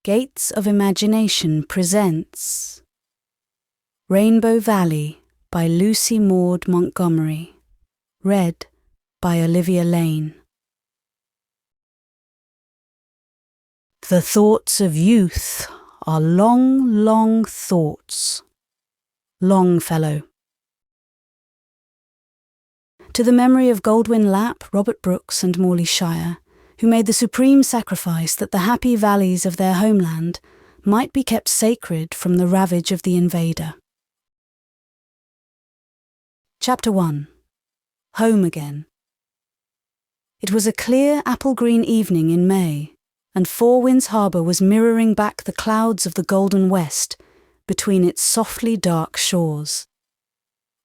Gates of Imagination presents Rainbow Valley by Lucy Maud Montgomery. Read by Olivia Lane. The thoughts of youth are long, long thoughts. Longfellow. To the memory of Goldwyn Lapp, Robert Brooks and Morley Shire, who made the supreme sacrifice that the happy valleys of their homeland might be kept sacred from the ravage of the invader. Chapter 1. Home Again. It was a clear apple-green evening in May, and Four Winds Harbour was mirroring back the clouds of the golden west between its softly dark shores.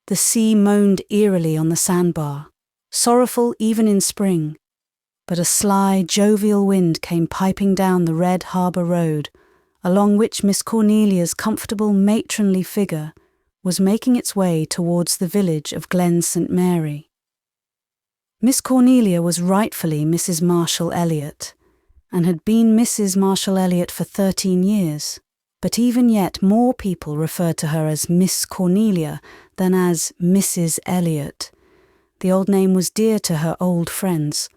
The sea moaned eerily on the sandbar, sorrowful even in spring, but a sly, jovial wind came piping down the red harbour road, along which Miss Cornelia's comfortable matronly figure was making its way towards the village of Glen St. Mary. Miss Cornelia was rightfully Mrs. Marshall Elliot, and had been Mrs. Marshall Elliot for 13 years, but even yet more people referred to her as Miss Cornelia than as Mrs. Elliot. The old name was dear to her old friends.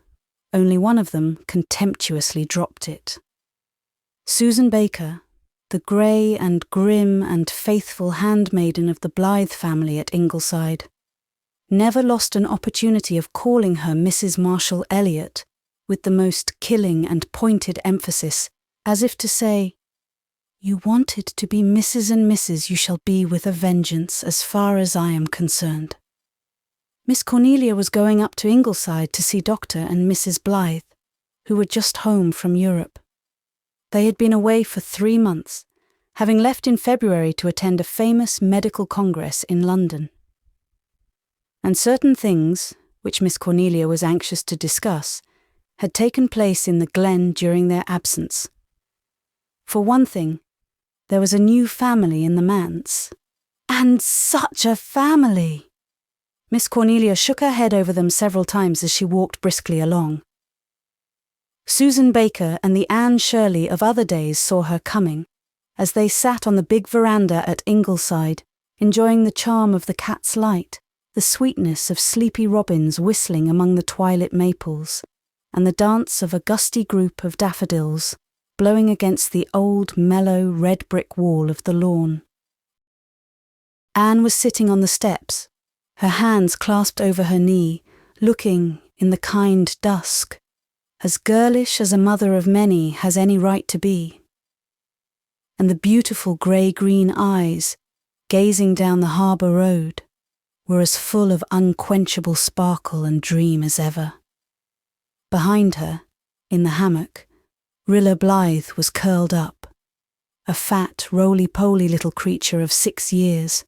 Only one of them contemptuously dropped it. Susan Baker, the grey and grim and faithful handmaiden of the Blythe family at Ingleside, never lost an opportunity of calling her Mrs. Marshall Elliot with the most killing and pointed emphasis, as if to say, "You wanted to be Mrs. and Mrs. you shall be with a vengeance as far as I am concerned." Miss Cornelia was going up to Ingleside to see Dr. and Mrs. Blythe, who were just home from Europe. They had been away for 3 months, having left in February to attend a famous medical congress in London. And certain things, which Miss Cornelia was anxious to discuss, had taken place in the glen during their absence. For one thing, there was a new family in the Manse. And such a family! Miss Cornelia shook her head over them several times as she walked briskly along. Susan Baker and the Anne Shirley of other days saw her coming, as they sat on the big veranda at Ingleside, enjoying the charm of the cat's light, the sweetness of sleepy robins whistling among the twilit maples, and the dance of a gusty group of daffodils blowing against the old, mellow, red brick wall of the lawn. Anne was sitting on the steps, her hands clasped over her knee, looking, in the kind dusk, as girlish as a mother of many has any right to be. And the beautiful grey-green eyes, gazing down the harbour road, were as full of unquenchable sparkle and dream as ever. Behind her, in the hammock, Rilla Blythe was curled up, a fat, roly-poly little creature of 6 years,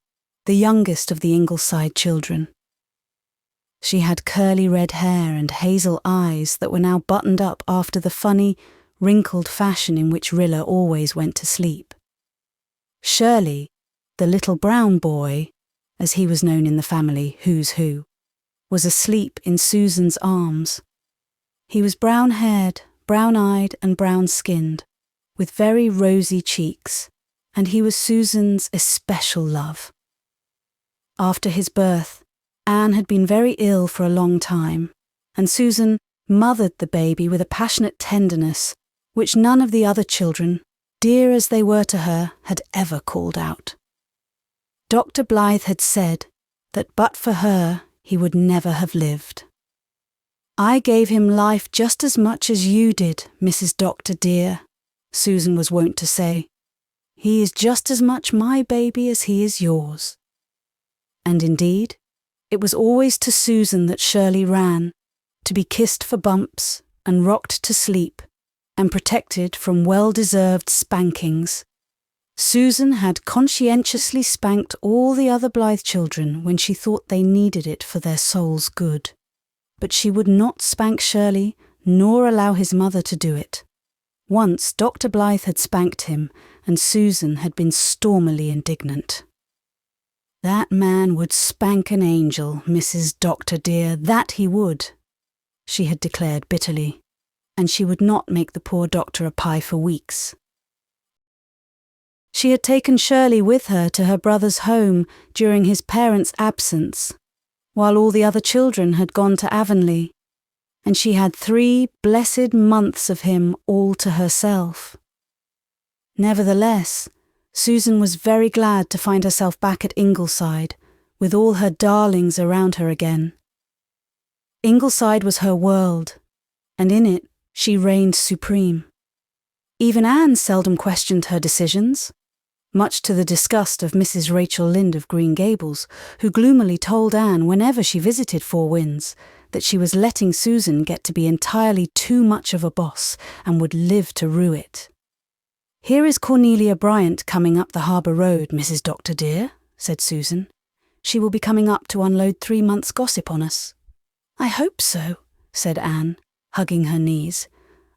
the youngest of the Ingleside children. She had curly red hair and hazel eyes that were now buttoned up after the funny, wrinkled fashion in which Rilla always went to sleep. Shirley, the little brown boy, as he was known in the family Who's Who, was asleep in Susan's arms. He was brown-haired, brown-eyed and brown-skinned, with very rosy cheeks, and he was Susan's especial love. After his birth, Anne had been very ill for a long time, and Susan mothered the baby with a passionate tenderness which none of the other children, dear as they were to her, had ever called out. Dr. Blythe had said that but for her he would never have lived. "I gave him life just as much as you did, Mrs. Doctor dear," Susan was wont to say. "He is just as much my baby as he is yours." And indeed, it was always to Susan that Shirley ran, to be kissed for bumps and rocked to sleep, and protected from well-deserved spankings. Susan had conscientiously spanked all the other Blythe children when she thought they needed it for their souls' good, but she would not spank Shirley nor allow his mother to do it. Once Dr. Blythe had spanked him, and Susan had been stormily indignant. "That man would spank an angel, Mrs. Doctor dear, that he would," she had declared bitterly, and she would not make the poor doctor a pie for weeks. She had taken Shirley with her to her brother's home during his parents' absence, while all the other children had gone to Avonlea, and she had 3 blessed months of him all to herself. Nevertheless, Susan was very glad to find herself back at Ingleside, with all her darlings around her again. Ingleside was her world, and in it she reigned supreme. Even Anne seldom questioned her decisions, much to the disgust of Mrs. Rachel Lynde of Green Gables, who gloomily told Anne whenever she visited Four Winds that she was letting Susan get to be entirely too much of a boss and would live to rue it. "Here is Cornelia Bryant coming up the harbour road, Mrs. Doctor dear," said Susan. "She will be coming up to unload 3 months' gossip on us." "I hope so," said Anne, hugging her knees.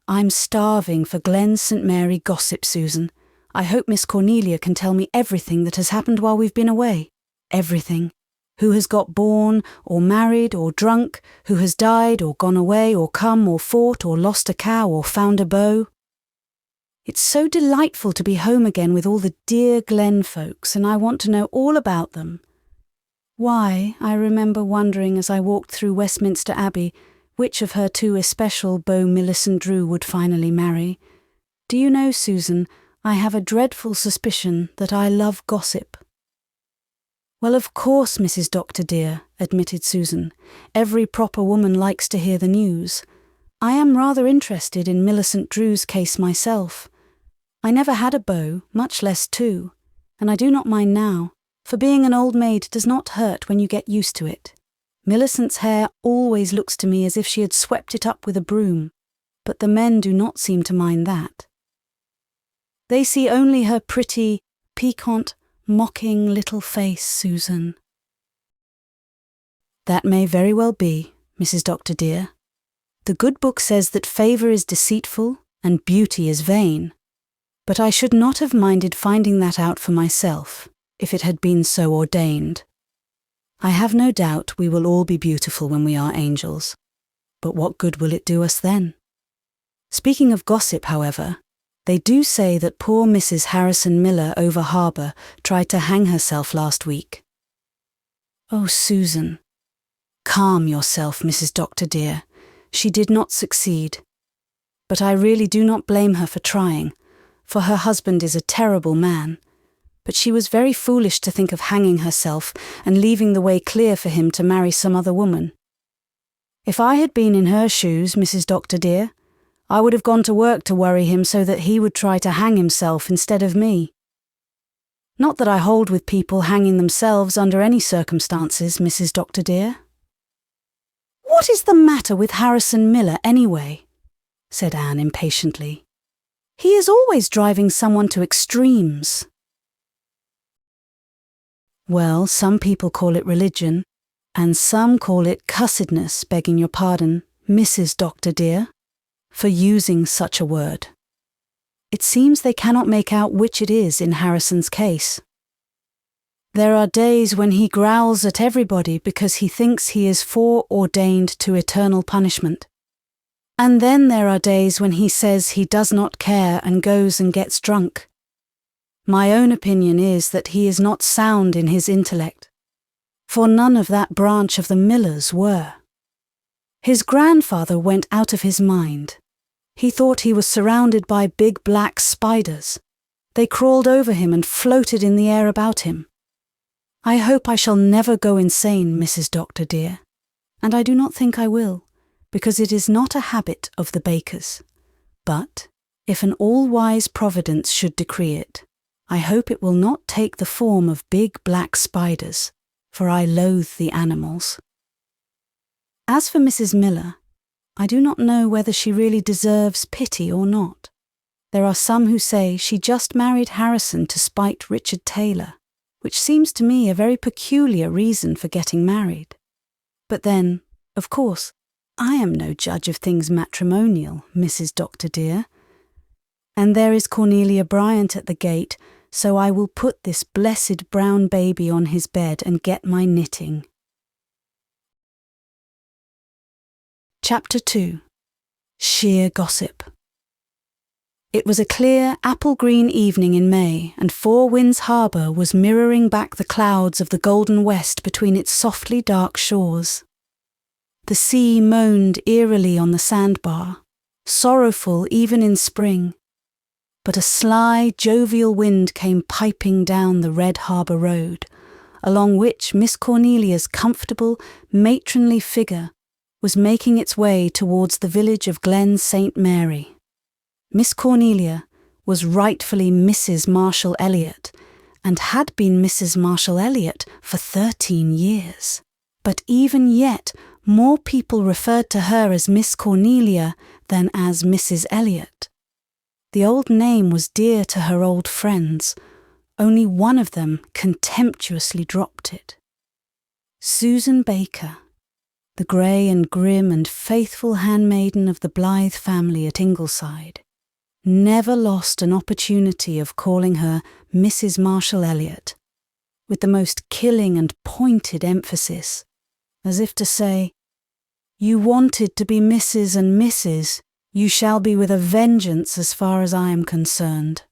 "I'm starving for Glen St. Mary gossip, Susan. I hope Miss Cornelia can tell me everything that has happened while we've been away. Everything. Who has got born, or married, or drunk, who has died, or gone away, or come, or fought, or lost a cow, or found a beau. It's so delightful to be home again with all the dear Glen folks, and I want to know all about them. Why, I remember wondering as I walked through Westminster Abbey which of her 2 especial beaux Millicent Drew would finally marry. Do you know, Susan, I have a dreadful suspicion that I love gossip." "Well, of course, Mrs. Doctor dear," admitted Susan. "Every proper woman likes to hear the news. I am rather interested in Millicent Drew's case myself. I never had a beau, much less 2, and I do not mind now, for being an old maid does not hurt when you get used to it. Millicent's hair always looks to me as if she had swept it up with a broom, but the men do not seem to mind that. They see only her pretty, piquant, mocking little face, Susan." "That may very well be, Mrs. Doctor dear. The good book says that favour is deceitful and beauty is vain, but I should not have minded finding that out for myself, if it had been so ordained. I have no doubt we will all be beautiful when we are angels, but what good will it do us then? Speaking of gossip, however, they do say that poor Mrs. Harrison Miller over harbour tried to hang herself last week." "Oh, Susan, calm yourself, Mrs. Doctor dear. She did not succeed. But I really do not blame her for trying, for her husband is a terrible man. But she was very foolish to think of hanging herself and leaving the way clear for him to marry some other woman. If I had been in her shoes, Mrs. Doctor dear, I would have gone to work to worry him so that he would try to hang himself instead of me. Not that I hold with people hanging themselves under any circumstances, Mrs. Doctor dear." "What is the matter with Harrison Miller anyway?" said Anne impatiently. "He is always driving someone to extremes." "Well, some people call it religion, and some call it cussedness, begging your pardon, Mrs. Doctor dear, for using such a word. It seems they cannot make out which it is in Harrison's case. There are days when he growls at everybody because he thinks he is foreordained to eternal punishment. And then there are days when he says he does not care and goes and gets drunk. My own opinion is that he is not sound in his intellect, for none of that branch of the Millers were. His grandfather went out of his mind. He thought he was surrounded by big black spiders. They crawled over him and floated in the air about him. I hope I shall never go insane, Mrs. Doctor dear, and I do not think I will, because it is not a habit of the Bakers. But if an all-wise Providence should decree it, I hope it will not take the form of big black spiders, for I loathe the animals. As for Mrs. Miller, I do not know whether she really deserves pity or not. There are some who say she just married Harrison to spite Richard Taylor, which seems to me a very peculiar reason for getting married. But then, of course, I am no judge of things matrimonial, Mrs. Doctor dear. And there is Cornelia Bryant at the gate, so I will put this blessed brown baby on his bed and get my knitting. Chapter 2. Sheer Gossip. It was a clear, apple-green evening in May, and Four Winds Harbour was mirroring back the clouds of the golden west between its softly dark shores. The sea moaned eerily on the sandbar, sorrowful even in spring, but a sly, jovial wind came piping down the red harbour road, along which Miss Cornelia's comfortable, matronly figure was making its way towards the village of Glen St. Mary. Miss Cornelia was rightfully Mrs. Marshall Elliot, and had been Mrs. Marshall Elliot for 13 years. But even yet, more people referred to her as Miss Cornelia than as Mrs. Elliot. The old name was dear to her old friends. Only one of them contemptuously dropped it. Susan Baker, the grey and grim and faithful handmaiden of the Blythe family at Ingleside, never lost an opportunity of calling her Mrs. Marshall Elliot, with the most killing and pointed emphasis, as if to say, "You wanted to be Mrs. and Mrs., you shall be with a vengeance as far as I am concerned."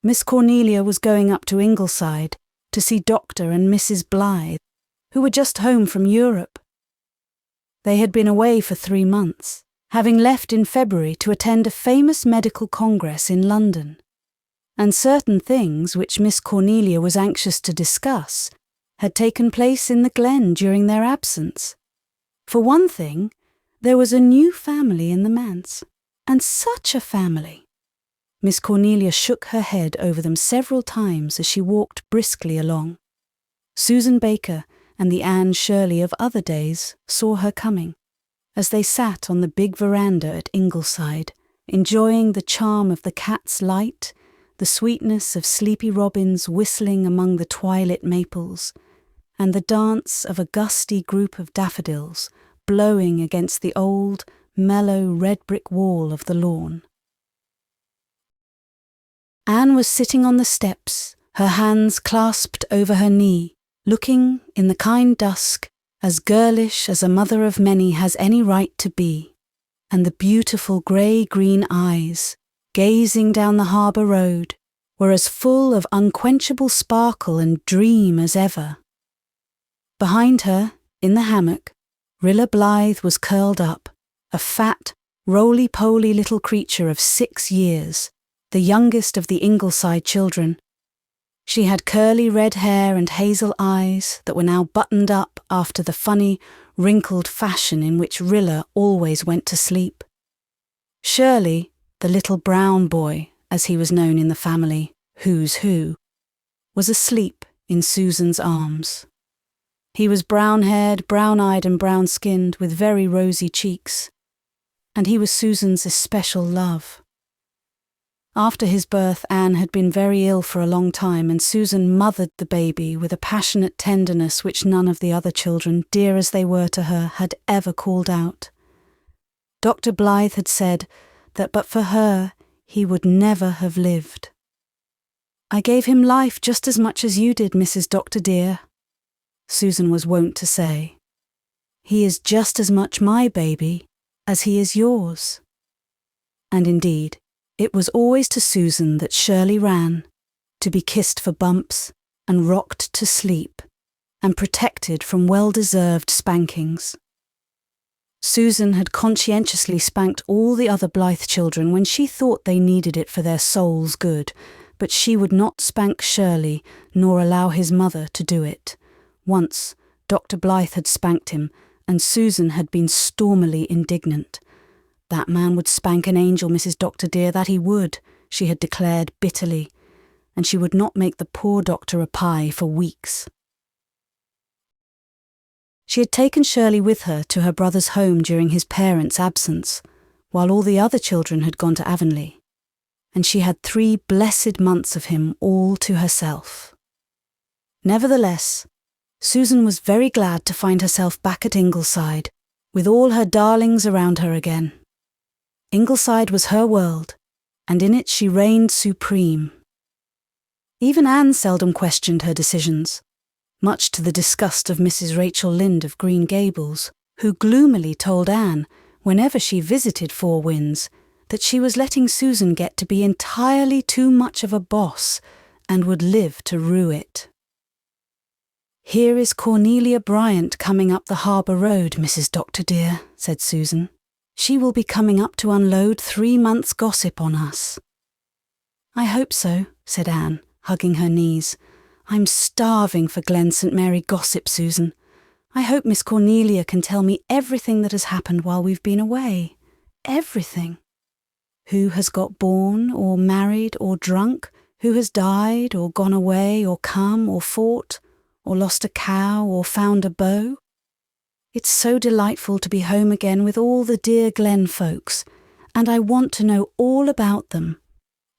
Miss Cornelia was going up to Ingleside to see Dr. and Mrs. Blythe, who were just home from Europe. They had been away for 3 months, having left in February to attend a famous medical congress in London, and certain things which Miss Cornelia was anxious to discuss had taken place in the Glen during their absence. For one thing, there was a new family in the Manse, and such a family! Miss Cornelia shook her head over them several times as she walked briskly along. Susan Baker and the Anne Shirley of other days saw her coming, as they sat on the big veranda at Ingleside, enjoying the charm of the cat's light, the sweetness of sleepy robins whistling among the twilit maples, and the dance of a gusty group of daffodils blowing against the old, mellow red brick wall of the lawn. Anne was sitting on the steps, her hands clasped over her knee, looking, in the kind dusk, as girlish as a mother of many has any right to be, and the beautiful grey-green eyes, gazing down the harbour road, were as full of unquenchable sparkle and dream as ever. Behind her, in the hammock, Rilla Blythe was curled up, a fat, roly-poly little creature of 6 years, the youngest of the Ingleside children. She had curly red hair and hazel eyes that were now buttoned up after the funny, wrinkled fashion in which Rilla always went to sleep. Shirley, the little brown boy, as he was known in the family, Who's Who, was asleep in Susan's arms. He was brown-haired, brown-eyed and brown-skinned, with very rosy cheeks, and he was Susan's especial love. After his birth, Anne had been very ill for a long time, and Susan mothered the baby with a passionate tenderness which none of the other children, dear as they were to her, had ever called out. Dr. Blythe had said that but for her he would never have lived. "I gave him life just as much as you did, Mrs. Doctor dear," Susan was wont to say. "He is just as much my baby as he is yours." And indeed, it was always to Susan that Shirley ran, to be kissed for bumps and rocked to sleep, and protected from well-deserved spankings. Susan had conscientiously spanked all the other Blythe children when she thought they needed it for their souls' good, but she would not spank Shirley nor allow his mother to do it. Once, Dr. Blythe had spanked him, and Susan had been stormily indignant. "That man would spank an angel, Mrs. Doctor dear, that he would," she had declared bitterly, and she would not make the poor doctor a pie for weeks. She had taken Shirley with her to her brother's home during his parents' absence, while all the other children had gone to Avonlea, and she had 3 blessed months of him all to herself. Nevertheless, Susan was very glad to find herself back at Ingleside, with all her darlings around her again. Ingleside was her world, and in it she reigned supreme. Even Anne seldom questioned her decisions, much to the disgust of Mrs. Rachel Lynde of Green Gables, who gloomily told Anne, whenever she visited Four Winds, that she was letting Susan get to be entirely too much of a boss and would live to rue it. "Here is Cornelia Bryant coming up the harbour road, Mrs. Doctor dear," said Susan. "She will be coming up to unload 3 months' gossip on us." "I hope so," said Anne, hugging her knees. "I'm starving for Glen St. Mary gossip, Susan. I hope Miss Cornelia can tell me everything that has happened while we've been away. Everything. Who has got born, or married, or drunk? Who has died, or gone away, or come, or fought, or lost a cow, or found a beau? It's so delightful to be home again with all the dear Glen folks, and I want to know all about them.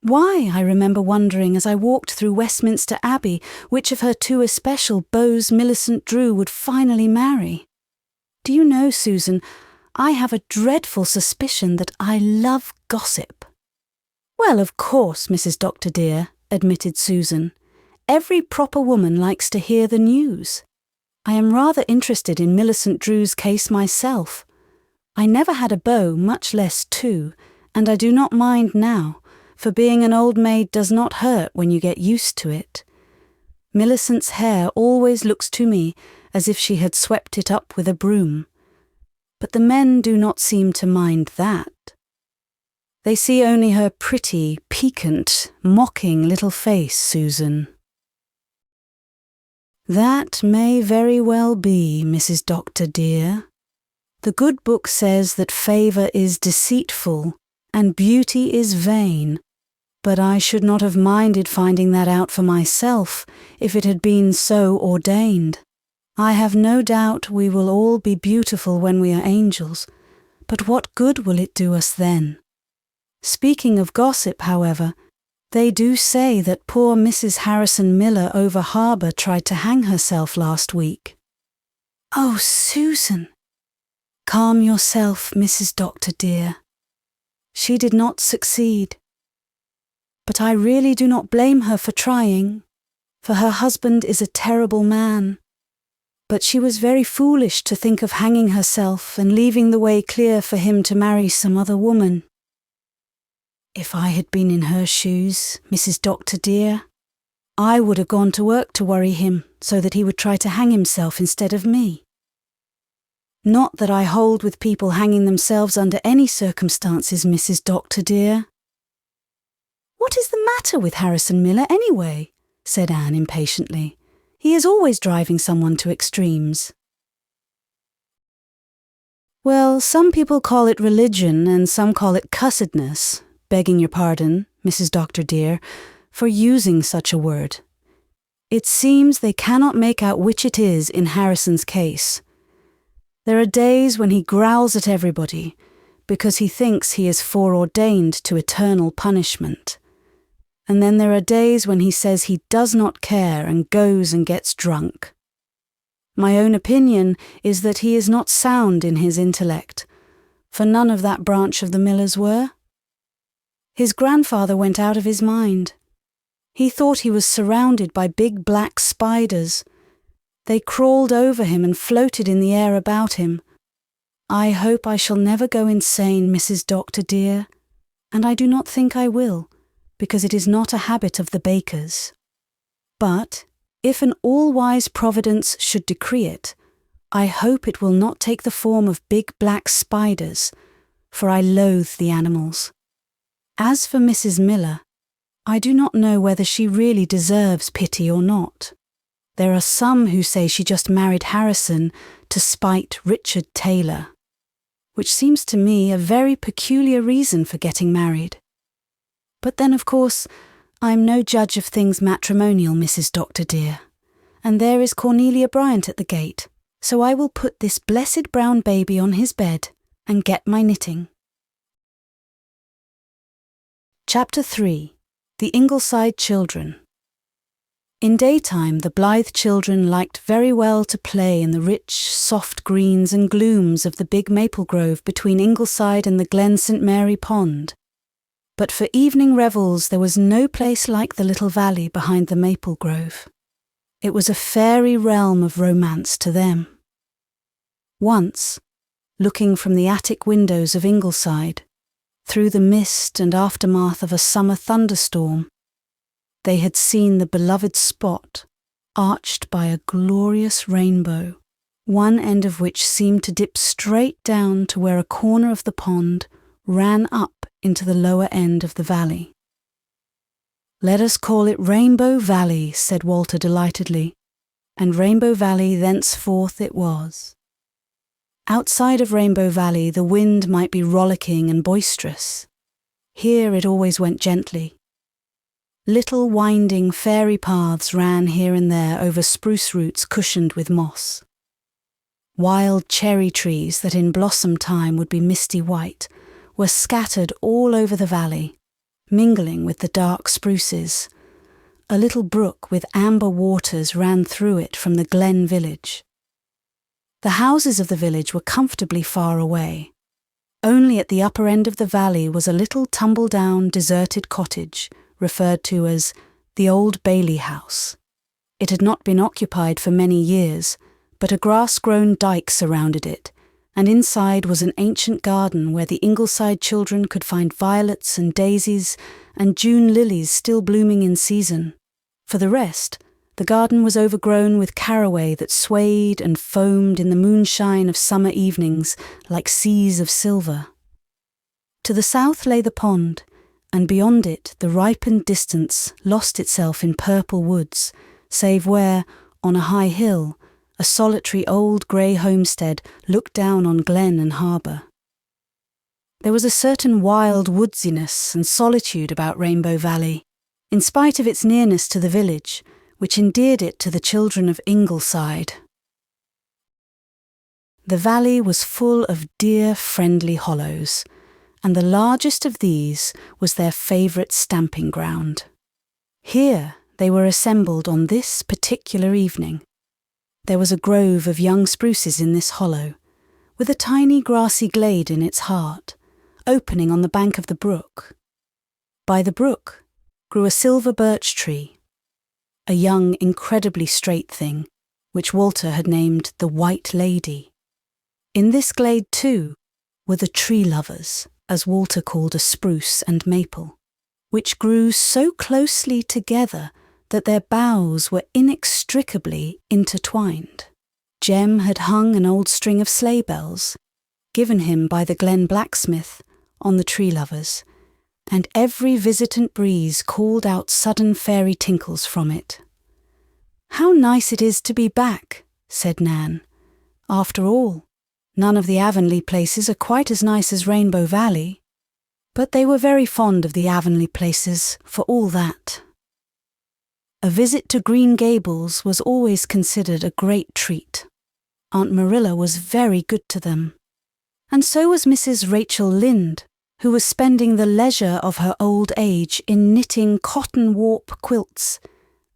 Why, I remember wondering as I walked through Westminster Abbey which of her 2 especial beaux Millicent Drew would finally marry. Do you know, Susan, I have a dreadful suspicion that I love gossip." "Well, of course, Mrs. Doctor dear," admitted Susan. "Every proper woman likes to hear the news. I am rather interested in Millicent Drew's case myself. I never had a beau, much less 2, and I do not mind now, for being an old maid does not hurt when you get used to it. Millicent's hair always looks to me as if she had swept it up with a broom. But the men do not seem to mind that. They see only her pretty, piquant, mocking little face, Susan." "That may very well be, Mrs. Doctor dear. The good book says that favour is deceitful and beauty is vain, but I should not have minded finding that out for myself if it had been so ordained. I have no doubt we will all be beautiful when we are angels, but what good will it do us then? Speaking of gossip, however, they do say that poor Mrs. Harrison Miller over harbour tried to hang herself last week." "Oh, Susan!" "Calm yourself, Mrs. Doctor dear. She did not succeed. But I really do not blame her for trying, for her husband is a terrible man. But she was very foolish to think of hanging herself and leaving the way clear for him to marry some other woman. If I had been in her shoes, Mrs. Doctor dear, I would have gone to work to worry him so that he would try to hang himself instead of me. Not that I hold with people hanging themselves under any circumstances, Mrs. Doctor dear." "What is the matter with Harrison Miller anyway?" said Anne impatiently. "He is always driving someone to extremes." "Well, some people call it religion and some call it cussedness, begging your pardon, Mrs. Doctor dear, for using such a word. It seems they cannot make out which it is in Harrison's case. There are days when he growls at everybody because he thinks he is foreordained to eternal punishment. And then there are days when he says he does not care and goes and gets drunk. My own opinion is that he is not sound in his intellect, for none of that branch of the Millers were. His grandfather went out of his mind. He thought he was surrounded by big black spiders. They crawled over him and floated in the air about him. I hope I shall never go insane, Mrs. Doctor dear, and I do not think I will, because it is not a habit of the Bakers. But if an all-wise Providence should decree it, I hope it will not take the form of big black spiders, for I loathe the animals. As for Mrs. Miller, I do not know whether she really deserves pity or not. There are some who say she just married Harrison to spite Richard Taylor, which seems to me a very peculiar reason for getting married. But then, of course, I'm no judge of things matrimonial, Mrs. Doctor dear, and there is Cornelia Bryant at the gate, so I will put this blessed brown baby on his bed and get my knitting. Chapter 3. The Ingleside Children. In daytime the Blythe children liked very well to play in the rich, soft greens and glooms of the big maple grove between Ingleside and the Glen St. Mary pond. But for evening revels there was no place like the little valley behind the maple grove. It was a fairy realm of romance to them. Once, looking from the attic windows of Ingleside, through the mist and aftermath of a summer thunderstorm. They had seen the beloved spot arched by a glorious rainbow, one end of which seemed to dip straight down to where a corner of the pond ran up into the lower end of the valley. "Let us call it Rainbow Valley," said Walter delightedly, and Rainbow Valley thenceforth it was. Outside of Rainbow Valley the wind might be rollicking and boisterous. Here it always went gently. Little winding fairy paths ran here and there over spruce roots cushioned with moss. Wild cherry trees that in blossom time would be misty white were scattered all over the valley, mingling with the dark spruces. A little brook with amber waters ran through it from the glen village. The houses of the village were comfortably far away. Only at the upper end of the valley was a little tumble-down, deserted cottage, referred to as the Old Bailey House. It had not been occupied for many years, but a grass-grown dyke surrounded it, and inside was an ancient garden where the Ingleside children could find violets and daisies and June lilies still blooming in season. For the rest, the garden was overgrown with caraway that swayed and foamed in the moonshine of summer evenings like seas of silver. To the south lay the pond, and beyond it the ripened distance lost itself in purple woods, save where, on a high hill, a solitary old grey homestead looked down on glen and harbour. There was a certain wild woodsiness and solitude about Rainbow Valley, in spite of its nearness to the village, which endeared it to the children of Ingleside. The valley was full of dear, friendly hollows, and the largest of these was their favourite stamping ground. Here they were assembled on this particular evening. There was a grove of young spruces in this hollow, with a tiny grassy glade in its heart, opening on the bank of the brook. By the brook grew a silver birch tree, a young, incredibly straight thing, which Walter had named the White Lady. In this glade, too, were the tree lovers, as Walter called a spruce and maple, which grew so closely together that their boughs were inextricably intertwined. Jem had hung an old string of sleigh bells, given him by the Glen blacksmith, on the tree lovers, and every visitant breeze called out sudden fairy tinkles from it. "How nice it is to be back," said Nan. "After all, none of the Avonlea places are quite as nice as Rainbow Valley." But they were very fond of the Avonlea places, for all that. A visit to Green Gables was always considered a great treat. Aunt Marilla was very good to them. And so was Mrs. Rachel Lynde, who was spending the leisure of her old age in knitting cotton warp quilts,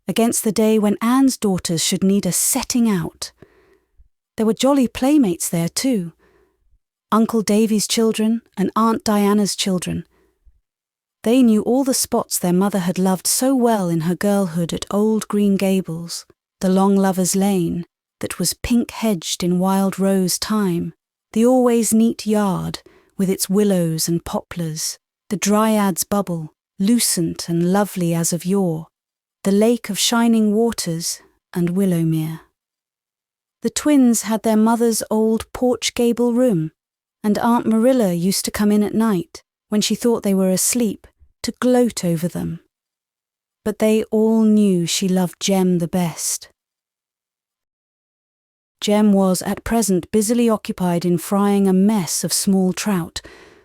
against the day when Anne's daughters should need a setting out. There were jolly playmates there too. Uncle Davy's children and Aunt Diana's children. They knew all the spots their mother had loved so well in her girlhood at Old Green Gables, the Long Lovers' Lane, that was pink-hedged in wild rose time, the always neat yard, with its willows and poplars, the Dryad's Bubble, lucent and lovely as of yore, the Lake of Shining Waters, and Willowmere. The twins had their mother's old porch gable room, and Aunt Marilla used to come in at night, when she thought they were asleep, to gloat over them. But they all knew she loved Jem the best. Jem was at present busily occupied in frying a mess of small trout,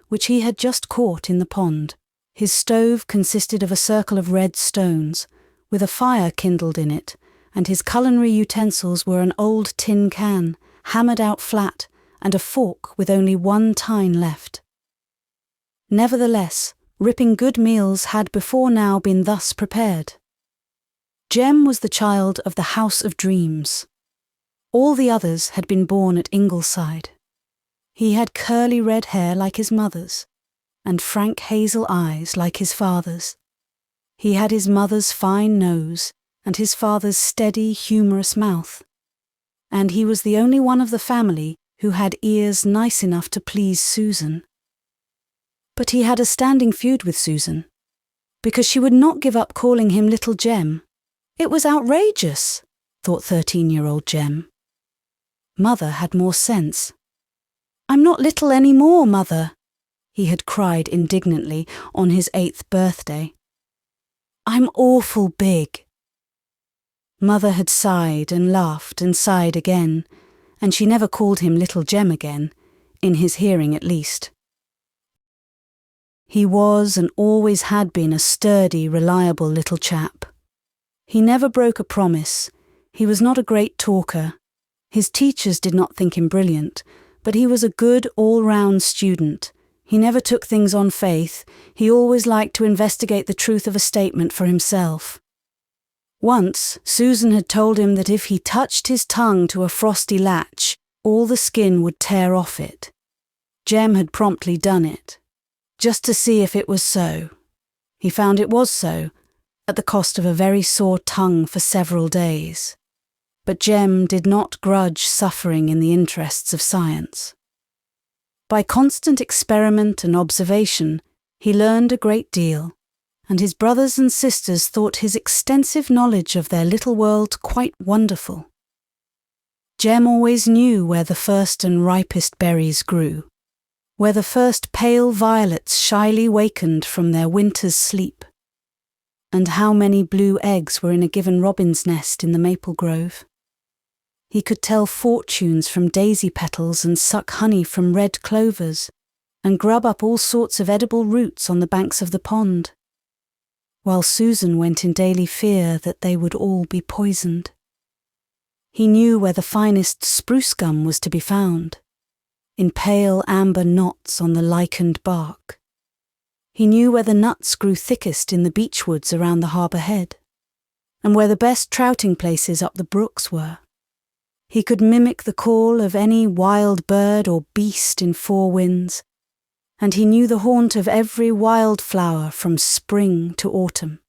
which he had just caught in the pond. His stove consisted of a circle of red stones, with a fire kindled in it, and his culinary utensils were an old tin can, hammered out flat, and a fork with only one tine left. Nevertheless, ripping good meals had before now been thus prepared. Jem was the child of the House of Dreams. All the others had been born at Ingleside. He had curly red hair like his mother's, and frank hazel eyes like his father's. He had his mother's fine nose, and his father's steady, humorous mouth. And he was the only one of the family who had ears nice enough to please Susan. But he had a standing feud with Susan, because she would not give up calling him Little Jem. It was outrageous, thought 13-year-old Jem. Mother had more sense. "I'm not little any more, Mother," he had cried indignantly on his 8th birthday. "I'm awful big." Mother had sighed and laughed and sighed again, and she never called him Little Jem again, in his hearing at least. He was and always had been a sturdy, reliable little chap. He never broke a promise. He was not a great talker. His teachers did not think him brilliant, but he was a good all-round student. He never took things on faith. He always liked to investigate the truth of a statement for himself. Once, Susan had told him that if he touched his tongue to a frosty latch, all the skin would tear off it. Jem had promptly done it, just to see if it was so. He found it was so, at the cost of a very sore tongue for several days. But Jem did not grudge suffering in the interests of science. By constant experiment and observation, he learned a great deal, and his brothers and sisters thought his extensive knowledge of their little world quite wonderful. Jem always knew where the first and ripest berries grew, where the first pale violets shyly wakened from their winter's sleep, and how many blue eggs were in a given robin's nest in the maple grove. He could tell fortunes from daisy petals and suck honey from red clovers, and grub up all sorts of edible roots on the banks of the pond, while Susan went in daily fear that they would all be poisoned. He knew where the finest spruce gum was to be found, in pale amber knots on the lichened bark. He knew where the nuts grew thickest in the beech woods around the harbour head, and where the best trouting places up the brooks were. He could mimic the call of any wild bird or beast in Four Winds, and he knew the haunt of every wild flower from spring to autumn.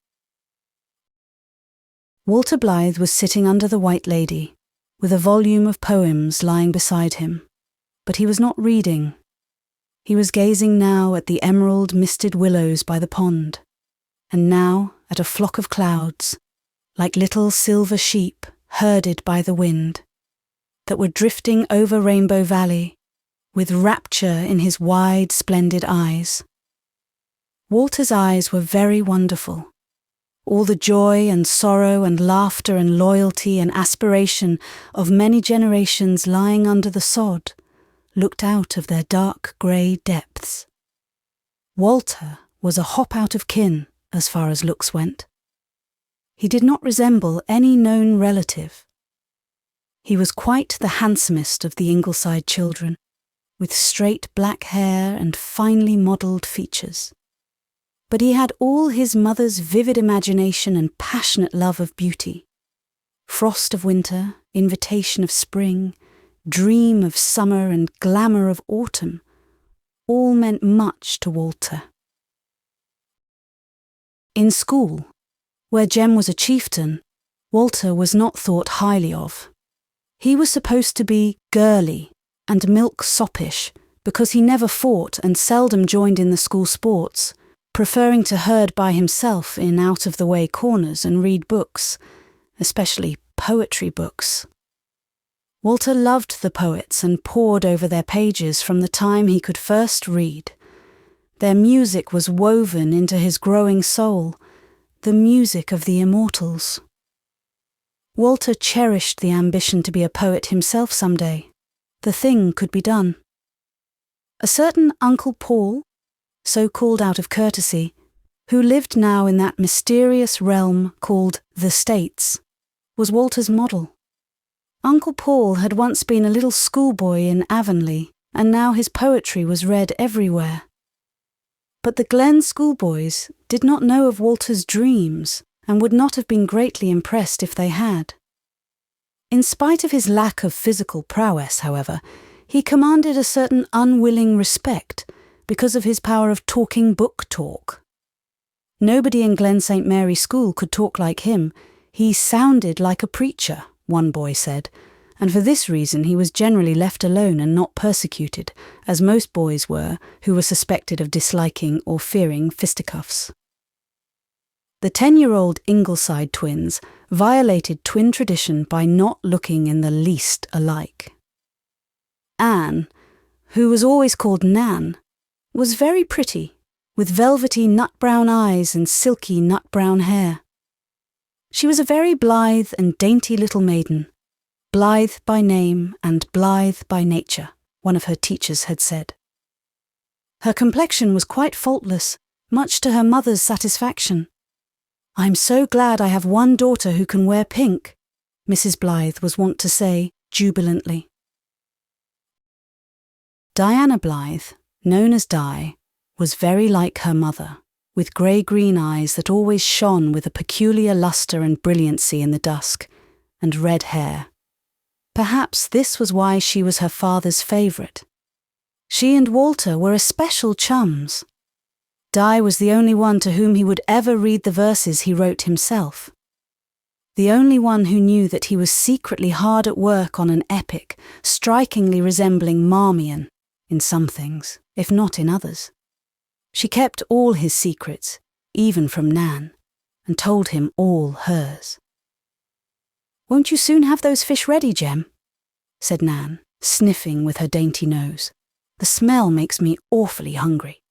Walter Blythe was sitting under the White Lady, with a volume of poems lying beside him, but he was not reading. He was gazing now at the emerald misted willows by the pond, and now at a flock of clouds, like little silver sheep herded by the wind, that were drifting over Rainbow Valley, with rapture in his wide, splendid eyes. Walter's eyes were very wonderful. All the joy and sorrow and laughter and loyalty and aspiration of many generations lying under the sod looked out of their dark grey depths. Walter was a hop out of kin as far as looks went. He did not resemble any known relative. He was quite the handsomest of the Ingleside children, with straight black hair and finely modelled features. But he had all his mother's vivid imagination and passionate love of beauty. Frost of winter, invitation of spring, dream of summer and glamour of autumn, all meant much to Walter. In school, where Jem was a chieftain, Walter was not thought highly of. He was supposed to be girly and milk-soppish because he never fought and seldom joined in the school sports, preferring to herd by himself in out-of-the-way corners and read books, especially poetry books. Walter loved the poets and pored over their pages from the time he could first read. Their music was woven into his growing soul, the music of the immortals. Walter cherished the ambition to be a poet himself someday. The thing could be done. A certain Uncle Paul, so called out of courtesy, who lived now in that mysterious realm called the States, was Walter's model. Uncle Paul had once been a little schoolboy in Avonlea, and now his poetry was read everywhere. But the Glen schoolboys did not know of Walter's dreams, and would not have been greatly impressed if they had. In spite of his lack of physical prowess, however, he commanded a certain unwilling respect because of his power of talking book talk. Nobody in Glen St. Mary School could talk like him. He sounded like a preacher, one boy said, and for this reason he was generally left alone and not persecuted, as most boys were who were suspected of disliking or fearing fisticuffs. The 10-year-old Ingleside twins violated twin tradition by not looking in the least alike. Anne, who was always called Nan, was very pretty, with velvety nut-brown eyes and silky nut-brown hair. She was a very blithe and dainty little maiden, blithe by name and blithe by nature, one of her teachers had said. Her complexion was quite faultless, much to her mother's satisfaction. "I'm so glad I have one daughter who can wear pink," Mrs. Blythe was wont to say jubilantly. Diana Blythe, known as Di, was very like her mother, with grey-green eyes that always shone with a peculiar lustre and brilliancy in the dusk, and red hair. Perhaps this was why she was her father's favourite. She and Walter were especial chums. Di was the only one to whom he would ever read the verses he wrote himself. The only one who knew that he was secretly hard at work on an epic, strikingly resembling Marmion in some things, if not in others. She kept all his secrets, even from Nan, and told him all hers. "Won't you soon have those fish ready, Jem?" said Nan, sniffing with her dainty nose. "The smell makes me awfully hungry."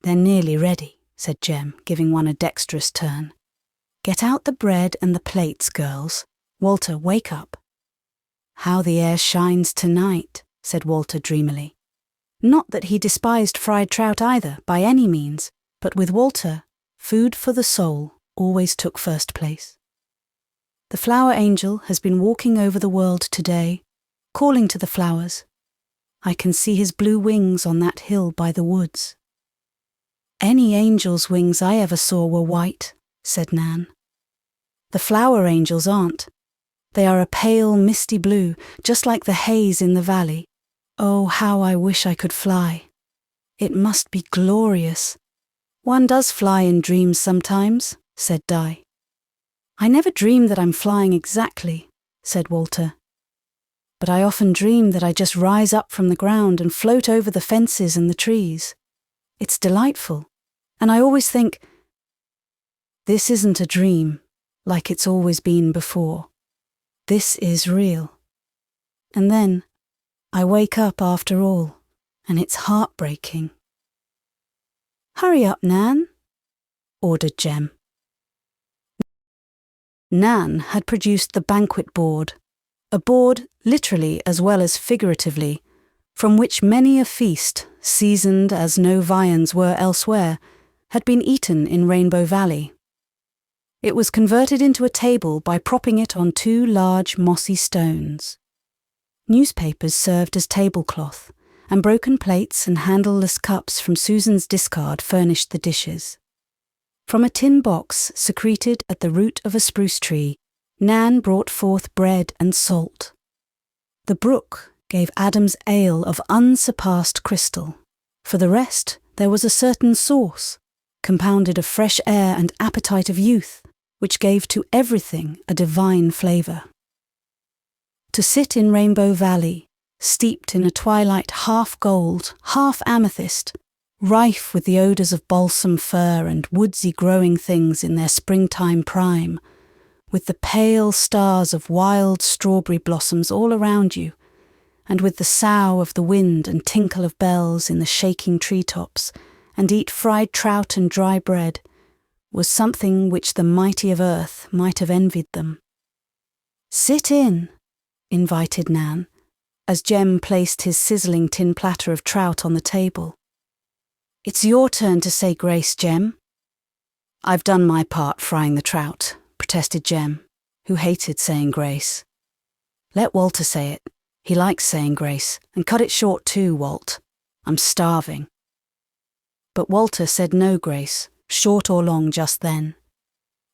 "They're nearly ready," said Jem, giving one a dexterous turn. "Get out the bread and the plates, girls. Walter, wake up." "How the air shines tonight," said Walter dreamily. Not that he despised fried trout either, by any means, but with Walter, food for the soul always took first place. The flower angel has been walking over the world today, calling to the flowers. I can see his blue wings on that hill by the woods. "Any angel's wings I ever saw were white," said Nan. "The flower angels aren't. They are a pale, misty blue, just like the haze in the valley. Oh, how I wish I could fly. It must be glorious." "One does fly in dreams sometimes," said Di. "I never dream that I'm flying exactly," said Walter. "But I often dream that I just rise up from the ground and float over the fences and the trees. It's delightful, and I always think, this isn't a dream, like it's always been before. This is real. And then I wake up after all, and it's heartbreaking." "Hurry up, Nan," ordered Jem. Nan had produced the banquet board, a board literally as well as figuratively, from which many a feast, seasoned as no viands were elsewhere, had been eaten in Rainbow Valley. It was converted into a table by propping it on 2 large mossy stones. Newspapers served as tablecloth, and broken plates and handleless cups from Susan's discard furnished the dishes. From a tin box secreted at the root of a spruce tree, Nan brought forth bread and salt. The brook gave Adam's ale of unsurpassed crystal. For the rest, there was a certain sauce, compounded of fresh air and appetite of youth, which gave to everything a divine flavour. To sit in Rainbow Valley, steeped in a twilight half gold, half amethyst, rife with the odours of balsam fir and woodsy growing things in their springtime prime, with the pale stars of wild strawberry blossoms all around you, and with the sough of the wind and tinkle of bells in the shaking treetops, and eat fried trout and dry bread, was something which the mighty of earth might have envied them. "Sit in," invited Nan, as Jem placed his sizzling tin platter of trout on the table. "It's your turn to say grace, Jem." "I've done my part frying the trout," protested Jem, who hated saying grace. "Let Walter say it. He likes saying grace, and cut it short too, Walt. I'm starving." But Walter said no grace, short or long just then.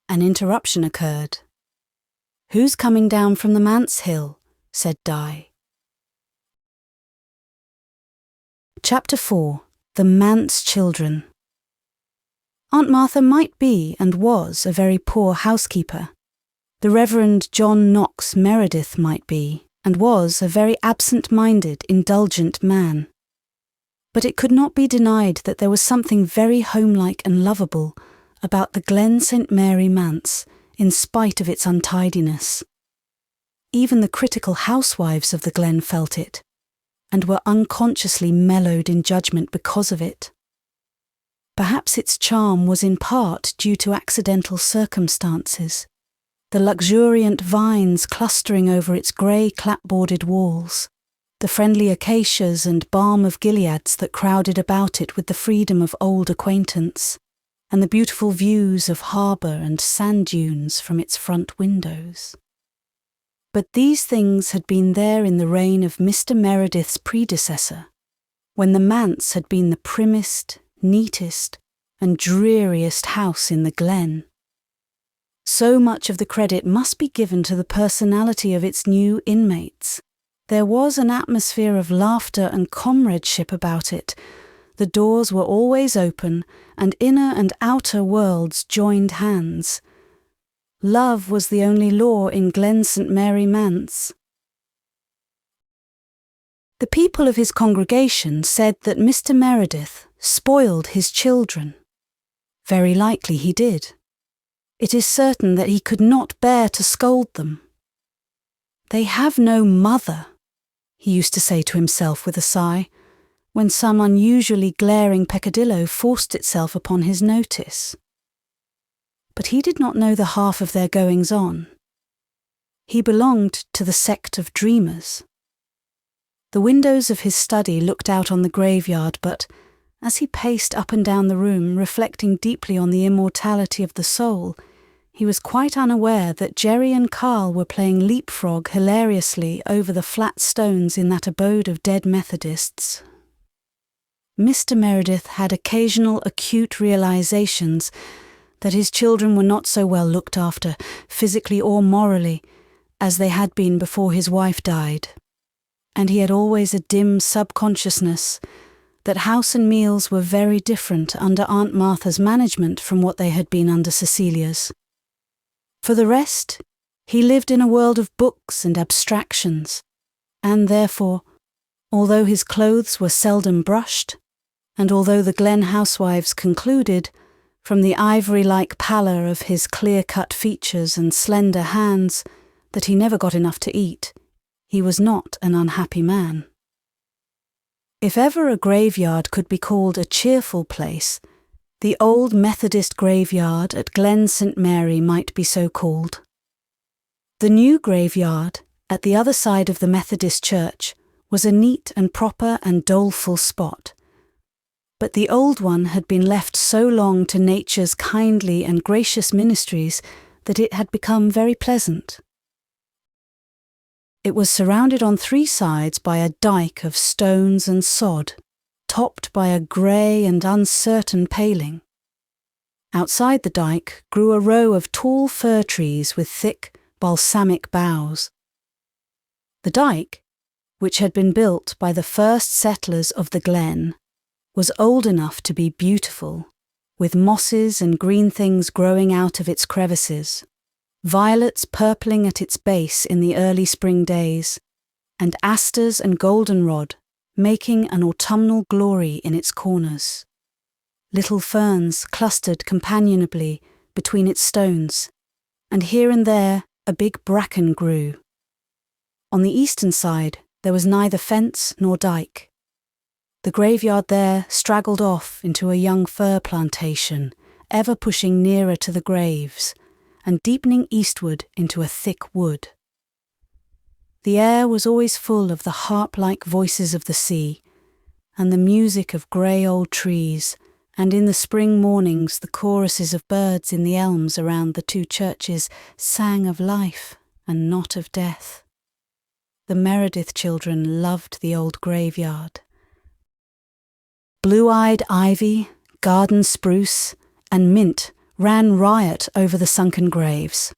An interruption occurred. "Who's coming down from the Manse hill?" said Di. Chapter 4. The Manse Children. Aunt Martha might be and was a very poor housekeeper, The Reverend John Knox Meredith might be, and was, a very absent-minded, indulgent man. But it could not be denied that there was something very homelike and lovable about the Glen St. Mary Manse, in spite of its untidiness. Even the critical housewives of the Glen felt it, and were unconsciously mellowed in judgment because of it. Perhaps its charm was in part due to accidental circumstances, the luxuriant vines clustering over its grey clapboarded walls, the friendly acacias and balm of Gileads that crowded about it with the freedom of old acquaintance, and the beautiful views of harbour and sand dunes from its front windows. But these things had been there in the reign of Mr. Meredith's predecessor, when the Manse had been the primmest, neatest, and dreariest house in the Glen. So much of the credit must be given to the personality of its new inmates. There was an atmosphere of laughter and comradeship about it. The doors were always open, and inner and outer worlds joined hands. Love was the only law in Glen St. Mary Manse. The people of his congregation said that Mr. Meredith spoiled his children. Very likely he did. It is certain that he could not bear to scold them. "They have no mother," he used to say to himself with a sigh, when some unusually glaring peccadillo forced itself upon his notice. But he did not know the half of their goings-on. He belonged to the sect of dreamers. The windows of his study looked out on the graveyard, but as he paced up and down the room, reflecting deeply on the immortality of the soul, he was quite unaware that Jerry and Carl were playing leapfrog hilariously over the flat stones in that abode of dead Methodists. Mr. Meredith had occasional acute realizations that his children were not so well looked after, physically or morally, as they had been before his wife died, and he had always a dim subconsciousness that house and meals were very different under Aunt Martha's management from what they had been under Cecilia's. For the rest, he lived in a world of books and abstractions, and therefore, although his clothes were seldom brushed, and although the Glen housewives concluded, from the ivory-like pallor of his clear-cut features and slender hands, that he never got enough to eat, he was not an unhappy man. If ever a graveyard could be called a cheerful place, the old Methodist graveyard at Glen St. Mary might be so called. The new graveyard, at the other side of the Methodist church, was a neat and proper and doleful spot. But the old one had been left so long to nature's kindly and gracious ministries that it had become very pleasant. It was surrounded on three sides by a dyke of stones and sod, topped by a grey and uncertain paling. Outside the dyke grew a row of tall fir trees with thick, balsamic boughs. The dyke, which had been built by the first settlers of the Glen, was old enough to be beautiful, with mosses and green things growing out of its crevices, violets purpling at its base in the early spring days, and asters and goldenrod making an autumnal glory in its corners. Little ferns clustered companionably between its stones, and here and there a big bracken grew. On the eastern side there was neither fence nor dyke. The graveyard there straggled off into a young fir plantation, ever pushing nearer to the graves, and deepening eastward into a thick wood. The air was always full of the harp-like voices of the sea, and the music of grey old trees, and in the spring mornings the choruses of birds in the elms around the two churches sang of life and not of death. The Meredith children loved the old graveyard. Blue-eyed ivy, garden spruce, and mint ran riot over the sunken graves.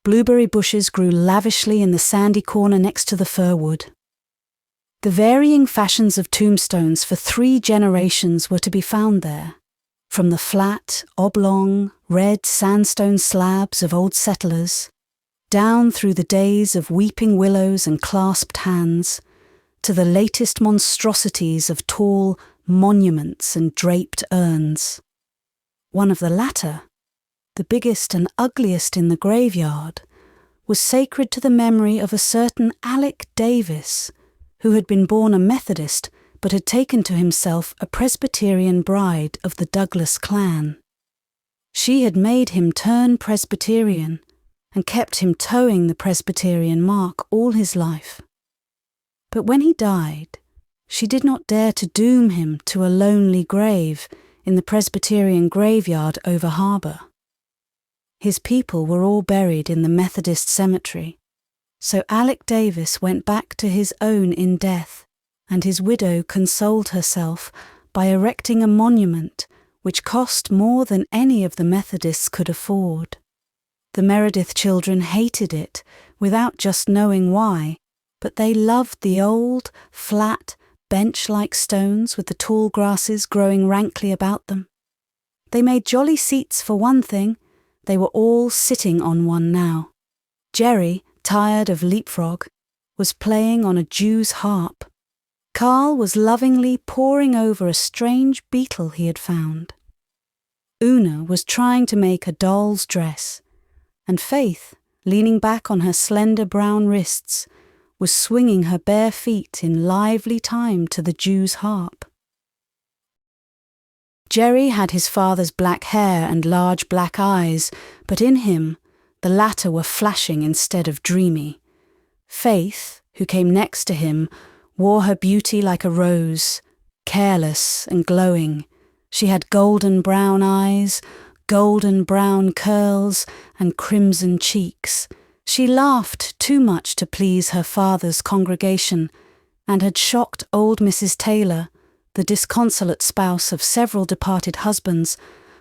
Blueberry bushes grew lavishly in the sandy corner next to the fir wood. The varying fashions of tombstones for 3 generations were to be found there, from the flat, oblong, red sandstone slabs of old settlers, down through the days of weeping willows and clasped hands, to the latest monstrosities of tall monuments and draped urns. One of the latter, the biggest and ugliest in the graveyard, was sacred to the memory of a certain Alec Davis, who had been born a Methodist but had taken to himself a Presbyterian bride of the Douglas clan. She had made him turn Presbyterian and kept him towing the Presbyterian mark all his life. But when he died, she did not dare to doom him to a lonely grave in the Presbyterian graveyard over harbour. His people were all buried in the Methodist cemetery, so Alec Davis went back to his own in death, and his widow consoled herself by erecting a monument which cost more than any of the Methodists could afford. The Meredith children hated it without just knowing why, but they loved the old, flat, bench-like stones with the tall grasses growing rankly about them. They made jolly seats for one thing. They were all sitting on one now. Jerry, tired of leapfrog, was playing on a Jew's harp. Carl was lovingly poring over a strange beetle he had found. Una was trying to make a doll's dress, and Faith, leaning back on her slender brown wrists, was swinging her bare feet in lively time to the Jew's harp. Jerry had his father's black hair and large black eyes, but in him the latter were flashing instead of dreamy. Faith, who came next to him, wore her beauty like a rose, careless and glowing. She had golden brown eyes, golden brown curls, and crimson cheeks. She laughed too much to please her father's congregation, and had shocked old Mrs. Taylor, the disconsolate spouse of several departed husbands,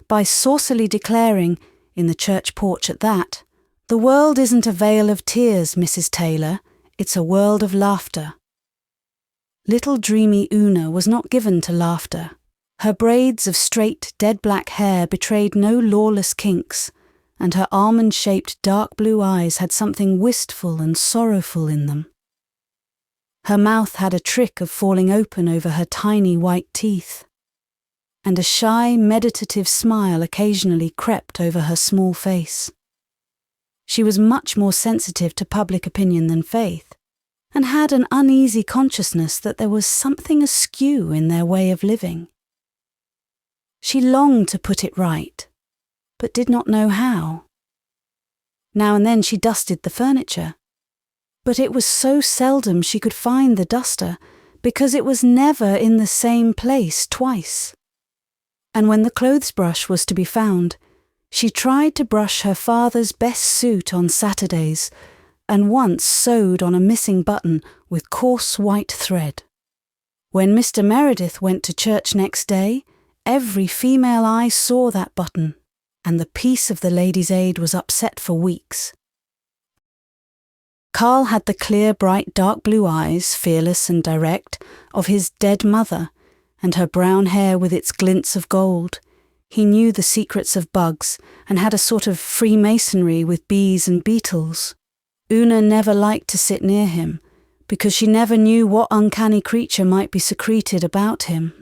by saucily declaring, in the church porch at that, "The world isn't a vale of tears, Mrs. Taylor, it's a world of laughter." Little dreamy Una was not given to laughter. Her braids of straight, dead black hair betrayed no lawless kinks, and her almond-shaped dark blue eyes had something wistful and sorrowful in them. Her mouth had a trick of falling open over her tiny white teeth, and a shy, meditative smile occasionally crept over her small face. She was much more sensitive to public opinion than Faith, and had an uneasy consciousness that there was something askew in their way of living. She longed to put it right, but did not know how. Now and then she dusted the furniture, but it was so seldom she could find the duster because it was never in the same place twice. And when the clothes brush was to be found, she tried to brush her father's best suit on Saturdays, and once sewed on a missing button with coarse white thread. When Mr. Meredith went to church next day, every female eye saw that button, and the peace of the Ladies' Aid was upset for weeks. Carl had the clear, bright, dark blue eyes, fearless and direct, of his dead mother, and her brown hair with its glints of gold. He knew the secrets of bugs, and had a sort of Freemasonry with bees and beetles. Una never liked to sit near him, because she never knew what uncanny creature might be secreted about him.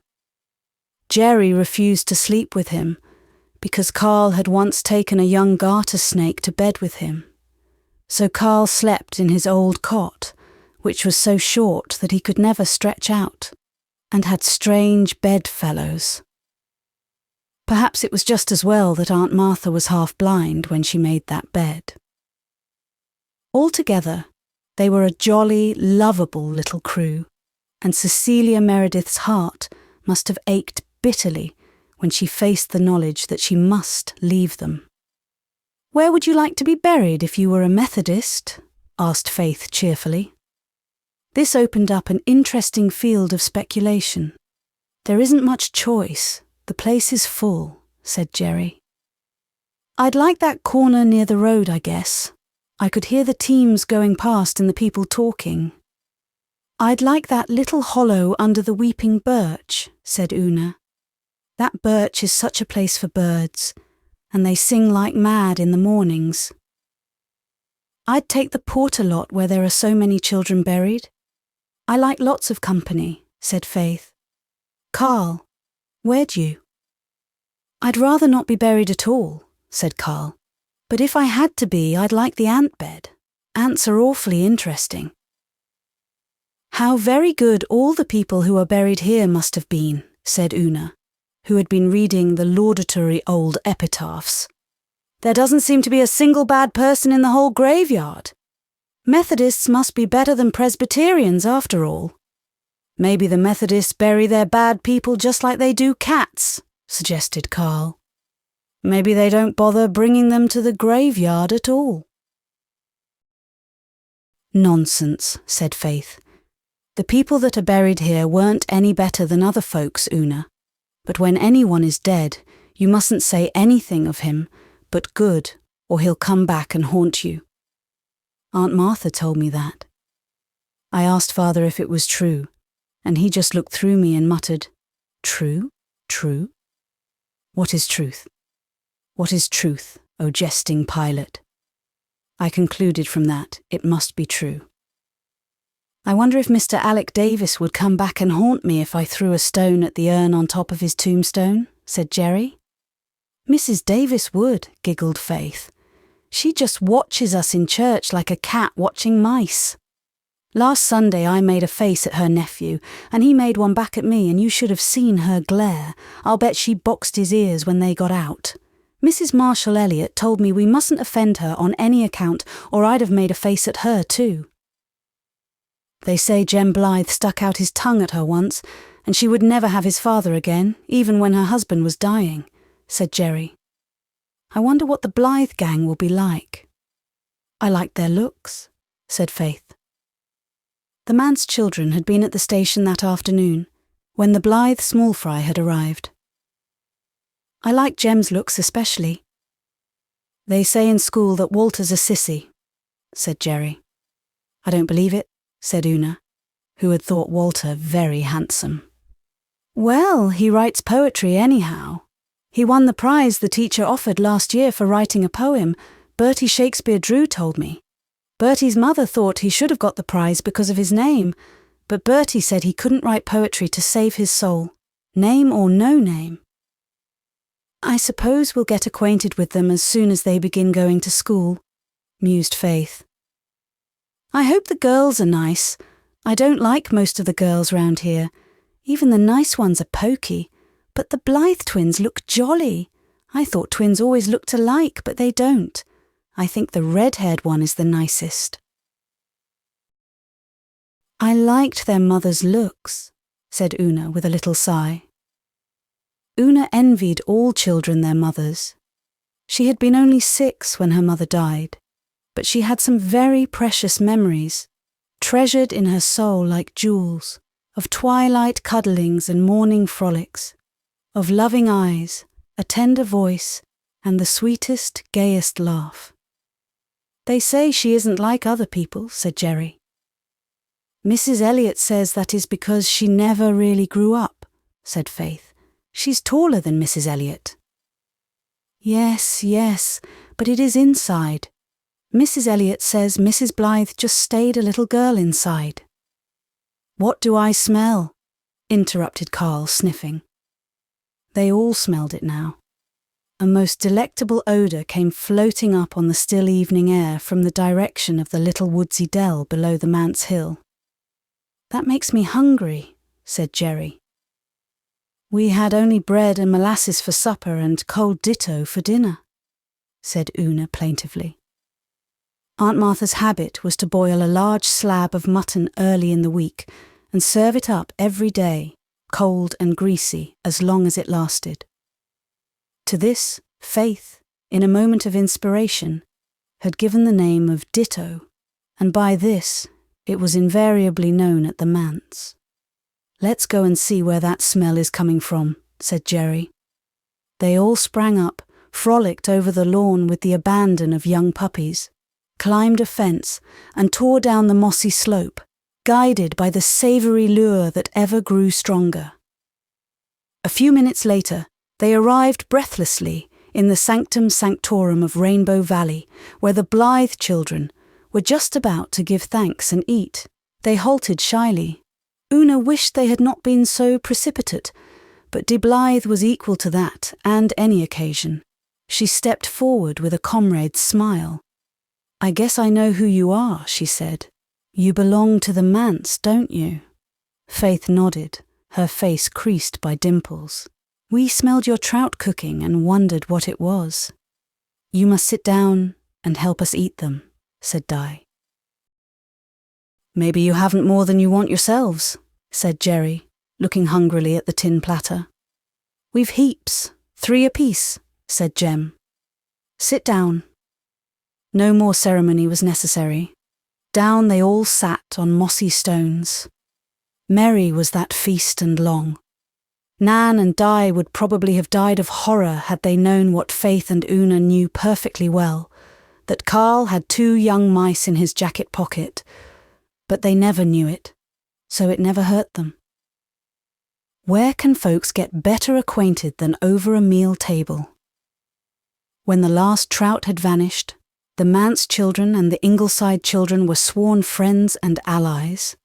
Jerry refused to sleep with him, because Carl had once taken a young garter snake to bed with him. So Carl slept in his old cot, which was so short that he could never stretch out, and had strange bedfellows. Perhaps it was just as well that Aunt Martha was half blind when she made that bed. Altogether, they were a jolly, lovable little crew, and Cecilia Meredith's heart must have ached bitterly when she faced the knowledge that she must leave them. "Where would you like to be buried if you were a Methodist?" asked Faith cheerfully. This opened up an interesting field of speculation. "There isn't much choice. The place is full," said Jerry. "I'd like that corner near the road, I guess. I could hear the teams going past and the people talking." "I'd like that little hollow under the weeping birch," said Una. That birch is such a place for birds, and they sing like mad in the mornings. I'd take the Porter lot where there are so many children buried. I like lots of company, said Faith. Carl, where'd you? I'd rather not be buried at all, said Carl. But if I had to be, I'd like the ant bed. Ants are awfully interesting. How very good all the people who are buried here must have been, said Una, who had been reading the laudatory old epitaphs. There doesn't seem to be a single bad person in the whole graveyard. Methodists must be better than Presbyterians after all. Maybe the Methodists bury their bad people just like they do cats, suggested Carl. Maybe they don't bother bringing them to the graveyard at all. Nonsense, said Faith. The people that are buried here weren't any better than other folks, Una. But when anyone is dead, you mustn't say anything of him but good, or he'll come back and haunt you. Aunt Martha told me that. I asked Father if it was true, and he just looked through me and muttered, True? True? What is truth? What is truth, O jesting pilot? I concluded from that it must be true. I wonder if Mr. Alec Davis would come back and haunt me if I threw a stone at the urn on top of his tombstone, said Jerry. Mrs. Davis would, giggled Faith. She just watches us in church like a cat watching mice. Last Sunday I made a face at her nephew, and he made one back at me, and you should have seen her glare. I'll bet she boxed his ears when they got out. Mrs. Marshall Elliott told me we mustn't offend her on any account, or I'd have made a face at her too. They say Jem Blythe stuck out his tongue at her once, and she would never have his father again, even when her husband was dying, said Jerry. I wonder what the Blythe gang will be like. I liked their looks, said Faith. The Manse children had been at the station that afternoon, when the Blythe small fry had arrived. I like Jem's looks especially. They say in school that Walter's a sissy, said Jerry. I don't believe it, said Una, who had thought Walter very handsome. Well, he writes poetry anyhow. He won the prize the teacher offered last year for writing a poem, Bertie Shakespeare Drew told me. Bertie's mother thought he should have got the prize because of his name, but Bertie said he couldn't write poetry to save his soul, name or no name. I suppose we'll get acquainted with them as soon as they begin going to school, mused Faith. I hope the girls are nice. I don't like most of the girls round here. Even the nice ones are poky. But the Blythe twins look jolly. I thought twins always looked alike, but they don't. I think the red-haired one is the nicest. I liked their mother's looks, said Una with a little sigh. Una envied all children their mothers. She had been only 6 when her mother died, but she had some very precious memories, treasured in her soul like jewels, of twilight cuddlings and morning frolics, of loving eyes, a tender voice, and the sweetest, gayest laugh. They say she isn't like other people, said Jerry. Mrs. Elliott says that is because she never really grew up, said Faith. She's taller than Mrs. Elliott. Yes, but it is inside. Mrs. Elliott says Mrs. Blythe just stayed a little girl inside. What do I smell? Interrupted Carl, sniffing. They all smelled it now. A most delectable odour came floating up on the still evening air from the direction of the little woodsy dell below the Manse hill. That makes me hungry, said Jerry. We had only bread and molasses for supper and cold ditto for dinner, said Una plaintively. Aunt Martha's habit was to boil a large slab of mutton early in the week and serve it up every day, cold and greasy, as long as it lasted. To this, Faith, in a moment of inspiration, had given the name of ditto, and by this it was invariably known at the Manse. Let's go and see where that smell is coming from, said Jerry. They all sprang up, frolicked over the lawn with the abandon of young puppies, climbed a fence, and tore down the mossy slope, guided by the savoury lure that ever grew stronger. A few minutes later, they arrived breathlessly in the sanctum sanctorum of Rainbow Valley, where the Blythe children were just about to give thanks and eat. They halted shyly. Una wished they had not been so precipitate, but de Blythe was equal to that and any occasion. She stepped forward with a comrade's smile. "I guess I know who you are," she said. "You belong to the Manse, don't you?" Faith nodded, her face creased by dimples. "We smelled your trout cooking and wondered what it was." "You must sit down and help us eat them," said Dyke. "Maybe you haven't more than you want yourselves," said Jerry, looking hungrily at the tin platter. "We've heaps, 3 apiece," said Jem. "Sit down." No more ceremony was necessary. Down they all sat on mossy stones. Merry was that feast and long. Nan and Di would probably have died of horror had they known what Faith and Una knew perfectly well, that Carl had 2 young mice in his jacket pocket, but they never knew it, so it never hurt them. Where can folks get better acquainted than over a meal table? When the last trout had vanished, the Manse children and the Ingleside children were sworn friends and allies.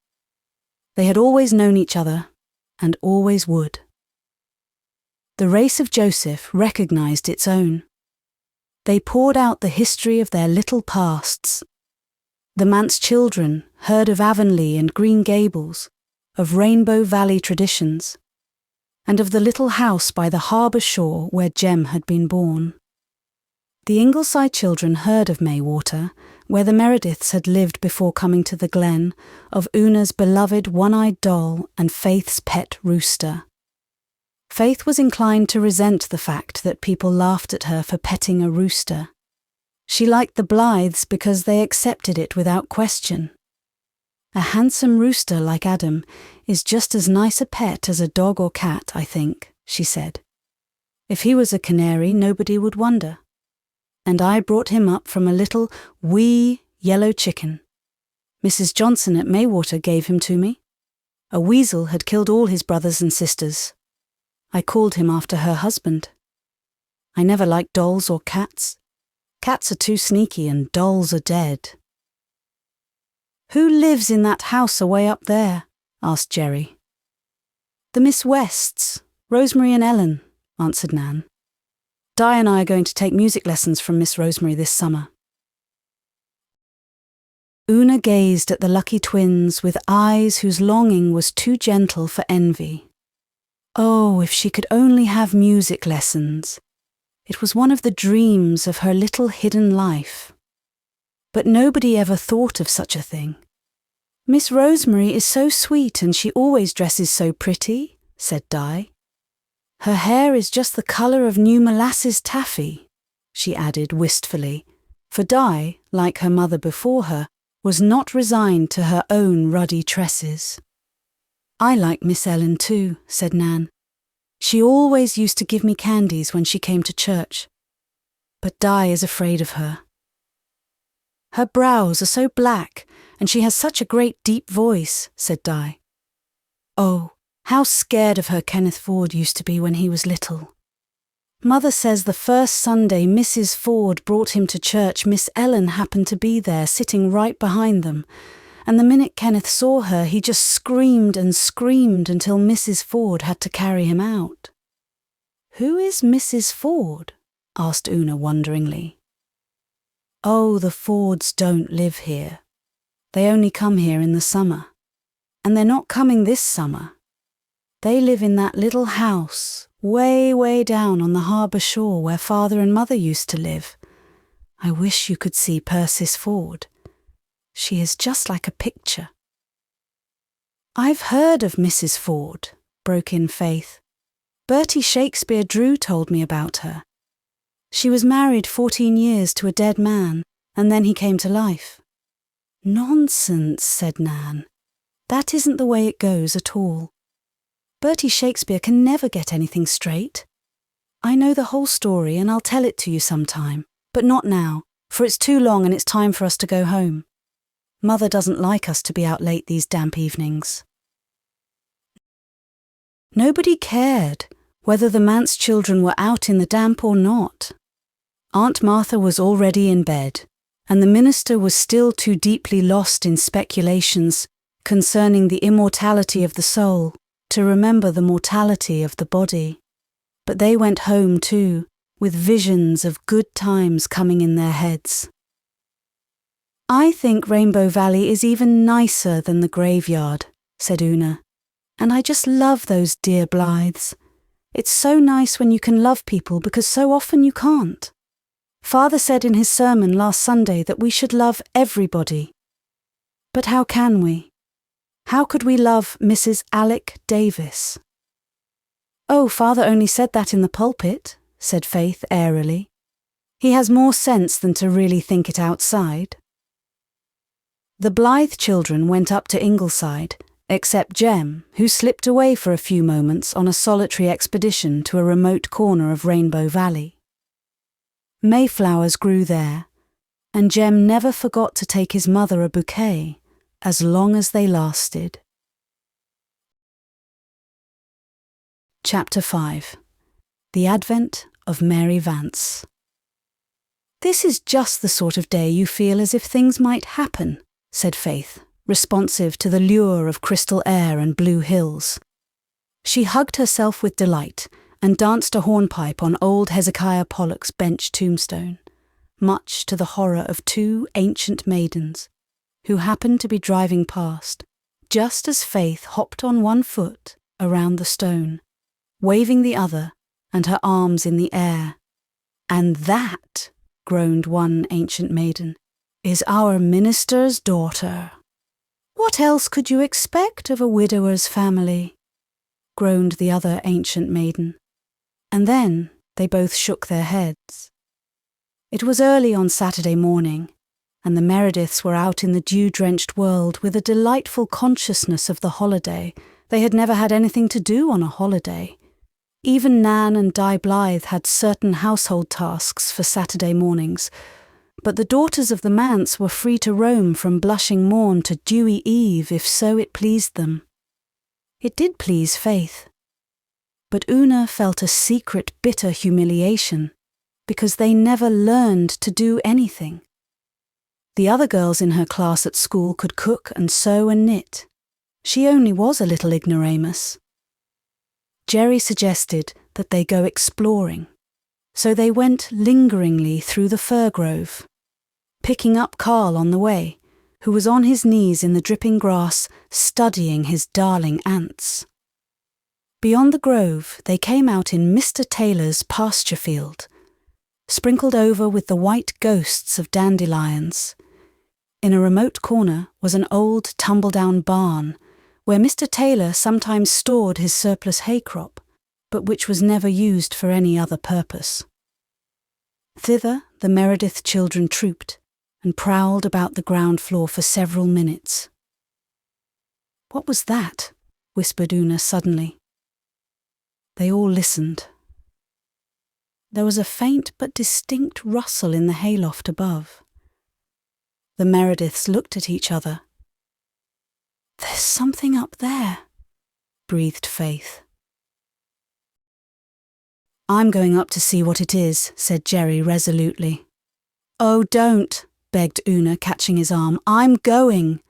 They had always known each other, and always would. The race of Joseph recognized its own. They poured out the history of their little pasts. The Manse children heard of Avonlea and Green Gables, of Rainbow Valley traditions, and of the little house by the harbour shore where Jem had been born. The Ingleside children heard of Maywater, where the Merediths had lived before coming to the Glen, of Una's beloved one-eyed doll and Faith's pet rooster. Faith was inclined to resent the fact that people laughed at her for petting a rooster. She liked the Blythes because they accepted it without question. A handsome rooster like Adam is just as nice a pet as a dog or cat, I think, she said. If he was a canary, nobody would wonder. And I brought him up from a little wee yellow chicken. Mrs. Johnson at Maywater gave him to me. A weasel had killed all his brothers and sisters. I called him after her husband. I never liked dolls or cats. Cats are too sneaky and dolls are dead. "Who lives in that house away up there?" asked Jerry. "The Miss Wests, Rosemary and Ellen," answered Nan. "Di and I are going to take music lessons from Miss Rosemary this summer." Una gazed at the lucky twins with eyes whose longing was too gentle for envy. Oh, if she could only have music lessons. It was one of the dreams of her little hidden life. But nobody ever thought of such a thing. "Miss Rosemary is so sweet and she always dresses so pretty," said Di. "Her hair is just the colour of new molasses taffy," she added wistfully, for Di, like her mother before her, was not resigned to her own ruddy tresses. "I like Miss Ellen too," said Nan. "She always used to give me candies when she came to church. But Di is afraid of her. Her brows are so black, and she has such a great deep voice," said Di. "Oh, how scared of her Kenneth Ford used to be when he was little. Mother says the first Sunday Mrs. Ford brought him to church, Miss Ellen happened to be there, sitting right behind them, and the minute Kenneth saw her, he just screamed and screamed until Mrs. Ford had to carry him out." "Who is Mrs. Ford?" asked Una wonderingly. "Oh, the Fords don't live here. They only come here in the summer. And they're not coming this summer. They live in that little house, way, way down on the harbour shore where Father and Mother used to live. I wish you could see Persis Ford. She is just like a picture." "I've heard of Mrs. Ford," broke in Faith. "Bertie Shakespeare Drew told me about her. She was married 14 years to a dead man, and then he came to life." "Nonsense," said Nan. "That isn't the way it goes at all. Bertie Shakespeare can never get anything straight. I know the whole story and I'll tell it to you sometime, but not now, for it's too long and it's time for us to go home. Mother doesn't like us to be out late these damp evenings." Nobody cared whether the Manse children were out in the damp or not. Aunt Martha was already in bed, and the minister was still too deeply lost in speculations concerning the immortality of the soul to remember the mortality of the body. But they went home too, with visions of good times coming in their heads. "I think Rainbow Valley is even nicer than the graveyard," said Una, "and I just love those dear Blythes. It's so nice when you can love people because so often you can't. Father said in his sermon last Sunday that we should love everybody. But how can we? How could we love Mrs. Alec Davis?" "Oh, Father only said that in the pulpit," said Faith airily. "He has more sense than to really think it outside." The Blythe children went up to Ingleside, except Jem, who slipped away for a few moments on a solitary expedition to a remote corner of Rainbow Valley. Mayflowers grew there, and Jem never forgot to take his mother a bouquet, as long as they lasted. Chapter 5. The Advent of Mary Vance. "This is just the sort of day you feel as if things might happen," said Faith, responsive to the lure of crystal air and blue hills. She hugged herself with delight and danced a hornpipe on old Hezekiah Pollock's bench tombstone, much to the horror of two ancient maidens, who happened to be driving past, just as Faith hopped on one foot around the stone, waving the other and her arms in the air. "And that," groaned one ancient maiden, "is our minister's daughter." "What else could you expect of a widower's family?" groaned the other ancient maiden. And then they both shook their heads. It was early on Saturday morning, and the Merediths were out in the dew-drenched world with a delightful consciousness of the holiday. They had never had anything to do on a holiday. Even Nan and Di Blythe had certain household tasks for Saturday mornings, but the daughters of the Manse were free to roam from blushing morn to dewy eve if so it pleased them. It did please Faith. But Una felt a secret bitter humiliation because they never learned to do anything. The other girls in her class at school could cook and sew and knit. She only was a little ignoramus. Jerry suggested that they go exploring, so they went lingeringly through the fir grove, picking up Carl on the way, who was on his knees in the dripping grass studying his darling ants. Beyond the grove, they came out in Mr. Taylor's pasture field, sprinkled over with the white ghosts of dandelions. In a remote corner was an old tumble-down barn, where Mr. Taylor sometimes stored his surplus hay crop, but which was never used for any other purpose. Thither the Meredith children trooped, and prowled about the ground floor for several minutes. "What was that?" whispered Una suddenly. They all listened. There was a faint but distinct rustle in the hayloft above. The Merediths looked at each other. "There's something up there," breathed Faith. "I'm going up to see what it is," said Jerry resolutely. "Oh, don't," begged Una, catching his arm. "I'm going."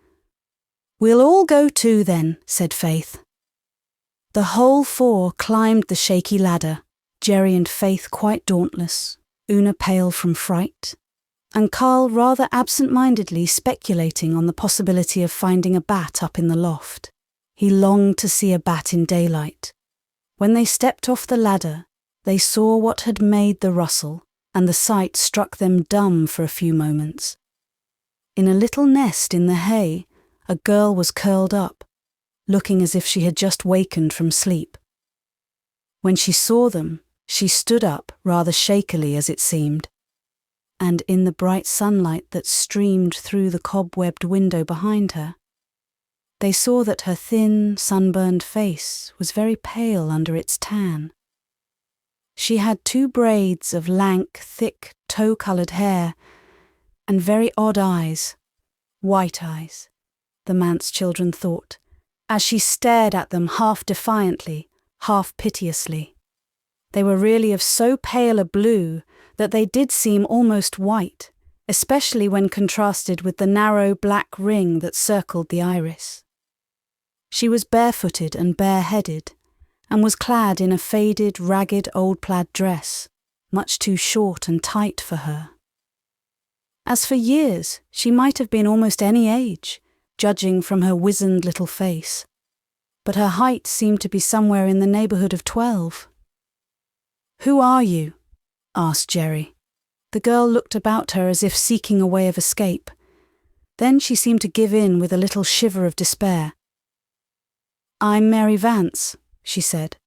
"We'll all go too then," said Faith. The whole four climbed the shaky ladder, Jerry and Faith quite dauntless, Una pale from fright, and Carl rather absent-mindedly speculating on the possibility of finding a bat up in the loft. He longed to see a bat in daylight. When they stepped off the ladder, they saw what had made the rustle, and the sight struck them dumb for a few moments. In a little nest in the hay, a girl was curled up, looking as if she had just wakened from sleep. When she saw them, she stood up, rather shakily as it seemed, and in the bright sunlight that streamed through the cobwebbed window behind her, they saw that her thin, sunburned face was very pale under its tan. She had 2 braids of lank, thick, tow-coloured hair, and very odd eyes, white eyes, the Manse children thought, as she stared at them half defiantly, half piteously. They were really of so pale a blue that they did seem almost white, especially when contrasted with the narrow black ring that circled the iris. She was barefooted and bareheaded, and was clad in a faded, ragged old plaid dress, much too short and tight for her. As for years, she might have been almost any age, judging from her wizened little face, but her height seemed to be somewhere in the neighbourhood of 12. "Who are you?" asked Jerry. The girl looked about her as if seeking a way of escape. Then she seemed to give in with a little shiver of despair. "I'm Mary Vance," she said.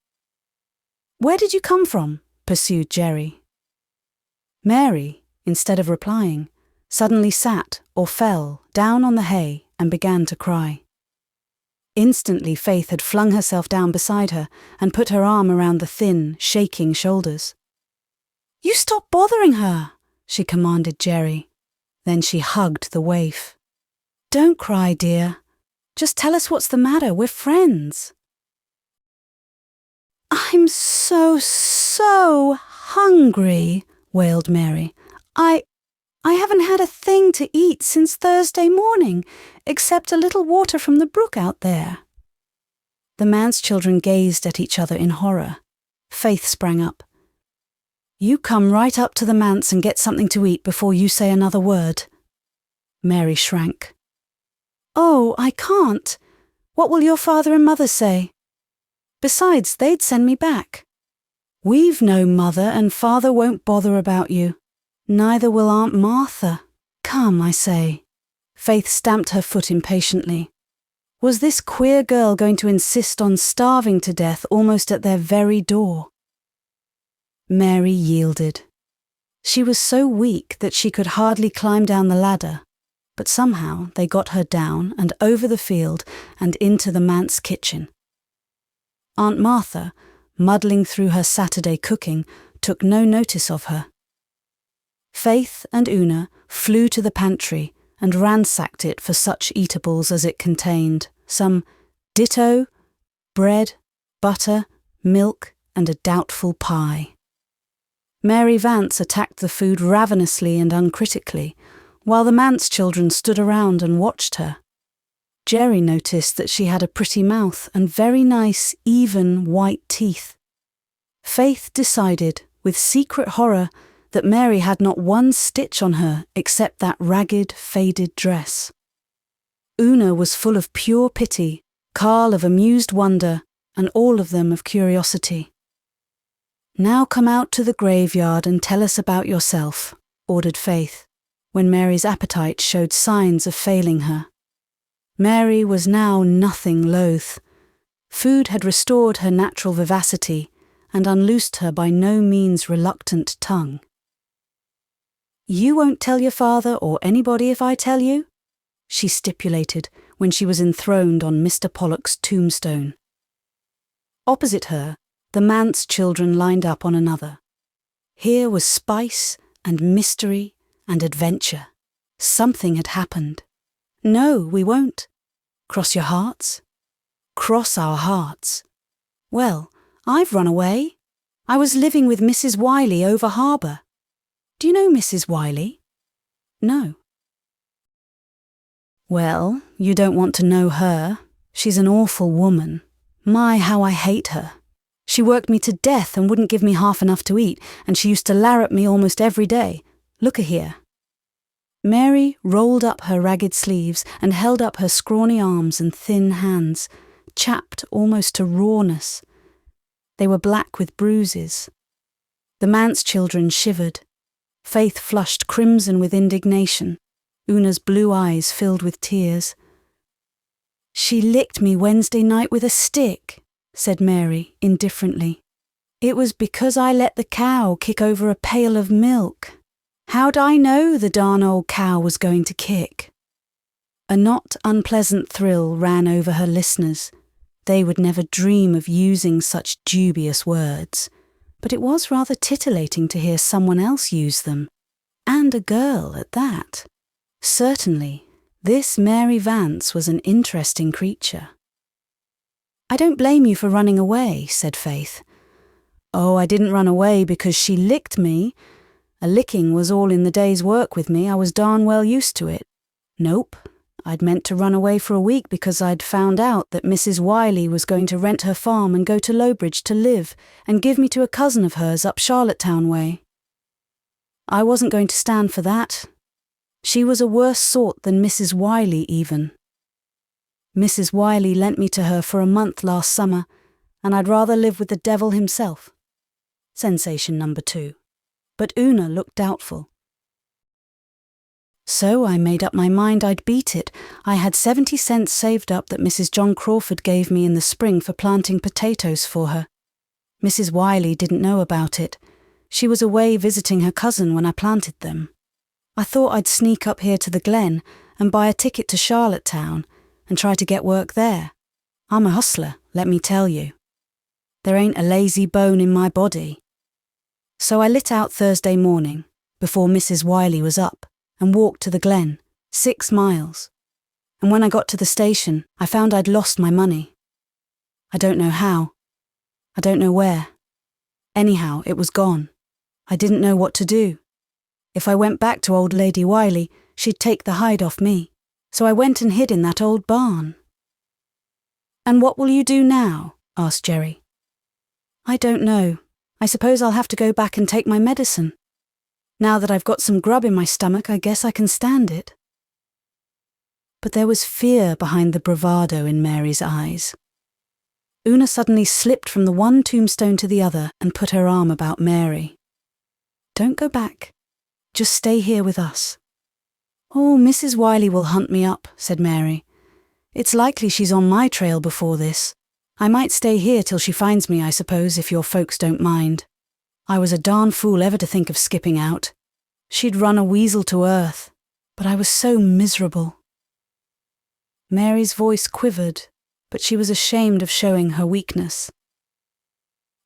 "Where did you come from?" pursued Jerry. Mary, instead of replying, suddenly sat, or fell, down on the hay and began to cry. Instantly Faith had flung herself down beside her and put her arm around the thin, shaking shoulders. "You stop bothering her," she commanded Jerry. Then she hugged the waif. "Don't cry, dear. Just tell us what's the matter. We're friends." "I'm so hungry," wailed Mary. I haven't had a thing to eat since Thursday morning, except a little water from the brook out there." The Manse children gazed at each other in horror. Faith sprang up. "You come right up to the manse and get something to eat before you say another word." Mary shrank. "Oh, I can't. What will your father and mother say? Besides, they'd send me back." "We've no mother, and father won't bother about you. Neither will Aunt Martha. Come, I say." Faith stamped her foot impatiently. Was this queer girl going to insist on starving to death almost at their very door? Mary yielded. She was so weak that she could hardly climb down the ladder, but somehow they got her down and over the field and into the manse kitchen. Aunt Martha, muddling through her Saturday cooking, took no notice of her. Faith and Una flew to the pantry and ransacked it for such eatables as it contained, some ditto, bread, butter, milk, and a doubtful pie. Mary Vance attacked the food ravenously and uncritically, while the Manse children stood around and watched her. Jerry noticed that she had a pretty mouth and very nice, even, white teeth. Faith decided, with secret horror, that Mary had not one stitch on her except that ragged, faded dress. Una was full of pure pity, Carl of amused wonder, and all of them of curiosity. "Now come out to the graveyard and tell us about yourself," ordered Faith, when Mary's appetite showed signs of failing her. Mary was now nothing loath. Food had restored her natural vivacity and unloosed her by no means reluctant tongue. "You won't tell your father or anybody if I tell you?" she stipulated when she was enthroned on Mr. Pollock's tombstone. Opposite her, the Manse children lined up on another. Here was spice and mystery and adventure. Something had happened. "No, we won't." "Cross your hearts?" "Cross our hearts." "Well, I've run away. I was living with Mrs. Wiley over harbour." "Do you know Mrs. Wiley?" "No." "Well, you don't want to know her. She's an awful woman. My, how I hate her. She worked me to death and wouldn't give me half enough to eat, and she used to larrup me almost every day. Look-a-here." Mary rolled up her ragged sleeves and held up her scrawny arms and thin hands, chapped almost to rawness. They were black with bruises. The Manse children shivered. Faith flushed crimson with indignation. Una's blue eyes filled with tears. "She licked me Wednesday night with a stick," said Mary indifferently. "It was because I let the cow kick over a pail of milk. How'd I know the darn old cow was going to kick?" A not unpleasant thrill ran over her listeners. They would never dream of using such dubious words, but it was rather titillating to hear someone else use them, and a girl at that. Certainly, this Mary Vance was an interesting creature. "I don't blame you for running away," said Faith. Oh, I didn't run away because she licked me. A licking was all in the day's work with me. I was darn well used to it. Nope. I'd meant to run away for a week because I'd found out that Mrs. Wiley was going to rent her farm and go to Lowbridge to live and give me to a cousin of hers up Charlottetown way. I wasn't going to stand for that. She was a worse sort than Mrs. Wiley even. Mrs. Wiley lent me to her for a month last summer, and I'd rather live with the devil himself. Sensation number 2. But Una looked doubtful. So I made up my mind I'd beat it. I had 70 cents saved up that Mrs. John Crawford gave me in the spring for planting potatoes for her. Mrs. Wiley didn't know about it. She was away visiting her cousin when I planted them. I thought I'd sneak up here to the Glen and buy a ticket to Charlottetown and try to get work there. I'm a hustler, let me tell you. There ain't a lazy bone in my body. So I lit out Thursday morning, before Mrs. Wiley was up, and walked to the Glen, 6 miles. And when I got to the station, I found I'd lost my money. I don't know how. I don't know where. Anyhow, it was gone. I didn't know what to do. If I went back to old Lady Wiley, she'd take the hide off me. So I went and hid in that old barn. And what will you do now? Asked Jerry. I don't know. I suppose I'll have to go back and take my medicine. Now that I've got some grub in my stomach, I guess I can stand it. But there was fear behind the bravado in Mary's eyes. Una suddenly slipped from the one tombstone to the other and put her arm about Mary. Don't go back. Just stay here with us. Oh, Mrs. Wiley will hunt me up, said Mary. It's likely she's on my trail before this. I might stay here till she finds me, I suppose, if your folks don't mind. I was a darn fool ever to think of skipping out. She'd run a weasel to earth, but I was so miserable. Mary's voice quivered, but she was ashamed of showing her weakness.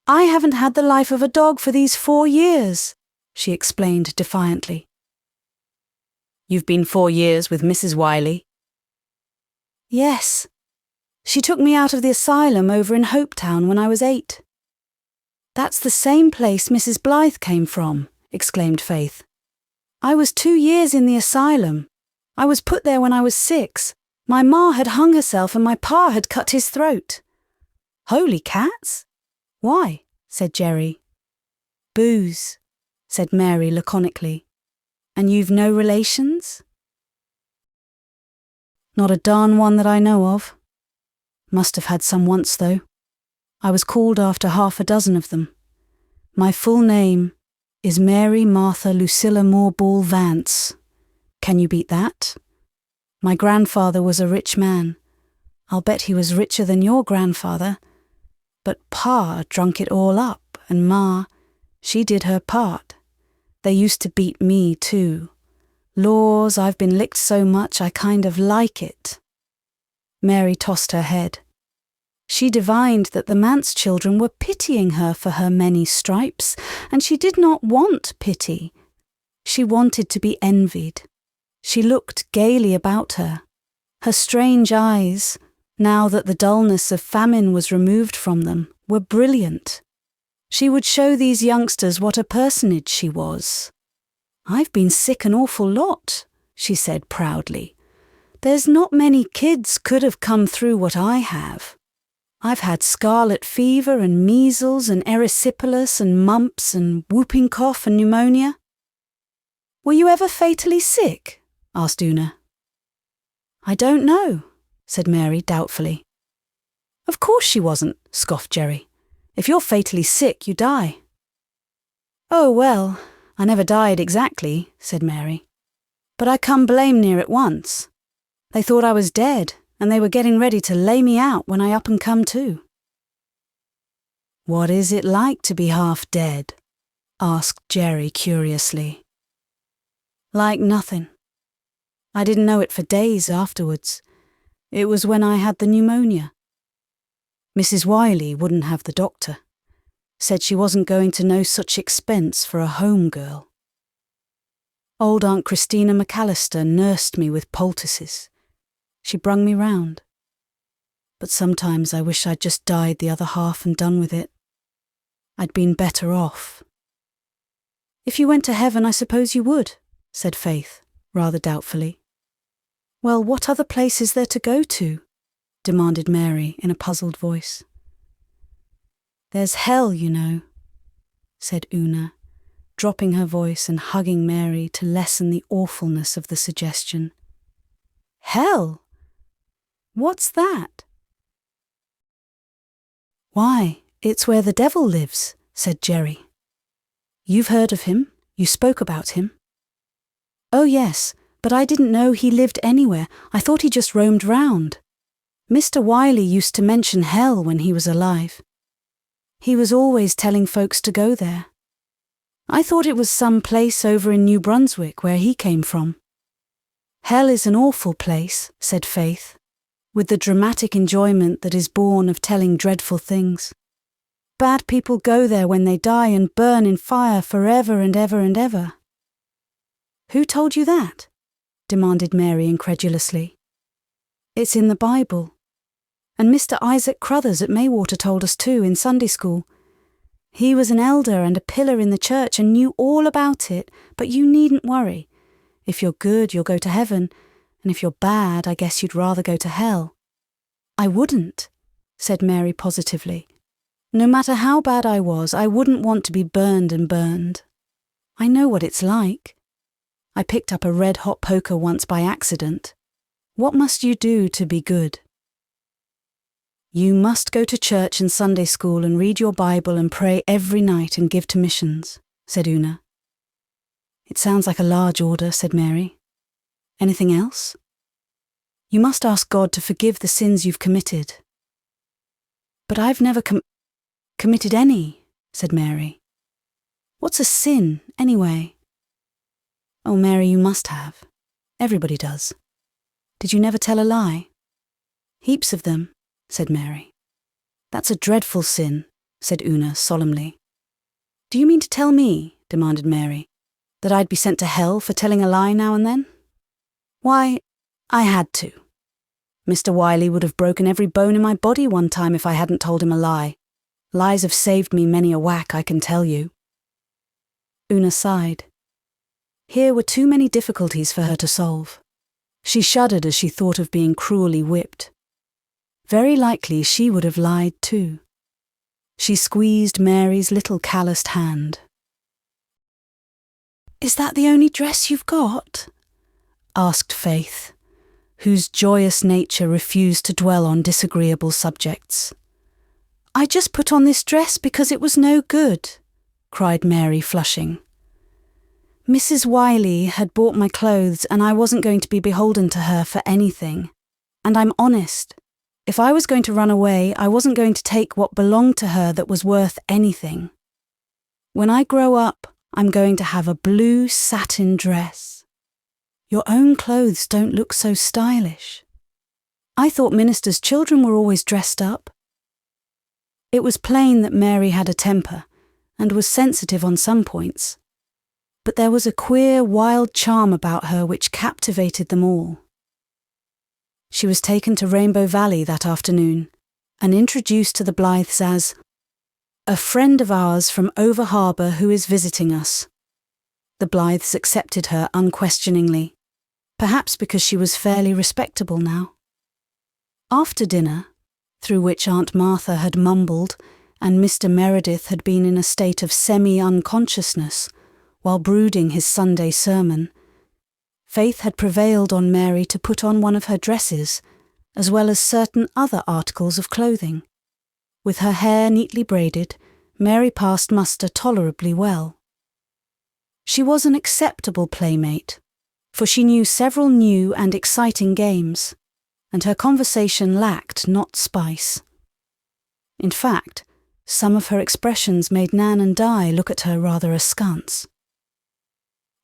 I haven't had the life of a dog for these 4 years, she explained defiantly. You've been 4 years with Mrs. Wiley? Yes. She took me out of the asylum over in Hopetown when I was 8. That's the same place Mrs. Blythe came from, exclaimed Faith. I was 2 years in the asylum. I was put there when I was 6. My ma had hung herself and my pa had cut his throat. Holy cats? Why? Said Jerry. Booze, said Mary laconically. And you've no relations? Not a darn one that I know of. Must have had some once, though. I was called after 6 of them. My full name is Mary Martha Lucilla Moorball Vance. Can you beat that? My grandfather was a rich man. I'll bet he was richer than your grandfather. But Pa drunk it all up, and Ma, she did her part. They used to beat me too. Laws, I've been licked so much I kind of like it. Mary tossed her head. She divined that the Manse children were pitying her for her many stripes, and she did not want pity. She wanted to be envied. She looked gaily about her. Her strange eyes, now that the dullness of famine was removed from them, were brilliant. She would show these youngsters what a personage she was. I've been sick an awful lot, she said proudly. There's not many kids could have come through what I have. I've had scarlet fever and measles and erysipelas and mumps and whooping cough and pneumonia. Were you ever fatally sick? Asked Una. I don't know, said Mary doubtfully. Of course she wasn't, scoffed Jerry. If you're fatally sick, you die. Oh, well, I never died exactly, said Mary. But I come blame near at once. They thought I was dead, and they were getting ready to lay me out when I up and come to. What is it like to be half dead? Asked Jerry curiously. Like nothing. I didn't know it for days afterwards. It was when I had the pneumonia. Mrs. Wiley wouldn't have the doctor. Said she wasn't going to no such expense for a home girl. Old Aunt Christina McAllister nursed me with poultices. She brung me round. But sometimes I wish I'd just died the other half and done with it. I'd been better off. If you went to heaven, I suppose you would, said Faith, rather doubtfully. Well, what other place is there to go to? Demanded Mary in a puzzled voice. There's hell, you know, said Una, dropping her voice and hugging Mary to lessen the awfulness of the suggestion. Hell? What's that? Why, it's where the devil lives, said Jerry. You've heard of him? You spoke about him? Oh yes, but I didn't know he lived anywhere. I thought he just roamed round. Mr. Wiley used to mention hell when he was alive. He was always telling folks to go there. I thought it was some place over in New Brunswick where he came from. Hell is an awful place, said Faith, with the dramatic enjoyment that is born of telling dreadful things. Bad people go there when they die and burn in fire forever and ever and ever. Who told you that? Demanded Mary incredulously. It's in the Bible. And Mr. Isaac Crothers at Maywater told us too in Sunday school. He was an elder and a pillar in the church and knew all about it, but you needn't worry. If you're good, you'll go to heaven, and if you're bad, I guess you'd rather go to hell. I wouldn't, said Mary positively. No matter how bad I was, I wouldn't want to be burned and burned. I know what it's like. I picked up a red-hot poker once by accident. What must you do to be good? You must go to church and Sunday school and read your Bible and pray every night and give to missions, said Una. It sounds like a large order, said Mary. Anything else? You must ask God to forgive the sins you've committed. But I've never committed any, said Mary. What's a sin, anyway? Oh, Mary, you must have. Everybody does. Did you never tell a lie? Heaps of them, said Mary. That's a dreadful sin, said Una solemnly. Do you mean to tell me, demanded Mary, that I'd be sent to hell for telling a lie now and then? Why, I had to. Mr. Wiley would have broken every bone in my body one time if I hadn't told him a lie. Lies have saved me many a whack, I can tell you. Una sighed. Here were too many difficulties for her to solve. She shuddered as she thought of being cruelly whipped. Very likely she would have lied too. She squeezed Mary's little calloused hand. Is that the only dress you've got? Asked Faith, whose joyous nature refused to dwell on disagreeable subjects. I just put on this dress because it was no good, cried Mary, flushing. Mrs. Wiley had bought my clothes and I wasn't going to be beholden to her for anything. And I'm honest. If I was going to run away, I wasn't going to take what belonged to her that was worth anything. When I grow up, I'm going to have a blue satin dress. Your own clothes don't look so stylish. I thought ministers' children were always dressed up. It was plain that Mary had a temper and was sensitive on some points. But there was a queer, wild charm about her which captivated them all. She was taken to Rainbow Valley that afternoon and introduced to the Blythes as a friend of ours from over harbour who is visiting us. The Blythes accepted her unquestioningly, perhaps because she was fairly respectable now. After dinner, through which Aunt Martha had mumbled and Mr. Meredith had been in a state of semi-unconsciousness while brooding his Sunday sermon, Faith had prevailed on Mary to put on one of her dresses, as well as certain other articles of clothing. With her hair neatly braided, Mary passed muster tolerably well. She was an acceptable playmate, for she knew several new and exciting games, and her conversation lacked not spice. In fact, some of her expressions made Nan and Di look at her rather askance.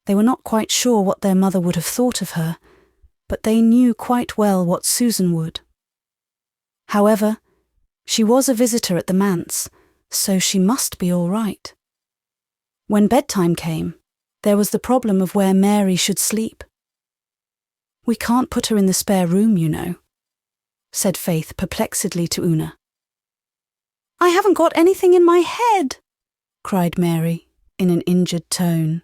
They were not quite sure what their mother would have thought of her, but they knew quite well what Susan would. However, she was a visitor at the Manse, so she must be all right. When bedtime came, there was the problem of where Mary should sleep. We can't put her in the spare room, you know, said Faith perplexedly to Una. I haven't got anything in my head, cried Mary, in an injured tone.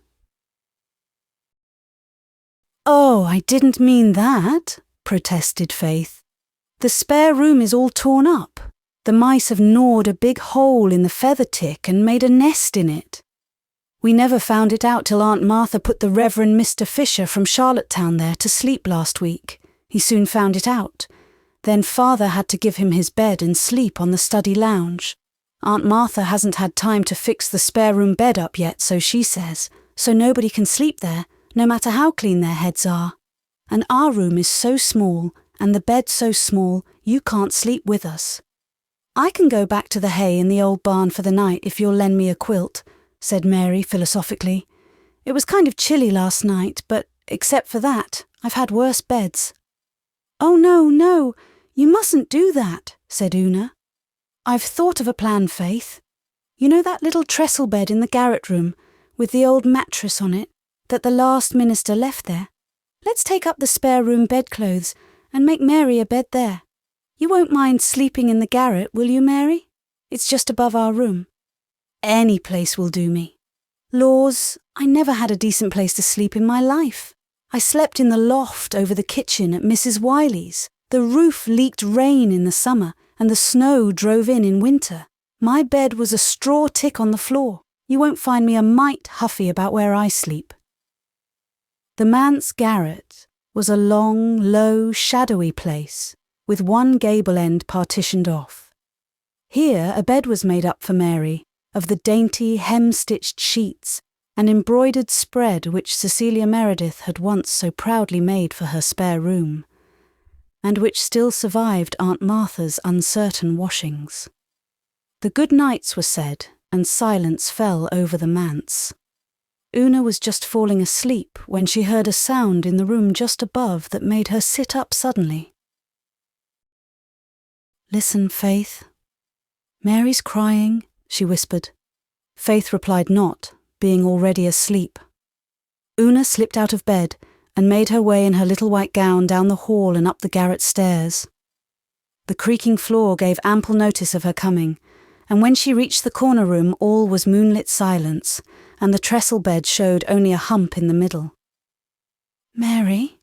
"Oh, I didn't mean that," protested Faith. "The spare room is all torn up. The mice have gnawed a big hole in the feather tick and made a nest in it. We never found it out till Aunt Martha put the Reverend Mr. Fisher from Charlottetown there to sleep last week. He soon found it out. Then Father had to give him his bed and sleep on the study lounge. Aunt Martha hasn't had time to fix the spare room bed up yet, so she says, so nobody can sleep there, no matter how clean their heads are. And our room is so small, and the bed so small, you can't sleep with us. I can go back to the hay in the old barn for the night if you'll lend me a quilt," said Mary philosophically. "It was kind of chilly last night, but except for that, I've had worse beds." "Oh, no, you mustn't do that," said Una. "I've thought of a plan, Faith. You know that little trestle bed in the garret room, with the old mattress on it, that the last minister left there? Let's take up the spare room bedclothes and make Mary a bed there. You won't mind sleeping in the garret, will you, Mary? It's just above our room. Any place will do me. Laws, I never had a decent place to sleep in my life. I slept in the loft over the kitchen at Mrs. Wiley's. The roof leaked rain in the summer, and the snow drove in winter. My bed was a straw tick on the floor. You won't find me a mite huffy about where I sleep." The manse garret was a long, low, shadowy place, with one gable end partitioned off. Here a bed was made up for Mary, of the dainty hem-stitched sheets and embroidered spread which Cecilia Meredith had once so proudly made for her spare room, and which still survived Aunt Martha's uncertain washings. The good nights were said, and silence fell over the manse. Una was just falling asleep when she heard a sound in the room just above that made her sit up suddenly. "Listen, Faith. Mary's crying," she whispered. Faith replied not, being already asleep. Una slipped out of bed and made her way in her little white gown down the hall and up the garret stairs. The creaking floor gave ample notice of her coming, and when she reached the corner room all was moonlit silence, and the trestle bed showed only a hump in the middle. "Mary?"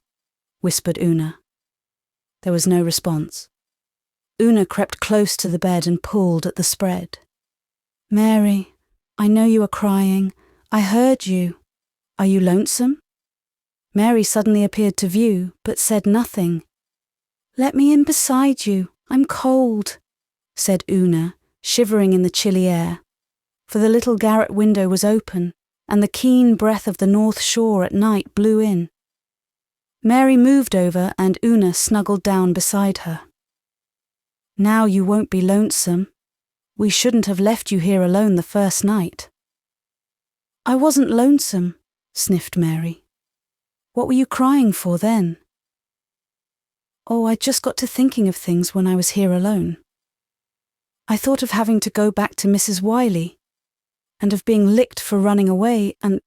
whispered Una. There was no response. Una crept close to the bed and pulled at the spread. "Mary, I know you are crying. I heard you. Are you lonesome?" Mary suddenly appeared to view, but said nothing. "Let me in beside you. I'm cold," said Una, shivering in the chilly air, for the little garret window was open, and the keen breath of the north shore at night blew in. Mary moved over, and Una snuggled down beside her. "Now you won't be lonesome. We shouldn't have left you here alone the first night." "I wasn't lonesome," sniffed Mary. "What were you crying for then?" "Oh, I just got to thinking of things when I was here alone. I thought of having to go back to Mrs. Wiley, and of being licked for running away, and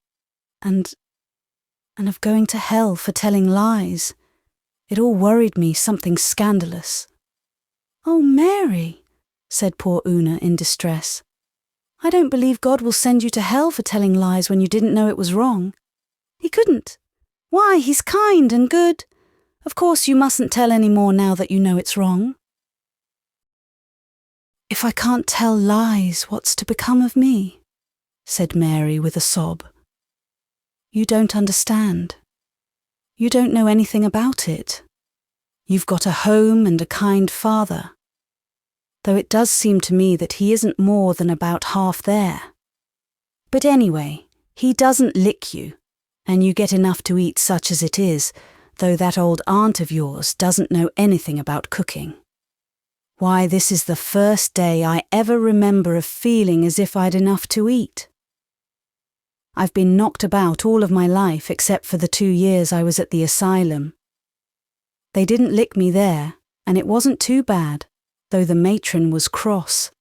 of going to hell for telling lies. It all worried me, something scandalous." "Oh, Mary," said poor Una in distress. "I don't believe God will send you to hell for telling lies when you didn't know it was wrong. He couldn't. Why, he's kind and good. Of course you mustn't tell any more now that you know it's wrong." "If I can't tell lies, what's to become of me?" said Mary with a sob. "You don't understand. You don't know anything about it. You've got a home and a kind father, though it does seem to me that he isn't more than about half there. But anyway, he doesn't lick you, and you get enough to eat such as it is, though that old aunt of yours doesn't know anything about cooking. Why, this is the first day I ever remember of feeling as if I'd enough to eat. I've been knocked about all of my life except for the 2 years I was at the asylum. They didn't lick me there, and it wasn't too bad, though the matron was cross.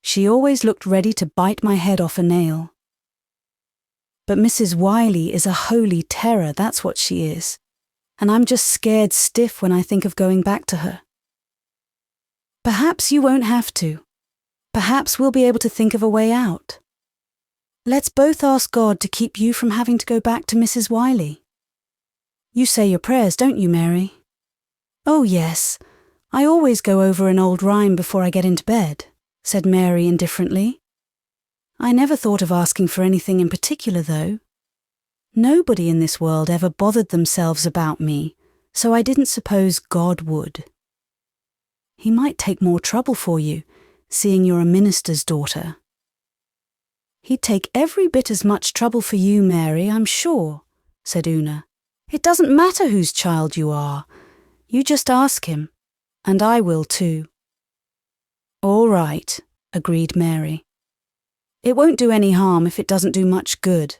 She always looked ready to bite my head off a nail. But Mrs. Wiley is a holy terror, that's what she is, and I'm just scared stiff when I think of going back to her. Perhaps you won't have to. Perhaps we'll be able to think of a way out. Let's both ask God to keep you from having to go back to Mrs. Wiley. You say your prayers, don't you, Mary? Oh, yes. I always go over an old rhyme before I get into bed, said Mary indifferently. I never thought of asking for anything in particular, though. Nobody in this world ever bothered themselves about me, so I didn't suppose God would. He might take more trouble for you, seeing you're a minister's daughter. He'd take every bit as much trouble for you, Mary, I'm sure, said Una. It doesn't matter whose child you are. You just ask him, and I will too. All right, agreed Mary. It won't do any harm if it doesn't do much good.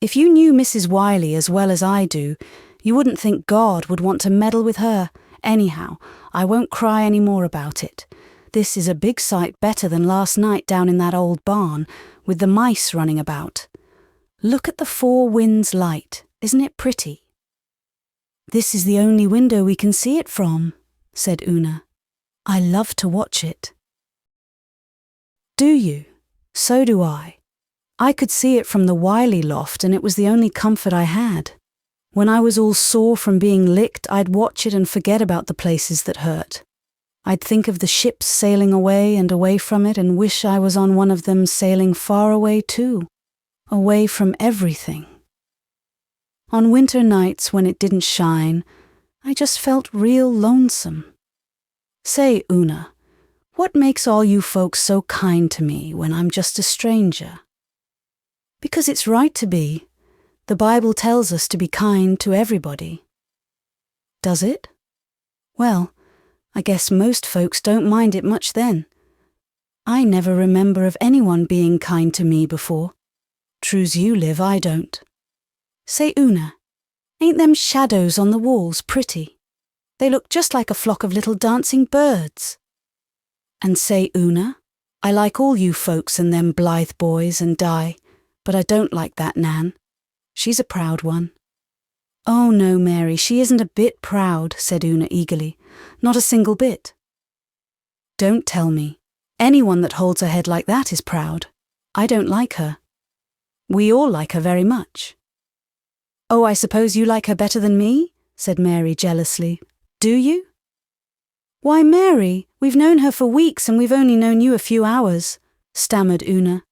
If you knew Mrs. Wiley as well as I do, you wouldn't think God would want to meddle with her. Anyhow, I won't cry any more about it. This is a big sight better than last night down in that old barn, with the mice running about. Look at the Four Winds light. Isn't it pretty? This is the only window we can see it from, said Una. I love to watch it. Do you? So do I. I could see it from the Wiley loft, and it was the only comfort I had. When I was all sore from being licked, I'd watch it and forget about the places that hurt. I'd think of the ships sailing away and away from it and wish I was on one of them sailing far away too, away from everything. On winter nights when it didn't shine, I just felt real lonesome. Say, Una, what makes all you folks so kind to me when I'm just a stranger? Because it's right to be. The Bible tells us to be kind to everybody. Does it? Well, I guess most folks don't mind it much then. I never remember of anyone being kind to me before. True's you live, I don't. Say, Una, ain't them shadows on the walls pretty? They look just like a flock of little dancing birds. And say, Una, I like all you folks and them Blythe boys and Di, but I don't like that Nan. She's a proud one. Oh no, Mary, she isn't a bit proud, said Una eagerly. Not a single bit. Don't tell me. Anyone that holds her head like that is proud. I don't like her. We all like her very much. Oh, I suppose you like her better than me? Said Mary jealously. Do you? Why, Mary, we've known her for weeks and we've only known you a few hours, stammered Una.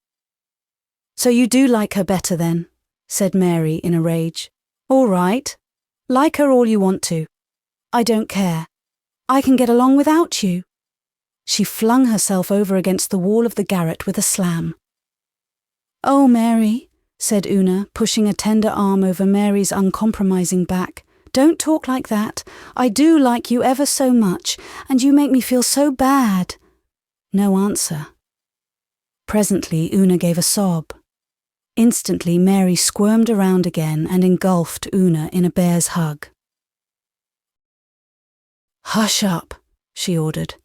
So you do like her better then, said Mary in a rage. All right. Like her all you want to. I don't care. I can get along without you. She flung herself over against the wall of the garret with a slam. Oh, Mary, said Una, pushing a tender arm over Mary's uncompromising back. Don't talk like that. I do like you ever so much, and you make me feel so bad. No answer. Presently Una gave a sob. Instantly Mary squirmed around again and engulfed Una in a bear's hug. Hush up, she ordered.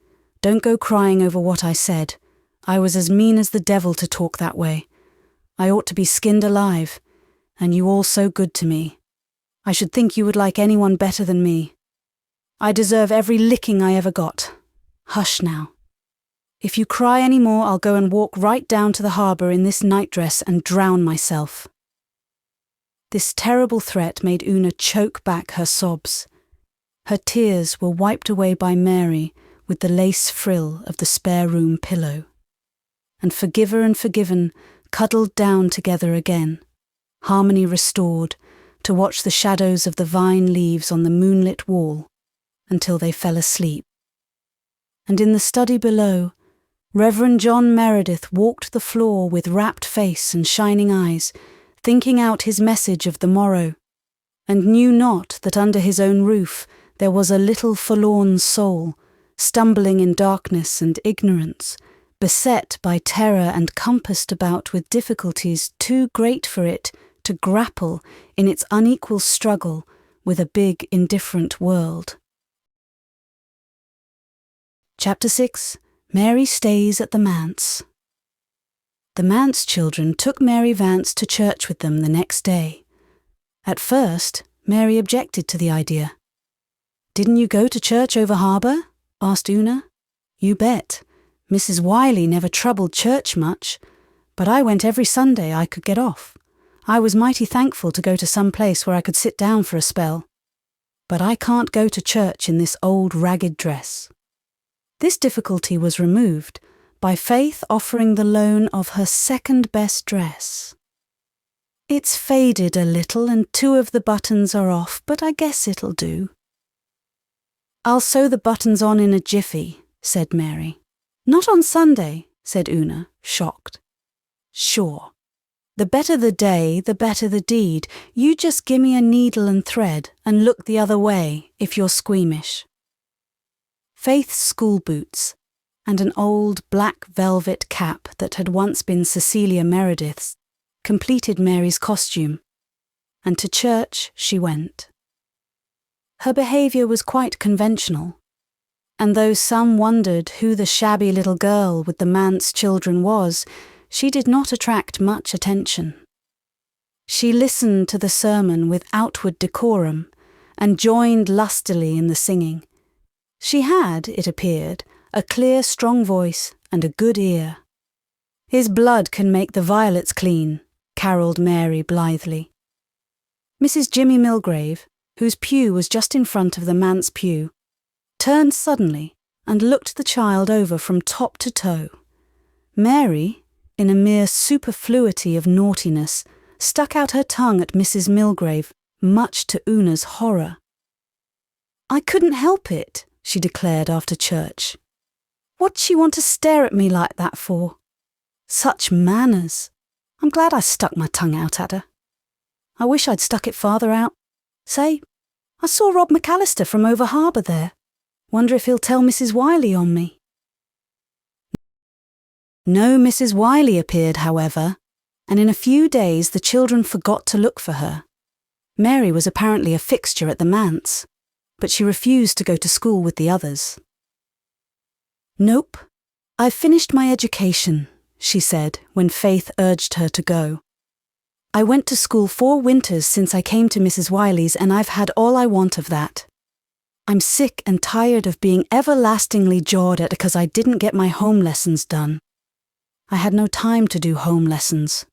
Don't go crying over what I said. I was as mean as the devil to talk that way. I ought to be skinned alive, and you all so good to me. I should think you would like anyone better than me. I deserve every licking I ever got. Hush now. If you cry any more, I'll go and walk right down to the harbour in this nightdress and drown myself. This terrible threat made Una choke back her sobs. Her tears were wiped away by Mary with the lace frill of the spare room pillow. And forgiver and forgiven cuddled down together again, harmony restored, to watch the shadows of the vine leaves on the moonlit wall until they fell asleep. And in the study below, Reverend John Meredith walked the floor with rapt face and shining eyes, thinking out his message of the morrow, and knew not that under his own roof there was a little forlorn soul, stumbling in darkness and ignorance, beset by terror and compassed about with difficulties too great for it to grapple in its unequal struggle with a big, indifferent world. Chapter 6. Mary Stays at the Manse. The Manse children took Mary Vance to church with them the next day. At first, Mary objected to the idea. "Didn't you go to church over harbour?" asked Una. "You bet. Mrs. Wiley never troubled church much. But I went every Sunday I could get off. I was mighty thankful to go to some place where I could sit down for a spell. But I can't go to church in this old ragged dress." This difficulty was removed by Faith offering the loan of her second-best dress. "It's faded a little and 2 of the buttons are off, but I guess it'll do." "I'll sew the buttons on in a jiffy," said Mary. "Not on Sunday," said Una, shocked. "Sure. The better the day, the better the deed. You just gimme a needle and thread and look the other way if you're squeamish." Faith's school boots and an old black velvet cap that had once been Cecilia Meredith's completed Mary's costume, and to church she went. Her behaviour was quite conventional, and though some wondered who the shabby little girl with the Manse children was, she did not attract much attention. She listened to the sermon with outward decorum and joined lustily in the singing. She had, it appeared, a clear, strong voice and a good ear. "His blood can make the violets clean," carolled Mary blithely. Mrs. Jimmy Milgrave, whose pew was just in front of the Manse pew, turned suddenly and looked the child over from top to toe. Mary, in a mere superfluity of naughtiness, stuck out her tongue at Mrs. Milgrave, much to Una's horror. "I couldn't help it," she declared after church. "What'd she want to stare at me like that for? Such manners. I'm glad I stuck my tongue out at her. I wish I'd stuck it farther out. Say, I saw Rob McAllister from over harbour there. Wonder if he'll tell Mrs. Wiley on me." No Mrs. Wiley appeared, however, and in a few days the children forgot to look for her. Mary was apparently a fixture at the Manse, but she refused to go to school with the others. "Nope, I've finished my education," she said when Faith urged her to go. "I went to school 4 winters since I came to Mrs. Wiley's, and I've had all I want of that. I'm sick and tired of being everlastingly jawed at because I didn't get my home lessons done. I had no time to do home lessons."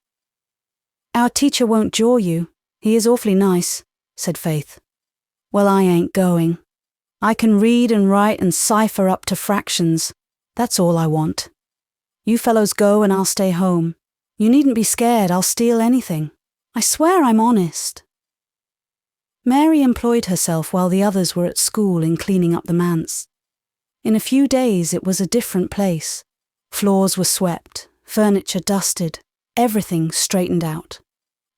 "Our teacher won't jaw you. He is awfully nice," said Faith. "Well, I ain't going. I can read and write and cipher up to fractions. That's all I want. You fellows go and I'll stay home. You needn't be scared, I'll steal anything. I swear I'm honest." Mary employed herself while the others were at school in cleaning up the Manse. In a few days it was a different place. Floors were swept, furniture dusted, everything straightened out.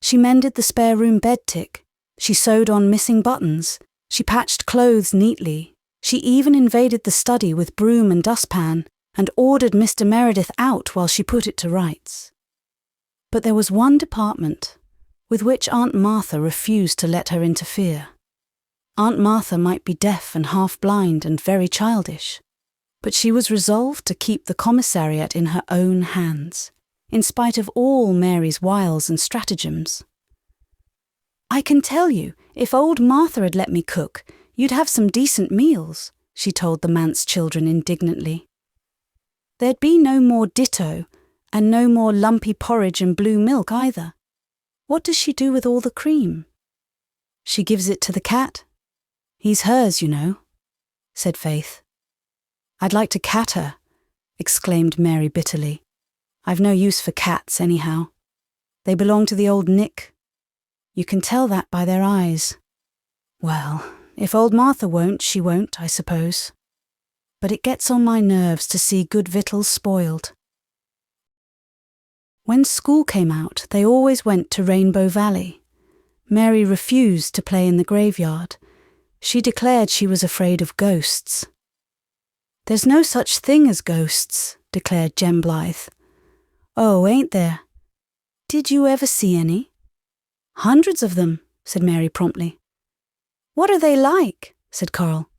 She mended the spare room bed tick. She sewed on missing buttons. She patched clothes neatly. She even invaded the study with broom and dustpan and ordered Mr. Meredith out while she put it to rights. But there was one department with which Aunt Martha refused to let her interfere. Aunt Martha might be deaf and half-blind and very childish, but she was resolved to keep the commissariat in her own hands, in spite of all Mary's wiles and stratagems. "I can tell you, if old Martha had let me cook, you'd have some decent meals," she told the Manse children indignantly. "There'd be no more ditto, and no more lumpy porridge and blue milk either. What does she do with all the cream?" "She gives it to the cat. He's hers, you know," said Faith. "I'd like to cat her," exclaimed Mary bitterly. "I've no use for cats, anyhow. They belong to the old Nick. You can tell that by their eyes. Well, if old Martha won't, she won't, I suppose. But it gets on my nerves to see good victuals spoiled." When school came out, they always went to Rainbow Valley. Mary refused to play in the graveyard. She declared she was afraid of ghosts. "There's no such thing as ghosts," declared Jem Blythe. "Oh, ain't there? Did you ever see any?" "Hundreds of them," said Mary promptly. "What are they like?" said Carl.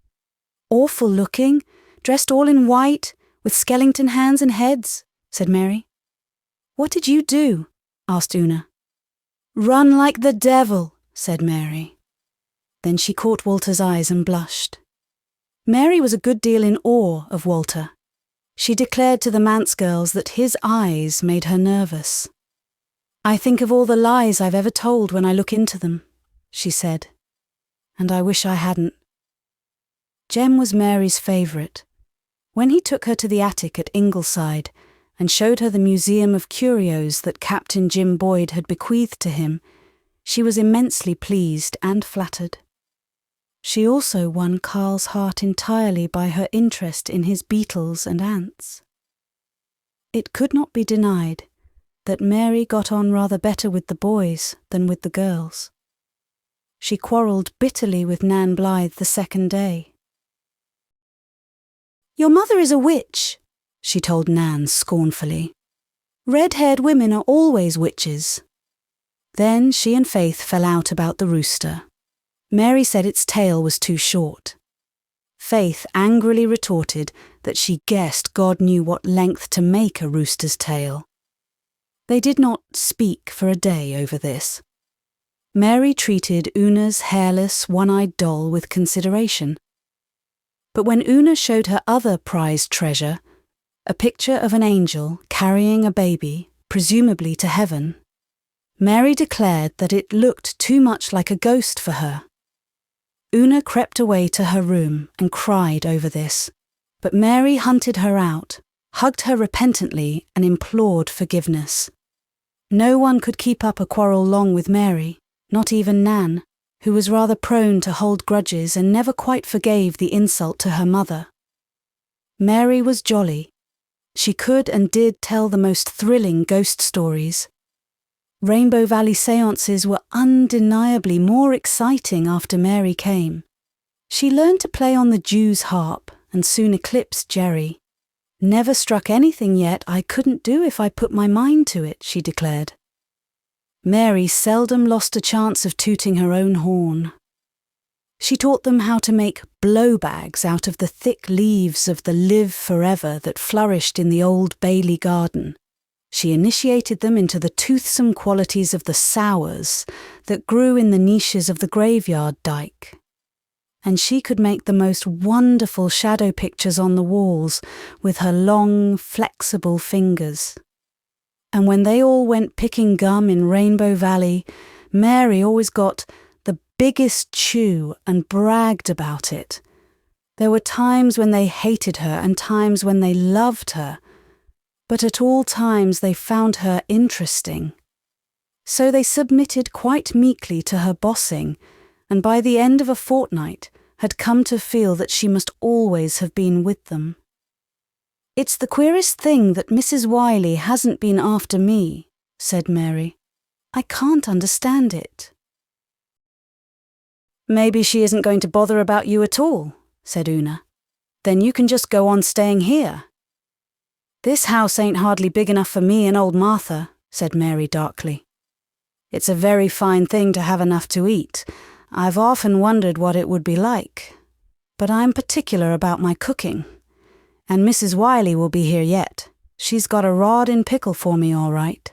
"Awful looking, dressed all in white, with skeleton hands and heads," said Mary. "What did you do?" asked Una. "Run like the devil," said Mary. Then she caught Walter's eyes and blushed. Mary was a good deal in awe of Walter. She declared to the Manse girls that his eyes made her nervous. "I think of all the lies I've ever told when I look into them," she said, "and I wish I hadn't." Jem was Mary's favourite. When he took her to the attic at Ingleside and showed her the museum of curios that Captain Jim Boyd had bequeathed to him, she was immensely pleased and flattered. She also won Carl's heart entirely by her interest in his beetles and ants. It could not be denied that Mary got on rather better with the boys than with the girls. She quarrelled bitterly with Nan Blythe the second day. "Your mother is a witch," she told Nan scornfully. "Red-haired women are always witches." Then she and Faith fell out about the rooster. Mary said its tail was too short. Faith angrily retorted that she guessed God knew what length to make a rooster's tail. They did not speak for a day over this. Mary treated Una's hairless, one-eyed doll with consideration. But when Una showed her other prized treasure, a picture of an angel carrying a baby, presumably to heaven, Mary declared that it looked too much like a ghost for her. Una crept away to her room and cried over this, but Mary hunted her out, hugged her repentantly, and implored forgiveness. No one could keep up a quarrel long with Mary, not even Nan, who was rather prone to hold grudges and never quite forgave the insult to her mother. Mary was jolly. She could and did tell the most thrilling ghost stories. Rainbow Valley séances were undeniably more exciting after Mary came. She learned to play on the Jew's harp and soon eclipsed Jerry. "Never struck anything yet I couldn't do if I put my mind to it," she declared. Mary seldom lost a chance of tooting her own horn. She taught them how to make blow bags out of the thick leaves of the live forever that flourished in the old Bailey garden. She initiated them into the toothsome qualities of the sours that grew in the niches of the graveyard Dyke. And she could make the most wonderful shadow pictures on the walls with her long, flexible fingers. And when they all went picking gum in Rainbow Valley, Mary always got the biggest chew and bragged about it. There were times when they hated her and times when they loved her, but at all times they found her interesting. So they submitted quite meekly to her bossing, and by the end of a fortnight had come to feel that she must always have been with them. "It's the queerest thing that Mrs. Wiley hasn't been after me," said Mary. "I can't understand it." "Maybe she isn't going to bother about you at all," said Una. "Then you can just go on staying here." "This house ain't hardly big enough for me and old Martha," said Mary darkly. "It's a very fine thing to have enough to eat. I've often wondered what it would be like. But I'm particular about my cooking. And Mrs. Wiley will be here yet. She's got a rod in pickle for me, all right.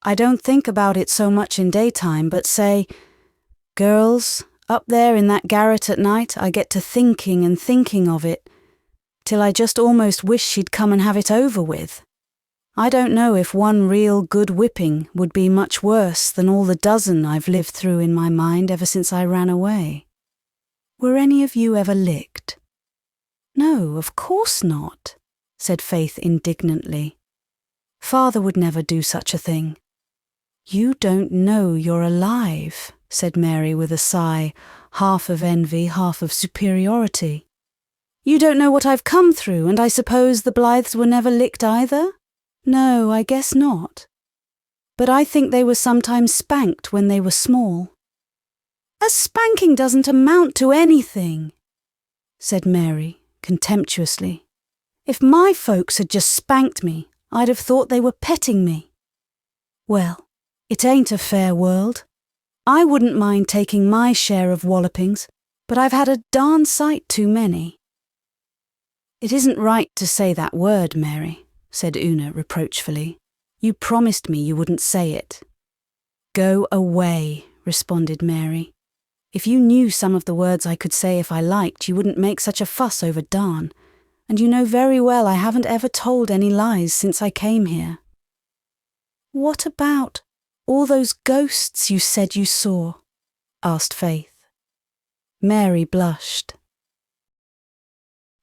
I don't think about it so much in daytime, but say, girls, up there in that garret at night, I get to thinking and thinking of it, till I just almost wish she'd come and have it over with. I don't know if one real good whipping would be much worse than all the dozen I've lived through in my mind ever since I ran away. Were any of you ever licked?" "No, of course not," said Faith indignantly. "Father would never do such a thing." "You don't know you're alive," said Mary with a sigh, half of envy, half of superiority. "You don't know what I've come through, and I suppose the Blythes were never licked either?" "No, I guess not. But I think they were sometimes spanked when they were small." "A spanking doesn't amount to anything," said Mary contemptuously. "If my folks had just spanked me, I'd have thought they were petting me." "Well, it ain't a fair world. I wouldn't mind taking my share of wallopings, but I've had a darn sight too many." "It isn't right to say that word, Mary," said Una reproachfully. "You promised me you wouldn't say it." "Go away," responded Mary. "If you knew some of the words I could say if I liked, you wouldn't make such a fuss over darn. and you know very well I haven't ever told any lies since I came here." "What about all those ghosts you said you saw?" asked Faith. Mary blushed.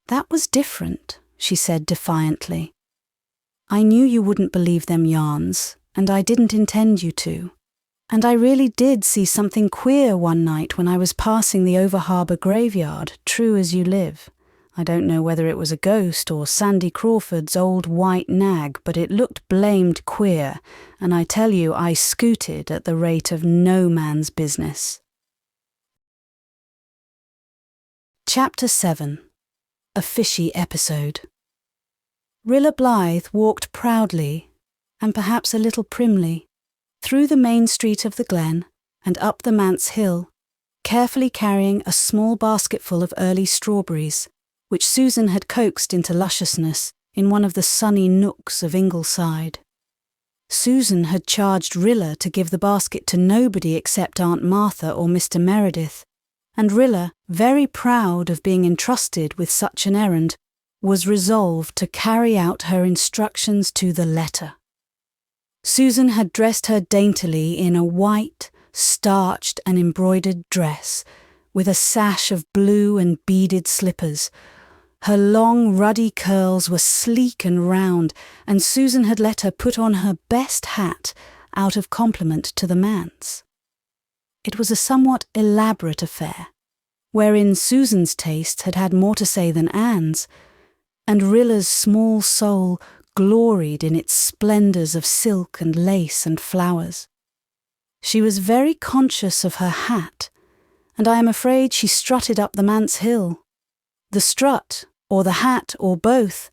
"That was different," she said defiantly. "I knew you wouldn't believe them yarns, and I didn't intend you to. And I really did see something queer one night when I was passing the over-harbour graveyard, true as you live. I don't know whether it was a ghost or Sandy Crawford's old white nag, but it looked blamed queer, and I tell you I scooted at the rate of no man's business." Chapter 7. A Fishy Episode. Rilla Blythe walked proudly, and perhaps a little primly, through the main street of the glen and up the Manse hill, carefully carrying a small basketful of early strawberries, which Susan had coaxed into lusciousness in one of the sunny nooks of Ingleside. Susan had charged Rilla to give the basket to nobody except Aunt Martha or Mr. Meredith, and Rilla, very proud of being entrusted with such an errand, was resolved to carry out her instructions to the letter. Susan had dressed her daintily in a white, starched and embroidered dress, with a sash of blue and beaded slippers. Her long, ruddy curls were sleek and round, and Susan had let her put on her best hat out of compliment to the Manse. It was a somewhat elaborate affair, wherein Susan's taste had had more to say than Anne's, and Rilla's small soul gloried in its splendours of silk and lace and flowers. She was very conscious of her hat, and I am afraid she strutted up the Manse hill. The strut, or the hat, or both,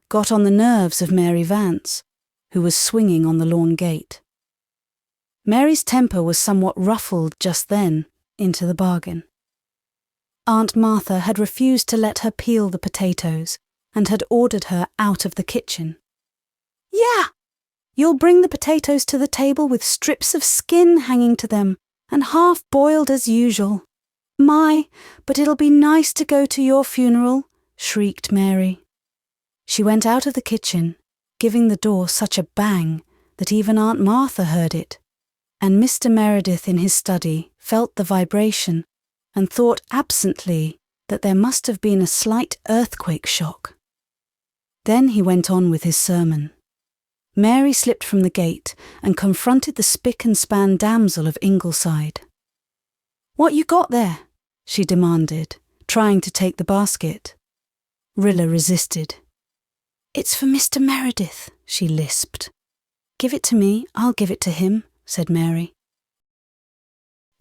got on the nerves of Mary Vance, who was swinging on the lawn gate. Mary's temper was somewhat ruffled just then, into the bargain. Aunt Martha had refused to let her peel the potatoes, and had ordered her out of the kitchen. "Yeah, you'll bring the potatoes to the table with strips of skin hanging to them, and half-boiled as usual. My, but it'll be nice to go to your funeral," shrieked Mary. She went out of the kitchen, giving the door such a bang that even Aunt Martha heard it, and Mr. Meredith in his study felt the vibration and thought absently that there must have been a slight earthquake shock. Then he went on with his sermon. Mary slipped from the gate and confronted the spick-and-span damsel of Ingleside. "What you got there?" she demanded, trying to take the basket. Rilla resisted. "It's for Mr. Meredith," she lisped. "Give it to me, I'll give it to him," said Mary.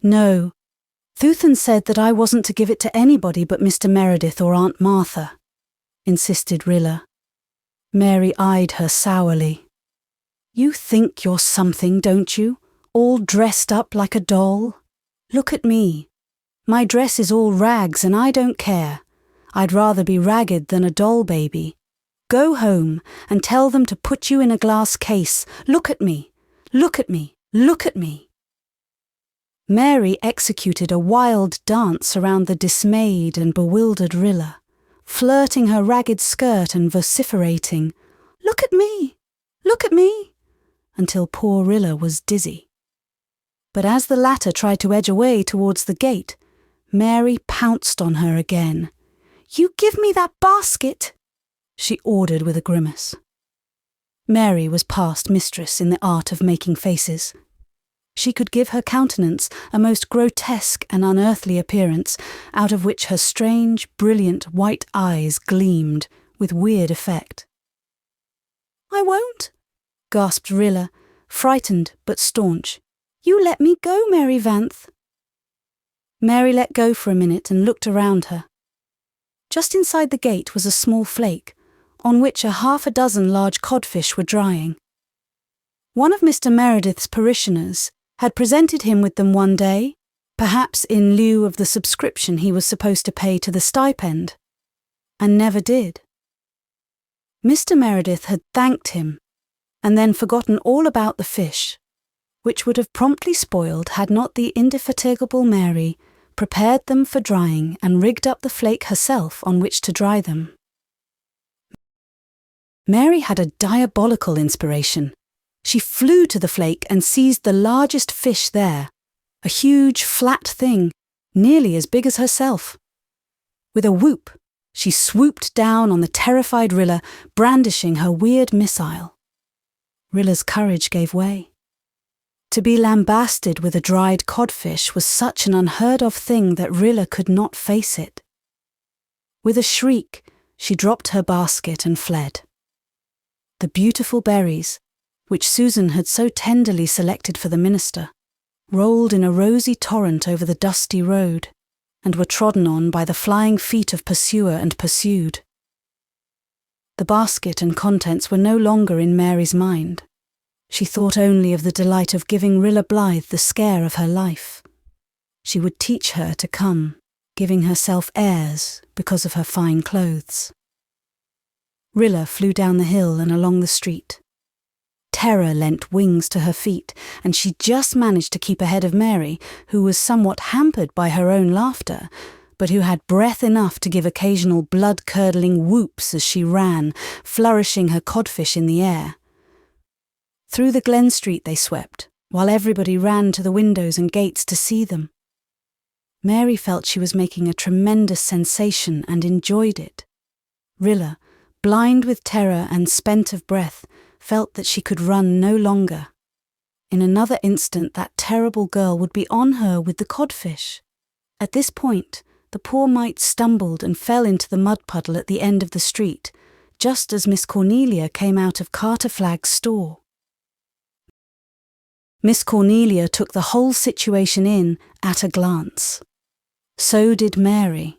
"No, Thuthan said that I wasn't to give it to anybody but Mr. Meredith or Aunt Martha," insisted Rilla. Mary eyed her sourly. "You think you're something, don't you? All dressed up like a doll? Look at me. My dress is all rags and I don't care. I'd rather be ragged than a doll baby. Go home and tell them to put you in a glass case. Look at me. Look at me. Look at me." Mary executed a wild dance around the dismayed and bewildered Rilla, flirting her ragged skirt and vociferating, "Look at me! Look at me!" until poor Rilla was dizzy. But as the latter tried to edge away towards the gate, Mary pounced on her again. "You give me that basket!" she ordered with a grimace. Mary was past mistress in the art of making faces. She could give her countenance a most grotesque and unearthly appearance, out of which her strange, brilliant white eyes gleamed with weird effect. "I won't," gasped Rilla, frightened but staunch. "You let me go, Mary Vance." Mary let go for a minute and looked around her. Just inside the gate was a small flake, on which half a dozen large codfish were drying. One of Mr. Meredith's parishioners had presented him with them one day, perhaps in lieu of the subscription he was supposed to pay to the stipend, and never did. Mr. Meredith had thanked him, and then forgotten all about the fish, which would have promptly spoiled had not the indefatigable Mary prepared them for drying and rigged up the flake herself on which to dry them. Mary had a diabolical inspiration. She flew to the flake and seized the largest fish there, a huge flat thing, nearly as big as herself. With a whoop, she swooped down on the terrified Rilla, brandishing her weird missile. Rilla's courage gave way. To be lambasted with a dried codfish was such an unheard-of thing that Rilla could not face it. With a shriek, she dropped her basket and fled. The beautiful berries, which Susan had so tenderly selected for the minister, rolled in a rosy torrent over the dusty road, and were trodden on by the flying feet of pursuer and pursued. The basket and contents were no longer in Mary's mind. She thought only of the delight of giving Rilla Blythe the scare of her life. She would teach her to come, giving herself airs because of her fine clothes. Rilla flew down the hill and along the street. Terror lent wings to her feet, and she just managed to keep ahead of Mary, who was somewhat hampered by her own laughter, but who had breath enough to give occasional blood-curdling whoops as she ran, flourishing her codfish in the air. Through the Glen Street they swept, while everybody ran to the windows and gates to see them. Mary felt she was making a tremendous sensation and enjoyed it. Rilla, blind with terror and spent of breath, felt that she could run no longer. In another instant that terrible girl would be on her with the codfish. At this point, the poor mite stumbled and fell into the mud puddle at the end of the street, just as Miss Cornelia came out of Carter Flagg's store. Miss Cornelia took the whole situation in at a glance. So did Mary.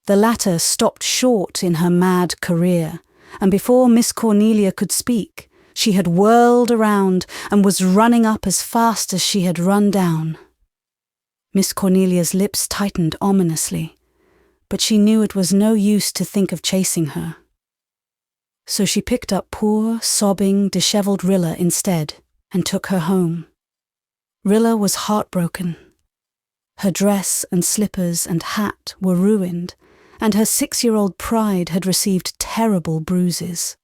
The latter stopped short in her mad career, and before Miss Cornelia could speak, she had whirled around and was running up as fast as she had run down. Miss Cornelia's lips tightened ominously, but she knew it was no use to think of chasing her. So she picked up poor, sobbing, dishevelled Rilla instead and took her home. Rilla was heartbroken. Her dress and slippers and hat were ruined, and her 6-year-old pride had received terrible bruises.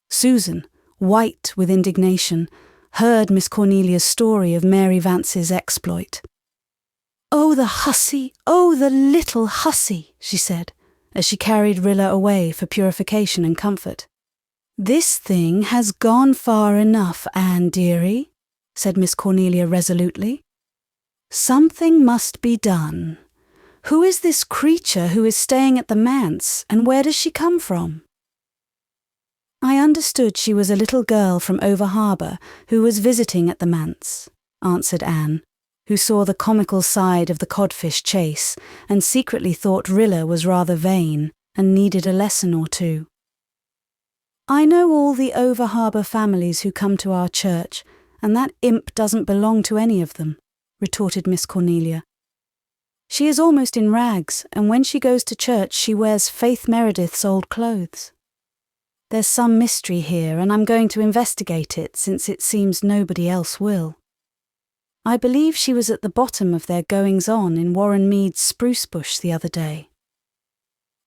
Susan, white with indignation, heard Miss Cornelia's story of Mary Vance's exploit. "Oh, the hussy! Oh, the little hussy!" she said, as she carried Rilla away for purification and comfort. "This thing has gone far enough, Anne dearie," said Miss Cornelia resolutely. "Something must be done. Who is this creature who is staying at the Manse, and where does she come from?" "I understood she was a little girl from over harbour who was visiting at the Manse," answered Anne, who saw the comical side of the codfish chase and secretly thought Rilla was rather vain and needed a lesson or two. "I know all the over-harbour families who come to our church, and that imp doesn't belong to any of them," retorted Miss Cornelia. "She is almost in rags, and when she goes to church she wears Faith Meredith's old clothes. There's some mystery here, and I'm going to investigate it since it seems nobody else will. I believe she was at the bottom of their goings-on in Warren Mead's spruce bush the other day.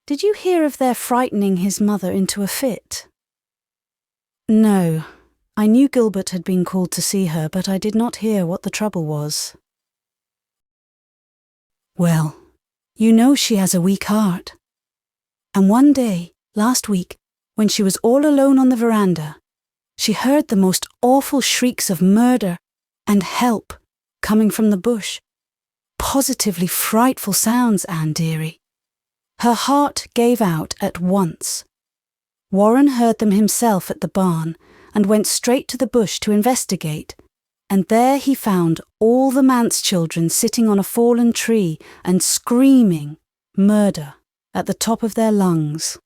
Did you hear of their frightening his mother into a fit?" "No. I knew Gilbert had been called to see her, but I did not hear what the trouble was." "Well, you know she has a weak heart. And one day, last week, when she was all alone on the veranda, she heard the most awful shrieks of murder and help coming from the bush. Positively frightful sounds, Anne dearie. Her heart gave out at once. Warren heard them himself at the barn and went straight to the bush to investigate, and there he found all the Manse children sitting on a fallen tree and screaming murder at the top of their lungs.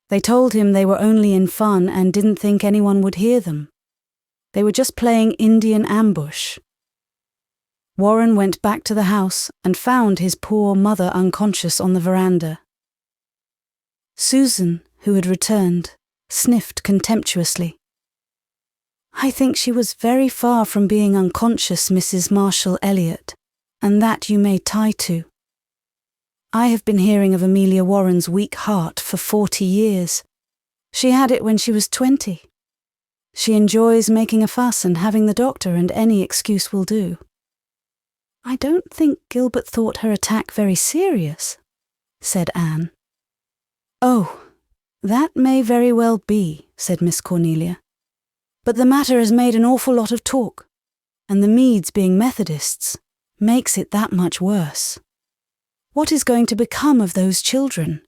They told him they were only in fun and didn't think anyone would hear them. They were just playing Indian ambush. Warren went back to the house and found his poor mother unconscious on the veranda. Susan, who had returned, sniffed contemptuously. "I think she was very far from being unconscious, Mrs. Marshall Elliott, and that you may tie to. I have been hearing of Amelia Warren's weak heart for 40 years. She had it when she was 20. She enjoys making a fuss and having the doctor, and any excuse will do. I don't think Gilbert thought her attack very serious, said Anne. Oh, that may very well be, said Miss Cornelia. But the matter has made an awful lot of talk, and the Meads being Methodists makes it that much worse. What is going to become of those children?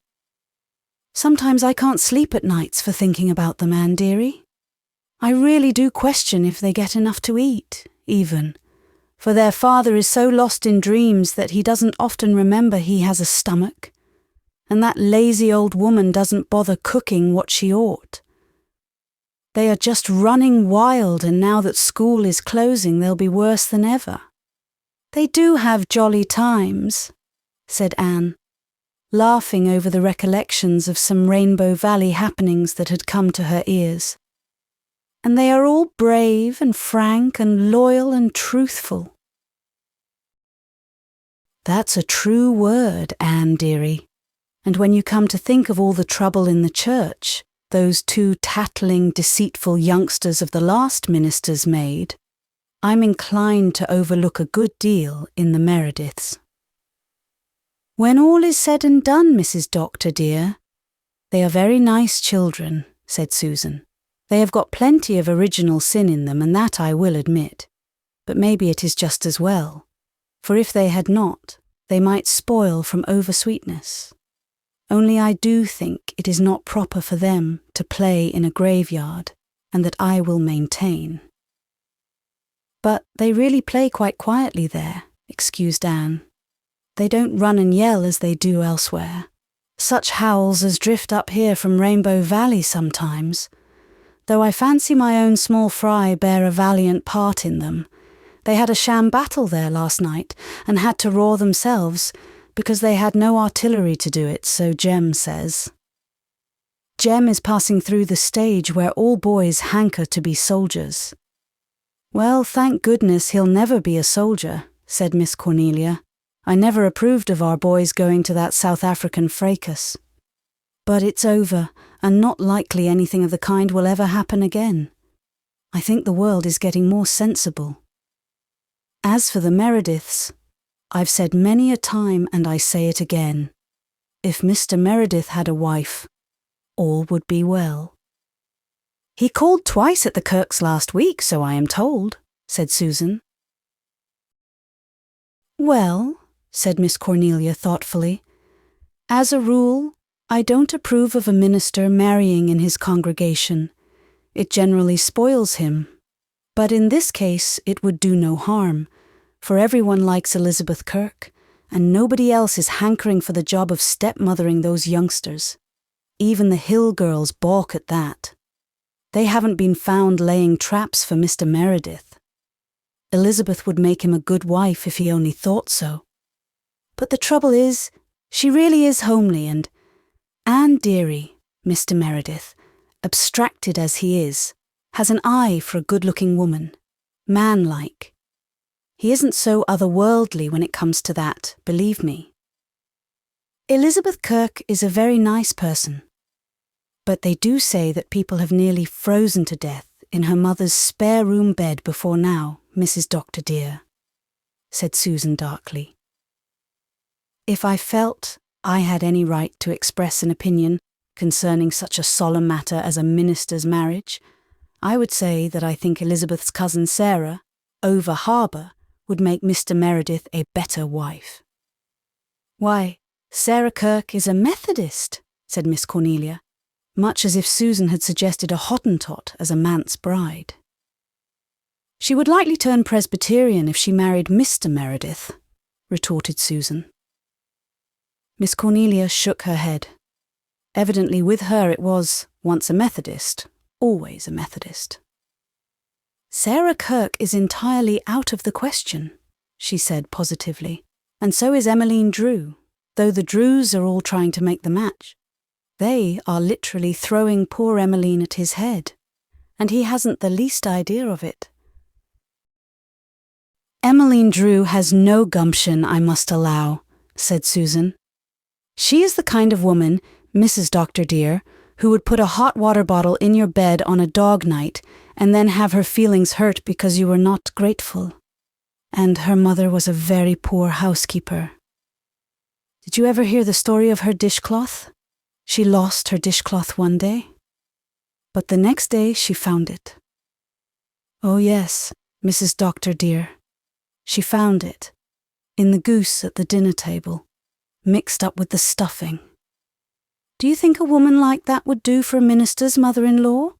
Sometimes I can't sleep at nights for thinking about them, Anne dearie. I really do question if they get enough to eat, even, for their father is so lost in dreams that he doesn't often remember he has a stomach, and that lazy old woman doesn't bother cooking what she ought. They are just running wild, and now that school is closing, they'll be worse than ever. They do have jolly times, said Anne, laughing over the recollections of some Rainbow Valley happenings that had come to her ears. And they are all brave and frank and loyal and truthful. That's a true word, Anne dearie. And when you come to think of all the trouble in the church, those two tattling, deceitful youngsters of the last minister's made, I'm inclined to overlook a good deal in the Merediths. When all is said and done, Mrs. Doctor dear, they are very nice children, said Susan. They have got plenty of original sin in them, and that I will admit. But maybe it is just as well, for if they had not, they might spoil from over-sweetness. Only I do think it is not proper for them to play in a graveyard, and that I will maintain. But they really play quite quietly there, excused Anne. They don't run and yell as they do elsewhere. Such howls as drift up here from Rainbow Valley sometimes. Though I fancy my own small fry bear a valiant part in them. They had a sham battle there last night, and had to roar themselves, because they had no artillery to do it, so Jem says. Jem is passing through the stage where all boys hanker to be soldiers. Well, thank goodness he'll never be a soldier, said Miss Cornelia. I never approved of our boys going to that South African fracas. But it's over, and not likely anything of the kind will ever happen again. I think the world is getting more sensible. As for the Merediths, I've said many a time, and I say it again, if Mr. Meredith had a wife, all would be well. He called twice at the Kirks last week, so I am told, said Susan. Well, said Miss Cornelia thoughtfully, as a rule, I don't approve of a minister marrying in his congregation. It generally spoils him. But in this case it would do no harm, for everyone likes Elizabeth Kirk, and nobody else is hankering for the job of stepmothering those youngsters. Even the Hill girls balk at that. They haven't been found laying traps for Mr. Meredith. Elizabeth would make him a good wife if he only thought so. But the trouble is, she really is homely, and Anne dearie, Mr. Meredith, abstracted as he is, has an eye for a good-looking woman, man-like. He isn't so otherworldly when it comes to that, believe me. Elizabeth Kirk is a very nice person, but they do say that people have nearly frozen to death in her mother's spare-room bed before now, Mrs. Doctor dear, said Susan darkly. If I felt I had any right to express an opinion concerning such a solemn matter as a minister's marriage, I would say that I think Elizabeth's cousin Sarah, over harbour, would make Mr. Meredith a better wife. Why, Sarah Kirk is a Methodist, said Miss Cornelia, much as if Susan had suggested a Hottentot as a Manse bride. She would likely turn Presbyterian if she married Mr. Meredith, retorted Susan. Miss Cornelia shook her head. Evidently with her it was, once a Methodist, always a Methodist. Sarah Kirk is entirely out of the question, she said positively, and so is Emmeline Drew, though the Drews are all trying to make the match. They are literally throwing poor Emmeline at his head, and he hasn't the least idea of it. Emmeline Drew has no gumption, I must allow, said Susan. She is the kind of woman, Mrs. Doctor dear, who would put a hot water bottle in your bed on a dog night and then have her feelings hurt because you were not grateful. And her mother was a very poor housekeeper. Did you ever hear the story of her dishcloth? She lost her dishcloth one day, but the next day she found it. Oh yes, Mrs. Doctor dear, she found it, in the goose at the dinner table, mixed up with the stuffing. Do you think a woman like that would do for a minister's mother-in-law?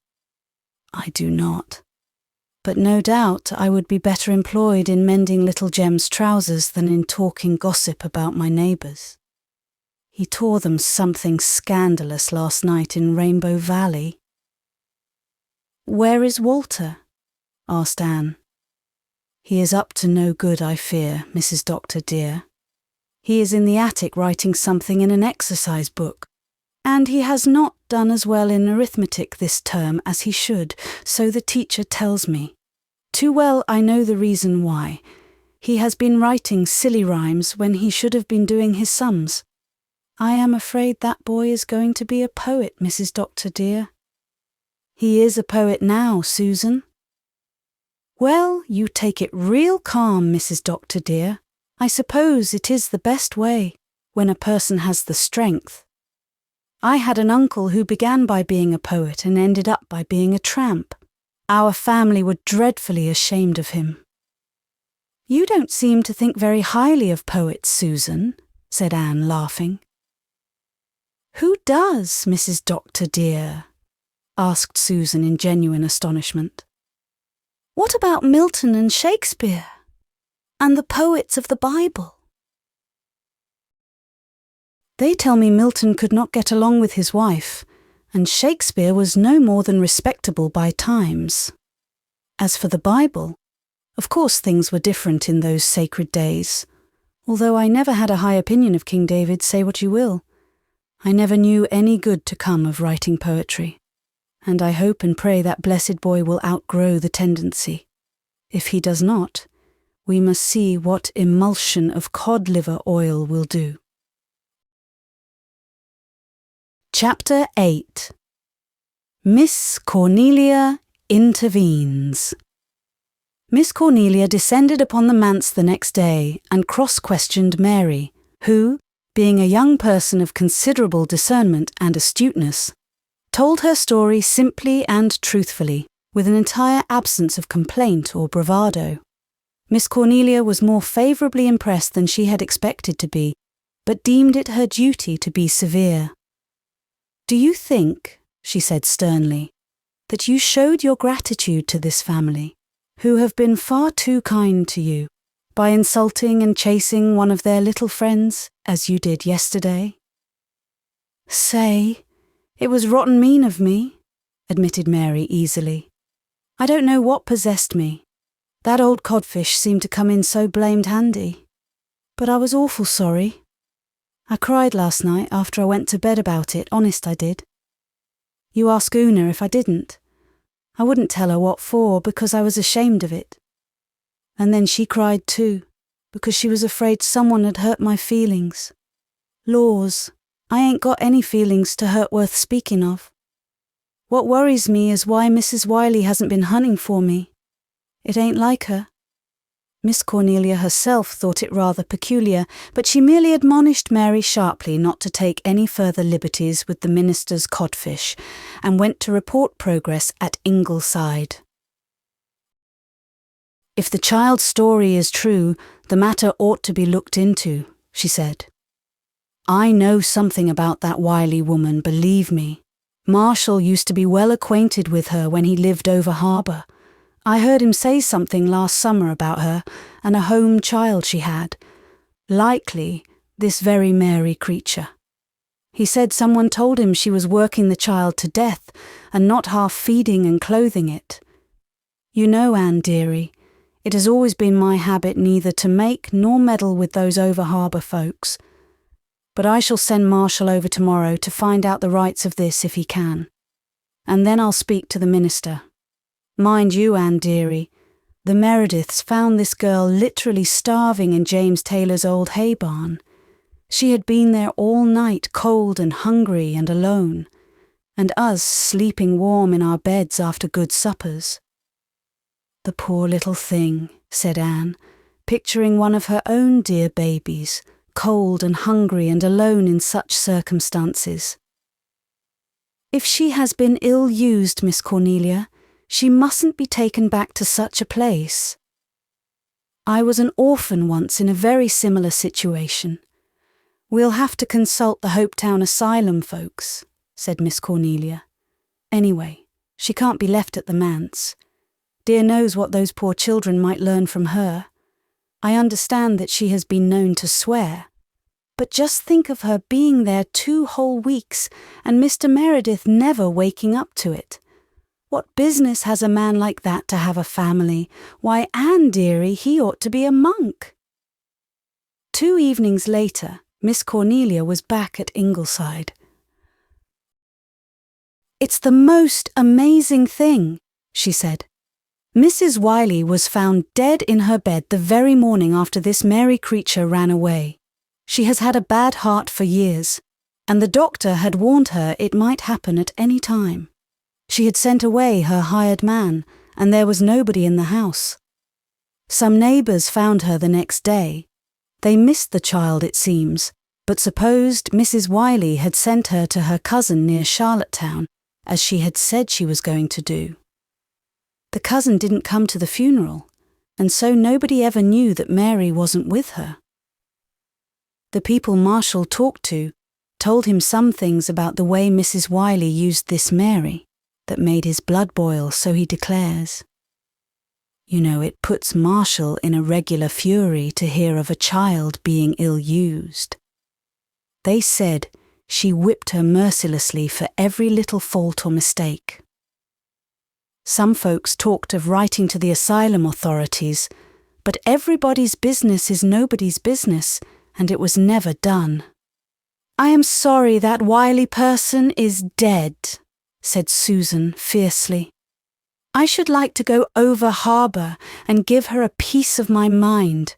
I do not. But no doubt I would be better employed in mending little Jem's trousers than in talking gossip about my neighbours. He tore them something scandalous last night in Rainbow Valley. Where is Walter? Asked Anne. He is up to no good, I fear, Mrs. Doctor dear. He is in the attic writing something in an exercise book, and he has not done as well in arithmetic this term as he should, so the teacher tells me. Too well I know the reason why. He has been writing silly rhymes when he should have been doing his sums. I am afraid that boy is going to be a poet, Mrs. Doctor dear. He is a poet now, Susan. Well, you take it real calm, Mrs. Doctor dear. I suppose it is the best way, when a person has the strength. I had an uncle who began by being a poet and ended up by being a tramp. Our family were dreadfully ashamed of him. You don't seem to think very highly of poets, Susan, said Anne, laughing. Who does, Mrs. Doctor dear? Asked Susan in genuine astonishment. What about Milton and Shakespeare? And the poets of the Bible? They tell me Milton could not get along with his wife, and Shakespeare was no more than respectable by times. As for the Bible, of course things were different in those sacred days, although I never had a high opinion of King David, say what you will. I never knew any good to come of writing poetry, and I hope and pray that blessed boy will outgrow the tendency. If he does not, we must see what emulsion of cod liver oil will do. Chapter 8. Miss Cornelia intervenes. Miss Cornelia descended upon the manse the next day and cross-questioned Mary, who, being a young person of considerable discernment and astuteness, told her story simply and truthfully, with an entire absence of complaint or bravado. Miss Cornelia was more favourably impressed than she had expected to be, but deemed it her duty to be severe. Do you think, she said sternly, that you showed your gratitude to this family, who have been far too kind to you, by insulting and chasing one of their little friends, as you did yesterday? Say, it was rotten mean of me, admitted Mary easily. I don't know what possessed me. That old codfish seemed to come in so blamed handy. But I was awful sorry. I cried last night after I went to bed about it, honest I did. You ask Una if I didn't. I wouldn't tell her what for, because I was ashamed of it. And then she cried too, because she was afraid someone had hurt my feelings. Laws, I ain't got any feelings to hurt worth speaking of. What worries me is why Mrs. Wiley hasn't been hunting for me. It ain't like her. Miss Cornelia herself thought it rather peculiar, but she merely admonished Mary sharply not to take any further liberties with the minister's codfish, and went to report progress at Ingleside. If the child's story is true, the matter ought to be looked into, she said. I know something about that Wiley woman, believe me. Marshall used to be well acquainted with her when he lived over harbour. I heard him say something last summer about her and a home child she had. Likely, this very Mary creature. He said someone told him she was working the child to death and not half feeding and clothing it. You know, Anne dearie, it has always been my habit neither to make nor meddle with those over-harbour folks. But I shall send Marshall over tomorrow to find out the rights of this if he can. And then I'll speak to the minister. Mind you, Anne dearie, the Merediths found this girl literally starving in James Taylor's old hay barn. She had been there all night, cold and hungry and alone, and us sleeping warm in our beds after good suppers." "The poor little thing," said Anne, picturing one of her own dear babies, cold and hungry and alone in such circumstances. "If she has been ill-used, Miss Cornelia, she mustn't be taken back to such a place. I was an orphan once in a very similar situation. We'll have to consult the Hopetown Asylum folks," said Miss Cornelia. "Anyway, she can't be left at the Manse. Dear knows what those poor children might learn from her. I understand that she has been known to swear. But just think of her being there 2 whole weeks and Mr. Meredith never waking up to it. What business has a man like that to have a family? Why, Anne, dearie, he ought to be a monk." 2 evenings later, Miss Cornelia was back at Ingleside. "It's the most amazing thing," she said. "Mrs. Wiley was found dead in her bed the very morning after this merry creature ran away. She has had a bad heart for years, and the doctor had warned her it might happen at any time. She had sent away her hired man, and there was nobody in the house. Some neighbours found her the next day. They missed the child, it seems, but supposed Mrs. Wiley had sent her to her cousin near Charlottetown, as she had said she was going to do. The cousin didn't come to the funeral, and so nobody ever knew that Mary wasn't with her. The people Marshall talked to told him some things about the way Mrs. Wiley used this Mary that made his blood boil, so he declares. You know, it puts Marshall in a regular fury to hear of a child being ill-used. They said she whipped her mercilessly for every little fault or mistake. Some folks talked of writing to the asylum authorities, but everybody's business is nobody's business, and it was never done. "I am sorry that Wiley person is dead," said Susan fiercely. "I should like to go over harbour and give her a piece of my mind.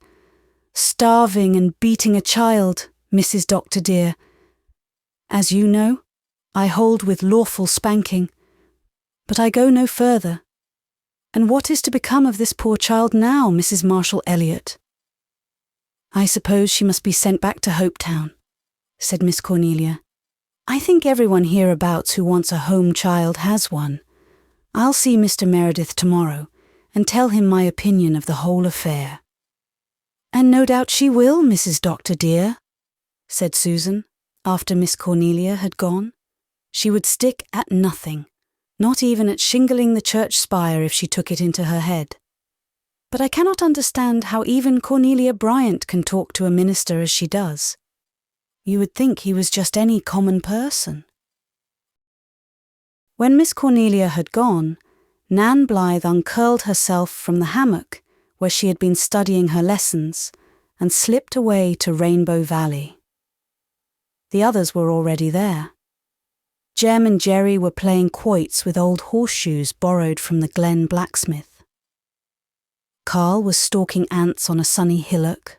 Starving and beating a child, Mrs. Doctor dear. As you know, I hold with lawful spanking. But I go no further. And what is to become of this poor child now, Mrs. Marshall Elliott?" "I suppose she must be sent back to Hopetown," said Miss Cornelia. "I think everyone hereabouts who wants a home child has one. I'll see Mr. Meredith tomorrow and tell him my opinion of the whole affair." "And no doubt she will, Mrs. Doctor dear," said Susan, after Miss Cornelia had gone. She would stick at nothing, not even at shingling the church spire if she took it into her head. But I cannot understand how even Cornelia Bryant can talk to a minister as she does. You would think he was just any common person. When Miss Cornelia had gone, Nan Blythe uncurled herself from the hammock where she had been studying her lessons and slipped away to Rainbow Valley. The others were already there. Jem and Jerry were playing quoits with old horseshoes borrowed from the Glen blacksmith. Carl was stalking ants on a sunny hillock.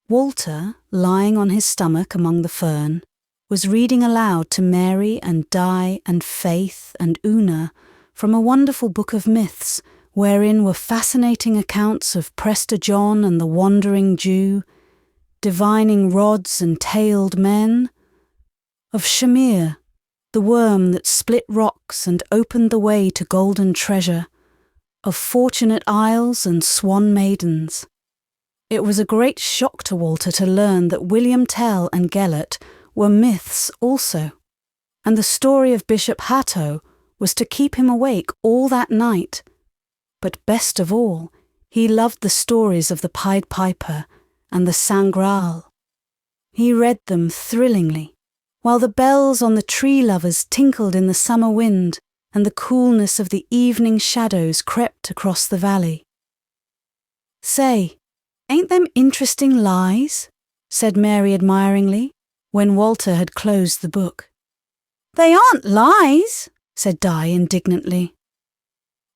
Walter, lying on his stomach among the fern, was reading aloud to Mary and Di and Faith and Una from a wonderful book of myths wherein were fascinating accounts of Prester John and the Wandering Jew, divining rods and tailed men, of Shamir, the worm that split rocks and opened the way to golden treasure, of Fortunate Isles and Swan Maidens. It was a great shock to Walter to learn that William Tell and Gelert were myths also, and the story of Bishop Hatto was to keep him awake all that night. But best of all, he loved the stories of the Pied Piper and the Sangreal. He read them thrillingly, while the bells on the tree lovers tinkled in the summer wind and the coolness of the evening shadows crept across the valley. "Say, ain't them interesting lies?" said Mary admiringly, when Walter had closed the book. "They aren't lies," said Di indignantly.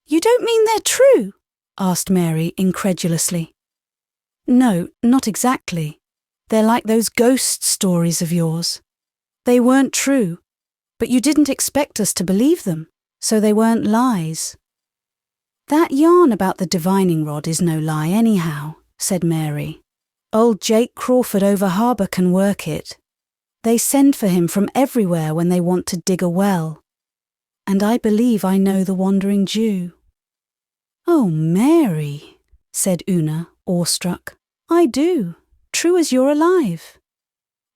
"You don't mean they're true?" asked Mary incredulously. "No, not exactly. They're like those ghost stories of yours. They weren't true, But you didn't expect us to believe them, so they weren't lies." "That yarn about the divining rod is no lie anyhow," said Mary. "Old Jake Crawford over harbour can work it. They send for him from everywhere when they want to dig a well. And I believe I know the Wandering Jew." "Oh, Mary," said Una, awestruck. "I do, true as you're alive.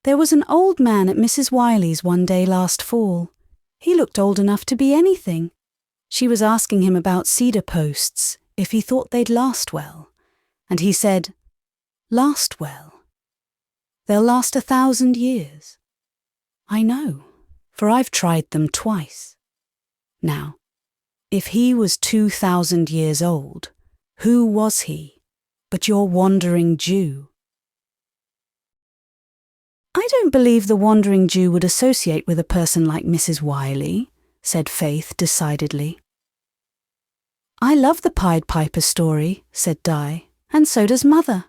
There was an old man at Mrs. Wiley's one day last fall. He looked old enough to be anything. She was asking him about cedar posts, if he thought they'd last well. And he said, 'Last well? They'll last 1,000 years.' I know, for I've tried them twice. Now, if he was 2,000 years old, who was he but your Wandering Jew?" "I don't believe the Wandering Jew would associate with a person like Mrs. Wiley," said Faith decidedly. "I love the Pied Piper story," said Di, "and so does Mother.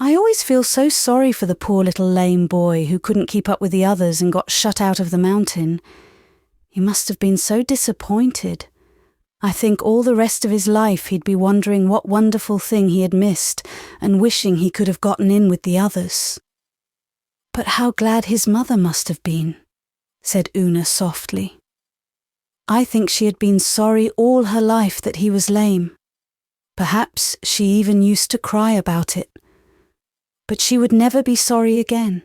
I always feel so sorry for the poor little lame boy who couldn't keep up with the others and got shut out of the mountain. He must have been so disappointed. I think all the rest of his life he'd be wondering what wonderful thing he had missed and wishing he could have gotten in with the others." "But how glad his mother must have been," said Una softly. "I think she had been sorry all her life that he was lame. Perhaps she even used to cry about it. But she would never be sorry again.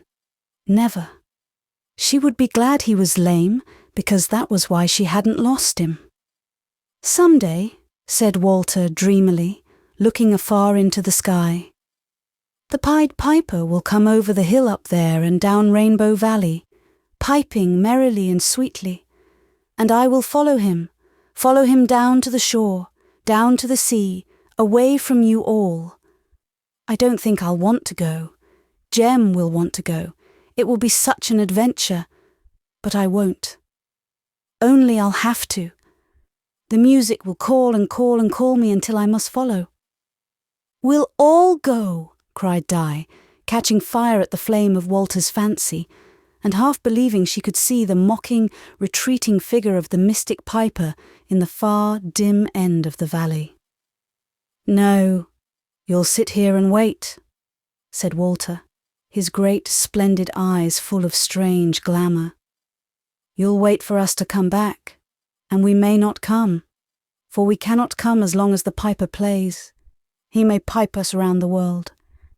Never. She would be glad he was lame, because that was why she hadn't lost him." "Someday," said Walter dreamily, looking afar into the sky, "the Pied Piper will come over the hill up there and down Rainbow Valley, piping merrily and sweetly, and I will follow him down to the shore, down to the sea, away from you all. I don't think I'll want to go. Jem will want to go. It will be such an adventure. But I won't. Only I'll have to. The music will call and call and call me until I must follow." "We'll all go," cried Di, catching fire at the flame of Walter's fancy, and half believing she could see the mocking, retreating figure of the mystic piper in the far, dim end of the valley. "No, you'll sit here and wait," said Walter, his great, splendid eyes full of strange glamour. "You'll wait for us to come back, and we may not come, for we cannot come as long as the piper plays. He may pipe us around the world,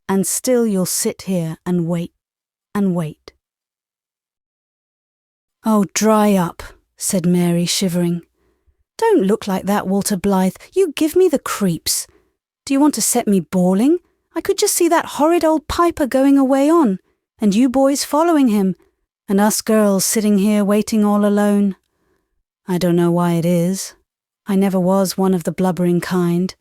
and still you'll sit here and wait, and wait." "Oh, dry up," said Mary, shivering. "Don't look like that, Walter Blythe. You give me the creeps. Do you want to set me bawling? I could just see that horrid old piper going away on, and you boys following him, and us girls sitting here waiting all alone. I don't know why it is. I never was one of the blubbering kind,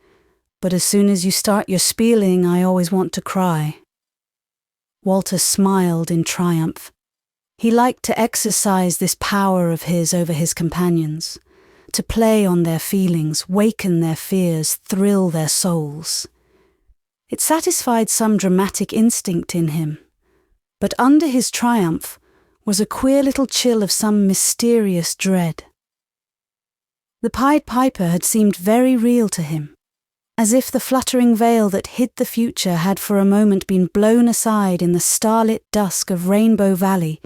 but as soon as you start your spieling, I always want to cry." Walter smiled in triumph. He liked to exercise this power of his over his companions, to play on their feelings, waken their fears, thrill their souls. It satisfied some dramatic instinct in him, but under his triumph was a queer little chill of some mysterious dread. The Pied Piper had seemed very real to him, as if the fluttering veil that hid the future had for a moment been blown aside in the starlit dusk of Rainbow Valley,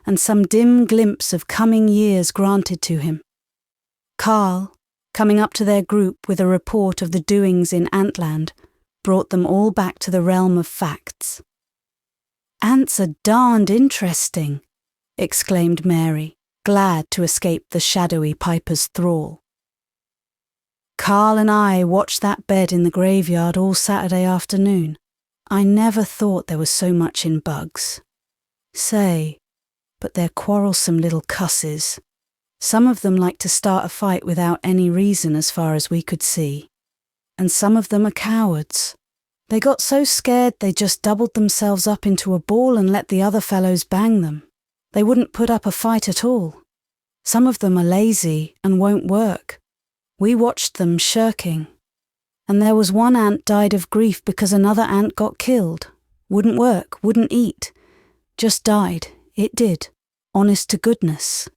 and some dim glimpse of coming years granted to him. Carl, coming up to their group with a report of the doings in Antland, brought them all back to the realm of facts. "Ants are darned interesting," exclaimed Mary, glad to escape the shadowy piper's thrall. "Carl and I watched that bed in the graveyard all Saturday afternoon. I never thought there was so much in bugs. Say, but they're quarrelsome little cusses. Some of them like to start a fight without any reason as far as we could see. And some of them are cowards. They got so scared they just doubled themselves up into a ball and let the other fellows bang them. They wouldn't put up a fight at all. Some of them are lazy and won't work. We watched them shirking. And there was one ant died of grief because another ant got killed. Wouldn't work, wouldn't eat. Just died, it did. Honest to goodness.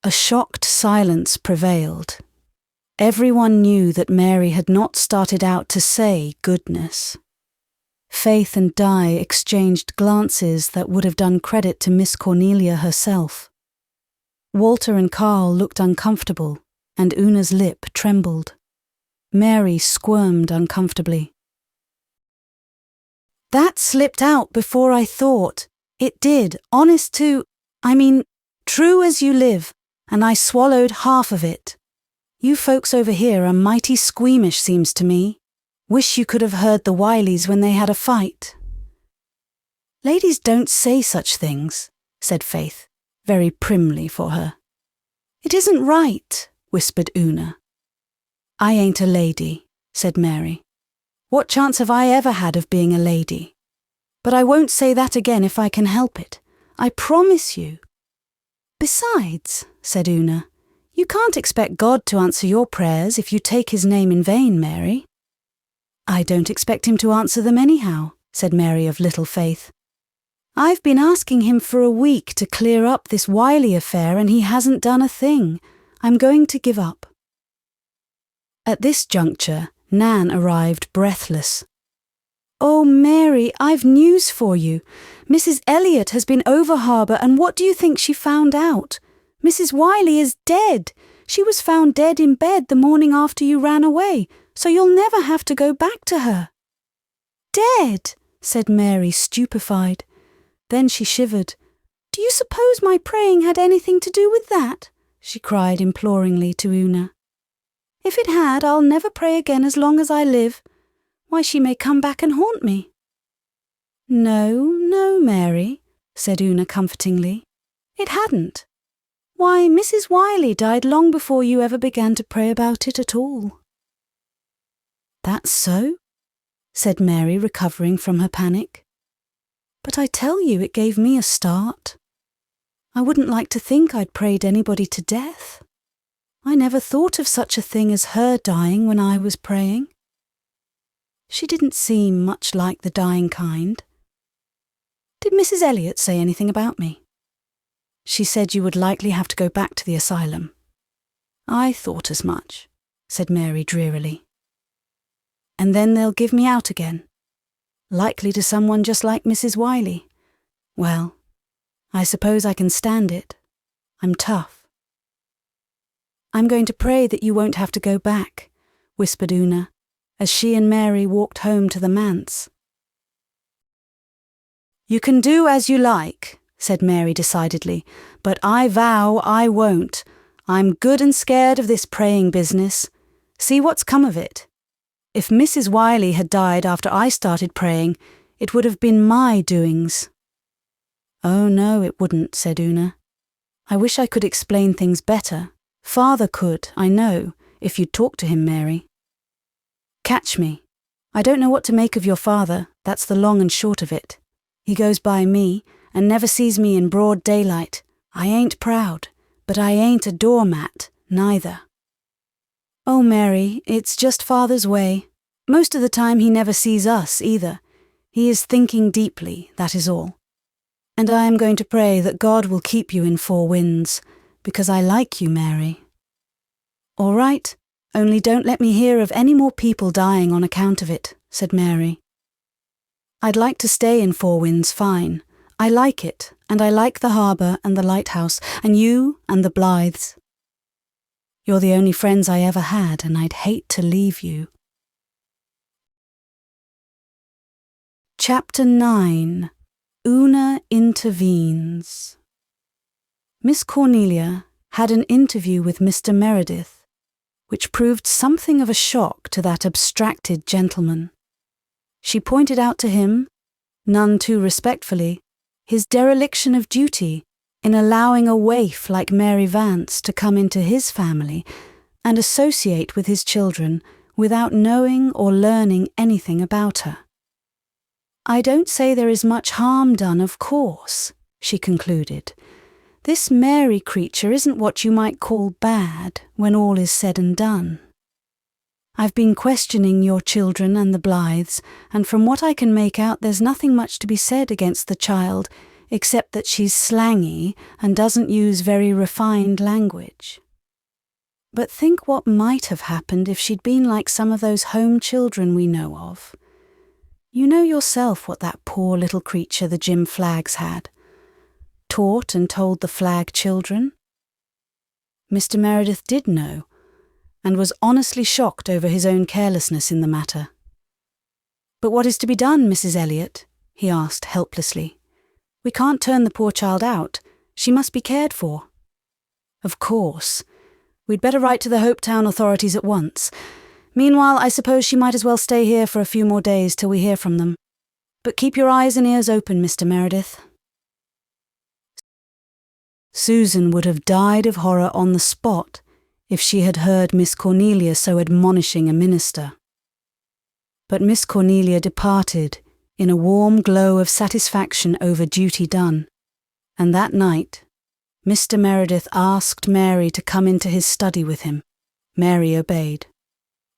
A shocked silence prevailed. Everyone knew that Mary had not started out to say goodness. Faith and Di exchanged glances that would have done credit to Miss Cornelia herself. Walter and Carl looked uncomfortable, and Una's lip trembled. Mary squirmed uncomfortably. "That slipped out before I thought. It did, true as you live, and I swallowed half of it. You folks over here are mighty squeamish, seems to me. Wish you could have heard the Wileys when they had a fight." "Ladies don't say such things," said Faith, very primly for her. "It isn't right," whispered Una. "I ain't a lady," said Mary. "What chance have I ever had of being a lady? But I won't say that again if I can help it. I promise you." "Besides," said Una, "you can't expect God to answer your prayers if you take his name in vain, Mary." "I don't expect him to answer them anyhow," said Mary of little faith. "I've been asking him for a week to clear up this Wiley affair and he hasn't done a thing. I'm going to give up." At this juncture, Nan arrived breathless. "Oh, Mary, I've news for you. Mrs. Elliot has been over harbour, and what do you think she found out? Mrs. Wiley is dead. She was found dead in bed the morning after you ran away, so you'll never have to go back to her." "Dead?" said Mary, stupefied. Then she shivered. "Do you suppose my praying had anything to do with that?" she cried imploringly to Una. "If it had, I'll never pray again as long as I live. Why, she may come back and haunt me." No, Mary," said Una comfortingly. "It hadn't. Why, Mrs. Wiley died long before you ever began to pray about it at all." "That's so?" said Mary, recovering from her panic. "But I tell you, it gave me a start. I wouldn't like to think I'd prayed anybody to death. I never thought of such a thing as her dying when I was praying. She didn't seem much like the dying kind." "Did Mrs. Elliot say anything about me?" "She said you would likely have to go back to the asylum." "I thought as much," said Mary drearily. "And then they'll give me out again. Likely to someone just like Mrs. Wiley. Well, I suppose I can stand it. I'm tough." "I'm going to pray that you won't have to go back," whispered Una, as she and Mary walked home to the manse. "You can do as you like," said Mary decidedly, "but I vow I won't. I'm good and scared of this praying business. See what's come of it. If Mrs. Wiley had died after I started praying, it would have been my doings." "Oh no, it wouldn't," said Una. "I wish I could explain things better. Father could, I know, if you'd talk to him, Mary." "Catch me. I don't know what to make of your father, that's the long and short of it. He goes by me, and never sees me in broad daylight. I ain't proud, but I ain't a doormat, neither." "Oh, Mary, it's just Father's way. Most of the time he never sees us either. He is thinking deeply, that is all. And I am going to pray that God will keep you in Four Winds, because I like you, Mary." "All right, only don't let me hear of any more people dying on account of it," said Mary. "I'd like to stay in Four Winds fine. I like it, and I like the harbour and the lighthouse, and you and the Blythes. You're the only friends I ever had, and I'd hate to leave you." Chapter 9. Una Intervenes. Miss Cornelia had an interview with Mr. Meredith, which proved something of a shock to that abstracted gentleman. She pointed out to him, none too respectfully, his dereliction of duty in allowing a waif like Mary Vance to come into his family and associate with his children without knowing or learning anything about her. "I don't say there is much harm done, of course," she concluded. "This Mary creature isn't what you might call bad when all is said and done. I've been questioning your children and the Blythes, and from what I can make out there's nothing much to be said against the child, except that she's slangy and doesn't use very refined language. But think what might have happened if she'd been like some of those home children we know of. You know yourself what that poor little creature the Jim Flaggs had. Taught and told the Flagg children. Mr. Meredith did know, and was honestly shocked over his own carelessness in the matter. "But what is to be done, Mrs. Elliot?" he asked helplessly. "We can't turn the poor child out. She must be cared for." "Of course. We'd better write to the Hopetown authorities at once. Meanwhile, I suppose she might as well stay here for a few more days till we hear from them. But keep your eyes and ears open, Mr. Meredith." Susan would have died of horror on the spot if she had heard Miss Cornelia so admonishing a minister. But Miss Cornelia departed in a warm glow of satisfaction over duty done, and that night Mr. Meredith asked Mary to come into his study with him. Mary obeyed,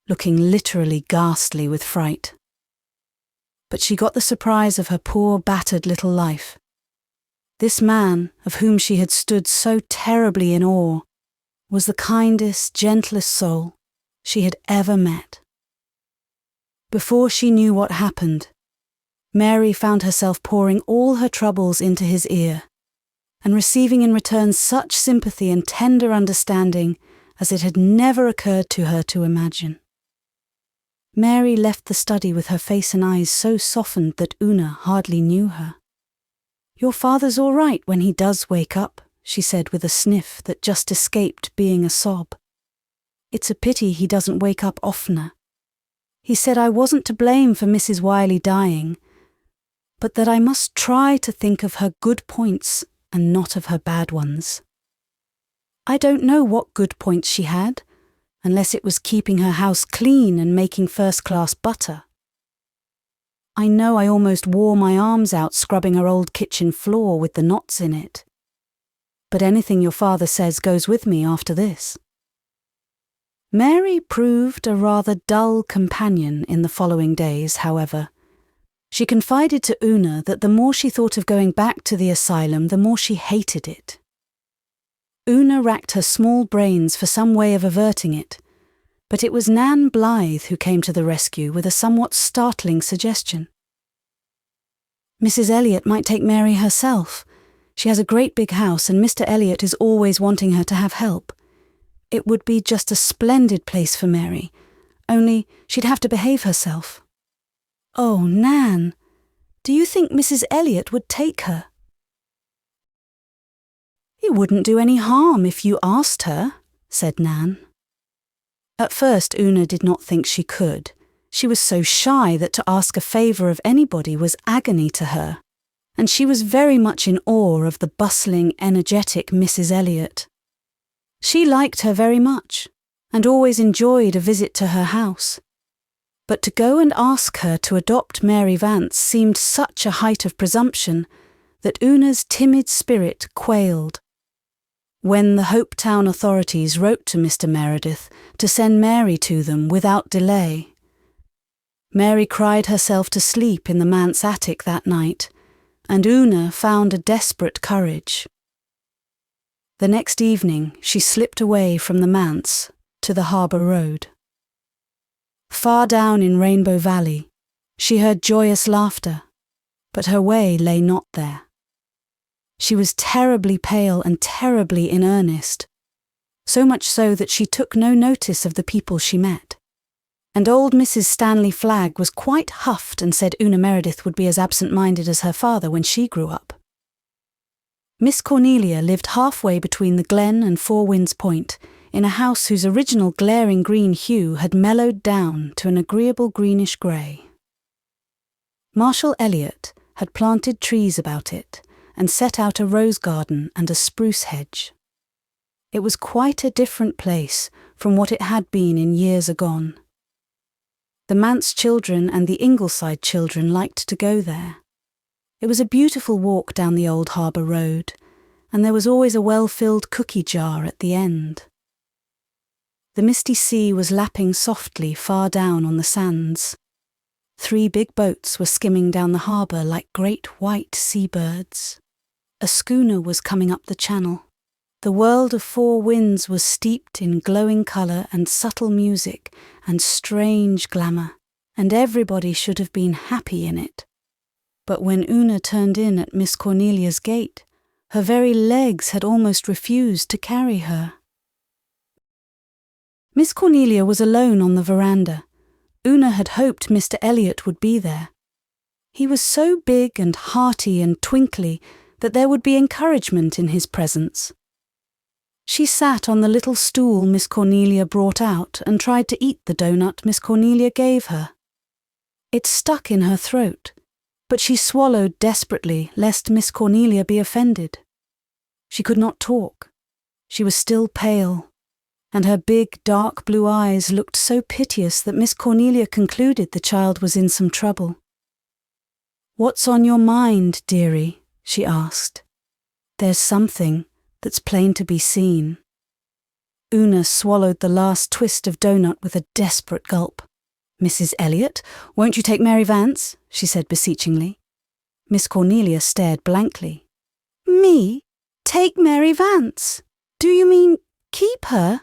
looking literally ghastly with fright. But she got the surprise of her poor battered little life. This man, of whom she had stood so terribly in awe, was the kindest, gentlest soul she had ever met. Before she knew what happened, Mary found herself pouring all her troubles into his ear, and receiving in return such sympathy and tender understanding as it had never occurred to her to imagine. Mary left the study with her face and eyes so softened that Una hardly knew her. "Your father's all right when he does wake up," she said with a sniff that just escaped being a sob. "It's a pity he doesn't wake up oftener. He said I wasn't to blame for Mrs. Wiley dying, but that I must try to think of her good points and not of her bad ones. I don't know what good points she had, unless it was keeping her house clean and making first-class butter. I know I almost wore my arms out scrubbing her old kitchen floor with the knots in it. But anything your father says goes with me after this." Mary proved a rather dull companion in the following days, however. She confided to Una that the more she thought of going back to the asylum, the more she hated it. Una racked her small brains for some way of averting it, but it was Nan Blythe who came to the rescue with a somewhat startling suggestion. "Mrs. Elliot might take Mary herself. She has a great big house and Mr. Elliot is always wanting her to have help. It would be just a splendid place for Mary, only she'd have to behave herself." "Oh, Nan, do you think Mrs. Elliot would take her?" "It wouldn't do any harm if you asked her," said Nan. At first Una did not think she could. She was so shy that to ask a favour of anybody was agony to her, and she was very much in awe of the bustling, energetic Mrs. Elliot. She liked her very much, and always enjoyed a visit to her house. But to go and ask her to adopt Mary Vance seemed such a height of presumption that Una's timid spirit quailed. When the Hopetown authorities wrote to Mr. Meredith to send Mary to them without delay, Mary cried herself to sleep in the Manse attic that night, and Una found a desperate courage. The next evening she slipped away from the Manse to the Harbour Road. Far down in Rainbow Valley, she heard joyous laughter, but her way lay not there. She was terribly pale and terribly in earnest, so much so that she took no notice of the people she met. And old Mrs. Stanley Flagg was quite huffed and said Una Meredith would be as absent-minded as her father when she grew up. Miss Cornelia lived halfway between the Glen and Four Winds Point, in a house whose original glaring green hue had mellowed down to an agreeable greenish grey. Marshall Elliot had planted trees about it and set out a rose garden and a spruce hedge. It was quite a different place from what it had been in years agone. The Manse children and the Ingleside children liked to go there. It was a beautiful walk down the old harbour road, and there was always a well-filled cookie jar at the end. The misty sea was lapping softly far down on the sands. 3 big boats were skimming down the harbour like great white seabirds. A schooner was coming up the channel. The world of Four Winds was steeped in glowing colour and subtle music and strange glamour, and everybody should have been happy in it. But when Una turned in at Miss Cornelia's gate, her very legs had almost refused to carry her. Miss Cornelia was alone on the veranda. Una had hoped Mr. Elliot would be there. He was so big and hearty and twinkly that there would be encouragement in his presence. She sat on the little stool Miss Cornelia brought out and tried to eat the doughnut Miss Cornelia gave her. It stuck in her throat, but she swallowed desperately lest Miss Cornelia be offended. She could not talk. She was still pale, and her big dark blue eyes looked so piteous that Miss Cornelia concluded the child was in some trouble. "What's on your mind, dearie?" she asked. "There's something that's plain to be seen." Una swallowed the last twist of doughnut with a desperate gulp. "Mrs. Elliot, won't you take Mary Vance?" she said beseechingly. Miss Cornelia stared blankly. "Me? Take Mary Vance? Do you mean keep her?"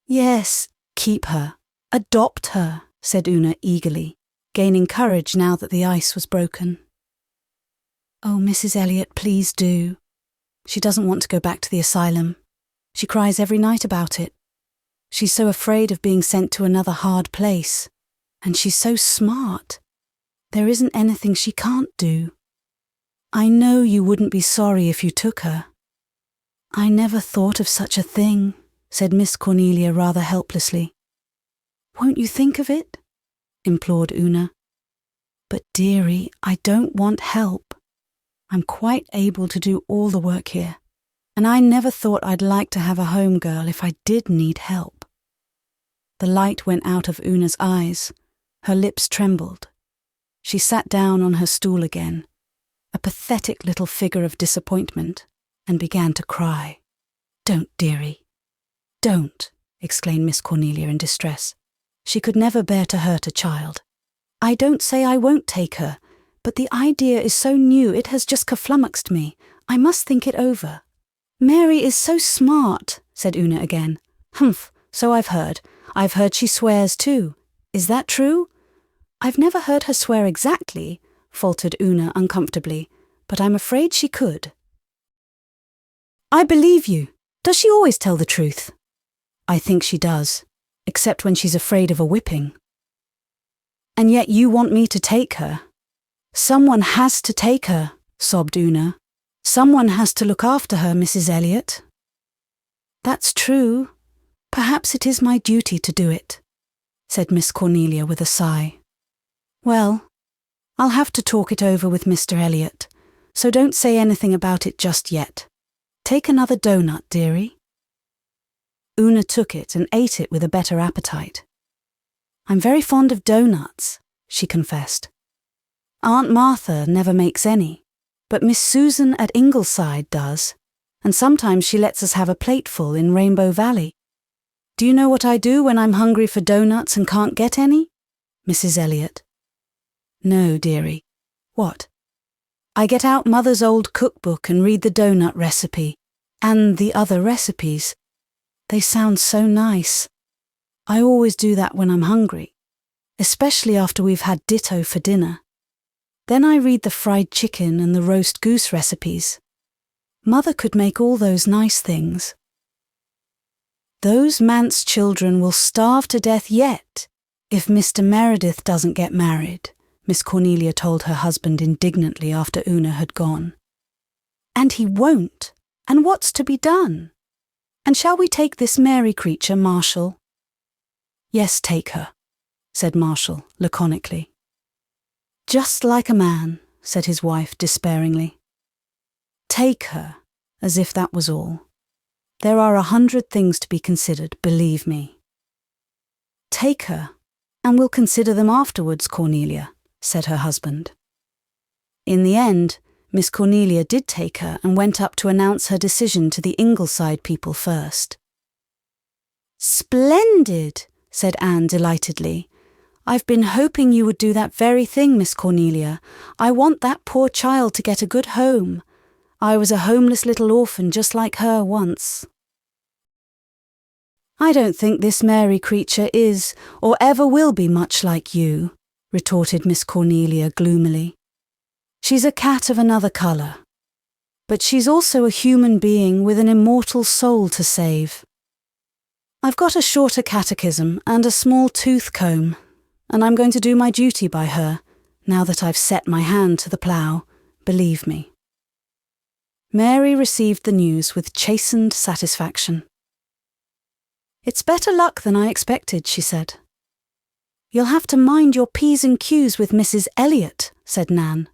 "Yes, keep her. Adopt her," said Una eagerly, gaining courage now that the ice was broken. "Oh, Mrs. Elliot, please do. She doesn't want to go back to the asylum. She cries every night about it. She's so afraid of being sent to another hard place. And she's so smart. There isn't anything she can't do. I know you wouldn't be sorry if you took her." "I never thought of such a thing," said Miss Cornelia rather helplessly. "Won't you think of it?" implored Una. "But dearie, I don't want help. I'm quite able to do all the work here, and I never thought I'd like to have a home girl if I did need help." The light went out of Una's eyes. Her lips trembled. She sat down on her stool again, a pathetic little figure of disappointment, and began to cry. "Don't, dearie. Don't," exclaimed Miss Cornelia in distress. She could never bear to hurt a child. "I don't say I won't take her, but the idea is so new it has just kerflummoxed me. I must think it over." "Mary is so smart," said Una again. "Humph, so I've heard. I've heard she swears too. Is that true?" "I've never heard her swear exactly," faltered Una uncomfortably, "but I'm afraid she could." "I believe you. Does she always tell the truth?" "I think she does, except when she's afraid of a whipping." "And yet you want me to take her?" "Someone has to take her," sobbed Una. "Someone has to look after her, Mrs. Elliot." "That's true. Perhaps it is my duty to do it," said Miss Cornelia with a sigh. "Well, I'll have to talk it over with Mr. Elliot, so don't say anything about it just yet. Take another doughnut, dearie." Una took it and ate it with a better appetite. "I'm very fond of doughnuts," she confessed. "Aunt Martha never makes any, but Miss Susan at Ingleside does, and sometimes she lets us have a plateful in Rainbow Valley. Do you know what I do when I'm hungry for doughnuts and can't get any, Mrs. Elliot?" "No, dearie." "What?" "I get out Mother's old cookbook and read the doughnut recipe, and the other recipes. They sound so nice. I always do that when I'm hungry, especially after we've had ditto for dinner. Then I read the fried chicken and the roast goose recipes. Mother could make all those nice things." "Those Manse children will starve to death yet if Mr. Meredith doesn't get married," Miss Cornelia told her husband indignantly after Una had gone. "And he won't. And what's to be done? And shall we take this Mary creature, Marshall?" "Yes, take her," said Marshall laconically. "Just like a man," said his wife despairingly. "Take her," as if that was all. "There are 100 things to be considered, believe me." "Take her, and we'll consider them afterwards, Cornelia," said her husband. In the end, Miss Cornelia did take her and went up to announce her decision to the Ingleside people first. "Splendid," said Anne delightedly. "I've been hoping you would do that very thing, Miss Cornelia. I want that poor child to get a good home. I was a homeless little orphan just like her once." "I don't think this Mary creature is or ever will be much like you," retorted Miss Cornelia gloomily. "She's a cat of another colour. But she's also a human being with an immortal soul to save. I've got a shorter catechism and a small tooth comb, and I'm going to do my duty by her, now that I've set my hand to the plough, believe me." Mary received the news with chastened satisfaction. "It's better luck than I expected," she said. "You'll have to mind your P's and Q's with Mrs. Elliot," said Nan.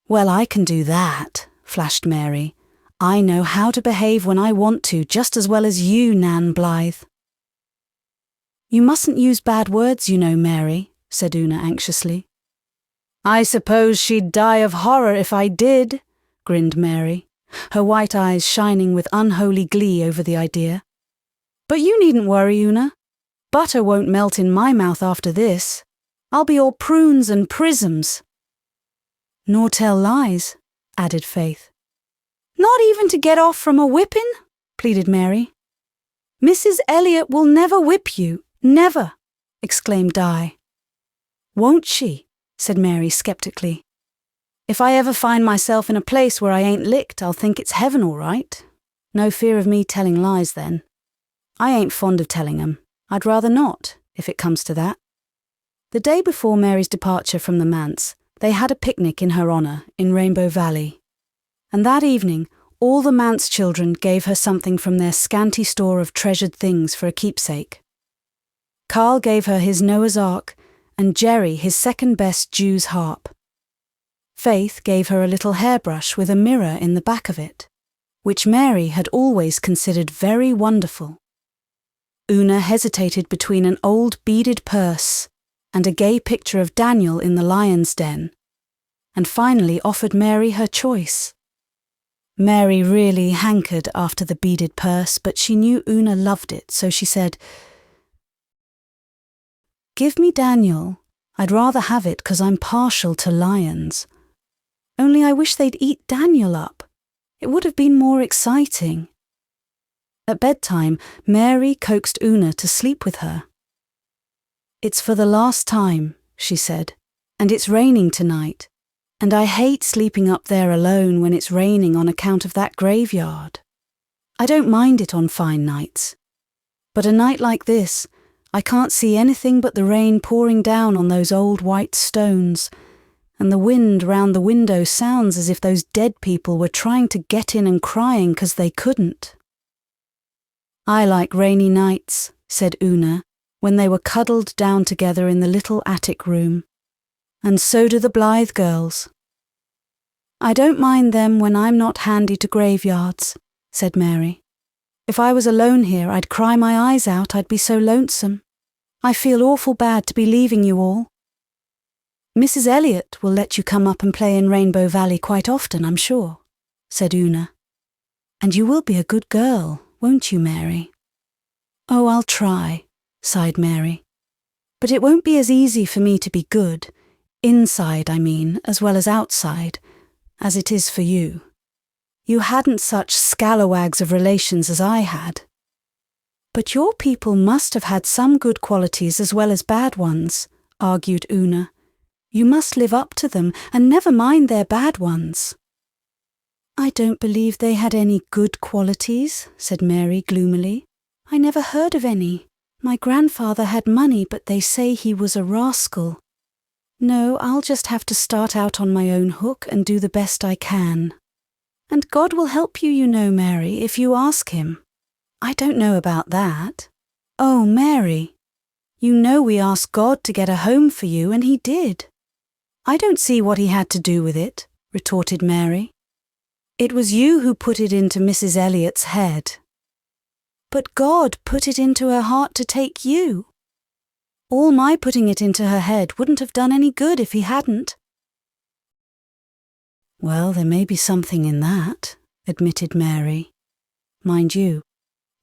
"Well, I can do that," flashed Mary. "I know how to behave when I want to just as well as you, Nan Blythe." "You mustn't use bad words, you know, Mary," said Una anxiously. "I suppose she'd die of horror if I did," grinned Mary, her white eyes shining with unholy glee over the idea. "But you needn't worry, Una. Butter won't melt in my mouth after this. I'll be all prunes and prisms." "Nor tell lies," added Faith. "Not even to get off from a whipping?" pleaded Mary. "Mrs. Elliot will never whip you, never," exclaimed Di. "Won't she?" said Mary sceptically. "If I ever find myself in a place where I ain't licked, I'll think it's heaven all right. No fear of me telling lies then. I ain't fond of telling 'em. I'd rather not, if it comes to that." The day before Mary's departure from the manse, they had a picnic in her honour in Rainbow Valley. And that evening, all the manse children gave her something from their scanty store of treasured things for a keepsake. Carl gave her his Noah's Ark, and Jerry his second-best Jew's harp. Faith gave her a little hairbrush with a mirror in the back of it, which Mary had always considered very wonderful. Una hesitated between an old beaded purse and a gay picture of Daniel in the lion's den, and finally offered Mary her choice. Mary really hankered after the beaded purse, but she knew Una loved it, so she said, "Give me Daniel. I'd rather have it 'cause I'm partial to lions. Only I wish they'd eat Daniel up. It would have been more exciting." At bedtime, Mary coaxed Una to sleep with her. "It's for the last time," she said, "and it's raining tonight, and I hate sleeping up there alone when it's raining on account of that graveyard. I don't mind it on fine nights. But a night like this, I can't see anything but the rain pouring down on those old white stones, and the wind round the window sounds as if those dead people were trying to get in and crying 'cause they couldn't." "I like rainy nights," said Una, when they were cuddled down together in the little attic room. "And so do the Blythe girls." "I don't mind them when I'm not handy to graveyards," said Mary. "If I was alone here, I'd cry my eyes out, I'd be so lonesome. I feel awful bad to be leaving you all." "Mrs. Elliot will let you come up and play in Rainbow Valley quite often, I'm sure," said Una. "And you will be a good girl, won't you, Mary?" "Oh, I'll try," sighed Mary. "But it won't be as easy for me to be good, inside, I mean, as well as outside, as it is for you. You hadn't such scalawags of relations as I had." "But your people must have had some good qualities as well as bad ones," argued Una. "You must live up to them and never mind their bad ones." "I don't believe they had any good qualities," said Mary gloomily. "I never heard of any. My grandfather had money, but they say he was a rascal. No, I'll just have to start out on my own hook and do the best I can. And God will help you, you know, Mary, if you ask him." "I don't know about that." "Oh, Mary, you know we asked God to get a home for you, and he did." "I don't see what he had to do with it," retorted Mary. "It was you who put it into Mrs. Elliot's head." "But God put it into her heart to take you." "All my putting it into her head wouldn't have done any good if he hadn't." "Well, there may be something in that," admitted Mary. "Mind you,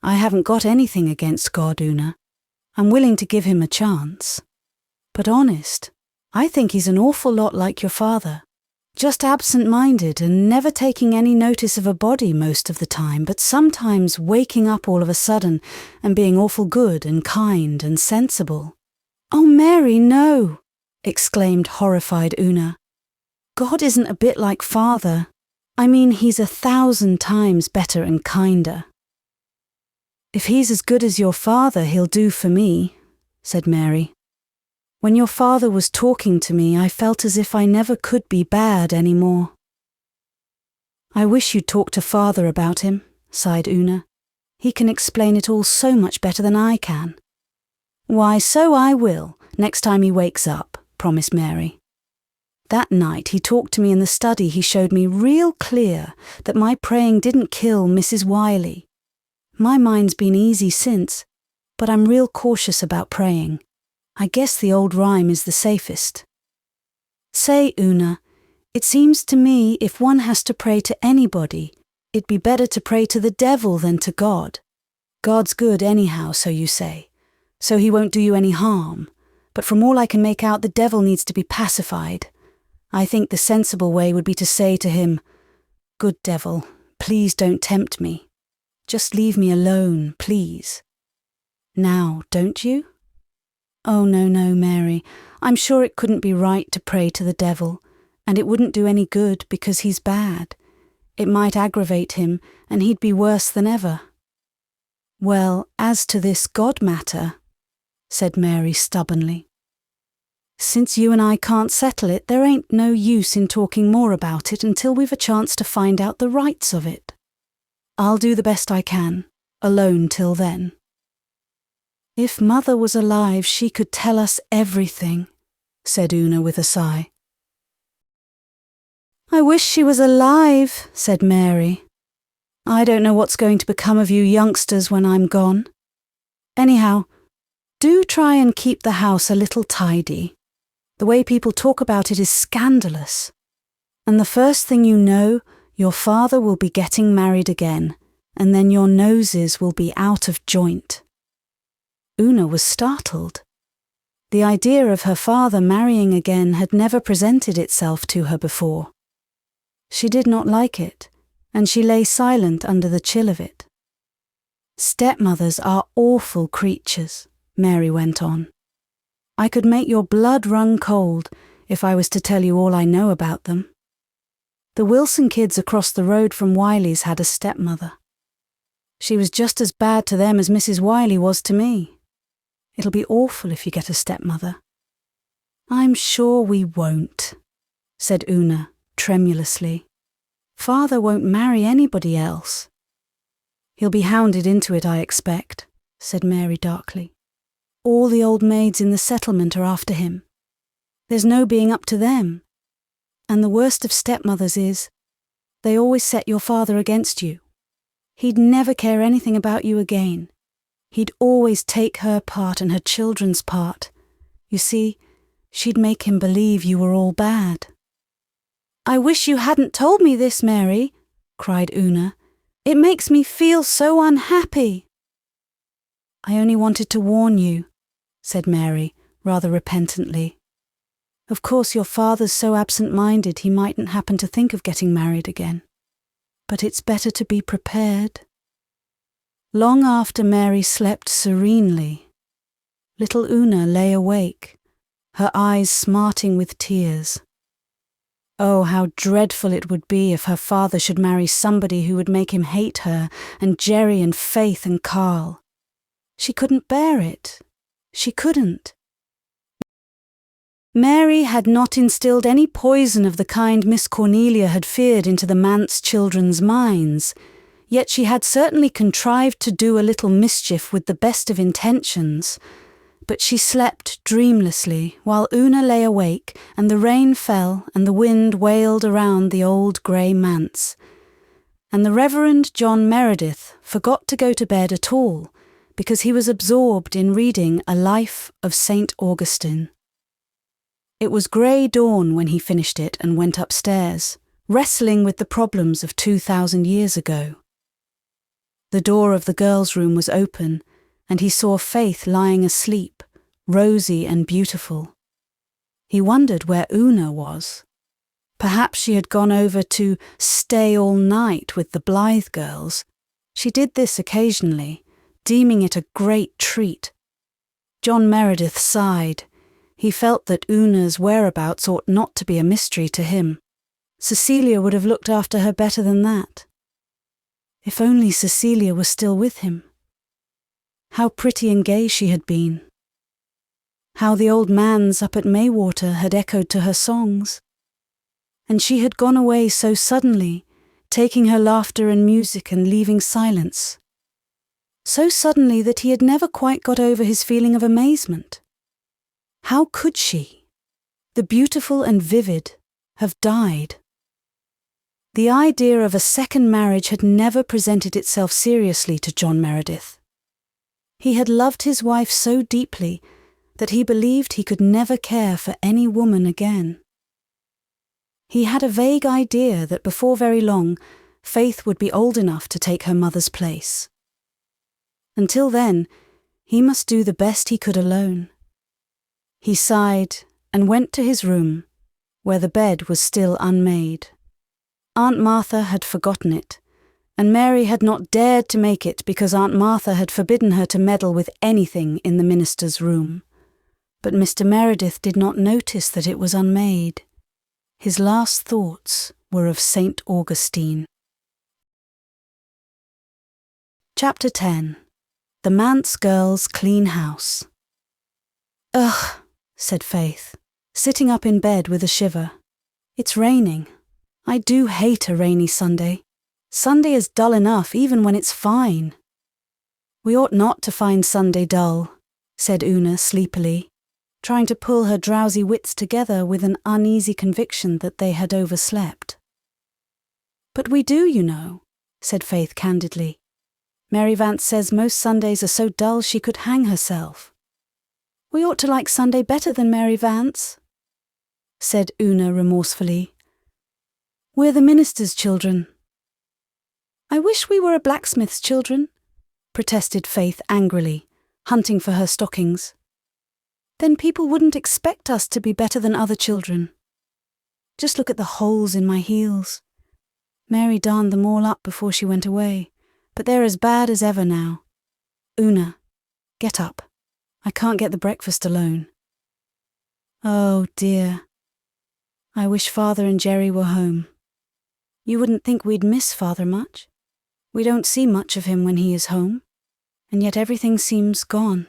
I haven't got anything against God, Una. I'm willing to give him a chance. But honest, I think he's an awful lot like your father. Just absent-minded and never taking any notice of a body most of the time, but sometimes waking up all of a sudden and being awful good and kind and sensible." "Oh, Mary, no!" exclaimed horrified Una. "God isn't a bit like Father. I mean, he's 1,000 times better and kinder." "If he's as good as your father, he'll do for me," said Mary. "When your father was talking to me, I felt as if I never could be bad any more." "I wish you'd talk to Father about him," sighed Una. "He can explain it all so much better than I can." "Why, so I will, next time he wakes up," promised Mary. "That night he talked to me in the study. He showed me real clear that my praying didn't kill Mrs. Wiley. My mind's been easy since, but I'm real cautious about praying. I guess the old rhyme is the safest. Say, Una, it seems to me if one has to pray to anybody, it'd be better to pray to the devil than to God. God's good anyhow, so you say, so he won't do you any harm. But from all I can make out, the devil needs to be pacified. I think the sensible way would be to say to him, 'Good devil, please don't tempt me. Just leave me alone, please.' Now, don't you?" "Oh, no, Mary. I'm sure it couldn't be right to pray to the devil, and it wouldn't do any good because he's bad. It might aggravate him, and he'd be worse than ever." "Well, as to this God matter," said Mary stubbornly, "since you and I can't settle it, there ain't no use in talking more about it until we've a chance to find out the rights of it. I'll do the best I can, alone till then." "If Mother was alive, she could tell us everything," said Una with a sigh. "I wish she was alive," said Mary. "I don't know what's going to become of you youngsters when I'm gone. Anyhow, do try and keep the house a little tidy. The way people talk about it is scandalous. And the first thing you know, your father will be getting married again, and then your noses will be out of joint." Una was startled. The idea of her father marrying again had never presented itself to her before. She did not like it, and she lay silent under the chill of it. "Stepmothers are awful creatures," Mary went on. "I could make your blood run cold if I was to tell you all I know about them. The Wilson kids across the road from Wiley's had a stepmother. She was just as bad to them as Mrs. Wiley was to me. It'll be awful if you get a stepmother." "I'm sure we won't," said Una tremulously. "Father won't marry anybody else." "He'll be hounded into it, I expect," said Mary darkly. "All the old maids in the settlement are after him. There's no being up to them. And the worst of stepmothers is, they always set your father against you. He'd never care anything about you again. He'd always take her part and her children's part. You see, she'd make him believe you were all bad." "I wish you hadn't told me this, Mary," cried Una. "It makes me feel so unhappy." "I only wanted to warn you," said Mary, rather repentantly. "Of course your father's so absent-minded he mightn't happen to think of getting married again. But it's better to be prepared." Long after Mary slept serenely, little Una lay awake, her eyes smarting with tears. Oh, how dreadful it would be if her father should marry somebody who would make him hate her and Jerry and Faith and Carl. She couldn't bear it. She couldn't. Mary had not instilled any poison of the kind Miss Cornelia had feared into the Manse children's minds, yet she had certainly contrived to do a little mischief with the best of intentions. But she slept dreamlessly while Una lay awake and the rain fell and the wind wailed around the old grey manse. And the Reverend John Meredith forgot to go to bed at all because he was absorbed in reading A Life of St. Augustine. It was grey dawn when he finished it and went upstairs, wrestling with the problems of 2,000 years ago. The door of the girls' room was open, and he saw Faith lying asleep, rosy and beautiful. He wondered where Una was. Perhaps she had gone over to stay all night with the Blythe girls. She did this occasionally, deeming it a great treat. John Meredith sighed. He felt that Una's whereabouts ought not to be a mystery to him. Cecilia would have looked after her better than that. If only Cecilia was still with him. How pretty and gay she had been. How the old Manse up at Maywater had echoed to her songs. And she had gone away so suddenly, taking her laughter and music and leaving silence. So suddenly that he had never quite got over his feeling of amazement. How could she, the beautiful and vivid, have died? The idea of a second marriage had never presented itself seriously to John Meredith. He had loved his wife so deeply that he believed he could never care for any woman again. He had a vague idea that before very long, Faith would be old enough to take her mother's place. Until then, he must do the best he could alone. He sighed and went to his room, where the bed was still unmade. Aunt Martha had forgotten it, and Mary had not dared to make it because Aunt Martha had forbidden her to meddle with anything in the minister's room. But Mr. Meredith did not notice that it was unmade. His last thoughts were of St. Augustine. Chapter 10. The Manse Girls' Clean House. "Ugh," said Faith, sitting up in bed with a shiver. "It's raining. I do hate a rainy Sunday. Sunday is dull enough even when it's fine." "We ought not to find Sunday dull," said Una sleepily, trying to pull her drowsy wits together with an uneasy conviction that they had overslept. "But we do, you know," said Faith candidly. "Mary Vance says most Sundays are so dull she could hang herself." "We ought to like Sunday better than Mary Vance," said Una remorsefully. "We're the minister's children." "I wish we were a blacksmith's children," protested Faith angrily, hunting for her stockings. "Then people wouldn't expect us to be better than other children. Just look at the holes in my heels. Mary darned them all up before she went away, but they're as bad as ever now. Una, get up. I can't get the breakfast alone." "Oh dear. I wish Father and Jerry were home. You wouldn't think we'd miss Father much. We don't see much of him when he is home, and yet everything seems gone.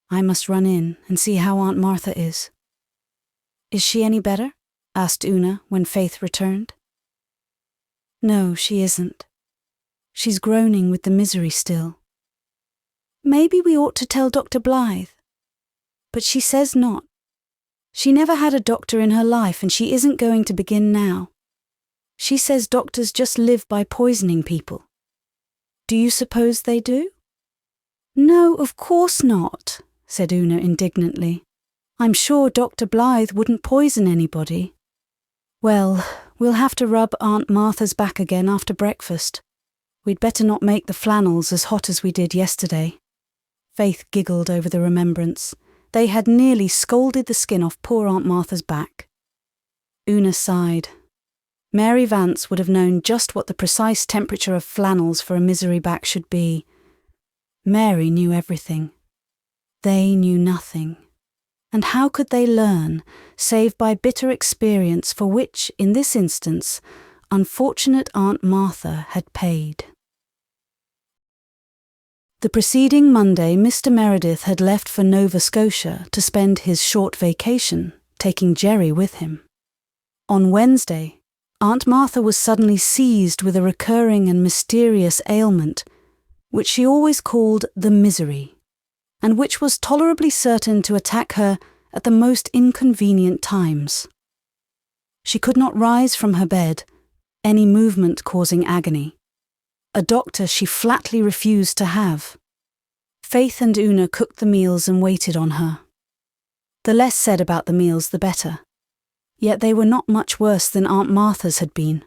I must run in and see how Aunt Martha is." "Is she any better?" asked Una when Faith returned. "No, she isn't. She's groaning with the misery still. Maybe we ought to tell Dr. Blythe. But she says not. She never had a doctor in her life and she isn't going to begin now. She says doctors just live by poisoning people. Do you suppose they do?" "No, of course not," said Una indignantly. "I'm sure Dr. Blythe wouldn't poison anybody." "Well, we'll have to rub Aunt Martha's back again after breakfast. We'd better not make the flannels as hot as we did yesterday." Faith giggled over the remembrance. They had nearly scalded the skin off poor Aunt Martha's back. Una sighed. Mary Vance would have known just what the precise temperature of flannels for a misery back should be. Mary knew everything. They knew nothing. And how could they learn, save by bitter experience for which, in this instance, unfortunate Aunt Martha had paid? The preceding Monday, Mr. Meredith had left for Nova Scotia to spend his short vacation, taking Jerry with him. On Wednesday, Aunt Martha was suddenly seized with a recurring and mysterious ailment, which she always called the misery, and which was tolerably certain to attack her at the most inconvenient times. She could not rise from her bed, any movement causing agony. A doctor she flatly refused to have. Faith and Una cooked the meals and waited on her. The less said about the meals, the better. Yet they were not much worse than Aunt Martha's had been.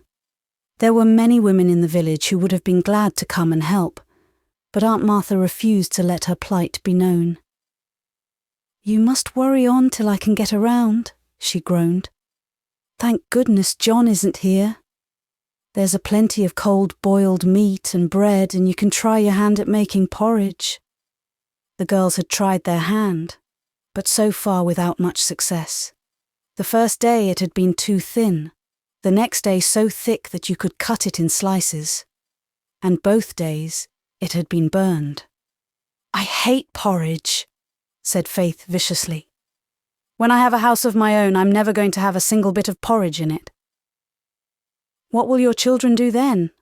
There were many women in the village who would have been glad to come and help, but Aunt Martha refused to let her plight be known. "You must worry on till I can get around," she groaned. Thank goodness John isn't here. There's a plenty of cold boiled meat and bread, and you can try your hand at making porridge. The girls had tried their hand, but so far without much success. The first day it had been too thin, the next day so thick that you could cut it in slices, and both days it had been burned. I hate porridge, said Faith viciously. When I have a house of my own, I'm never going to have a single bit of porridge in it. What will your children do then?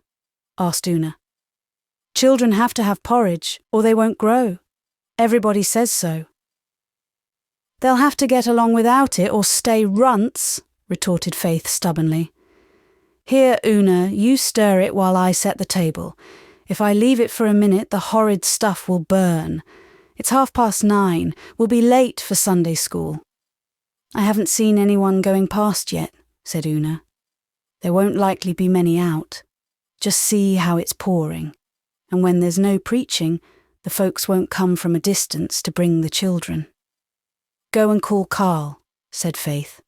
Asked Una. Children have to have porridge, or they won't grow. Everybody says so. They'll have to get along without it or stay runts, retorted Faith stubbornly. Here, Una, you stir it while I set the table. If I leave it for a minute, the horrid stuff will burn. It's 9:30. We'll be late for Sunday school. I haven't seen anyone going past yet, said Una. There won't likely be many out. Just see how it's pouring. And when there's no preaching, the folks won't come from a distance to bring the children. Go and call Carl, said Faith.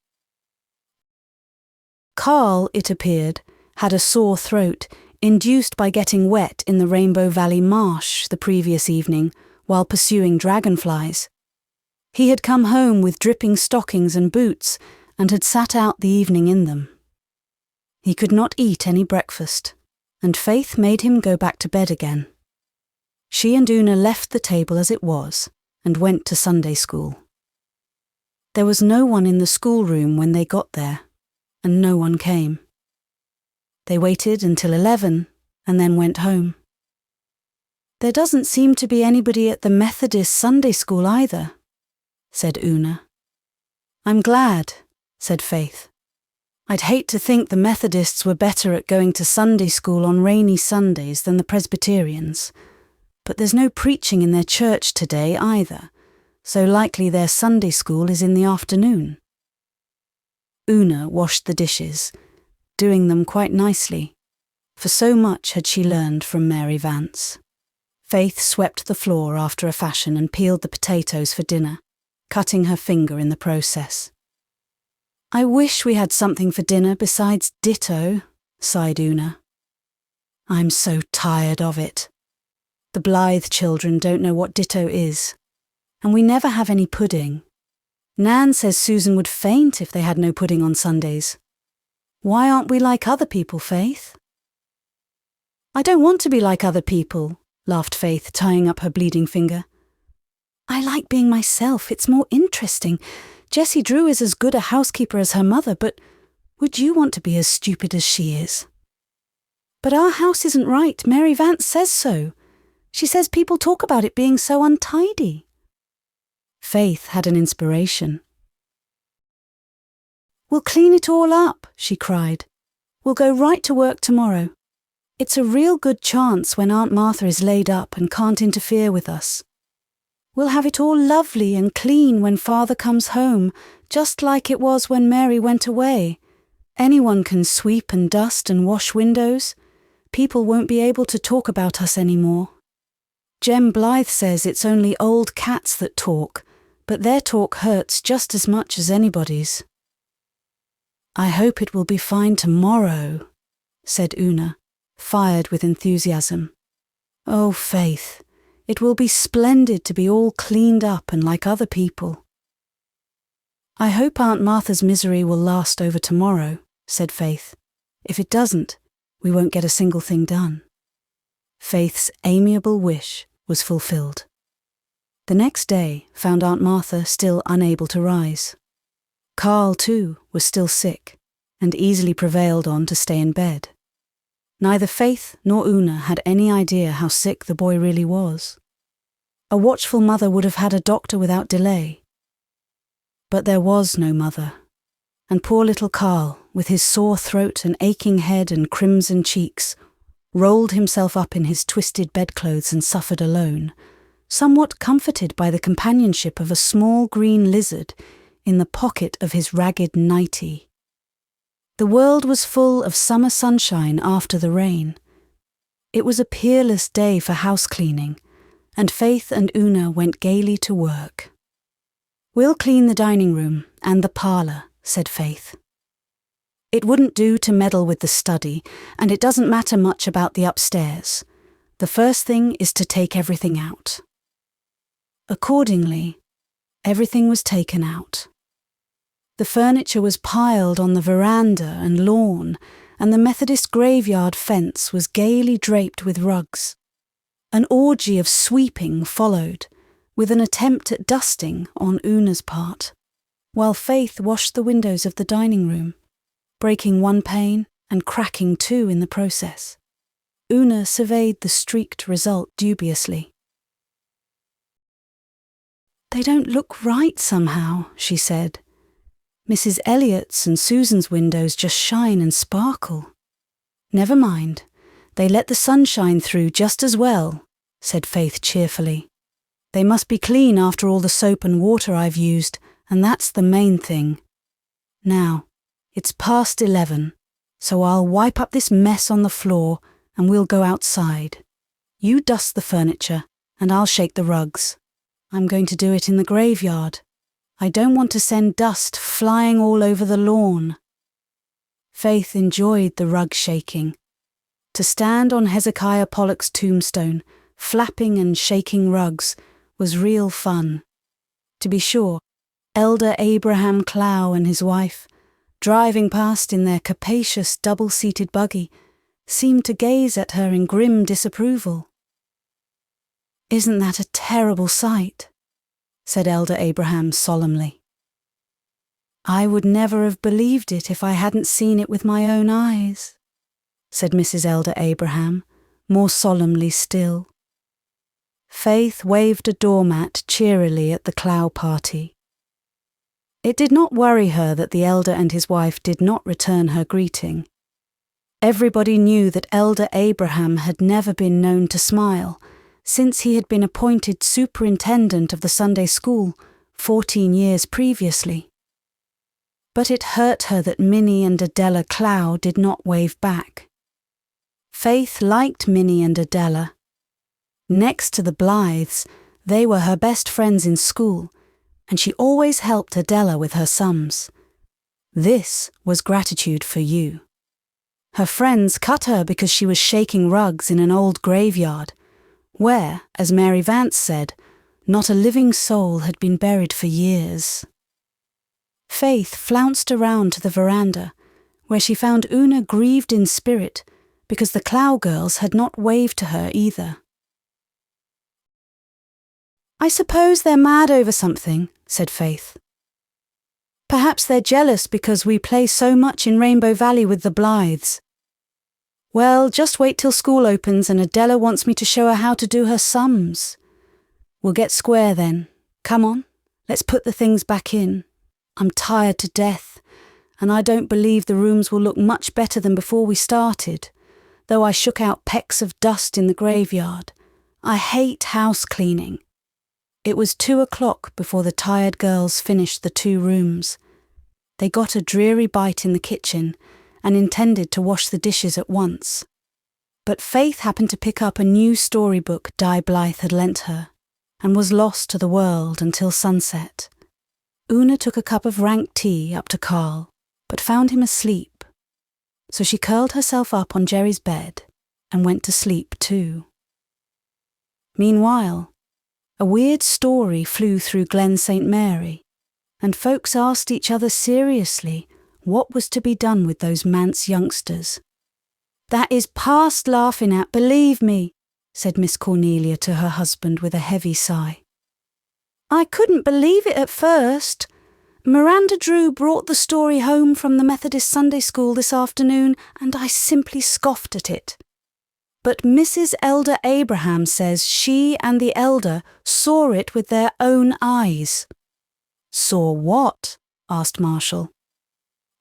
Carl, it appeared, had a sore throat, induced by getting wet in the Rainbow Valley marsh the previous evening while pursuing dragonflies. He had come home with dripping stockings and boots and had sat out the evening in them. He could not eat any breakfast, and Faith made him go back to bed again. She and Una left the table as it was and went to Sunday school. There was no one in the schoolroom when they got there, and no one came. They waited until 11 and then went home. There doesn't seem to be anybody at the Methodist Sunday school either, said Una. I'm glad, said Faith. I'd hate to think the Methodists were better at going to Sunday school on rainy Sundays than the Presbyterians, but there's no preaching in their church today either, so likely their Sunday school is in the afternoon. Una washed the dishes, doing them quite nicely, for so much had she learned from Mary Vance. Faith swept the floor after a fashion and peeled the potatoes for dinner, cutting her finger in the process. I wish we had something for dinner besides ditto, sighed Una. I'm so tired of it. The Blythe children don't know what ditto is, and we never have any pudding. Nan says Susan would faint if they had no pudding on Sundays. Why aren't we like other people, Faith? I don't want to be like other people, laughed Faith, tying up her bleeding finger. I like being myself, it's more interesting. Jessie Drew is as good a housekeeper as her mother, but would you want to be as stupid as she is? But our house isn't right, Mary Vance says so. She says people talk about it being so untidy. Faith had an inspiration. We'll clean it all up, she cried. We'll go right to work tomorrow. It's a real good chance when Aunt Martha is laid up and can't interfere with us. We'll have it all lovely and clean when Father comes home, just like it was when Mary went away. Anyone can sweep and dust and wash windows. People won't be able to talk about us anymore. Jem Blythe says it's only old cats that talk, but their talk hurts just as much as anybody's. I hope it will be fine tomorrow, said Una, fired with enthusiasm. Oh, Faith, it will be splendid to be all cleaned up and like other people. I hope Aunt Martha's misery will last over tomorrow, said Faith. If it doesn't, we won't get a single thing done. Faith's amiable wish was fulfilled. The next day found Aunt Martha still unable to rise. Carl, too, was still sick, and easily prevailed on to stay in bed. Neither Faith nor Una had any idea how sick the boy really was. A watchful mother would have had a doctor without delay. But there was no mother, and poor little Carl, with his sore throat and aching head and crimson cheeks, rolled himself up in his twisted bedclothes and suffered alone, somewhat comforted by the companionship of a small green lizard in the pocket of his ragged nightie. The world was full of summer sunshine after the rain. It was a peerless day for house cleaning, and Faith and Una went gaily to work. We'll clean the dining room and the parlour, said Faith. It wouldn't do to meddle with the study, and it doesn't matter much about the upstairs. The first thing is to take everything out." Accordingly, everything was taken out. The furniture was piled on the veranda and lawn, and the Methodist graveyard fence was gaily draped with rugs. An orgy of sweeping followed, with an attempt at dusting on Una's part, while Faith washed the windows of the dining room, breaking one pane and cracking two in the process. Una surveyed the streaked result dubiously. "They don't look right somehow," she said. "Mrs. Elliott's and Susan's windows just shine and sparkle." "Never mind, they let the sun shine through just as well," said Faith cheerfully. "They must be clean after all the soap and water I've used, and that's the main thing. Now, it's past 11, so I'll wipe up this mess on the floor and we'll go outside. You dust the furniture and I'll shake the rugs. I'm going to do it in the graveyard. I don't want to send dust flying all over the lawn." Faith enjoyed the rug shaking. To stand on Hezekiah Pollock's tombstone, flapping and shaking rugs, was real fun. To be sure, Elder Abraham Clow and his wife, driving past in their capacious double-seated buggy, seemed to gaze at her in grim disapproval. "Isn't that a terrible sight?" said Elder Abraham solemnly. "I would never have believed it if I hadn't seen it with my own eyes," said Mrs. Elder Abraham, more solemnly still. Faith waved a doormat cheerily at the Clow party. It did not worry her that the elder and his wife did not return her greeting. Everybody knew that Elder Abraham had never been known to smile, since he had been appointed superintendent of the Sunday school 14 years previously. But it hurt her that Minnie and Adela Clow did not wave back. Faith liked Minnie and Adela. Next to the Blythes, they were her best friends in school, and she always helped Adela with her sums. This was gratitude for you. Her friends cut her because she was shaking rugs in an old graveyard, where, as Mary Vance said, not a living soul had been buried for years. Faith flounced around to the veranda, where she found Una grieved in spirit because the Clow girls had not waved to her either. "I suppose they're mad over something," said Faith. "Perhaps they're jealous because we play so much in Rainbow Valley with the Blythes. Well, just wait till school opens and Adela wants me to show her how to do her sums. We'll get square then. Come on, let's put the things back in. I'm tired to death, and I don't believe the rooms will look much better than before we started, though I shook out pecks of dust in the graveyard. I hate house cleaning." It was 2:00 before the tired girls finished the 2 rooms. They got a dreary bite in the kitchen and intended to wash the dishes at once. But Faith happened to pick up a new storybook Dyke Blythe had lent her, and was lost to the world until sunset. Una took a cup of rank tea up to Carl, but found him asleep. So she curled herself up on Jerry's bed and went to sleep too. Meanwhile, a weird story flew through Glen St. Mary, and folks asked each other seriously what was to be done with those Manse youngsters. "That is past laughing at, believe me," said Miss Cornelia to her husband with a heavy sigh. "I couldn't believe it at first. Miranda Drew brought the story home from the Methodist Sunday School this afternoon, and I simply scoffed at it. But Mrs. Elder Abraham says she and the elder saw it with their own eyes." "Saw what?" asked Marshall.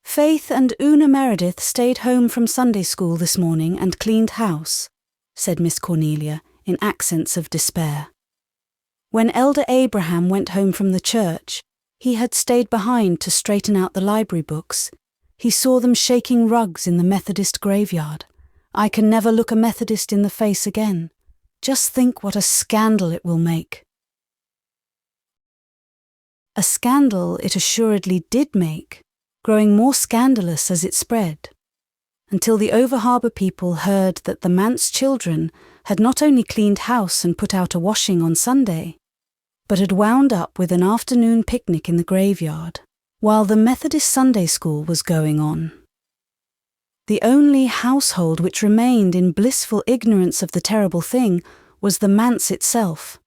"Faith and Una Meredith stayed home from Sunday school this morning and cleaned house," said Miss Cornelia in accents of despair. "When Elder Abraham went home from the church, he had stayed behind to straighten out the library books. He saw them shaking rugs in the Methodist graveyard. I can never look a Methodist in the face again. Just think what a scandal it will make." A scandal it assuredly did make, growing more scandalous as it spread, until the over-harbour people heard that the Manse children had not only cleaned house and put out a washing on Sunday, but had wound up with an afternoon picnic in the graveyard, while the Methodist Sunday school was going on. The only household which remained in blissful ignorance of the terrible thing was the Manse itself.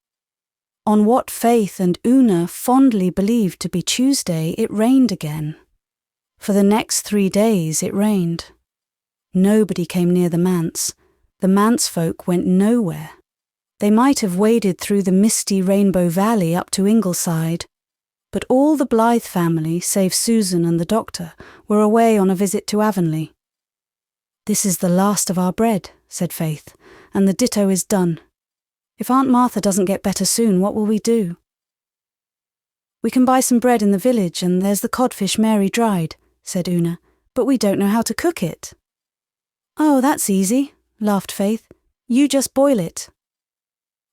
On what Faith and Una fondly believed to be Tuesday, it rained again. For the next 3 days it rained. Nobody came near the Manse. The Manse folk went nowhere. They might have waded through the misty Rainbow Valley up to Ingleside, but all the Blythe family, save Susan and the doctor, were away on a visit to Avonlea. "This is the last of our bread," said Faith, "and the ditto is done. If Aunt Martha doesn't get better soon, what will we do?" "We can buy some bread in the village, and there's the codfish Mary dried," said Una, "but we don't know how to cook it." "Oh, that's easy," laughed Faith. "You just boil it."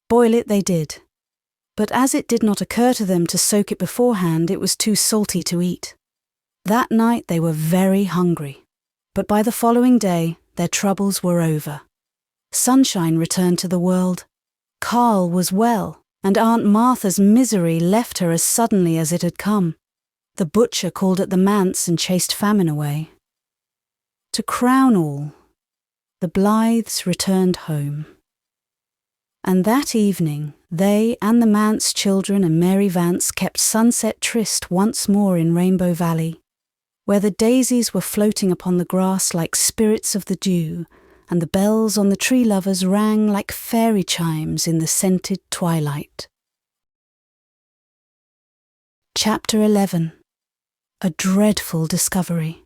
Boil it they did, but as it did not occur to them to soak it beforehand, it was too salty to eat. That night they were very hungry, but by the following day their troubles were over. Sunshine returned to the world. Carl was well, and Aunt Martha's misery left her as suddenly as it had come. The butcher called at the Manse and chased famine away. To crown all, the Blythes returned home. And that evening, they and the Manse children and Mary Vance kept sunset tryst once more in Rainbow Valley, where the daisies were floating upon the grass like spirits of the dew, and the bells on the tree lovers rang like fairy chimes in the scented twilight. Chapter 11. A Dreadful Discovery.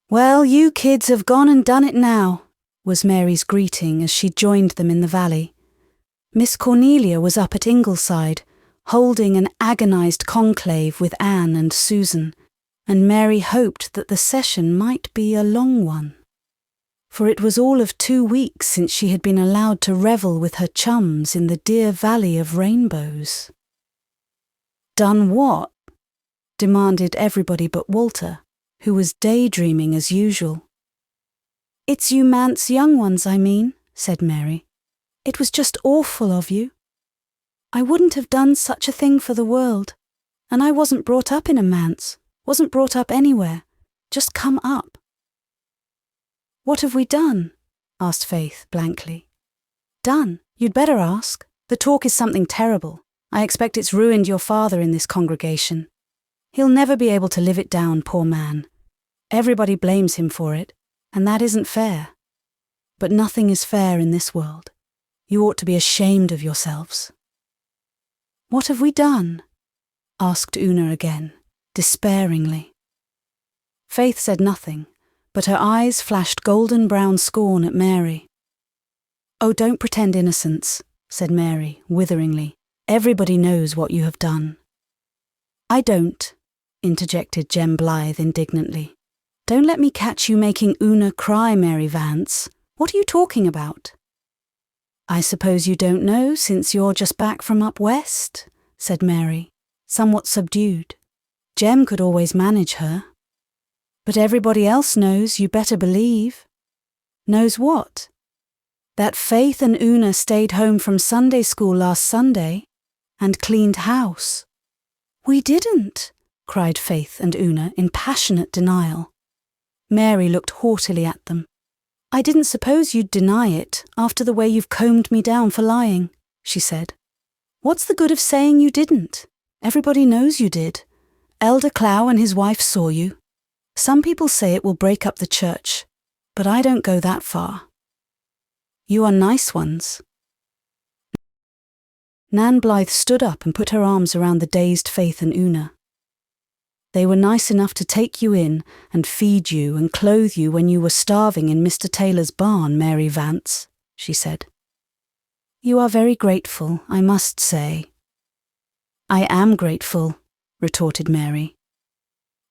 "Well, you kids have gone and done it now," was Mary's greeting as she joined them in the valley. Miss Cornelia was up at Ingleside, holding an agonised conclave with Anne and Susan, and Mary hoped that the session might be a long one. For it was all of 2 weeks since she had been allowed to revel with her chums in the dear Valley of Rainbows. "Done what?" demanded everybody but Walter, who was daydreaming as usual. "It's you Manse young ones, I mean," said Mary. "It was just awful of you. I wouldn't have done such a thing for the world, and I wasn't brought up in a Manse, wasn't brought up anywhere, just come up." "What have we done?" asked Faith blankly. "Done? You'd better ask. The talk is something terrible. I expect it's ruined your father in this congregation. He'll never be able to live it down, poor man. Everybody blames him for it, and that isn't fair. But nothing is fair in this world. You ought to be ashamed of yourselves." "What have we done?" asked Una again, despairingly. Faith said nothing, but her eyes flashed golden-brown scorn at Mary. "Oh, don't pretend innocence," said Mary, witheringly. "Everybody knows what you have done." "I don't," interjected Jem Blythe indignantly. "Don't let me catch you making Una cry, Mary Vance. What are you talking about?" "I suppose you don't know since you're just back from up west," said Mary, somewhat subdued. "Jem could always manage her." "But everybody else knows, you better believe." "Knows what?" "That Faith and Una stayed home from Sunday school last Sunday and cleaned house." "We didn't," cried Faith and Una in passionate denial. Mary looked haughtily at them. "I didn't suppose you'd deny it after the way you've combed me down for lying," she said. "What's the good of saying you didn't? Everybody knows you did. Elder Clow and his wife saw you. Some people say it will break up the church, but I don't go that far. You are nice ones." Nan Blythe stood up and put her arms around the dazed Faith and Una. "They were nice enough to take you in and feed you and clothe you when you were starving in Mr. Taylor's barn, Mary Vance," she said. "You are very grateful, I must say." "I am grateful," retorted Mary.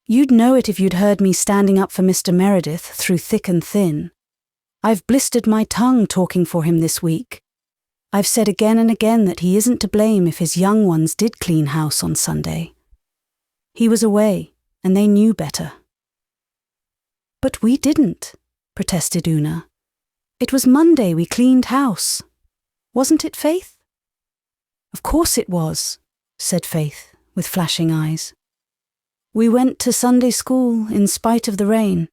"You'd know it if you'd heard me standing up for Mr. Meredith through thick and thin. I've blistered my tongue talking for him this week. I've said again and again that he isn't to blame if his young ones did clean house on Sunday. He was away, and they knew better. But we didn't, protested Una. It was Monday we cleaned house. Wasn't it, Faith? Of course it was, said Faith, with flashing eyes. We went to Sunday school in spite of the rain,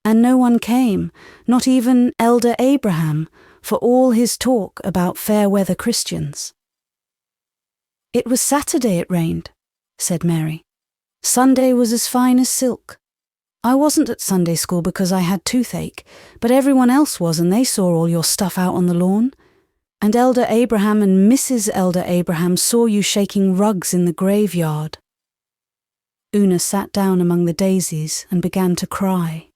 and no one came, not even Elder Abraham, for all his talk about fair-weather Christians. It was Saturday it rained, said Mary. Sunday was as fine as silk. I wasn't at Sunday school because I had toothache, but everyone else was, and they saw all your stuff out on the lawn. And Elder Abraham and Mrs. Elder Abraham saw you shaking rugs in the graveyard. Una sat down among the daisies and began to cry.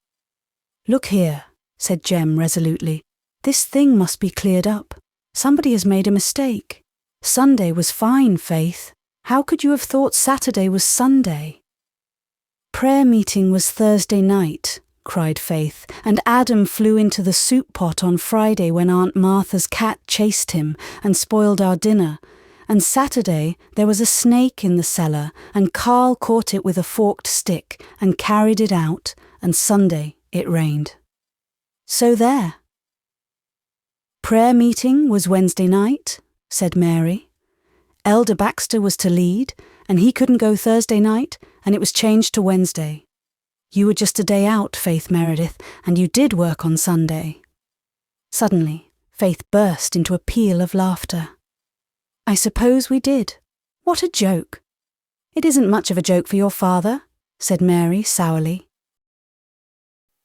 Look here, said Jem resolutely. This thing must be cleared up. Somebody has made a mistake. Sunday was fine, Faith. How could you have thought Saturday was Sunday? Prayer meeting was Thursday night, cried Faith, and Adam flew into the soup pot on Friday when Aunt Martha's cat chased him and spoiled our dinner, and Saturday there was a snake in the cellar and Carl caught it with a forked stick and carried it out, and Sunday it rained. So there. Prayer meeting was Wednesday night, said Mary. Elder Baxter was to lead, and he couldn't go Thursday night, and it was changed to Wednesday. You were just a day out, Faith Meredith, and you did work on Sunday. Suddenly, Faith burst into a peal of laughter. I suppose we did. What a joke. It isn't much of a joke for your father, said Mary sourly.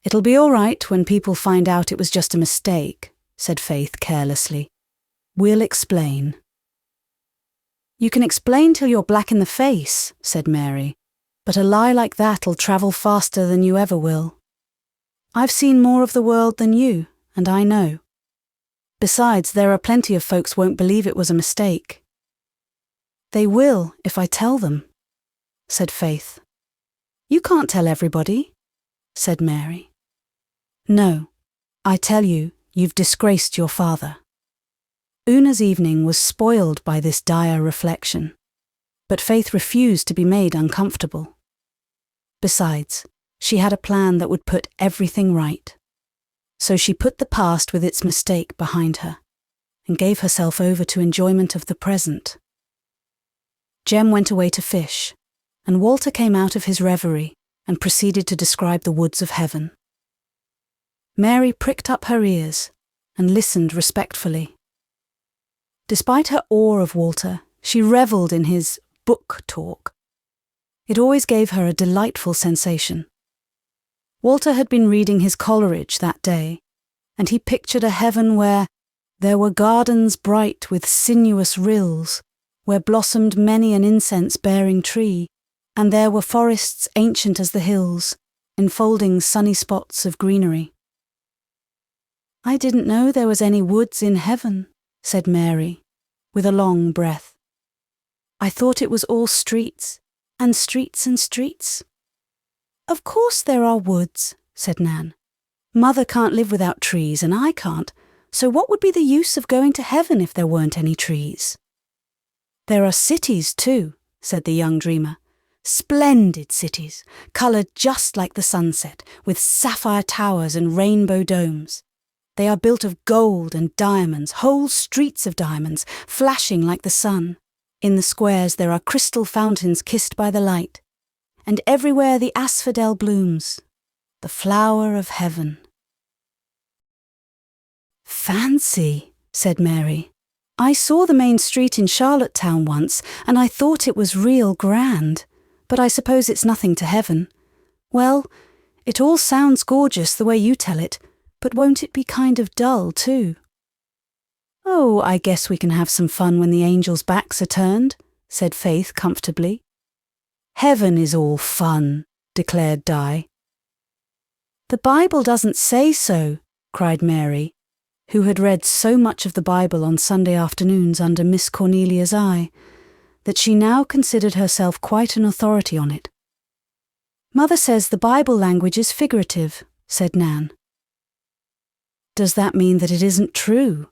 It'll be all right when people find out it was just a mistake, said Faith carelessly. We'll explain. You can explain till you're black in the face, said Mary, but a lie like that'll travel faster than you ever will. I've seen more of the world than you, and I know. Besides, there are plenty of folks won't believe it was a mistake. They will if I tell them, said Faith. You can't tell everybody, said Mary. No, I tell you, you've disgraced your father. Una's evening was spoiled by this dire reflection, but Faith refused to be made uncomfortable. Besides, she had a plan that would put everything right. So she put the past with its mistake behind her and gave herself over to enjoyment of the present. Jem went away to fish, and Walter came out of his reverie and proceeded to describe the woods of heaven. Mary pricked up her ears and listened respectfully. Despite her awe of Walter, she revelled in his book talk. It always gave her a delightful sensation. Walter had been reading his Coleridge that day, and he pictured a heaven where there were gardens bright with sinuous rills, where blossomed many an incense-bearing tree, and there were forests ancient as the hills, enfolding sunny spots of greenery. I didn't know there was any woods in heaven, said Mary, with a long breath. I thought it was all streets, and streets and streets. Of course there are woods, said Nan. Mother can't live without trees, and I can't, so what would be the use of going to heaven if there weren't any trees? There are cities too, said the young dreamer. Splendid cities, coloured just like the sunset, with sapphire towers and rainbow domes. They are built of gold and diamonds, whole streets of diamonds, flashing like the sun. In the squares there are crystal fountains kissed by the light, and everywhere the asphodel blooms, the flower of heaven. Fancy, said Mary. I saw the main street in Charlottetown once, and I thought it was real grand, but I suppose it's nothing to heaven. Well, it all sounds gorgeous the way you tell it, but won't it be kind of dull too? Oh, I guess we can have some fun when the angels' backs are turned, said Faith comfortably. Heaven is all fun, declared Di. The Bible doesn't say so, cried Mary, who had read so much of the Bible on Sunday afternoons under Miss Cornelia's eye, that she now considered herself quite an authority on it. Mother says the Bible language is figurative, said Nan. Does that mean that it isn't true?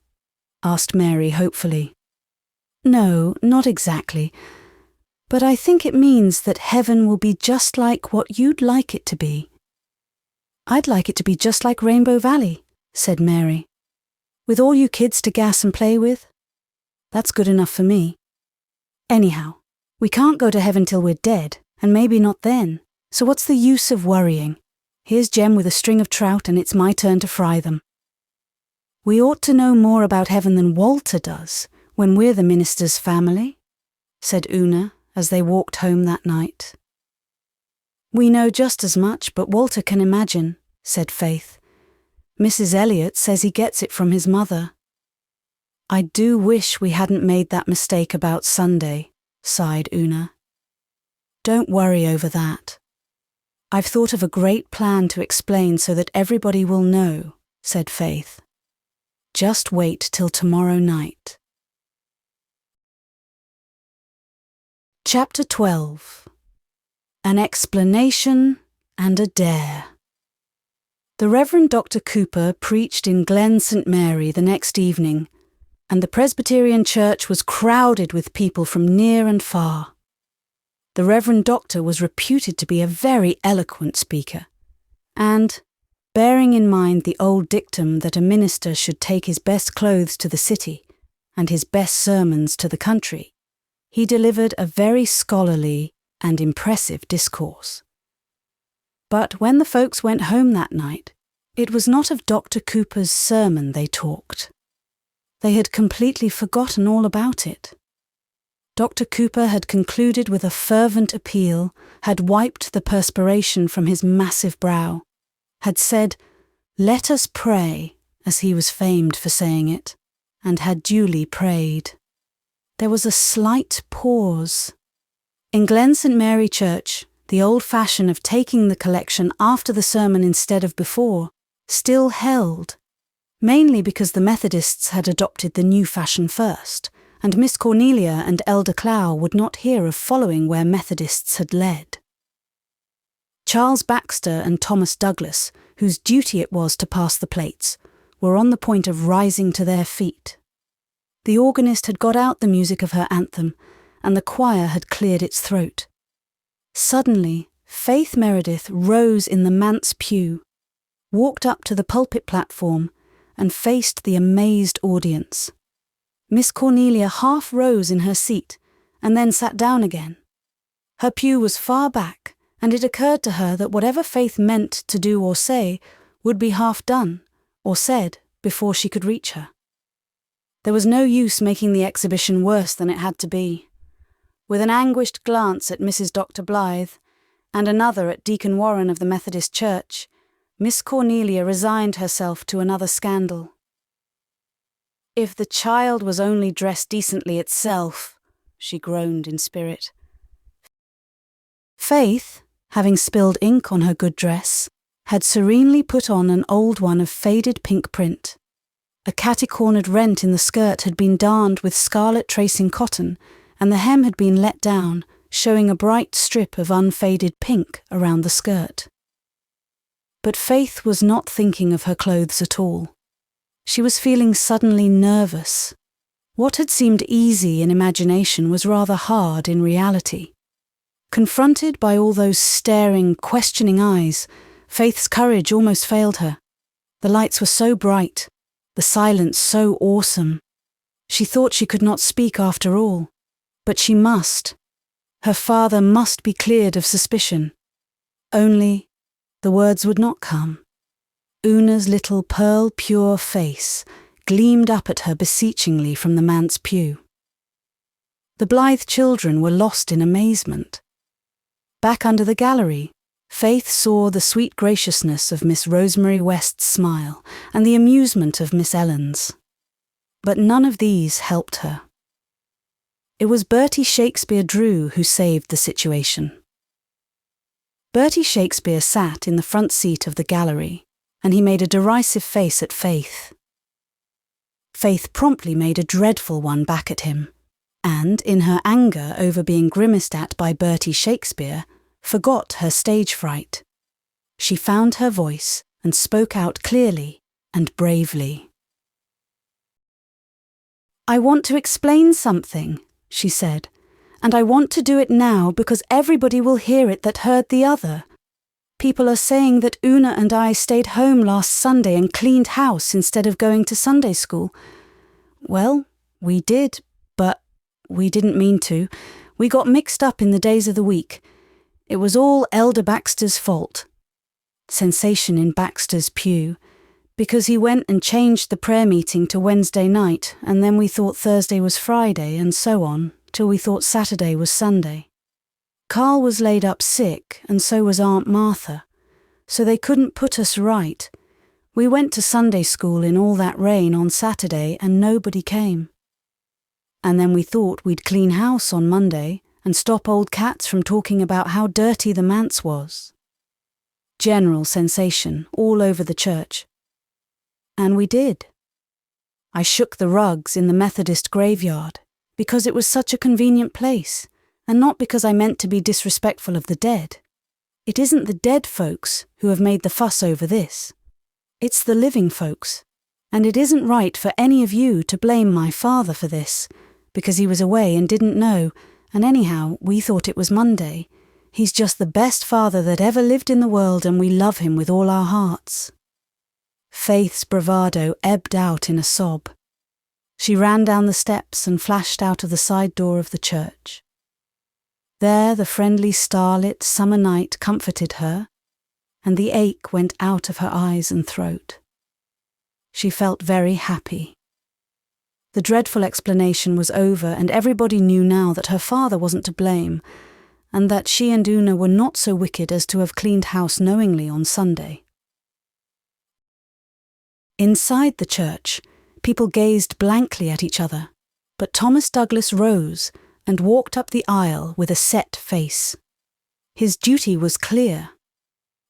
Asked Mary hopefully. No, not exactly. But I think it means that heaven will be just like what you'd like it to be. I'd like it to be just like Rainbow Valley, said Mary. With all you kids to gas and play with. That's good enough for me. Anyhow, we can't go to heaven till we're dead, and maybe not then, so what's the use of worrying? Here's Jem with a string of trout, and it's my turn to fry them. We ought to know more about heaven than Walter does, when we're the minister's family, said Una as they walked home that night. We know just as much, but Walter can imagine, said Faith. Mrs. Elliot says he gets it from his mother. I do wish we hadn't made that mistake about Sunday, sighed Una. Don't worry over that. I've thought of a great plan to explain so that everybody will know, said Faith. Just wait till tomorrow night. Chapter 12. An Explanation and a Dare. The Reverend Dr. Cooper preached in Glen St. Mary the next evening, and the Presbyterian church was crowded with people from near and far. The Reverend Doctor was reputed to be a very eloquent speaker, and, bearing in mind the old dictum that a minister should take his best clothes to the city and his best sermons to the country, he delivered a very scholarly and impressive discourse. But when the folks went home that night, it was not of Dr. Cooper's sermon they talked. They had completely forgotten all about it. Dr. Cooper had concluded with a fervent appeal, had wiped the perspiration from his massive brow, had said, "Let us pray," as he was famed for saying it, and had duly prayed. There was a slight pause. In Glen St. Mary Church, the old fashion of taking the collection after the sermon instead of before still held, mainly because the Methodists had adopted the new fashion first, and Miss Cornelia and Elder Clow would not hear of following where Methodists had led. Charles Baxter and Thomas Douglas, whose duty it was to pass the plates, were on the point of rising to their feet. The organist had got out the music of her anthem, and the choir had cleared its throat. Suddenly, Faith Meredith rose in the manse pew, walked up to the pulpit platform, and faced the amazed audience. Miss Cornelia half rose in her seat, and then sat down again. Her pew was far back, and it occurred to her that whatever Faith meant to do or say would be half done, or said, before she could reach her. There was no use making the exhibition worse than it had to be. With an anguished glance at Mrs. Dr. Blythe, and another at Deacon Warren of the Methodist Church, Miss Cornelia resigned herself to another scandal. If the child was only dressed decently itself, she groaned in spirit. Faith, having spilled ink on her good dress, had serenely put on an old one of faded pink print. A catty-cornered rent in the skirt had been darned with scarlet tracing cotton, and the hem had been let down, showing a bright strip of unfaded pink around the skirt. But Faith was not thinking of her clothes at all. She was feeling suddenly nervous. What had seemed easy in imagination was rather hard in reality. Confronted by all those staring, questioning eyes, Faith's courage almost failed her. The lights were so bright, the silence so awesome. She thought she could not speak after all, but she must. Her father must be cleared of suspicion. Only, the words would not come. Una's little pearl-pure face gleamed up at her beseechingly from the manse pew. The Blythe children were lost in amazement. Back under the gallery, Faith saw the sweet graciousness of Miss Rosemary West's smile and the amusement of Miss Ellen's. But none of these helped her. It was Bertie Shakespeare Drew who saved the situation. Bertie Shakespeare sat in the front seat of the gallery, and he made a derisive face at Faith. Faith promptly made a dreadful one back at him, and, in her anger over being grimaced at by Bertie Shakespeare, forgot her stage fright. She found her voice and spoke out clearly and bravely. "I want to explain something," she said, and I want to do it now because everybody will hear it that heard the other. People are saying that Una and I stayed home last Sunday and cleaned house instead of going to Sunday school. Well, we did, but we didn't mean to. We got mixed up in the days of the week. It was all Elder Baxter's fault. Sensation in Baxter's pew, because he went and changed the prayer meeting to Wednesday night, and then we thought Thursday was Friday, and so on, till we thought Saturday was Sunday. Carl was laid up sick, and so was Aunt Martha, so they couldn't put us right. We went to Sunday school in all that rain on Saturday, and nobody came. And then we thought we'd clean house on Monday and stop old cats from talking about how dirty the manse was. General sensation all over the church. And we did. I shook the rugs in the Methodist graveyard because it was such a convenient place, and not because I meant to be disrespectful of the dead. It isn't the dead folks who have made the fuss over this. It's the living folks, and it isn't right for any of you to blame my father for this, because he was away and didn't know, and anyhow, we thought it was Monday. He's just the best father that ever lived in the world, and we love him with all our hearts. Faith's bravado ebbed out in a sob. She ran down the steps and flashed out of the side door of the church. There the friendly starlit summer night comforted her, and the ache went out of her eyes and throat. She felt very happy. The dreadful explanation was over, and everybody knew now that her father wasn't to blame, and that she and Una were not so wicked as to have cleaned house knowingly on Sunday. Inside the church, people gazed blankly at each other, but Thomas Douglas rose and walked up the aisle with a set face. His duty was clear.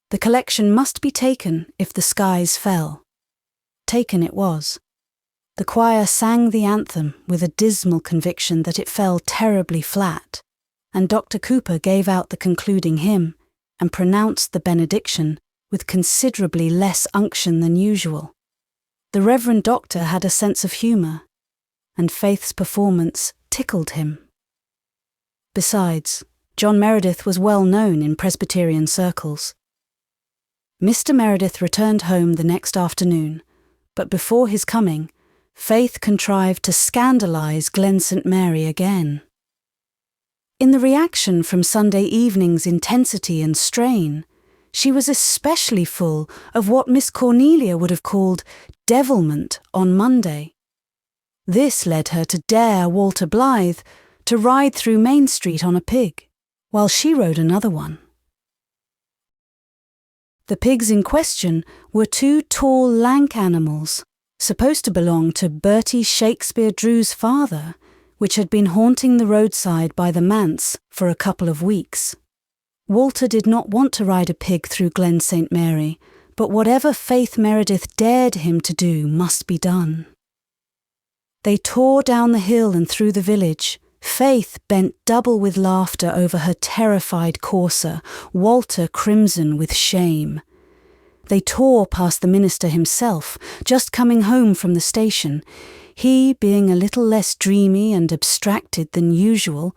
The collection must be taken if the skies fell. Taken it was. The choir sang the anthem with a dismal conviction that it fell terribly flat, and Dr. Cooper gave out the concluding hymn and pronounced the benediction with considerably less unction than usual. The Reverend Doctor had a sense of humour, and Faith's performance tickled him. Besides, John Meredith was well known in Presbyterian circles. Mr. Meredith returned home the next afternoon, but before his coming, Faith contrived to scandalise Glen St. Mary again. In the reaction from Sunday evening's intensity and strain, she was especially full of what Miss Cornelia would have called devilment on Monday. This led her to dare Walter Blythe to ride through Main Street on a pig, while she rode another one. The pigs in question were two tall, lank animals, supposed to belong to Bertie Shakespeare Drew's father, which had been haunting the roadside by the Manse for a couple of weeks. Walter did not want to ride a pig through Glen St. Mary, but whatever Faith Meredith dared him to do must be done. They tore down the hill and through the village. Faith bent double with laughter over her terrified courser, Walter crimson with shame. They tore past the minister himself, just coming home from the station, he being a little less dreamy and abstracted than usual,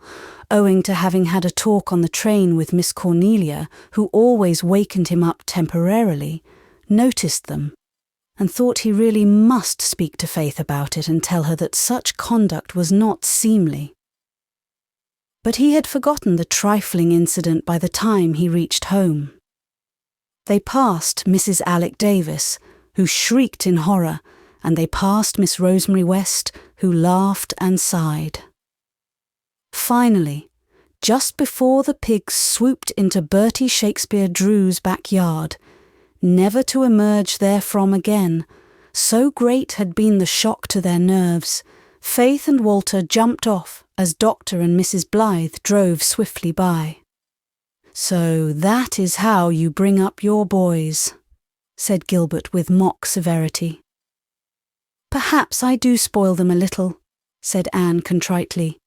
owing to having had a talk on the train with Miss Cornelia, who always wakened him up temporarily, noticed them, and thought he really must speak to Faith about it and tell her that such conduct was not seemly. But he had forgotten the trifling incident by the time he reached home. They passed Mrs. Alec Davis, who shrieked in horror, and they passed Miss Rosemary West, who laughed and sighed. Finally, just before the pigs swooped into Bertie Shakespeare Drew's backyard, never to emerge therefrom again, so great had been the shock to their nerves, Faith and Walter jumped off as Dr. and Mrs. Blythe drove swiftly by. "So that is how you bring up your boys," said Gilbert with mock severity. "Perhaps I do spoil them a little," said Anne contritely.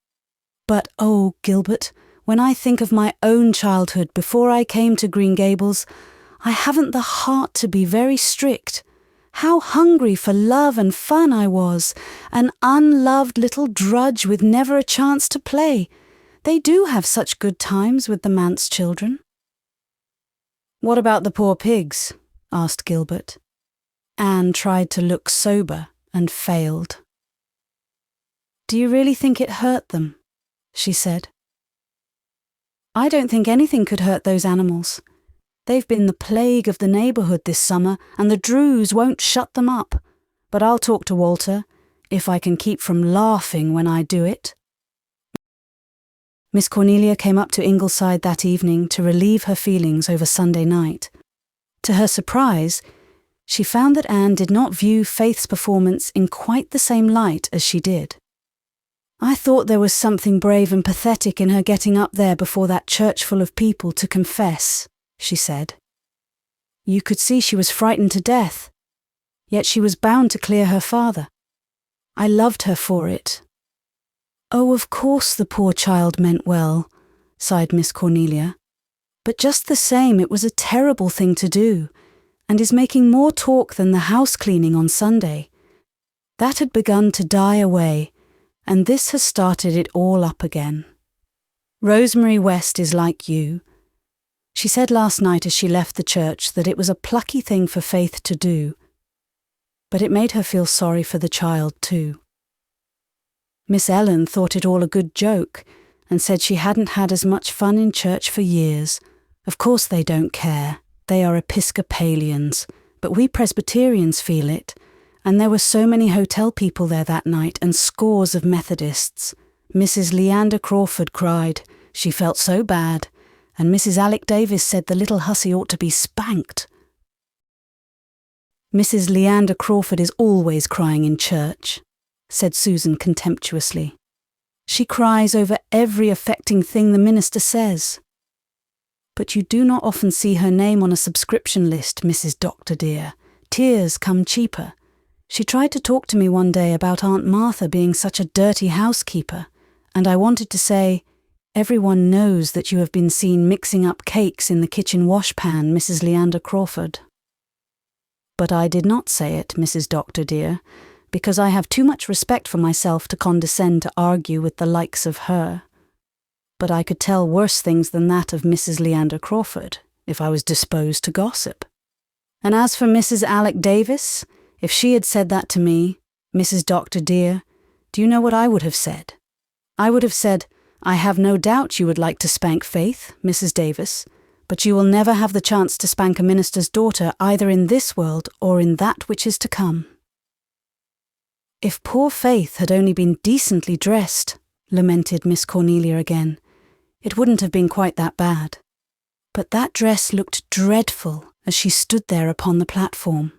"But oh, Gilbert, when I think of my own childhood before I came to Green Gables, I haven't the heart to be very strict. How hungry for love and fun I was, an unloved little drudge with never a chance to play. They do have such good times with the Manse children." "What about the poor pigs?" asked Gilbert. Anne tried to look sober and failed. "Do you really think it hurt them?" she said. "I don't think anything could hurt those animals. They've been the plague of the neighbourhood this summer, and the Drews won't shut them up. But I'll talk to Walter, if I can keep from laughing when I do it." Miss Cornelia came up to Ingleside that evening to relieve her feelings over Sunday night. To her surprise, she found that Anne did not view Faith's performance in quite the same light as she did. "I thought there was something brave and pathetic in her getting up there before that church full of people to confess," she said. "You could see she was frightened to death. Yet she was bound to clear her father. I loved her for it." "Oh, of course the poor child meant well," sighed Miss Cornelia. "But just the same, it was a terrible thing to do, and is making more talk than the house cleaning on Sunday. That had begun to die away, and this has started it all up again. Rosemary West is like you. She said last night as she left the church that it was a plucky thing for Faith to do, but it made her feel sorry for the child too. Miss Ellen thought it all a good joke and said she hadn't had as much fun in church for years. Of course they don't care. They are Episcopalians, but we Presbyterians feel it, and there were so many hotel people there that night and scores of Methodists. Mrs. Leander Crawford cried. She felt so bad, and Mrs. Alec Davis said the little hussy ought to be spanked. "Mrs. Leander Crawford is always crying in church," said Susan contemptuously. "She cries over every affecting thing the minister says. But you do not often see her name on a subscription list, Mrs. Doctor dear. Tears come cheaper. She tried to talk to me one day about Aunt Martha being such a dirty housekeeper, and I wanted to say, 'Everyone knows that you have been seen mixing up cakes in the kitchen washpan, Mrs. Leander Crawford.' But I did not say it, Mrs. Doctor dear, because I have too much respect for myself to condescend to argue with the likes of her. But I could tell worse things than that of Mrs. Leander Crawford, if I was disposed to gossip. And as for Mrs. Alec Davis, if she had said that to me, Mrs. Doctor dear, do you know what I would have said? I would have said, 'I have no doubt you would like to spank Faith, Mrs. Davis, but you will never have the chance to spank a minister's daughter either in this world or in that which is to come.'" "If poor Faith had only been decently dressed," lamented Miss Cornelia again, "it wouldn't have been quite that bad. But that dress looked dreadful as she stood there upon the platform."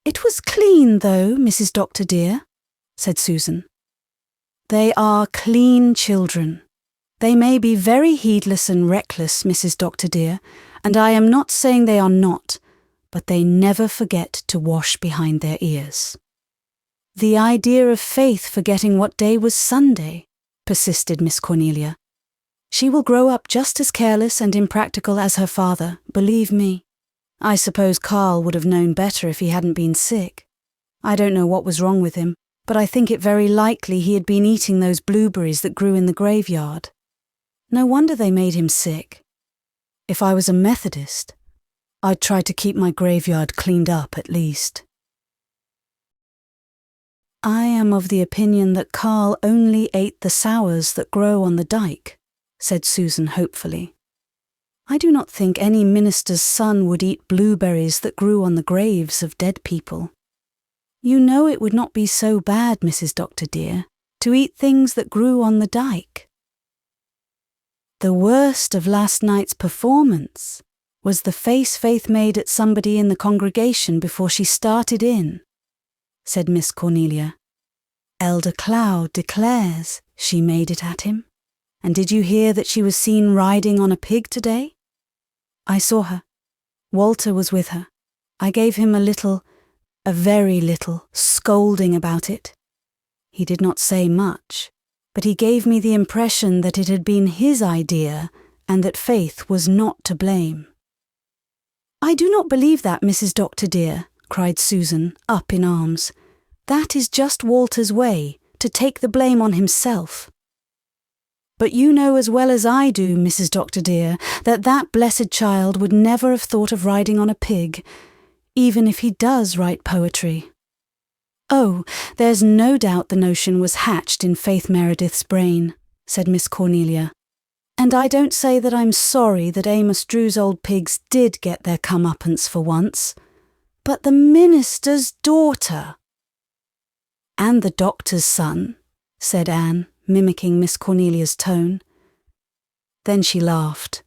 "It was clean, though, Mrs. Doctor dear," said Susan. "They are clean children. They may be very heedless and reckless, Mrs. Doctor dear, and I am not saying they are not, but they never forget to wash behind their ears." "The idea of Faith forgetting what day was Sunday," persisted Miss Cornelia. "She will grow up just as careless and impractical as her father, believe me. I suppose Carl would have known better if he hadn't been sick. I don't know what was wrong with him, but I think it very likely he had been eating those blueberries that grew in the graveyard. No wonder they made him sick. If I was a Methodist, I'd try to keep my graveyard cleaned up at least." "I am of the opinion that Carl only ate the sours that grow on the Dyke," said Susan hopefully. "I do not think any minister's son would eat blueberries that grew on the graves of dead people. You know it would not be so bad, Mrs. Doctor dear, to eat things that grew on the Dyke." "The worst of last night's performance was the face Faith made at somebody in the congregation before she started in," said Miss Cornelia. "Elder Cloud declares she made it at him. And did you hear that she was seen riding on a pig today?" "I saw her. Walter was with her. I gave him a very little, scolding about it. He did not say much, but he gave me the impression that it had been his idea and that Faith was not to blame." "I do not believe that, Mrs. Doctor dear," cried Susan, up in arms. "That is just Walter's way, to take the blame on himself." But you know as well as I do, Mrs. Dr. dear, that that blessed child would never have thought of riding on a pig, even if he does write poetry. Oh, there's no doubt the notion was hatched in Faith Meredith's brain, said Miss Cornelia. And I don't say that I'm sorry that Amos Drew's old pigs did get their comeuppance for once. But the minister's daughter! And the doctor's son, said Anne, mimicking Miss Cornelia's tone. Then she laughed.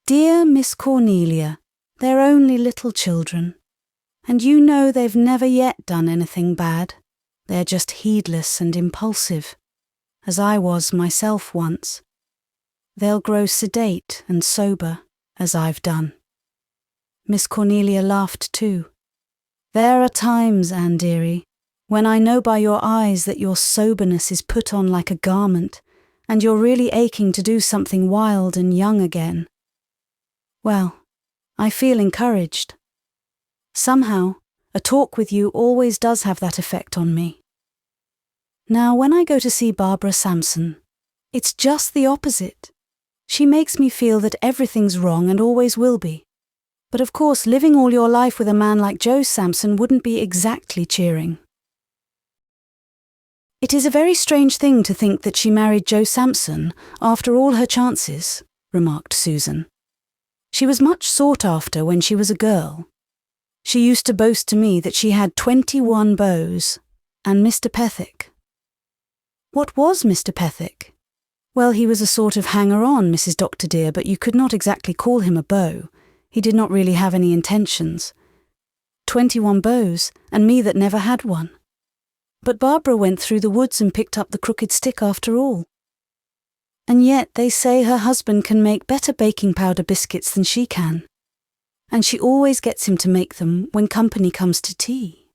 Dear Miss Cornelia, they're only little children. And you know they've never yet done anything bad. They're just heedless and impulsive, as I was myself once. They'll grow sedate and sober, as I've done. Miss Cornelia laughed too. There are times, Anne dearie, when I know by your eyes that your soberness is put on like a garment, and you're really aching to do something wild and young again. Well, I feel encouraged. Somehow, a talk with you always does have that effect on me. Now, when I go to see Barbara Sampson, it's just the opposite. She makes me feel that everything's wrong and always will be. But of course, living all your life with a man like Joe Sampson wouldn't be exactly cheering. It is a very strange thing to think that she married Joe Sampson after all her chances, remarked Susan. She was much sought after when she was a girl. She used to boast to me that she had 21 beaux, and Mr. Pethick. What was Mr. Pethick? Well, he was a sort of hanger-on, Mrs. Dr. dear, but you could not exactly call him a beau. He did not really have any intentions. 21 beaux, and me that never had one. But Barbara went through the woods and picked up the crooked stick after all. And yet they say her husband can make better baking powder biscuits than she can. And she always gets him to make them when company comes to tea.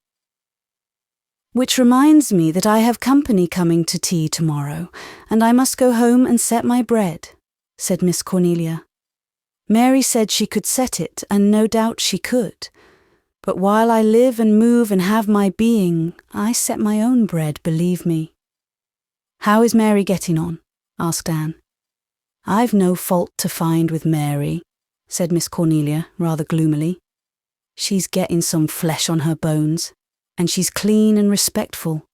Which reminds me that I have company coming to tea tomorrow, and I must go home and set my bread, said Miss Cornelia. Mary said she could set it, and no doubt she could. But while I live and move and have my being, I set my own bread, believe me. How is Mary getting on? Asked Anne. I've no fault to find with Mary, said Miss Cornelia, rather gloomily. She's getting some flesh on her bones, and she's clean and respectful,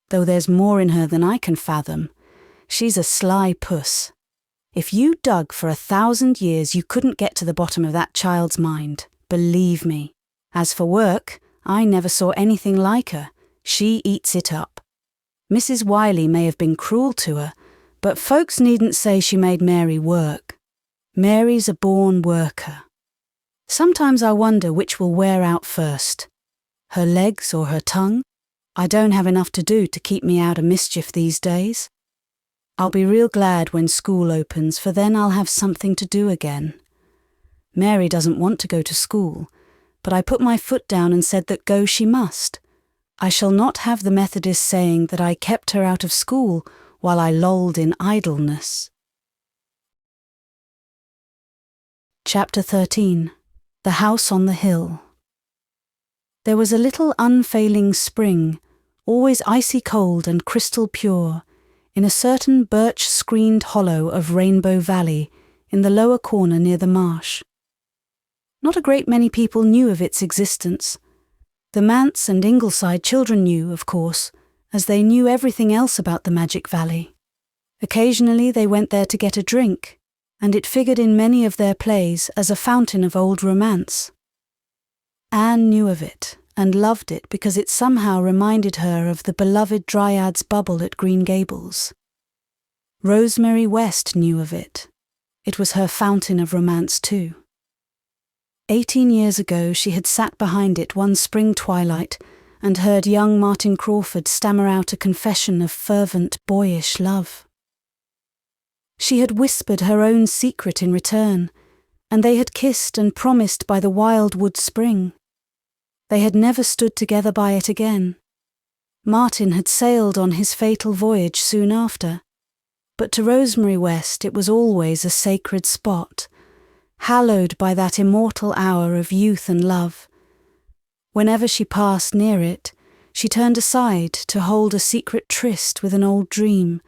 though there's more in her than I can fathom. She's a sly puss. If you dug for 1,000 years, you couldn't get to the bottom of that child's mind, believe me. As for work, I never saw anything like her. She eats it up. Mrs. Wiley may have been cruel to her, but folks needn't say she made Mary work. Mary's a born worker. Sometimes I wonder which will wear out first, her legs or her tongue. I don't have enough to do to keep me out of mischief these days. I'll be real glad when school opens, for then I'll have something to do again. Mary doesn't want to go to school, but I put my foot down and said that go she must. I shall not have the Methodists saying that I kept her out of school while I lolled in idleness. Chapter 13. The House on the Hill. There was a little unfailing spring, always icy cold and crystal pure, in a certain birch-screened hollow of Rainbow Valley, in the lower corner near the marsh. Not a great many people knew of its existence. The Manse and Ingleside children knew, of course, as they knew everything else about the Magic Valley. Occasionally they went there to get a drink, and it figured in many of their plays as a fountain of old romance. Anne knew of it, and loved it because it somehow reminded her of the beloved Dryad's bubble at Green Gables. Rosemary West knew of it. It was her fountain of romance too. 18 years ago she had sat behind it one spring twilight and heard young Martin Crawford stammer out a confession of fervent, boyish love. She had whispered her own secret in return, and they had kissed and promised by the wildwood spring. They had never stood together by it again. Martin had sailed on his fatal voyage soon after, but to Rosemary West it was always a sacred spot, hallowed by that immortal hour of youth and love. Whenever she passed near it, she turned aside to hold a secret tryst with an old dream,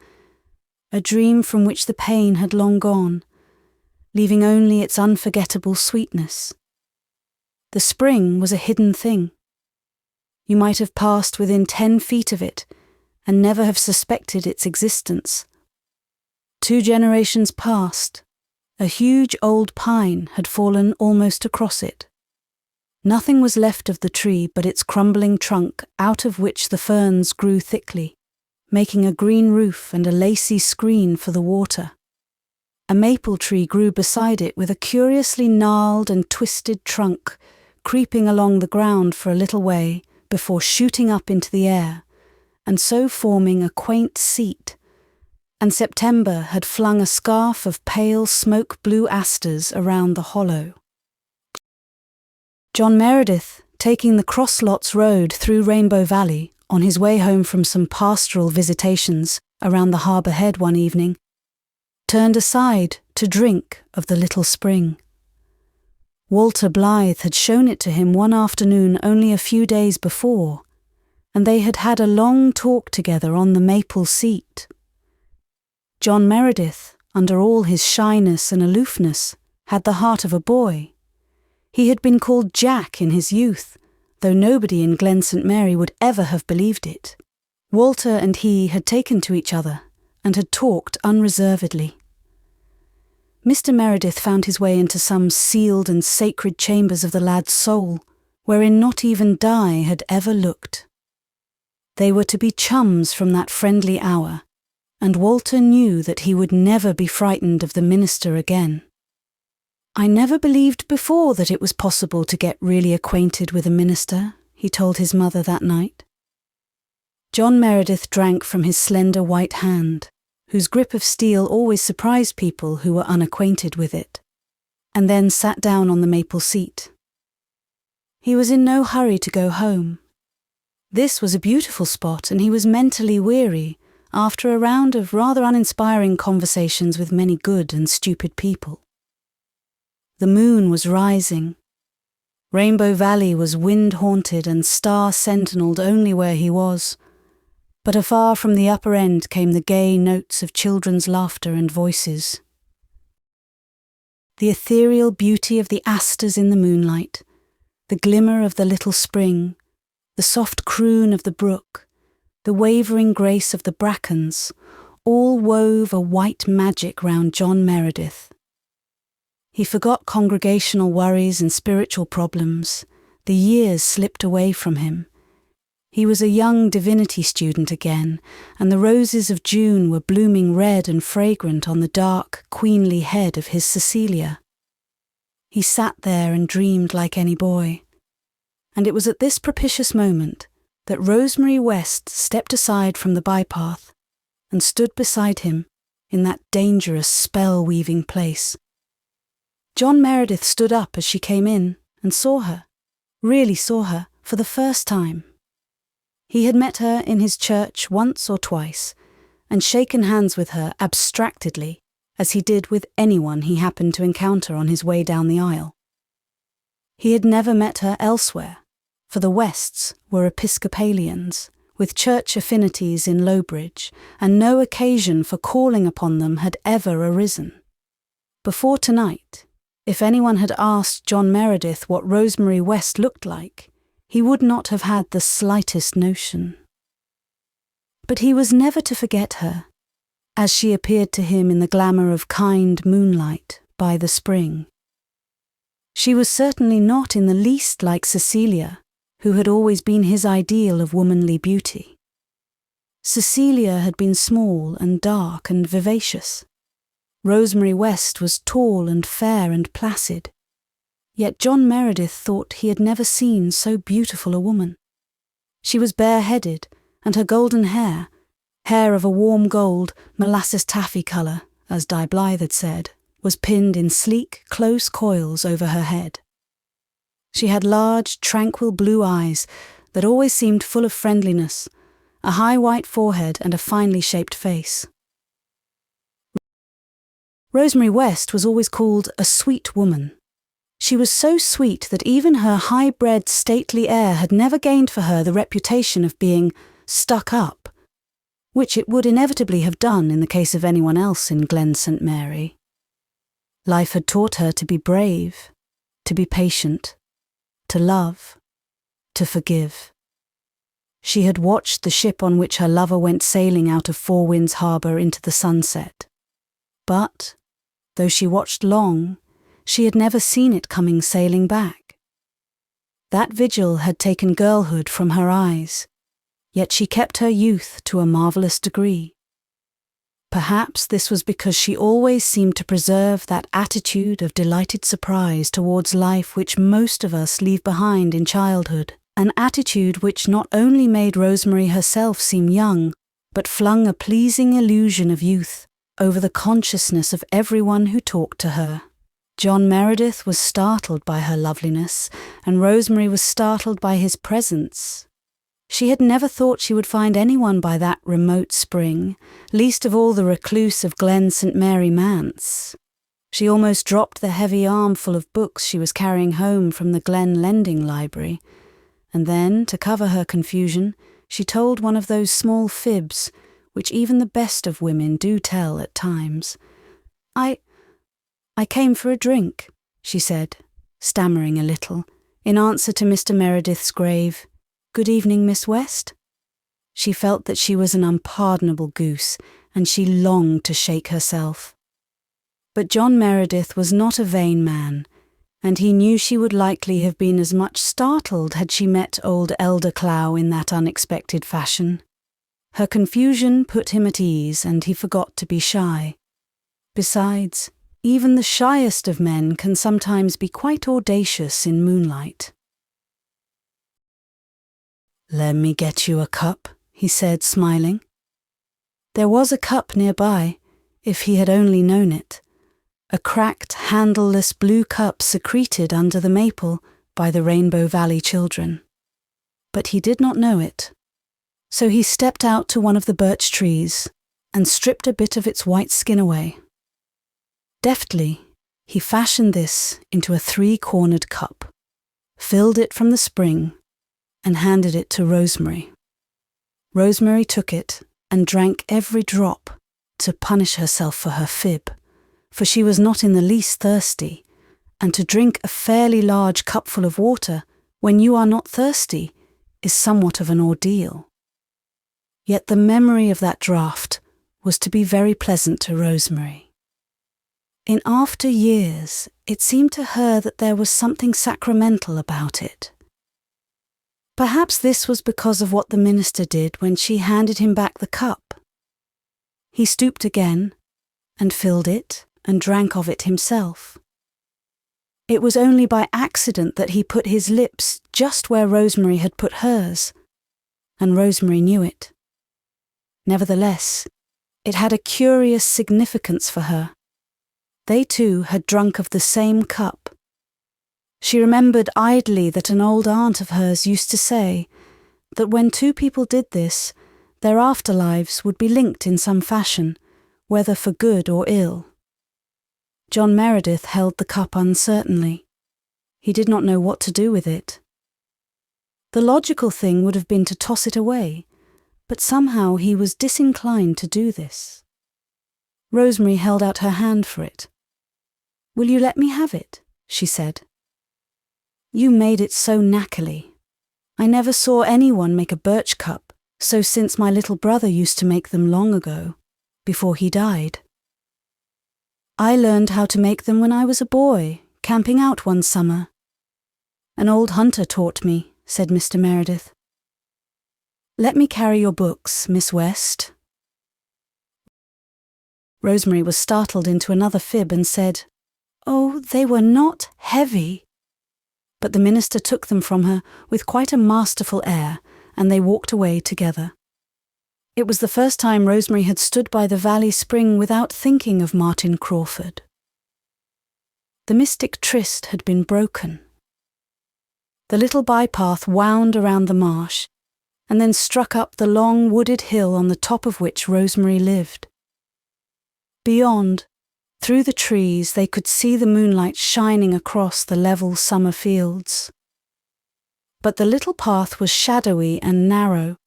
a dream from which the pain had long gone, leaving only its unforgettable sweetness. The spring was a hidden thing. You might have passed within 10 feet of it and never have suspected its existence. 2 generations past, a huge old pine had fallen almost across it. Nothing was left of the tree but its crumbling trunk, out of which the ferns grew thickly, making a green roof and a lacy screen for the water. A maple tree grew beside it with a curiously gnarled and twisted trunk, creeping along the ground for a little way before shooting up into the air, and so forming a quaint seat. And September had flung a scarf of pale smoke-blue asters around the hollow. John Meredith, taking the Crosslots Road through Rainbow Valley on his way home from some pastoral visitations around the harbour head one evening, turned aside to drink of the little spring. Walter Blythe had shown it to him one afternoon only a few days before, and they had had a long talk together on the maple seat. John Meredith, under all his shyness and aloofness, had the heart of a boy. He had been called Jack in his youth, though nobody in Glen St. Mary would ever have believed it. Walter and he had taken to each other and had talked unreservedly. Mr. Meredith found his way into some sealed and sacred chambers of the lad's soul, wherein not even Di had ever looked. They were to be chums from that friendly hour, and Walter knew that he would never be frightened of the minister again. "I never believed before that it was possible to get really acquainted with a minister," he told his mother that night. John Meredith drank from his slender white hand, whose grip of steel always surprised people who were unacquainted with it, and then sat down on the maple seat. He was in no hurry to go home. This was a beautiful spot, and he was mentally weary after a round of rather uninspiring conversations with many good and stupid people. The moon was rising. Rainbow Valley was wind-haunted and star-sentinelled only where he was, but afar from the upper end came the gay notes of children's laughter and voices. The ethereal beauty of the asters in the moonlight, the glimmer of the little spring, the soft croon of the brook, the wavering grace of the brackens, all wove a white magic round John Meredith. He forgot congregational worries and spiritual problems. The years slipped away from him. He was a young divinity student again, and the roses of June were blooming red and fragrant on the dark, queenly head of his Cecilia. He sat there and dreamed like any boy. And it was at this propitious moment that Rosemary West stepped aside from the bypath and stood beside him in that dangerous spell-weaving place. John Meredith stood up as she came in and saw her, really saw her, for the first time. He had met her in his church once or twice and shaken hands with her abstractedly, as he did with anyone he happened to encounter on his way down the aisle. He had never met her elsewhere, for the Wests were Episcopalians, with church affinities in Lowbridge, and no occasion for calling upon them had ever arisen. Before tonight, if anyone had asked John Meredith what Rosemary West looked like, he would not have had the slightest notion. But he was never to forget her, as she appeared to him in the glamour of kind moonlight by the spring. She was certainly not in the least like Cecilia, who had always been his ideal of womanly beauty. Cecilia had been small and dark and vivacious. Rosemary West was tall and fair and placid. Yet John Meredith thought he had never seen so beautiful a woman. She was bareheaded, and her golden hair of a warm gold, molasses taffy colour, as Di Blythe had said, was pinned in sleek, close coils over her head. She had large, tranquil blue eyes that always seemed full of friendliness, a high white forehead and a finely shaped face. Rosemary West was always called a sweet woman. She was so sweet that even her high-bred, stately air had never gained for her the reputation of being stuck up. which it would inevitably have done in the case of anyone else in Glen St. Mary. Life had taught her to be brave, to be patient, to love, to forgive. She had watched the ship on which her lover went sailing out of Four Winds Harbour into the sunset. But, though she watched long, she had never seen it coming sailing back. That vigil had taken girlhood from her eyes, yet she kept her youth to a marvellous degree. Perhaps this was because she always seemed to preserve that attitude of delighted surprise towards life which most of us leave behind in childhood, an attitude which not only made Rosemary herself seem young, but flung a pleasing illusion of youth over the consciousness of everyone who talked to her. John Meredith was startled by her loveliness, and Rosemary was startled by his presence. She had never thought she would find anyone by that remote spring, least of all the recluse of Glen St. Mary Manse. She almost dropped the heavy armful of books she was carrying home from the Glen Lending Library, and then, to cover her confusion, she told one of those small fibs which even the best of women do tell at times. I came for a drink, she said, stammering a little, in answer to Mr. Meredith's grave, "Good evening, Miss West." She felt that she was an unpardonable goose, and she longed to shake herself. But John Meredith was not a vain man, and he knew she would likely have been as much startled had she met old Elder Clow in that unexpected fashion. Her confusion put him at ease, and he forgot to be shy. Besides, even the shyest of men can sometimes be quite audacious in moonlight. "Let me get you a cup," he said, smiling. There was a cup nearby, if he had only known it. A cracked, handleless blue cup secreted under the maple by the Rainbow Valley children. But he did not know it. So he stepped out to one of the birch trees and stripped a bit of its white skin away. Deftly, he fashioned this into a 3-cornered cup, filled it from the spring, and handed it to Rosemary. Rosemary took it and drank every drop to punish herself for her fib, for she was not in the least thirsty, and to drink a fairly large cupful of water when you are not thirsty is somewhat of an ordeal. Yet the memory of that draught was to be very pleasant to Rosemary. In after years, it seemed to her that there was something sacramental about it. Perhaps this was because of what the minister did when she handed him back the cup. He stooped again, and filled it, and drank of it himself. It was only by accident that he put his lips just where Rosemary had put hers, and Rosemary knew it. Nevertheless, it had a curious significance for her. They too had drunk of the same cup. She remembered idly that an old aunt of hers used to say that when two people did this, their afterlives would be linked in some fashion, whether for good or ill. John Meredith held the cup uncertainly. He did not know what to do with it. The logical thing would have been to toss it away, but somehow he was disinclined to do this. Rosemary held out her hand for it. "Will you let me have it?" she said. "You made it so knackily. I never saw anyone make a birch cup, so since my little brother used to make them long ago, before he died. I learned how to make them when I was a boy, camping out one summer. An old hunter taught me," said Mr. Meredith. "Let me carry your books, Miss West." Rosemary was startled into another fib and said, "Oh, they were not heavy." But the minister took them from her with quite a masterful air, and they walked away together. It was the first time Rosemary had stood by the valley spring without thinking of Martin Crawford. The mystic tryst had been broken. The little bypath wound around the marsh, and then struck up the long wooded hill on the top of which Rosemary lived. Beyond, through the trees, they could see the moonlight shining across the level summer fields. But the little path was shadowy and narrow.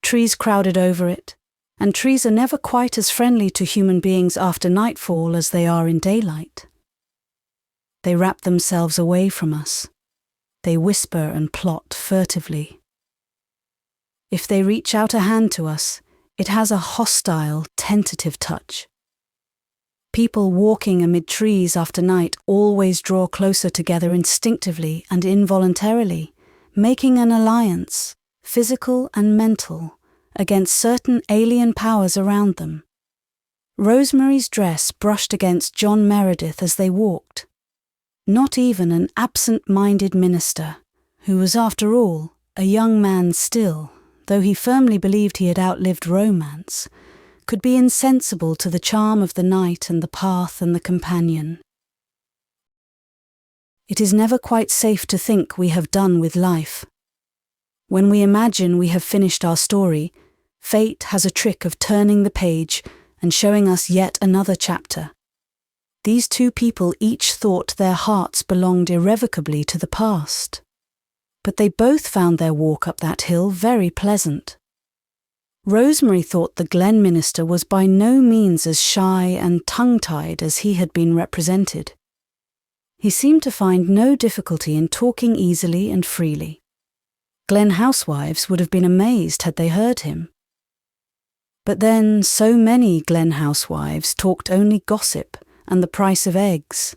Trees crowded over it, and trees are never quite as friendly to human beings after nightfall as they are in daylight. They wrap themselves away from us. They whisper and plot furtively. If they reach out a hand to us, it has a hostile, tentative touch. People walking amid trees after night always draw closer together instinctively and involuntarily, making an alliance, physical and mental, against certain alien powers around them. Rosemary's dress brushed against John Meredith as they walked. Not even an absent-minded minister, who was after all a young man still, though he firmly believed he had outlived romance, could be insensible to the charm of the night and the path and the companion. It is never quite safe to think we have done with life. When we imagine we have finished our story, fate has a trick of turning the page and showing us yet another chapter. These two people each thought their hearts belonged irrevocably to the past. But they both found their walk up that hill very pleasant. Rosemary thought the Glen minister was by no means as shy and tongue-tied as he had been represented. He seemed to find no difficulty in talking easily and freely. Glen housewives would have been amazed had they heard him. But then so many Glen housewives talked only gossip and the price of eggs,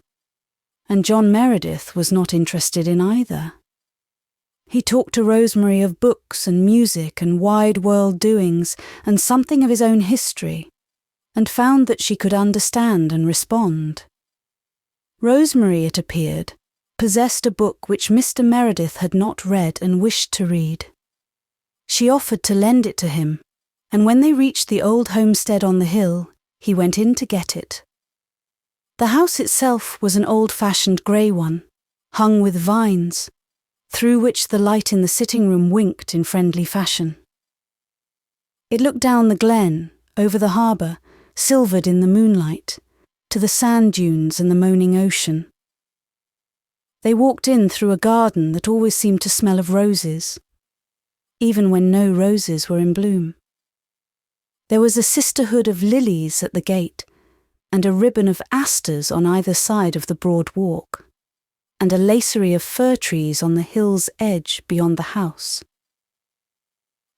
and John Meredith was not interested in either. He talked to Rosemary of books and music and wide-world doings and something of his own history, and found that she could understand and respond. Rosemary, it appeared, possessed a book which Mr. Meredith had not read and wished to read. She offered to lend it to him, and when they reached the old homestead on the hill, he went in to get it. The house itself was an old-fashioned grey one, hung with vines, through which the light in the sitting-room winked in friendly fashion. It looked down the glen, over the harbour, silvered in the moonlight, to the sand dunes and the moaning ocean. They walked in through a garden that always seemed to smell of roses, even when no roses were in bloom. There was a sisterhood of lilies at the gate, and a ribbon of asters on either side of the broad walk, and a lacery of fir trees on the hill's edge beyond the house.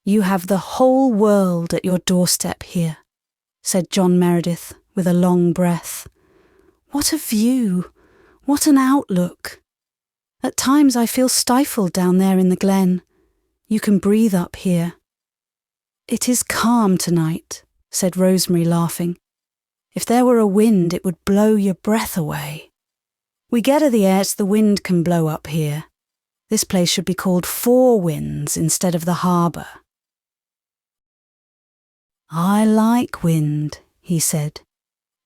"You have the whole world at your doorstep here," said John Meredith with a long breath. "What a view! What an outlook! At times I feel stifled down there in the glen. You can breathe up here." "It is calm tonight," said Rosemary, laughing. "If there were a wind, it would blow your breath away. We get the airs the wind can blow up here. This place should be called Four Winds instead of the harbour." "I like wind," he said.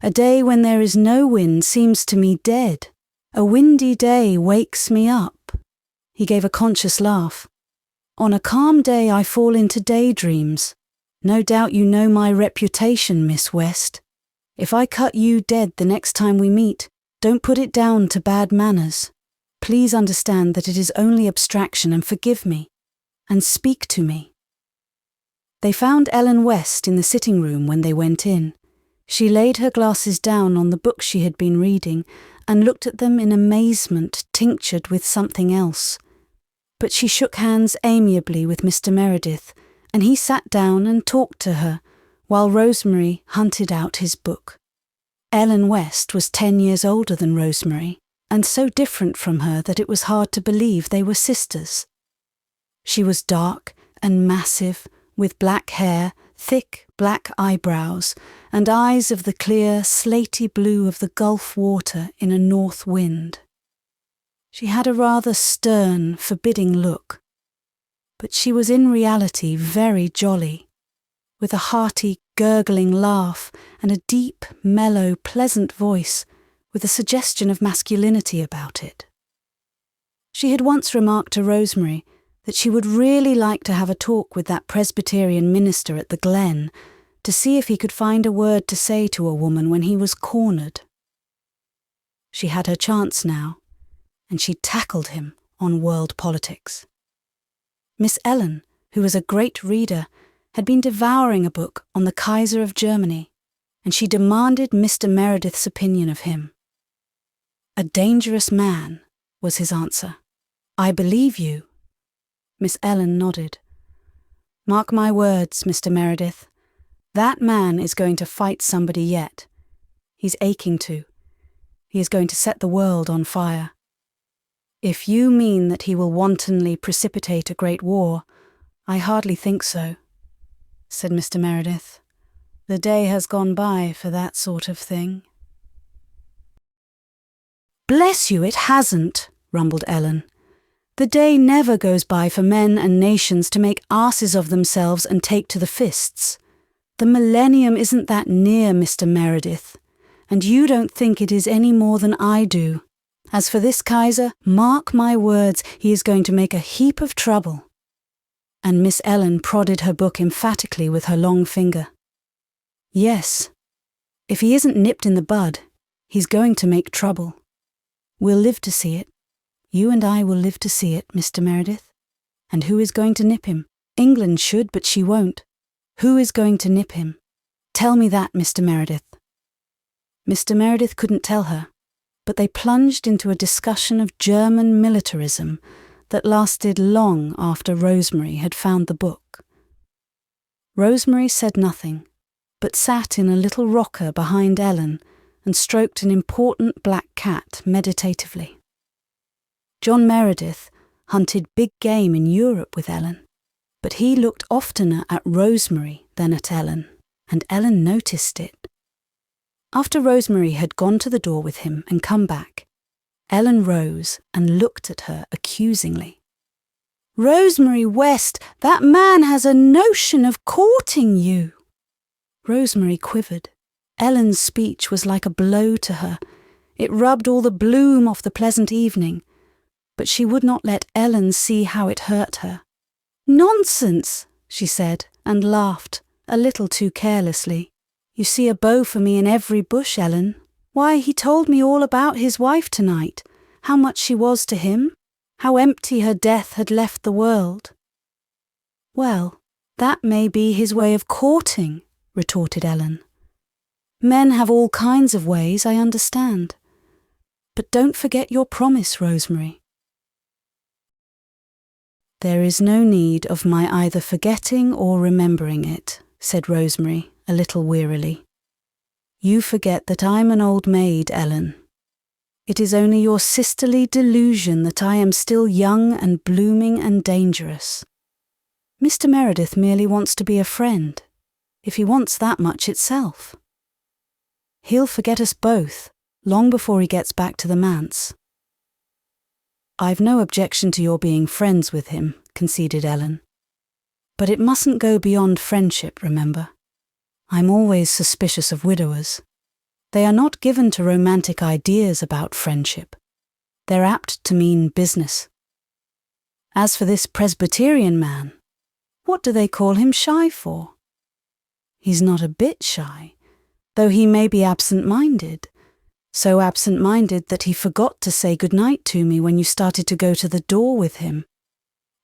"A day when there is no wind seems to me dead. A windy day wakes me up." He gave a conscious laugh. "On a calm day I fall into daydreams. No doubt you know my reputation, Miss West. If I cut you dead the next time we meet, don't put it down to bad manners. Please understand that it is only abstraction and forgive me. And speak to me." They found Ellen West in the sitting room when they went in. She laid her glasses down on the book she had been reading and looked at them in amazement tinctured with something else. But she shook hands amiably with Mr. Meredith, and he sat down and talked to her, while Rosemary hunted out his book. Ellen West was 10 years older than Rosemary, and so different from her that it was hard to believe they were sisters. She was dark and massive, with black hair, thick black eyebrows, and eyes of the clear, slaty blue of the Gulf water in a north wind. She had a rather stern, forbidding look, but she was in reality very jolly, with a hearty, gurgling laugh and a deep, mellow, pleasant voice with a suggestion of masculinity about it. She had once remarked to Rosemary that she would really like to have a talk with that Presbyterian minister at the Glen to see if he could find a word to say to a woman when he was cornered. She had her chance now, and she tackled him on world politics. Miss Ellen, who was a great reader, had been devouring a book on the Kaiser of Germany, and she demanded Mr. Meredith's opinion of him. "A dangerous man," was his answer. "I believe you." Miss Ellen nodded. "Mark my words, Mr. Meredith. That man is going to fight somebody yet. He's aching to. He is going to set the world on fire. If you mean that he will wantonly precipitate a great war, I hardly think so," said Mr. Meredith. "The day has gone by for that sort of thing." "Bless you, it hasn't," rumbled Ellen. "The day never goes by for men and nations to make asses of themselves and take to the fists. The millennium isn't that near, Mr. Meredith, and you don't think it is any more than I do. As for this Kaiser, mark my words, he is going to make a heap of trouble." And Miss Ellen prodded her book emphatically with her long finger. "Yes, if he isn't nipped in the bud, he's going to make trouble. We'll live to see it. You and I will live to see it, Mr. Meredith. And who is going to nip him? England should, but she won't. Who is going to nip him? Tell me that, Mr. Meredith." Mr. Meredith couldn't tell her, but they plunged into a discussion of German militarism that lasted long after Rosemary had found the book. Rosemary said nothing, but sat in a little rocker behind Ellen and stroked an important black cat meditatively. John Meredith hunted big game in Europe with Ellen, but he looked oftener at Rosemary than at Ellen, and Ellen noticed it. After Rosemary had gone to the door with him and come back, Ellen rose and looked at her accusingly. "Rosemary West, that man has a notion of courting you." Rosemary quivered. Ellen's speech was like a blow to her. It rubbed all the bloom off the pleasant evening, but she would not let Ellen see how it hurt her. "Nonsense," she said, and laughed, a little too carelessly. "You see a beau for me in every bush, Ellen. Why, he told me all about his wife tonight, how much she was to him, how empty her death had left the world." "Well, that may be his way of courting," retorted Ellen. "Men have all kinds of ways, I understand. But don't forget your promise, Rosemary." "There is no need of my either forgetting or remembering it," said Rosemary, a little wearily. "You forget that I'm an old maid, Ellen. It is only your sisterly delusion that I am still young and blooming and dangerous. Mr. Meredith merely wants to be a friend, if he wants that much itself. He'll forget us both, long before he gets back to the Manse." "I've no objection to your being friends with him," conceded Ellen. "But it mustn't go beyond friendship, remember. I'm always suspicious of widowers. They are not given to romantic ideas about friendship. They're apt to mean business. As for this Presbyterian man, what do they call him shy for? He's not a bit shy, though he may be absent-minded. So absent-minded that he forgot to say goodnight to me when you started to go to the door with him.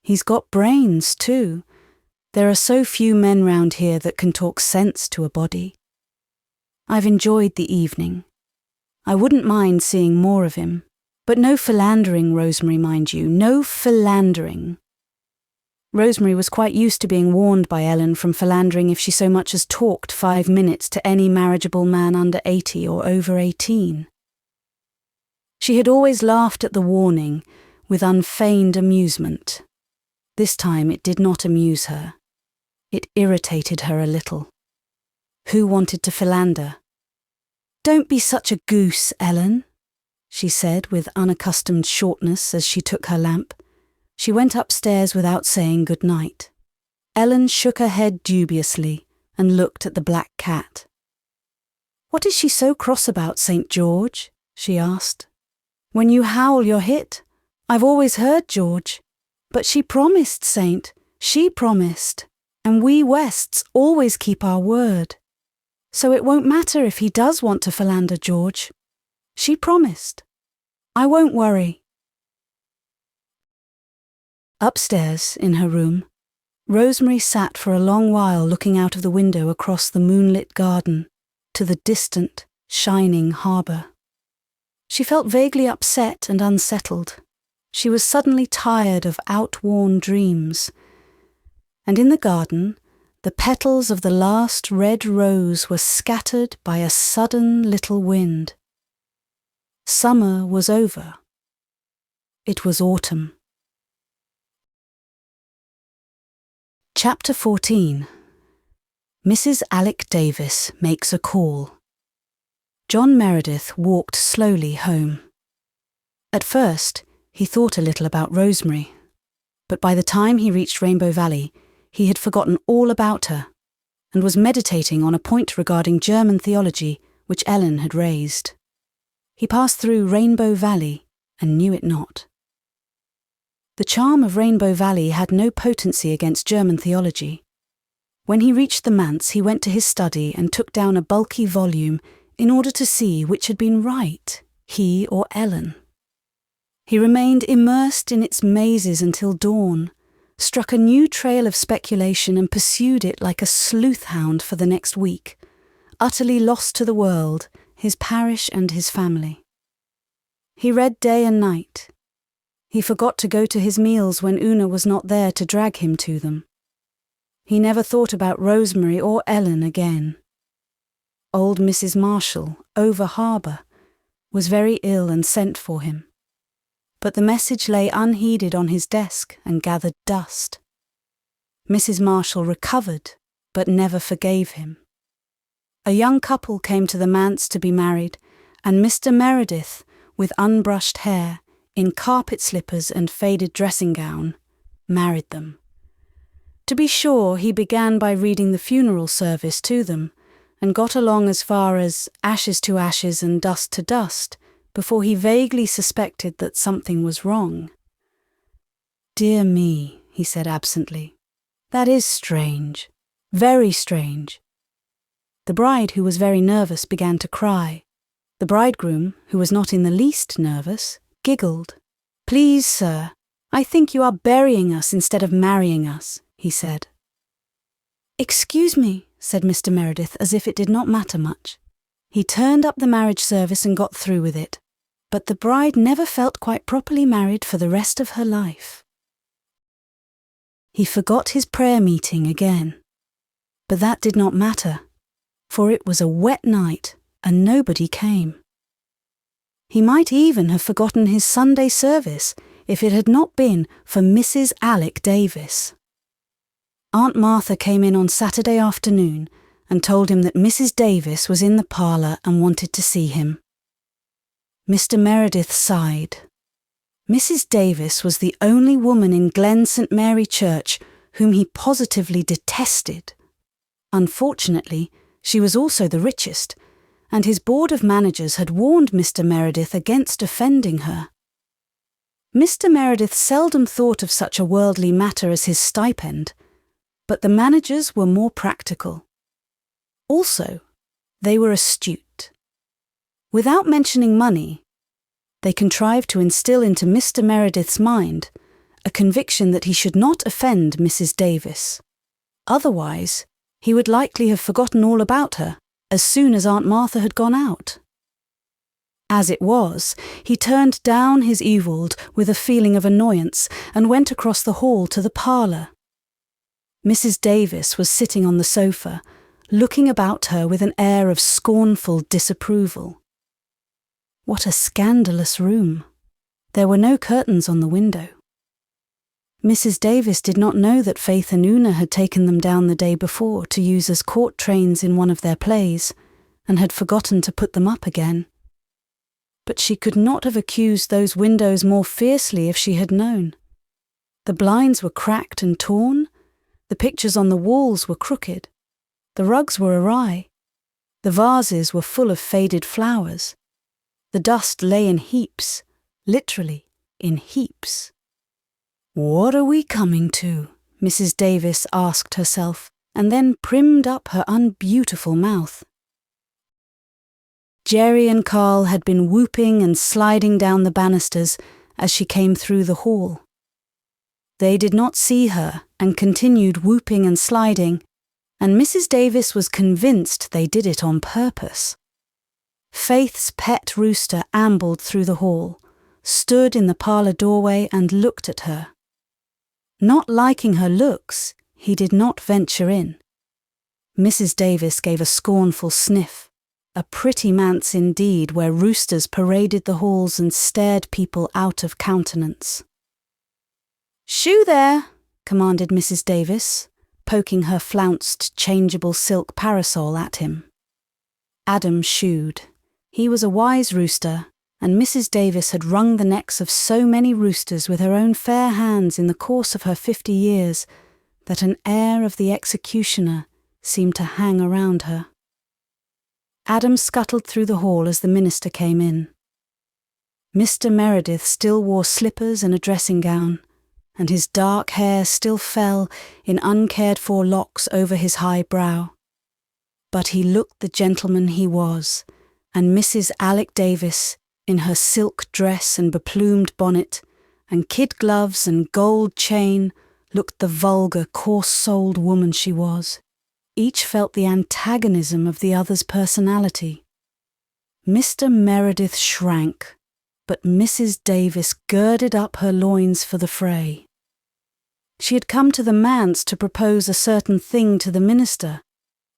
He's got brains, too. There are so few men round here that can talk sense to a body. I've enjoyed the evening. I wouldn't mind seeing more of him. But no philandering, Rosemary, mind you, no philandering." Rosemary was quite used to being warned by Ellen from philandering if she so much as talked 5 minutes to any marriageable man under 80 or over 18. She had always laughed at the warning with unfeigned amusement. This time it did not amuse her. It irritated her a little. Who wanted to philander? "Don't be such a goose, Ellen," she said with unaccustomed shortness as she took her lamp. She went upstairs without saying good night. Ellen shook her head dubiously and looked at the black cat. "What is she so cross about, St. George?" she asked. "When you howl you're hit. I've always heard George. But she promised, Saint. She promised. And we Wests always keep our word. So it won't matter if he does want to philander George. She promised. I won't worry." Upstairs, in her room, Rosemary sat for a long while looking out of the window across the moonlit garden to the distant, shining harbour. She felt vaguely upset and unsettled. She was suddenly tired of outworn dreams. And in the garden, the petals of the last red rose were scattered by a sudden little wind. Summer was over. It was autumn. Chapter 14. Mrs. Alec Davis makes a call. John Meredith walked slowly home. At first, he thought a little about Rosemary, but by the time he reached Rainbow Valley, he had forgotten all about her and was meditating on a point regarding German theology which Ellen had raised. He passed through Rainbow Valley and knew it not. The charm of Rainbow Valley had no potency against German theology. When he reached the Manse, he went to his study and took down a bulky volume in order to see which had been right, he or Ellen. He remained immersed in its mazes until dawn, struck a new trail of speculation and pursued it like a sleuth hound for the next week, utterly lost to the world, his parish and his family. He read day and night. He forgot to go to his meals when Una was not there to drag him to them. He never thought about Rosemary or Ellen again. Old Mrs. Marshall, over harbour, was very ill and sent for him. But the message lay unheeded on his desk and gathered dust. Mrs. Marshall recovered, but never forgave him. A young couple came to the Manse to be married, and Mr. Meredith, with unbrushed hair, in carpet slippers and faded dressing gown, married them. To be sure, he began by reading the funeral service to them, and got along as far as ashes to ashes and dust to dust, before he vaguely suspected that something was wrong. "Dear me," he said absently, "that is strange, very strange." The bride, who was very nervous, began to cry. The bridegroom, who was not in the least nervous, giggled. "Please, sir, I think you are burying us instead of marrying us," he said. "Excuse me," said Mr. Meredith, as if it did not matter much. He turned up the marriage service and got through with it, but the bride never felt quite properly married for the rest of her life. He forgot his prayer meeting again, but that did not matter, for it was a wet night and nobody came. He might even have forgotten his Sunday service if it had not been for Mrs. Alec Davis. Aunt Martha came in on Saturday afternoon and told him that Mrs. Davis was in the parlour and wanted to see him. Mr. Meredith sighed. Mrs. Davis was the only woman in Glen St. Mary Church whom he positively detested. Unfortunately, she was also the richest, and his board of managers had warned Mr. Meredith against offending her. Mr. Meredith seldom thought of such a worldly matter as his stipend, but the managers were more practical. Also, they were astute. Without mentioning money, they contrived to instill into Mr. Meredith's mind a conviction that he should not offend Mrs. Davis. Otherwise, he would likely have forgotten all about her as soon as Aunt Martha had gone out. As it was, he turned down his Ewald with a feeling of annoyance and went across the hall to the parlour. Mrs. Davis was sitting on the sofa, looking about her with an air of scornful disapproval. What a scandalous room! There were no curtains on the window. Mrs. Davis did not know that Faith and Una had taken them down the day before to use as court trains in one of their plays, and had forgotten to put them up again. But she could not have accused those windows more fiercely if she had known. The blinds were cracked and torn, the pictures on the walls were crooked, the rugs were awry, the vases were full of faded flowers, the dust lay in heaps, literally in heaps. "What are we coming to?" Mrs. Davis asked herself, and then primmed up her unbeautiful mouth. Jerry and Carl had been whooping and sliding down the banisters as she came through the hall. They did not see her and continued whooping and sliding, and Mrs. Davis was convinced they did it on purpose. Faith's pet rooster ambled through the hall, stood in the parlour doorway and looked at her. Not liking her looks, he did not venture in. Mrs. Davis gave a scornful sniff. A pretty manse indeed, where roosters paraded the halls and stared people out of countenance. "Shoo there!" commanded Mrs. Davis, poking her flounced, changeable silk parasol at him. Adam shooed. He was a wise rooster, and Mrs. Davis had wrung the necks of so many roosters with her own fair hands in the course of her 50 years that an air of the executioner seemed to hang around her. Adam scuttled through the hall as the minister came in. Mr. Meredith still wore slippers and a dressing gown, and his dark hair still fell in uncared-for locks over his high brow. But he looked the gentleman he was, and Mrs. Alec Davis, in her silk dress and beplumed bonnet, and kid gloves and gold chain, looked the vulgar, coarse-souled woman she was. Each felt the antagonism of the other's personality. Mr. Meredith shrank, but Mrs. Davis girded up her loins for the fray. She had come to the manse to propose a certain thing to the minister,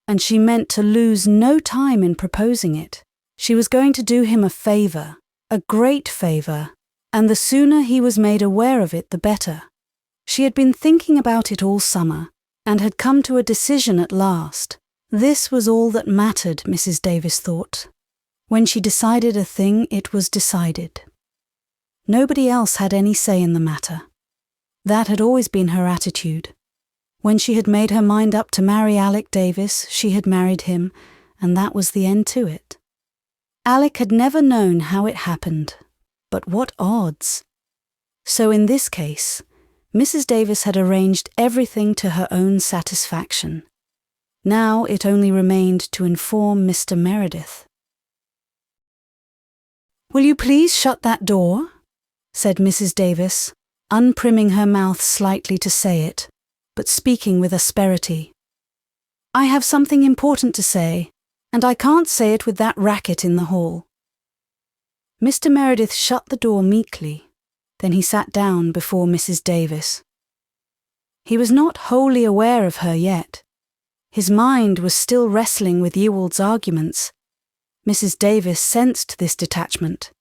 and she meant to lose no time in proposing it. She was going to do him a favour, a great favour, and the sooner he was made aware of it, the better. She had been thinking about it all summer, and had come to a decision at last. This was all that mattered, Mrs. Davis thought. When she decided a thing, it was decided. Nobody else had any say in the matter. That had always been her attitude. When she had made her mind up to marry Alec Davis, she had married him, and that was the end to it. Alec had never known how it happened, but what odds? So in this case, Mrs. Davis had arranged everything to her own satisfaction. Now it only remained to inform Mr. Meredith. "Will you please shut that door?" said Mrs. Davis, unprimming her mouth slightly to say it, but speaking with asperity. "I have something important to say, and I can't say it with that racket in the hall." Mr. Meredith shut the door meekly. Then he sat down before Mrs. Davis. He was not wholly aware of her yet. His mind was still wrestling with Ewald's arguments. Mrs. Davis sensed this detachment,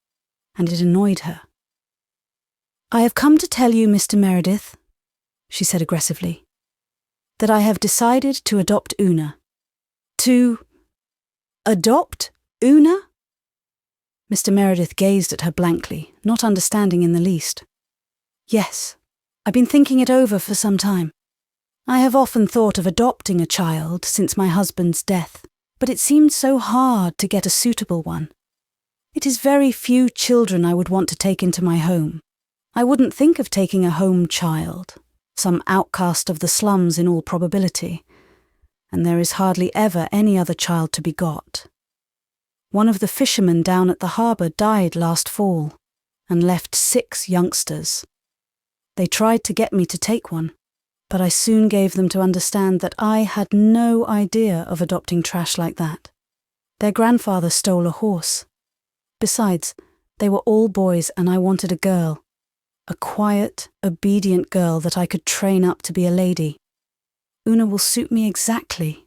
and it annoyed her. "I have come to tell you, Mr. Meredith," she said aggressively, "that I have decided to adopt Una." "To adopt Una?" Mr. Meredith gazed at her blankly, not understanding in the least. "Yes, I've been thinking it over for some time. I have often thought of adopting a child since my husband's death, but it seemed so hard to get a suitable one. It is very few children I would want to take into my home. I wouldn't think of taking a home child, some outcast of the slums in all probability, and there is hardly ever any other child to be got. One of the fishermen down at the harbour died last fall and left 6 youngsters. They tried to get me to take one, but I soon gave them to understand that I had no idea of adopting trash like that. Their grandfather stole a horse. Besides, they were all boys and I wanted a girl. A quiet, obedient girl that I could train up to be a lady. Una will suit me exactly.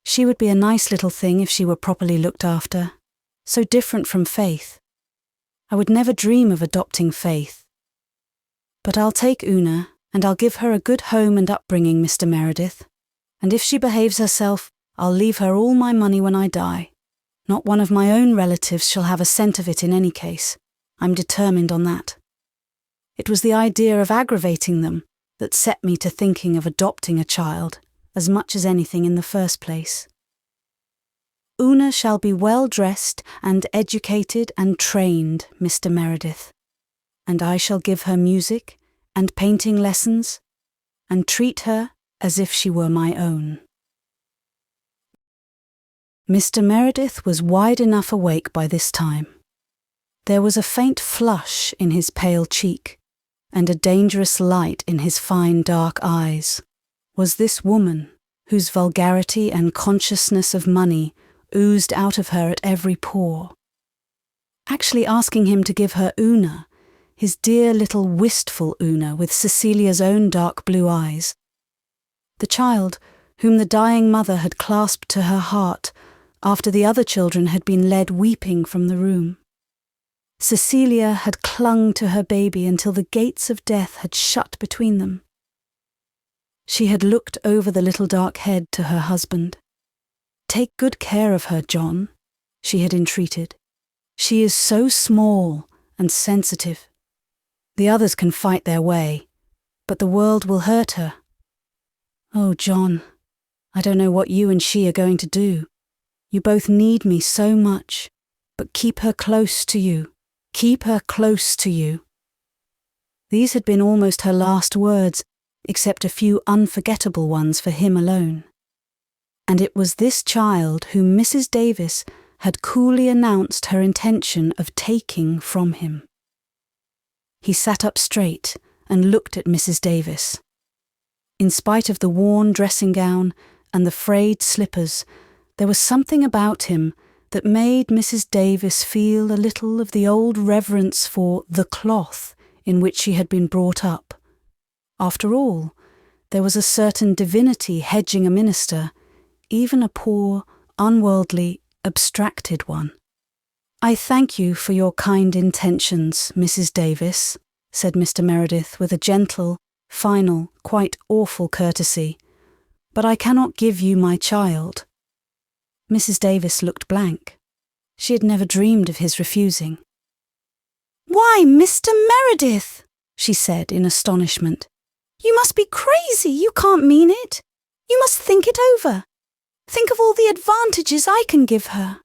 She would be a nice little thing if she were properly looked after. So different from Faith. I would never dream of adopting Faith. But I'll take Una, and I'll give her a good home and upbringing, Mr. Meredith. And if she behaves herself, I'll leave her all my money when I die. Not one of my own relatives shall have a cent of it in any case. I'm determined on that. It was the idea of aggravating them that set me to thinking of adopting a child, as much as anything in the first place. Una shall be well dressed and educated and trained, Mr. Meredith, and I shall give her music and painting lessons and treat her as if she were my own. Mr. Meredith was wide enough awake by this time. There was a faint flush in his pale cheek, and a dangerous light in his fine dark eyes, was this woman whose vulgarity and consciousness of money oozed out of her at every pore. Actually asking him to give her Una, his dear little wistful Una with Cecilia's own dark blue eyes. The child whom the dying mother had clasped to her heart after the other children had been led weeping from the room. Cecilia had clung to her baby until the gates of death had shut between them. She had looked over the little dark head to her husband. "Take good care of her, John," she had entreated. "She is so small and sensitive. The others can fight their way, but the world will hurt her. Oh, John, I don't know what you and she are going to do. You both need me so much, but keep her close to you. Keep her close to you." These had been almost her last words, except a few unforgettable ones for him alone. And it was this child whom Mrs. Davis had coolly announced her intention of taking from him. He sat up straight and looked at Mrs. Davis. In spite of the worn dressing gown and the frayed slippers, there was something about him that made Mrs. Davis feel a little of the old reverence for the cloth in which she had been brought up. After all, there was a certain divinity hedging a minister, even a poor, unworldly, abstracted one. "I thank you for your kind intentions, Mrs. Davis," said Mr. Meredith with a gentle, final, quite awful courtesy, "but I cannot give you my child." Mrs. Davis looked blank. She had never dreamed of his refusing. "Why, Mr. Meredith," she said in astonishment. "You must be crazy. You can't mean it. You must think it over. Think of all the advantages I can give her."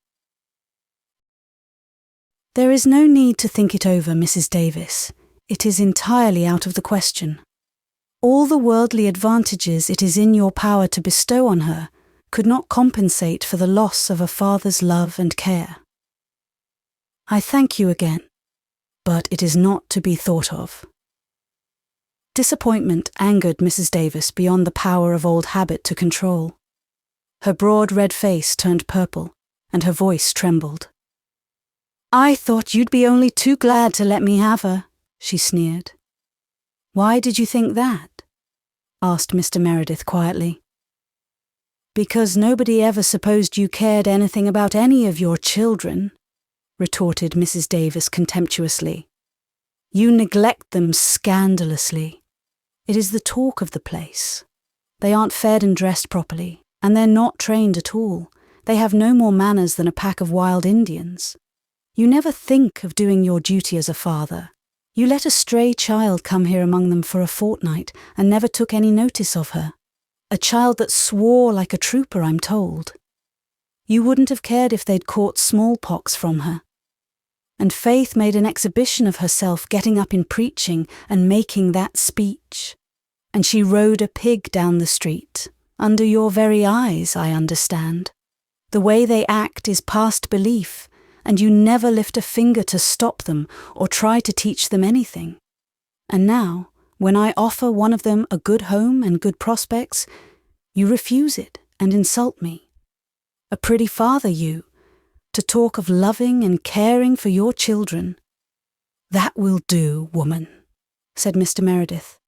"There is no need to think it over, Mrs. Davis. It is entirely out of the question. All the worldly advantages it is in your power to bestow on her could not compensate for the loss of a father's love and care. I thank you again, but it is not to be thought of." Disappointment angered Mrs. Davis beyond the power of old habit to control. Her broad red face turned purple, and her voice trembled. "I thought you'd be only too glad to let me have her," she sneered. "Why did you think that?" asked Mr. Meredith quietly. "Because nobody ever supposed you cared anything about any of your children," retorted Mrs. Davis contemptuously. "You neglect them scandalously. It is the talk of the place. They aren't fed and dressed properly, and they're not trained at all. They have no more manners than a pack of wild Indians. You never think of doing your duty as a father. You let a stray child come here among them for a fortnight and never took any notice of her. A child that swore like a trooper, I'm told. You wouldn't have cared if they'd caught smallpox from her. And Faith made an exhibition of herself getting up in preaching and making that speech. And she rode a pig down the street, under your very eyes, I understand. The way they act is past belief, and you never lift a finger to stop them or try to teach them anything. And now, when I offer one of them a good home and good prospects, you refuse it and insult me. A pretty father, you, to talk of loving and caring for your children." "That will do, woman," said Mr. Meredith.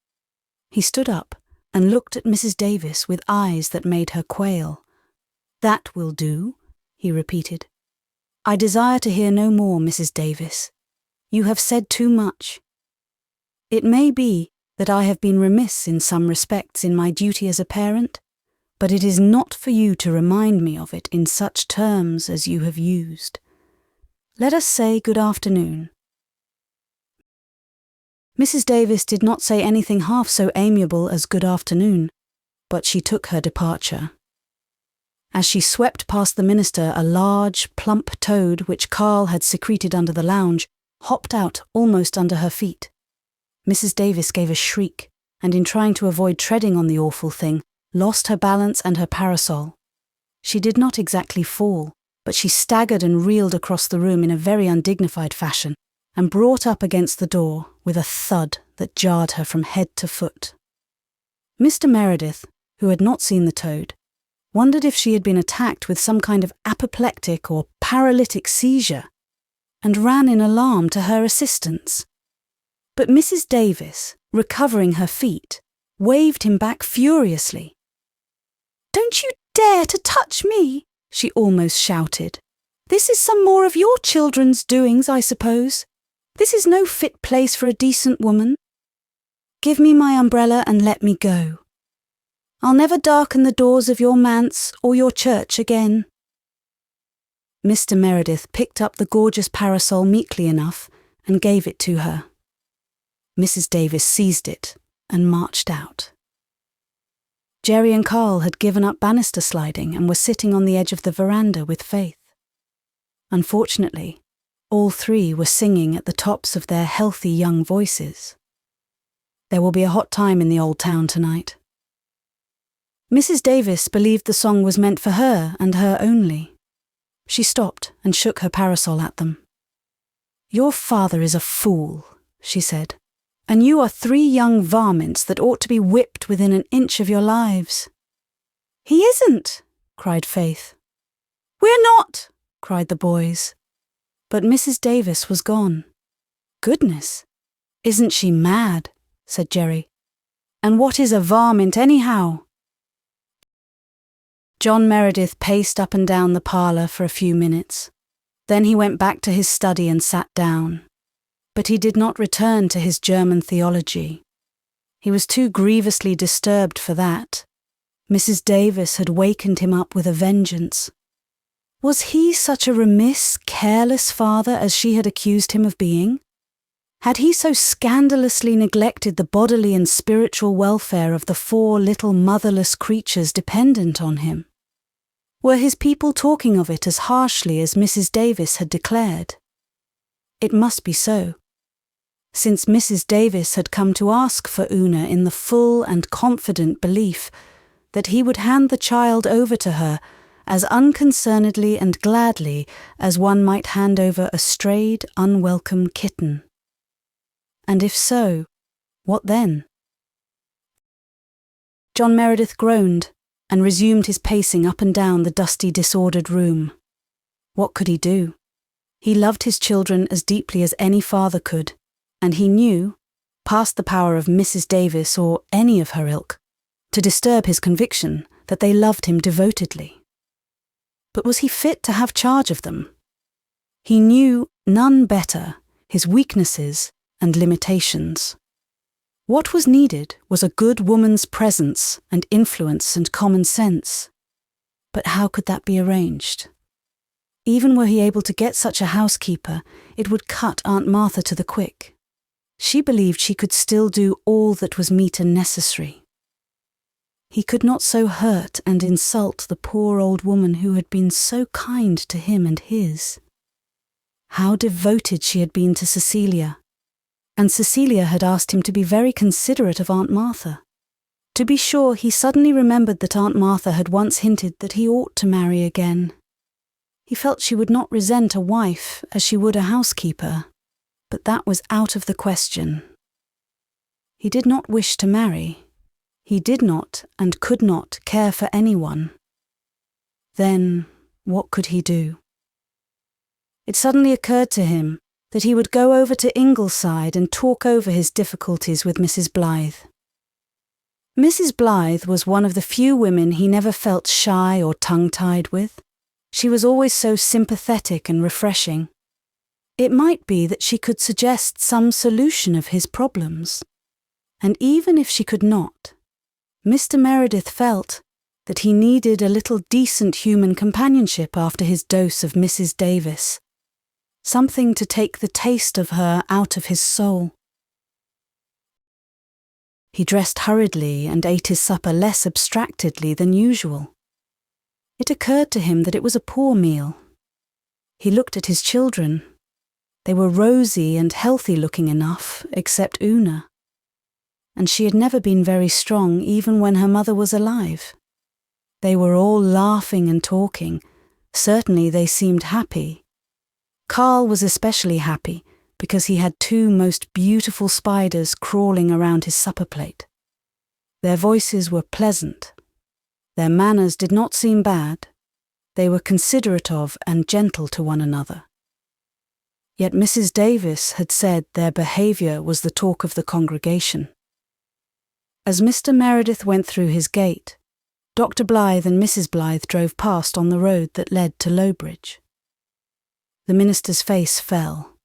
He stood up and looked at Mrs. Davis with eyes that made her quail. "That will do," he repeated. "I desire to hear no more, Mrs. Davis. You have said too much. It may be that I have been remiss in some respects in my duty as a parent, but it is not for you to remind me of it in such terms as you have used. Let us say good afternoon." Mrs. Davis did not say anything half so amiable as good afternoon, but she took her departure. As she swept past the minister, a large, plump toad which Carl had secreted under the lounge hopped out almost under her feet. Mrs. Davis gave a shriek, and in trying to avoid treading on the awful thing, lost her balance and her parasol. She did not exactly fall, but she staggered and reeled across the room in a very undignified fashion, and brought up against the door with a thud that jarred her from head to foot. Mr. Meredith, who had not seen the toad, wondered if she had been attacked with some kind of apoplectic or paralytic seizure, and ran in alarm to her assistance. But Mrs. Davis, recovering her feet, waved him back furiously. "Don't you dare to touch me!" she almost shouted. "This is some more of your children's doings, I suppose. This is no fit place for a decent woman. Give me my umbrella and let me go. I'll never darken the doors of your manse or your church again." Mr. Meredith picked up the gorgeous parasol meekly enough and gave it to her. Mrs. Davis seized it and marched out. Jerry and Carl had given up banister sliding and were sitting on the edge of the veranda with Faith. Unfortunately, all three were singing at the tops of their healthy young voices. There will be a hot time in the old town tonight. Mrs. Davis believed the song was meant for her and her only. She stopped and shook her parasol at them. "Your father is a fool," she said, "and you are three young varmints that ought to be whipped within an inch of your lives." "He isn't," cried Faith. "We're not," cried the boys. But Mrs. Davis was gone. "Goodness, isn't she mad?" said Jerry. "And what is a varmint anyhow?" John Meredith paced up and down the parlour for a few minutes. Then he went back to his study and sat down. But he did not return to his German theology. He was too grievously disturbed for that. Mrs. Davis had wakened him up with a vengeance. Was he such a remiss, careless father as she had accused him of being? Had he so scandalously neglected the bodily and spiritual welfare of the four little motherless creatures dependent on him? Were his people talking of it as harshly as Mrs. Davis had declared? It must be so, since Mrs. Davis had come to ask for Una in the full and confident belief that he would hand the child over to her as unconcernedly and gladly as one might hand over a strayed, unwelcome kitten. And if so, what then? John Meredith groaned and resumed his pacing up and down the dusty, disordered room. What could he do? He loved his children as deeply as any father could, and he knew, past the power of Mrs. Davis or any of her ilk, to disturb his conviction that they loved him devotedly. But was he fit to have charge of them? He knew none better his weaknesses and limitations. What was needed was a good woman's presence and influence and common sense. But how could that be arranged? Even were he able to get such a housekeeper, it would cut Aunt Martha to the quick. She believed she could still do all that was meet and necessary. He could not so hurt and insult the poor old woman who had been so kind to him and his. How devoted she had been to Cecilia. And Cecilia had asked him to be very considerate of Aunt Martha. To be sure, he suddenly remembered that Aunt Martha had once hinted that he ought to marry again. He felt she would not resent a wife as she would a housekeeper, but that was out of the question. He did not wish to marry. He did not and could not care for anyone. Then, what could he do? It suddenly occurred to him that he would go over to Ingleside and talk over his difficulties with Mrs. Blythe. Mrs. Blythe was one of the few women he never felt shy or tongue-tied with. She was always so sympathetic and refreshing. It might be that she could suggest some solution of his problems. And even if she could not, Mr. Meredith felt that he needed a little decent human companionship after his dose of Mrs. Davis. Something to take the taste of her out of his soul. He dressed hurriedly and ate his supper less abstractedly than usual. It occurred to him that it was a poor meal. He looked at his children. They were rosy and healthy-looking enough, except Una. And she had never been very strong even when her mother was alive. They were all laughing and talking. Certainly they seemed happy. Carl was especially happy, because he had two most beautiful spiders crawling around his supper plate. Their voices were pleasant. Their manners did not seem bad. They were considerate of and gentle to one another. Yet Mrs. Davis had said their behaviour was the talk of the congregation. As Mr. Meredith went through his gate, Dr. Blythe and Mrs. Blythe drove past on the road that led to Lowbridge. The minister's face fell.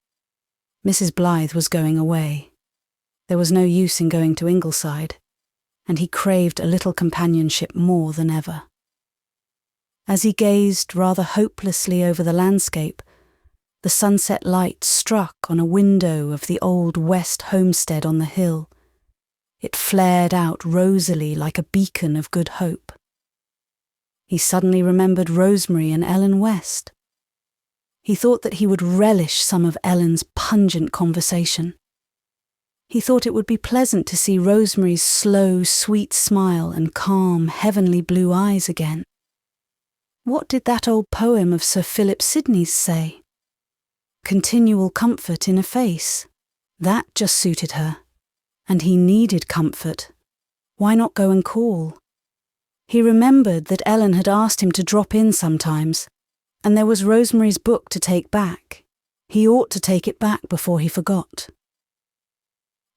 Mrs. Blythe was going away. There was no use in going to Ingleside, and he craved a little companionship more than ever. As he gazed rather hopelessly over the landscape, the sunset light struck on a window of the old West homestead on the hill. It flared out rosily like a beacon of good hope. He suddenly remembered Rosemary and Ellen West. He thought that he would relish some of Ellen's pungent conversation. He thought it would be pleasant to see Rosemary's slow, sweet smile and calm, heavenly blue eyes again. What did that old poem of Sir Philip Sidney's say? Continual comfort in a face. That just suited her. And he needed comfort. Why not go and call? He remembered that Ellen had asked him to drop in sometimes, and there was Rosemary's book to take back. He ought to take it back before he forgot.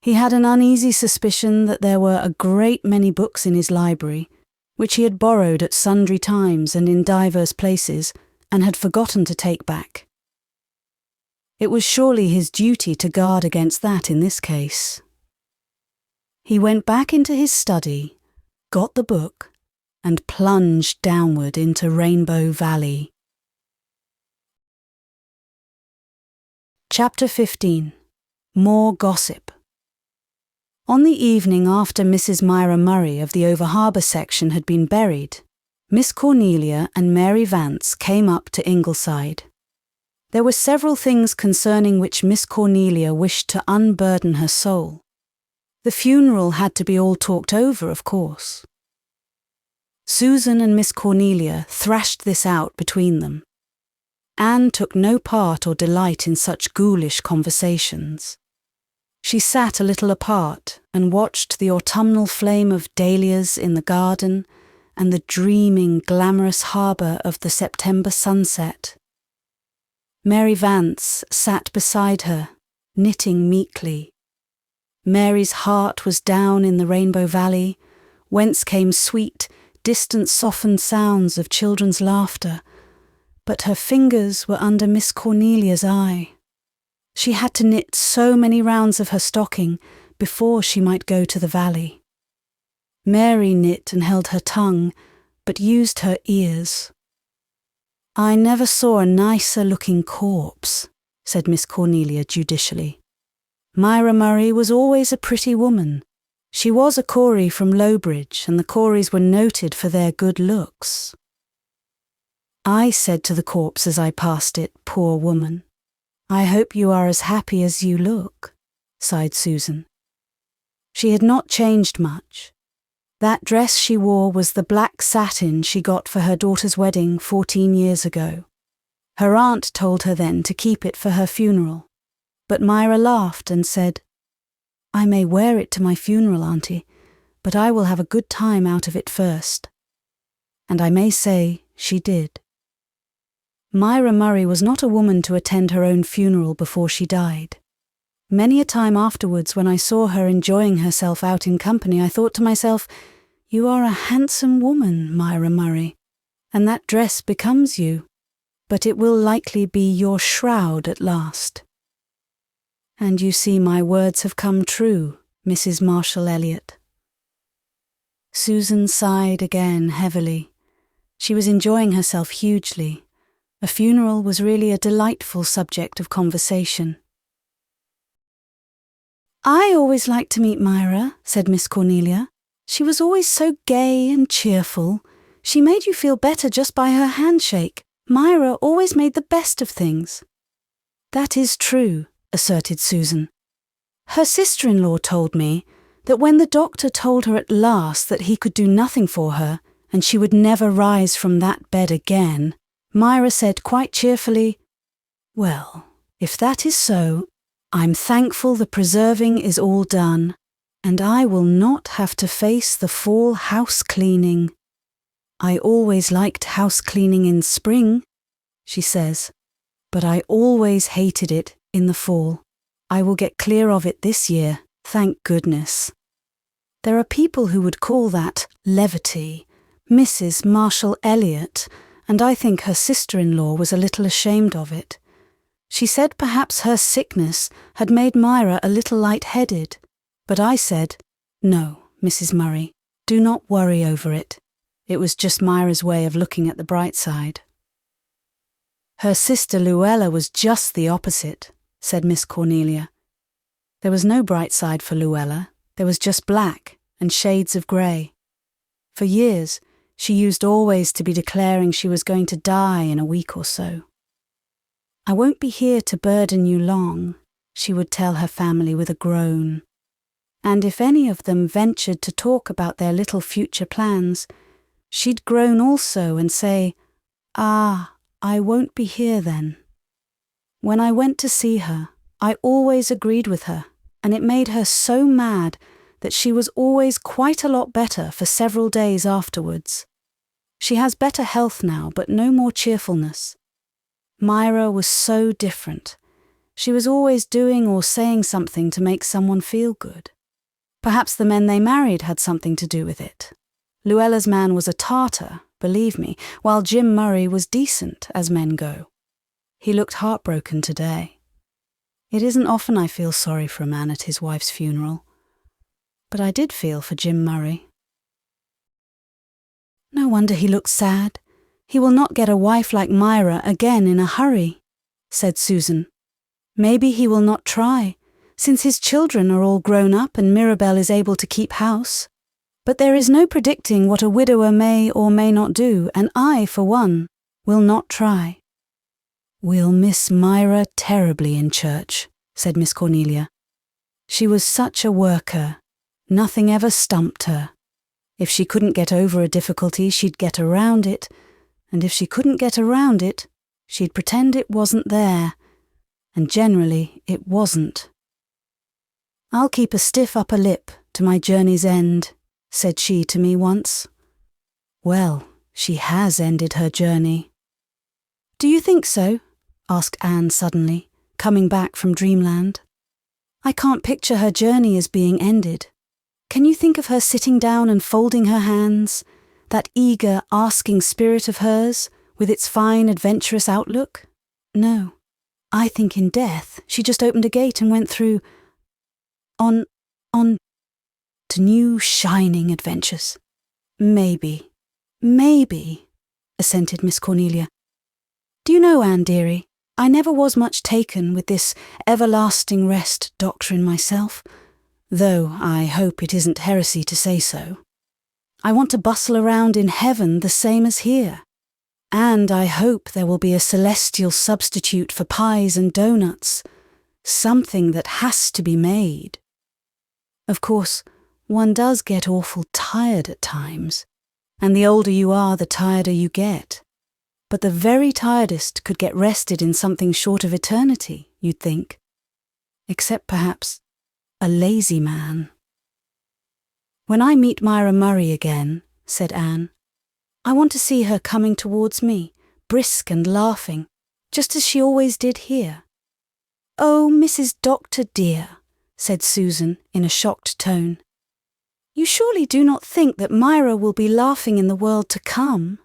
He had an uneasy suspicion that there were a great many books in his library, which he had borrowed at sundry times and in divers places, and had forgotten to take back. It was surely his duty to guard against that in this case. He went back into his study, got the book, and plunged downward into Rainbow Valley. Chapter 15. More Gossip. On the evening after Mrs. Myra Murray of the Over-Harbour section had been buried, Miss Cornelia and Mary Vance came up to Ingleside. There were several things concerning which Miss Cornelia wished to unburden her soul. The funeral had to be all talked over, of course. Susan and Miss Cornelia thrashed this out between them. Anne took no part or delight in such ghoulish conversations. She sat a little apart and watched the autumnal flame of dahlias in the garden and the dreaming, glamorous harbour of the September sunset. Mary Vance sat beside her, knitting meekly. Mary's heart was down in the Rainbow Valley, whence came sweet, distant softened sounds of children's laughter, but her fingers were under Miss Cornelia's eye. She had to knit so many rounds of her stocking before she might go to the valley. Mary knit and held her tongue, but used her ears. "I never saw a nicer-looking corpse," said Miss Cornelia judicially. "Myra Murray was always a pretty woman. She was a Corey from Lowbridge, and the Coreys were noted for their good looks." I said to the corpse as I passed it, "Poor woman, I hope you are as happy as you look," sighed Susan. She had not changed much. That dress she wore was the black satin she got for her daughter's wedding 14 years ago. Her aunt told her then to keep it for her funeral, but Myra laughed and said, "I may wear it to my funeral, Auntie, but I will have a good time out of it first." And I may say she did. Myra Murray was not a woman to attend her own funeral before she died. Many a time afterwards, when I saw her enjoying herself out in company, I thought to myself, "You are a handsome woman, Myra Murray, and that dress becomes you, but it will likely be your shroud at last." And you see my words have come true, Mrs. Marshall Elliott. Susan sighed again heavily. She was enjoying herself hugely. A funeral was really a delightful subject of conversation. "I always liked to meet Myra," said Miss Cornelia. "She was always so gay and cheerful. She made you feel better just by her handshake. Myra always made the best of things." "That is true," asserted Susan. "Her sister-in-law told me that when the doctor told her at last that he could do nothing for her and she would never rise from that bed again, Myra said quite cheerfully, 'Well, if that is so, I'm thankful the preserving is all done, and I will not have to face the fall house cleaning. I always liked house cleaning in spring, she says, but I always hated it in the fall. I will get clear of it this year, thank goodness. There are people who would call that levity. Mrs. Marshall Elliot, and I think her sister-in-law was a little ashamed of it. She said perhaps her sickness had made Myra a little light-headed, but I said, "No, Mrs. Murray, do not worry over it. It was just Myra's way of looking at the bright side." "Her sister Luella was just the opposite," said Miss Cornelia. "There was no bright side for Luella. There was just black and shades of grey. For years, she used always to be declaring she was going to die in a week or so. 'I won't be here to burden you long,' she would tell her family with a groan. And if any of them ventured to talk about their little future plans, she'd groan also and say, 'Ah, I won't be here then.' When I went to see her, I always agreed with her, and it made her so mad that she was always quite a lot better for several days afterwards. She has better health now, but no more cheerfulness. Myra was so different. She was always doing or saying something to make someone feel good. Perhaps the men they married had something to do with it. Luella's man was a tartar, believe me, while Jim Murray was decent, as men go. He looked heartbroken today. It isn't often I feel sorry for a man at his wife's funeral. But I did feel for Jim Murray. No wonder he looked sad. He will not get a wife like Myra again in a hurry, said Susan. Maybe he will not try, since his children are all grown up and Mirabelle is able to keep house. But there is no predicting what a widower may or may not do, and I, for one, will not try. We'll miss Myra terribly in church, said Miss Cornelia. She was such a worker. Nothing ever stumped her. If she couldn't get over a difficulty, she'd get around it, and if she couldn't get around it, she'd pretend it wasn't there, and generally it wasn't. I'll keep a stiff upper lip to my journey's end, said she to me once. Well, she has ended her journey. Do you think so? Asked Anne suddenly, coming back from dreamland. I can't picture her journey as being ended. Can you think of her sitting down and folding her hands, that eager, asking spirit of hers, with its fine, adventurous outlook? No. I think in death she just opened a gate and went through on to new, shining adventures. Maybe, assented Miss Cornelia. Do you know, Anne dearie, I never was much taken with this everlasting rest doctrine myself, though I hope it isn't heresy to say so. I want to bustle around in heaven the same as here, and I hope there will be a celestial substitute for pies and doughnuts, something that has to be made. Of course, one does get awful tired at times, and the older you are, the tireder you get. But the very tiredest could get rested in something short of eternity, you'd think. Except perhaps a lazy man. When I meet Myra Murray again, said Anne, I want to see her coming towards me, brisk and laughing, just as she always did here. Oh, Mrs. Doctor dear, said Susan in a shocked tone. You surely do not think that Myra will be laughing in the world to come?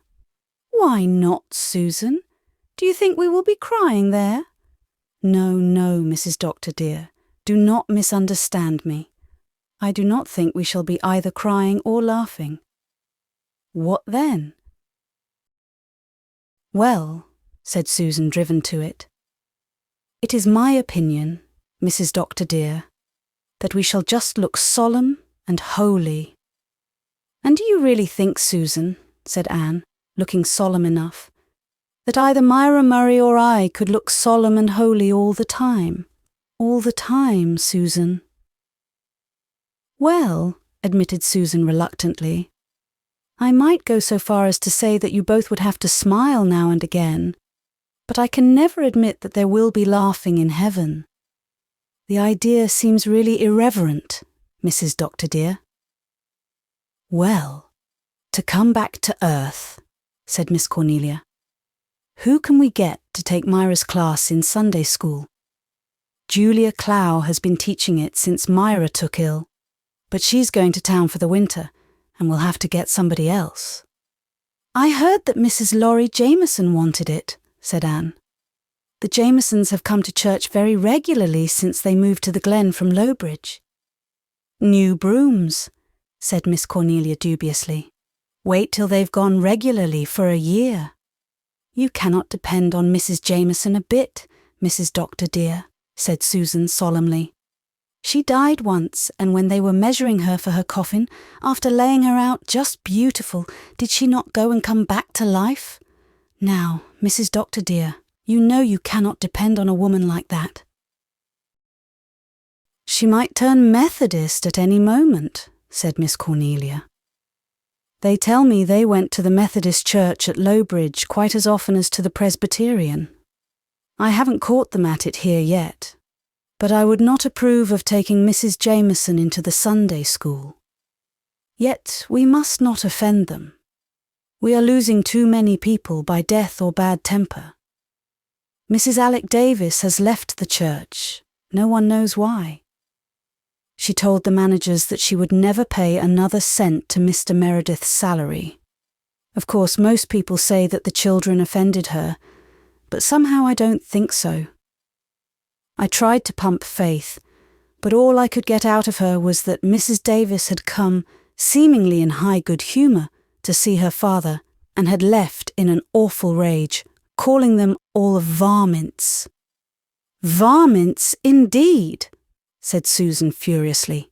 Why not, Susan? Do you think we will be crying there? No, Mrs. Doctor dear, do not misunderstand me. I do not think we shall be either crying or laughing. What then? Well, said Susan, driven to it, it is my opinion, Mrs. Doctor dear, that we shall just look solemn and holy. And do you really think, Susan, said Anne, looking solemn enough, that either Myra Murray or I could look solemn and holy all the time? All the time, Susan. Well, admitted Susan reluctantly, I might go so far as to say that you both would have to smile now and again, but I can never admit that there will be laughing in heaven. The idea seems really irreverent, Mrs. Doctor dear. Well, to come back to earth, said Miss Cornelia. Who can we get to take Myra's class in Sunday school? Julia Clow has been teaching it since Myra took ill, but she's going to town for the winter, and we'll have to get somebody else. I heard that Mrs. Laurie Jameson wanted it, said Anne. The Jamesons have come to church very regularly since they moved to the Glen from Lowbridge. New brooms, said Miss Cornelia dubiously. Wait till they've gone regularly for a year. You cannot depend on Mrs. Jameson a bit, Mrs. Doctor dear, said Susan solemnly. She died once, and when they were measuring her for her coffin, after laying her out just beautiful, did she not go and come back to life? Now, Mrs. Doctor dear, you know you cannot depend on a woman like that. She might turn Methodist at any moment, said Miss Cornelia. They tell me they went to the Methodist church at Lowbridge quite as often as to the Presbyterian. I haven't caught them at it here yet, but I would not approve of taking Mrs. Jameson into the Sunday school. Yet we must not offend them. We are losing too many people by death or bad temper. Mrs. Alec Davis has left the church. No one knows why. She told the managers that she would never pay another cent to Mr. Meredith's salary. Of course, most people say that the children offended her, but somehow I don't think so. I tried to pump Faith, but all I could get out of her was that Mrs. Davis had come, seemingly in high good humour, to see her father, and had left in an awful rage, calling them all varmints. Varmints, indeed, said Susan furiously.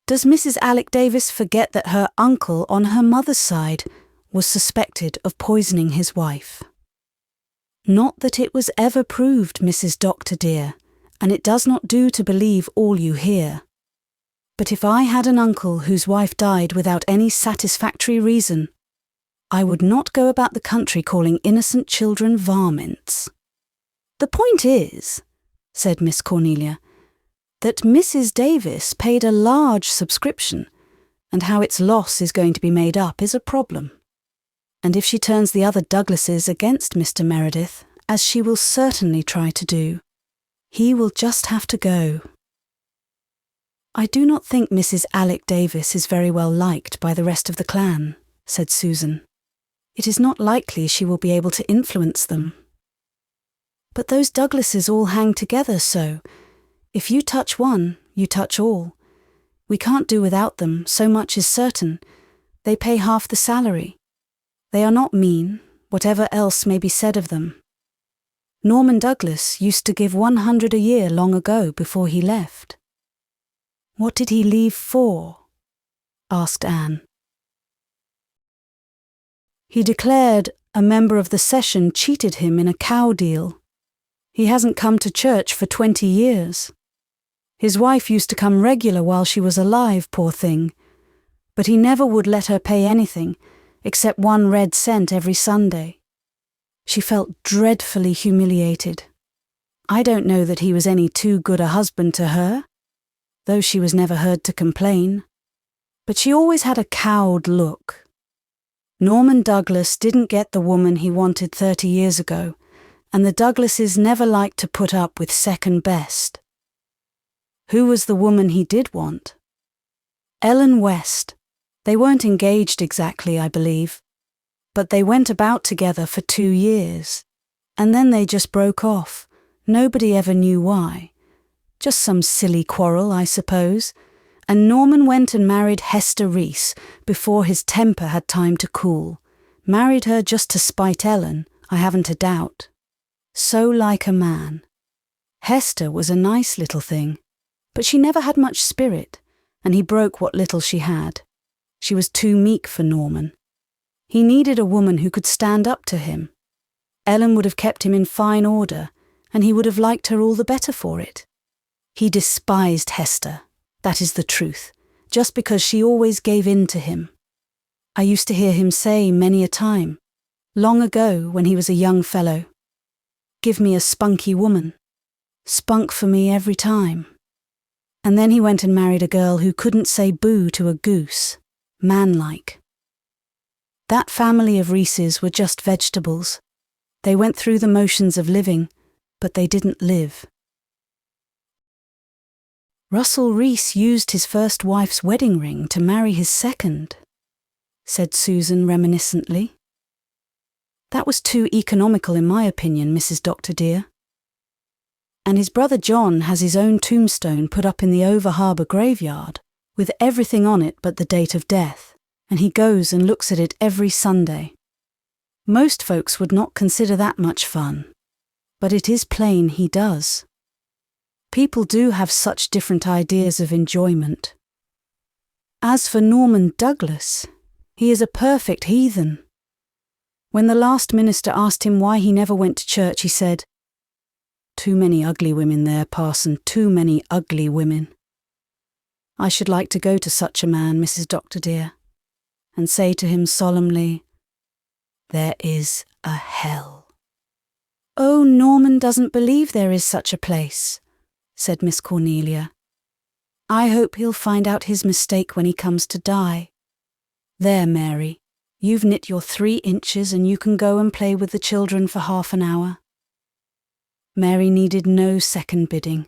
Does Mrs. Alec Davis forget that her uncle on her mother's side was suspected of poisoning his wife? Not that it was ever proved, Mrs. Doctor dear, and it does not do to believe all you hear. But if I had an uncle whose wife died without any satisfactory reason, I would not go about the country calling innocent children varmints. The point is, said Miss Cornelia, that Mrs. Davis paid a large subscription, and how its loss is going to be made up is a problem. And if she turns the other Douglases against Mr. Meredith, as she will certainly try to do, he will just have to go. I do not think Mrs. Alec Davis is very well liked by the rest of the clan, said Susan. It is not likely she will be able to influence them. But those Douglases all hang together so. If you touch one, you touch all. We can't do without them, so much is certain. They pay half the salary. They are not mean, whatever else may be said of them. Norman Douglas used to give 100 a year long ago before he left. What did he leave for? Asked Anne. He declared a member of the session cheated him in a cow deal. He hasn't come to church for 20 years. His wife used to come regular while she was alive, poor thing, but he never would let her pay anything, except 1 red cent every Sunday. She felt dreadfully humiliated. I don't know that he was any too good a husband to her, though she was never heard to complain, but she always had a cowed look. Norman Douglas didn't get the woman he wanted 30 years ago, and the Douglases never liked to put up with second best. Who was the woman he did want? Ellen West. They weren't engaged exactly, I believe, but they went about together for 2 years, and then they just broke off. Nobody ever knew why. Just some silly quarrel, I suppose, and Norman went and married Hester Reese before his temper had time to cool. Married her just to spite Ellen, I haven't a doubt. So like a man. Hester was a nice little thing, but she never had much spirit, and he broke what little she had. She was too meek for Norman. He needed a woman who could stand up to him. Ellen would have kept him in fine order, and he would have liked her all the better for it. He despised Hester, that is the truth, just because she always gave in to him. I used to hear him say many a time, long ago when he was a young fellow, "Give me a spunky woman." Spunk for me every time. And then he went and married a girl who couldn't say boo to a goose, manlike. That family of Reeses were just vegetables. They went through the motions of living, but they didn't live. Russell Reese used his first wife's wedding ring to marry his second, said Susan reminiscently. That was too economical in my opinion, Mrs. Dr. dear. And his brother John has his own tombstone put up in the over-harbour graveyard, with everything on it but the date of death, and he goes and looks at it every Sunday. Most folks would not consider that much fun, but it is plain he does. People do have such different ideas of enjoyment. As for Norman Douglas, he is a perfect heathen. When the last minister asked him why he never went to church, he said, "Too many ugly women there, parson, too many ugly women." I should like to go to such a man, Mrs. Dr. dear, and say to him solemnly, "There is a hell." "Oh, Norman doesn't believe there is such a place," said Miss Cornelia. "I hope he'll find out his mistake when he comes to die. There, Mary, you've knit your 3 inches and you can go and play with the children for half an hour." Mary needed no second bidding.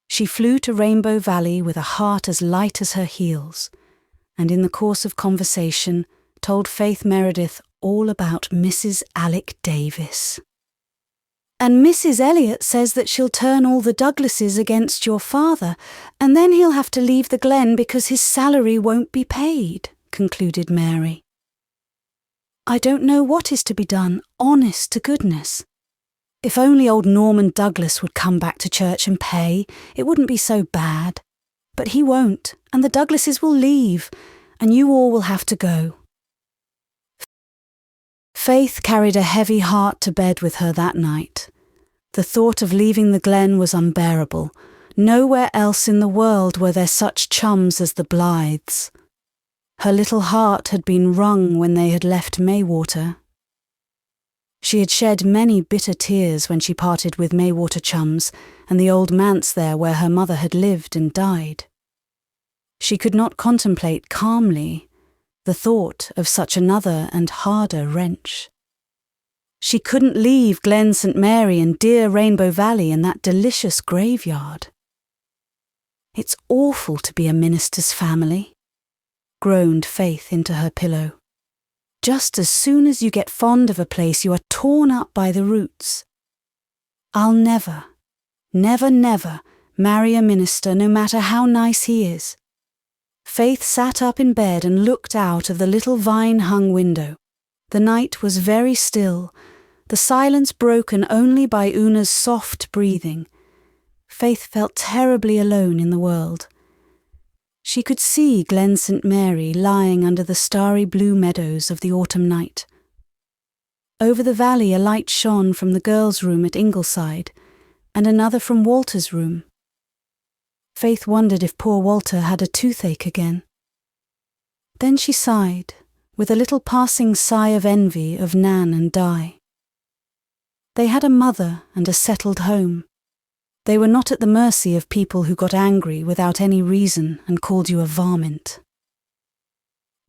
She flew to Rainbow Valley with a heart as light as her heels, and in the course of conversation told Faith Meredith all about Mrs. Alec Davis. "And Mrs. Elliot says that she'll turn all the Douglases against your father, and then he'll have to leave the Glen because his salary won't be paid," concluded Mary. "I don't know what is to be done, honest to goodness. If only old Norman Douglas would come back to church and pay, it wouldn't be so bad. But he won't, and the Douglases will leave, and you all will have to go." Faith carried a heavy heart to bed with her that night. The thought of leaving the Glen was unbearable. Nowhere else in the world were there such chums as the Blythes. Her little heart had been wrung when they had left Maywater. She had shed many bitter tears when she parted with Maywater chums and the old manse there where her mother had lived and died. She could not contemplate calmly the thought of such another and harder wrench. She couldn't leave Glen St. Mary and dear Rainbow Valley and that delicious graveyard. "It's awful to be a minister's family," groaned Faith into her pillow. "Just as soon as you get fond of a place, you are torn up by the roots. I'll never, never, never marry a minister, no matter how nice he is." Faith sat up in bed and looked out of the little vine-hung window. The night was very still, the silence broken only by Una's soft breathing. Faith felt terribly alone in the world. She could see Glen St. Mary lying under the starry blue meadows of the autumn night. Over the valley a light shone from the girls' room at Ingleside, and another from Walter's room. Faith wondered if poor Walter had a toothache again. Then she sighed, with a little passing sigh of envy of Nan and Di. They had a mother and a settled home. They were not at the mercy of people who got angry without any reason and called you a varmint.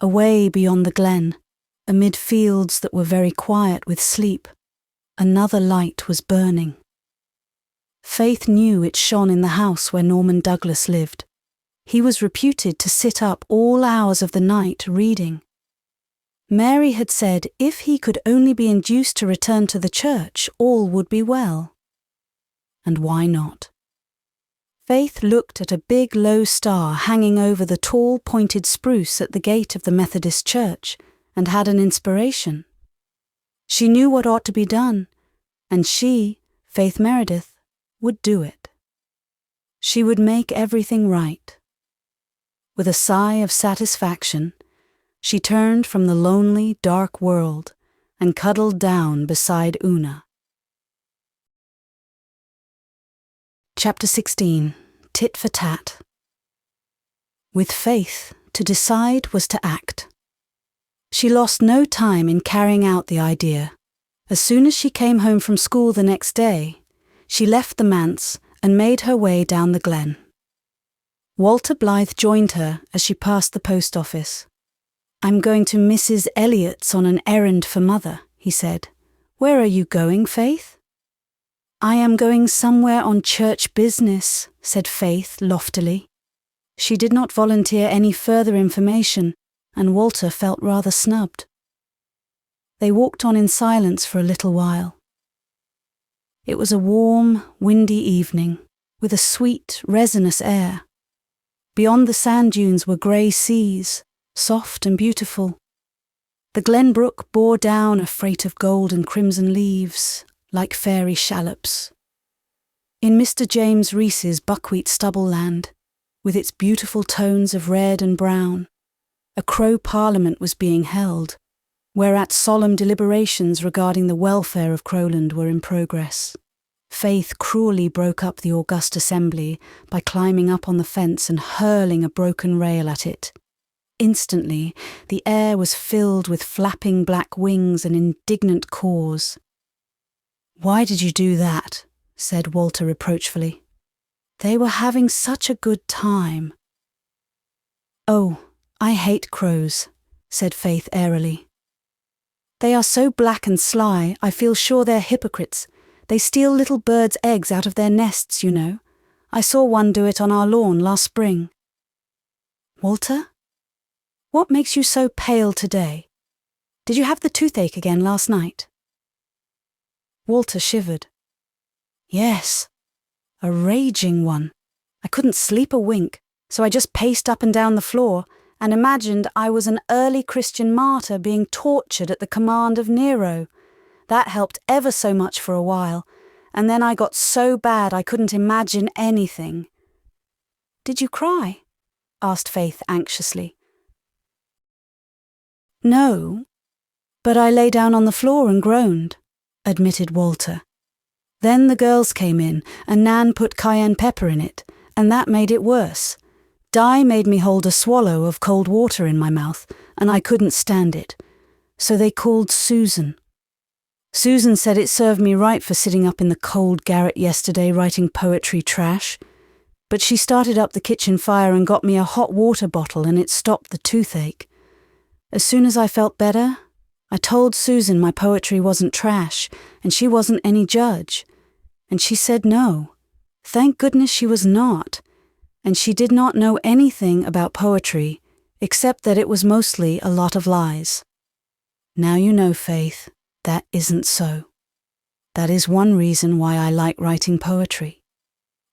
Away beyond the glen, amid fields that were very quiet with sleep, another light was burning. Faith knew it shone in the house where Norman Douglas lived. He was reputed to sit up all hours of the night reading. Mary had said if he could only be induced to return to the church, all would be well. And why not? Faith looked at a big low star hanging over the tall pointed spruce at the gate of the Methodist church and had an inspiration. She knew what ought to be done, and she, Faith Meredith, would do it. She would make everything right. With a sigh of satisfaction, she turned from the lonely, dark world and cuddled down beside Una. Chapter 16. Tit for Tat. With Faith, to decide was to act. She lost no time in carrying out the idea. As soon as she came home from school the next day, she left the manse and made her way down the glen. Walter Blythe joined her as she passed the post office. "I'm going to Mrs. Elliot's on an errand for Mother," he said. "Where are you going, Faith?" "I am going somewhere on church business," said Faith loftily. She did not volunteer any further information, and Walter felt rather snubbed. They walked on in silence for a little while. It was a warm, windy evening, with a sweet, resinous air. Beyond the sand dunes were grey seas, soft and beautiful. The Glen Brook bore down a freight of gold and crimson leaves, like fairy shallops. In Mr. James Rees's buckwheat stubble land, with its beautiful tones of red and brown, a Crow Parliament was being held, whereat solemn deliberations regarding the welfare of Crowland were in progress. Faith cruelly broke up the august assembly by climbing up on the fence and hurling a broken rail at it. Instantly, the air was filled with flapping black wings and indignant caws. "Why did you do that?" said Walter reproachfully. "They were having such a good time." "Oh, I hate crows," said Faith airily. "They are so black and sly, I feel sure they're hypocrites. They steal little birds' eggs out of their nests, you know. I saw one do it on our lawn last spring." "Walter? What makes you so pale today? Did you have the toothache again last night?" Walter shivered. "Yes, a raging one. I couldn't sleep a wink, so I just paced up and down the floor and imagined I was an early Christian martyr being tortured at the command of Nero. That helped ever so much for a while, and then I got so bad I couldn't imagine anything." "Did you cry?" asked Faith anxiously. "No, but I lay down on the floor and groaned," admitted Walter. "Then the girls came in, and Nan put cayenne pepper in it, and that made it worse. Di made me hold a swallow of cold water in my mouth, and I couldn't stand it. So they called Susan. Susan said it served me right for sitting up in the cold garret yesterday writing poetry trash. But she started up the kitchen fire and got me a hot water bottle, and it stopped the toothache. As soon as I felt better, I told Susan my poetry wasn't trash, and she wasn't any judge. And she said no. Thank goodness she was not. And she did not know anything about poetry, except that it was mostly a lot of lies. Now you know, Faith, that isn't so. That is one reason why I like writing poetry.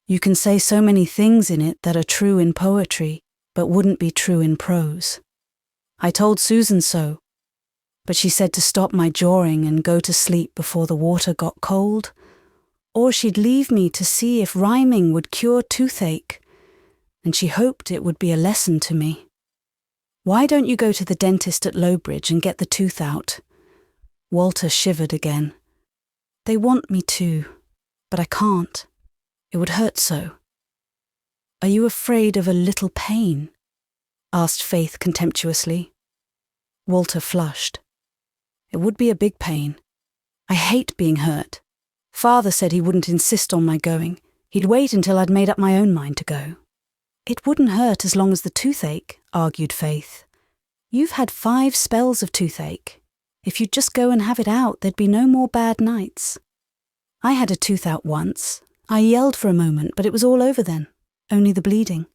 You can say so many things in it that are true in poetry, but wouldn't be true in prose. I told Susan so, but she said to stop my jawing and go to sleep before the water got cold, or she'd leave me to see if rhyming would cure toothache, and she hoped it would be a lesson to me. Why don't you go to the dentist at Lowbridge and get the tooth out? Walter shivered again. They want me to, but I can't. It would hurt so. Are you afraid of a little pain? Asked Faith contemptuously. Walter flushed. It would be a big pain. I hate being hurt. Father said he wouldn't insist on my going. He'd wait until I'd made up my own mind to go. It wouldn't hurt as long as the toothache, argued Faith. You've had 5 spells of toothache. If you'd just go and have it out, there'd be no more bad nights. I had a tooth out once. I yelled for a moment, but it was all over then. Only the bleeding.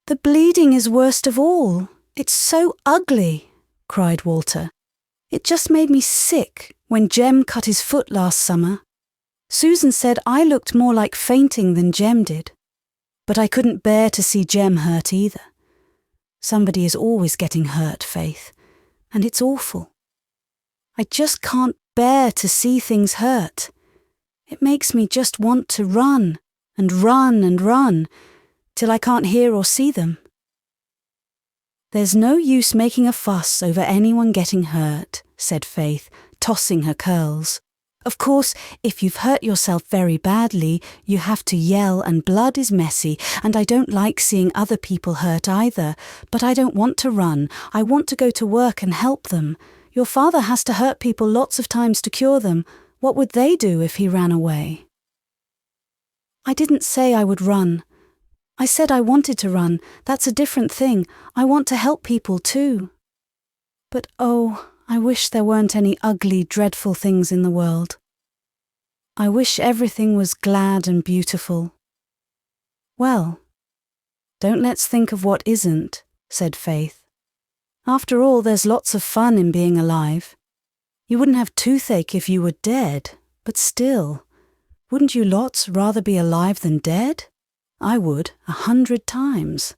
The bleeding is worst of all. It's so ugly, cried Walter. It just made me sick when Jem cut his foot last summer. Susan said I looked more like fainting than Jem did. But I couldn't bear to see Jem hurt either. Somebody is always getting hurt, Faith, and it's awful. I just can't bear to see things hurt. It makes me just want to run and run and run till I can't hear or see them. There's no use making a fuss over anyone getting hurt, said Faith, tossing her curls. Of course, if you've hurt yourself very badly, you have to yell and blood is messy, and I don't like seeing other people hurt either, but I don't want to run. I want to go to work and help them. Your father has to hurt people lots of times to cure them. What would they do if he ran away? I didn't say I would run, I said I wanted to run. That's a different thing. I want to help people too. But oh, I wish there weren't any ugly, dreadful things in the world. I wish everything was glad and beautiful. Well, don't let's think of what isn't, said Faith. After all, there's lots of fun in being alive. You wouldn't have toothache if you were dead, but still, wouldn't you lots rather be alive than dead? I would, 100 times.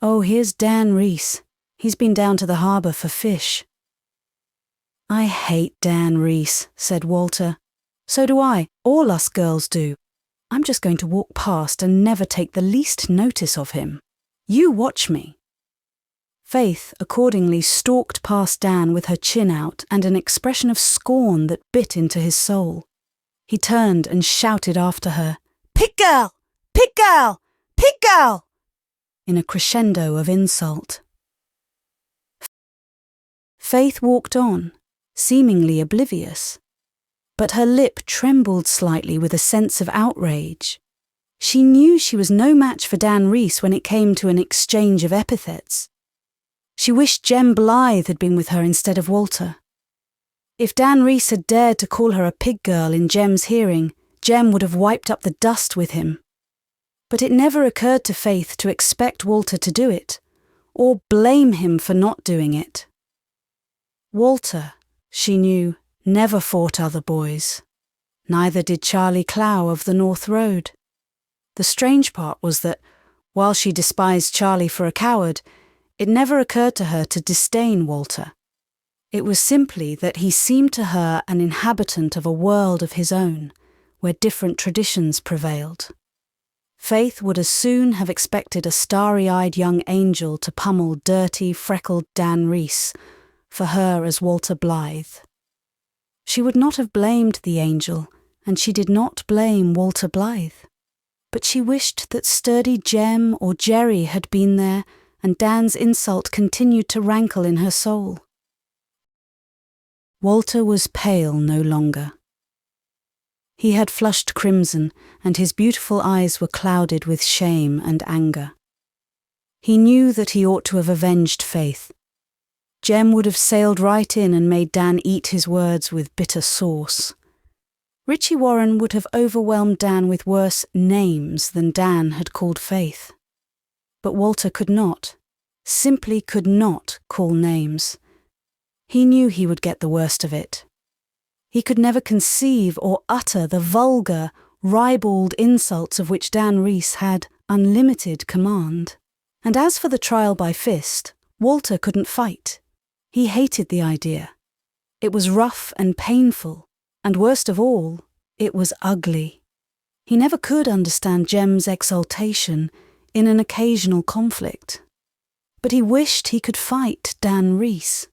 Oh, here's Dan Reese. He's been down to the harbour for fish. I hate Dan Reese, said Walter. So do I. All us girls do. I'm just going to walk past and never take the least notice of him. You watch me. Faith accordingly stalked past Dan with her chin out and an expression of scorn that bit into his soul. He turned and shouted after her, "Pig girl! Pig girl! Pig girl!" in a crescendo of insult. Faith walked on, seemingly oblivious, but her lip trembled slightly with a sense of outrage. She knew she was no match for Dan Reese when it came to an exchange of epithets. She wished Jem Blythe had been with her instead of Walter. If Dan Reese had dared to call her a pig girl in Jem's hearing, Jem would have wiped up the dust with him. But it never occurred to Faith to expect Walter to do it, or blame him for not doing it. Walter, she knew, never fought other boys. Neither did Charlie Clow of the North Road. The strange part was that, while she despised Charlie for a coward, it never occurred to her to disdain Walter. It was simply that he seemed to her an inhabitant of a world of his own, where different traditions prevailed. Faith would as soon have expected a starry-eyed young angel to pummel dirty, freckled Dan Reese, for her as Walter Blythe. She would not have blamed the angel, and she did not blame Walter Blythe. But she wished that sturdy Jem or Jerry had been there, and Dan's insult continued to rankle in her soul. Walter was pale no longer. He had flushed crimson, and his beautiful eyes were clouded with shame and anger. He knew that he ought to have avenged Faith. Jem would have sailed right in and made Dan eat his words with bitter sauce. Richie Warren would have overwhelmed Dan with worse names than Dan had called Faith. But Walter could not, simply could not call names. He knew he would get the worst of it. He could never conceive or utter the vulgar, ribald insults of which Dan Reese had unlimited command. And as for the trial by fist, Walter couldn't fight. He hated the idea. It was rough and painful, and worst of all, it was ugly. He never could understand Jem's exultation in an occasional conflict. But he wished he could fight Dan Reese.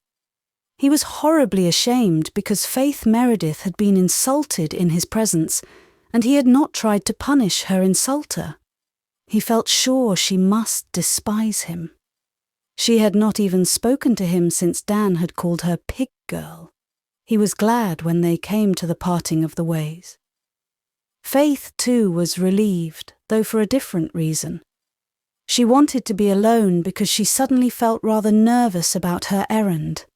He was horribly ashamed because Faith Meredith had been insulted in his presence, and he had not tried to punish her insulter. He felt sure she must despise him. She had not even spoken to him since Dan had called her pig girl. He was glad when they came to the parting of the ways. Faith, too, was relieved, though for a different reason. She wanted to be alone because she suddenly felt rather nervous about her errand.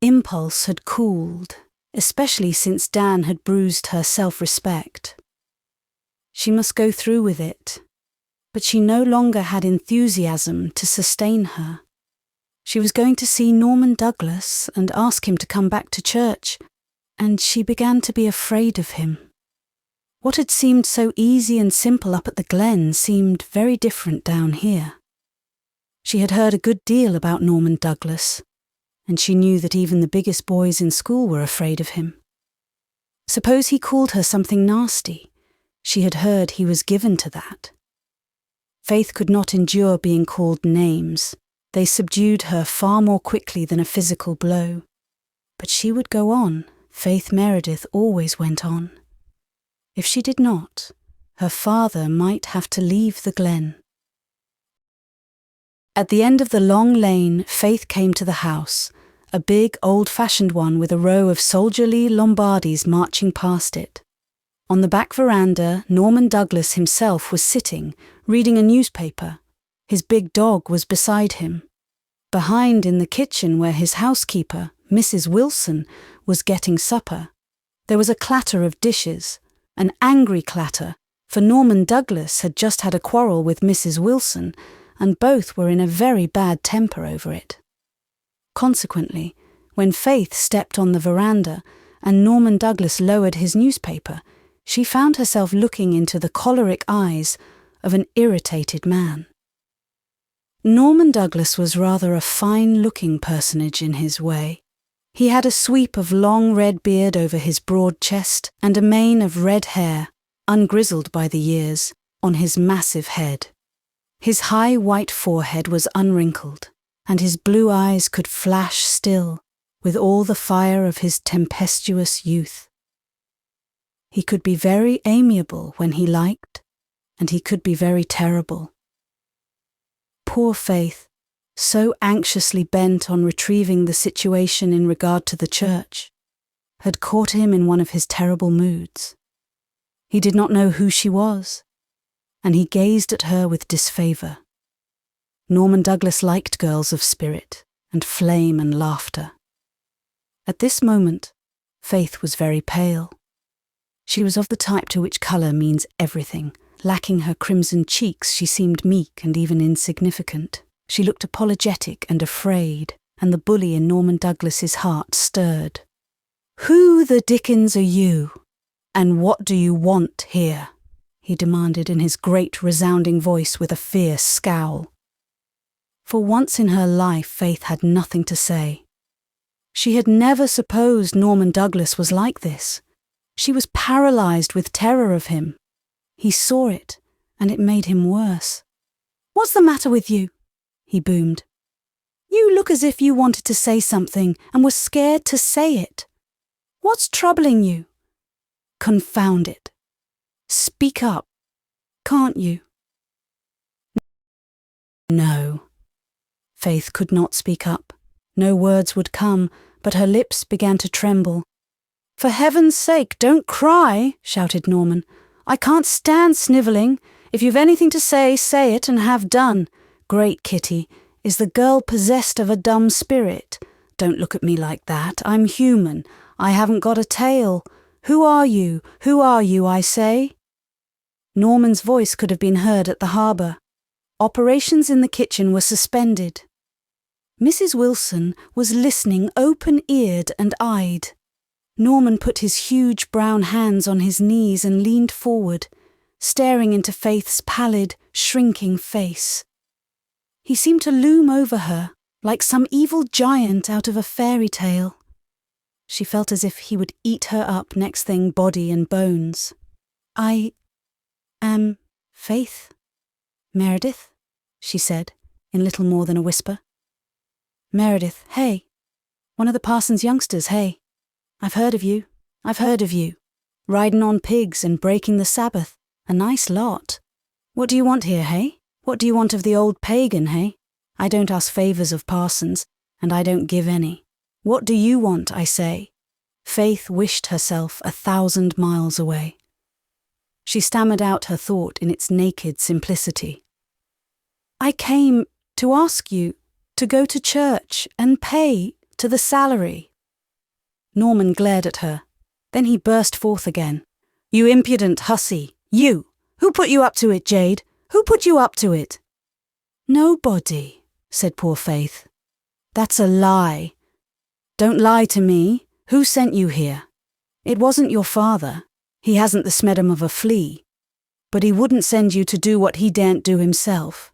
Impulse had cooled, especially since Dan had bruised her self-respect. She must go through with it, but she no longer had enthusiasm to sustain her. She was going to see Norman Douglas and ask him to come back to church, and she began to be afraid of him. What had seemed so easy and simple up at the Glen seemed very different down here. She had heard a good deal about Norman Douglas, and she knew that even the biggest boys in school were afraid of him. Suppose he called her something nasty. She had heard he was given to that. Faith could not endure being called names. They subdued her far more quickly than a physical blow. But she would go on. Faith Meredith always went on. If she did not, her father might have to leave the Glen. At the end of the long lane, Faith came to the house, a big, old-fashioned one with a row of soldierly Lombardis marching past it. On the back veranda, Norman Douglas himself was sitting, reading a newspaper. His big dog was beside him. Behind in the kitchen where his housekeeper, Mrs. Wilson, was getting supper, there was a clatter of dishes, an angry clatter, for Norman Douglas had just had a quarrel with Mrs. Wilson, and both were in a very bad temper over it. Consequently, when Faith stepped on the veranda and Norman Douglas lowered his newspaper, she found herself looking into the choleric eyes of an irritated man. Norman Douglas was rather a fine-looking personage in his way. He had a sweep of long red beard over his broad chest and a mane of red hair, ungrizzled by the years, on his massive head. His high white forehead was unwrinkled, and his blue eyes could flash still with all the fire of his tempestuous youth. He could be very amiable when he liked, and he could be very terrible. Poor Faith, so anxiously bent on retrieving the situation in regard to the church, had caught him in one of his terrible moods. He did not know who she was, and he gazed at her with disfavour. Norman Douglas liked girls of spirit and flame and laughter. At this moment, Faith was very pale. She was of the type to which colour means everything. Lacking her crimson cheeks, she seemed meek and even insignificant. She looked apologetic and afraid, and the bully in Norman Douglas's heart stirred. "Who the dickens are you? And what do you want here?" he demanded in his great resounding voice with a fierce scowl. For once in her life, Faith had nothing to say. She had never supposed Norman Douglas was like this. She was paralysed with terror of him. He saw it, and it made him worse. "What's the matter with you?" he boomed. "You look as if you wanted to say something and were scared to say it. What's troubling you? Confound it. Speak up, can't you?" No. Faith could not speak up. No words would come, but her lips began to tremble. "For heaven's sake, don't cry," shouted Norman. "I can't stand snivelling. If you've anything to say, say it and have done. Great Kitty, is the girl possessed of a dumb spirit? Don't look at me like that. I'm human. I haven't got a tail. Who are you? Who are you, I say?" Norman's voice could have been heard at the harbour. Operations in the kitchen were suspended. Mrs. Wilson was listening open-eared and eyed. Norman put his huge brown hands on his knees and leaned forward, staring into Faith's pallid, shrinking face. He seemed to loom over her, like some evil giant out of a fairy tale. She felt as if he would eat her up next thing, body and bones. "I am Faith Meredith," she said, in little more than a whisper. "Meredith, hey. One of the parson's youngsters, hey. I've heard of you. Riding on pigs and breaking the Sabbath. A nice lot. What do you want here, hey? What do you want of the old pagan, hey? I don't ask favours of parsons, and I don't give any. What do you want, I say?" Faith wished herself 1,000 miles away. She stammered out her thought in its naked simplicity. "I came to ask you to go to church and pay to the salary." Norman glared at her. Then he burst forth again. "You impudent hussy! You! Who put you up to it, Jade? Who put you up to it?" "Nobody," said poor Faith. "That's a lie. Don't lie to me. Who sent you here? It wasn't your father. He hasn't the smedum of a flea. But he wouldn't send you to do what he daren't do himself.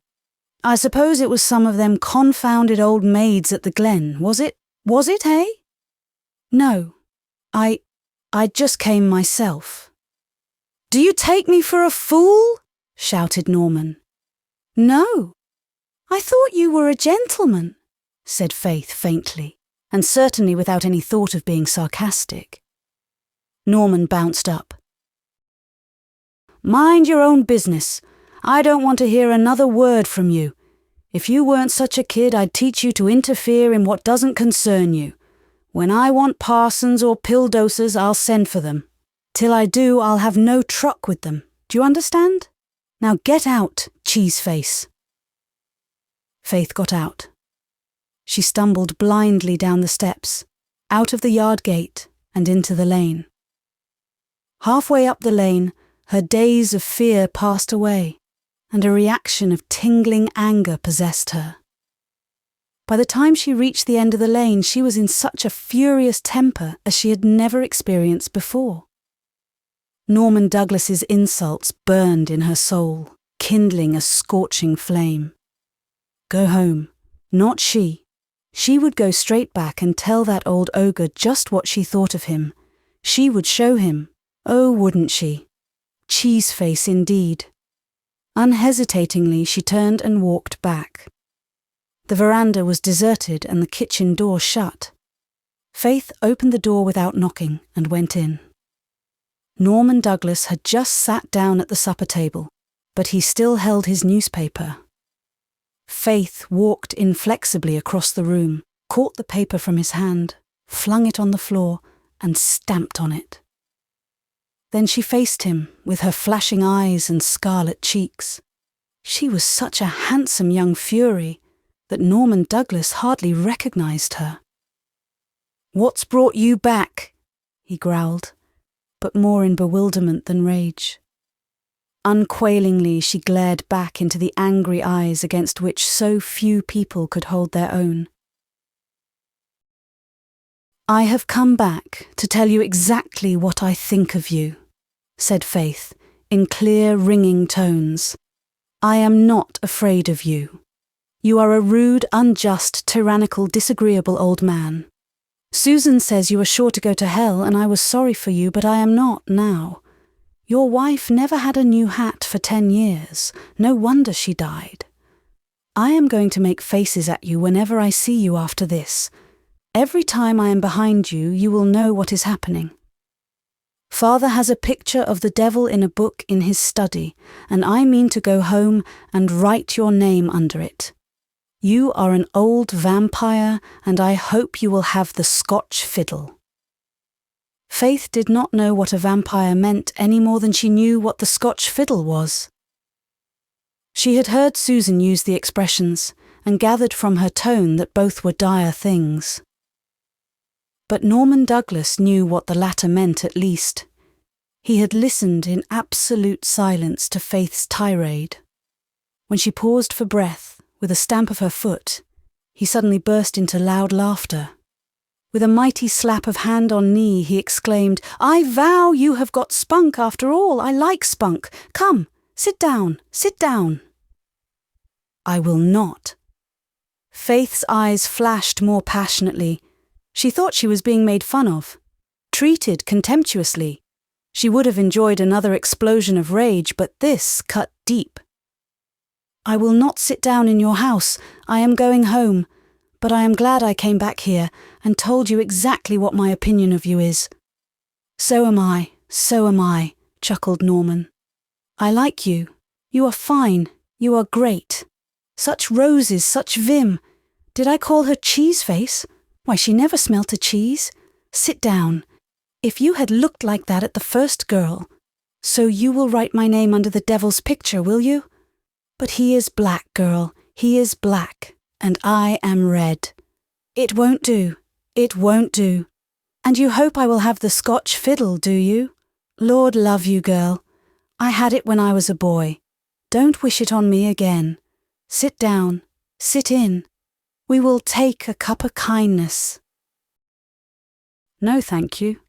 I suppose it was some of them confounded old maids at the Glen, was it? Was it, eh?" "No. I just came myself." "Do you take me for a fool?" shouted Norman. "No. I thought you were a gentleman," said Faith faintly, and certainly without any thought of being sarcastic. Norman bounced up. "Mind your own business. I don't want to hear another word from you. If you weren't such a kid, I'd teach you to interfere in what doesn't concern you. When I want parsons or pill dosers, I'll send for them. Till I do, I'll have no truck with them. Do you understand? Now get out, cheeseface." Faith got out. She stumbled blindly down the steps, out of the yard gate and into the lane. Halfway up the lane, her daze of fear passed away, and a reaction of tingling anger possessed her. By the time she reached the end of the lane, she was in such a furious temper as she had never experienced before. Norman Douglas's insults burned in her soul, kindling a scorching flame. Go home. Not she. She would go straight back and tell that old ogre just what she thought of him. She would show him. Oh, wouldn't she? Cheeseface indeed. Unhesitatingly, she turned and walked back. The veranda was deserted and the kitchen door shut. Faith opened the door without knocking and went in. Norman Douglas had just sat down at the supper table, but he still held his newspaper. Faith walked inflexibly across the room, caught the paper from his hand, flung it on the floor, and stamped on it. Then she faced him, with her flashing eyes and scarlet cheeks. She was such a handsome young fury that Norman Douglas hardly recognized her. "What's brought you back?" he growled, but more in bewilderment than rage. Unquailingly she glared back into the angry eyes against which so few people could hold their own. "I have come back to tell you exactly what I think of you," said Faith, in clear, ringing tones. "I am not afraid of you. You are a rude, unjust, tyrannical, disagreeable old man. Susan says you are sure to go to hell, and I was sorry for you, but I am not now. Your wife never had a new hat for 10 years. No wonder she died. I am going to make faces at you whenever I see you after this. Every time I am behind you, you will know what is happening. Father has a picture of the devil in a book in his study, and I mean to go home and write your name under it. You are an old vampire, and I hope you will have the Scotch fiddle." Faith did not know what a vampire meant any more than she knew what the Scotch fiddle was. She had heard Susan use the expressions, and gathered from her tone that both were dire things. But Norman Douglas knew what the latter meant at least. He had listened in absolute silence to Faith's tirade. When she paused for breath, with a stamp of her foot, he suddenly burst into loud laughter. With a mighty slap of hand on knee, he exclaimed, "I vow you have got spunk after all. I like spunk. Come, sit down, sit down." "I will not." Faith's eyes flashed more passionately. She thought she was being made fun of, treated contemptuously. She would have enjoyed another explosion of rage, but this cut deep. "I will not sit down in your house. I am going home. But I am glad I came back here and told you exactly what my opinion of you is." So am I, chuckled Norman. "I like you. You are fine. You are great. Such roses, such vim. Did I call her cheeseface? Why, she never smelt a cheese. Sit down. If you had looked like that at the first girl. So you will write my name under the devil's picture, will you? But he is black, girl. He is black. And I am red. It won't do. It won't do. And you hope I will have the Scotch fiddle, do you? Lord love you, girl. I had it when I was a boy. Don't wish it on me again. Sit down. Sit in. We will take a cup of kindness." "No, thank you,"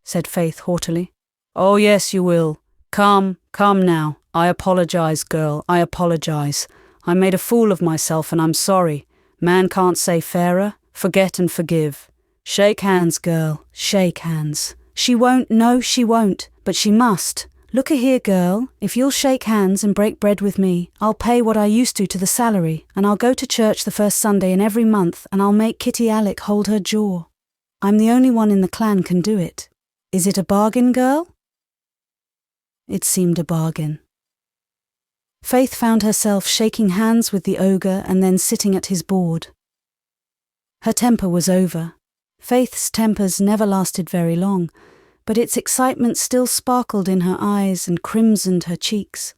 said Faith haughtily. "Oh, yes, you will. Come now. I apologize, girl, I apologize. I made a fool of myself and I'm sorry. Man can't say fairer. Forget and forgive. Shake hands, girl, shake hands. She won't, no, she won't, but she must. Look-a-here, girl, if you'll shake hands and break bread with me, I'll pay what I used to the salary, and I'll go to church the first Sunday in every month, and I'll make Kitty Alec hold her jaw. I'm the only one in the clan can do it. Is it a bargain, girl?" It seemed a bargain. Faith found herself shaking hands with the ogre and then sitting at his board. Her temper was over. Faith's tempers never lasted very long, but its excitement still sparkled in her eyes and crimsoned her cheeks.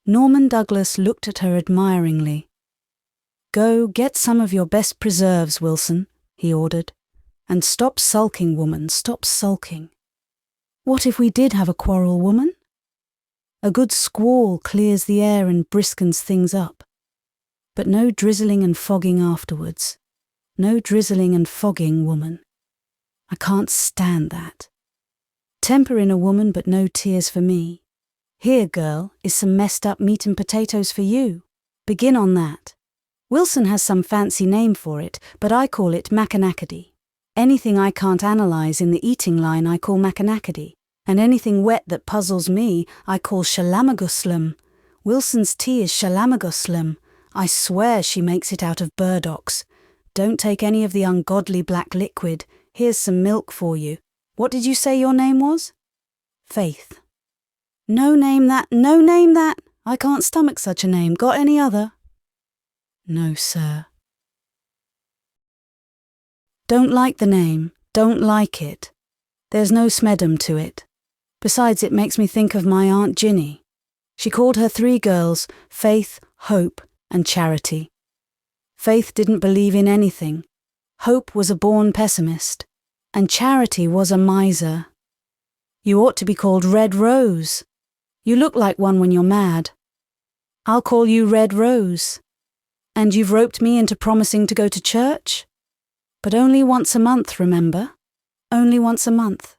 Norman Douglas looked at her admiringly. "Go, get some of your best preserves, Wilson," he ordered. "And stop sulking, woman, stop sulking." "What if we did have a quarrel, woman?" "A good squall clears the air and briskens things up. But no drizzling and fogging afterwards. No drizzling and fogging, woman. I can't stand that. Temper in a woman, but no tears for me. Here, girl, is some messed up meat and potatoes for you. Begin on that. Wilson has some fancy name for it, but I call it macanaccady. Anything I can't analyze in the eating line I call macanaccady, and anything wet that puzzles me I call shalamaguslam. Wilson's tea is shalamaguslam. I swear she makes it out of burdocks. Don't take any of the ungodly black liquid. Here's some milk for you. What did you say your name was?" "Faith." "No name that, no name that. I can't stomach such a name. Got any other?" "No, sir." "Don't like the name. Don't like it. There's no smedum to it. Besides, it makes me think of my Aunt Ginny. She called her 3 girls Faith, Hope, and Charity. Faith didn't believe in anything. Hope was a born pessimist. And Charity was a miser. You ought to be called Red Rose. You look like one when you're mad. I'll call you Red Rose. And you've roped me into promising to go to church? But only once a month, remember? Only once a month.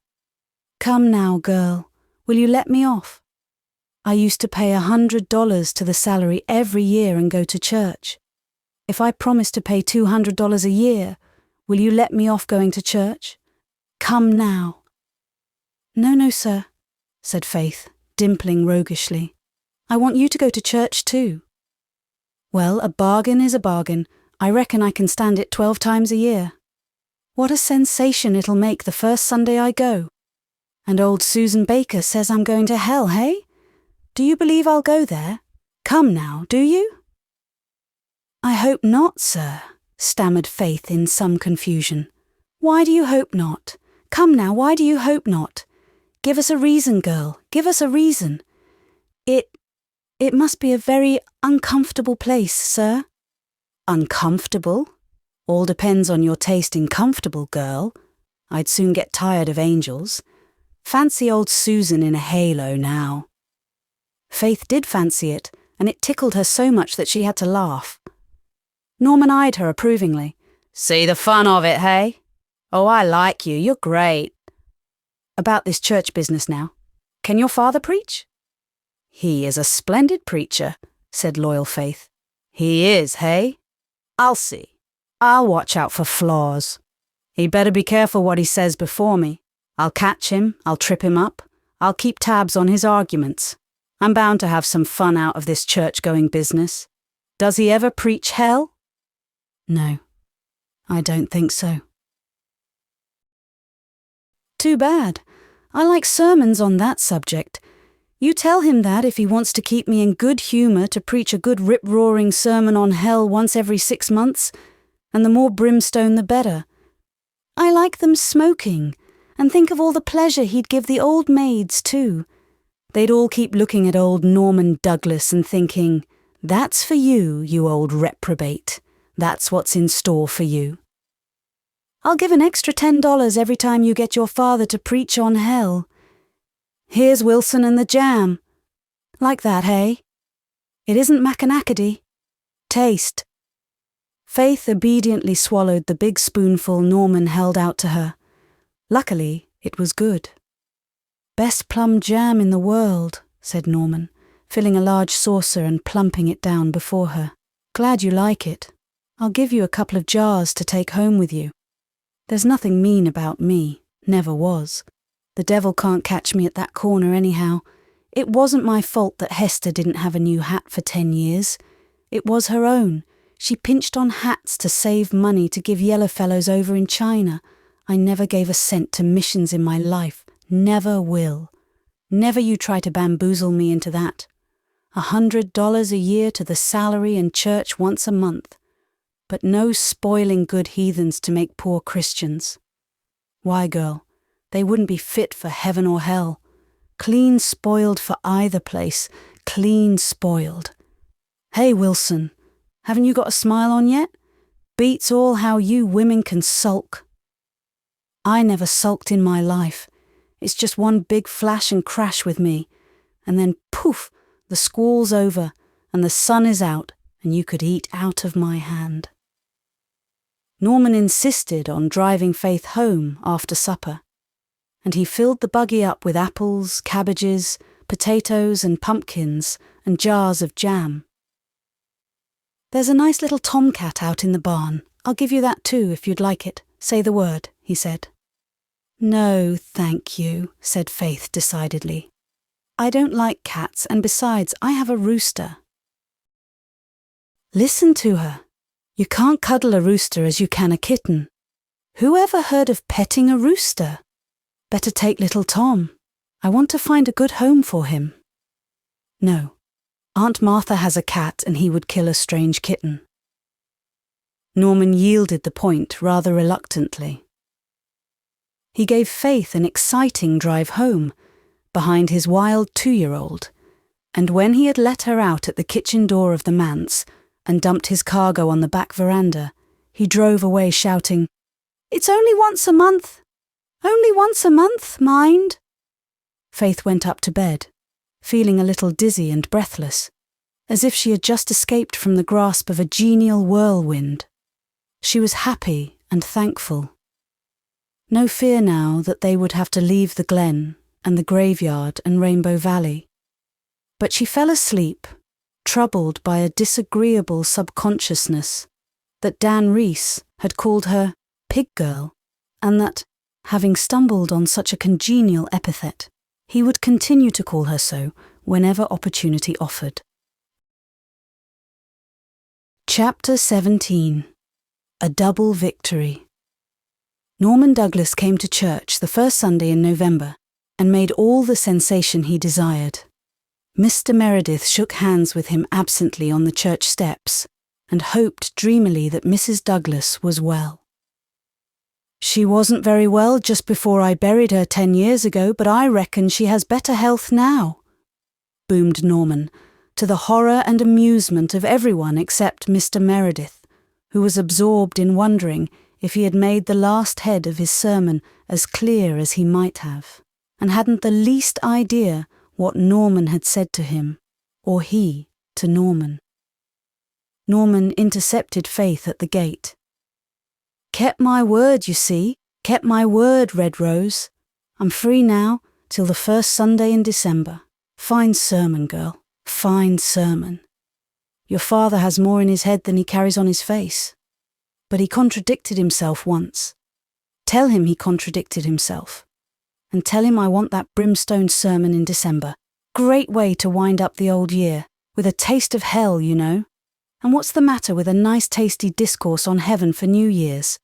Come now, girl, will you let me off? I used to pay $100 to the salary every year and go to church. If I promise to pay $200 a year, will you let me off going to church? Come now." "No, sir," said Faith, dimpling roguishly. "I want you to go to church too." "Well, a bargain is a bargain. I reckon I can stand it 12 times a year. What a sensation it'll make the first Sunday I go. And old Susan Baker says I'm going to hell, hey? Do you believe I'll go there? Come now, do you?" "I hope not, sir," stammered Faith in some confusion. "Why do you hope not? Come now, why do you hope not? Give us a reason, girl, give us a reason. It must be a very uncomfortable place, sir." "Uncomfortable? All depends on your taste in comfortable, girl. I'd soon get tired of angels. Fancy old Susan in a halo now." Faith did fancy it, and it tickled her so much that she had to laugh. Norman eyed her approvingly. "See the fun of it, hey? Oh, I like you, you're great. About this church business now. Can your father preach?" "He is a splendid preacher," said loyal Faith. "He is, hey? I'll see. I'll watch out for flaws. He'd better be careful what he says before me. I'll catch him, I'll trip him up. I'll keep tabs on his arguments. I'm bound to have some fun out of this church-going business. Does he ever preach hell?" "No, I don't think so." "Too bad. I like sermons on that subject. You tell him that if he wants to keep me in good humour to preach a good rip-roaring sermon on hell once every 6 months, and the more brimstone the better. I like them smoking, and think of all the pleasure he'd give the old maids too. They'd all keep looking at old Norman Douglas and thinking, 'That's for you, you old reprobate. That's what's in store for you.' I'll give an extra $10 every time you get your father to preach on hell. Here's Wilson and the jam. Like that, hey? It isn't macanaccady. Taste." Faith obediently swallowed the big spoonful Norman held out to her. Luckily, it was good. "Best plum jam in the world," said Norman, filling a large saucer and plumping it down before her. "Glad you like it. I'll give you a couple of jars to take home with you. There's nothing mean about me, never was. The devil can't catch me at that corner anyhow. It wasn't my fault that Hester didn't have a new hat for 10 years. It was her own. She pinched on hats to save money to give yellowfellows over in China. I never gave a cent to missions in my life. Never will. Never you try to bamboozle me into that. $100 a year to the salary and church once a month. But no spoiling good heathens to make poor Christians. Why, girl, They wouldn't be fit for heaven or hell. Clean spoiled for either place. Clean spoiled. Hey, Wilson, haven't you got a smile on yet? Beats all how you women can sulk. I never sulked in my life. It's just one big flash and crash with me. And then poof, the squall's over and the sun is out and you could eat out of my hand. Norman insisted on driving Faith home after supper, and he filled the buggy up with apples, cabbages, potatoes and pumpkins and jars of jam. There's a nice little tomcat out in the barn. I'll give you that too if you'd like it. Say the word, he said. No, thank you, said Faith decidedly. I don't like cats, and besides, I have a rooster. Listen to her. You can't cuddle a rooster as you can a kitten. Who ever heard of petting a rooster? Better take little Tom. I want to find a good home for him. No, Aunt Martha has a cat and he would kill a strange kitten. Norman yielded the point rather reluctantly. He gave Faith an exciting drive home, behind his wild 2-year-old, and when he had let her out at the kitchen door of the Manse and dumped his cargo on the back veranda, he drove away shouting, "It's only once a month! Only once a month, mind!" Faith went up to bed, feeling a little dizzy and breathless, as if she had just escaped from the grasp of a genial whirlwind. She was happy and thankful. No fear now that they would have to leave the glen and the graveyard and Rainbow Valley. But she fell asleep, troubled by a disagreeable subconsciousness that Dan Reese had called her Pig Girl, and that, having stumbled on such a congenial epithet, he would continue to call her so whenever opportunity offered. Chapter 17. A Double Victory. Norman Douglas came to church the first Sunday in November and made all the sensation he desired. Mr. Meredith shook hands with him absently on the church steps and hoped dreamily that Mrs. Douglas was well. "She wasn't very well just before I buried her 10 years ago, but I reckon she has better health now," boomed Norman, to the horror and amusement of everyone except Mr. Meredith, who was absorbed in wondering if he had made the last head of his sermon as clear as he might have, and hadn't the least idea what Norman had said to him, or he to Norman. Norman intercepted Faith at the gate. "Kept my word, you see, kept my word, Red Rose. I'm free now, till the first Sunday in December. Fine sermon, girl, fine sermon. Your father has more in his head than he carries on his face. But he contradicted himself once. Tell him he contradicted himself. And tell him I want that brimstone sermon in December. Great way to wind up the old year, with a taste of hell, you know. And what's the matter with a nice tasty discourse on heaven for New Year's?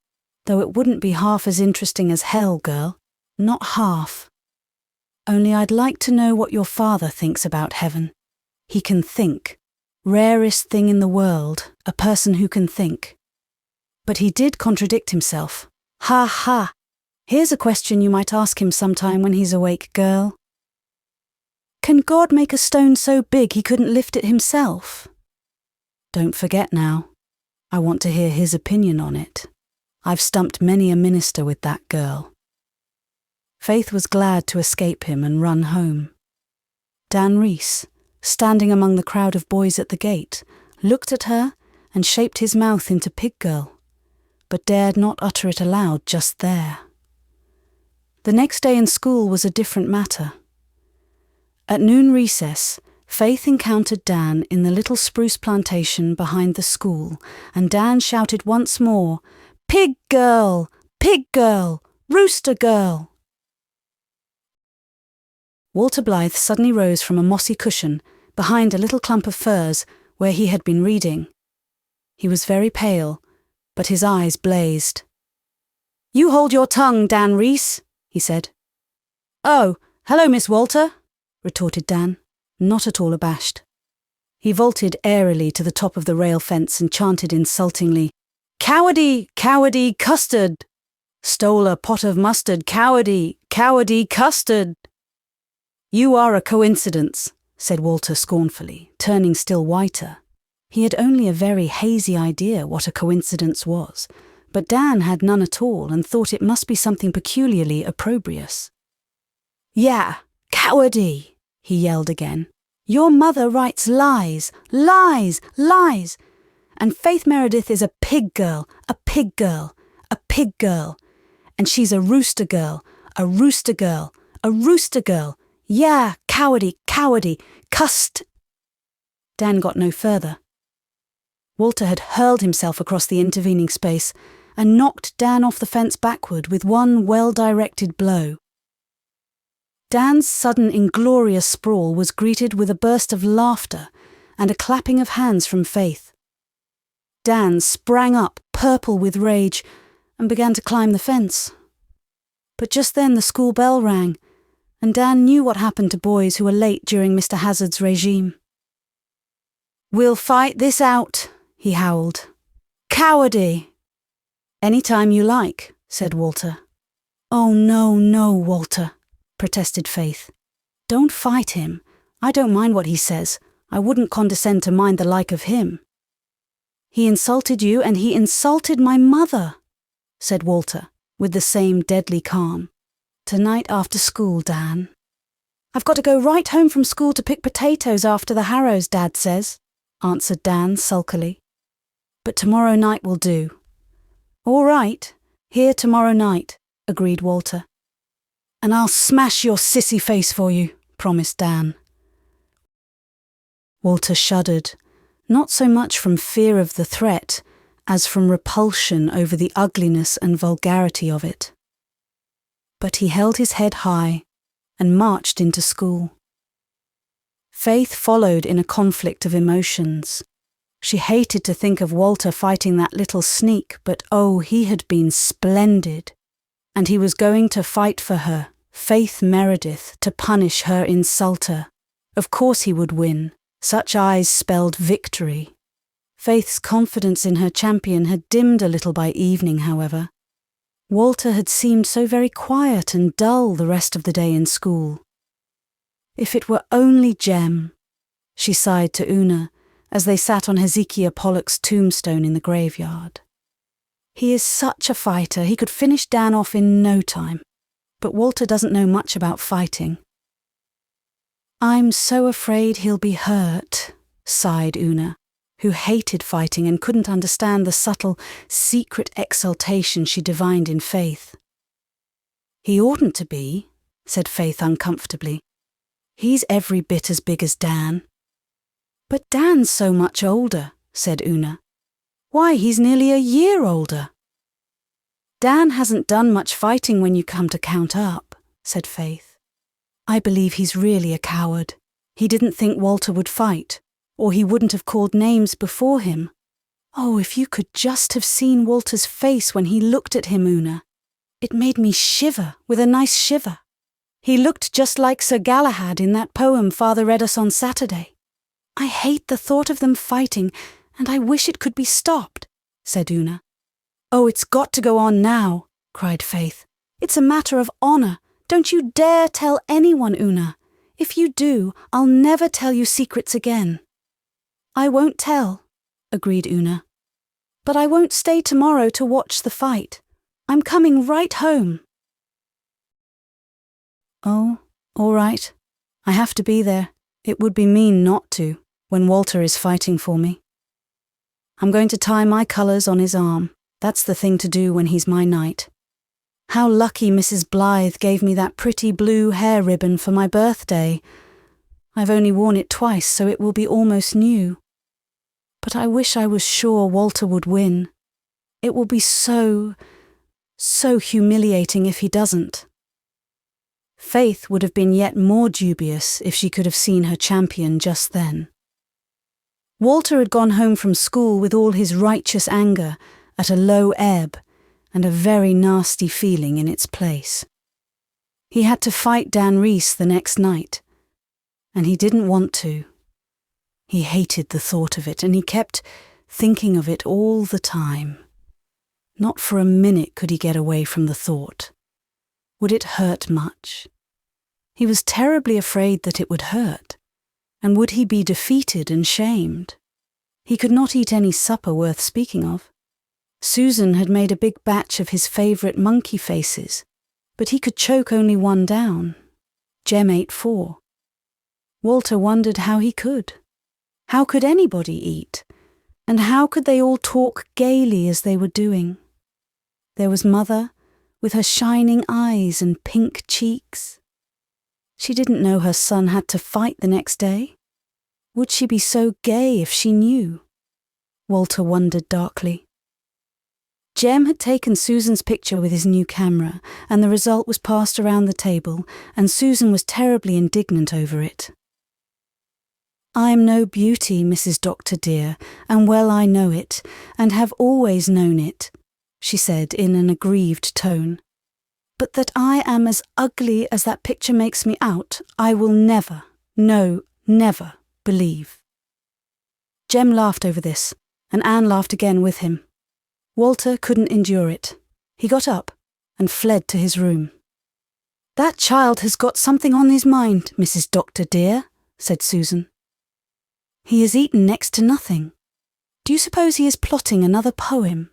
Though it wouldn't be half as interesting as hell, girl. Not half. Only I'd like to know what your father thinks about heaven. He can think. Rarest thing in the world, a person who can think. But he did contradict himself. Ha ha! Here's a question you might ask him sometime when he's awake, girl. Can God make a stone so big he couldn't lift it himself? Don't forget now. I want to hear his opinion on it. I've stumped many a minister with that girl. Faith was glad to escape him and run home. Dan Reese, standing among the crowd of boys at the gate, looked at her and shaped his mouth into Pig Girl, but dared not utter it aloud just there. The next day in school was a different matter. At noon recess, Faith encountered Dan in the little spruce plantation behind the school, and Dan shouted once more, "Pig Girl! Pig Girl! Rooster Girl!" Walter Blythe suddenly rose from a mossy cushion behind a little clump of firs where he had been reading. He was very pale, but his eyes blazed. "You hold your tongue, Dan Reese," he said. "Oh, hello, Miss Walter," retorted Dan, not at all abashed. He vaulted airily to the top of the rail fence and chanted insultingly, "Cowardy, cowardy custard!" Stole a pot of mustard, cowardy, cowardy custard. You are a coincidence, said Walter scornfully, turning still whiter. He had only a very hazy idea what a coincidence was, but Dan had none at all and thought it must be something peculiarly opprobrious. Yeah, cowardy, he yelled again. Your mother writes lies, lies, lies. And Faith Meredith is a pig girl, a pig girl, a pig girl. And she's a rooster girl, a rooster girl, a rooster girl. Yeah, cowardy, cowardy, cussed. Dan got no further. Walter had hurled himself across the intervening space and knocked Dan off the fence backward with one well-directed blow. Dan's sudden inglorious sprawl was greeted with a burst of laughter and a clapping of hands from Faith. Dan sprang up, purple with rage, and began to climb the fence. But just then the school bell rang, and Dan knew what happened to boys who were late during Mr. Hazard's regime. We'll fight this out, he howled. Cowardy! Any time you like, said Walter. Oh, no, no, Walter, protested Faith. Don't fight him. I don't mind what he says. I wouldn't condescend to mind the like of him. He insulted you and he insulted my mother, said Walter, with the same deadly calm. Tonight after school, Dan. I've got to go right home from school to pick potatoes after the harrows, Dad says, answered Dan sulkily. But tomorrow night will do. All right, here tomorrow night, agreed Walter. And I'll smash your sissy face for you, promised Dan. Walter shuddered, not so much from fear of the threat as from repulsion over the ugliness and vulgarity of it. But he held his head high and marched into school. Faith followed in a conflict of emotions. She hated to think of Walter fighting that little sneak, but oh, he had been splendid. And he was going to fight for her, Faith Meredith, to punish her insulter. Of course he would win. Such eyes spelled victory. Faith's confidence in her champion had dimmed a little by evening, however. Walter had seemed so very quiet and dull the rest of the day in school. If it were only Jem, she sighed to Una, as they sat on Hezekiah Pollock's tombstone in the graveyard. He is such a fighter, he could finish Dan off in no time. But Walter doesn't know much about fighting. I'm so afraid he'll be hurt, sighed Una, who hated fighting and couldn't understand the subtle, secret exultation she divined in Faith. He oughtn't to be, said Faith uncomfortably. He's every bit as big as Dan. But Dan's so much older, said Una. Why, he's nearly a year older. Dan hasn't done much fighting when you come to count up, said Faith. I believe he's really a coward. He didn't think Walter would fight, or he wouldn't have called names before him. Oh, if you could just have seen Walter's face when he looked at him, Una. It made me shiver with a nice shiver. He looked just like Sir Galahad in that poem Father read us on Saturday. I hate the thought of them fighting, and I wish it could be stopped, said Una. Oh, it's got to go on now, cried Faith. It's a matter of honour. Don't you dare tell anyone, Una. If you do, I'll never tell you secrets again. I won't tell, agreed Una. But I won't stay tomorrow to watch the fight. I'm coming right home. Oh, all right. I have to be there. It would be mean not to, when Walter is fighting for me. I'm going to tie my colours on his arm. That's the thing to do when he's my knight. How lucky Mrs. Blythe gave me that pretty blue hair ribbon for my birthday. I've only worn it twice, so it will be almost new. But I wish I was sure Walter would win. It will be so humiliating if he doesn't. Faith would have been yet more dubious if she could have seen her champion just then. Walter had gone home from school with all his righteous anger at a low ebb and a very nasty feeling in its place. He had to fight Dan Reese the next night, and he didn't want to. He hated the thought of it, and he kept thinking of it all the time. Not for a minute could he get away from the thought. Would it hurt much? He was terribly afraid that it would hurt. And would he be defeated and shamed? He could not eat any supper worth speaking of. Susan had made a big batch of his favourite monkey faces, but he could choke only one down. Jem ate 4. Walter wondered how he could. How could anybody eat? And how could they all talk gaily as they were doing? There was Mother, with her shining eyes and pink cheeks. She didn't know her son had to fight the next day. Would she be so gay if she knew? Walter wondered darkly. Jem had taken Susan's picture with his new camera, and the result was passed around the table, and Susan was terribly indignant over it. "I am no beauty, Mrs. Doctor dear, and well I know it, and have always known it," she said in an aggrieved tone. "But that I am as ugly as that picture makes me out, I will never, no, never believe." Jem laughed over this, and Anne laughed again with him. Walter couldn't endure it. He got up and fled to his room. "That child has got something on his mind, Mrs. Doctor dear," said Susan. "He has eaten next to nothing. Do you suppose he is plotting another poem?"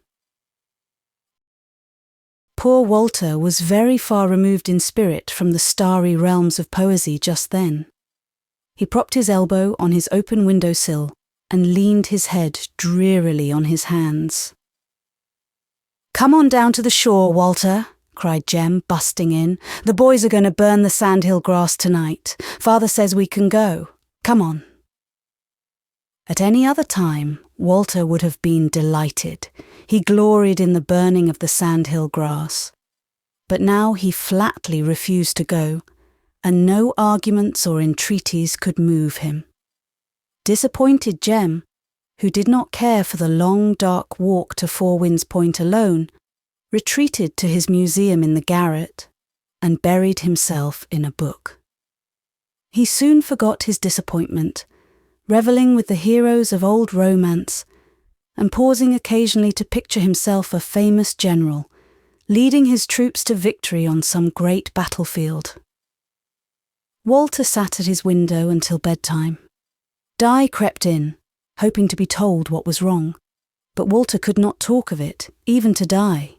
Poor Walter was very far removed in spirit from the starry realms of poesy just then. He propped his elbow on his open window-sill and leaned his head drearily on his hands. "Come on down to the shore, Walter," cried Jem, busting in. "The boys are going to burn the sandhill grass tonight. Father says we can go. Come on." At any other time, Walter would have been delighted. He gloried in the burning of the sandhill grass. But now he flatly refused to go, and no arguments or entreaties could move him. Disappointed Jem, who did not care for the long dark walk to Four Winds Point alone, retreated to his museum in the garret and buried himself in a book. He soon forgot his disappointment, revelling with the heroes of old romance, and pausing occasionally to picture himself a famous general, leading his troops to victory on some great battlefield. Walter sat at his window until bedtime. Di crept in, hoping to be told what was wrong, but Walter could not talk of it, even to Di.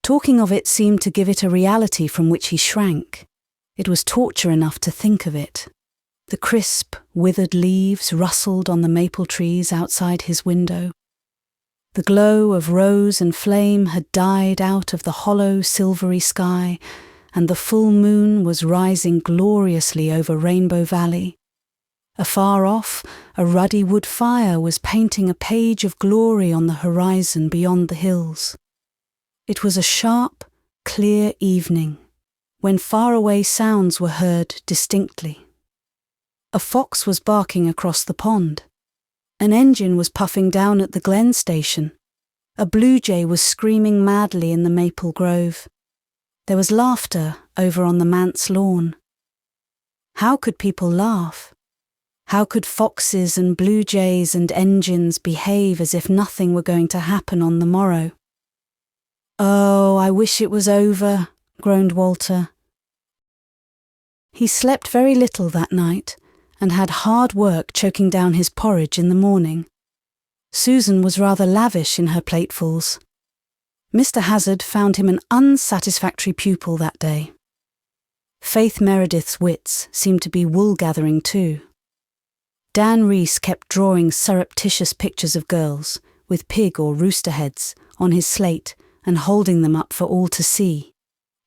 Talking of it seemed to give it a reality from which he shrank. It was torture enough to think of it. The crisp, withered leaves rustled on the maple trees outside his window. The glow of rose and flame had died out of the hollow, silvery sky, and the full moon was rising gloriously over Rainbow Valley. Afar off, a ruddy wood fire was painting a page of glory on the horizon beyond the hills. It was a sharp, clear evening, when faraway sounds were heard distinctly. A fox was barking across the pond. An engine was puffing down at the Glen station. A blue jay was screaming madly in the maple grove. There was laughter over on the Manse lawn. How could people laugh? How could foxes and blue jays and engines behave as if nothing were going to happen on the morrow? "Oh, I wish it was over," groaned Walter. He slept very little that night, and had hard work choking down his porridge in the morning. Susan was rather lavish in her platefuls. Mr. Hazard found him an unsatisfactory pupil that day. Faith Meredith's wits seemed to be wool-gathering too. Dan Reese kept drawing surreptitious pictures of girls, with pig or rooster heads, on his slate and holding them up for all to see.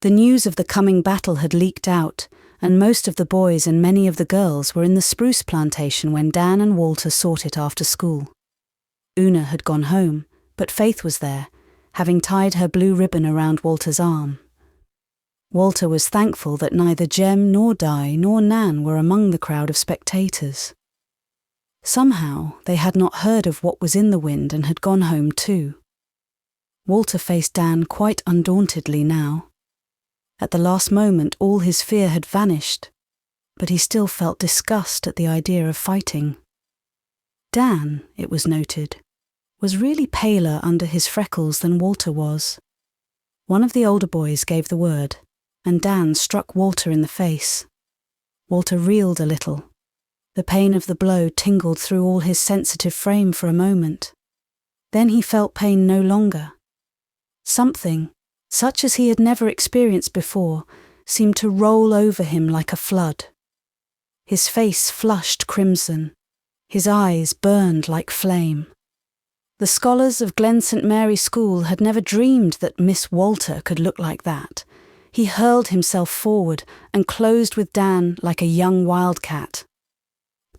The news of the coming battle had leaked out, and most of the boys and many of the girls were in the spruce plantation when Dan and Walter sought it after school. Una had gone home, but Faith was there, having tied her blue ribbon around Walter's arm. Walter was thankful that neither Jem nor Di nor Nan were among the crowd of spectators. Somehow they had not heard of what was in the wind and had gone home too. Walter faced Dan quite undauntedly now. At the last moment all his fear had vanished, but he still felt disgust at the idea of fighting. Dan, it was noted, was really paler under his freckles than Walter was. One of the older boys gave the word, and Dan struck Walter in the face. Walter reeled a little. The pain of the blow tingled through all his sensitive frame for a moment. Then he felt pain no longer. Something, such as he had never experienced before, seemed to roll over him like a flood. His face flushed crimson. His eyes burned like flame. The scholars of Glen St. Mary School had never dreamed that Miss Walter could look like that. He hurled himself forward and closed with Dan like a young wildcat.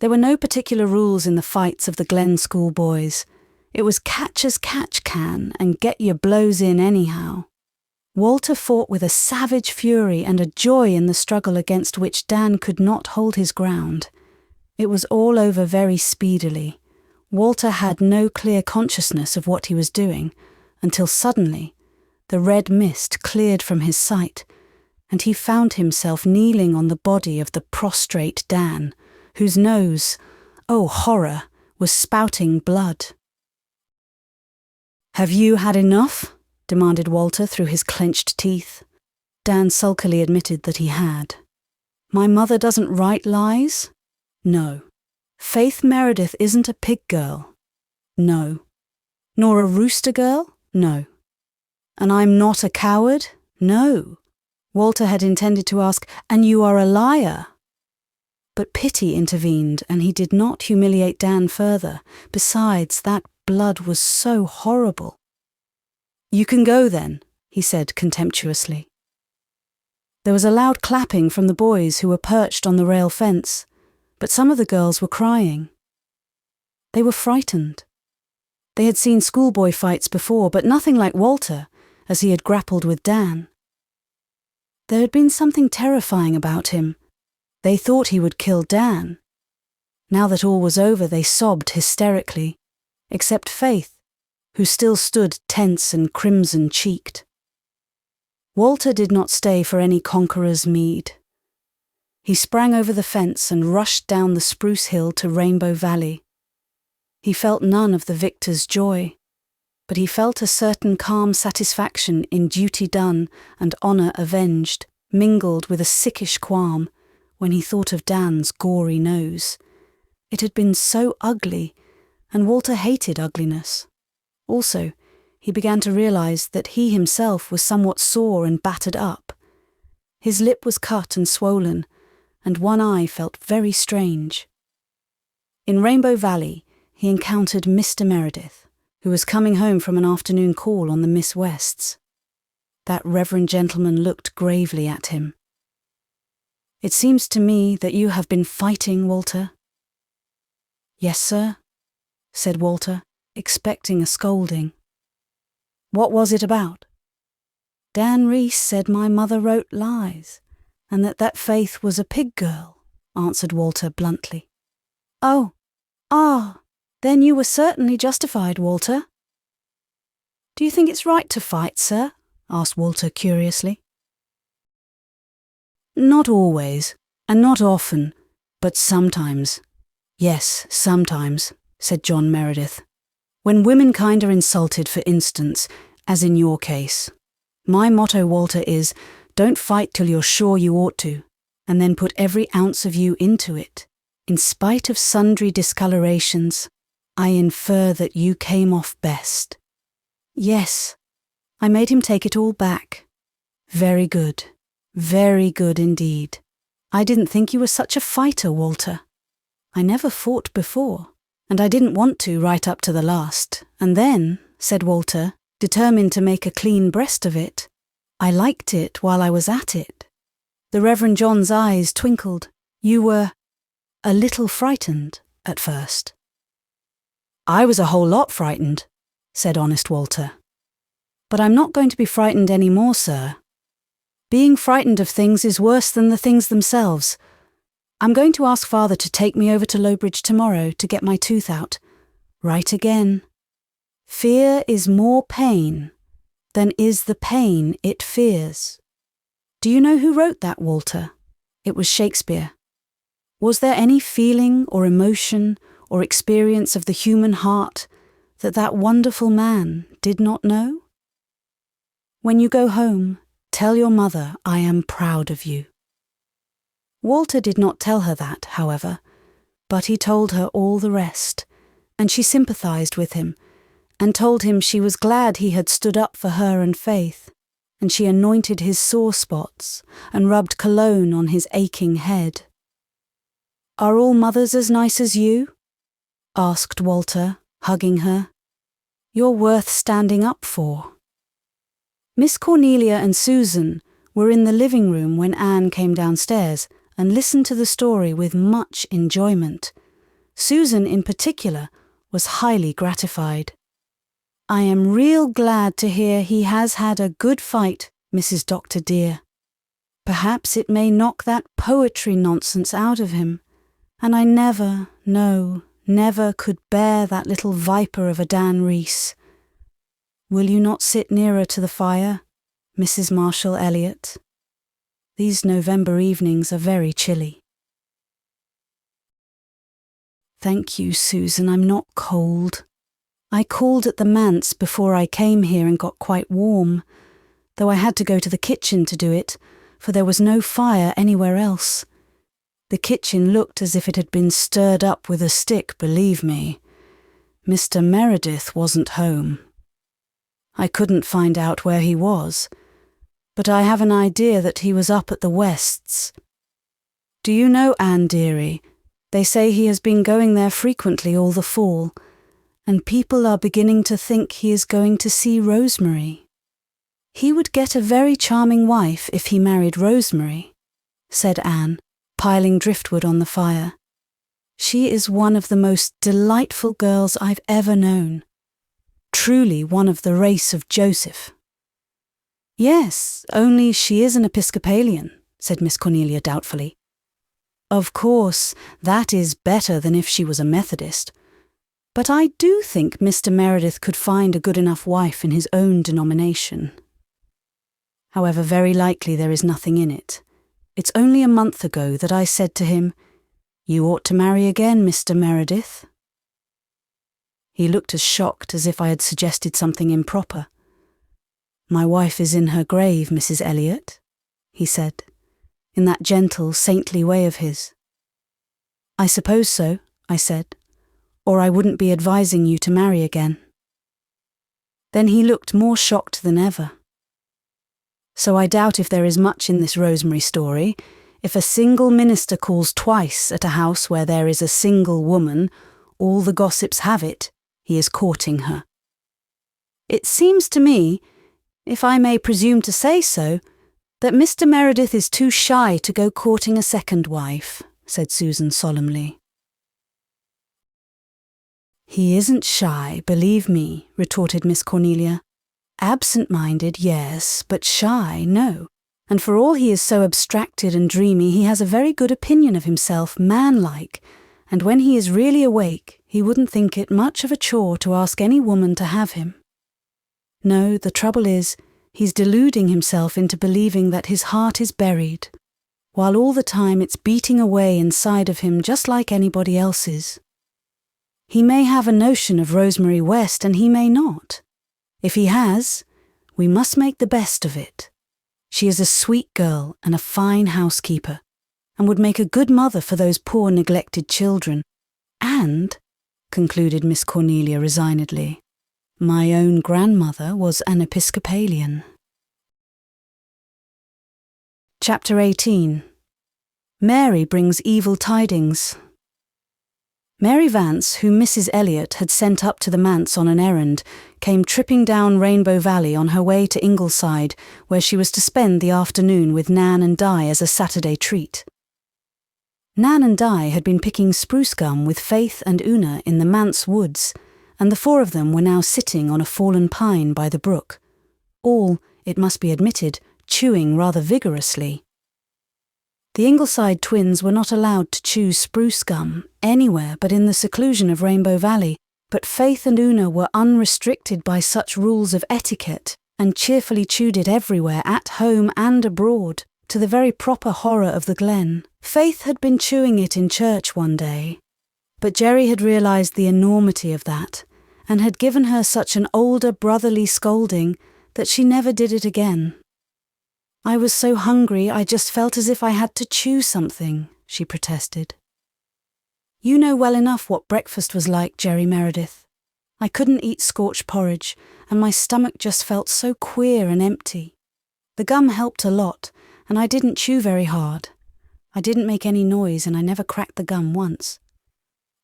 There were no particular rules in the fights of the Glen School boys. It was catch as catch can and get your blows in anyhow. Walter fought with a savage fury and a joy in the struggle against which Dan could not hold his ground. It was all over very speedily. Walter had no clear consciousness of what he was doing until suddenly the red mist cleared from his sight, and he found himself kneeling on the body of the prostrate Dan, whose nose, oh horror, was spouting blood. "Have you had enough?" demanded Walter through his clenched teeth. Dan sulkily admitted that he had. "My mother doesn't write lies?" "No." "Faith Meredith isn't a pig girl?" "No." "Nor a rooster girl?" "No." "And I'm not a coward?" "No." Walter had intended to ask, "And you are a liar?" But pity intervened, and he did not humiliate Dan further. Besides, that blood was so horrible. "You can go then," he said contemptuously. There was a loud clapping from the boys who were perched on the rail fence, but some of the girls were crying. They were frightened. They had seen schoolboy fights before, but nothing like Walter, as he had grappled with Dan. There had been something terrifying about him. They thought he would kill Dan. Now that all was over, they sobbed hysterically, except Faith, who still stood tense and crimson-cheeked. Walter did not stay for any conqueror's meed. He sprang over the fence and rushed down the spruce hill to Rainbow Valley. He felt none of the victor's joy, but he felt a certain calm satisfaction in duty done and honour avenged, mingled with a sickish qualm when he thought of Dan's gory nose. It had been so ugly, and Walter hated ugliness. Also, he began to realise that he himself was somewhat sore and battered up. His lip was cut and swollen, and one eye felt very strange. In Rainbow Valley, he encountered Mr. Meredith, who was coming home from an afternoon call on the Miss Wests. That reverend gentleman looked gravely at him. "It seems to me that you have been fighting, Walter." "Yes, sir," said Walter, expecting a scolding. "What was it about?" "Dan Reese said my mother wrote lies, and that Faith was a pig girl," answered Walter bluntly. Then you were certainly justified, Walter." "Do you think it's right to fight, sir?" asked Walter curiously. "Not always, and not often, but sometimes. Yes, sometimes," said John Meredith. "When womenkind are insulted, for instance, as in your case. My motto, Walter, is, don't fight till you're sure you ought to, and then put every ounce of you into it. In spite of sundry discolorations, I infer that you came off best." "Yes." I made him take it all back. "Very good indeed. I didn't think you were such a fighter, Walter. I never fought before, and I didn't want to right up to the last. And then," said Walter, determined to make a clean breast of it, "I liked it while I was at it." The Reverend John's eyes twinkled. "You were a little frightened at first." "I was a whole lot frightened," said honest Walter. "But I'm not going to be frightened any more, sir. Being frightened of things is worse than the things themselves. I'm going to ask Father to take me over to Lowbridge tomorrow to get my tooth out. Right again. Fear is more pain than is the pain it fears." Do you know who wrote that, Walter? It was Shakespeare. Was there any feeling or emotion or experience of the human heart that that wonderful man did not know? When you go home, tell your mother I am proud of you." Walter did not tell her that, however, but he told her all the rest, and she sympathized with him, and told him she was glad he had stood up for her and Faith, and she anointed his sore spots and rubbed cologne on his aching head. "Are all mothers as nice as you?" asked Walter, hugging her. "You're worth standing up for." Miss Cornelia and Susan were in the living room when Anne came downstairs and listened to the story with much enjoyment. Susan, in particular, was highly gratified. "I am real glad to hear he has had a good fight, Mrs. Dr. dear. Perhaps it may knock that poetry nonsense out of him, and I never, no, never could bear that little viper of a Dan Reese. Will you not sit nearer to the fire, Mrs. Marshall Elliott? These November evenings are very chilly." "Thank you, Susan, I'm not cold. I called at the Manse before I came here and got quite warm, though I had to go to the kitchen to do it, for there was no fire anywhere else. The kitchen looked as if it had been stirred up with a stick, believe me. Mr. Meredith wasn't home. I couldn't find out where he was, but I have an idea that he was up at the Wests. Do you know Anne dearie? They say he has been going there frequently all the fall, and people are beginning to think he is going to see Rosemary. He would get a very charming wife if he married Rosemary," said Anne, piling driftwood on the fire. "She is one of the most delightful girls I've ever known. Truly one of the race of Joseph." "Yes, only she is an Episcopalian," said Miss Cornelia doubtfully. "Of course, that is better than if she was a Methodist. But I do think Mr. Meredith could find a good enough wife in his own denomination. However, very likely there is nothing in it. It's only a month ago that I said to him, 'You ought to marry again, Mr. Meredith.' He looked as shocked as if I had suggested something improper. 'My wife is in her grave, Mrs. Elliott,' he said, in that gentle, saintly way of his. 'I suppose so,' I said, 'or I wouldn't be advising you to marry again.' Then he looked more shocked than ever. So I doubt if there is much in this Rosemary story. If a single minister calls twice at a house where there is a single woman, all the gossips have it he is courting her. It seems to me, if I may presume to say so, that Mr. Meredith is too shy to go courting a second wife," said Susan solemnly. "He isn't shy, believe me," retorted Miss Cornelia. "Absent-minded, yes, but shy, no. And for all he is so abstracted and dreamy, he has a very good opinion of himself, man-like, and when he is really awake, he wouldn't think it much of a chore to ask any woman to have him. No, the trouble is, he's deluding himself into believing that his heart is buried, while all the time it's beating away inside of him just like anybody else's. He may have a notion of Rosemary West and he may not. If he has, we must make the best of it. She is a sweet girl and a fine housekeeper, and would make a good mother for those poor neglected children. And, concluded Miss Cornelia resignedly, my own grandmother was an Episcopalian." Chapter 18. Mary brings evil tidings. Mary Vance, whom Mrs. Elliott had sent up to the Manse on an errand, came tripping down Rainbow Valley on her way to Ingleside, where she was to spend the afternoon with Nan and Di as a Saturday treat. Nan and Di had been picking spruce gum with Faith and Una in the Manse woods, and the four of them were now sitting on a fallen pine by the brook, all, it must be admitted, chewing rather vigorously. The Ingleside twins were not allowed to chew spruce gum anywhere but in the seclusion of Rainbow Valley, but Faith and Una were unrestricted by such rules of etiquette and cheerfully chewed it everywhere, at home and abroad, to the very proper horror of the glen. Faith had been chewing it in church one day, but Jerry had realised the enormity of that, and had given her such an older brotherly scolding that she never did it again. "I was so hungry I just felt as if I had to chew something," she protested. "You know well enough what breakfast was like, Jerry Meredith. I couldn't eat scorched porridge, and my stomach just felt so queer and empty. The gum helped a lot, and I didn't chew very hard. I didn't make any noise, and I never cracked the gum once."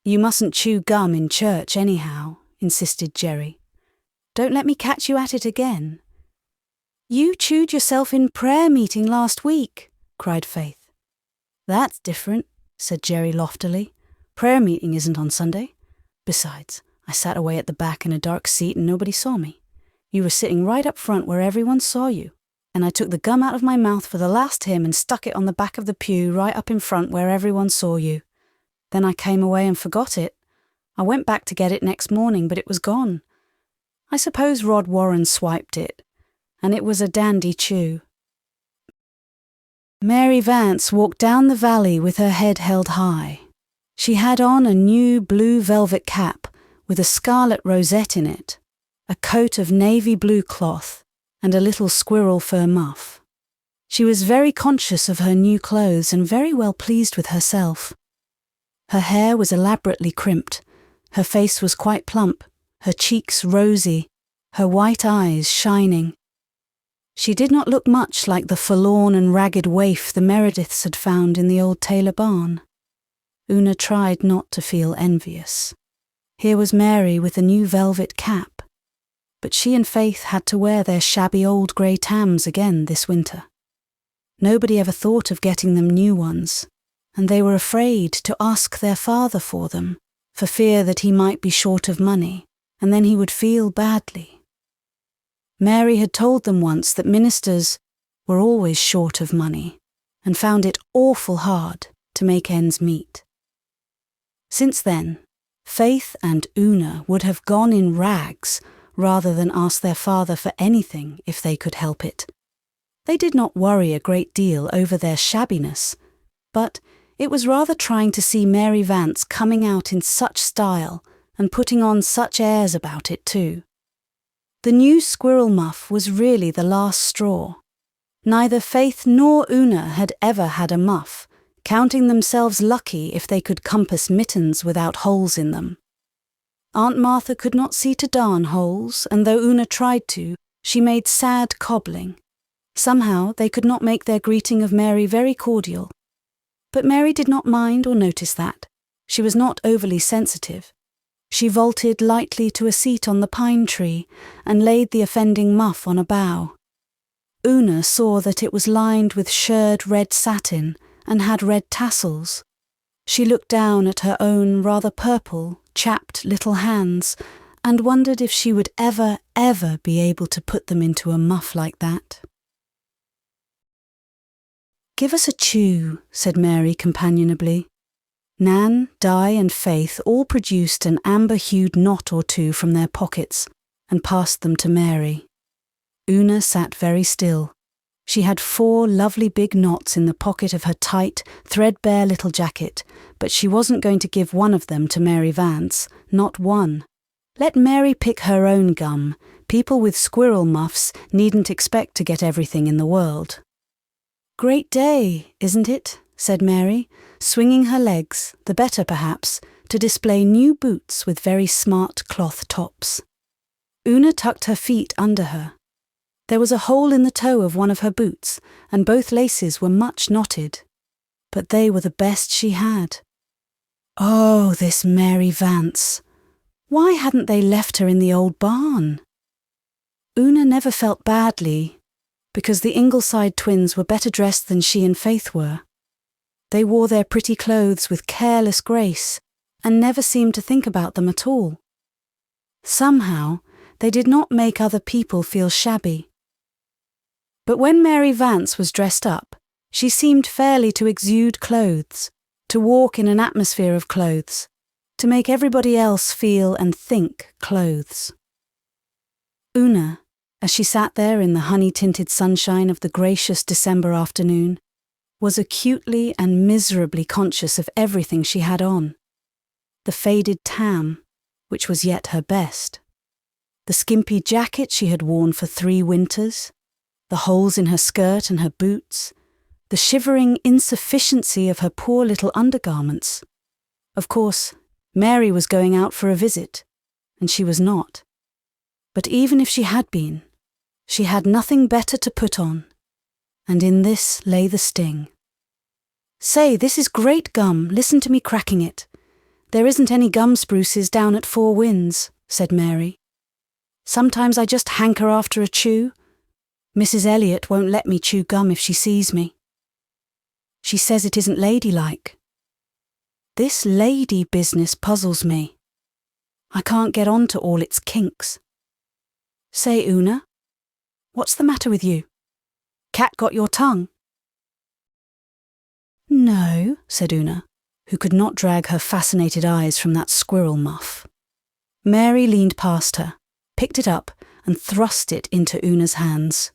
"You mustn't chew gum in church anyhow," insisted Jerry. "Don't let me catch you at it again." "You chewed yourself in prayer meeting last week," cried Faith. "That's different," said Jerry loftily. "Prayer meeting isn't on Sunday. Besides, I sat away at the back in a dark seat and nobody saw me. You were sitting right up front where everyone saw you, and I took the gum out of my mouth for the last hymn and stuck it on the back of the pew right up in front where everyone saw you. Then I came away and forgot it. I went back to get it next morning, but it was gone. I suppose Rod Warren swiped it, and it was a dandy chew." Mary Vance walked down the valley with her head held high. She had on a new blue velvet cap with a scarlet rosette in it, a coat of navy blue cloth, and a little squirrel fur muff. She was very conscious of her new clothes and very well pleased with herself. Her hair was elaborately crimped, her face was quite plump, her cheeks rosy, her white eyes shining. She did not look much like the forlorn and ragged waif the Merediths had found in the old Taylor barn. Una tried not to feel envious. Here was Mary with a new velvet cap, but she and Faith had to wear their shabby old grey tams again this winter. Nobody ever thought of getting them new ones, and they were afraid to ask their father for them, for fear that he might be short of money, and then he would feel badly. Mary had told them once that ministers were always short of money, and found it awful hard to make ends meet. Since then, Faith and Una would have gone in rags rather than ask their father for anything if they could help it. They did not worry a great deal over their shabbiness, but it was rather trying to see Mary Vance coming out in such style and putting on such airs about it too. The new squirrel muff was really the last straw. Neither Faith nor Una had ever had a muff, counting themselves lucky if they could compass mittens without holes in them. Aunt Martha could not see to darn holes, and though Una tried to, she made sad cobbling. Somehow they could not make their greeting of Mary very cordial. But Mary did not mind or notice that. She was not overly sensitive. She vaulted lightly to a seat on the pine tree and laid the offending muff on a bough. Una saw that it was lined with shirred red satin and had red tassels. She looked down at her own rather purple, chapped little hands and wondered if she would ever be able to put them into a muff like that. "Give us a chew," said Mary companionably. Nan, Di and Faith all produced an amber-hued knot or two from their pockets and passed them to Mary. Una sat very still. She had 4 lovely big knots in the pocket of her tight, threadbare little jacket, but she wasn't going to give one of them to Mary Vance, not one. Let Mary pick her own gum. People with squirrel muffs needn't expect to get everything in the world. "Great day, isn't it?" said Mary, swinging her legs, the better perhaps, to display new boots with very smart cloth tops. Una tucked her feet under her. There was a hole in the toe of one of her boots, and both laces were much knotted. But they were the best she had. Oh, this Mary Vance! Why hadn't they left her in the old barn? Una never felt badly, because the Ingleside twins were better dressed than she and Faith were. They wore their pretty clothes with careless grace, and never seemed to think about them at all. Somehow, they did not make other people feel shabby. But when Mary Vance was dressed up, she seemed fairly to exude clothes, to walk in an atmosphere of clothes, to make everybody else feel and think clothes. Una, as she sat there in the honey-tinted sunshine of the gracious December afternoon, was acutely and miserably conscious of everything she had on. The faded tam, which was yet her best. The skimpy jacket she had worn for 3 winters, the holes in her skirt and her boots, the shivering insufficiency of her poor little undergarments. Of course, Mary was going out for a visit, and she was not. But even if she had been, she had nothing better to put on, and in this lay the sting. "Say, this is great gum, listen to me cracking it. There isn't any gum spruces down at Four Winds," said Mary. "Sometimes I just hanker after a chew. Mrs. Elliot won't let me chew gum if she sees me. She says it isn't ladylike. This lady business puzzles me. I can't get on to all its kinks. Say, Una, what's the matter with you? Cat got your tongue?" "No," said Una, who could not drag her fascinated eyes from that squirrel muff. Mary leaned past her, picked it up, and thrust it into Una's hands.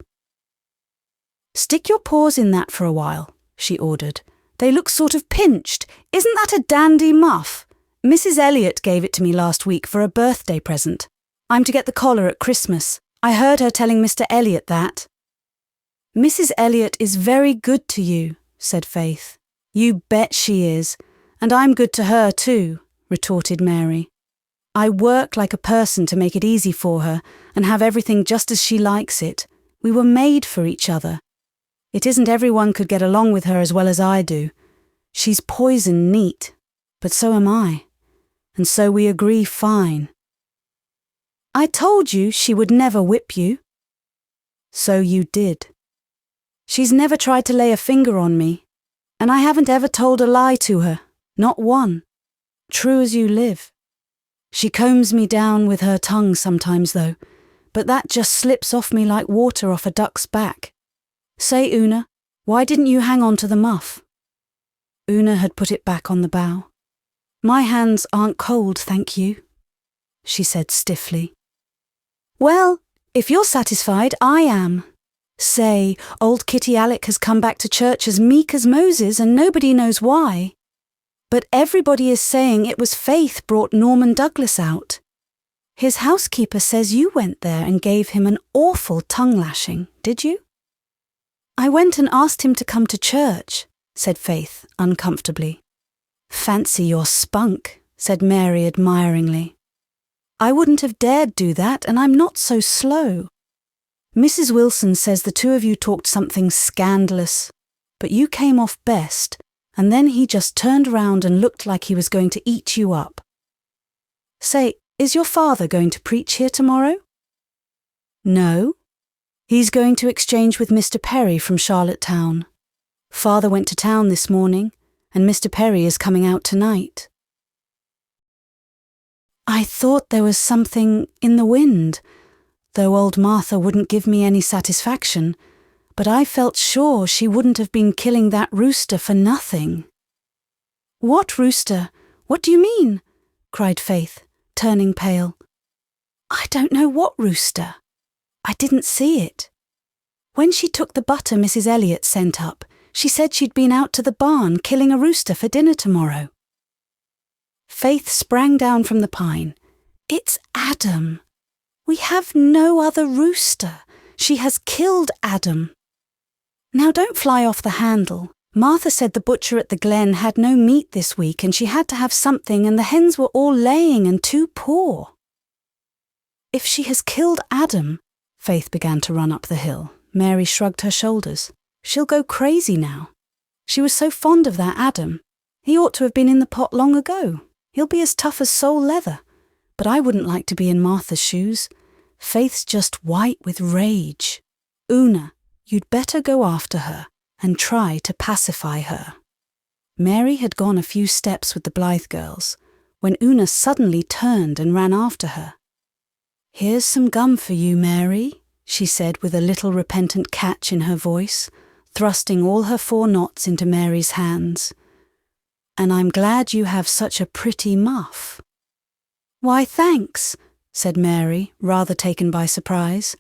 "Stick your paws in that for a while," she ordered. "They look sort of pinched. Isn't that a dandy muff? Mrs. Elliot gave it to me last week for a birthday present. I'm to get the collar at Christmas. I heard her telling Mr. Elliot that." "Mrs. Elliot is very good to you," said Faith. "You bet she is, and I'm good to her too," retorted Mary. "I work like a person to make it easy for her and have everything just as she likes it. We were made for each other. It isn't everyone could get along with her as well as I do. She's poison neat, but so am I, and so we agree fine." "I told you she would never whip you." "So you did. She's never tried to lay a finger on me, and I haven't ever told a lie to her, not one. True as you live. She combs me down with her tongue sometimes though, but that just slips off me like water off a duck's back. Say, Una, why didn't you hang on to the muff?" Una had put it back on the bough. "My hands aren't cold, thank you," she said stiffly. "Well, if you're satisfied, I am. Say, old Kitty Alec has come back to church as meek as Moses and nobody knows why. But everybody is saying it was Faith brought Norman Douglas out. His housekeeper says you went there and gave him an awful tongue-lashing, did you?" "I went and asked him to come to church," said Faith uncomfortably. "Fancy your spunk," said Mary admiringly. "I wouldn't have dared do that, and I'm not so slow. Mrs. Wilson says the two of you talked something scandalous, but you came off best, and then he just turned round and looked like he was going to eat you up. Say, is your father going to preach here tomorrow?" "No. He's going to exchange with Mr. Perry from Charlottetown. Father went to town this morning, and Mr. Perry is coming out tonight." "I thought there was something in the wind, though old Martha wouldn't give me any satisfaction, but I felt sure she wouldn't have been killing that rooster for nothing." "What rooster? What do you mean?" cried Faith, turning pale. "I don't know what rooster. I didn't see it. When she took the butter Mrs. Elliot sent up, she said she'd been out to the barn killing a rooster for dinner tomorrow." Faith sprang down from the pine. "It's Adam. We have no other rooster. She has killed Adam. Now don't fly off the handle. Martha said the butcher at the Glen had no meat this week and she had to have something and the hens were all laying and too poor." "If she has killed Adam," Faith began to run up the hill. Mary shrugged her shoulders. "She'll go crazy now. She was so fond of that Adam. He ought to have been in the pot long ago. He'll be as tough as sole leather. But I wouldn't like to be in Martha's shoes. Faith's just white with rage. Una, you'd better go after her and try to pacify her." Mary had gone a few steps with the Blythe girls when Una suddenly turned and ran after her. "Here's some gum for you, Mary," she said with a little repentant catch in her voice, thrusting all her 4 knots into Mary's hands. "And I'm glad you have such a pretty muff." "Why, thanks," said Mary, rather taken by surprise.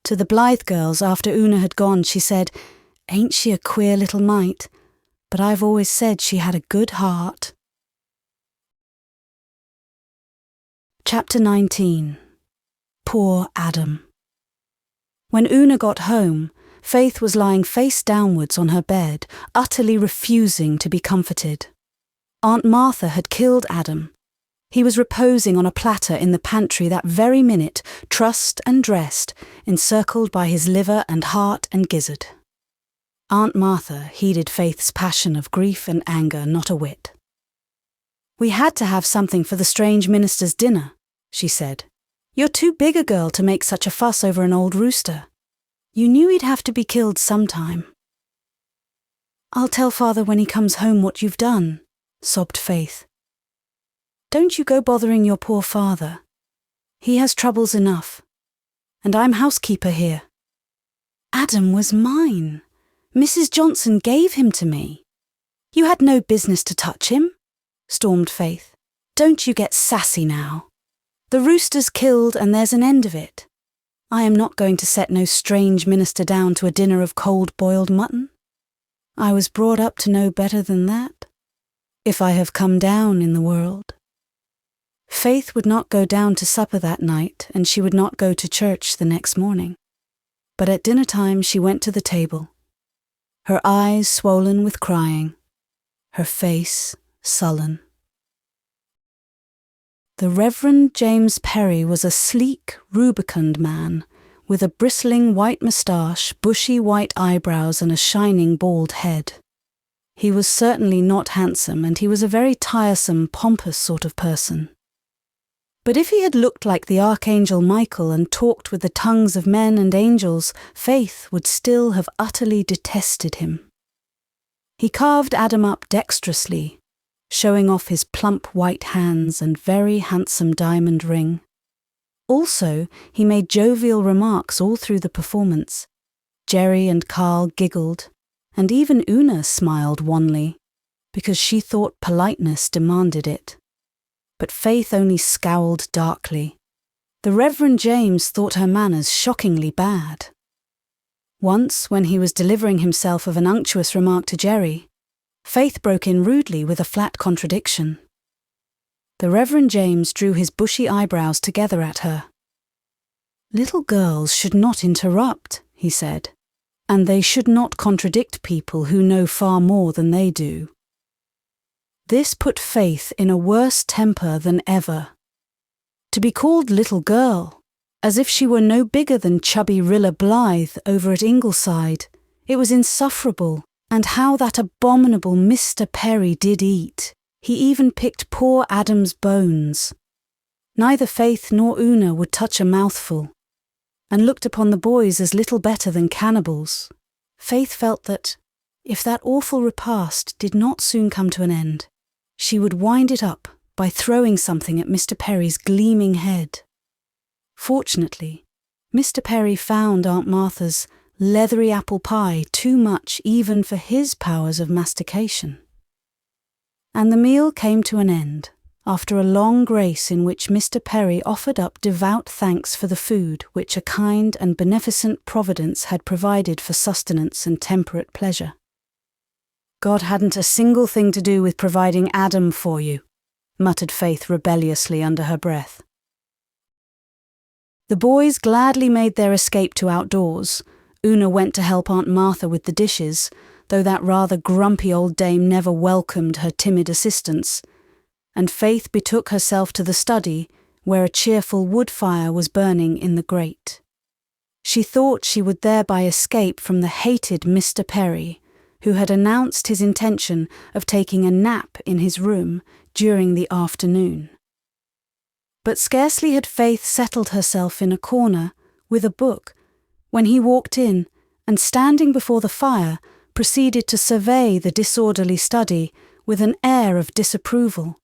To the Blythe girls, after Una had gone, she said, "Ain't she a queer little mite? But I've always said she had a good heart." Chapter 19. Poor Adam. When Una got home, Faith was lying face downwards on her bed, utterly refusing to be comforted. Aunt Martha had killed Adam. He was reposing on a platter in the pantry that very minute, trussed and dressed, encircled by his liver and heart and gizzard. Aunt Martha heeded Faith's passion of grief and anger not a whit. "We had to have something for the strange minister's dinner," she said. "You're too big a girl to make such a fuss over an old rooster. You knew he'd have to be killed sometime." "I'll tell father when he comes home what you've done," sobbed Faith. "Don't you go bothering your poor father. He has troubles enough. And I'm housekeeper here. Adam was mine. Mrs. Johnson gave him to me. You had no business to touch him," stormed Faith. "Don't you get sassy now. The rooster's killed and there's an end of it. I am not going to set no strange minister down to a dinner of cold boiled mutton. I was brought up to know better than that, if I have come down in the world." Faith would not go down to supper that night, and she would not go to church the next morning. But at dinner time she went to the table, her eyes swollen with crying, her face sullen. The Reverend James Perry was a sleek, rubicund man, with a bristling white moustache, bushy white eyebrows and a shining bald head. He was certainly not handsome, and he was a very tiresome, pompous sort of person. But if he had looked like the Archangel Michael and talked with the tongues of men and angels, Faith would still have utterly detested him. He carved Adam up dexterously, showing off his plump white hands and very handsome diamond ring. Also, he made jovial remarks all through the performance. Jerry and Carl giggled, and even Una smiled wanly, because she thought politeness demanded it. But Faith only scowled darkly. The Reverend James thought her manners shockingly bad. Once, when he was delivering himself of an unctuous remark to Jerry, Faith broke in rudely with a flat contradiction. The Reverend James drew his bushy eyebrows together at her. "Little girls should not interrupt," he said, "and they should not contradict people who know far more than they do." This put Faith in a worse temper than ever. To be called little girl, as if she were no bigger than chubby Rilla Blythe over at Ingleside, it was insufferable. And how that abominable Mr. Perry did eat. He even picked poor Adam's bones. Neither Faith nor Una would touch a mouthful, and looked upon the boys as little better than cannibals. Faith felt that, if that awful repast did not soon come to an end, she would wind it up by throwing something at Mr. Perry's gleaming head. Fortunately, Mr. Perry found Aunt Martha's leathery apple pie too much even for his powers of mastication. And the meal came to an end, after a long grace in which Mr. Perry offered up devout thanks for the food which a kind and beneficent Providence had provided for sustenance and temperate pleasure. "God hadn't a single thing to do with providing Adam for you," muttered Faith rebelliously under her breath. The boys gladly made their escape to outdoors. Una went to help Aunt Martha with the dishes, though that rather grumpy old dame never welcomed her timid assistance, and Faith betook herself to the study, where a cheerful wood fire was burning in the grate. She thought she would thereby escape from the hated Mr. Perry, who had announced his intention of taking a nap in his room during the afternoon. But scarcely had Faith settled herself in a corner, with a book, when he walked in, and standing before the fire, proceeded to survey the disorderly study with an air of disapproval.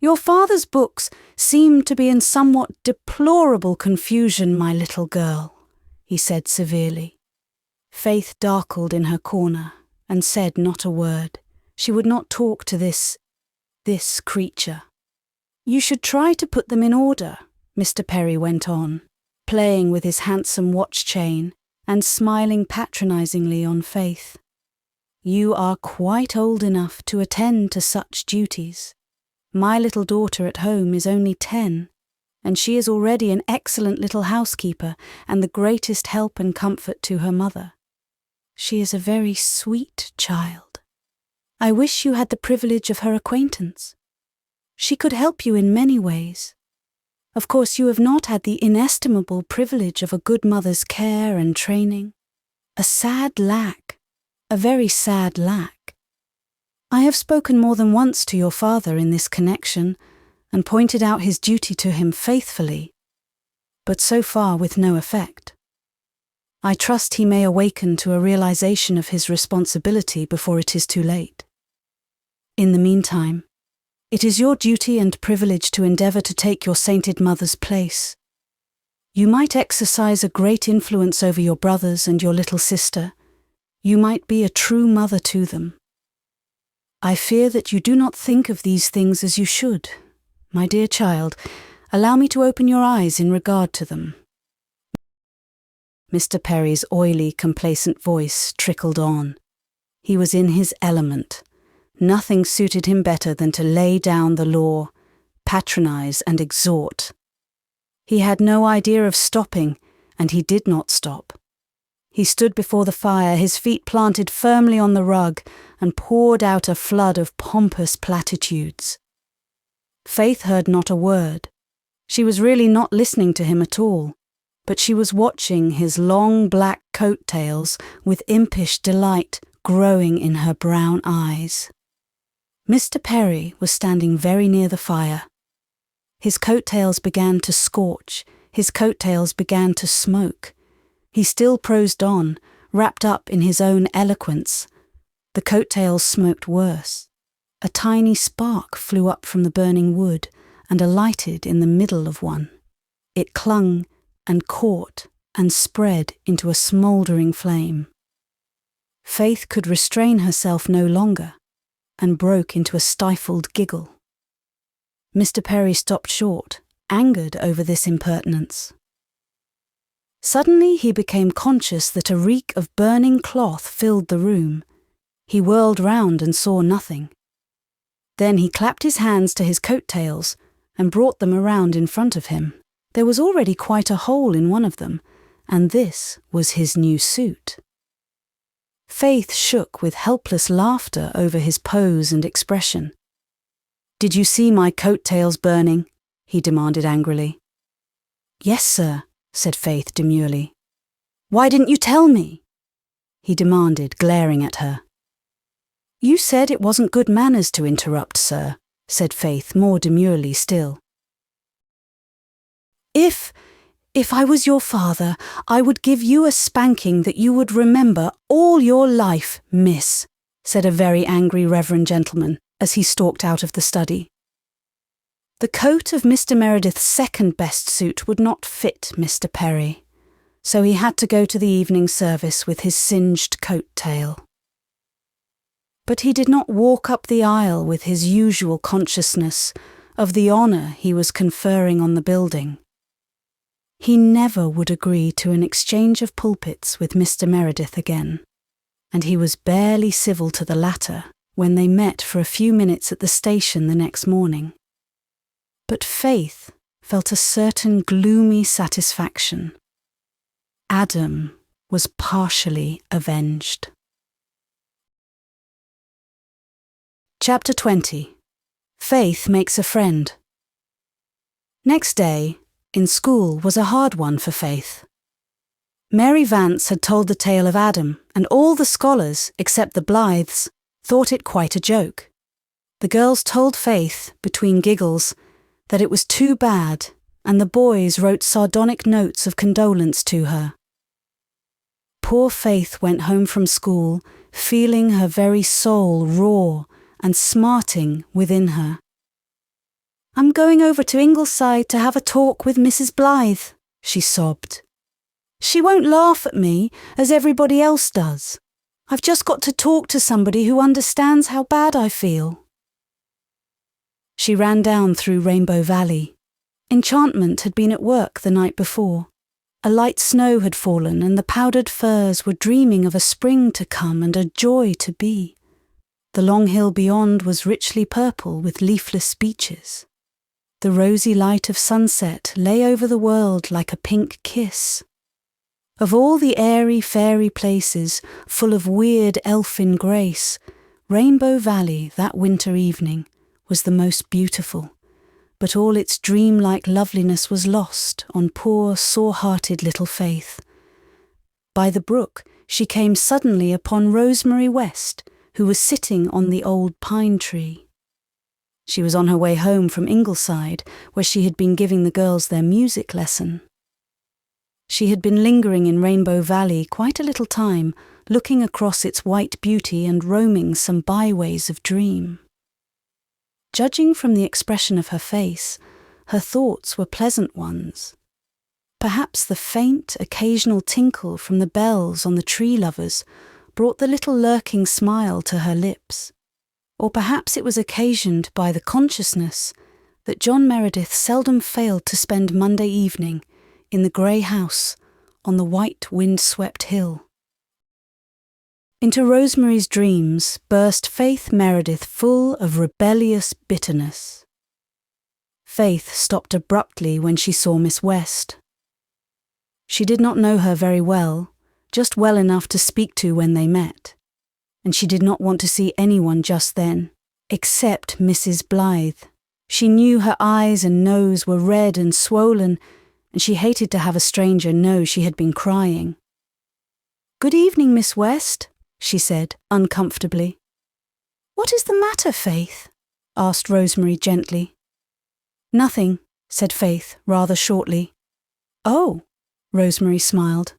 "Your father's books seem to be in somewhat deplorable confusion, my little girl," he said severely. Faith darkled in her corner, and said not a word. She would not talk to this creature. "You should try to put them in order," Mr. Perry went on, playing with his handsome watch chain and smiling patronizingly on Faith. "You are quite old enough to attend to such duties. My little daughter at home is only 10, and she is already an excellent little housekeeper and the greatest help and comfort to her mother. She is a very sweet child. I wish you had the privilege of her acquaintance. She could help you in many ways. Of course, you have not had the inestimable privilege of a good mother's care and training. A sad lack, a very sad lack. I have spoken more than once to your father in this connection, and pointed out his duty to him faithfully, but so far with no effect. I trust he may awaken to a realization of his responsibility before it is too late. In the meantime, it is your duty and privilege to endeavour to take your sainted mother's place. You might exercise a great influence over your brothers and your little sister. You might be a true mother to them. I fear that you do not think of these things as you should. My dear child, allow me to open your eyes in regard to them. Mr. Perry's oily, complacent voice trickled on. He was in his element. Nothing suited him better than to lay down the law, patronize and exhort. He had no idea of stopping, and he did not stop. He stood before the fire, his feet planted firmly on the rug, and poured out a flood of pompous platitudes. Faith heard not a word. She was really not listening to him at all, but she was watching his long black coat-tails with impish delight growing in her brown eyes. Mr. Perry was standing very near the fire. His coat-tails began to scorch, his coat-tails began to smoke. He still prosed on, wrapped up in his own eloquence. The coat-tails smoked worse. A tiny spark flew up from the burning wood and alighted in the middle of one. It clung and caught and spread into a smouldering flame. Faith could restrain herself no longer and broke into a stifled giggle. Mr. Perry stopped short, angered over this impertinence. Suddenly he became conscious that a reek of burning cloth filled the room. He whirled round and saw nothing. Then he clapped his hands to his coat-tails and brought them around in front of him. There was already quite a hole in one of them, and this was his new suit. Faith shook with helpless laughter over his pose and expression. "Did you see my coat-tails burning?" he demanded angrily. "Yes, sir," said Faith demurely. "Why didn't you tell me?" he demanded, glaring at her. "You said it wasn't good manners to interrupt, sir," said Faith more demurely still. If I was your father, I would give you a spanking that you would remember all your life, miss," said a very angry reverend gentleman as he stalked out of the study. The coat of Mr. Meredith's second best suit would not fit Mr. Perry, so he had to go to the evening service with his singed coat-tail. But he did not walk up the aisle with his usual consciousness of the honour he was conferring on the building. He never would agree to an exchange of pulpits with Mr. Meredith again, and he was barely civil to the latter when they met for a few minutes at the station the next morning. But Faith felt a certain gloomy satisfaction. Adam was partially avenged. Chapter 20. Faith makes a friend. Next day, in school, was a hard one for Faith. Mary Vance had told the tale of Adam, and all the scholars, except the Blythes, thought it quite a joke. The girls told Faith, between giggles, that it was too bad, and the boys wrote sardonic notes of condolence to her. Poor Faith went home from school, feeling her very soul raw and smarting within her. "I'm going over to Ingleside to have a talk with Mrs. Blythe," she sobbed. "She won't laugh at me as everybody else does. I've just got to talk to somebody who understands how bad I feel." She ran down through Rainbow Valley. Enchantment had been at work the night before. A light snow had fallen and the powdered firs were dreaming of a spring to come and a joy to be. The long hill beyond was richly purple with leafless beeches. The rosy light of sunset lay over the world like a pink kiss. Of all the airy, fairy places, full of weird elfin grace, Rainbow Valley, that winter evening, was the most beautiful, but all its dream-like loveliness was lost on poor, sore-hearted little Faith. By the brook, she came suddenly upon Rosemary West, who was sitting on the old pine tree. She was on her way home from Ingleside, where she had been giving the girls their music lesson. She had been lingering in Rainbow Valley quite a little time, looking across its white beauty and roaming some byways of dream. Judging from the expression of her face, her thoughts were pleasant ones. Perhaps the faint, occasional tinkle from the bells on the tree lovers brought the little lurking smile to her lips. Or perhaps it was occasioned by the consciousness that John Meredith seldom failed to spend Monday evening in the grey house on the white wind-swept hill. Into Rosemary's dreams burst Faith Meredith full of rebellious bitterness. Faith stopped abruptly when she saw Miss West. She did not know her very well, just well enough to speak to when they met, and she did not want to see anyone just then, except Mrs. Blythe. She knew her eyes and nose were red and swollen, and she hated to have a stranger know she had been crying. "Good evening, Miss West," she said, uncomfortably. "What is the matter, Faith?" asked Rosemary gently. "Nothing," said Faith, rather shortly. "Oh," Rosemary smiled.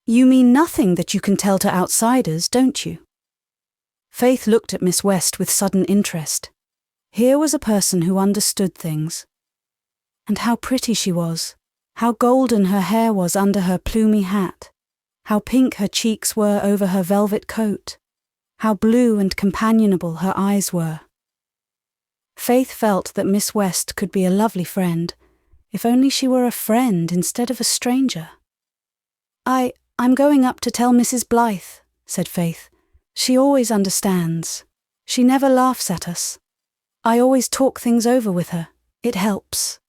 "You mean nothing that you can tell to outsiders, don't you?" Faith looked at Miss West with sudden interest. Here was a person who understood things. And how pretty she was, how golden her hair was under her plumy hat, how pink her cheeks were over her velvet coat, how blue and companionable her eyes were. Faith felt that Miss West could be a lovely friend, if only she were a friend instead of a stranger. I'm going up to tell Mrs. Blythe," said Faith. "She always understands. She never laughs at us. I always talk things over with her. It helps."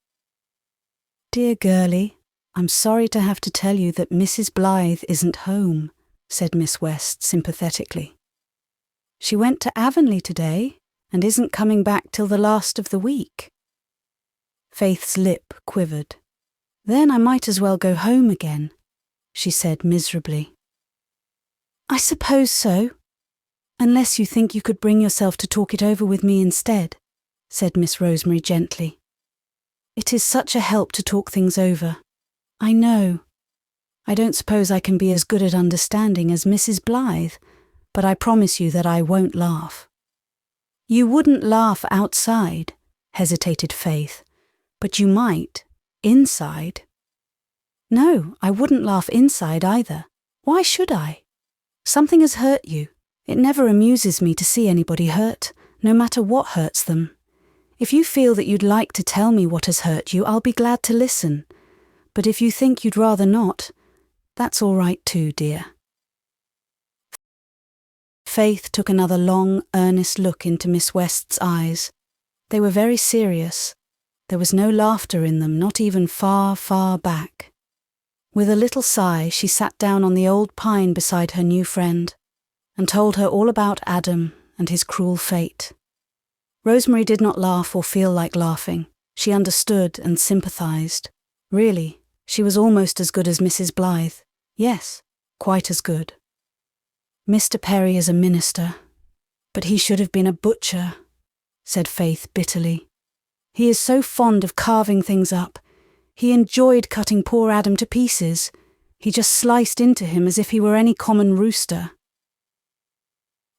"Dear girlie, I'm sorry to have to tell you that Mrs. Blythe isn't home," said Miss West sympathetically. "She went to Avonlea today and isn't coming back till the last of the week." Faith's lip quivered. "Then I might as well go home again," she said miserably. "I suppose so, unless you think you could bring yourself to talk it over with me instead," said Miss Rosemary gently. "It is such a help to talk things over. I know. I don't suppose I can be as good at understanding as Mrs. Blythe, but I promise you that I won't laugh." "You wouldn't laugh outside," hesitated Faith, "but you might, inside." "No, I wouldn't laugh inside either. Why should I? Something has hurt you. It never amuses me to see anybody hurt, no matter what hurts them. If you feel that you'd like to tell me what has hurt you, I'll be glad to listen. But if you think you'd rather not, that's all right too, dear." Faith took another long, earnest look into Miss West's eyes. They were very serious. There was no laughter in them, not even far, far back. With a little sigh, she sat down on the old pine beside her new friend and told her all about Adam and his cruel fate. Rosemary did not laugh or feel like laughing. She understood and sympathized. Really, she was almost as good as Mrs. Blythe. Yes, quite as good. "Mr. Perry is a minister, but he should have been a butcher," said Faith bitterly. "He is so fond of carving things up. He enjoyed cutting poor Adam to pieces. He just sliced into him as if he were any common rooster."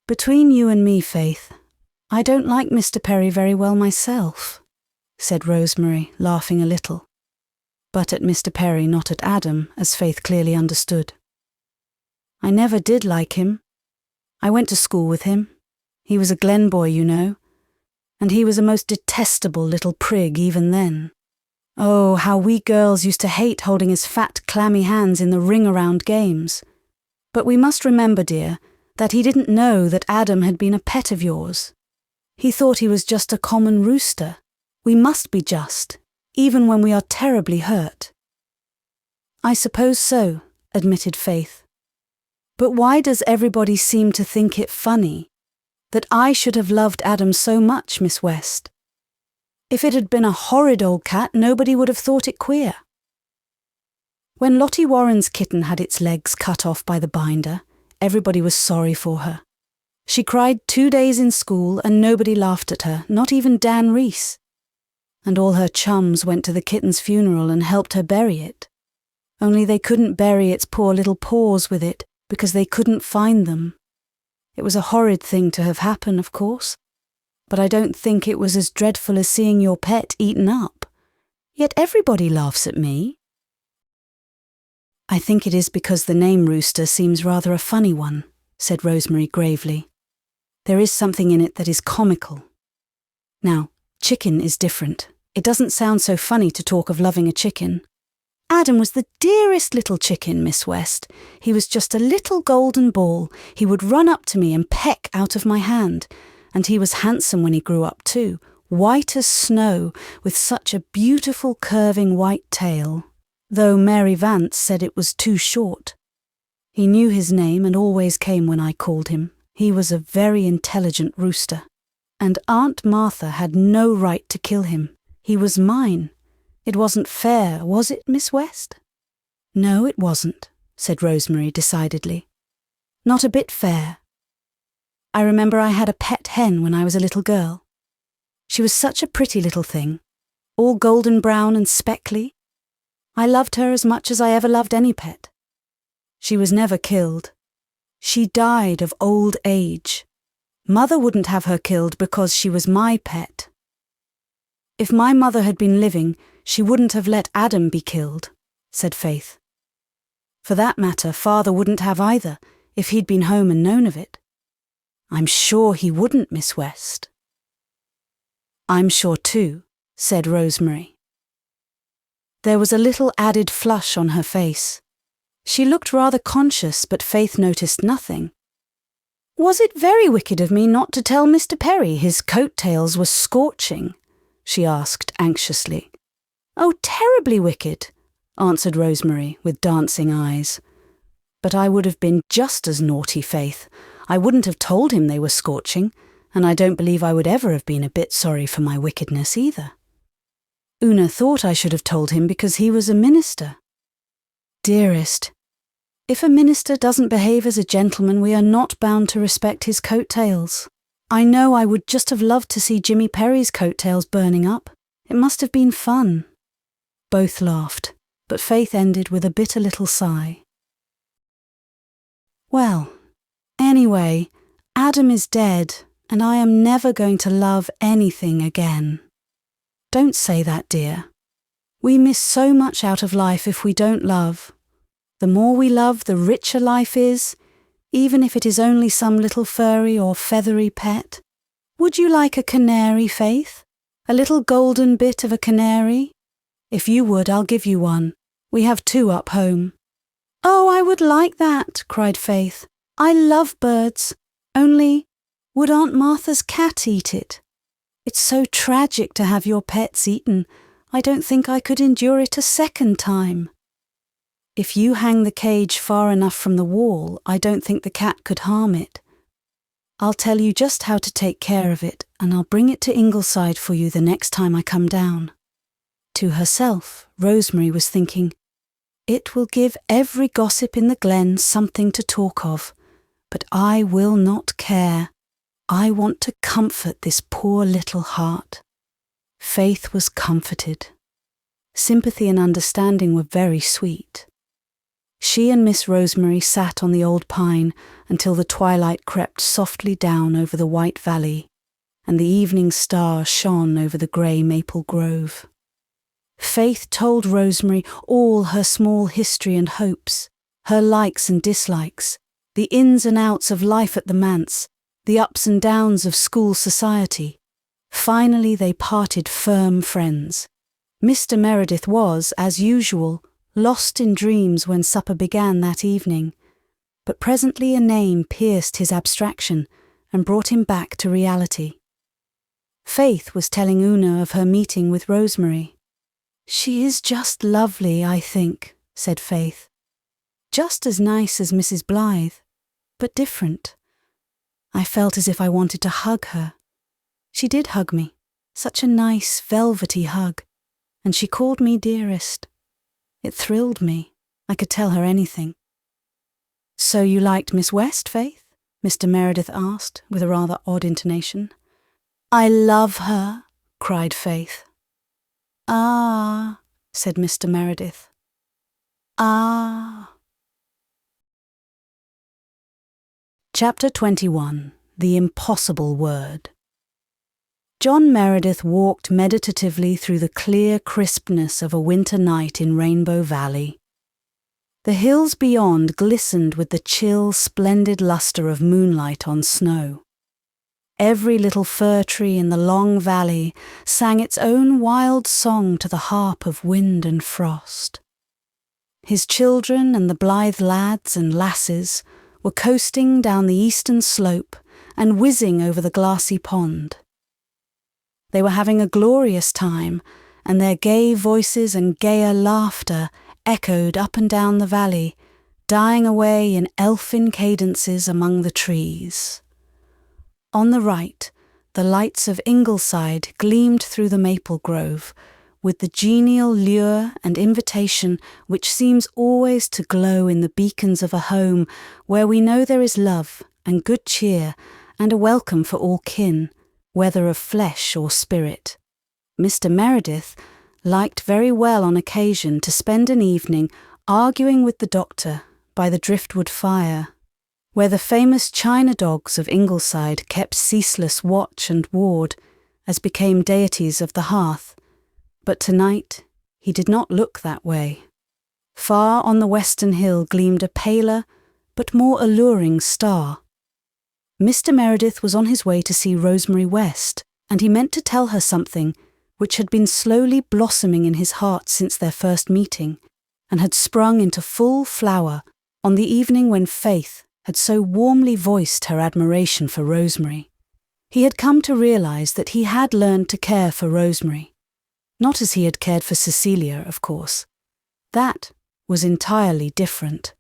"Between you and me, Faith, I don't like Mr. Perry very well myself," said Rosemary, laughing a little. But at Mr. Perry, not at Adam, as Faith clearly understood. "I never did like him. I went to school with him. He was a Glen boy, you know. And he was a most detestable little prig even then. Oh, how we girls used to hate holding his fat, clammy hands in the ring-around games. But we must remember, dear, that he didn't know that Adam had been a pet of yours. He thought he was just a common rooster. We must be just, even when we are terribly hurt." "I suppose so," admitted Faith. "But why does everybody seem to think it funny that I should have loved Adam so much, Miss West? If it had been a horrid old cat, nobody would have thought it queer." When Lottie Warren's kitten had its legs cut off by the binder, everybody was sorry for her. She cried 2 days in school and nobody laughed at her, not even Dan Reese. And all her chums went to the kitten's funeral and helped her bury it. Only they couldn't bury its poor little paws with it because they couldn't find them. It was a horrid thing to have happened, of course, but I don't think it was as dreadful as seeing your pet eaten up. Yet everybody laughs at me. "I think it is because the name Rooster seems rather a funny one," said Rosemary gravely. "There is something in it that is comical. Now, chicken is different. It doesn't sound so funny to talk of loving a chicken. Adam was the dearest little chicken, Miss West. He was just a little golden ball. He would run up to me and peck out of my hand. And he was handsome when he grew up too, white as snow, with such a beautiful curving white tail, though Mary Vance said it was too short. He knew his name and always came when I called him. He was a very intelligent rooster. And Aunt Martha had no right to kill him. He was mine. It wasn't fair, was it, Miss West?" "No, it wasn't," said Rosemary decidedly. "Not a bit fair. I remember I had a pet hen when I was a little girl. She was such a pretty little thing, all golden brown and speckly. I loved her as much as I ever loved any pet. She was never killed. She died of old age. Mother wouldn't have her killed because she was my pet. If my mother had been living, she wouldn't have let Adam be killed," said Faith. "For that matter, Father wouldn't have either, if he'd been home and known of it." "I'm sure he wouldn't, Miss West." "I'm sure too," said Rosemary. There was a little added flush on her face. She looked rather conscious, but Faith noticed nothing. "Was it very wicked of me not to tell Mr. Perry his coat-tails were scorching?" she asked anxiously. "Oh, terribly wicked," answered Rosemary with dancing eyes. "But I would have been just as naughty, Faith. I wouldn't have told him they were scorching, and I don't believe I would ever have been a bit sorry for my wickedness either. Una thought I should have told him because he was a minister. Dearest, if a minister doesn't behave as a gentleman, we are not bound to respect his coat-tails. I know I would just have loved to see Jimmy Perry's coat-tails burning up. It must have been fun." Both laughed, but Faith ended with a bitter little sigh. "Well, anyway, Adam is dead, and I am never going to love anything again." "Don't say that, dear. We miss so much out of life if we don't love. The more we love, the richer life is, even if it is only some little furry or feathery pet. Would you like a canary, Faith? A little golden bit of a canary? If you would, I'll give you one. We have 2 up home." "Oh, I would like that," cried Faith. "I love birds. Only, would Aunt Martha's cat eat it? It's so tragic to have your pets eaten. I don't think I could endure it a second time." "If you hang the cage far enough from the wall, I don't think the cat could harm it. I'll tell you just how to take care of it, and I'll bring it to Ingleside for you the next time I come down." To herself, Rosemary was thinking, "It will give every gossip in the glen something to talk of, but I will not care. I want to comfort this poor little heart." Faith was comforted. Sympathy and understanding were very sweet. She and Miss Rosemary sat on the old pine until the twilight crept softly down over the white valley, and the evening star shone over the grey maple grove. Faith told Rosemary all her small history and hopes, her likes and dislikes, the ins and outs of life at the manse, the ups and downs of school society. Finally they parted firm friends. Mr. Meredith was, as usual, lost in dreams when supper began that evening, but presently a name pierced his abstraction and brought him back to reality. Faith was telling Una of her meeting with Rosemary. "She is just lovely, I think," said Faith. "Just as nice as Mrs. Blythe, but different. I felt as if I wanted to hug her. She did hug me, such a nice, velvety hug, and she called me dearest. It thrilled me. I could tell her anything." "So you liked Miss West, Faith?" Mr. Meredith asked, with a rather odd intonation. "I love her," cried Faith. "Ah," said Mr. Meredith. "Ah." Chapter 21. The Impossible Word. John Meredith walked meditatively through the clear crispness of a winter night in Rainbow Valley. The hills beyond glistened with the chill, splendid lustre of moonlight on snow. Every little fir tree in the long valley sang its own wild song to the harp of wind and frost. His children and the Blythe lads and lasses were coasting down the eastern slope and whizzing over the glassy pond. They were having a glorious time, and their gay voices and gayer laughter echoed up and down the valley, dying away in elfin cadences among the trees. On the right, the lights of Ingleside gleamed through the maple grove, with the genial lure and invitation which seems always to glow in the beacons of a home where we know there is love and good cheer and a welcome for all kin, whether of flesh or spirit. Mr. Meredith liked very well on occasion to spend an evening arguing with the doctor by the driftwood fire, where the famous china dogs of Ingleside kept ceaseless watch and ward, as became deities of the hearth. But tonight he did not look that way. Far on the western hill gleamed a paler, but more alluring star. Mr. Meredith was on his way to see Rosemary West, and he meant to tell her something which had been slowly blossoming in his heart since their first meeting, and had sprung into full flower on the evening when Faith had so warmly voiced her admiration for Rosemary. He had come to realize that he had learned to care for Rosemary, not as he had cared for Cecilia, of course. That was entirely different.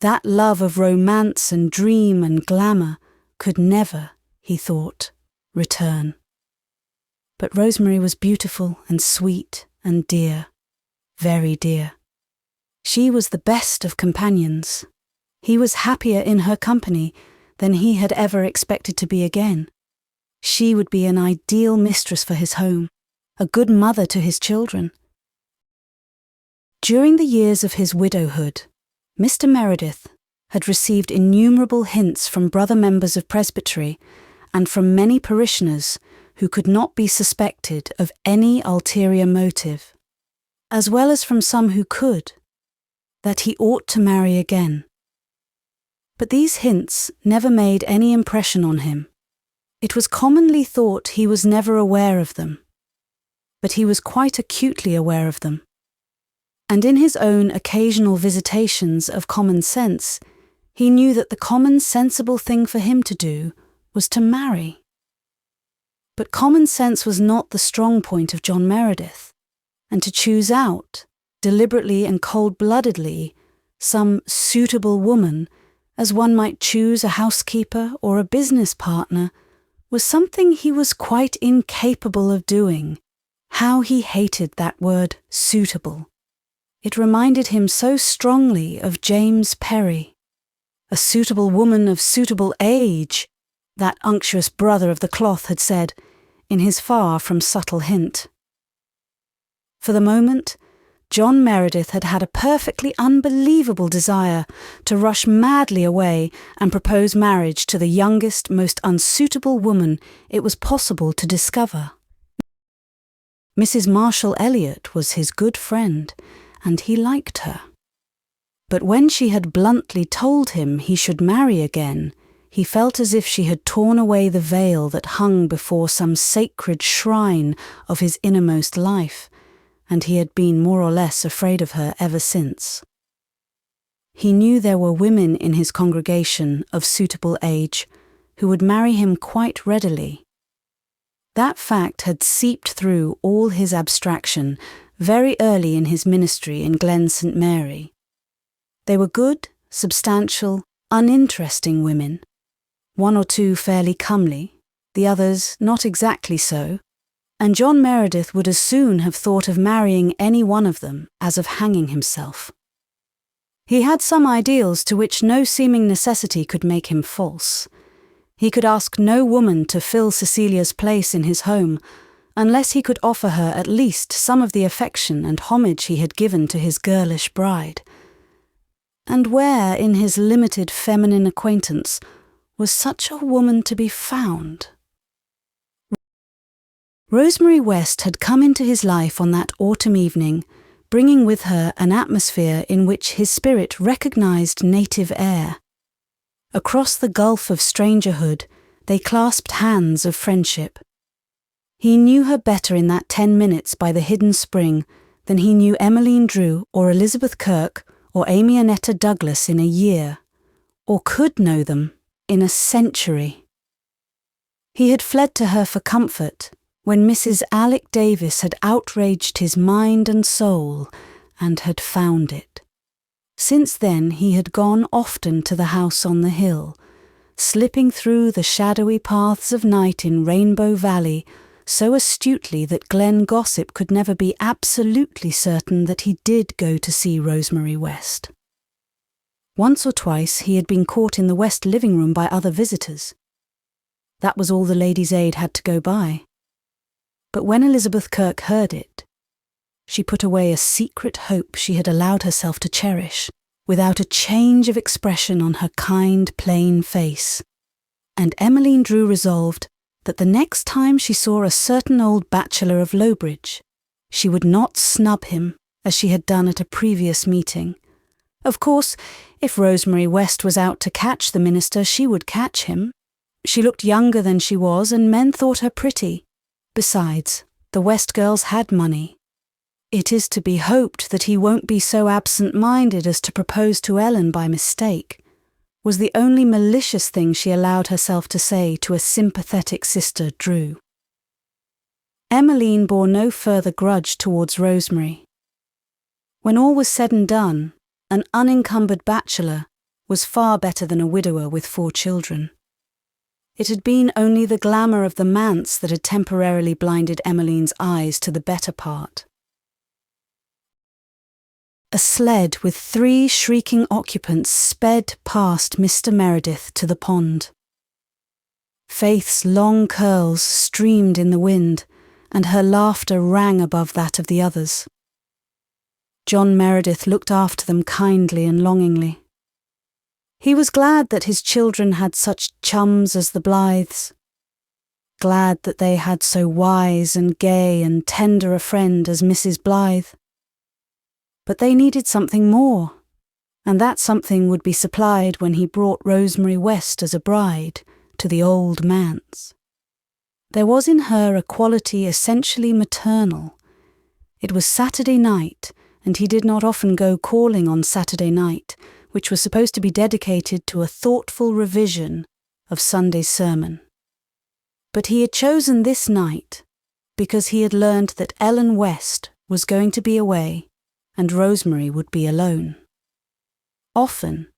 That love of romance and dream and glamour could never, he thought, return. But Rosemary was beautiful and sweet and dear, very dear. She was the best of companions. He was happier in her company than he had ever expected to be again. She would be an ideal mistress for his home, a good mother to his children. During the years of his widowhood, Mr. Meredith had received innumerable hints from brother members of Presbytery and from many parishioners who could not be suspected of any ulterior motive, as well as from some who could, that he ought to marry again. But these hints never made any impression on him. It was commonly thought he was never aware of them, but he was quite acutely aware of them. And in his own occasional visitations of common sense, he knew that the common sensible thing for him to do was to marry. But common sense was not the strong point of John Meredith, and to choose out, deliberately and cold-bloodedly, some suitable woman, as one might choose a housekeeper or a business partner, was something he was quite incapable of doing. How he hated that word suitable. It reminded him so strongly of James Perry. A suitable woman of suitable age, that unctuous brother of the cloth had said, in his far from subtle hint. For the moment, John Meredith had had a perfectly unbelievable desire to rush madly away and propose marriage to the youngest, most unsuitable woman it was possible to discover. Mrs. Marshall Elliot was his good friend, and he liked her. But when she had bluntly told him he should marry again, he felt as if she had torn away the veil that hung before some sacred shrine of his innermost life, and he had been more or less afraid of her ever since. he knew there were women in his congregation of suitable age who would marry him quite readily. That fact had seeped through all his abstraction very early in his ministry in Glen St. Mary. They were good, substantial, uninteresting women, one or two fairly comely, the others not exactly so, and John Meredith would as soon have thought of marrying any one of them as of hanging himself. He had some ideals to which no seeming necessity could make him false. He could ask no woman to fill Cecilia's place in his home unless he could offer her at least some of the affection and homage he had given to his girlish bride. And where, in his limited feminine acquaintance, was such a woman to be found? Rosemary West had come into his life on that autumn evening, bringing with her an atmosphere in which his spirit recognized native air. Across the gulf of strangerhood, they clasped hands of friendship. He knew her better in that 10 minutes by the hidden spring than he knew Emmeline Drew or Elizabeth Kirk or Amy Annetta Douglas in a year, or could know them in a century. He had fled to her for comfort when Mrs. Alec Davis had outraged his mind and soul and had found it. Since then he had gone often to the house on the hill, slipping through the shadowy paths of night in Rainbow Valley so astutely that Glen gossip could never be absolutely certain that he did go to see Rosemary West. Once or twice he had been caught in the west living room by other visitors. That was all the Ladies' Aid had to go by. But when Elizabeth Kirk heard it, she put away a secret hope she had allowed herself to cherish, without a change of expression on her kind, plain face. And Emmeline Drew resolved that the next time she saw a certain old bachelor of Lowbridge, she would not snub him as she had done at a previous meeting. Of course, if Rosemary West was out to catch the minister, she would catch him. She looked younger than she was, and men thought her pretty. Besides, the West girls had money. It is to be hoped that he won't be so absent-minded as to propose to Ellen by mistake, was the only malicious thing she allowed herself to say to a sympathetic sister Drew. Emmeline bore no further grudge towards Rosemary. When all was said and done, an unencumbered bachelor was far better than a widower with 4 children. It had been only the glamour of the manse that had temporarily blinded Emmeline's eyes to the better part. A sled with 3 shrieking occupants sped past Mr. Meredith to the pond. Faith's long curls streamed in the wind, and her laughter rang above that of the others. John Meredith looked after them kindly and longingly. He was glad that his children had such chums as the Blythes, glad that they had so wise and gay and tender a friend as Mrs. Blythe. But they needed something more, and that something would be supplied when he brought Rosemary West as a bride to the old manse. There was in her a quality essentially maternal. It was Saturday night, and he did not often go calling on Saturday night, which was supposed to be dedicated to a thoughtful revision of Sunday's sermon. But he had chosen this night because he had learned that Ellen West was going to be away and Rosemary would be alone. Often,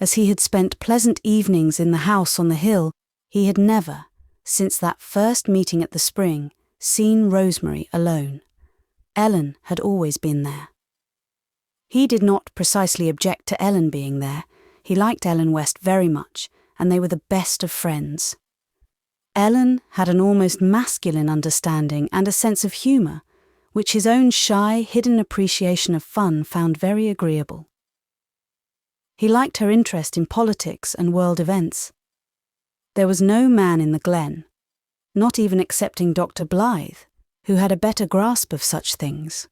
as he had spent pleasant evenings in the house on the hill, he had never, since that first meeting at the spring, seen Rosemary alone. Ellen had always been there. He did not precisely object to Ellen being there. He liked Ellen West very much, and they were the best of friends. Ellen had an almost masculine understanding and a sense of humour, which his own shy, hidden appreciation of fun found very agreeable. He liked her interest in politics and world events. There was no man in the Glen, not even excepting Dr. Blythe, who had a better grasp of such things.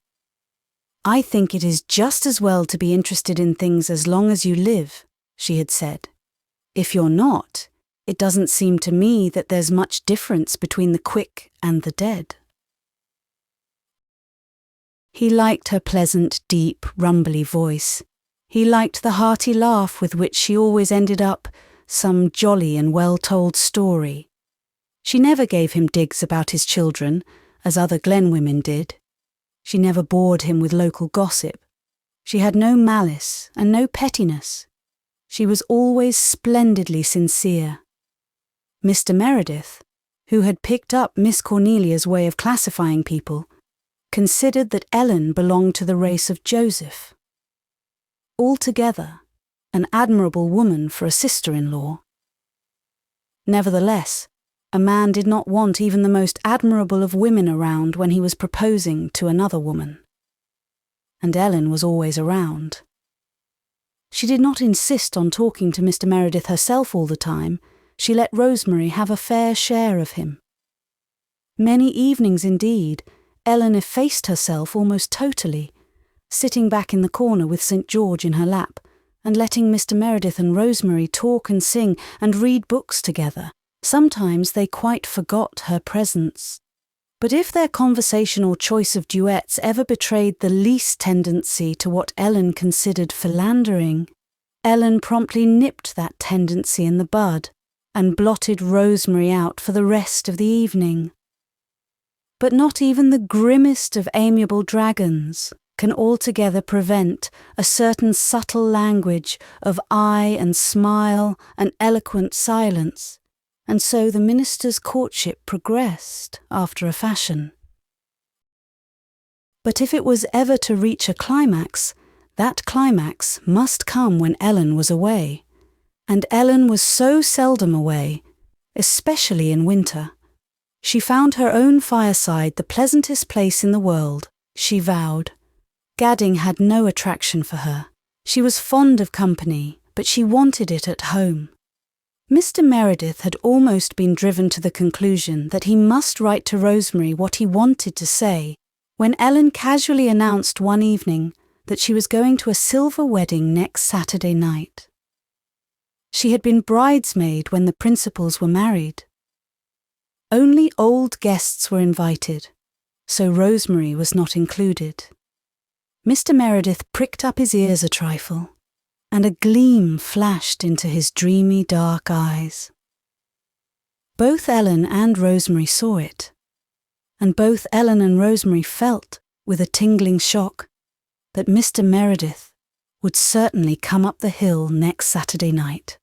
"I think it is just as well to be interested in things as long as you live," she had said. "If you're not, it doesn't seem to me that there's much difference between the quick and the dead." He liked her pleasant, deep, rumbly voice. He liked the hearty laugh with which she always ended up some jolly and well-told story. She never gave him digs about his children, as other Glen women did. She never bored him with local gossip. She had no malice and no pettiness. She was always splendidly sincere. Mr. Meredith, who had picked up Miss Cornelia's way of classifying people, considered that Ellen belonged to the race of Joseph. Altogether, an admirable woman for a sister-in-law. Nevertheless, a man did not want even the most admirable of women around when he was proposing to another woman. And Ellen was always around. She did not insist on talking to Mr. Meredith herself all the time. She let Rosemary have a fair share of him. Many evenings indeed, Ellen effaced herself almost totally, sitting back in the corner with St. George in her lap, and letting Mr. Meredith and Rosemary talk and sing and read books together. Sometimes they quite forgot her presence. But if their conversation or choice of duets ever betrayed the least tendency to what Ellen considered philandering, Ellen promptly nipped that tendency in the bud and blotted Rosemary out for the rest of the evening. But not even the grimmest of amiable dragons can altogether prevent a certain subtle language of eye and smile and eloquent silence, and so the minister's courtship progressed after a fashion. But if it was ever to reach a climax, that climax must come when Ellen was away, and Ellen was so seldom away, especially in winter. She found her own fireside the pleasantest place in the world, she vowed. Gadding had no attraction for her. She was fond of company, but she wanted it at home. Mr. Meredith had almost been driven to the conclusion that he must write to Rosemary what he wanted to say, when Ellen casually announced one evening that she was going to a silver wedding next Saturday night. She had been bridesmaid when the principals were married. Only old guests were invited, so Rosemary was not included. Mr. Meredith pricked up his ears a trifle, and a gleam flashed into his dreamy dark eyes. Both Ellen and Rosemary saw it, and both Ellen and Rosemary felt, with a tingling shock, that Mr. Meredith would certainly come up the hill next Saturday night.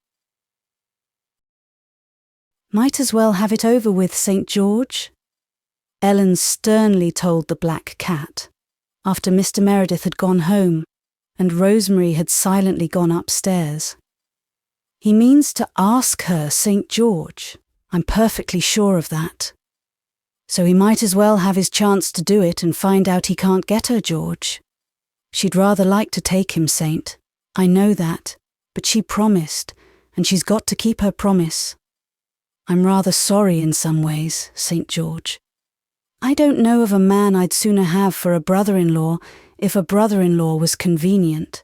Might as well have it over with, St. George, Ellen sternly told the black cat, after Mr. Meredith had gone home and Rosemary had silently gone upstairs. He means to ask her, St. George. I'm perfectly sure of that. So he might as well have his chance to do it and find out he can't get her, George. She'd rather like to take him, Saint. I know that, but she promised, and she's got to keep her promise. I'm rather sorry in some ways, St. George. I don't know of a man I'd sooner have for a brother-in-law if a brother-in-law was convenient.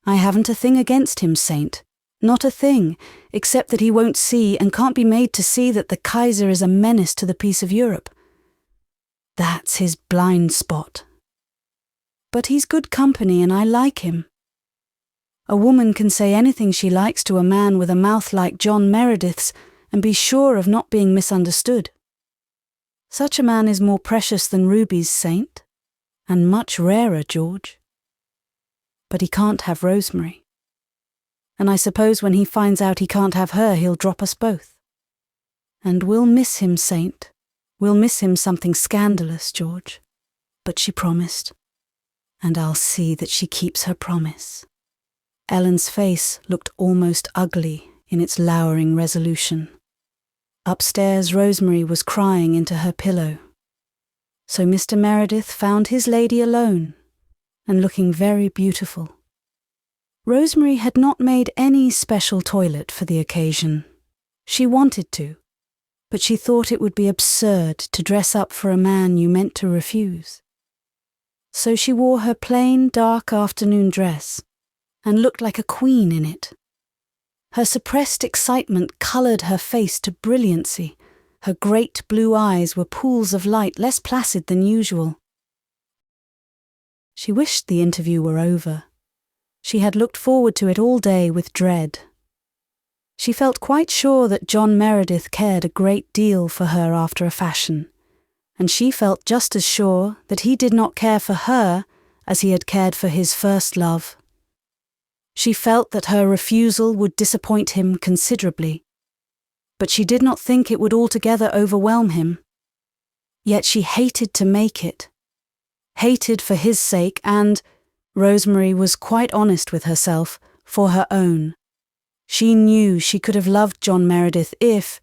I haven't a thing against him, Saint. Not a thing, except that he won't see and can't be made to see that the Kaiser is a menace to the peace of Europe. That's his blind spot. But he's good company and I like him. A woman can say anything she likes to a man with a mouth like John Meredith's and be sure of not being misunderstood. Such a man is more precious than rubies, Saint, and much rarer, George. But he can't have Rosemary. And I suppose when he finds out he can't have her, he'll drop us both. And we'll miss him, Saint. We'll miss him something scandalous, George. But she promised. And I'll see that she keeps her promise. Ellen's face looked almost ugly in its lowering resolution. Upstairs, Rosemary was crying into her pillow. So Mr. Meredith found his lady alone, and looking very beautiful. Rosemary had not made any special toilet for the occasion. She wanted to, but she thought it would be absurd to dress up for a man you meant to refuse. So she wore her plain, dark afternoon dress, and looked like a queen in it. Her suppressed excitement coloured her face to brilliancy. Her great blue eyes were pools of light less placid than usual. She wished the interview were over. She had looked forward to it all day with dread. She felt quite sure that John Meredith cared a great deal for her after a fashion, and she felt just as sure that he did not care for her as he had cared for his first love. She felt that her refusal would disappoint him considerably, but she did not think it would altogether overwhelm him. Yet she hated to make it. Hated for his sake and, Rosemary was quite honest with herself, for her own. She knew she could have loved John Meredith if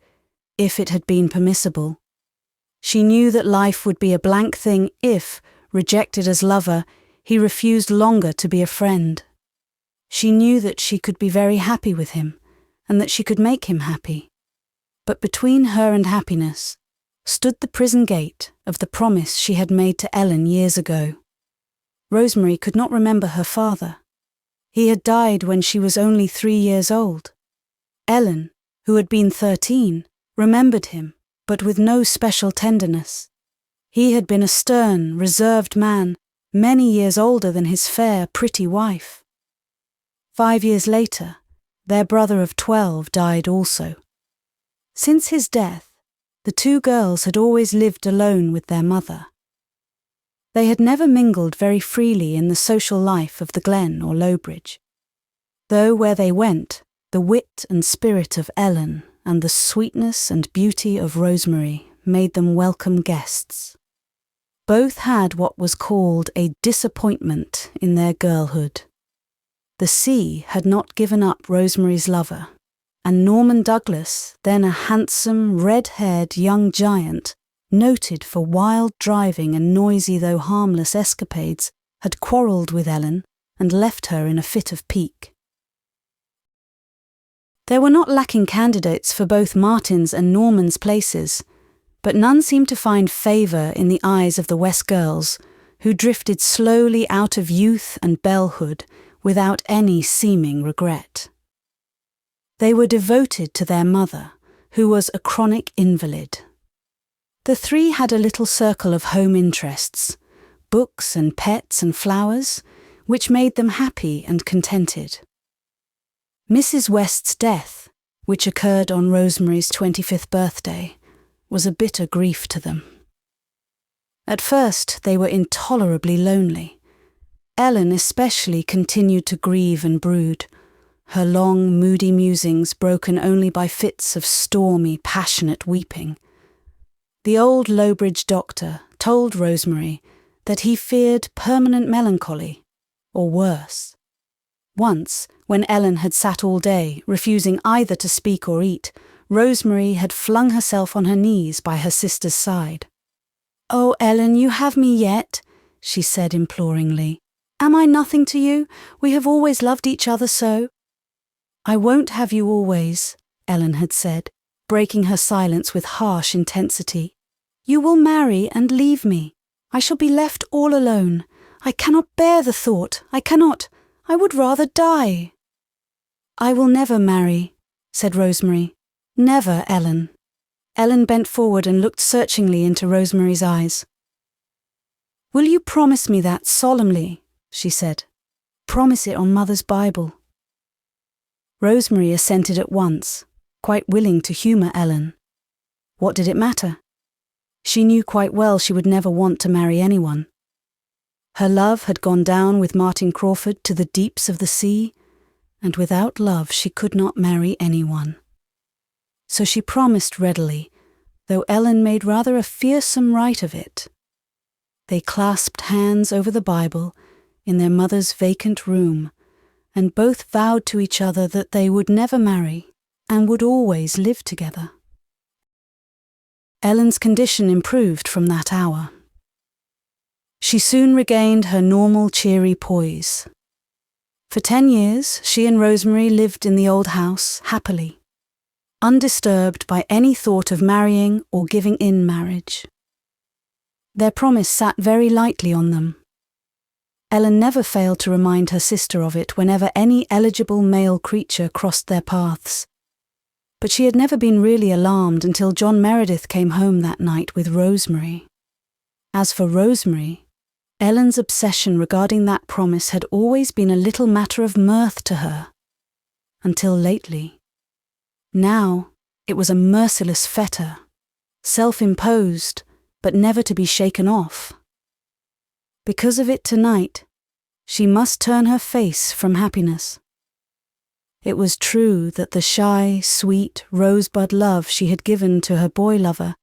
it had been permissible. She knew that life would be a blank thing if, rejected as lover, he refused longer to be a friend. She knew that she could be very happy with him, and that she could make him happy. But between her and happiness stood the prison gate of the promise she had made to Ellen years ago. Rosemary could not remember her father. He had died when she was only 3 years old. Ellen, who had been 13, remembered him, but with no special tenderness. He had been a stern, reserved man, many years older than his fair, pretty wife. 5 years later, their brother of 12 died also. Since his death, the two girls had always lived alone with their mother. They had never mingled very freely in the social life of the Glen or Lowbridge, though where they went, the wit and spirit of Ellen and the sweetness and beauty of Rosemary made them welcome guests. Both had what was called a disappointment in their girlhood. The sea had not given up Rosemary's lover, and Norman Douglas, then a handsome, red-haired young giant, noted for wild driving and noisy though harmless escapades, had quarrelled with Ellen and left her in a fit of pique. There were not lacking candidates for both Martin's and Norman's places, but none seemed to find favour in the eyes of the West girls, who drifted slowly out of youth and bellehood without any seeming regret. They were devoted to their mother, who was a chronic invalid. The three had a little circle of home interests, books and pets and flowers, which made them happy and contented. Mrs. West's death, which occurred on Rosemary's 25th birthday, was a bitter grief to them. At first they were intolerably lonely. Ellen especially continued to grieve and brood, her long, moody musings broken only by fits of stormy, passionate weeping. The old Lowbridge doctor told Rosemary that he feared permanent melancholy, or worse. Once, when Ellen had sat all day, refusing either to speak or eat, Rosemary had flung herself on her knees by her sister's side. "Oh, Ellen, you have me yet," she said imploringly. "Am I nothing to you? We have always loved each other so." "I won't have you always," Ellen had said, breaking her silence with harsh intensity. "You will marry and leave me. I shall be left all alone. I cannot bear the thought. I cannot. I would rather die." "I will never marry," said Rosemary. "Never, Ellen." Ellen bent forward and looked searchingly into Rosemary's eyes. "Will you promise me that solemnly?" she said. "Promise it on Mother's Bible." Rosemary assented at once, quite willing to humour Ellen. What did it matter? She knew quite well she would never want to marry anyone. Her love had gone down with Martin Crawford to the deeps of the sea, and without love she could not marry anyone. So she promised readily, though Ellen made rather a fearsome rite of it. They clasped hands over the Bible in their mother's vacant room, and both vowed to each other that they would never marry and would always live together. Ellen's condition improved from that hour. She soon regained her normal cheery poise. For 10 years, she and Rosemary lived in the old house happily, undisturbed by any thought of marrying or giving in marriage. Their promise sat very lightly on them. Ellen never failed to remind her sister of it whenever any eligible male creature crossed their paths. But she had never been really alarmed until John Meredith came home that night with Rosemary. As for Rosemary, Ellen's obsession regarding that promise had always been a little matter of mirth to her. Until lately. Now it was a merciless fetter, self-imposed, but never to be shaken off. Because of it tonight, she must turn her face from happiness. It was true that the shy, sweet, rosebud love she had given to her boy lover,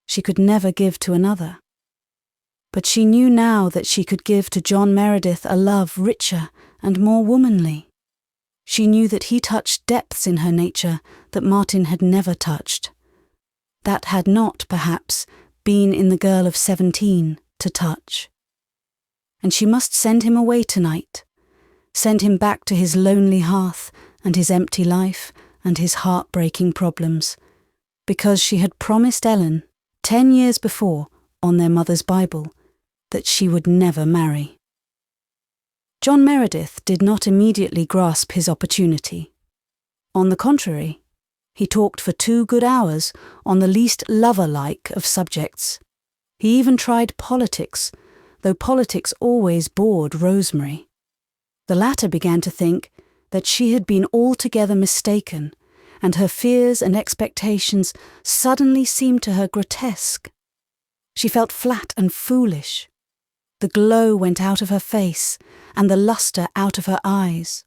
she could never give to another. But she knew now that she could give to John Meredith a love richer and more womanly. She knew that he touched depths in her nature that Martin had never touched. That had not, perhaps, been in the girl of 17 to touch. And she must send him away tonight, send him back to his lonely hearth and his empty life and his heartbreaking problems, because she had promised Ellen, 10 years before, on their mother's Bible, that she would never marry. John Meredith did not immediately grasp his opportunity. On the contrary, he talked for 2 good hours on the least lover-like of subjects. He even tried politics, though politics always bored Rosemary. The latter began to think that she had been altogether mistaken, and her fears and expectations suddenly seemed to her grotesque. She felt flat and foolish. The glow went out of her face, and the lustre out of her eyes.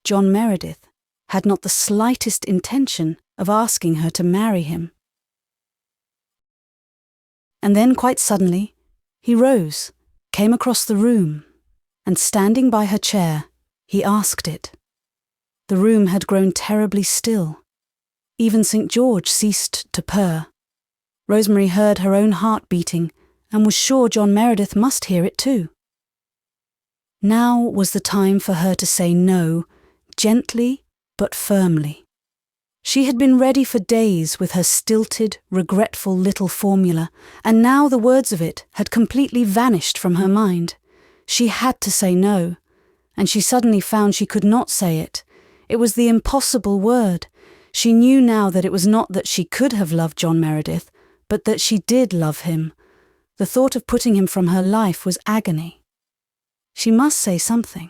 John Meredith had not the slightest intention of asking her to marry him. And then, quite suddenly, he rose, came across the room, and standing by her chair, he asked it. The room had grown terribly still. Even St. George ceased to purr. Rosemary heard her own heart beating, and was sure John Meredith must hear it too. Now was the time for her to say no, gently but firmly. She had been ready for days with her stilted, regretful little formula, and now the words of it had completely vanished from her mind. She had to say no, and she suddenly found she could not say it. It was the impossible word. She knew now that it was not that she could have loved John Meredith, but that she did love him. The thought of putting him from her life was agony. She must say something.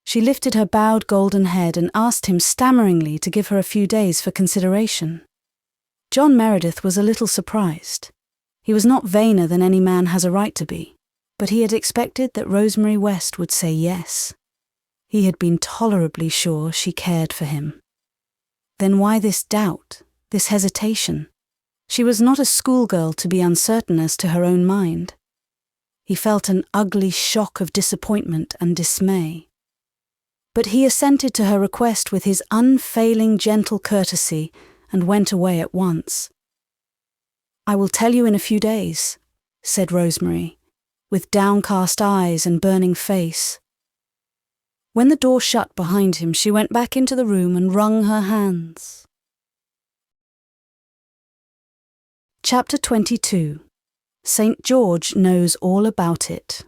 She lifted her bowed golden head and asked him stammeringly to give her a few days for consideration. John Meredith was a little surprised. He was not vainer than any man has a right to be, but he had expected that Rosemary West would say yes. He had been tolerably sure she cared for him. Then why this doubt, this hesitation? She was not a schoolgirl to be uncertain as to her own mind. He felt an ugly shock of disappointment and dismay. But he assented to her request with his unfailing gentle courtesy and went away at once. "I will tell you in a few days," said Rosemary, with downcast eyes and burning face. When the door shut behind him, she went back into the room and wrung her hands. Chapter 22. St. George Knows All About It.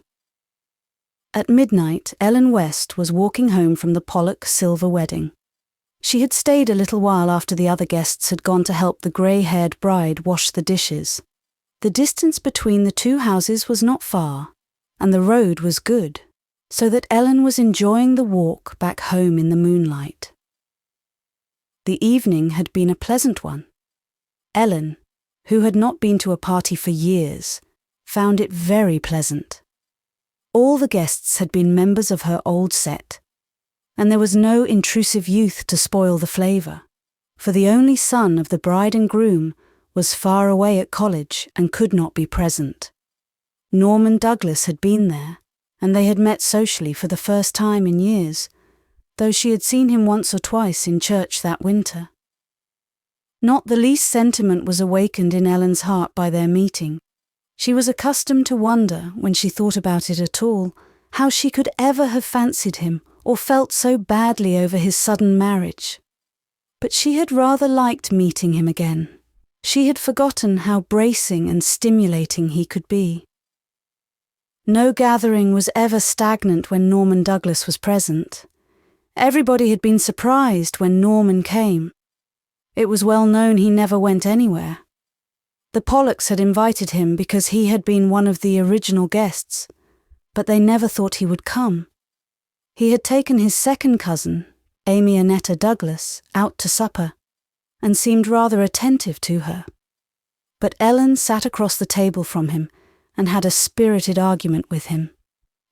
At midnight, Ellen West was walking home from the Pollock silver wedding. She had stayed a little while after the other guests had gone to help the grey-haired bride wash the dishes. The distance between the 2 houses was not far, and the road was good, so that Ellen was enjoying the walk back home in the moonlight. The evening had been a pleasant one. Ellen, who had not been to a party for years, found it very pleasant. All the guests had been members of her old set, and there was no intrusive youth to spoil the flavour, for the only son of the bride and groom was far away at college and could not be present. Norman Douglas had been there, and they had met socially for the first time in years, though she had seen him once or twice in church that winter. Not the least sentiment was awakened in Ellen's heart by their meeting. She was accustomed to wonder, when she thought about it at all, how she could ever have fancied him or felt so badly over his sudden marriage. But she had rather liked meeting him again. She had forgotten how bracing and stimulating he could be. No gathering was ever stagnant when Norman Douglas was present. Everybody had been surprised when Norman came. It was well known he never went anywhere. The Pollocks had invited him because he had been one of the original guests, but they never thought he would come. He had taken his second cousin, Amy Annetta Douglas, out to supper, and seemed rather attentive to her. But Ellen sat across the table from him and had a spirited argument with him,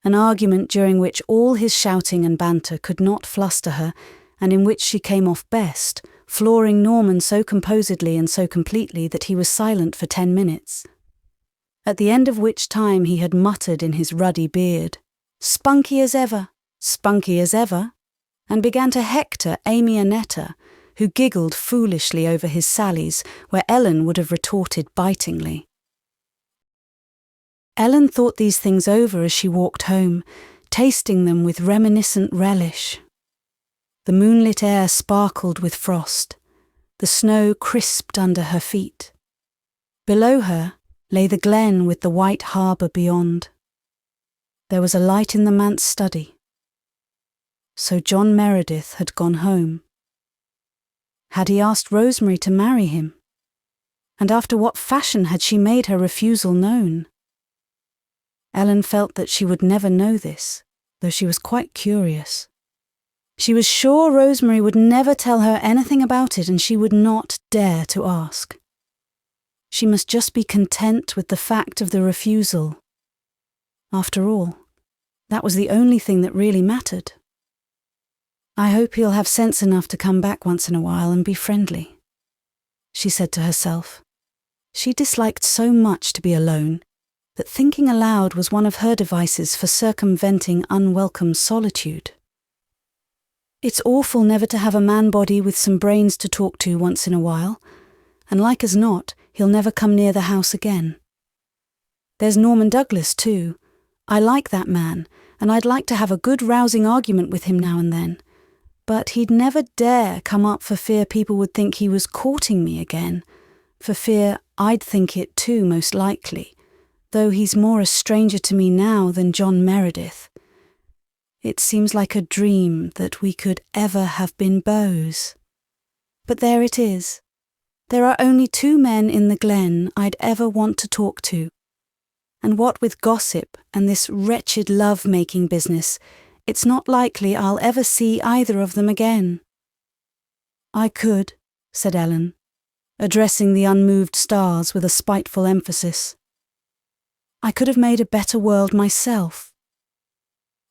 an argument during which all his shouting and banter could not fluster her, and in which she came off best, flooring Norman so composedly and so completely that he was silent for 10 minutes, at the end of which time he had muttered in his ruddy beard, spunky as ever, and began to hector Amy Annetta, who giggled foolishly over his sallies where Ellen would have retorted bitingly. Ellen thought these things over as she walked home, tasting them with reminiscent relish. The moonlit air sparkled with frost. The snow crisped under her feet. Below her lay the glen with the white harbour beyond. There was a light in the Manse study. So John Meredith had gone home. Had he asked Rosemary to marry him? And after what fashion had she made her refusal known? Ellen felt that she would never know this, though she was quite curious. She was sure Rosemary would never tell her anything about it, and she would not dare to ask. She must just be content with the fact of the refusal. After all, that was the only thing that really mattered. I hope he'll have sense enough to come back once in a while and be friendly, she said to herself. She disliked so much to be alone that thinking aloud was one of her devices for circumventing unwelcome solitude. It's awful never to have a man-body with some brains to talk to once in a while, and like as not, he'll never come near the house again. There's Norman Douglas, too. I like that man, and I'd like to have a good rousing argument with him now and then. But he'd never dare come up for fear people would think he was courting me again, for fear I'd think it too, most likely, though he's more a stranger to me now than John Meredith. It seems like a dream that we could ever have been beaux. But there it is. There are only 2 men in the glen I'd ever want to talk to. And what with gossip and this wretched love-making business, it's not likely I'll ever see either of them again. I could, said Ellen, addressing the unmoved stars with a spiteful emphasis. I could have made a better world myself.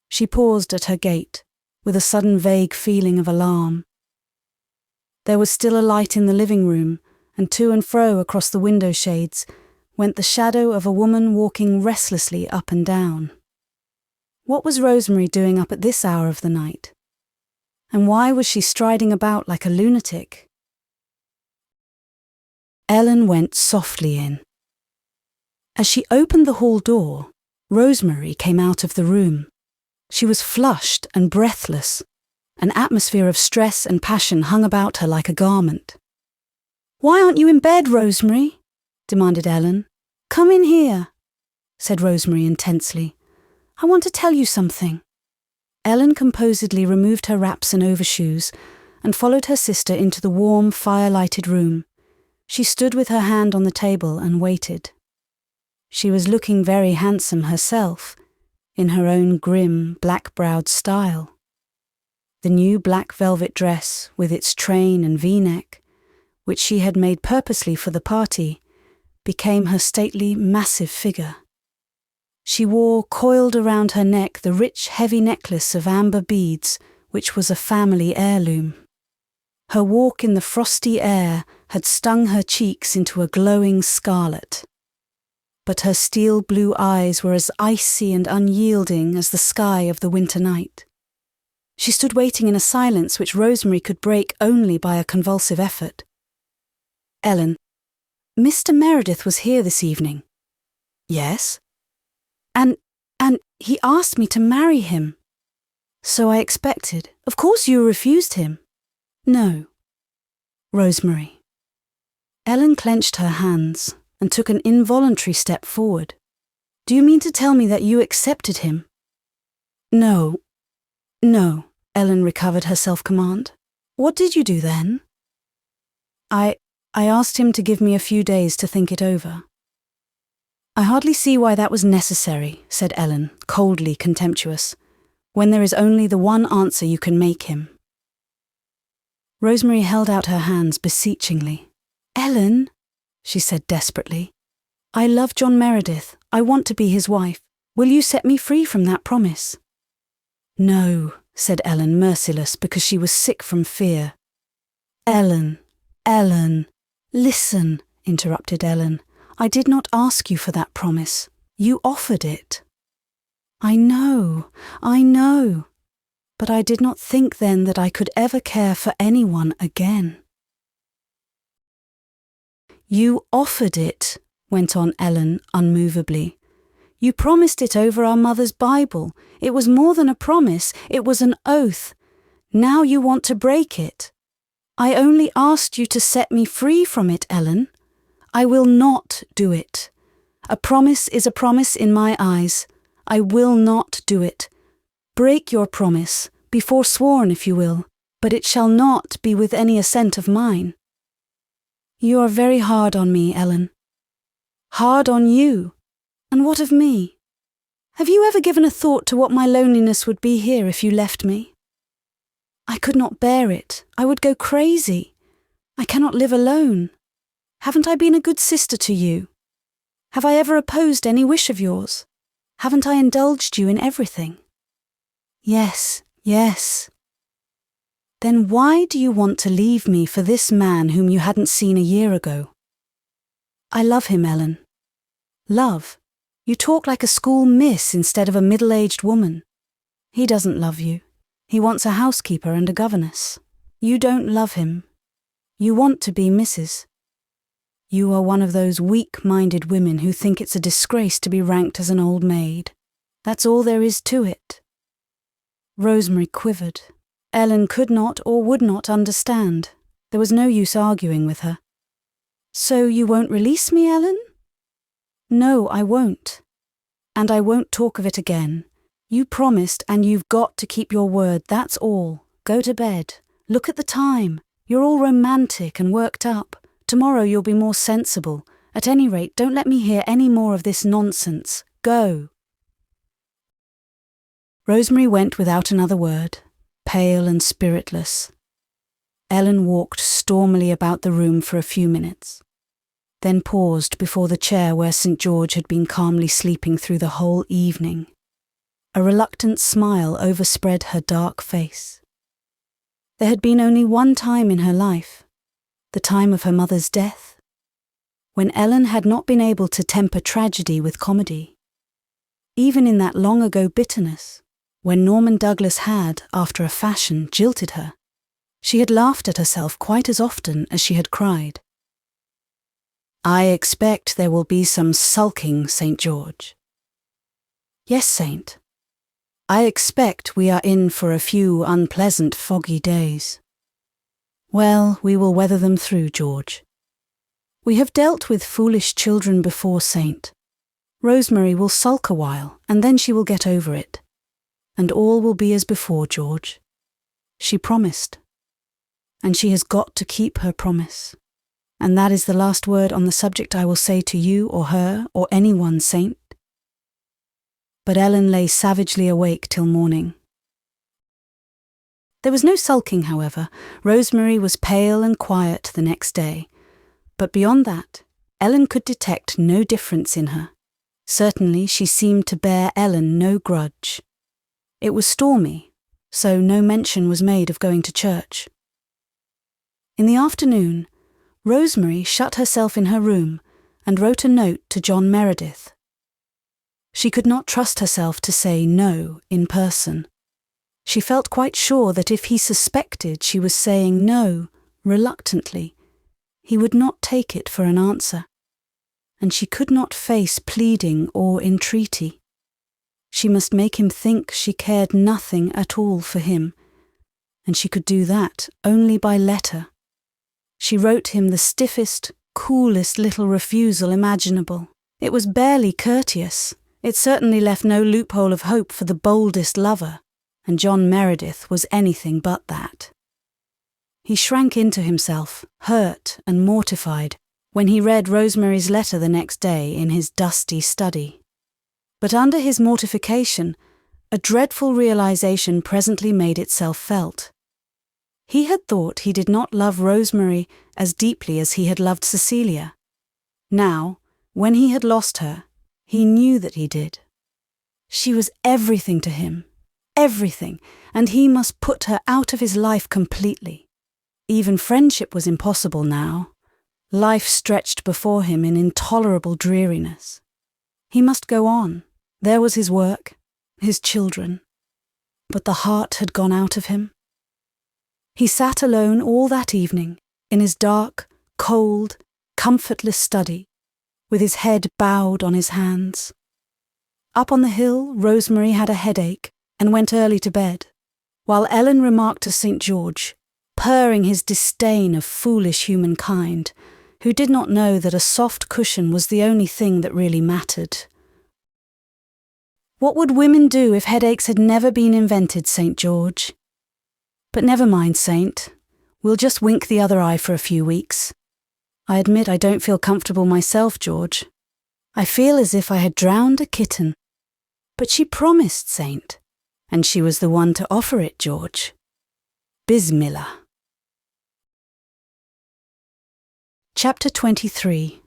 She paused at her gate, with a sudden vague feeling of alarm. There was still a light in the living room, and to and fro across the window shades went the shadow of a woman walking restlessly up and down. What was Rosemary doing up at this hour of the night? And why was she striding about like a lunatic? Ellen went softly in. As she opened the hall door, Rosemary came out of the room. She was flushed and breathless. An atmosphere of stress and passion hung about her like a garment. "Why aren't you in bed, Rosemary?" demanded Ellen. "Come in here," said Rosemary intensely. "I want to tell you something." Ellen composedly removed her wraps and overshoes and followed her sister into the warm, fire-lighted room. She stood with her hand on the table and waited. She was looking very handsome herself, in her own grim, black-browed style. The new black velvet dress, with its train and V-neck, which she had made purposely for the party, became her stately, massive figure. She wore coiled around her neck the rich, heavy necklace of amber beads, which was a family heirloom. Her walk in the frosty air had stung her cheeks into a glowing scarlet. But her steel blue eyes were as icy and unyielding as the sky of the winter night. She stood waiting in a silence which Rosemary could break only by a convulsive effort. "Ellen, Mr. Meredith was here this evening." "Yes?" And he asked me to marry him." "So I expected. Of course you refused him." "No." "Rosemary." Ellen clenched her hands and took an involuntary step forward. "Do you mean to tell me that you accepted him?" No, Ellen recovered her self-command. "What did you do then?" I I asked him to give me a few days to think it over. I hardly see why that was necessary, said Ellen, coldly contemptuous, when there is only the one answer you can make him. Rosemary held out her hands beseechingly. Ellen, she said desperately, I love John Meredith. I want to be his wife. Will you set me free from that promise? No, said Ellen, merciless because she was sick from fear. Ellen, listen, interrupted Ellen. I did not ask you for that promise. You offered it. I know, but I did not think then that I could ever care for anyone again. You offered it, went on Ellen unmovably. You promised it over our mother's Bible. It was more than a promise, it was an oath. Now you want to break it. I only asked you to set me free from it, Ellen. I will not do it. A promise is a promise in my eyes. I will not do it. Break your promise, be forsworn if you will, but it shall not be with any assent of mine. You are very hard on me, Ellen. Hard on you? And what of me? Have you ever given a thought to what my loneliness would be here if you left me? I could not bear it. I would go crazy. I cannot live alone. Haven't I been a good sister to you? Have I ever opposed any wish of yours? Haven't I indulged you in everything? Yes. Then why do you want to leave me for this man whom you hadn't seen a year ago? I love him, Ellen. Love? You talk like a school miss instead of a middle-aged woman. He doesn't love you. He wants a housekeeper and a governess. You don't love him. You want to be Mrs. You are one of those weak-minded women who think it's a disgrace to be ranked as an old maid. That's all there is to it. Rosemary quivered. Ellen could not or would not understand. There was no use arguing with her. So you won't release me, Ellen? No, I won't. And I won't talk of it again. You promised and you've got to keep your word, that's all. Go to bed. Look at the time. You're all romantic and worked up. Tomorrow you'll be more sensible. At any rate, don't let me hear any more of this nonsense. Go. Rosemary went without another word, pale and spiritless. Ellen walked stormily about the room for a few minutes, then paused before the chair where St. George had been calmly sleeping through the whole evening. A reluctant smile overspread her dark face. There had been only one time in her life, the time of her mother's death, when Ellen had not been able to temper tragedy with comedy. Even in that long-ago bitterness, when Norman Douglas had, after a fashion, jilted her, she had laughed at herself quite as often as she had cried. I expect there will be some sulking, St. George. Yes, Saint. I expect we are in for a few unpleasant foggy days. Well, we will weather them through, George. We have dealt with foolish children before, Saint. Rosemary will sulk a while, and then she will get over it. And all will be as before, George. She promised. And she has got to keep her promise. And that is the last word on the subject I will say to you or her or anyone, Saint. But Ellen lay savagely awake till morning. There was no sulking, however. Rosemary was pale and quiet the next day. But beyond that, Ellen could detect no difference in her. Certainly she seemed to bear Ellen no grudge. It was stormy, so no mention was made of going to church. In the afternoon, Rosemary shut herself in her room and wrote a note to John Meredith. She could not trust herself to say no in person. She felt quite sure that if he suspected she was saying no reluctantly, he would not take it for an answer, and she could not face pleading or entreaty. She must make him think she cared nothing at all for him, and she could do that only by letter. She wrote him the stiffest, coolest little refusal imaginable. It was barely courteous. It certainly left no loophole of hope for the boldest lover, and John Meredith was anything but that. He shrank into himself, hurt and mortified, when he read Rosemary's letter the next day in his dusty study. But under his mortification, a dreadful realization presently made itself felt. He had thought he did not love Rosemary as deeply as he had loved Cecilia. Now, when he had lost her, he knew that he did. She was everything to him, everything, and he must put her out of his life completely. Even friendship was impossible now. Life stretched before him in intolerable dreariness. He must go on. There was his work, his children. But the heart had gone out of him. He sat alone all that evening, in his dark, cold, comfortless study, with his head bowed on his hands. Up on the hill, Rosemary had a headache and went early to bed, while Ellen remarked to St. George, purring his disdain of foolish humankind, who did not know that a soft cushion was the only thing that really mattered. What would women do if headaches had never been invented, St. George? But never mind, Saint. We'll just wink the other eye for a few weeks. I admit I don't feel comfortable myself, George. I feel as if I had drowned a kitten. But she promised, Saint, and she was the one to offer it, George. Bismillah. Chapter 23.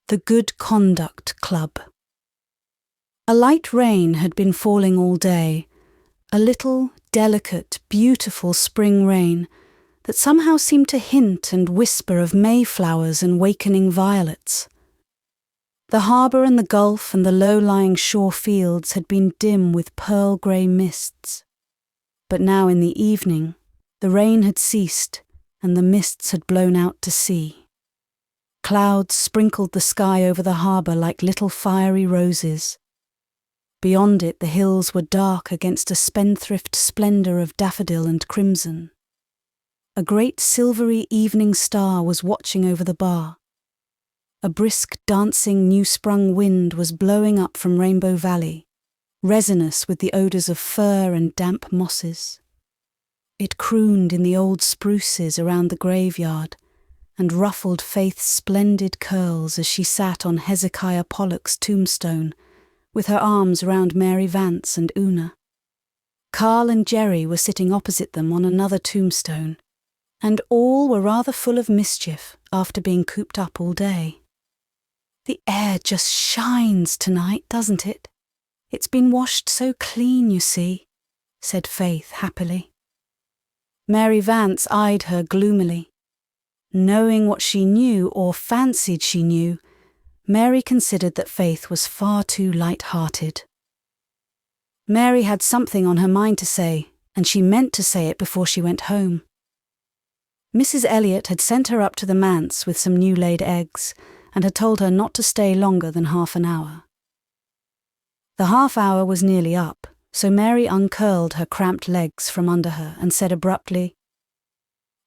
The Good Conduct Club. A light rain had been falling all day, a little, delicate, beautiful spring rain that somehow seemed to hint and whisper of mayflowers and wakening violets. The harbour and the gulf and the low-lying shore fields had been dim with pearl-grey mists. But now in the evening, the rain had ceased and the mists had blown out to sea. Clouds sprinkled the sky over the harbour like little fiery roses. Beyond it the hills were dark against a spendthrift splendour of daffodil and crimson. A great silvery evening star was watching over the bar. A brisk, dancing, new-sprung wind was blowing up from Rainbow Valley, resinous with the odours of fir and damp mosses. It crooned in the old spruces around the graveyard and ruffled Faith's splendid curls as she sat on Hezekiah Pollock's tombstone, with her arms round Mary Vance and Una. Carl and Jerry were sitting opposite them on another tombstone, and all were rather full of mischief after being cooped up all day. The air just shines tonight, doesn't it? It's been washed so clean, you see, said Faith happily. Mary Vance eyed her gloomily. Knowing what she knew, or fancied she knew, Mary considered that Faith was far too light-hearted. Mary had something on her mind to say, and she meant to say it before she went home. Mrs. Elliot had sent her up to the manse with some new-laid eggs, and had told her not to stay longer than half an hour. The half-hour was nearly up, so Mary uncurled her cramped legs from under her and said abruptly,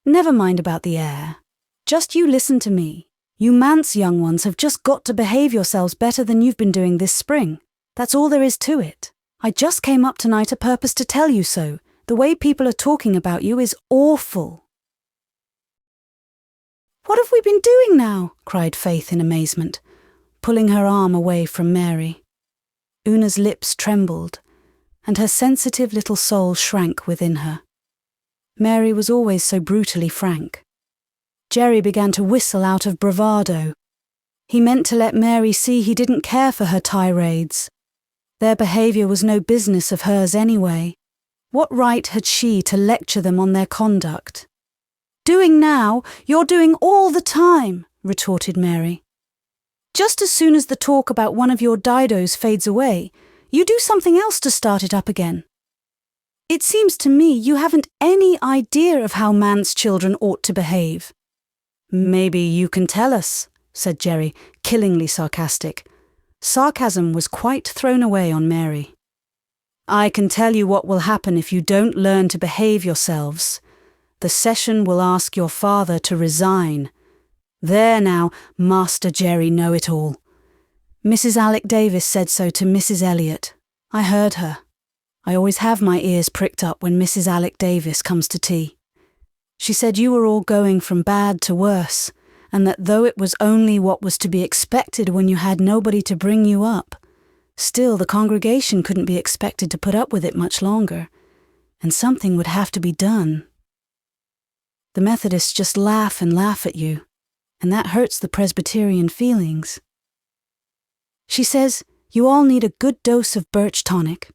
"Never mind about the air. Just you listen to me. You Manse young ones have just got to behave yourselves better than you've been doing this spring. That's all there is to it. I just came up tonight a purpose to tell you so. The way people are talking about you is awful." "What have we been doing now?" cried Faith in amazement, pulling her arm away from Mary. Una's lips trembled, and her sensitive little soul shrank within her. Mary was always so brutally frank. Jerry began to whistle out of bravado. He meant to let Mary see he didn't care for her tirades. Their behaviour was no business of hers anyway. What right had she to lecture them on their conduct? "Doing now, you're doing all the time," retorted Mary. "Just as soon as the talk about one of your didos fades away, you do something else to start it up again. It seems to me you haven't any idea of how Manse children ought to behave." "Maybe you can tell us," said Jerry, killingly sarcastic. Sarcasm was quite thrown away on Mary. "I can tell you what will happen if you don't learn to behave yourselves. The session will ask your father to resign. There now, Master Jerry Know-it-all. Mrs. Alec Davis said so to Mrs. Elliot. I heard her. I always have my ears pricked up when Mrs. Alec Davis comes to tea. She said you were all going from bad to worse, and that though it was only what was to be expected when you had nobody to bring you up, still the congregation couldn't be expected to put up with it much longer, and something would have to be done. The Methodists just laugh and laugh at you, and that hurts the Presbyterian feelings. She says you all need a good dose of birch tonic.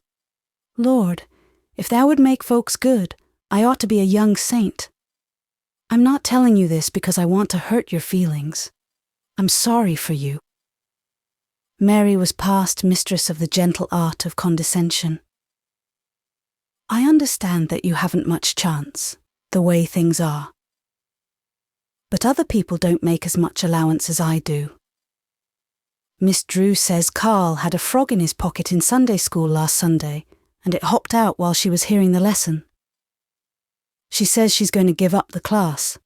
Lord, if that would make folks good, I ought to be a young saint. I'm not telling you this because I want to hurt your feelings. I'm sorry for you. Mary was past mistress of the gentle art of condescension. I understand that you haven't much chance, the way things are. But other people don't make as much allowance as I do. Miss Drew says Carl had a frog in his pocket in Sunday school last Sunday, and it hopped out while she was hearing the lesson. She says she's going to give up the class.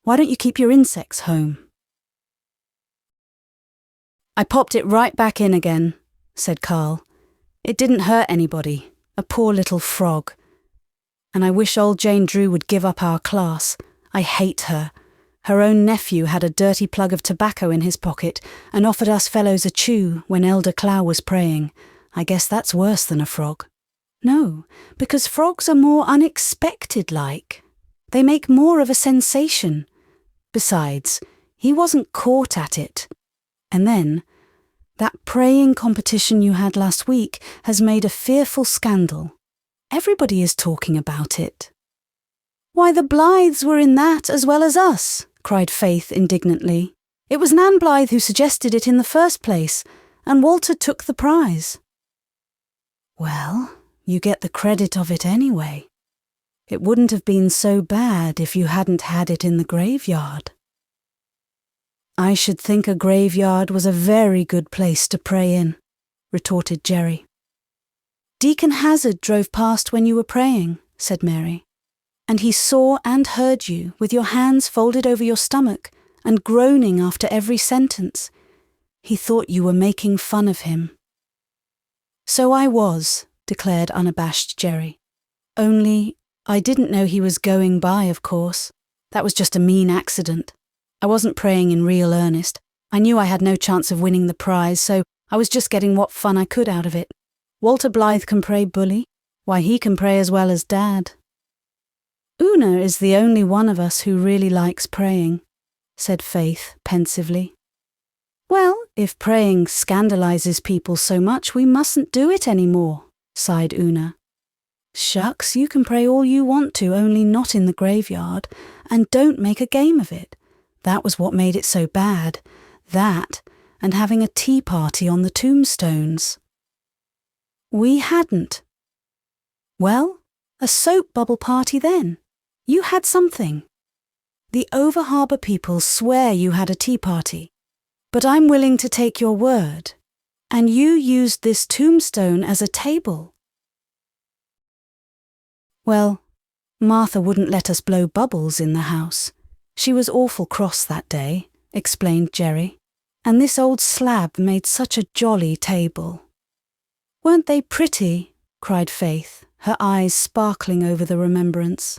Why don't you keep your insects home? I popped it right back in again, said Carl. It didn't hurt anybody, a poor little frog. And I wish old Jane Drew would give up our class. I hate her. Her own nephew had a dirty plug of tobacco in his pocket and offered us fellows a chew when Elder Clow was praying. I guess that's worse than a frog. No, because frogs are more unexpected-like. They make more of a sensation. Besides, he wasn't caught at it. And then, that praying competition you had last week has made a fearful scandal. Everybody is talking about it. Why, the Blythes were in that as well as us, cried Faith indignantly. It was Nan Blythe who suggested it in the first place, and Walter took the prize. Well, you get the credit of it anyway. It wouldn't have been so bad if you hadn't had it in the graveyard. I should think a graveyard was a very good place to pray in, retorted Jerry. Deacon Hazard drove past when you were praying, said Mary, and he saw and heard you with your hands folded over your stomach and groaning after every sentence. He thought you were making fun of him. So I was, declared unabashed Jerry. Only, I didn't know he was going by, of course. That was just a mean accident. I wasn't praying in real earnest. I knew I had no chance of winning the prize, so I was just getting what fun I could out of it. Walter Blythe can pray bully. Why, he can pray as well as Dad. Una is the only one of us who really likes praying, said Faith pensively. Well, if praying scandalizes people so much, we mustn't do it any more, sighed Una. Shucks, you can pray all you want to, only not in the graveyard, and don't make a game of it. That was what made it so bad. That, and having a tea party on the tombstones. We hadn't. Well, a soap bubble party then. You had something. The Over-Harbour people swear you had a tea party, but I'm willing to take your word. And you used this tombstone as a table. Well, Martha wouldn't let us blow bubbles in the house. She was awful cross that day, explained Jerry, and this old slab made such a jolly table. Weren't they pretty? Cried Faith, her eyes sparkling over the remembrance.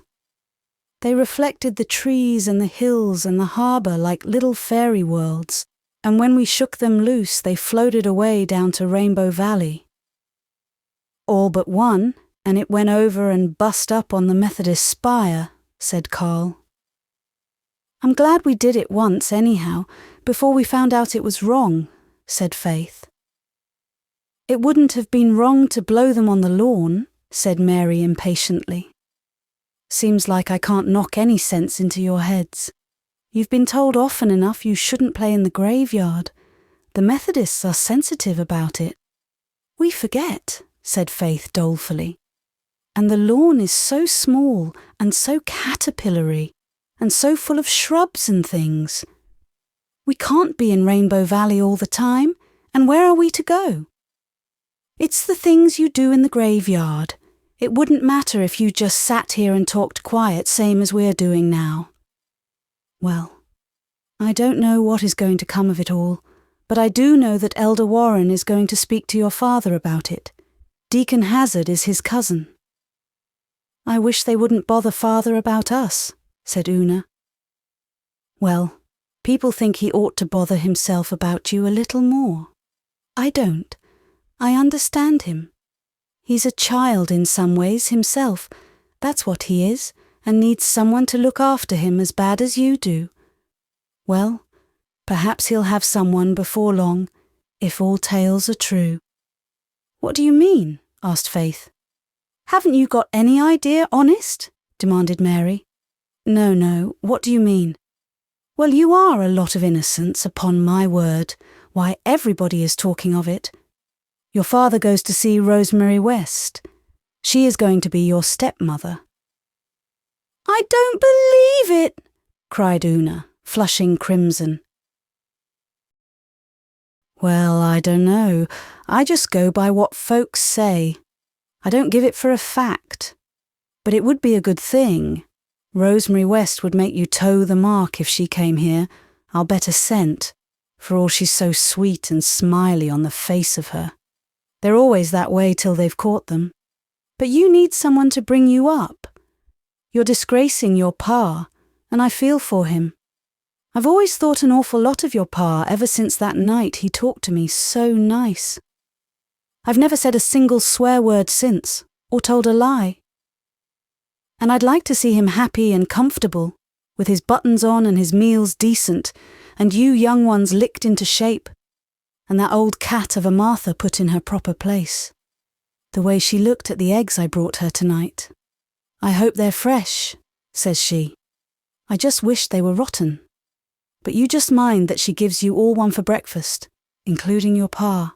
They reflected the trees and the hills and the harbour like little fairy worlds, and when we shook them loose they floated away down to Rainbow Valley. All but one, and it went over and bust up on the Methodist spire, said Carl. I'm glad we did it once anyhow, before we found out it was wrong, said Faith. It wouldn't have been wrong to blow them on the lawn, said Mary impatiently. Seems like I can't knock any sense into your heads. You've been told often enough you shouldn't play in the graveyard. The Methodists are sensitive about it. We forget, said Faith dolefully. And the lawn is so small and so caterpillary, and so full of shrubs and things. We can't be in Rainbow Valley all the time, and where are we to go? It's the things you do in the graveyard. It wouldn't matter if you just sat here and talked quiet, same as we're doing now. Well, I don't know what is going to come of it all, but I do know that Elder Warren is going to speak to your father about it. Deacon Hazard is his cousin. I wish they wouldn't bother father about us, said Una. Well, people think he ought to bother himself about you a little more. I don't. I understand him. He's a child in some ways himself. That's what he is, and needs someone to look after him as bad as you do. Well, perhaps he'll have someone before long, if all tales are true. What do you mean? Asked Faith. Haven't you got any idea, honest? Demanded Mary. No, what do you mean? Well, you are a lot of innocence, upon my word. Why, everybody is talking of it. Your father goes to see Rosemary West. She is going to be your stepmother. I don't believe it, cried Una, flushing crimson. Well, I don't know. I just go by what folks say. I don't give it for a fact. But it would be a good thing. Rosemary West would make you toe the mark if she came here. I'll bet a cent, for all she's so sweet and smiley on the face of her. They're always that way till they've caught them. But you need someone to bring you up. You're disgracing your pa, and I feel for him. I've always thought an awful lot of your pa ever since that night he talked to me so nice. I've never said a single swear word since, or told a lie. And I'd like to see him happy and comfortable, with his buttons on and his meals decent, and you young ones licked into shape, and that old cat of a Martha put in her proper place. The way she looked at the eggs I brought her tonight. I hope they're fresh, says she. I just wish they were rotten. But you just mind that she gives you all one for breakfast, including your pa.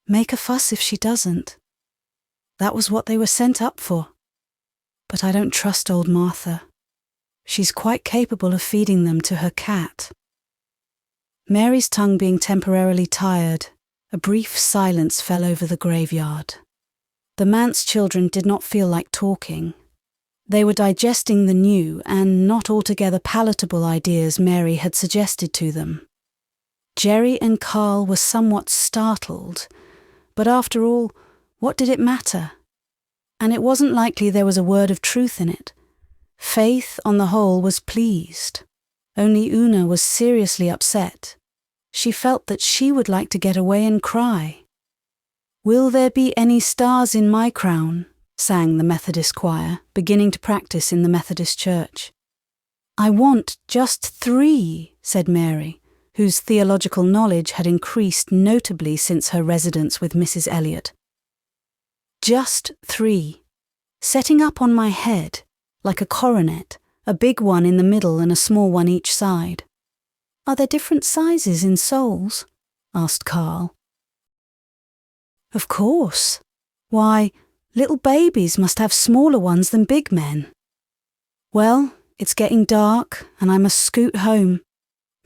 Make a fuss if she doesn't. That was what they were sent up for. But I don't trust old Martha. She's quite capable of feeding them to her cat. Mary's tongue being temporarily tired, a brief silence fell over the graveyard. The Manse children did not feel like talking. They were digesting the new and not altogether palatable ideas Mary had suggested to them. Jerry and Carl were somewhat startled, but after all, what did it matter? And it wasn't likely there was a word of truth in it. Faith, on the whole, was pleased. Only Una was seriously upset. She felt that she would like to get away and cry. "Will there be any stars in my crown?" sang the Methodist choir, beginning to practice in the Methodist church. "I want just 3, said Mary, whose theological knowledge had increased notably since her residence with Mrs. Elliot. Just 3, setting up on my head, like a coronet, a big one in the middle and a small one each side. Are there different sizes in souls? Asked Carl. Of course. Why, little babies must have smaller ones than big men. Well, it's getting dark and I must scoot home.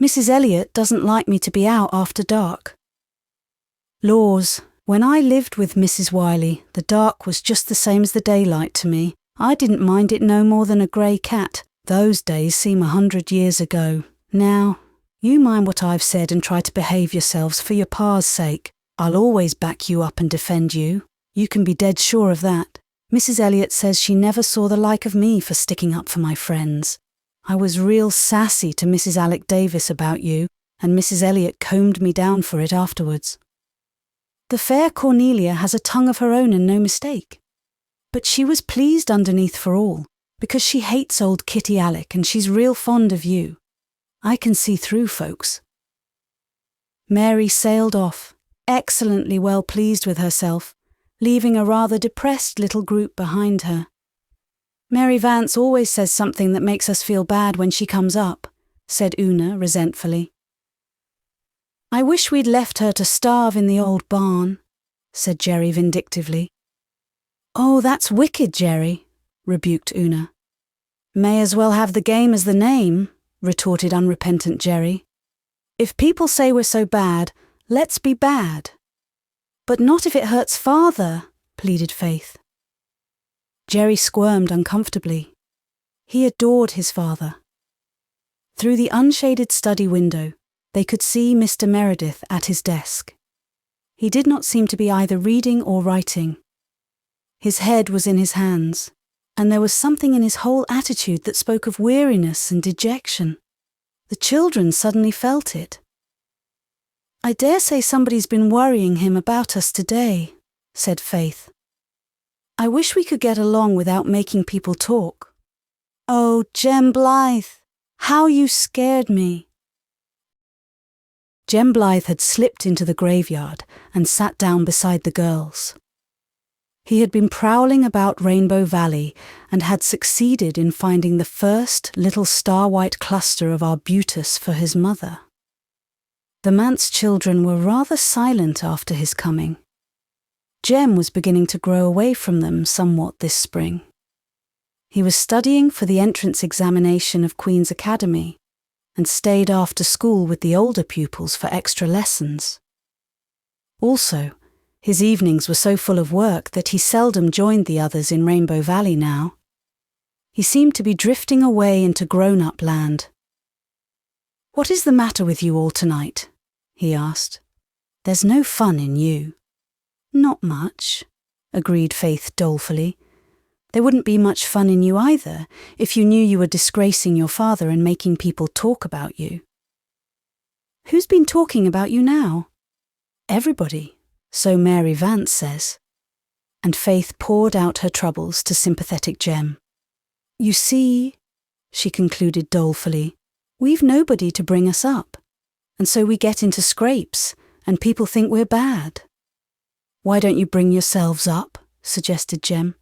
Mrs. Elliot doesn't like me to be out after dark. Laws, when I lived with Mrs. Wiley, the dark was just the same as the daylight to me. I didn't mind it no more than a grey cat. Those days seem 100 years ago. Now, you mind what I've said and try to behave yourselves for your pa's sake. I'll always back you up and defend you. You can be dead sure of that. Mrs. Elliot says she never saw the like of me for sticking up for my friends. I was real sassy to Mrs. Alec Davis about you, and Mrs. Elliot combed me down for it afterwards. The fair Cornelia has a tongue of her own and no mistake. But she was pleased underneath for all, because she hates old Kitty Alec and she's real fond of you. I can see through folks. Mary sailed off, excellently well pleased with herself, leaving a rather depressed little group behind her. Mary Vance always says something that makes us feel bad when she comes up, said Una resentfully. I wish we'd left her to starve in the old barn, said Jerry vindictively. Oh, that's wicked, Jerry, rebuked Una. May as well have the game as the name, retorted unrepentant Jerry. If people say we're so bad, let's be bad. But not if it hurts father, pleaded Faith. Jerry squirmed uncomfortably. He adored his father. Through the unshaded study window, they could see Mr. Meredith at his desk. He did not seem to be either reading or writing. His head was in his hands. and there was something in his whole attitude that spoke of weariness and dejection. The children suddenly felt it. "I dare say somebody's been worrying him about us today," said Faith. "I wish we could get along without making people talk. Oh, Jem Blythe, how you scared me." Jem Blythe had slipped into the graveyard and sat down beside the girls. He had been prowling about Rainbow Valley and had succeeded in finding the first little star-white cluster of arbutus for his mother. The Manse children were rather silent after his coming. Jem was beginning to grow away from them somewhat this spring. He was studying for the entrance examination of Queen's Academy and stayed after school with the older pupils for extra lessons. Also, his evenings were so full of work that he seldom joined the others in Rainbow Valley now. He seemed to be drifting away into grown-up land. "What is the matter with you all tonight?" he asked. "There's no fun in you." "Not much," agreed Faith dolefully. "There wouldn't be much fun in you either if you knew you were disgracing your father and making people talk about you." "Who's been talking about you now?" "Everybody, so Mary Vance says." And Faith poured out her troubles to sympathetic Jem. "You see," she concluded dolefully, "we've nobody to bring us up, and so we get into scrapes, and people think we're bad." "Why don't you bring yourselves up?" suggested Jem.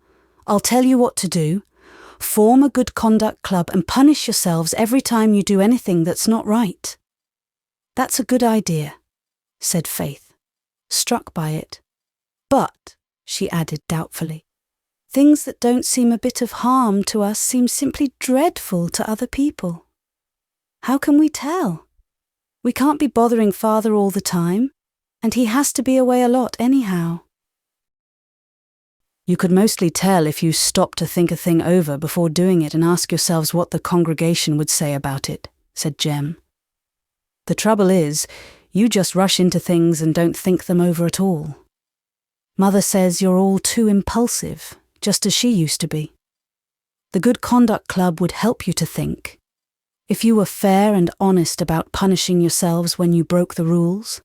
"I'll tell you what to do. Form a good conduct club and punish yourselves every time you do anything that's not right." "That's a good idea," said Faith, struck by it. "But," she added doubtfully, "things that don't seem a bit of harm to us seem simply dreadful to other people. How can we tell? We can't be bothering Father all the time, and he has to be away a lot anyhow." "You could mostly tell if you stopped to think a thing over before doing it and ask yourselves what the congregation would say about it," said Jem. "The trouble is, you just rush into things and don't think them over at all. Mother says you're all too impulsive, just as she used to be. The Good Conduct Club would help you to think. If you were fair and honest about punishing yourselves when you broke the rules,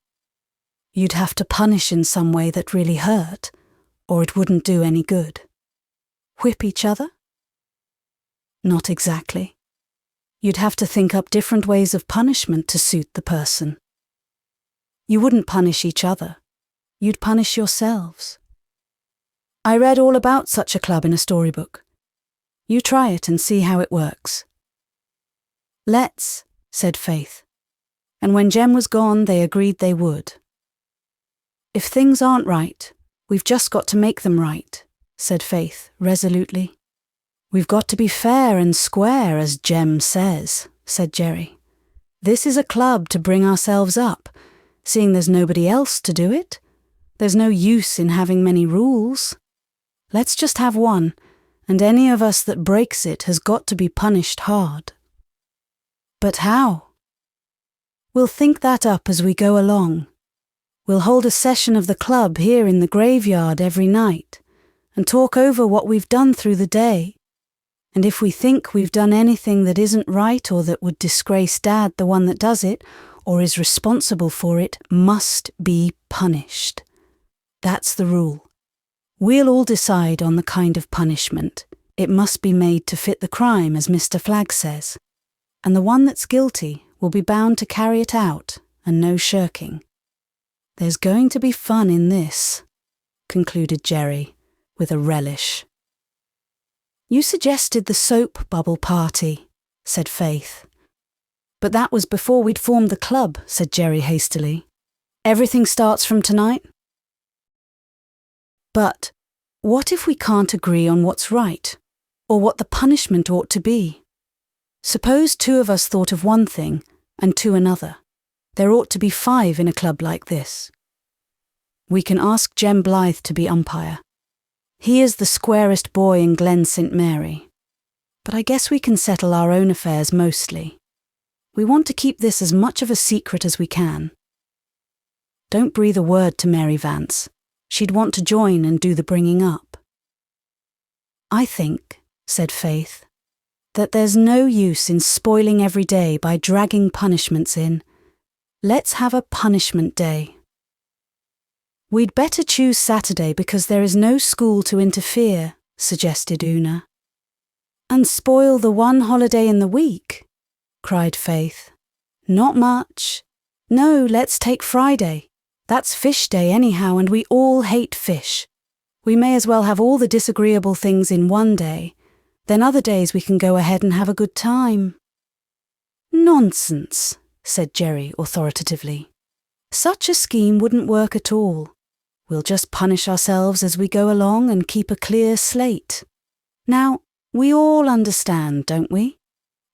you'd have to punish in some way that really hurt, or it wouldn't do any good. Whip each other? Not exactly. You'd have to think up different ways of punishment to suit the person. You wouldn't punish each other. You'd punish yourselves. I read all about such a club in a storybook. You try it and see how it works." "Let's," said Faith. And when Jem was gone, they agreed they would. "If things aren't right, we've just got to make them right," said Faith resolutely. "We've got to be fair and square, as Jem says," said Jerry. "This is a club to bring ourselves up, seeing there's nobody else to do it. There's no use in having many rules. Let's just have one, and any of us that breaks it has got to be punished hard." "But how?" "We'll think that up as we go along. We'll hold a session of the club here in the graveyard every night and talk over what we've done through the day. And if we think we've done anything that isn't right or that would disgrace Dad, the one that does it, or is responsible for it, must be punished. That's the rule. We'll all decide on the kind of punishment. It must be made to fit the crime, as Mr. Flagg says. And the one that's guilty will be bound to carry it out, and no shirking. There's going to be fun in this," concluded Jerry, with a relish. "You suggested the soap bubble party," said Faith. "But that was before we'd formed the club," said Jerry hastily. "Everything starts from tonight." "But what if we can't agree on what's right, or what the punishment ought to be? Suppose two of us thought of one thing and two another. There ought to be 5 in a club like this. We can ask Jem Blythe to be umpire. He is the squarest boy in Glen St. Mary. But I guess we can settle our own affairs mostly. We want to keep this as much of a secret as we can. Don't breathe a word to Mary Vance. She'd want to join and do the bringing up. I think," said Faith. "That there's no use in spoiling every day by dragging punishments in. Let's have a punishment day." "We'd better choose Saturday because there is no school to interfere," suggested Una. "And spoil the one holiday in the week?" cried Faith. "Not much. No, let's take Friday. That's fish day anyhow, and we all hate fish. We may as well have all the disagreeable things in one day. Then other days we can go ahead and have a good time." "Nonsense," said Jerry authoritatively. "Such a scheme wouldn't work at all. We'll just punish ourselves as we go along and keep a clear slate. Now, we all understand, don't we?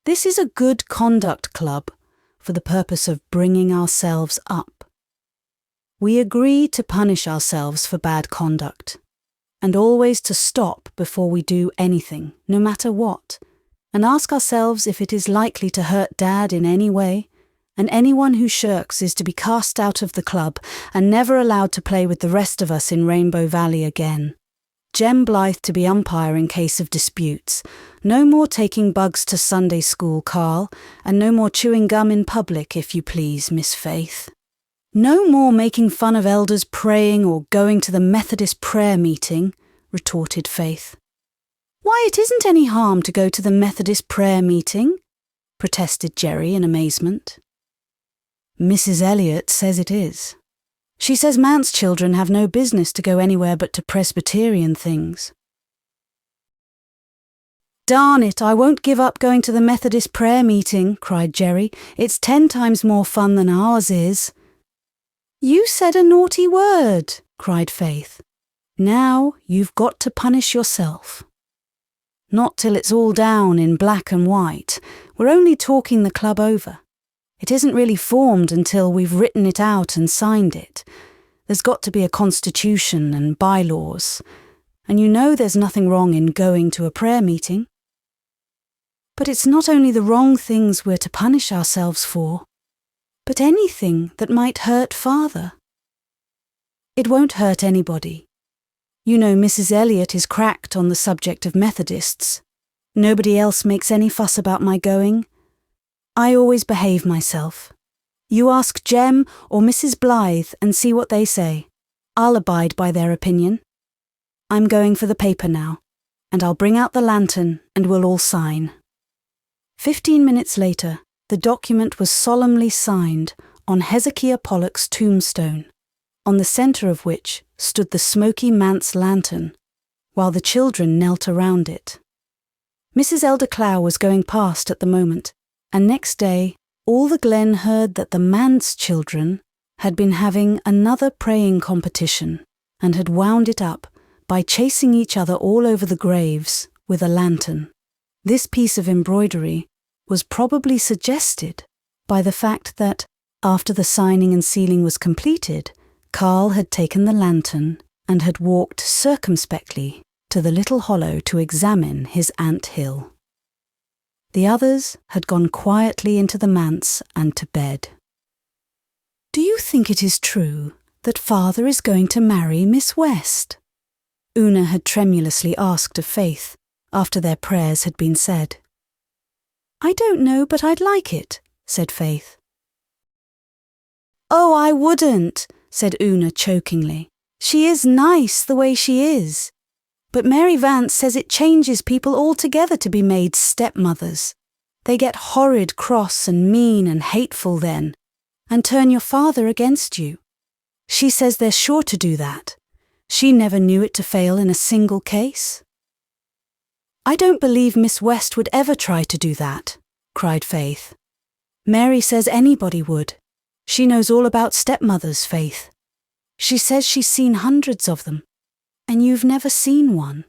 This is a good conduct club for the purpose of bringing ourselves up. We agree to punish ourselves for bad conduct, and always to stop before we do anything, no matter what, and ask ourselves if it is likely to hurt Dad in any way, and anyone who shirks is to be cast out of the club and never allowed to play with the rest of us in Rainbow Valley again. Jem Blythe to be umpire in case of disputes. No more taking bugs to Sunday school, Carl, and no more chewing gum in public, if you please, Miss Faith. No more making fun of elders praying or going to the Methodist prayer meeting, retorted Faith. Why, it isn't any harm to go to the Methodist prayer meeting, protested Jerry in amazement. Mrs. Elliot says it is. She says Manse children have no business to go anywhere but to Presbyterian things. Darn it, I won't give up going to the Methodist prayer meeting, cried Jerry. It's 10 times more fun than ours is. You said a naughty word, cried Faith. Now you've got to punish yourself. Not till it's all down in black and white. We're only talking the club over. It isn't really formed until we've written it out and signed it. There's got to be a constitution and bylaws. And you know there's nothing wrong in going to a prayer meeting. But it's not only the wrong things we're to punish ourselves for, but anything that might hurt Father. It won't hurt anybody. You know Mrs. Elliot is cracked on the subject of Methodists. Nobody else makes any fuss about my going. I always behave myself. You ask Jem or Mrs. Blythe and see what they say. I'll abide by their opinion. I'm going for the paper now, and I'll bring out the lantern and we'll all sign. 15 minutes later, the document was solemnly signed on Hezekiah Pollock's tombstone, on the centre of which stood the smoky Manse lantern, while the children knelt around it. Mrs. Elder Clow was going past at the moment, and next day all the glen heard that the Manse children had been having another praying competition and had wound it up by chasing each other all over the graves with a lantern. This piece of embroidery was probably suggested by the fact that, after the signing and sealing was completed, Carl had taken the lantern and had walked circumspectly to the little hollow to examine his ant hill. The others had gone quietly into the manse and to bed. Do you think it is true that Father is going to marry Miss West? Una had tremulously asked of Faith after their prayers had been said. I don't know, but I'd like it, said Faith. Oh, I wouldn't, said Una chokingly. She is nice the way she is. But Mary Vance says it changes people altogether to be made stepmothers. They get horrid, cross and mean and hateful then, and turn your father against you. She says they're sure to do that. She never knew it to fail in a single case. I don't believe Miss West would ever try to do that, cried Faith. Mary says anybody would. She knows all about stepmothers, Faith. She says she's seen hundreds of them. And you've never seen one.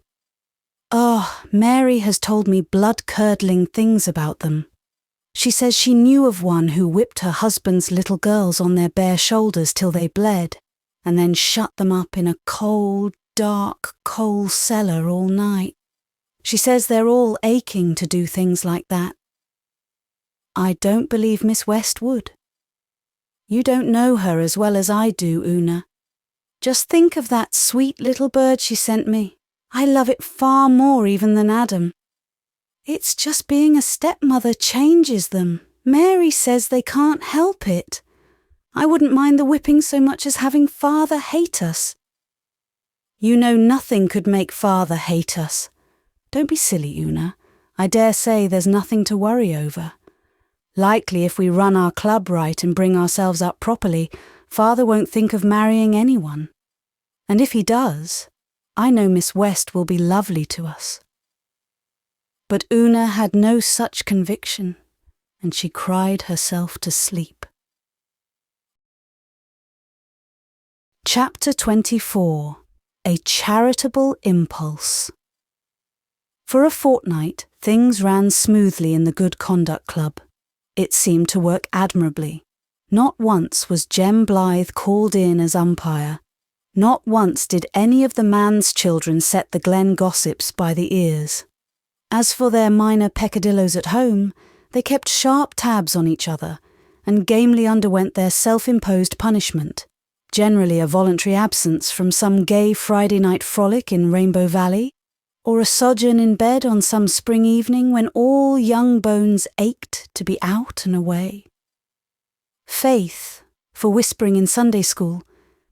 Oh, Mary has told me blood-curdling things about them. She says she knew of one who whipped her husband's little girls on their bare shoulders till they bled, and then shut them up in a cold, dark coal cellar all night. She says they're all aching to do things like that. I don't believe Miss West would. You don't know her as well as I do, Una. Just think of that sweet little bird she sent me. I love it far more even than Adam. It's just being a stepmother changes them. Mary says they can't help it. I wouldn't mind the whipping so much as having father hate us. You know nothing could make father hate us. Don't be silly, Una. I dare say there's nothing to worry over. Likely if we run our club right and bring ourselves up properly, father won't think of marrying anyone. And if he does, I know Miss West will be lovely to us. But Una had no such conviction, and she cried herself to sleep. Chapter 24. A Charitable Impulse. For a fortnight, things ran smoothly in the Good Conduct Club. It seemed to work admirably. Not once was Jem Blythe called in as umpire. Not once did any of the Manse children set the Glen gossips by the ears. As for their minor peccadillos at home, they kept sharp tabs on each other and gamely underwent their self-imposed punishment, generally a voluntary absence from some gay Friday night frolic in Rainbow Valley, or a sojourn in bed on some spring evening when all young bones ached to be out and away. Faith, for whispering in Sunday school,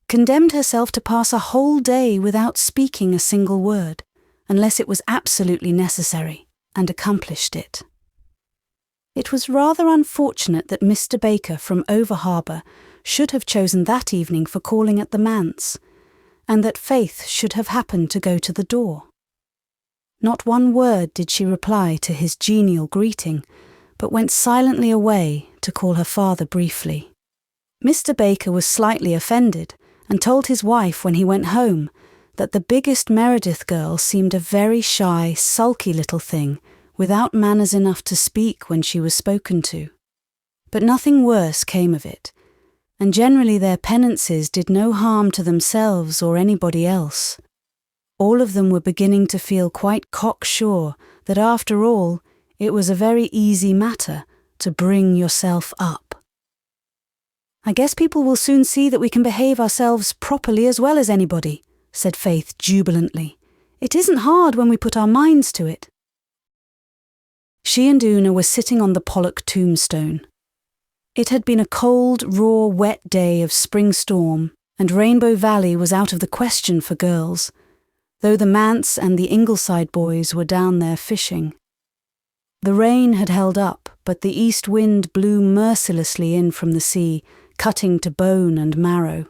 condemned herself to pass a whole day without speaking a single word, unless it was absolutely necessary, and accomplished it. It was rather unfortunate that Mr. Baker from Over Harbour should have chosen that evening for calling at the Manse, and that Faith should have happened to go to the door. Not one word did she reply to his genial greeting, but went silently away to call her father briefly. Mr. Baker was slightly offended, and told his wife when he went home that the biggest Meredith girl seemed a very shy, sulky little thing, without manners enough to speak when she was spoken to. But nothing worse came of it, and generally their penances did no harm to themselves or anybody else. All of them were beginning to feel quite cocksure that after all, it was a very easy matter to bring yourself up. I guess people will soon see that we can behave ourselves properly as well as anybody, said Faith jubilantly. It isn't hard when we put our minds to it. She and Una were sitting on the Pollock tombstone. It had been a cold, raw, wet day of spring storm, and Rainbow Valley was out of the question for girls, though the Manse and the Ingleside boys were down there fishing. The rain had held up, but the east wind blew mercilessly in from the sea, cutting to bone and marrow.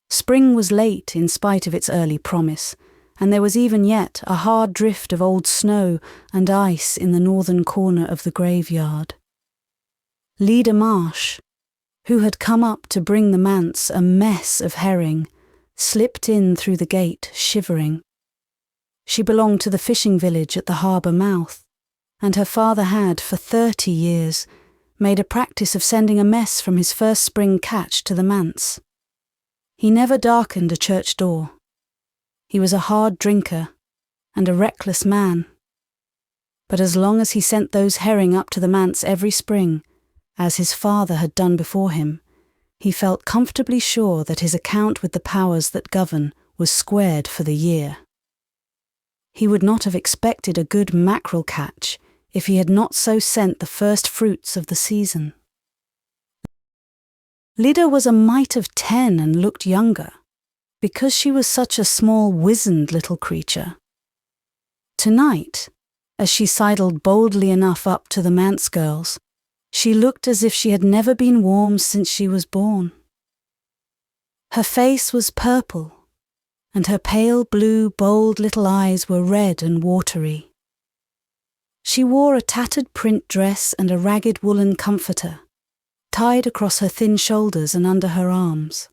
Spring was late in spite of its early promise, and there was even yet a hard drift of old snow and ice in the northern corner of the graveyard. Leader Marsh, who had come up to bring the Manse a mess of herring, slipped in through the gate, shivering. She belonged to the fishing village at the harbour mouth, and her father had, for 30 years, made a practice of sending a mess from his first spring catch to the Manse. He never darkened a church door. He was a hard drinker and a reckless man. But as long as he sent those herring up to the Manse every spring, as his father had done before him, he felt comfortably sure that his account with the powers that govern was squared for the year. He would not have expected a good mackerel catch if he had not so sent the first fruits of the season. Lyda was a mite of 10 and looked younger, because she was such a small, wizened little creature. Tonight, as she sidled boldly enough up to the Manse girls, she looked as if she had never been warm since she was born. Her face was purple, and her pale blue, bold little eyes were red and watery. She wore a tattered print dress and a ragged woolen comforter, tied across her thin shoulders and under her arms.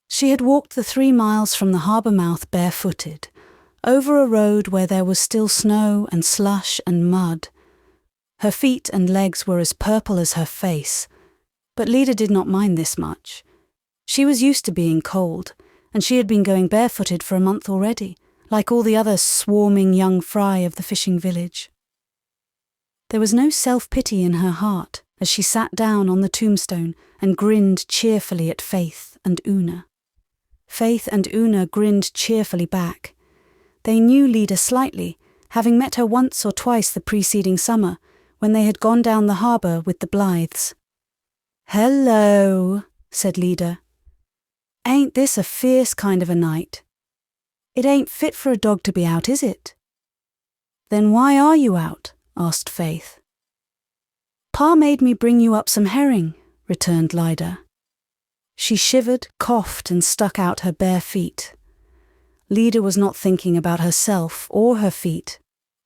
She had walked the 3 miles from the harbour mouth barefooted, over a road where there was still snow and slush and mud. Her feet and legs were as purple as her face, but Lyda did not mind this much. She was used to being cold, and she had been going barefooted for a month already, like all the other swarming young fry of the fishing village. There was no self-pity in her heart as she sat down on the tombstone and grinned cheerfully at Faith and Una. Faith and Una grinned cheerfully back. They knew Lyda slightly, having met her once or twice the preceding summer, when they had gone down the harbour with the Blythes. "Hello," said Leda. "Ain't this a fierce kind of a night? It ain't fit for a dog to be out, is it?" "Then why are you out?" asked Faith. "Pa made me bring you up some herring," returned Lida. She shivered, coughed, and stuck out her bare feet. Leda was not thinking about herself or her feet,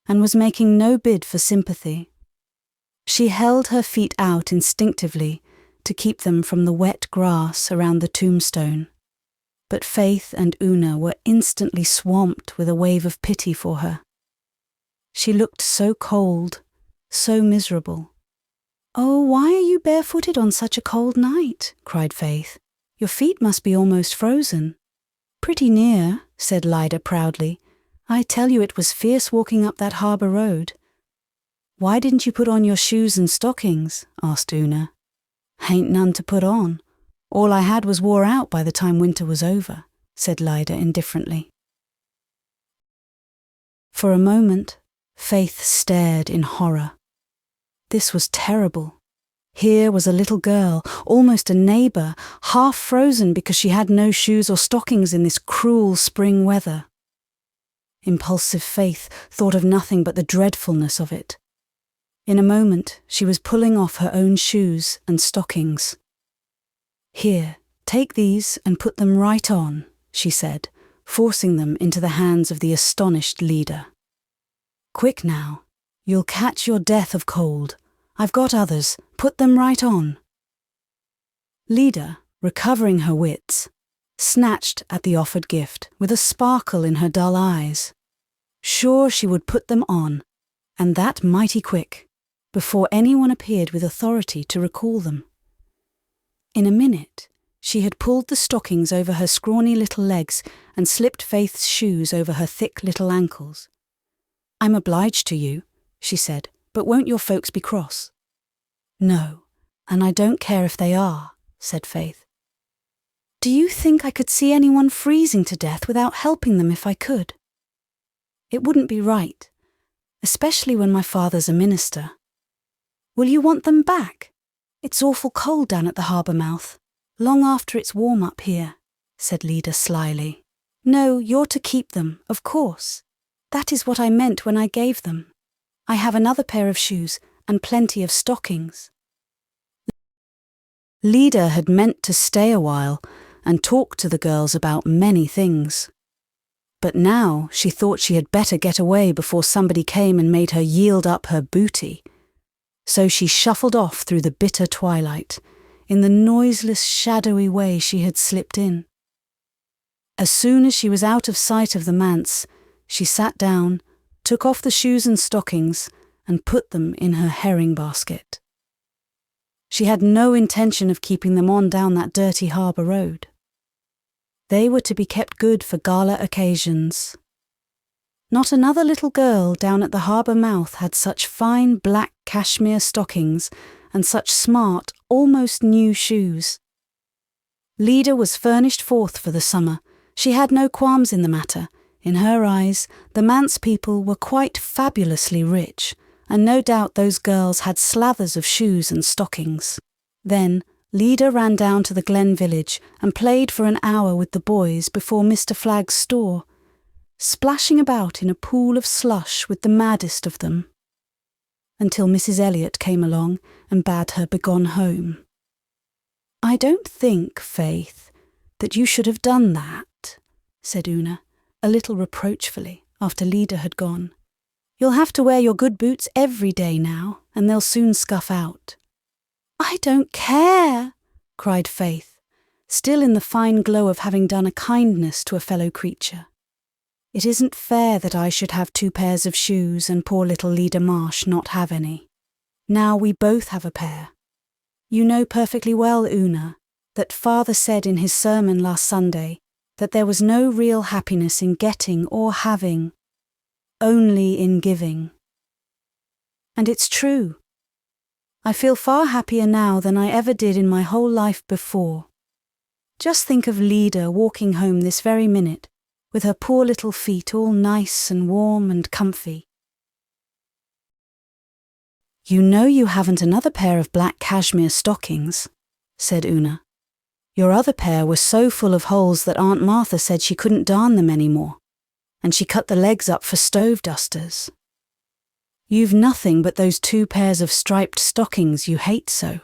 and was making no bid for sympathy. She held her feet out instinctively to keep them from the wet grass around the tombstone, but Faith and Una were instantly swamped with a wave of pity for her. She looked so cold, so miserable. "Oh, why are you barefooted on such a cold night?" cried Faith. "Your feet must be almost frozen." "Pretty near," said Lida proudly. "I tell you it was fierce walking up that harbour road." "Why didn't you put on your shoes and stockings?" asked Una. "Ain't none to put on. All I had was wore out by the time winter was over," said Lida indifferently. For a moment, Faith stared in horror. This was terrible. Here was a little girl, almost a neighbour, half frozen because she had no shoes or stockings in this cruel spring weather. Impulsive Faith thought of nothing but the dreadfulness of it. In a moment, she was pulling off her own shoes and stockings. "Here, take these and put them right on," she said, forcing them into the hands of the astonished leader. "Quick now. You'll catch your death of cold. I've got others. Put them right on." Leda, recovering her wits, snatched at the offered gift with a sparkle in her dull eyes. Sure she would put them on, and that mighty quick, before anyone appeared with authority to recall them. In a minute, she had pulled the stockings over her scrawny little legs and slipped Faith's shoes over her thick little ankles. "I'm obliged to you," she said, "but won't your folks be cross?" "No, and I don't care if they are," said Faith. "Do you think I could see anyone freezing to death without helping them if I could? It wouldn't be right, especially when my father's a minister. Will you want them back? It's awful cold down at the harbour mouth, long after it's warm up here," said Leda slyly. "No, you're to keep them, of course. That is what I meant when I gave them. I have another pair of shoes and plenty of stockings." Leda had meant to stay a while and talk to the girls about many things. But now she thought she had better get away before somebody came and made her yield up her booty. So she shuffled off through the bitter twilight, in the noiseless, shadowy way she had slipped in. As soon as she was out of sight of the manse, she sat down, took off the shoes and stockings, and put them in her herring basket. She had no intention of keeping them on down that dirty harbour road. They were to be kept good for gala occasions. Not another little girl down at the harbour mouth had such fine black cashmere stockings and such smart, almost new shoes. Leda was furnished forth for the summer. She had no qualms in the matter. In her eyes, the Manse people were quite fabulously rich, and no doubt those girls had slathers of shoes and stockings. Then Leda ran down to the Glen village and played for an hour with the boys before Mr. Flagg's store, splashing about in a pool of slush with the maddest of them, until Mrs. Elliot came along and bade her begone home. "I don't think, Faith, that you should have done that," said Una, a little reproachfully, after Leda had gone. "You'll have to wear your good boots every day now, and they'll soon scuff out." "I don't care," cried Faith, still in the fine glow of having done a kindness to a fellow creature. "It isn't fair that I should have 2 pairs of shoes and poor little Leda Marsh not have any. Now we both have a pair. You know perfectly well, Una, that Father said in his sermon last Sunday that there was no real happiness in getting or having, only in giving. And it's true. I feel far happier now than I ever did in my whole life before. Just think of Leda walking home this very minute, with her poor little feet all nice and warm and comfy, "You know you haven't another pair of black cashmere stockings," said Una. "Your other pair were so full of holes that Aunt Martha said she couldn't darn them anymore, and she cut the legs up for stove dusters. You've nothing but those 2 pairs of striped stockings you hate so."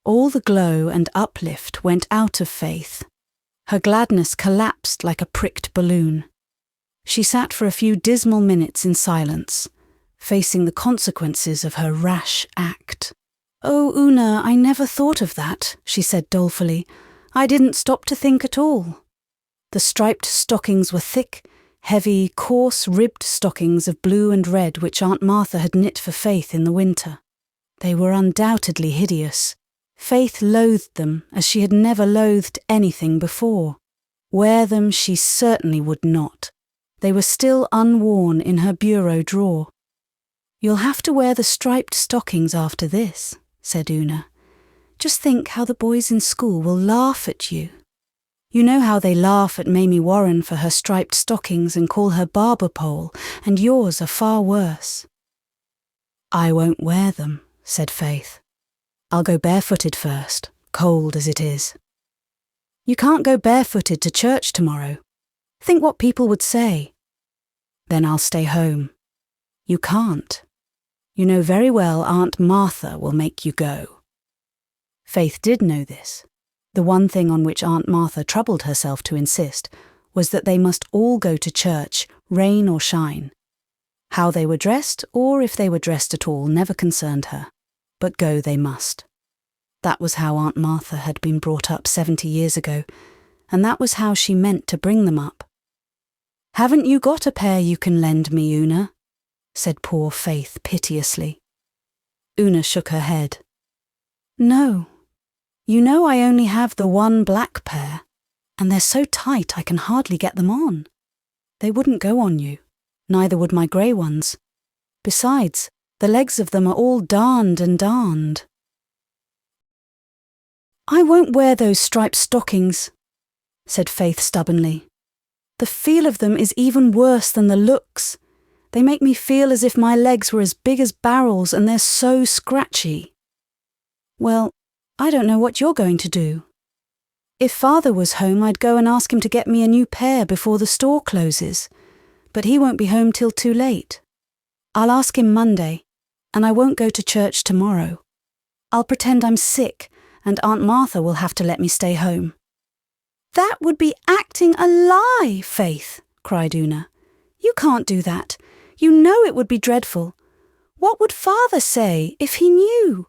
All the glow and uplift went out of Faith. Her gladness collapsed like a pricked balloon. She sat for a few dismal minutes in silence, facing the consequences of her rash act. "Oh, Una, I never thought of that," she said dolefully. "I didn't stop to think at all." The striped stockings were thick, heavy, coarse-ribbed stockings of blue and red which Aunt Martha had knit for Faith in the winter. They were undoubtedly hideous. Faith loathed them as she had never loathed anything before. Wear them she certainly would not. They were still unworn in her bureau drawer. "You'll have to wear the striped stockings after this," said Una. "Just think how the boys in school will laugh at you. You know how they laugh at Mamie Warren for her striped stockings and call her barber pole, and yours are far worse." "I won't wear them," said Faith. "I'll go barefooted first, cold as it is." "You can't go barefooted to church tomorrow. Think what people would say." "Then I'll stay home." "You can't. You know very well Aunt Martha will make you go." Faith did know this. The one thing on which Aunt Martha troubled herself to insist was that they must all go to church, rain or shine. How they were dressed, or if they were dressed at all, never concerned her, but go they must. That was how Aunt Martha had been brought up 70 years ago, and that was how she meant to bring them up. "Haven't you got a pair you can lend me, Una?" said poor Faith piteously. Una shook her head. "No. You know I only have the one black pair, and they're so tight I can hardly get them on. They wouldn't go on you, neither would my grey ones. Besides, the legs of them are all darned and darned." "I won't wear those striped stockings," said Faith stubbornly. "The feel of them is even worse than the looks. They make me feel as if my legs were as big as barrels, and they're so scratchy." "Well, I don't know what you're going to do. If Father was home, I'd go and ask him to get me a new pair before the store closes, but he won't be home till too late. I'll ask him Monday, and I won't go to church tomorrow. I'll pretend I'm sick, and Aunt Martha will have to let me stay home." "That would be acting a lie, Faith," cried Una. "You can't do that. You know it would be dreadful. What would Father say if he knew?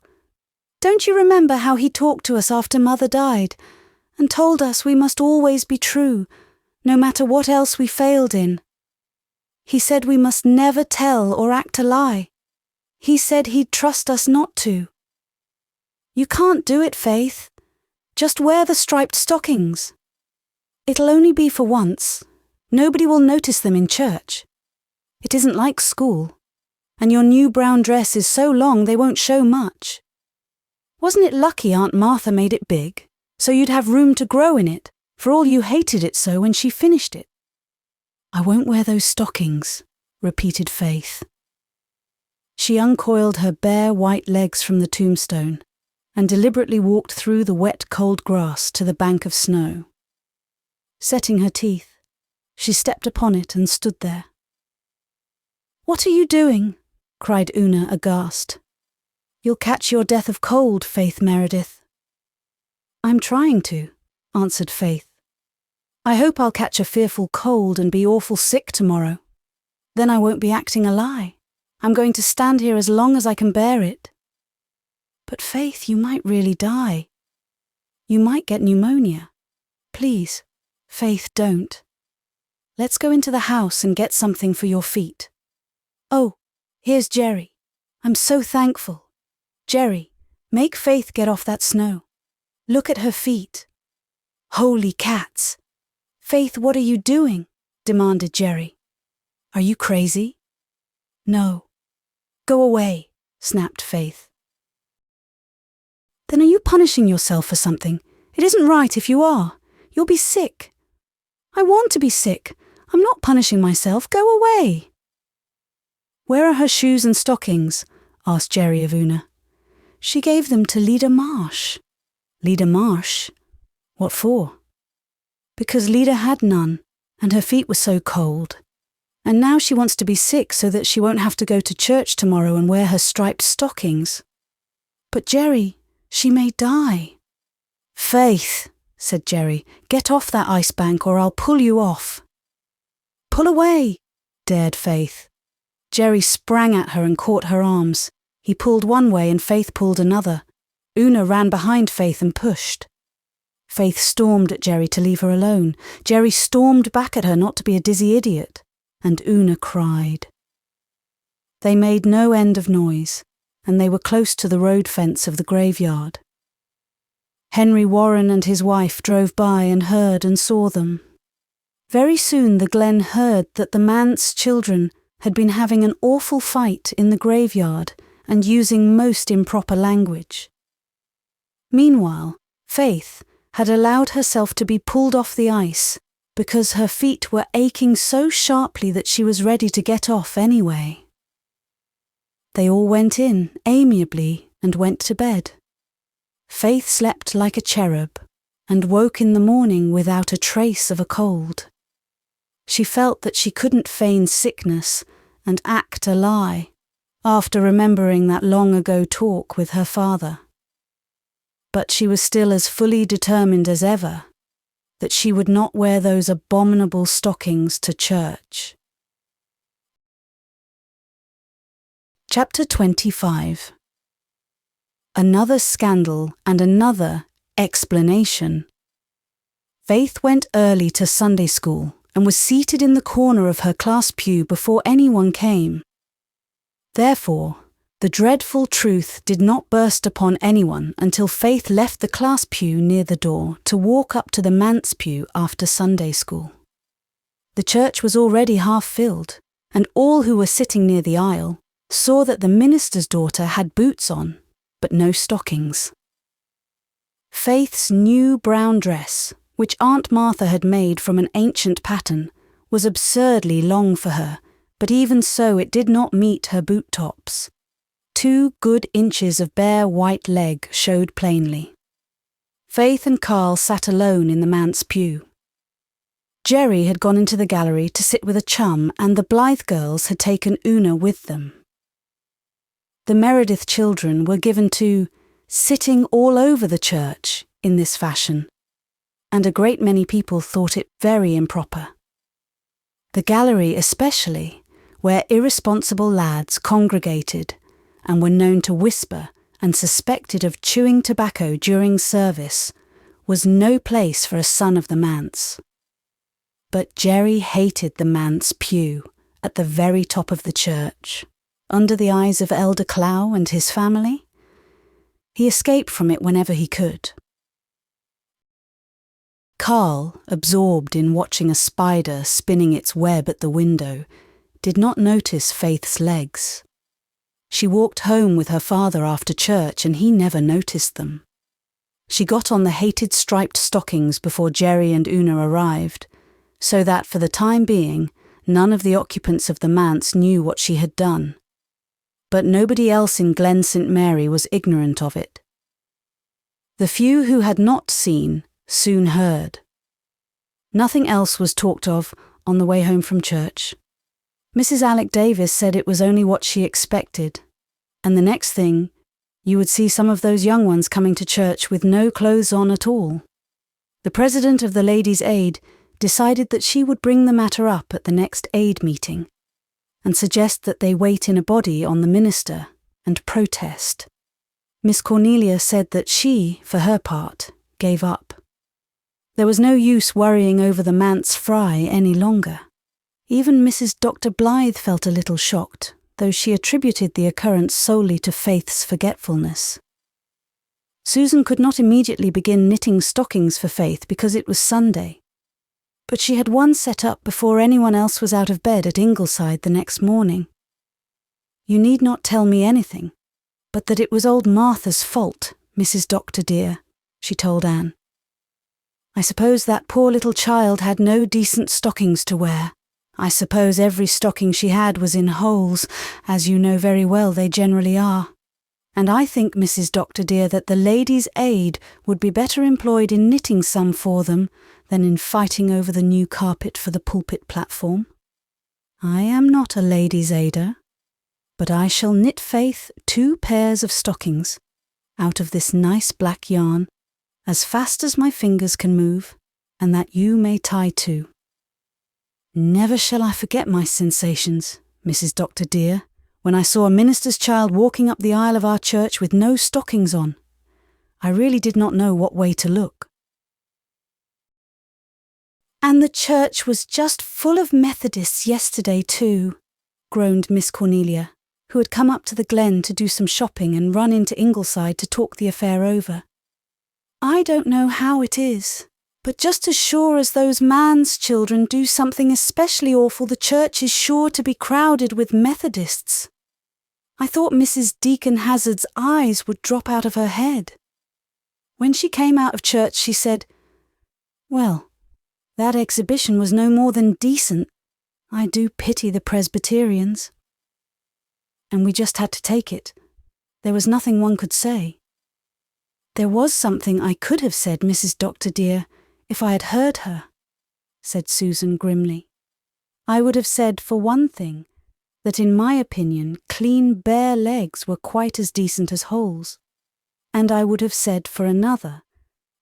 Don't you remember how he talked to us after Mother died, and told us we must always be true, no matter what else we failed in? He said we must never tell or act a lie. He said he'd trust us not to. You can't do it, Faith. Just wear the striped stockings. It'll only be for once. Nobody will notice them in church. It isn't like school, and your new brown dress is so long they won't show much. Wasn't it lucky Aunt Martha made it big, so you'd have room to grow in it, for all you hated it so when she finished it?" "I won't wear those stockings," repeated Faith. She uncoiled her bare white legs from the tombstone and deliberately walked through the wet cold grass to the bank of snow. Setting her teeth, she stepped upon it and stood there. "What are you doing?" cried Una aghast. "You'll catch your death of cold, Faith Meredith." "I'm trying to," answered Faith. "I hope I'll catch a fearful cold and be awful sick tomorrow. Then I won't be acting a lie. I'm going to stand here as long as I can bear it." "But Faith, you might really die. You might get pneumonia. Please, Faith, don't. Let's go into the house and get something for your feet. Oh, here's Jerry. I'm so thankful. Jerry, make Faith get off that snow. Look at her feet. Holy cats! Faith, what are you doing?" demanded Jerry. "Are you crazy?" "No." "Go away," snapped Faith. "Then are you punishing yourself for something? It isn't right if you are. You'll be sick." "I want to be sick. I'm not punishing myself. Go away." "Where are her shoes and stockings? asked Jerry of Una. She gave them to Leda Marsh. Leda Marsh? What for? Because Leda had none, and her feet were so cold. And now she wants to be sick so that she won't have to go to church tomorrow and wear her striped stockings. But Jerry, she may die. Faith, said Jerry, get off that ice bank or I'll pull you off. Pull away, dared Faith. Jerry sprang at her and caught her arms. He pulled one way and Faith pulled another. Una ran behind Faith and pushed. Faith stormed at Jerry to leave her alone. Jerry stormed back at her not to be a dizzy idiot. And Una cried. They made no end of noise, and they were close to the road fence of the graveyard. Henry Warren and his wife drove by and heard and saw them. Very soon the Glen heard that the Manse children had been having an awful fight in the graveyard and using most improper language. Meanwhile, Faith had allowed herself to be pulled off the ice because her feet were aching so sharply that she was ready to get off anyway. They all went in, amiably, and went to bed. Faith slept like a cherub, and woke in the morning without a trace of a cold. She felt that she couldn't feign sickness and act a lie, after remembering that long-ago talk with her father. But she was still as fully determined as ever that she would not wear those abominable stockings to church. Chapter 25. Another scandal and another explanation. Faith went early to Sunday school and was seated in the corner of her class pew before anyone came. Therefore, the dreadful truth did not burst upon anyone until Faith left the class pew near the door to walk up to the Manse pew after Sunday school. The church was already half filled, and all who were sitting near the aisle saw that the minister's daughter had boots on, but no stockings. Faith's new brown dress, which Aunt Martha had made from an ancient pattern, was absurdly long for her, but even so it did not meet her boot tops. 2 good inches of bare white leg showed plainly. Faith and Carl sat alone in the Manse pew. Jerry had gone into the gallery to sit with a chum, and the Blythe girls had taken Una with them. The Meredith children were given to sitting all over the church in this fashion, and a great many people thought it very improper. The gallery especially, where irresponsible lads congregated and were known to whisper and suspected of chewing tobacco during service, was no place for a son of the Manse. But Jerry hated the Manse pew at the very top of the church, under the eyes of Elder Clow and his family. He escaped from it whenever he could. Carl, absorbed in watching a spider spinning its web at the window, did not notice Faith's legs. She walked home with her father after church and he never noticed them. She got on the hated striped stockings before Jerry and Una arrived, so that for the time being none of the occupants of the Manse knew what she had done. But nobody else in Glen St. Mary was ignorant of it. The few who had not seen soon heard. Nothing else was talked of on the way home from church. Mrs. Alec Davis said it was only what she expected, and the next thing, you would see some of those young ones coming to church with no clothes on at all. The president of the Ladies' Aid decided that she would bring the matter up at the next aid meeting, and suggest that they wait in a body on the minister and protest. Miss Cornelia said that she, for her part, gave up. There was no use worrying over the Manse fry any longer. Even Mrs. Dr. Blythe felt a little shocked, though she attributed the occurrence solely to Faith's forgetfulness. Susan could not immediately begin knitting stockings for Faith because it was Sunday, but she had one set up before anyone else was out of bed at Ingleside the next morning. You need not tell me anything, but that it was old Martha's fault, Mrs. Doctor dear, she told Anne. I suppose that poor little child had no decent stockings to wear, I suppose every stocking she had was in holes, as you know very well they generally are. And I think, Mrs. Dr. dear, that the Ladies' Aid would be better employed in knitting some for them than in fighting over the new carpet for the pulpit platform. I am not a Ladies' Aider, but I shall knit Faith 2 pairs of stockings out of this nice black yarn, as fast as my fingers can move, and that you may tie too. Never shall I forget my sensations, Mrs. Dr. dear, when I saw a minister's child walking up the aisle of our church with no stockings on. I really did not know what way to look. And the church was just full of Methodists yesterday too, groaned Miss Cornelia, who had come up to the Glen to do some shopping and run into Ingleside to talk the affair over. I don't know how it is, but just as sure as those Manse children do something especially awful, the church is sure to be crowded with Methodists. I thought Mrs. Deacon Hazard's eyes would drop out of her head. When she came out of church, she said, "Well, that exhibition was no more than decent. I do pity the Presbyterians." And we just had to take it. There was nothing one could say. There was something I could have said, Mrs. Dr. dear, if I had heard her, said Susan grimly. I would have said, for one thing, that in my opinion clean bare legs were quite as decent as holes. And I would have said, for another,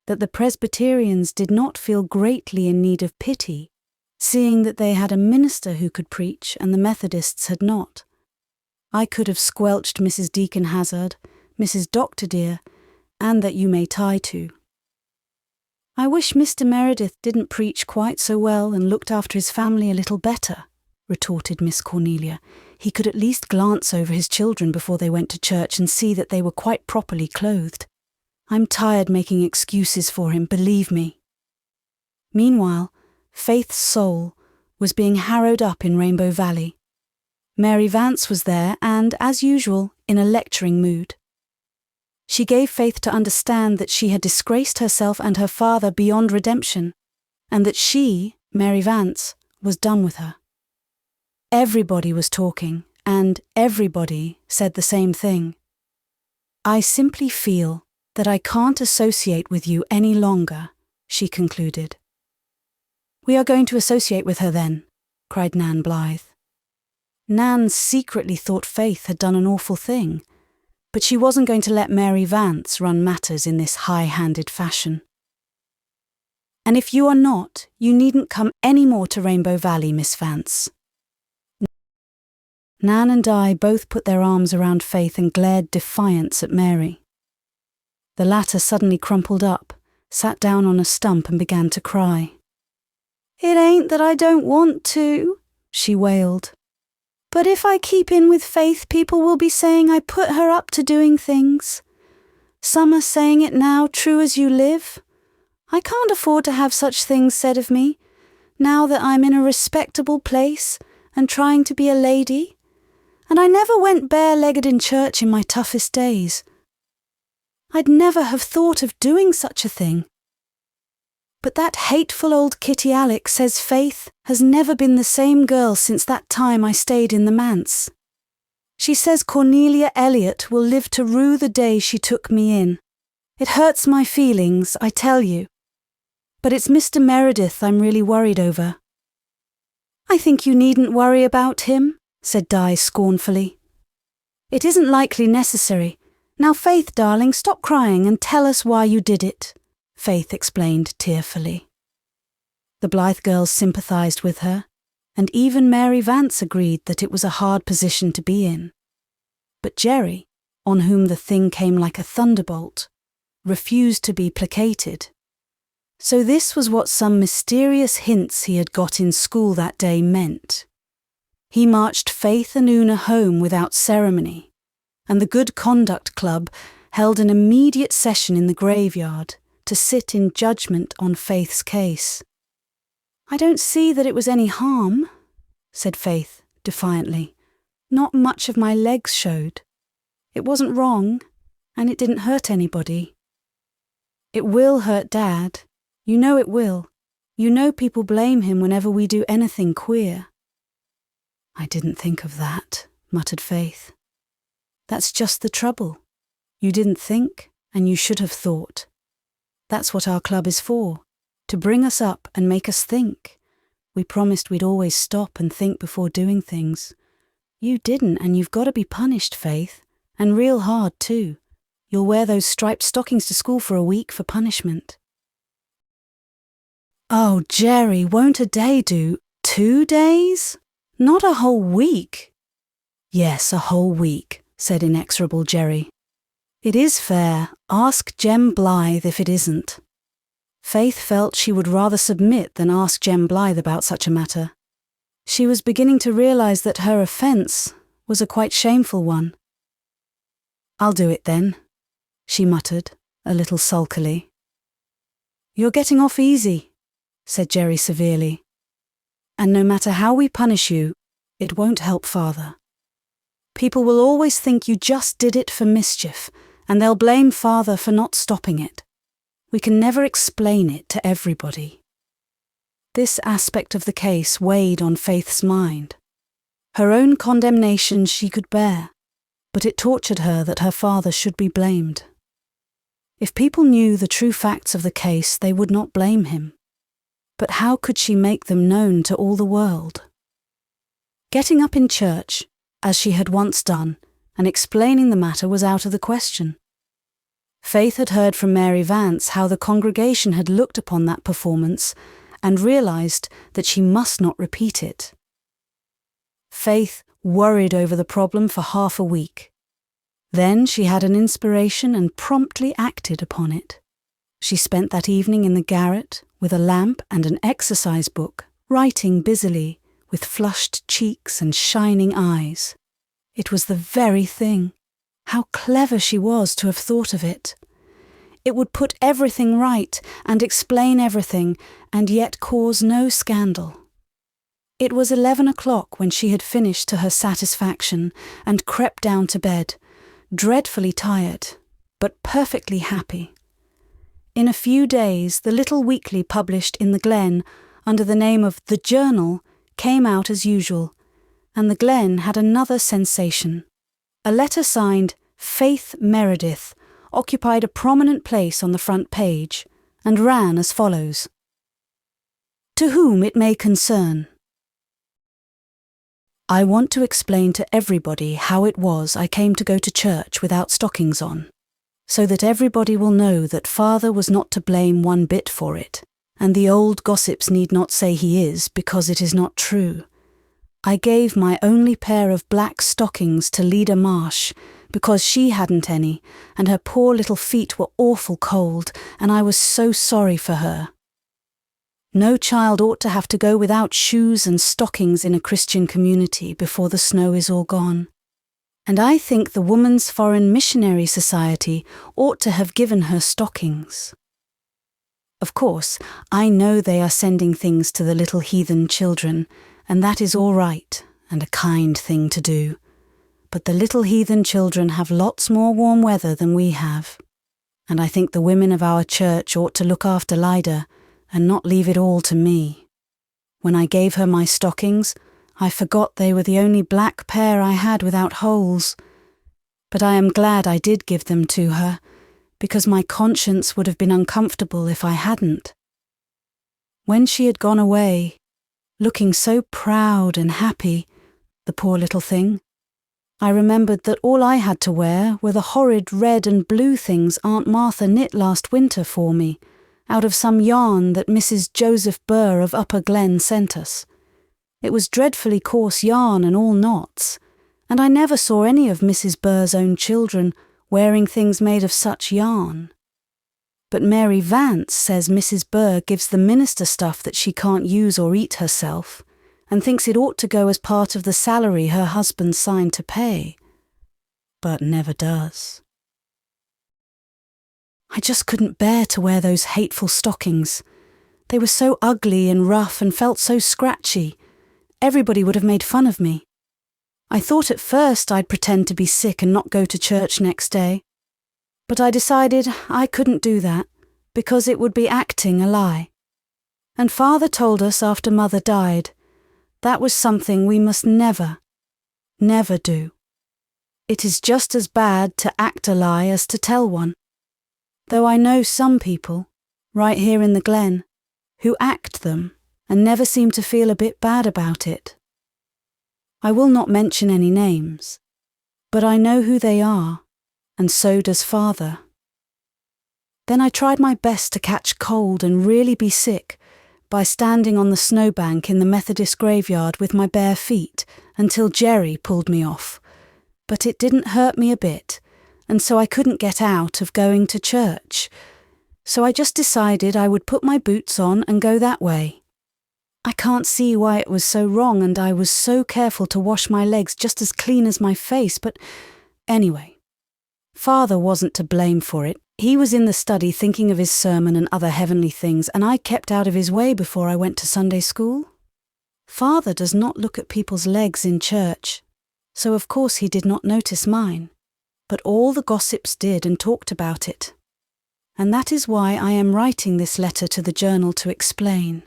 that the Presbyterians did not feel greatly in need of pity, seeing that they had a minister who could preach and the Methodists had not. I could have squelched Mrs. Deacon Hazard, Mrs. Dr. dear, and that you may tie too. I wish Mr. Meredith didn't preach quite so well and looked after his family a little better, retorted Miss Cornelia. He could at least glance over his children before they went to church and see that they were quite properly clothed. I'm tired making excuses for him, believe me. Meanwhile, Faith's soul was being harrowed up in Rainbow Valley. Mary Vance was there and, as usual, in a lecturing mood. She gave Faith to understand that she had disgraced herself and her father beyond redemption, and that she, Mary Vance, was done with her. Everybody was talking, and everybody said the same thing. I simply feel that I can't associate with you any longer, she concluded. We are going to associate with her then, cried Nan Blythe. Nan secretly thought Faith had done an awful thing, but she wasn't going to let Mary Vance run matters in this high-handed fashion. And if you are not, you needn't come any more to Rainbow Valley, Miss Vance. Nan and Di both put their arms around Faith and glared defiance at Mary. The latter suddenly crumpled up, sat down on a stump and began to cry. "It ain't that I don't want to," she wailed. "But if I keep in with Faith, people will be saying I put her up to doing things. Some are saying it now, true as you live. I can't afford to have such things said of me, now that I'm in a respectable place and trying to be a lady. And I never went bare-legged in church in my toughest days. I'd never have thought of doing such a thing. But that hateful old Kitty Alec says Faith has never been the same girl since that time I stayed in the Manse. She says Cornelia Elliot will live to rue the day she took me in. It hurts my feelings, I tell you. But it's Mr. Meredith I'm really worried over." "I think you needn't worry about him," said Di scornfully. "It isn't likely necessary. Now, Faith, darling, stop crying and tell us why you did it," Faith explained tearfully. The Blythe girls sympathised with her, and even Mary Vance agreed that it was a hard position to be in. But Jerry, on whom the thing came like a thunderbolt, refused to be placated. So this was what some mysterious hints he had got in school that day meant. He marched Faith and Una home without ceremony, and the Good Conduct Club held an immediate session in the graveyard to sit in judgment on Faith's case. "I don't see that it was any harm," said Faith defiantly. "Not much of my legs showed. It wasn't wrong, and it didn't hurt anybody." "It will hurt Dad. You know it will. You know people blame him whenever we do anything queer," "I didn't think of that," muttered Faith. "That's just the trouble. You didn't think, and you should have thought. That's what our club is for, to bring us up and make us think. We promised we'd always stop and think before doing things. You didn't, and you've got to be punished, Faith, and real hard too. You'll wear those striped stockings to school for a week for punishment." "Oh, Jerry, won't a day do? 2 days? Not a whole week?" "Yes, a whole week," said inexorable Jerry. "It is fair. Ask Jem Blythe if it isn't." Faith felt she would rather submit than ask Jem Blythe about such a matter. She was beginning to realise that her offence was a quite shameful one. "I'll do it then," she muttered, a little sulkily. "You're getting off easy," said Jerry severely. "And no matter how we punish you, it won't help Father. People will always think you just did it for mischief, and they'll blame Father for not stopping it. We can never explain it to everybody." This aspect of the case weighed on Faith's mind. Her own condemnation she could bear, but it tortured her that her father should be blamed. If people knew the true facts of the case, they would not blame him. But how could she make them known to all the world? Getting up in church, as she had once done, and explaining the matter was out of the question. Faith had heard from Mary Vance how the congregation had looked upon that performance and realised that she must not repeat it. Faith worried over the problem for half a week. Then she had an inspiration and promptly acted upon it. She spent that evening in the garret with a lamp and an exercise book, writing busily, with flushed cheeks and shining eyes. It was the very thing. How clever she was to have thought of it. It would put everything right and explain everything, and yet cause no scandal. It was 11 o'clock when she had finished to her satisfaction and crept down to bed, dreadfully tired, but perfectly happy. In a few days, the little weekly published in the Glen under the name of The Journal came out as usual, and the Glen had another sensation. A letter signed Faith Meredith occupied a prominent place on the front page and ran as follows. To whom it may concern. I want to explain to everybody how it was I came to go to church without stockings on, so that everybody will know that Father was not to blame one bit for it, and the old gossips need not say he is, because it is not true. I gave my only pair of black stockings to Leda Marsh, because she hadn't any, and her poor little feet were awful cold, and I was so sorry for her. No child ought to have to go without shoes and stockings in a Christian community before the snow is all gone. And I think the Woman's Foreign Missionary Society ought to have given her stockings. Of course, I know they are sending things to the little heathen children, and that is all right and a kind thing to do. But the little heathen children have lots more warm weather than we have. And I think the women of our church ought to look after Lida and not leave it all to me. When I gave her my stockings, I forgot they were the only black pair I had without holes. But I am glad I did give them to her, because my conscience would have been uncomfortable if I hadn't. When she had gone away, looking so proud and happy, the poor little thing, I remembered that all I had to wear were the horrid red and blue things Aunt Martha knit last winter for me, out of some yarn that Mrs. Joseph Burr of Upper Glen sent us. It was dreadfully coarse yarn and all knots, and I never saw any of Mrs. Burr's own children wearing things made of such yarn. But Mary Vance says Mrs. Burr gives the minister stuff that she can't use or eat herself, and thinks it ought to go as part of the salary her husband signed to pay, but never does. I just couldn't bear to wear those hateful stockings. They were so ugly and rough and felt so scratchy. Everybody would have made fun of me. I thought at first I'd pretend to be sick and not go to church next day. But I decided I couldn't do that, because it would be acting a lie. And Father told us after Mother died, That was something we must never, never do. It is just as bad to act a lie as to tell one. Though I know some people, right here in the glen, who act them and never seem to feel a bit bad about it. I will not mention any names, but I know who they are, and so does Father. Then I tried my best to catch cold and really be sick by standing on the snowbank in the Methodist graveyard with my bare feet until Jerry pulled me off. But it didn't hurt me a bit, and so I couldn't get out of going to church. So I just decided I would put my boots on and go that way. I can't see why it was so wrong, and I was so careful to wash my legs just as clean as my face, but anyway. Father wasn't to blame for it. He was in the study thinking of his sermon and other heavenly things, and I kept out of his way before I went to Sunday school. Father does not look at people's legs in church, so of course he did not notice mine, but all the gossips did and talked about it. And that is why I am writing this letter to the journal to explain.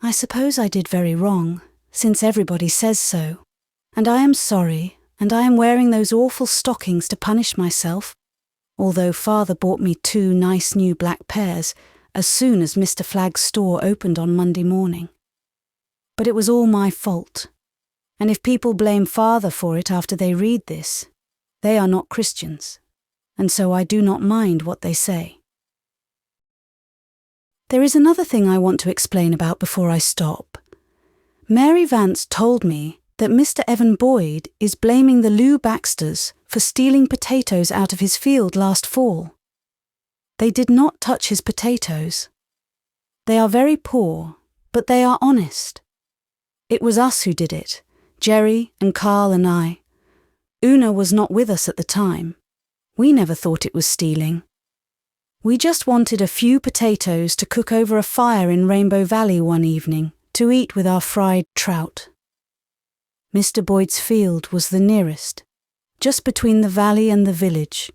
I suppose I did very wrong, since everybody says so, and I am sorry, and I am wearing those awful stockings to punish myself, although Father bought me 2 nice new black pairs as soon as Mr. Flagg's store opened on Monday morning. But it was all my fault, and if people blame Father for it after they read this, they are not Christians, and so I do not mind what they say. There is another thing I want to explain about before I stop. Mary Vance told me that Mr. Evan Boyd is blaming the Lou Baxters for stealing potatoes out of his field last fall. They did not touch his potatoes. They are very poor, but they are honest. It was us who did it, Jerry and Carl and I. Una was not with us at the time. We never thought it was stealing. We just wanted a few potatoes to cook over a fire in Rainbow Valley one evening to eat with our fried trout. Mr. Boyd's field was the nearest, just between the valley and the village,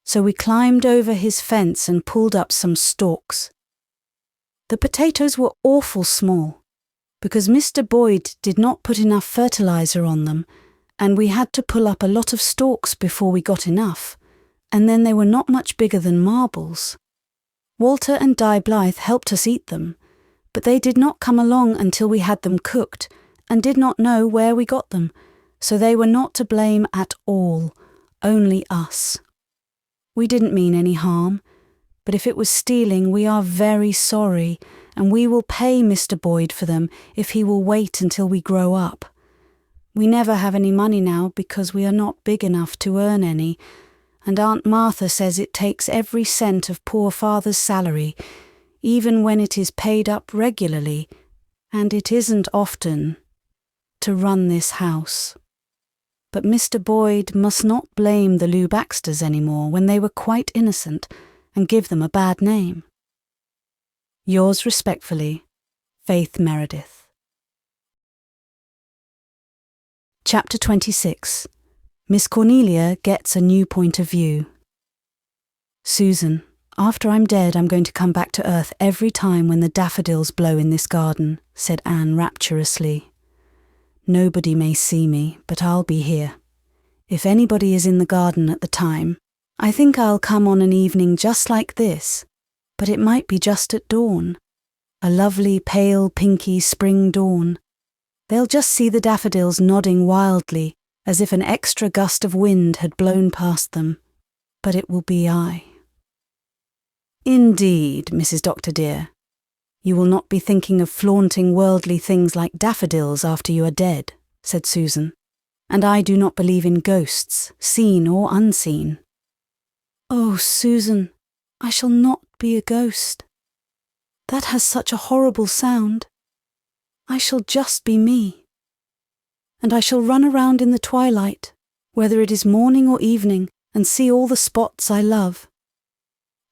so we climbed over his fence and pulled up some stalks. The potatoes were awful small, because Mr. Boyd did not put enough fertilizer on them, and we had to pull up a lot of stalks before we got enough, and then they were not much bigger than marbles. Walter and Di Blythe helped us eat them, but they did not come along until we had them cooked, and did not know where we got them, so they were not to blame at all, only us. We didn't mean any harm, but if it was stealing, we are very sorry, and we will pay Mr. Boyd for them if he will wait until we grow up. We never have any money now because we are not big enough to earn any, and Aunt Martha says it takes every cent of poor Father's salary, even when it is paid up regularly, and it isn't often, to run this house. But Mr. Boyd must not blame the Lou Baxters anymore when they were quite innocent and give them a bad name. Yours respectfully, Faith Meredith. Chapter 26. Miss Cornelia gets a new point of view. Susan, after I'm dead, I'm going to come back to earth every time when the daffodils blow in this garden, said Anne rapturously. Nobody may see me, but I'll be here. If anybody is in the garden at the time, I think I'll come on an evening just like this, but it might be just at dawn. A lovely, pale, pinky spring dawn. They'll just see the daffodils nodding wildly, as if an extra gust of wind had blown past them. But it will be I. Indeed, Mrs. Doctor dear. You will not be thinking of flaunting worldly things like daffodils after you are dead, said Susan, and I do not believe in ghosts, seen or unseen. Oh, Susan, I shall not be a ghost. That has such a horrible sound. I shall just be me. And I shall run around in the twilight, whether it is morning or evening, and see all the spots I love.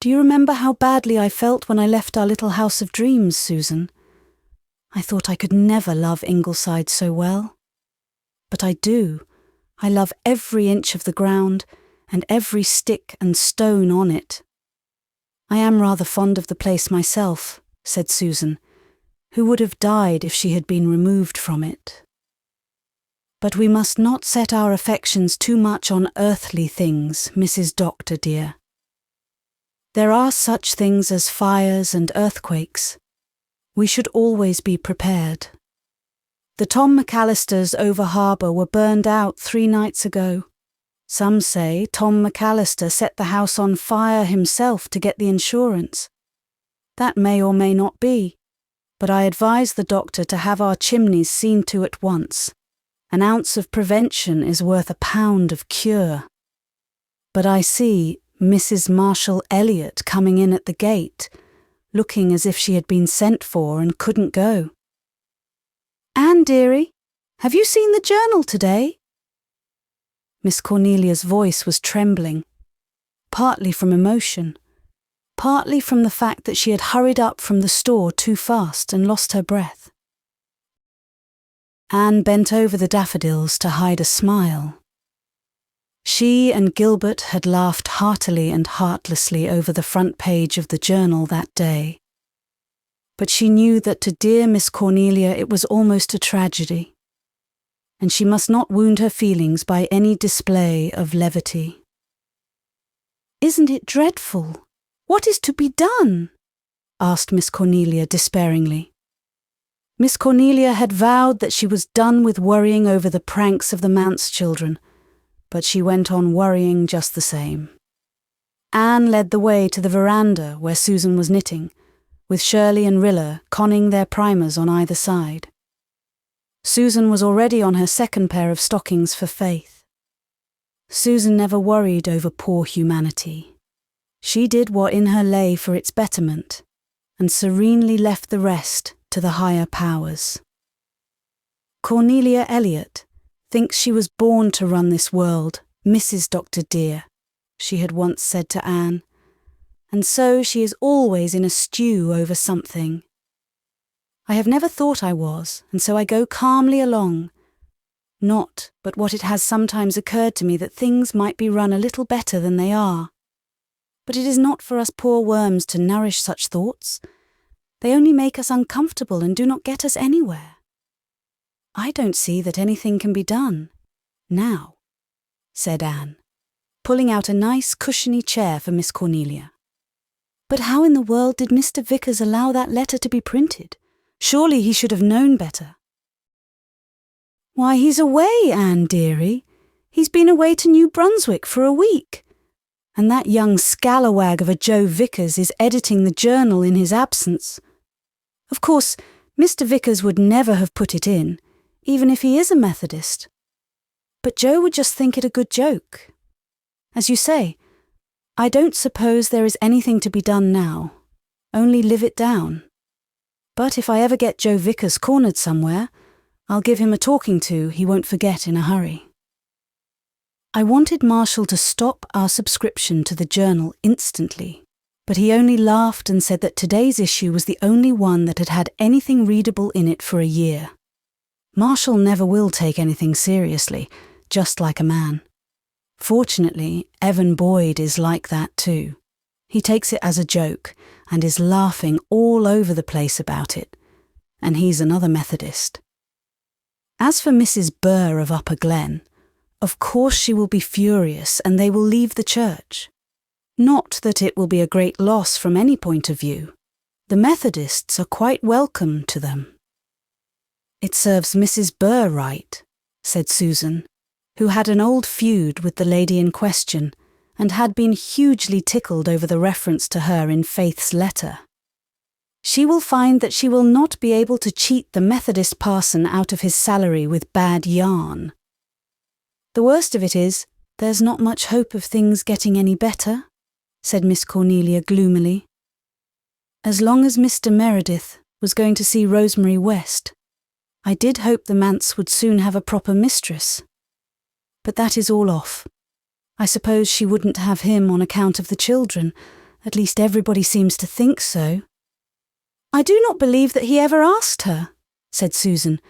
Do you remember how badly I felt when I left our little house of dreams, Susan? I thought I could never love Ingleside so well. But I do. I love every inch of the ground, and every stick and stone on it. I am rather fond of the place myself, said Susan, who would have died if she had been removed from it. But we must not set our affections too much on earthly things, Mrs. Doctor dear. There are such things as fires and earthquakes. We should always be prepared. The Tom McAllisters over harbour were burned out 3 nights ago. Some say Tom McAllister set the house on fire himself to get the insurance. That may or may not be, but I advise the doctor to have our chimneys seen to at once. An ounce of prevention is worth a pound of cure. But I see Mrs. Marshall Elliot coming in at the gate, looking as if she had been sent for and couldn't go. Anne, dearie, have you seen the journal today? Miss Cornelia's voice was trembling, partly from emotion, partly from the fact that she had hurried up from the store too fast and lost her breath. Anne bent over the daffodils to hide a smile. She and Gilbert had laughed heartily and heartlessly over the front page of the journal that day. But she knew that to dear Miss Cornelia it was almost a tragedy, and she must not wound her feelings by any display of levity. "Isn't it dreadful? What is to be done?" asked Miss Cornelia despairingly. Miss Cornelia had vowed that she was done with worrying over the pranks of the Manse children, but she went on worrying just the same. Anne led the way to the veranda where Susan was knitting, with Shirley and Rilla conning their primers on either side. Susan was already on her second pair of stockings for Faith. Susan never worried over poor humanity. She did what in her lay for its betterment, and serenely left the rest to the higher powers. Cornelia Elliot thinks she was born to run this world, Mrs. Doctor dear, she had once said to Anne, and so she is always in a stew over something. I have never thought I was, and so I go calmly along. Not but what it has sometimes occurred to me that things might be run a little better than they are. But it is not for us poor worms to nourish such thoughts. They only make us uncomfortable and do not get us anywhere. I don't see that anything can be done, now, said Anne, pulling out a nice cushiony chair for Miss Cornelia. But how in the world did Mr. Vickers allow that letter to be printed? Surely he should have known better. Why, he's away, Anne dearie. He's been away to New Brunswick for a week. And that young scalawag of a Joe Vickers is editing the journal in his absence. Of course, Mr. Vickers would never have put it in, even if he is a Methodist. But Joe would just think it a good joke. As you say, I don't suppose there is anything to be done now, only live it down. But if I ever get Joe Vickers cornered somewhere, I'll give him a talking to he won't forget in a hurry. I wanted Marshall to stop our subscription to the journal instantly, but he only laughed and said that today's issue was the only one that had had anything readable in it for a year. Marshall never will take anything seriously, just like a man. Fortunately, Evan Boyd is like that too. He takes it as a joke and is laughing all over the place about it, and he's another Methodist. As for Mrs. Burr of Upper Glen, of course she will be furious and they will leave the church. Not that it will be a great loss from any point of view. The Methodists are quite welcome to them. It serves Mrs. Burr right, said Susan, who had an old feud with the lady in question and had been hugely tickled over the reference to her in Faith's letter. She will find that she will not be able to cheat the Methodist parson out of his salary with bad yarn. The worst of it is, there's not much hope of things getting any better, said Miss Cornelia gloomily. As long as Mr. Meredith was going to see Rosemary West, I did hope the Manse would soon have a proper mistress. But that is all off. I suppose she wouldn't have him on account of the children, at least everybody seems to think so. I do not believe that he ever asked her, said Susan,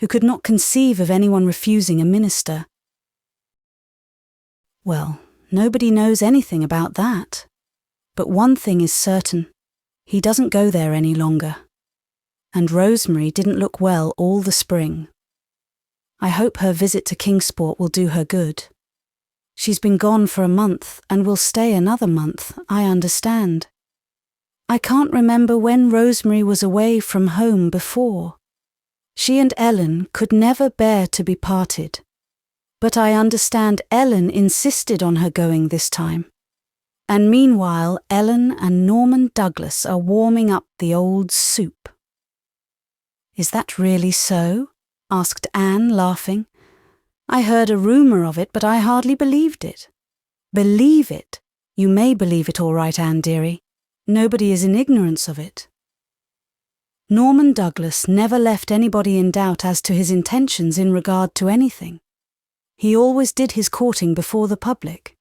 who could not conceive of anyone refusing a minister. Well, nobody knows anything about that. But one thing is certain, he doesn't go there any longer. and Rosemary didn't look well all the spring. I hope her visit to Kingsport will do her good. She's been gone for a month and will stay another month, I understand. I can't remember when Rosemary was away from home before. She and Ellen could never bear to be parted. But I understand Ellen insisted on her going this time. And meanwhile, Ellen and Norman Douglas are warming up the old soup. Is that really so? Asked Anne, laughing. I heard a rumour of it, but I hardly believed it. Believe it? You may believe it all right, Anne dearie. Nobody is in ignorance of it. Norman Douglas never left anybody in doubt as to his intentions in regard to anything. He always did his courting before the public.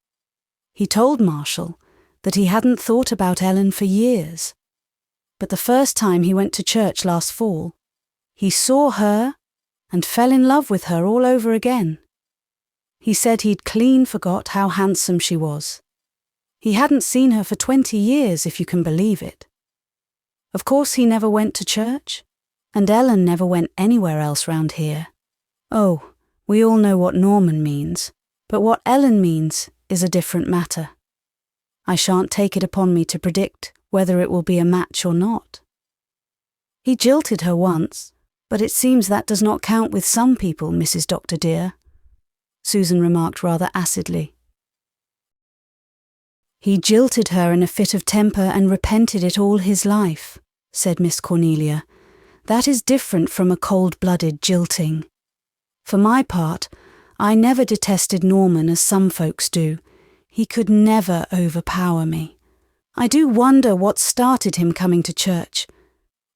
He told Marshall that he hadn't thought about Ellen for years. But the first time he went to church last fall, he saw her and fell in love with her all over again. He said he'd clean forgot how handsome she was. He hadn't seen her for 20 years, if you can believe it. Of course he never went to church, and Ellen never went anywhere else round here. Oh, we all know what Norman means, but what Ellen means is a different matter. I shan't take it upon me to predict whether it will be a match or not. He jilted her once, but it seems that does not count with some people, Mrs. Doctor dear, Susan remarked rather acidly. He jilted her in a fit of temper and repented it all his life, said Miss Cornelia. That is different from a cold-blooded jilting. For my part, I never detested Norman as some folks do. He could never overpower me. I do wonder what started him coming to church.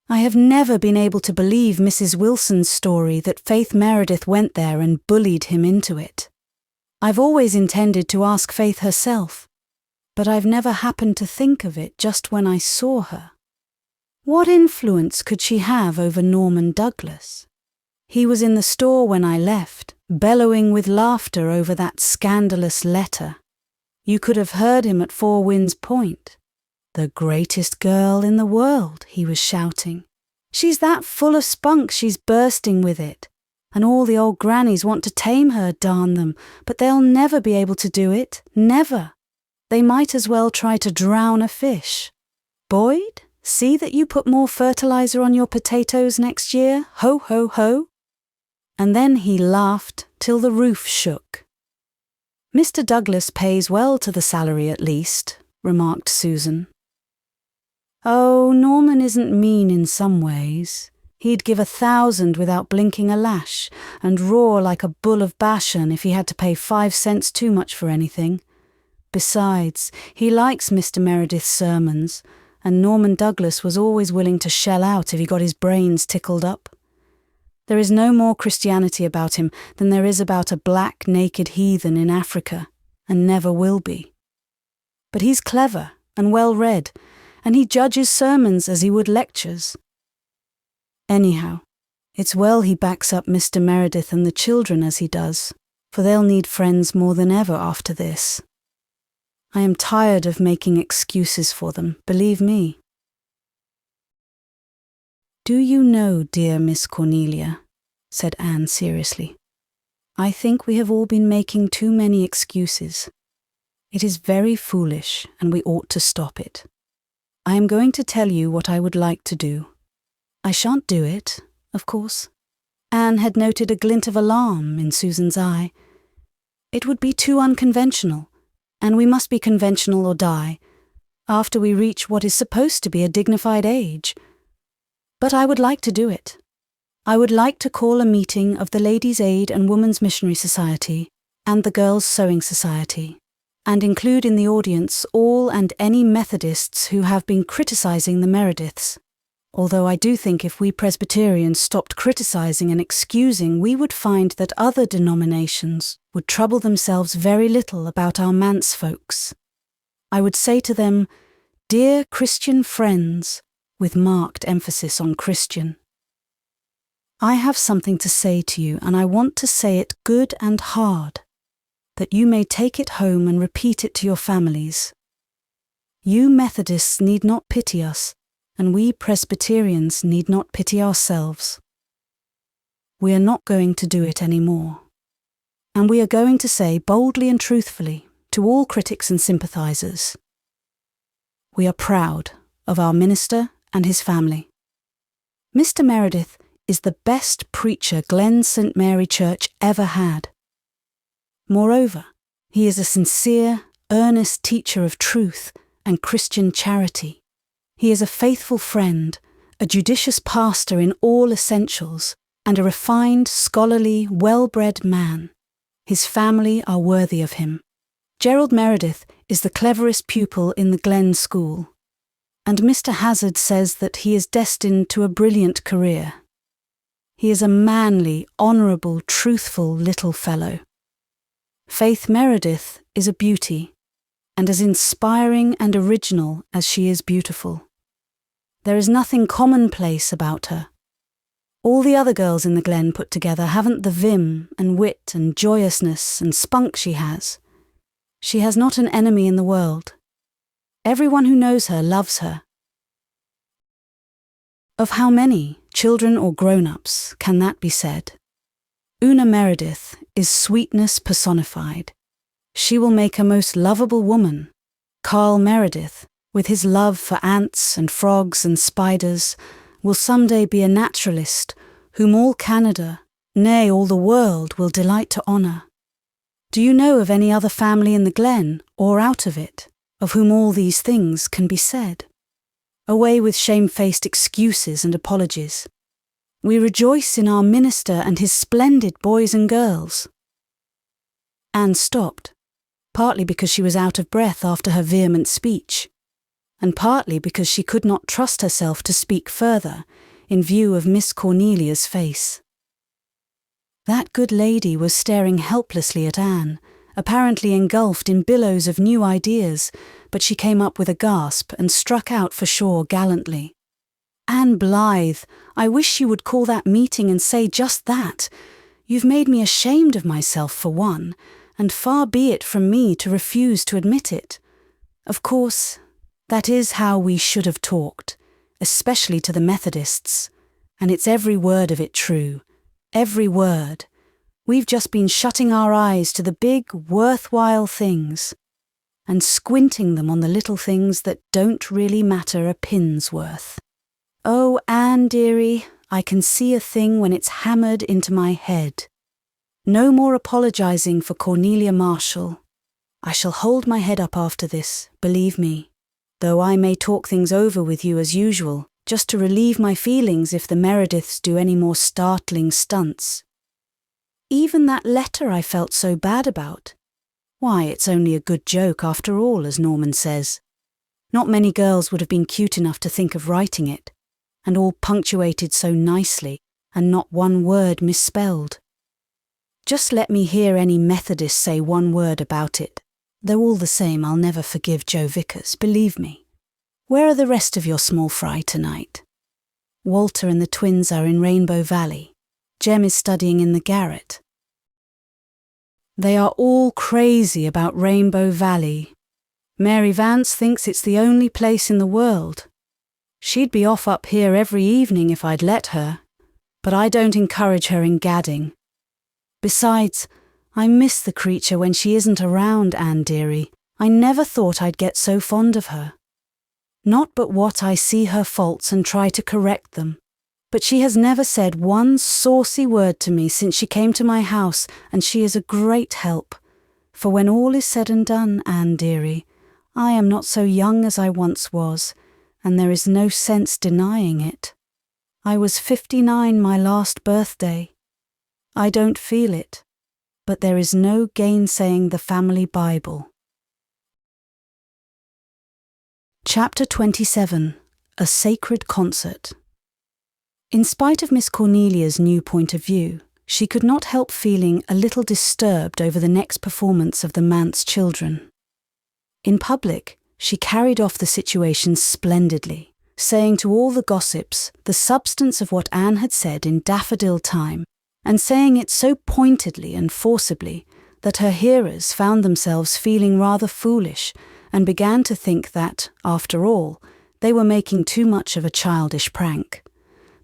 I have never been able to believe Mrs. Wilson's story that Faith Meredith went there and bullied him into it. I've always intended to ask Faith herself, but I've never happened to think of it just when I saw her. What influence could she have over Norman Douglas? He was in the store when I left, bellowing with laughter over that scandalous letter. You could have heard him at Four Winds Point. The greatest girl in the world, he was shouting. She's that full of spunk she's bursting with it. And all the old grannies want to tame her, darn them, but they'll never be able to do it, never. They might as well try to drown a fish. Boyd, see that you put more fertilizer on your potatoes next year, ho, ho, ho. And then he laughed till the roof shook. Mr. Douglas pays well to the salary at least, remarked Susan. Oh, Norman isn't mean in some ways. He'd give 1,000 without blinking a lash, and roar like a bull of Bashan if he had to pay 5 cents too much for anything. Besides, he likes Mr. Meredith's sermons, and Norman Douglas was always willing to shell out if he got his brains tickled up. There is no more Christianity about him than there is about a black, naked heathen in Africa, and never will be. But he's clever and well-read, and he judges sermons as he would lectures. Anyhow, it's well he backs up Mr. Meredith and the children as he does, for they'll need friends more than ever after this. I am tired of making excuses for them, believe me. Do you know, dear Miss Cornelia, said Anne seriously, I think we have all been making too many excuses. It is very foolish, and we ought to stop it. I am going to tell you what I would like to do. I shan't do it, of course. Anne had noted a glint of alarm in Susan's eye. It would be too unconventional, and we must be conventional or die, after we reach what is supposed to be a dignified age. But I would like to do it. I would like to call a meeting of the Ladies' Aid and Women's Missionary Society and the Girls' Sewing Society, and include in the audience all and any Methodists who have been criticizing the Merediths. Although I do think if we Presbyterians stopped criticizing and excusing, we would find that other denominations would trouble themselves very little about our Manse folks. I would say to them, dear Christian friends, with marked emphasis on Christian. I have something to say to you, and I want to say it good and hard, that you may take it home and repeat it to your families. You Methodists need not pity us, and we Presbyterians need not pity ourselves. We are not going to do it anymore. And we are going to say boldly and truthfully to all critics and sympathizers, we are proud of our minister and his family. Mr. Meredith is the best preacher Glen St. Mary Church ever had. Moreover, he is a sincere, earnest teacher of truth and Christian charity. He is a faithful friend, a judicious pastor in all essentials, and a refined, scholarly, well-bred man. His family are worthy of him. Gerald Meredith is the cleverest pupil in the Glen School, and Mr. Hazard says that he is destined to a brilliant career. He is a manly, honourable, truthful little fellow. Faith Meredith is a beauty, and as inspiring and original as she is beautiful. There is nothing commonplace about her. All the other girls in the Glen put together haven't the vim and wit and joyousness and spunk she has. She has not an enemy in the world. Everyone who knows her loves her. Of how many, children or grown-ups, can that be said? Una Meredith is sweetness personified. She will make a most lovable woman. Carl Meredith, with his love for ants and frogs and spiders, will someday be a naturalist whom all Canada, nay, all the world, will delight to honour. Do you know of any other family in the Glen, or out of it, of whom all these things can be said? Away with shamefaced excuses and apologies. We rejoice in our minister and his splendid boys and girls. Anne stopped, partly because she was out of breath after her vehement speech, and partly because she could not trust herself to speak further in view of Miss Cornelia's face. That good lady was staring helplessly at Anne, apparently engulfed in billows of new ideas, but she came up with a gasp and struck out for shore gallantly. Anne Blythe, I wish you would call that meeting and say just that. You've made me ashamed of myself for one, and far be it from me to refuse to admit it. Of course, that is how we should have talked, especially to the Methodists, and it's every word of it true, every word. We've just been shutting our eyes to the big, worthwhile things, and squinting them on the little things that don't really matter a pin's worth. Oh, Anne, dearie, I can see a thing when it's hammered into my head. No more apologising for Cornelia Marshall. I shall hold my head up after this, believe me, though I may talk things over with you as usual, just to relieve my feelings if the Merediths do any more startling stunts. Even that letter I felt so bad about. Why, it's only a good joke after all, as Norman says. Not many girls would have been cute enough to think of writing it, and all punctuated so nicely, and not one word misspelled. Just let me hear any Methodist say one word about it, though all the same I'll never forgive Joe Vickers, believe me. Where are the rest of your small fry tonight? Walter and the twins are in Rainbow Valley. Jem is studying in the garret. They are all crazy about Rainbow Valley. Mary Vance thinks it's the only place in the world. She'd be off up here every evening if I'd let her, but I don't encourage her in gadding. Besides, I miss the creature when she isn't around, Anne dearie. I never thought I'd get so fond of her. Not but what I see her faults and try to correct them. But she has never said one saucy word to me since she came to my house, and she is a great help. For when all is said and done, Anne dearie, I am not so young as I once was, and there is no sense denying it. I was 59 my last birthday. I don't feel it, but there is no gainsaying the family Bible. Chapter 27. A Sacred Concert. In spite of Miss Cornelia's new point of view, she could not help feeling a little disturbed over the next performance of the Manse children. In public, she carried off the situation splendidly, saying to all the gossips the substance of what Anne had said in daffodil time, and saying it so pointedly and forcibly that her hearers found themselves feeling rather foolish and began to think that, after all, they were making too much of a childish prank.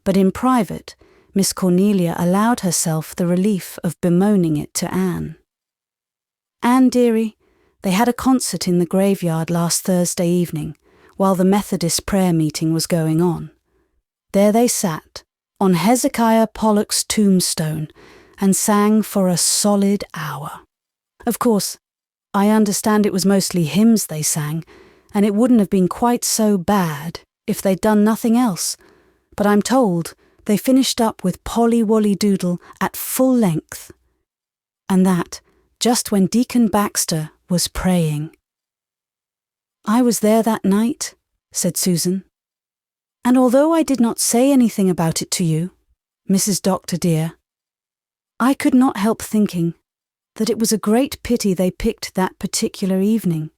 But in private, Miss Cornelia allowed herself the relief of bemoaning it to Anne. "Anne, dearie, they had a concert in the graveyard last Thursday evening, while the Methodist prayer meeting was going on. There they sat, on Hezekiah Pollock's tombstone, and sang for a solid hour. Of course, I understand it was mostly hymns they sang, and it wouldn't have been quite so bad if they'd done nothing else, but I'm told they finished up with Polly Wolly Doodle at full length. And that just when Deacon Baxter was praying." "I was there that night," said Susan, "and although I did not say anything about it to you, Mrs. Doctor dear, I could not help thinking that it was a great pity they picked that particular evening.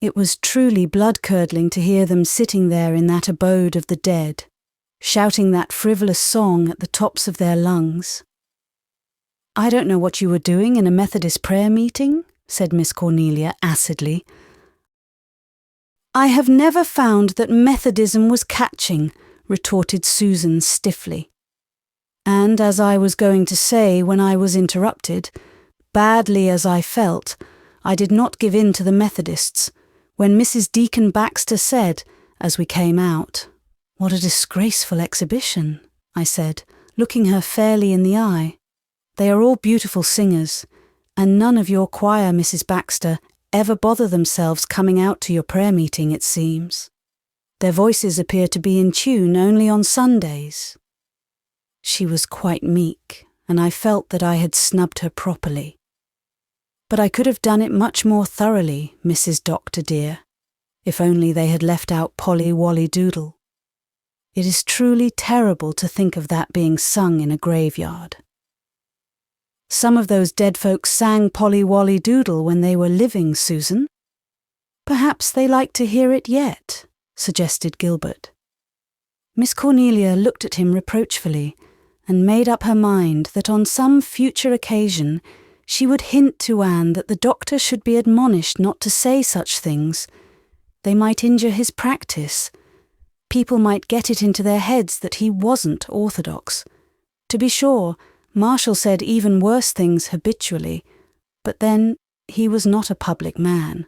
It was truly blood-curdling to hear them sitting there in that abode of the dead, shouting that frivolous song at the tops of their lungs." "I don't know what you were doing in a Methodist prayer meeting," said Miss Cornelia acidly. "I have never found that Methodism was catching," retorted Susan stiffly. "And as I was going to say when I was interrupted, badly as I felt, I did not give in to the Methodists, when Mrs. Deacon Baxter said, as we came out, 'What a disgraceful exhibition,' I said, looking her fairly in the eye. 'They are all beautiful singers, and none of your choir, Mrs. Baxter, ever bother themselves coming out to your prayer meeting, it seems. Their voices appear to be in tune only on Sundays.' She was quite meek, and I felt that I had snubbed her properly. But I could have done it much more thoroughly, Mrs. Doctor dear, if only they had left out Polly Wolly Doodle. It is truly terrible to think of that being sung in a graveyard. Some of those dead folks sang Polly Wolly Doodle when they were living, Susan. Perhaps they like to hear it yet," suggested Gilbert. Miss Cornelia looked at him reproachfully and made up her mind that on some future occasion she would hint to Anne that the doctor should be admonished not to say such things. They might injure his practice. People might get it into their heads that he wasn't orthodox. To be sure, Marshall said even worse things habitually, but then he was not a public man.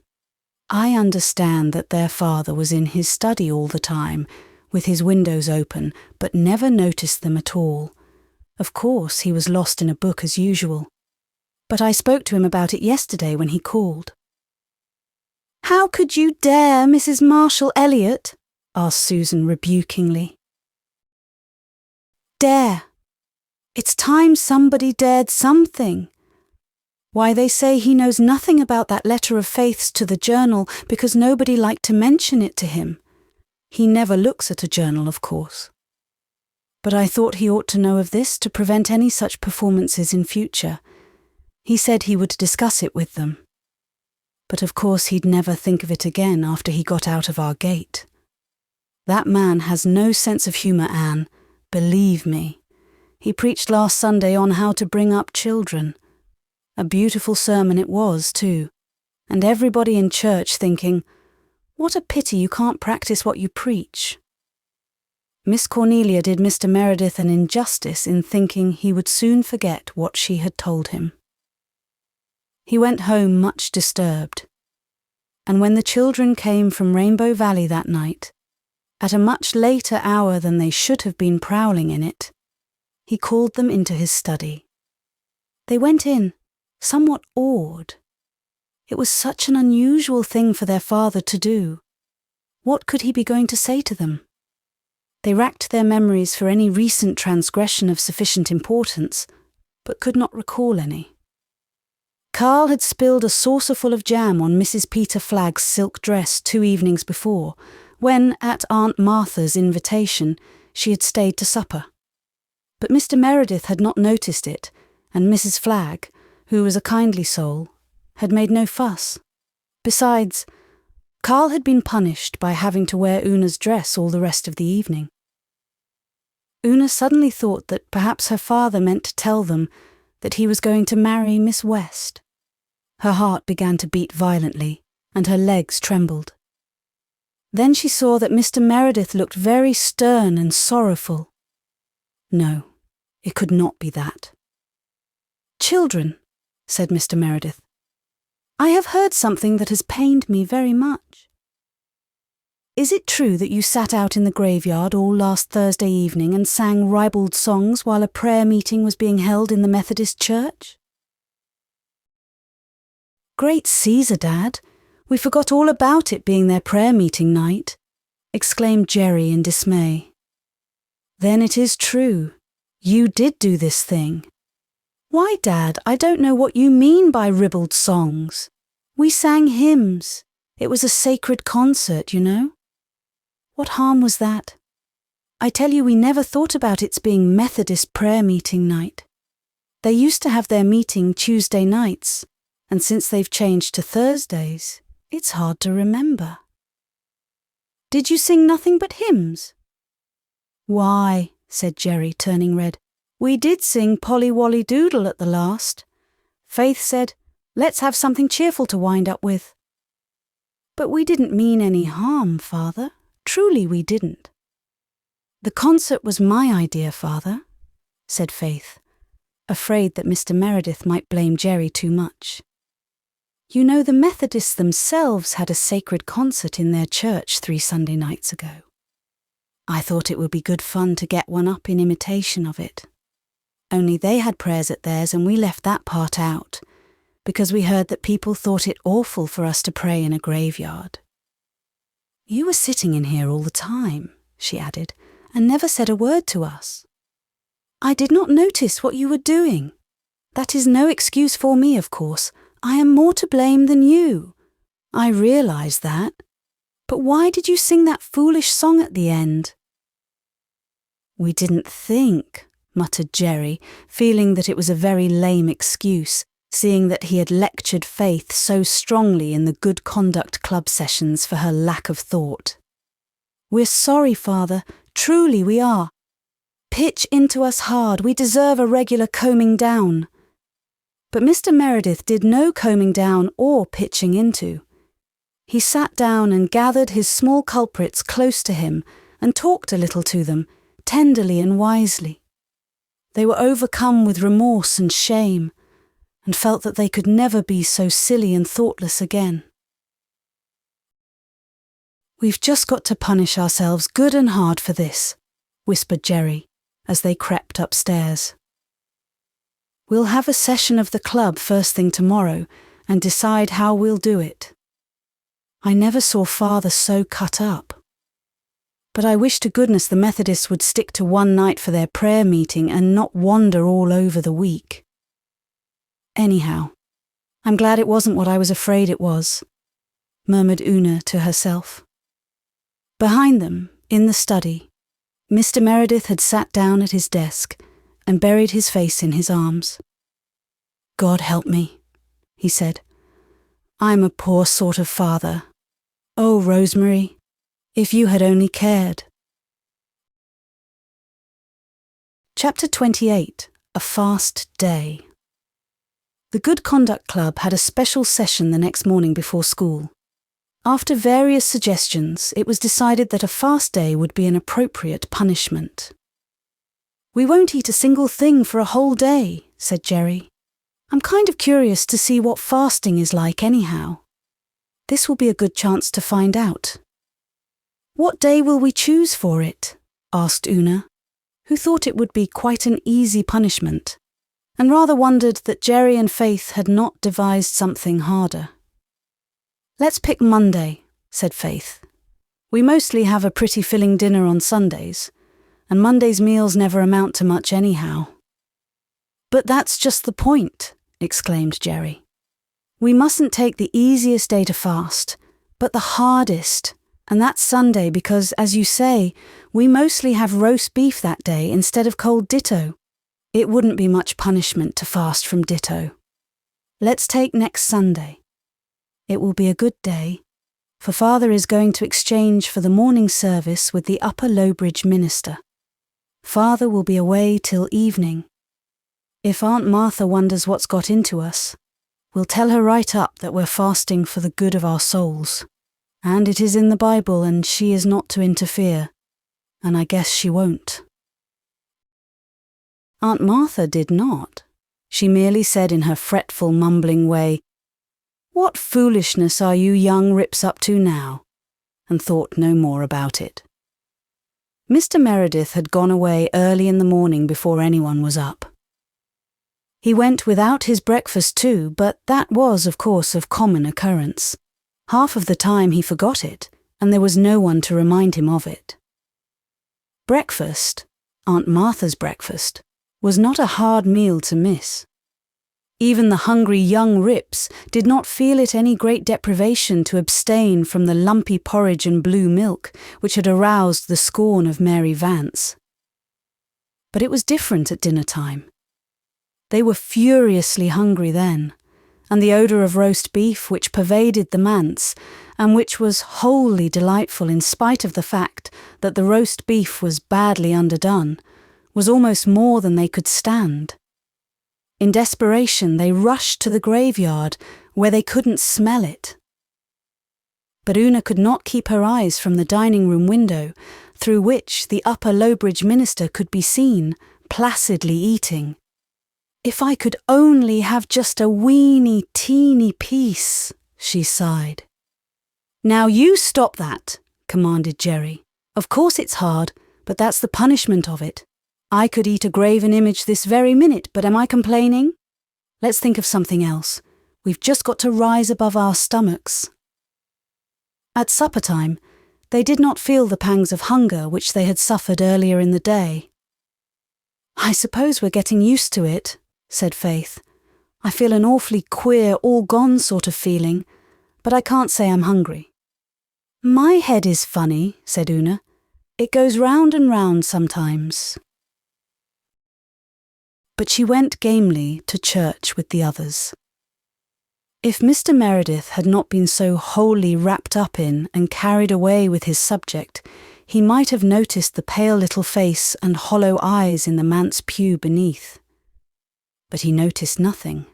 I understand that their father was in his study all the time, with his windows open, but never noticed them at all. Of course, he was lost in a book as usual. But I spoke to him about it yesterday when he called." "How could you dare, Mrs. Marshall Elliott?" asked Susan rebukingly. "Dare. It's time somebody dared something. Why, they say he knows nothing about that letter of Faith's to the journal because nobody liked to mention it to him. He never looks at a journal, of course. But I thought he ought to know of this to prevent any such performances in future. He said he would discuss it with them. But of course he'd never think of it again after he got out of our gate. That man has no sense of humour, Anne, believe me. He preached last Sunday on how to bring up children. A beautiful sermon it was, too, and everybody in church thinking, 'What a pity you can't practice what you preach.' Miss Cornelia did Mr. Meredith an injustice in thinking he would soon forget what she had told him. He went home much disturbed, and when the children came from Rainbow Valley that night, at a much later hour than they should have been prowling in it, he called them into his study. They went in, somewhat awed. It was such an unusual thing for their father to do. What could he be going to say to them? They racked their memories for any recent transgression of sufficient importance, but could not recall any. Carl had spilled a saucerful of jam on Mrs. Peter Flagg's silk dress 2 evenings before, when, at Aunt Martha's invitation, she had stayed to supper. But Mr. Meredith had not noticed it, and Mrs. Flagg, who was a kindly soul, had made no fuss. Besides, Carl had been punished by having to wear Una's dress all the rest of the evening. Una suddenly thought that perhaps her father meant to tell them that he was going to marry Miss West. Her heart began to beat violently, and her legs trembled. Then she saw that Mr. Meredith looked very stern and sorrowful. No, it could not be that. "Children," said Mr. Meredith, "I have heard something that has pained me very much. Is it true that you sat out in the graveyard all last Thursday evening and sang ribald songs while a prayer meeting was being held in the Methodist church?" "Great Caesar, Dad! We forgot all about it being their prayer meeting night," exclaimed Jerry in dismay. "Then it is true. You did do this thing." "Why, Dad, I don't know what you mean by ribald songs. We sang hymns. It was a sacred concert, you know." "What harm was that? I tell you, we never thought about its being Methodist prayer meeting night. They used to have their meeting Tuesday nights, and since they've changed to Thursdays, it's hard to remember." "Did you sing nothing but hymns?" "Why," said Jerry, turning red, "we did sing Polly Wolly Doodle at the last. Faith said, 'Let's have something cheerful to wind up with.'" "But we didn't mean any harm, Father. Truly we didn't." "The concert was my idea, Father," said Faith, afraid that Mr. Meredith might blame Jerry too much. "You know, the Methodists themselves had a sacred concert in their church 3 Sunday nights ago. I thought it would be good fun to get one up in imitation of it. Only they had prayers at theirs and we left that part out, because we heard that people thought it awful for us to pray in a graveyard." "You were sitting in here all the time," she added, "and never said a word to us." "I did not notice what you were doing. That is no excuse for me, of course. I am more to blame than you. I realise that. But why did you sing that foolish song at the end?" "We didn't think," muttered Jerry, feeling that it was a very lame excuse, seeing that he had lectured Faith so strongly in the Good Conduct Club sessions for her lack of thought. "We're sorry, Father. Truly we are. Pitch into us hard. We deserve a regular combing down." But Mr. Meredith did no combing down or pitching into. He sat down and gathered his small culprits close to him and talked a little to them, tenderly and wisely. They were overcome with remorse and shame, and felt that they could never be so silly and thoughtless again. "We've just got to punish ourselves good and hard for this," whispered Jerry, as they crept upstairs. "We'll have a session of the club first thing tomorrow and decide how we'll do it. I never saw Father so cut up. But I wish to goodness the Methodists would stick to one night for their prayer meeting and not wander all over the week. Anyhow, I'm glad it wasn't what I was afraid it was," murmured Una to herself. Behind them, in the study, Mr. Meredith had sat down at his desk and buried his face in his arms. "God help me," he said. "I'm a poor sort of father. Oh, Rosemary, if you had only cared." Chapter 28. A Fast Day. The Good Conduct Club had a special session the next morning before school. After various suggestions, it was decided that a fast day would be an appropriate punishment. "We won't eat a single thing for a whole day," said Jerry. "I'm kind of curious to see what fasting is like anyhow. This will be a good chance to find out." "What day will we choose for it?" asked Una, who thought it would be quite an easy punishment, and rather wondered that Jerry and Faith had not devised something harder. "Let's pick Monday," said Faith. "We mostly have a pretty filling dinner on Sundays, and Monday's meals never amount to much anyhow." "But that's just the point," exclaimed Jerry. "We mustn't take the easiest day to fast, but the hardest, and that's Sunday because, as you say, we mostly have roast beef that day instead of cold ditto. It wouldn't be much punishment to fast from ditto. Let's take next Sunday. It will be a good day, for Father is going to exchange for the morning service with the Upper Lowbridge minister. Father will be away till evening. If Aunt Martha wonders what's got into us, we'll tell her right up that we're fasting for the good of our souls, And it is in the Bible, and she is not to interfere, and I guess she won't." Aunt Martha did not. She merely said in her fretful, mumbling way, "What foolishness are you young rips up to now?" and thought no more about it. Mr. Meredith had gone away early in the morning before anyone was up. He went without his breakfast too, but that was, of course, of common occurrence. Half of the time he forgot it, and there was no one to remind him of it. Breakfast, Aunt Martha's breakfast, was not a hard meal to miss. Even the hungry young rips did not feel it any great deprivation to abstain from the lumpy porridge and blue milk which had aroused the scorn of Mary Vance. But it was different at dinner time. They were furiously hungry then, and the odour of roast beef which pervaded the manse, and which was wholly delightful in spite of the fact that the roast beef was badly underdone, was almost more than they could stand. In desperation they rushed to the graveyard, where they couldn't smell it. But Una could not keep her eyes from the dining-room window, through which the upper Lowbridge minister could be seen, placidly eating. "If I could only have just a weeny, teeny piece," she sighed. "Now you stop that," commanded Jerry. "Of course it's hard, but that's the punishment of it. I could eat a graven image this very minute, but am I complaining? Let's think of something else. We've just got to rise above our stomachs." At supper time, they did not feel the pangs of hunger which they had suffered earlier in the day. "I suppose we're getting used to it," said Faith. "I feel an awfully queer, all-gone sort of feeling, but I can't say I'm hungry." "My head is funny," said Una. "It goes round and round sometimes." But she went gamely to church with the others. If Mr. Meredith had not been so wholly wrapped up in and carried away with his subject, he might have noticed the pale little face and hollow eyes in the manse pew beneath. But he noticed nothing,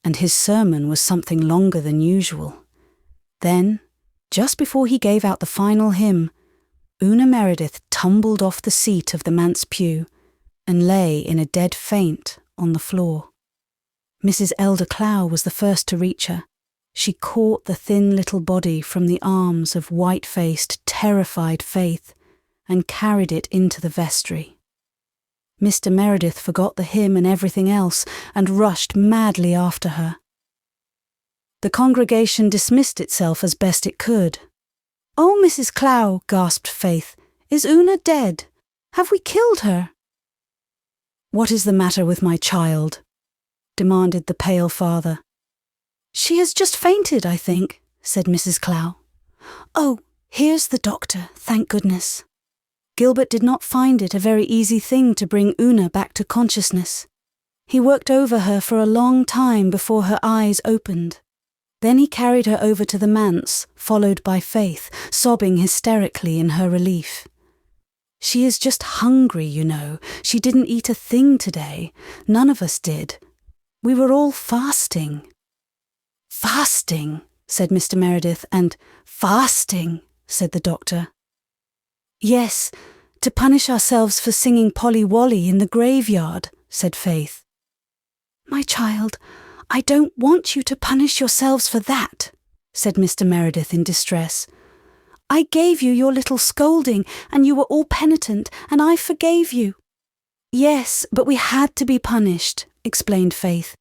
and his sermon was something longer than usual. Then, just before he gave out the final hymn, Una Meredith tumbled off the seat of the manse pew and lay in a dead faint on the floor. Mrs. Elder Clow was the first to reach her. She caught the thin little body from the arms of white-faced, terrified Faith and carried it into the vestry. Mr. Meredith forgot the hymn and everything else and rushed madly after her. The congregation dismissed itself as best it could. "Oh, Mrs. Clow," gasped Faith, "is Una dead? Have we killed her?" "What is the matter with my child?" demanded the pale father. "She has just fainted, I think," said Mrs. Clow. "Oh, here's the doctor, thank goodness." Gilbert did not find it a very easy thing to bring Una back to consciousness. He worked over her for a long time before her eyes opened. Then he carried her over to the manse, followed by Faith, sobbing hysterically in her relief. "She is just hungry, you know. She didn't eat a thing today. None of us did. We were all fasting." "Fasting," said Mr. Meredith, and "fasting," said the doctor. "Yes, to punish ourselves for singing Polly Wolly in the graveyard," said Faith. "My child, I don't want you to punish yourselves for that," said Mr. Meredith in distress. "I gave you your little scolding, and you were all penitent, and I forgave you." "Yes, but we had to be punished," explained Faith.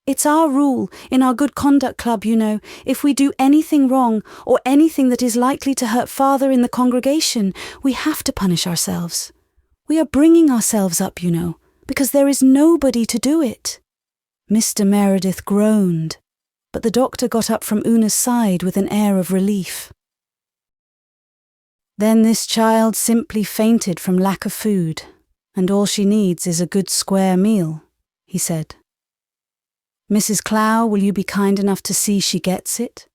"It's our rule, in our Good Conduct Club, you know, if we do anything wrong, or anything that is likely to hurt Father in the congregation, we have to punish ourselves. We are bringing ourselves up, you know, because there is nobody to do it." Mr. Meredith groaned, but the doctor got up from Una's side with an air of relief. "Then this child simply fainted from lack of food, and all she needs is a good square meal," he said. "Mrs. Clow, will you be kind enough to see she gets it?"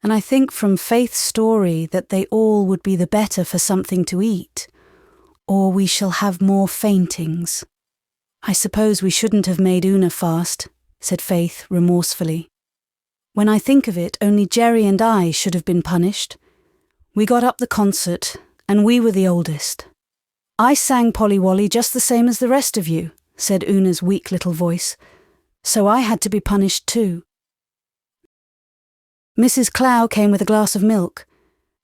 And I think from Faith's story that they all would be the better for something to eat, or we shall have more faintings. "I suppose we shouldn't have made Una fast," said Faith remorsefully. When I think of it, only Jerry and I should have been punished. We got up the concert, and we were the oldest. I sang Polly Wolly just the same as the rest of you, said Una's weak little voice, so I had to be punished too. Mrs. Clow came with a glass of milk.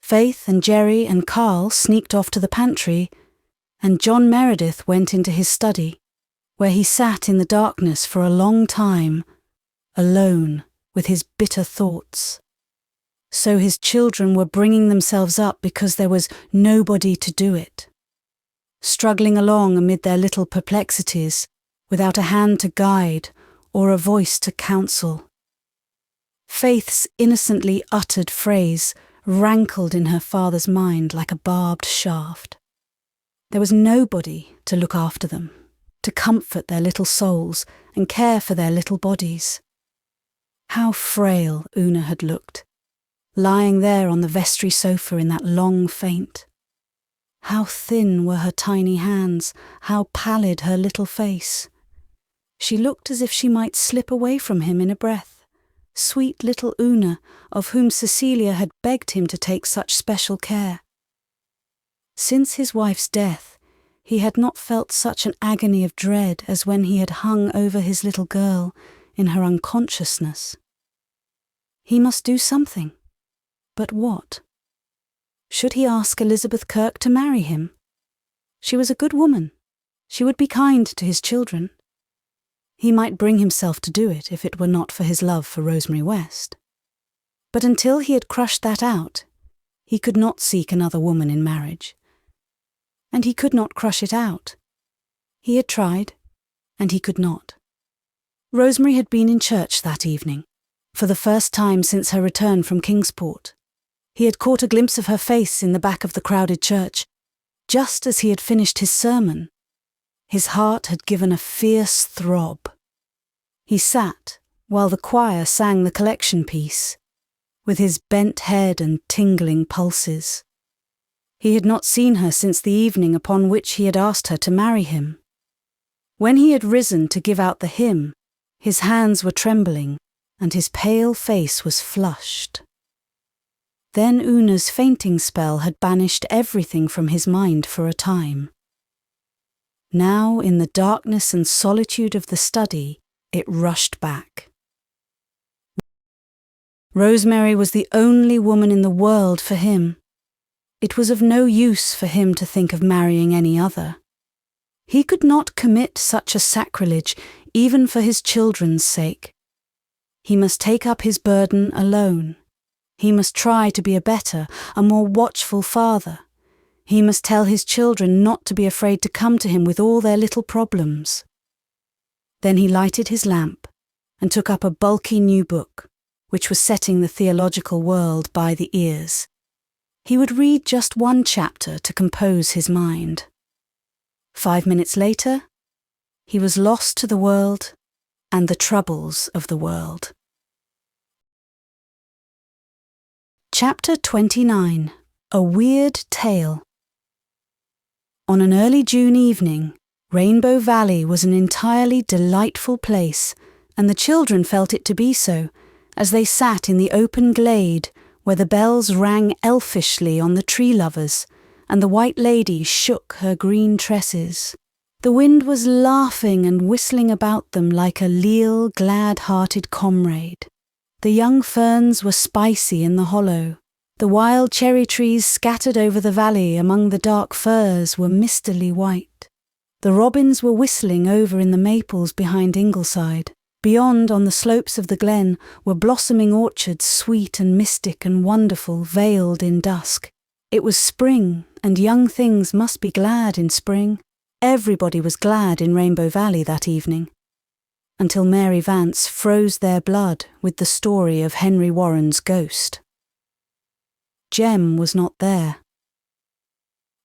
Faith and Jerry and Carl sneaked off to the pantry, and John Meredith went into his study, where he sat in the darkness for a long time, alone with his bitter thoughts. So his children were bringing themselves up because there was nobody to do it. Struggling along amid their little perplexities, without a hand to guide or a voice to counsel. Faith's innocently uttered phrase rankled in her father's mind like a barbed shaft. There was nobody to look after them, to comfort their little souls and care for their little bodies. How frail Una had looked, lying there on the vestry sofa in that long faint. How thin were her tiny hands, how pallid her little face. She looked as if she might slip away from him in a breath. Sweet little Una, of whom Cecilia had begged him to take such special care. Since his wife's death, he had not felt such an agony of dread as when he had hung over his little girl in her unconsciousness. He must do something. But what? Should he ask Elizabeth Kirk to marry him? She was a good woman. She would be kind to his children. He might bring himself to do it if it were not for his love for Rosemary West. But until he had crushed that out, he could not seek another woman in marriage. And he could not crush it out. He had tried, and he could not. Rosemary had been in church that evening, for the first time since her return from Kingsport. He had caught a glimpse of her face in the back of the crowded church, just as he had finished his sermon. His heart had given a fierce throb. He sat while the choir sang the collection piece, with his bent head and tingling pulses. He had not seen her since the evening upon which he had asked her to marry him. When he had risen to give out the hymn, his hands were trembling, and his pale face was flushed. Then Una's fainting spell had banished everything from his mind for a time. Now, in the darkness and solitude of the study, it rushed back. Rosemary was the only woman in the world for him. It was of no use for him to think of marrying any other. He could not commit such a sacrilege, even for his children's sake. He must take up his burden alone. He must try to be a better, a more watchful father. He must tell his children not to be afraid to come to him with all their little problems. Then he lighted his lamp and took up a bulky new book, which was setting the theological world by the ears. He would read just one chapter to compose his mind. 5 minutes later, he was lost to the world and the troubles of the world. Chapter 29. A Weird Tale. On an early June evening, Rainbow Valley was an entirely delightful place, and the children felt it to be so, as they sat in the open glade where the bells rang elfishly on the tree lovers, and the White Lady shook her green tresses. The wind was laughing and whistling about them like a leal, glad-hearted comrade. The young ferns were spicy in the hollow. The wild cherry trees scattered over the valley among the dark firs were mistily white. The robins were whistling over in the maples behind Ingleside. Beyond, on the slopes of the glen, were blossoming orchards sweet and mystic and wonderful, veiled in dusk. It was spring, and young things must be glad in spring. Everybody was glad in Rainbow Valley that evening, until Mary Vance froze their blood with the story of Henry Warren's ghost. Jem was not there.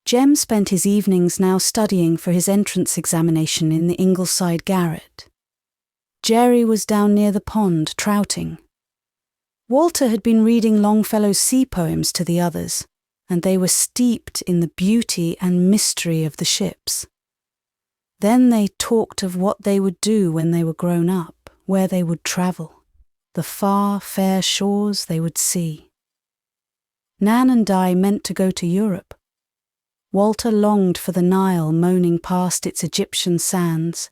Jem spent his evenings now studying for his entrance examination in the Ingleside garret. Jerry was down near the pond trouting. Walter had been reading Longfellow's sea poems to the others, and they were steeped in the beauty and mystery of the ships. Then they talked of what they would do when they were grown up, where they would travel. the far, fair shores they would see. Nan and Di meant to go to Europe. Walter longed for the Nile moaning past its Egyptian sands,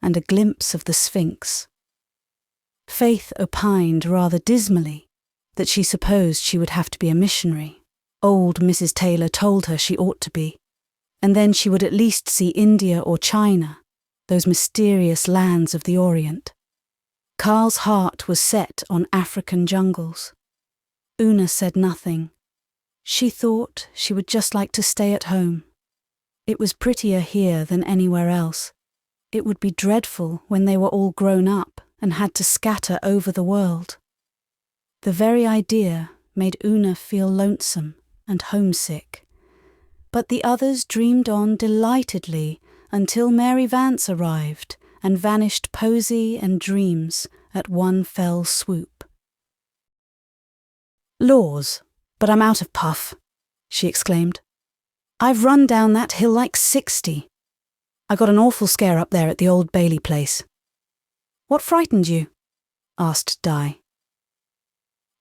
and a glimpse of the Sphinx. Faith opined rather dismally that she supposed she would have to be a missionary. Old Mrs. Taylor told her she ought to be, and then she would at least see India or China, those mysterious lands of the Orient. Carl's heart was set on African jungles. Una said nothing. She thought she would just like to stay at home. It was prettier here than anywhere else. It would be dreadful when they were all grown up and had to scatter over the world. The very idea made Una feel lonesome and homesick. But the others dreamed on delightedly until Mary Vance arrived and vanished posy and dreams at one fell swoop. "Laws, but I'm out of puff," she exclaimed. "I've run down that hill like 60. I got an awful scare up there at the old Bailey place." "What frightened you?" asked Di.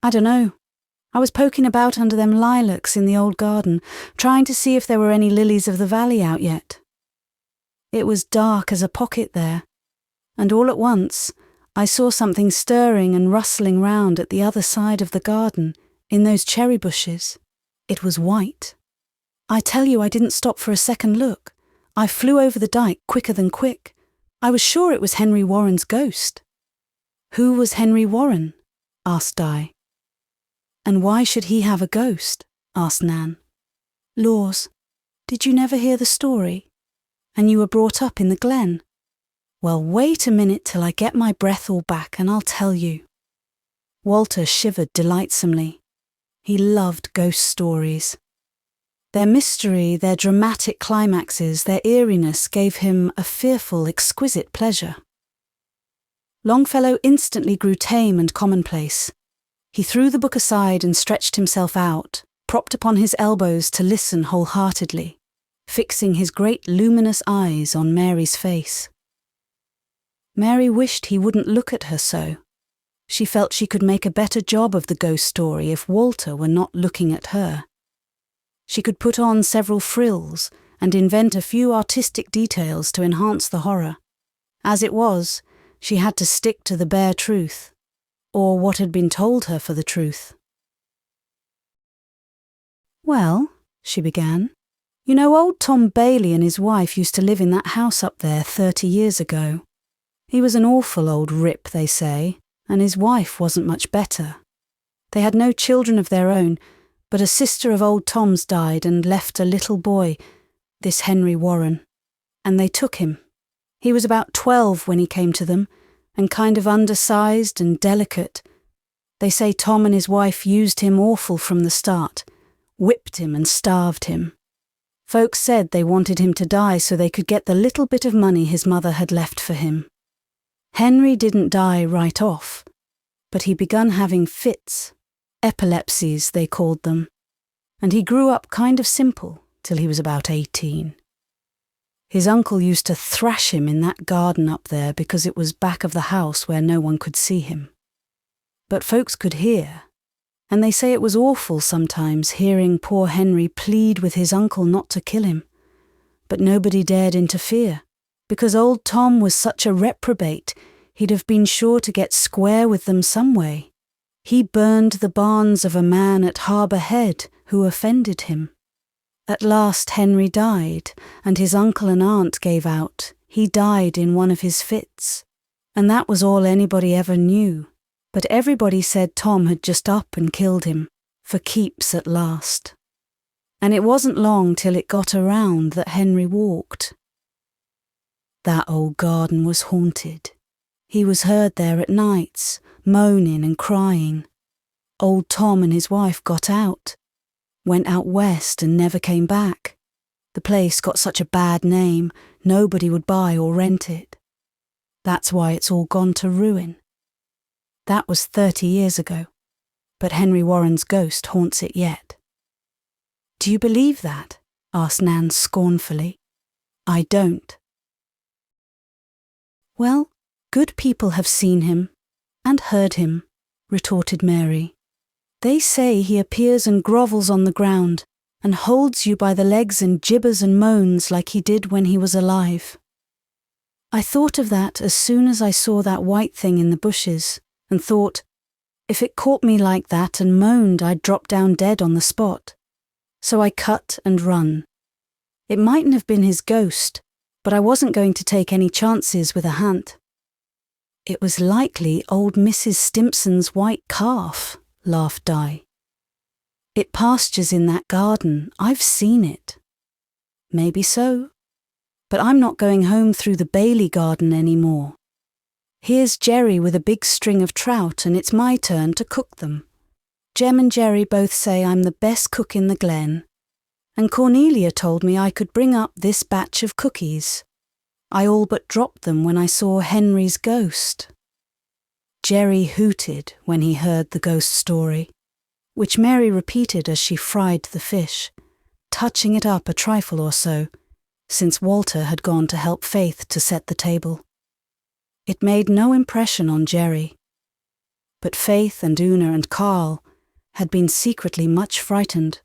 "I dunno. I was poking about under them lilacs in the old garden, trying to see if there were any lilies of the valley out yet. It was dark as a pocket there, and all at once I saw something stirring and rustling round at the other side of the garden, in those cherry bushes. It was white. I tell you, I didn't stop for a second look. I flew over the Dyke quicker than quick. I was sure it was Henry Warren's ghost." "Who was Henry Warren?" asked Di. "And why should he have a ghost?" asked Nan. "Laws, did you never hear the story? And you were brought up in the glen? Well, wait a minute till I get my breath all back and I'll tell you." Walter shivered delightsomely. He loved ghost stories. Their mystery, their dramatic climaxes, their eeriness gave him a fearful, exquisite pleasure. Longfellow instantly grew tame and commonplace. He threw the book aside and stretched himself out, propped upon his elbows to listen wholeheartedly, fixing his great luminous eyes on Mary's face. Mary wished he wouldn't look at her so. She felt she could make a better job of the ghost story if Walter were not looking at her. She could put on several frills and invent a few artistic details to enhance the horror. As it was, she had to stick to the bare truth, or what had been told her for the truth. "Well," she began, "you know old Tom Bailey and his wife used to live in that house up there 30 years ago. He was an awful old rip, they say, and his wife wasn't much better. They had no children of their own, but a sister of old Tom's died and left a little boy, this Henry Warren, and they took him. He was about 12 when he came to them, and kind of undersized and delicate. They say Tom and his wife used him awful from the start, whipped him and starved him. Folks said they wanted him to die so they could get the little bit of money his mother had left for him. Henry didn't die right off, but he begun having fits, epilepsies they called them, and he grew up kind of simple till he was about 18. His uncle used to thrash him in that garden up there because it was back of the house where no one could see him. But folks could hear, and they say it was awful sometimes hearing poor Henry plead with his uncle not to kill him. But nobody dared interfere, because old Tom was such a reprobate, he'd have been sure to get square with them some way. He burned the barns of a man at Harbour Head who offended him. At last Henry died, and his uncle and aunt gave out. He died in one of his fits, and that was all anybody ever knew. But everybody said Tom had just up and killed him, for keeps at last. And it wasn't long till it got around that Henry walked. That old garden was haunted. He was heard there at nights, moaning and crying. Old Tom and his wife got out, went out west and never came back. The place got such a bad name, nobody would buy or rent it. That's why it's all gone to ruin. That was 30 years ago, but Henry Warren's ghost haunts it yet." "Do you believe that?" asked Nan scornfully. "I don't." "Well, good people have seen him and heard him," retorted Mary. "They say he appears and grovels on the ground, and holds you by the legs and gibbers and moans like he did when he was alive. I thought of that as soon as I saw that white thing in the bushes, and thought, if it caught me like that and moaned, I'd drop down dead on the spot. So I cut and run. It mightn't have been his ghost, but I wasn't going to take any chances with a hunt." "It was likely old Mrs. Stimpson's white calf," laughed Di. "It pastures in that garden. I've seen it." "Maybe so. But I'm not going home through the Bailey garden anymore. Here's Jerry with a big string of trout, and it's my turn to cook them. Jem and Jerry both say I'm the best cook in the glen. And Cornelia told me I could bring up this batch of cookies. I all but dropped them when I saw Henry's ghost." Jerry hooted when he heard the ghost story, which Mary repeated as she fried the fish, touching it up a trifle or so, since Walter had gone to help Faith to set the table. It made no impression on Jerry. But Faith and Una and Carl had been secretly much frightened,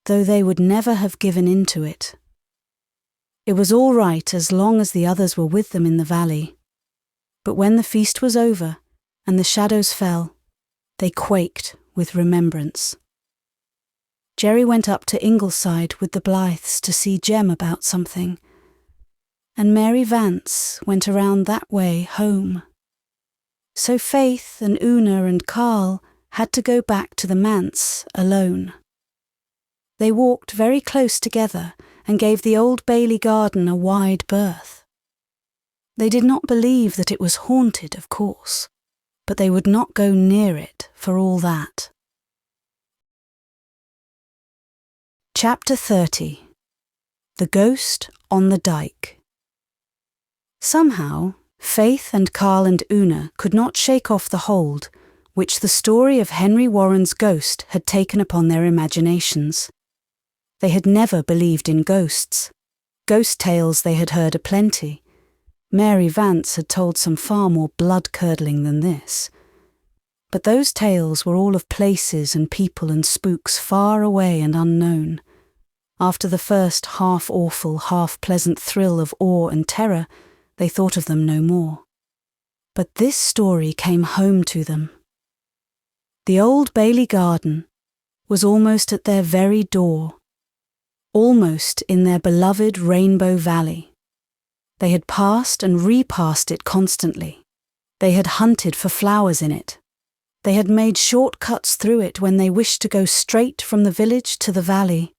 though they would never have given in to it. It was all right as long as the others were with them in the valley. But when the feast was over and the shadows fell, they quaked with remembrance. Jerry went up to Ingleside with the Blythes to see Jem about something, and Mary Vance went around that way home. So Faith and Una and Carl had to go back to the Manse alone. They walked very close together and gave the old Bailey garden a wide berth. They did not believe that it was haunted, of course, but they would not go near it for all that. Chapter 30. The Ghost on the Dyke. Somehow, Faith and Carl and Una could not shake off the hold which the story of Henry Warren's ghost had taken upon their imaginations. They had never believed in ghosts. Ghost tales they had heard aplenty. Mary Vance had told some far more blood-curdling than this. But those tales were all of places and people and spooks far away and unknown. After the first half-awful, half-pleasant thrill of awe and terror, they thought of them no more. But this story came home to them. The old Bailey garden was almost at their very door, almost in their beloved Rainbow Valley. They had passed and repassed it constantly. They had hunted for flowers in it. They had made short cuts through it when they wished to go straight from the village to the valley.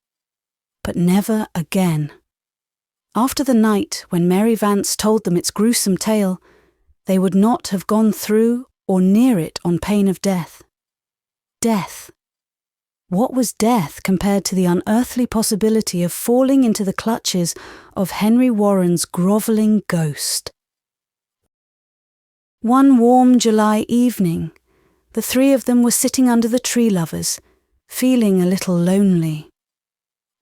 But never again. After the night when Mary Vance told them its gruesome tale, they would not have gone through or near it on pain of death. Death. What was death compared to the unearthly possibility of falling into the clutches of Henry Warren's grovelling ghost? One warm July evening, the three of them were sitting under the tree lovers, feeling a little lonely.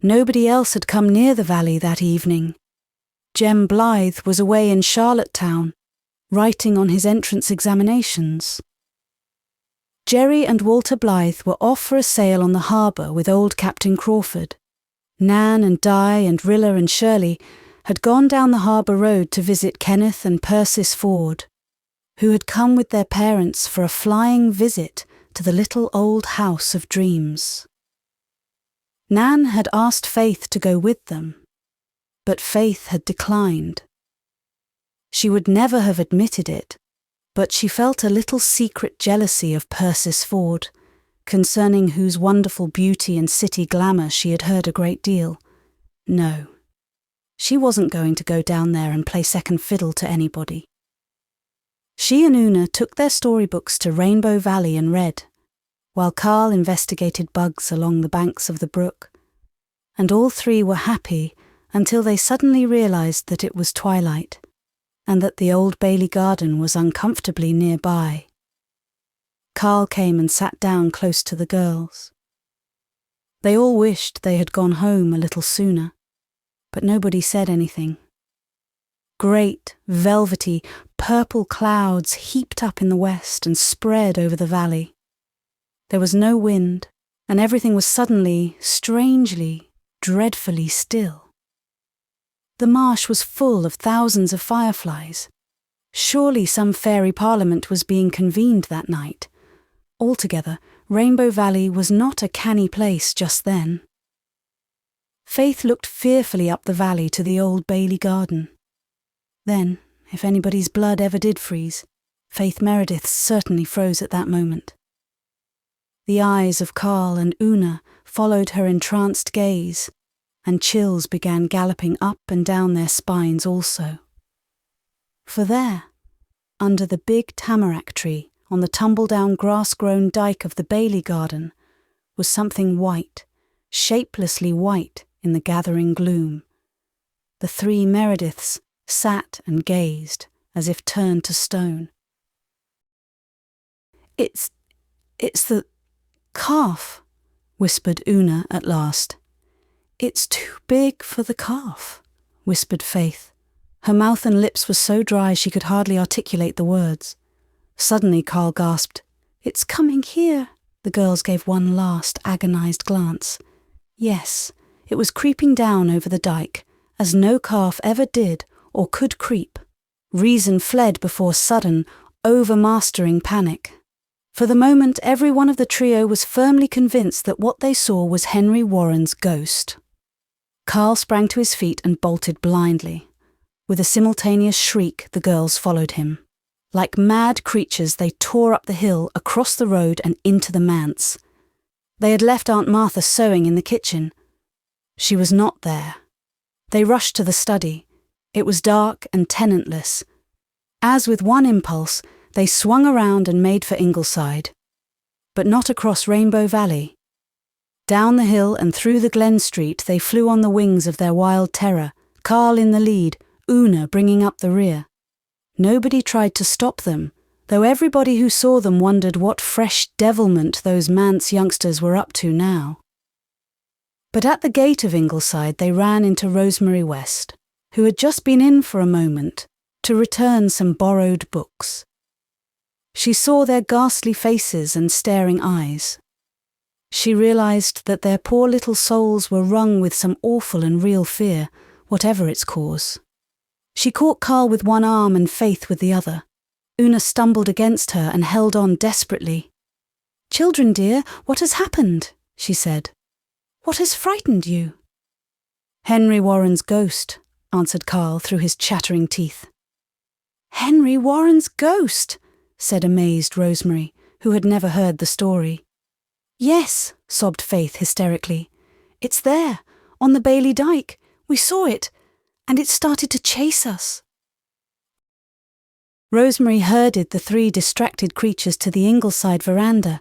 Nobody else had come near the valley that evening. Jem Blythe was away in Charlottetown, writing on his entrance examinations. Jerry and Walter Blythe were off for a sail on the harbour with old Captain Crawford. Nan and Di and Rilla and Shirley had gone down the harbour road to visit Kenneth and Persis Ford, who had come with their parents for a flying visit to the little old house of dreams. Nan had asked Faith to go with them, but Faith had declined. She would never have admitted it, but she felt a little secret jealousy of Persis Ford, concerning whose wonderful beauty and city glamour she had heard a great deal. No, she wasn't going to go down there and play second fiddle to anybody. She and Una took their storybooks to Rainbow Valley and read, while Carl investigated bugs along the banks of the brook, and all three were happy until they suddenly realized that it was twilight, and that the old Bailey garden was uncomfortably nearby. Carl came and sat down close to the girls. They all wished they had gone home a little sooner, but nobody said anything. Great, velvety, purple clouds heaped up in the west and spread over the valley. There was no wind, and everything was suddenly, strangely, dreadfully still. The marsh was full of thousands of fireflies. Surely some fairy parliament was being convened that night. Altogether, Rainbow Valley was not a canny place just then. Faith looked fearfully up the valley to the old Bailey garden. Then, if anybody's blood ever did freeze, Faith Meredith's certainly froze at that moment. The eyes of Carl and Una followed her entranced gaze, and chills began galloping up and down their spines also. For there, under the big tamarack tree on the tumble-down grass-grown dyke of the Bailey garden, was something white, shapelessly white in the gathering gloom. The three Merediths sat and gazed, as if turned to stone. It's the calf," whispered Una at last. "It's too big for the calf," whispered Faith. Her mouth and lips were so dry she could hardly articulate the words. Suddenly Carl gasped, "It's coming here." The girls gave one last agonized glance. Yes, it was creeping down over the dyke, as no calf ever did or could creep. Reason fled before sudden, overmastering panic. For the moment, every one of the trio was firmly convinced that what they saw was Henry Warren's ghost. Carl sprang to his feet and bolted blindly. With a simultaneous shriek, the girls followed him. Like mad creatures, they tore up the hill, across the road and into the manse. They had left Aunt Martha sewing in the kitchen. She was not there. They rushed to the study. It was dark and tenantless. As with one impulse, they swung around and made for Ingleside. But not across Rainbow Valley. Down the hill and through the Glen Street they flew on the wings of their wild terror, Carl in the lead, Una bringing up the rear. Nobody tried to stop them, though everybody who saw them wondered what fresh devilment those Manse youngsters were up to now. But at the gate of Ingleside they ran into Rosemary West, who had just been in for a moment to return some borrowed books. She saw their ghastly faces and staring eyes. She realized that their poor little souls were wrung with some awful and real fear, whatever its cause. She caught Carl with one arm and Faith with the other. Una stumbled against her and held on desperately. "Children dear, what has happened?" she said. "What has frightened you?" "Henry Warren's ghost," answered Carl through his chattering teeth. "Henry Warren's ghost," said amazed Rosemary, who had never heard the story. "Yes," sobbed Faith hysterically. "It's there, on the Bailey Dyke. We saw it, and it started to chase us." Rosemary herded the three distracted creatures to the Ingleside veranda.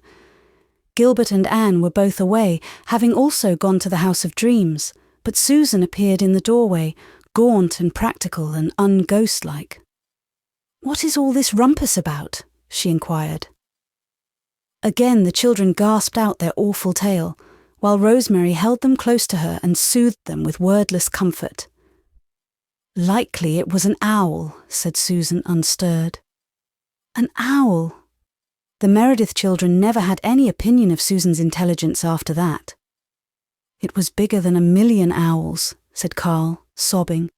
Gilbert and Anne were both away, having also gone to the House of Dreams, but Susan appeared in the doorway, gaunt and practical and un-ghost-like. "What is all this rumpus about?" she inquired. Again the children gasped out their awful tale, while Rosemary held them close to her and soothed them with wordless comfort. "Likely it was an owl," said Susan, unstirred. "An owl?" The Meredith children never had any opinion of Susan's intelligence after that. "It was bigger than 1,000,000 owls," said Carl, sobbing.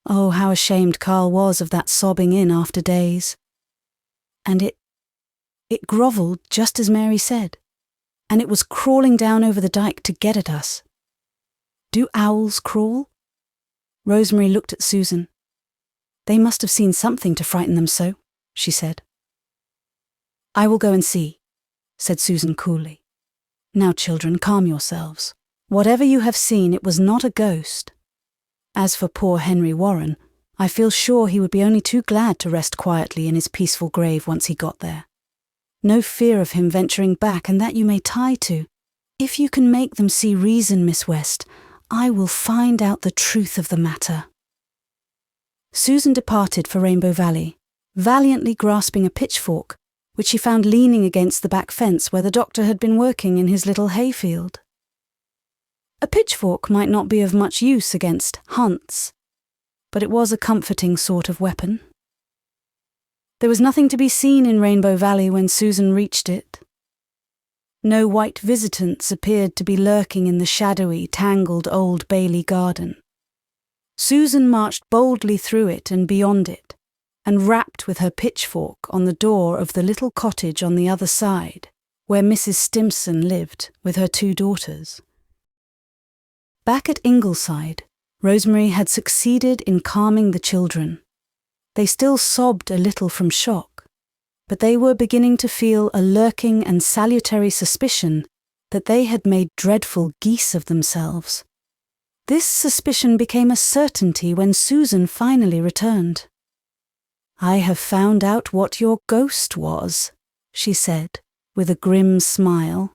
Oh, how ashamed Carl was of that sobbing in after days. "And it grovelled just as Mary said, and it was crawling down over the dyke to get at us." "Do owls crawl?" Rosemary looked at Susan. "They must have seen something to frighten them so," she said. "I will go and see," said Susan coolly. "Now, children, calm yourselves. Whatever you have seen, it was not a ghost. As for poor Henry Warren, I feel sure he would be only too glad to rest quietly in his peaceful grave once he got there. No fear of him venturing back, and that you may tie to. If you can make them see reason, Miss West, I will find out the truth of the matter." Susan departed for Rainbow Valley, valiantly grasping a pitchfork, which she found leaning against the back fence where the doctor had been working in his little hayfield. A pitchfork might not be of much use against hunts, but it was a comforting sort of weapon. There was nothing to be seen in Rainbow Valley when Susan reached it. No white visitants appeared to be lurking in the shadowy, tangled Old Bailey garden. Susan marched boldly through it and beyond it, and rapped with her pitchfork on the door of the little cottage on the other side, where Mrs. Stimson lived with her 2 daughters. Back at Ingleside, Rosemary had succeeded in calming the children. They still sobbed a little from shock, but they were beginning to feel a lurking and salutary suspicion that they had made dreadful geese of themselves. This suspicion became a certainty when Susan finally returned. "I have found out what your ghost was," she said, with a grim smile,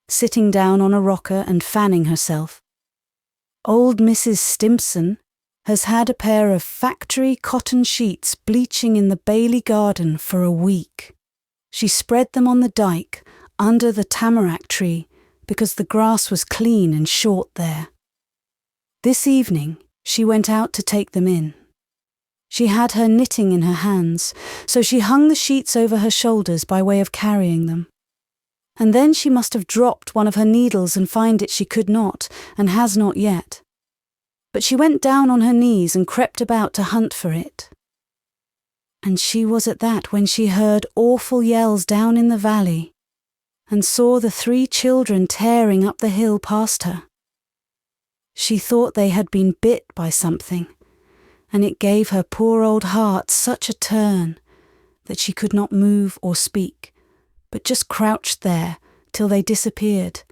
sitting down on a rocker and fanning herself. "Old Mrs. Stimson has had a pair of factory cotton sheets bleaching in the Bailey garden for a week. She spread them on the dyke under the tamarack tree because the grass was clean and short there. This evening she went out to take them in. She had her knitting in her hands, so she hung the sheets over her shoulders by way of carrying them. And then she must have dropped one of her needles and find it she could not, and has not yet. But she went down on her knees and crept about to hunt for it. And she was at that when she heard awful yells down in the valley, and saw the 3 children tearing up the hill past her. She thought they had been bit by something, and it gave her poor old heart such a turn that she could not move or speak, but just crouched there till they disappeared.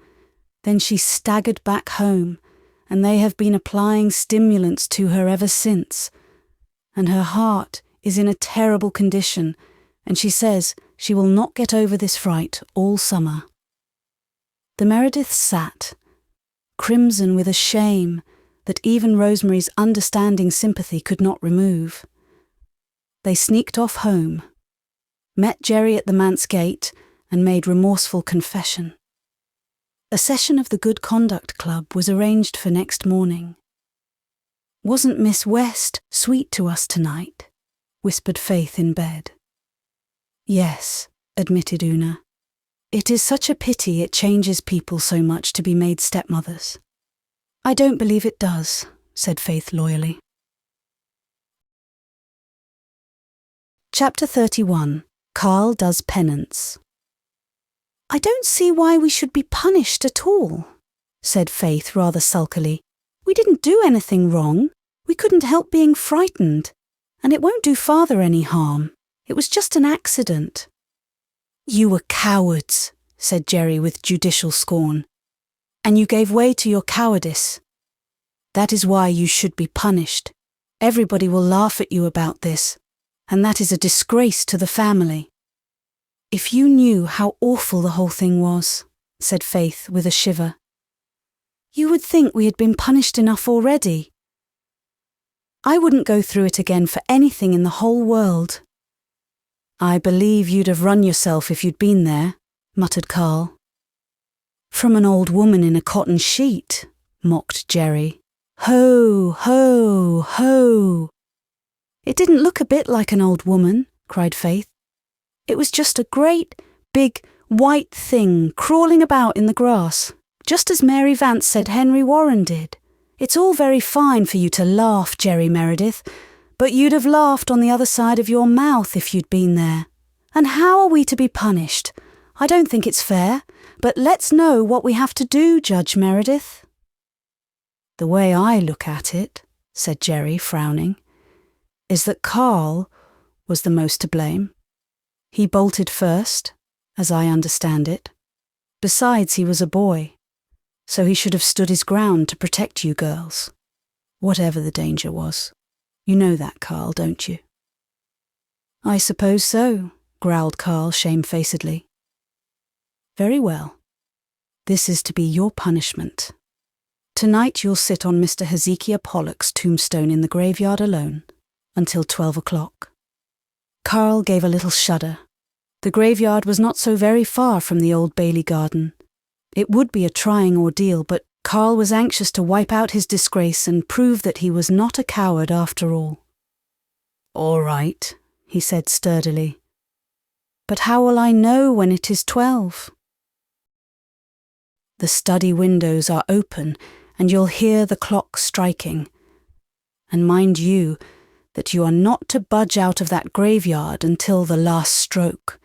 Then she staggered back home, and they have been applying stimulants to her ever since, and her heart is in a terrible condition, and she says she will not get over this fright all summer." The Merediths sat, crimson with a shame that even Rosemary's understanding sympathy could not remove. They sneaked off home, met Jerry at the Manse gate, and made remorseful confession. A session of the Good Conduct Club was arranged for next morning. "Wasn't Miss West sweet to us tonight?" whispered Faith in bed. "Yes," admitted Una. "It is such a pity it changes people so much to be made stepmothers." "I don't believe it does," said Faith loyally. Chapter 31. Carl Does Penance. "I don't see why we should be punished at all," said Faith rather sulkily. "We didn't do anything wrong. We couldn't help being frightened. And it won't do Father any harm. It was just an accident." "You were cowards," said Jerry with judicial scorn. "And you gave way to your cowardice. That is why you should be punished. Everybody will laugh at you about this, and that is a disgrace to the family." "If you knew how awful the whole thing was," said Faith with a shiver, "you would think we had been punished enough already. I wouldn't go through it again for anything in the whole world." "I believe you'd have run yourself if you'd been there," muttered Carl. "From an old woman in a cotton sheet," mocked Jerry. "Ho, ho, ho." "It didn't look a bit like an old woman," cried Faith. "It was just a great, big, white thing crawling about in the grass, just as Mary Vance said Henry Warren did. It's all very fine for you to laugh, Jerry Meredith, but you'd have laughed on the other side of your mouth if you'd been there. And how are we to be punished? I don't think it's fair, but let's know what we have to do, Judge Meredith." "The way I look at it," said Jerry, frowning, "is that Carl was the most to blame. He bolted first, as I understand it. Besides, he was a boy, so he should have stood his ground to protect you girls, whatever the danger was. You know that, Carl, don't you?" "I suppose so," growled Carl shamefacedly. "Very well. This is to be your punishment. Tonight you'll sit on Mr. Hezekiah Pollock's tombstone in the graveyard alone until 12 o'clock. Carl gave a little shudder. The graveyard was not so very far from the Old Bailey garden. It would be a trying ordeal, but Carl was anxious to wipe out his disgrace and prove that he was not a coward after all. "All right," he said sturdily. "But how will I know when it is 12? The study windows are open, and you'll hear the clock striking. And mind you, that you are not to budge out of that graveyard until the last stroke.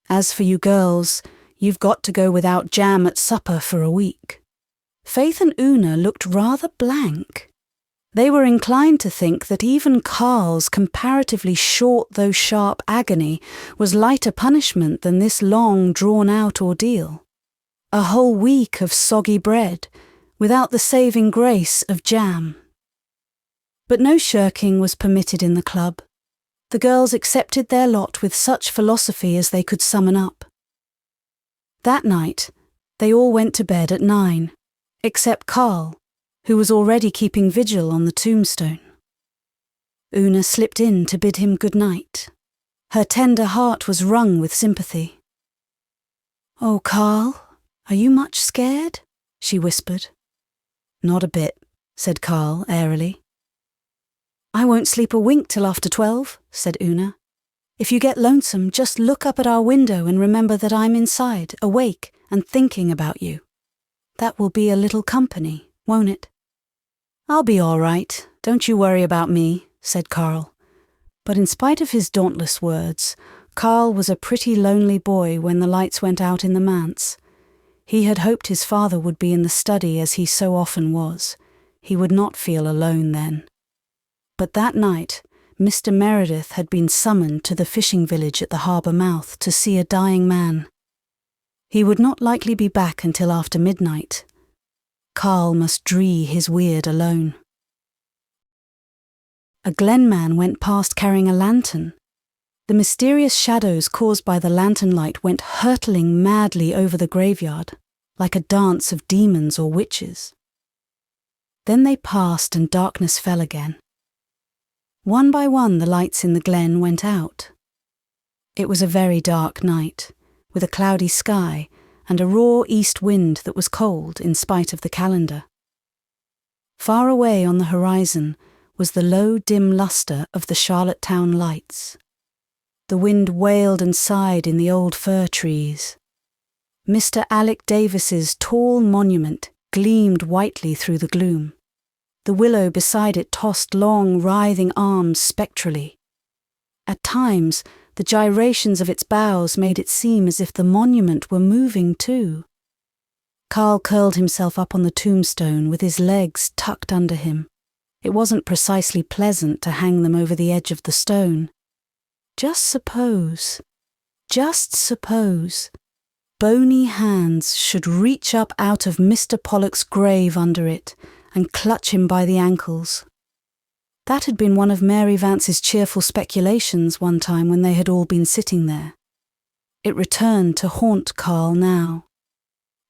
As for you girls, you've got to go without jam at supper for a week." Faith and Una looked rather blank. They were inclined to think that even Carl's comparatively short though sharp agony was lighter punishment than this long drawn-out ordeal. A whole week of soggy bread, without the saving grace of jam. But no shirking was permitted in the club. The girls accepted their lot with such philosophy as they could summon up. That night, they all went to bed at 9, except Carl, who was already keeping vigil on the tombstone. Una slipped in to bid him good night. Her tender heart was wrung with sympathy. "Oh, Carl, are you much scared?" she whispered. "Not a bit," said Carl airily. "I won't sleep a wink till after 12, said Una. "If you get lonesome, just look up at our window and remember that I'm inside, awake and thinking about you. That will be a little company, won't it?" "I'll be all right, don't you worry about me," said Carl. But in spite of his dauntless words, Carl was a pretty lonely boy when the lights went out in the manse. He had hoped his father would be in the study as he so often was. He would not feel alone then. But that night, Mr. Meredith had been summoned to the fishing village at the harbour mouth to see a dying man. He would not likely be back until after midnight. Carl must dree his weird alone. A Glen man went past carrying a lantern. The mysterious shadows caused by the lantern light went hurtling madly over the graveyard, like a dance of demons or witches. Then they passed and darkness fell again. One by one the lights in the glen went out. It was a very dark night, with a cloudy sky and a raw east wind that was cold in spite of the calendar. Far away on the horizon was the low dim lustre of the Charlottetown lights. The wind wailed and sighed in the old fir trees. Mr. Alec Davis's tall monument gleamed whitely through the gloom. The willow beside it tossed long, writhing arms spectrally. At times, the gyrations of its boughs made it seem as if the monument were moving too. Carl curled himself up on the tombstone with his legs tucked under him. It wasn't precisely pleasant to hang them over the edge of the stone. Just suppose, bony hands should reach up out of Mr. Pollock's grave under it and clutch him by the ankles. That had been one of Mary Vance's cheerful speculations one time when they had all been sitting there. It returned to haunt Carl now.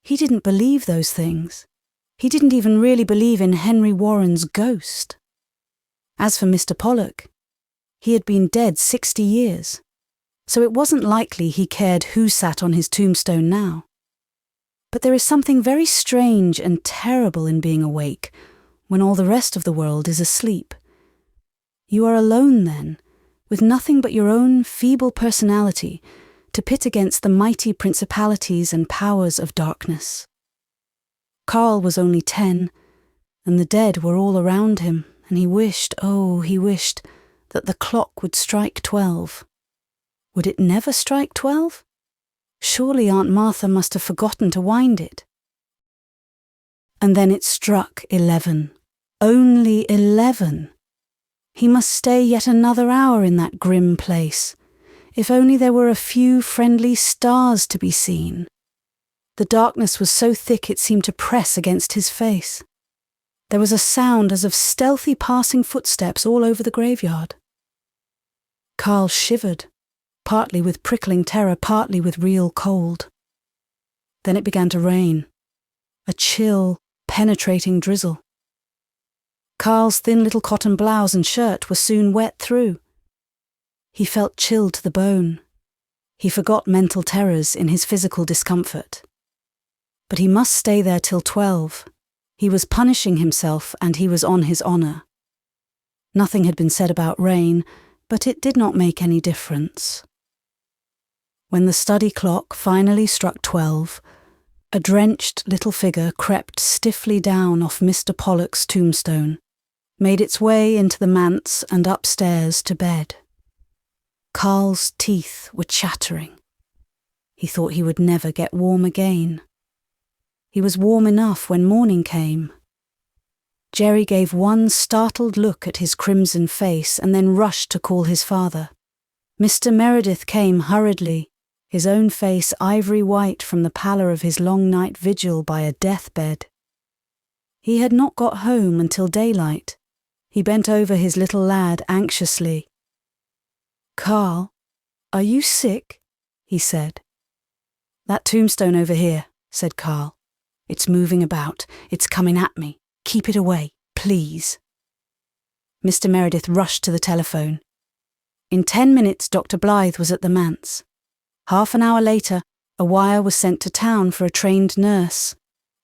He didn't believe those things. He didn't even really believe in Henry Warren's ghost. As for Mr. Pollock, he had been dead 60 years, so it wasn't likely he cared who sat on his tombstone now. But there is something very strange and terrible in being awake when all the rest of the world is asleep. You are alone then, with nothing but your own feeble personality to pit against the mighty principalities and powers of darkness. Carl was only 10, and the dead were all around him, and he wished, that the clock would strike 12. Would it never strike 12? Surely Aunt Martha must have forgotten to wind it. And then it struck 11. Only 11. He must stay yet another hour in that grim place. If only there were a few friendly stars to be seen. The darkness was so thick it seemed to press against his face. There was a sound as of stealthy passing footsteps all over the graveyard. Carl shivered, partly with prickling terror, partly with real cold. Then it began to rain, a chill, penetrating drizzle. Carl's thin little cotton blouse and shirt were soon wet through. He felt chilled to the bone. He forgot mental terrors in his physical discomfort. But he must stay there till 12. He was punishing himself, and he was on his honour. Nothing had been said about rain, but it did not make any difference. When the study clock finally struck 12, A drenched little figure crept stiffly down off Mr. Pollock's tombstone, made its way into the manse and upstairs to bed. Carl's teeth were chattering. He thought he would never get warm again. He was warm enough when morning came. Jerry gave one startled look at his crimson face and then rushed to call his father. Mr. Meredith came hurriedly, his own face ivory white from the pallor of his long night vigil by a deathbed. He had not got home until daylight. He bent over his little lad anxiously. "Carl, are you sick?" he said. "That tombstone over here," said Carl. "It's moving about. It's coming at me. Keep it away, please." Mr. Meredith rushed to the telephone. In 10 minutes, Dr. Blythe was at the manse. Half an hour later, a wire was sent to town for a trained nurse,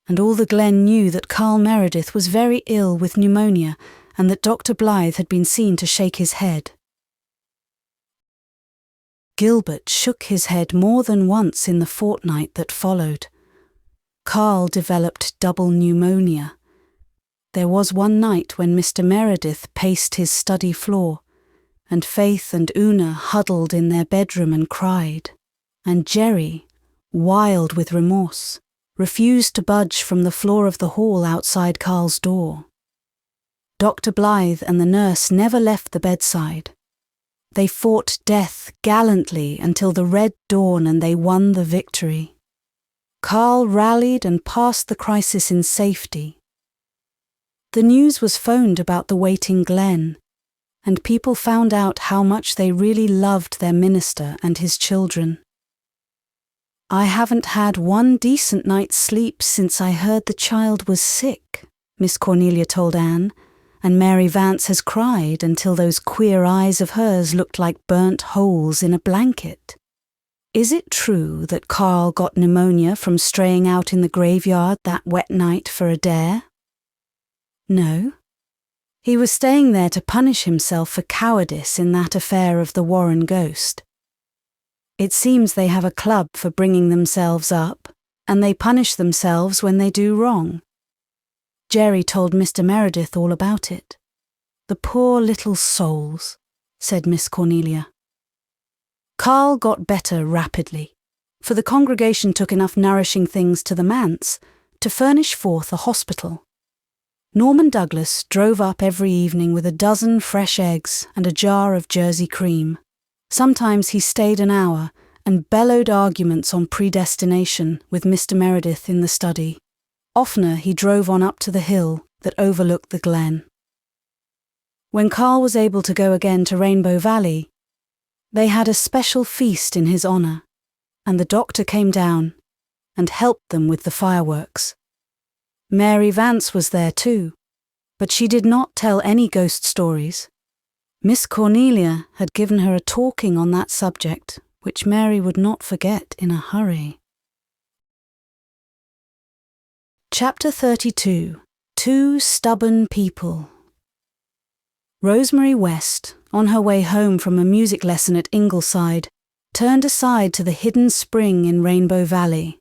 and all the Glen knew that Carl Meredith was very ill with pneumonia and that Dr. Blythe had been seen to shake his head. Gilbert shook his head more than once in the fortnight that followed. Carl developed double pneumonia. There was one night when Mr. Meredith paced his study floor, and Faith and Una huddled in their bedroom and cried, and Jerry, wild with remorse, refused to budge from the floor of the hall outside Carl's door. Dr. Blythe and the nurse never left the bedside. They fought death gallantly until the red dawn, and they won the victory. Carl rallied and passed the crisis in safety. The news was phoned about the waiting Glen, and people found out how much they really loved their minister and his children. "I haven't had one decent night's sleep since I heard the child was sick," Miss Cornelia told Anne, "and Mary Vance has cried until those queer eyes of hers looked like burnt holes in a blanket. Is it true that Carl got pneumonia from straying out in the graveyard that wet night for a dare?" "No. He was staying there to punish himself for cowardice in that affair of the Warren ghost. It seems they have a club for bringing themselves up, and they punish themselves when they do wrong. Jerry told Mr. Meredith all about it. The poor little souls," said Miss Cornelia. Carl got better rapidly, for the congregation took enough nourishing things to the manse to furnish forth a hospital. Norman Douglas drove up every evening with a dozen fresh eggs and a jar of Jersey cream. Sometimes he stayed an hour and bellowed arguments on predestination with Mr. Meredith in the study. Oftener he drove on up to the hill that overlooked the Glen. When Carl was able to go again to Rainbow Valley, they had a special feast in his honour, and the doctor came down and helped them with the fireworks. Mary Vance was there too, but she did not tell any ghost stories. Miss Cornelia had given her a talking on that subject, which Mary would not forget in a hurry. Chapter 32. Two Stubborn People. Rosemary West, on her way home from a music lesson at Ingleside, turned aside to the hidden spring in Rainbow Valley.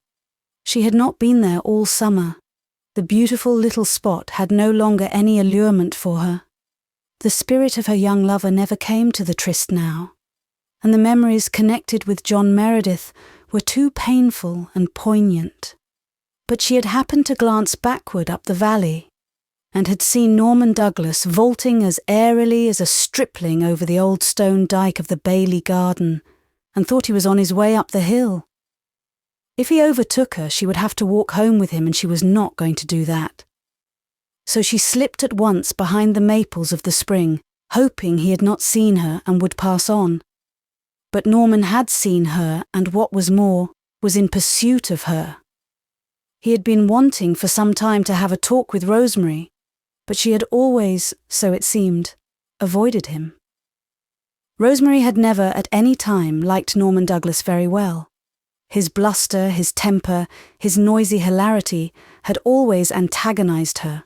She had not been there all summer. The beautiful little spot had no longer any allurement for her. The spirit of her young lover never came to the tryst now, and the memories connected with John Meredith were too painful and poignant. But she had happened to glance backward up the valley, and had seen Norman Douglas vaulting as airily as a stripling over the old stone dyke of the Bailey garden, and thought he was on his way up the hill. If he overtook her, she would have to walk home with him, and she was not going to do that. So she slipped at once behind the maples of the spring, hoping he had not seen her and would pass on. But Norman had seen her, and what was more, was in pursuit of her. He had been wanting for some time to have a talk with Rosemary, but she had always, so it seemed, avoided him. Rosemary had never at any time liked Norman Douglas very well. His bluster, his temper, his noisy hilarity had always antagonized her.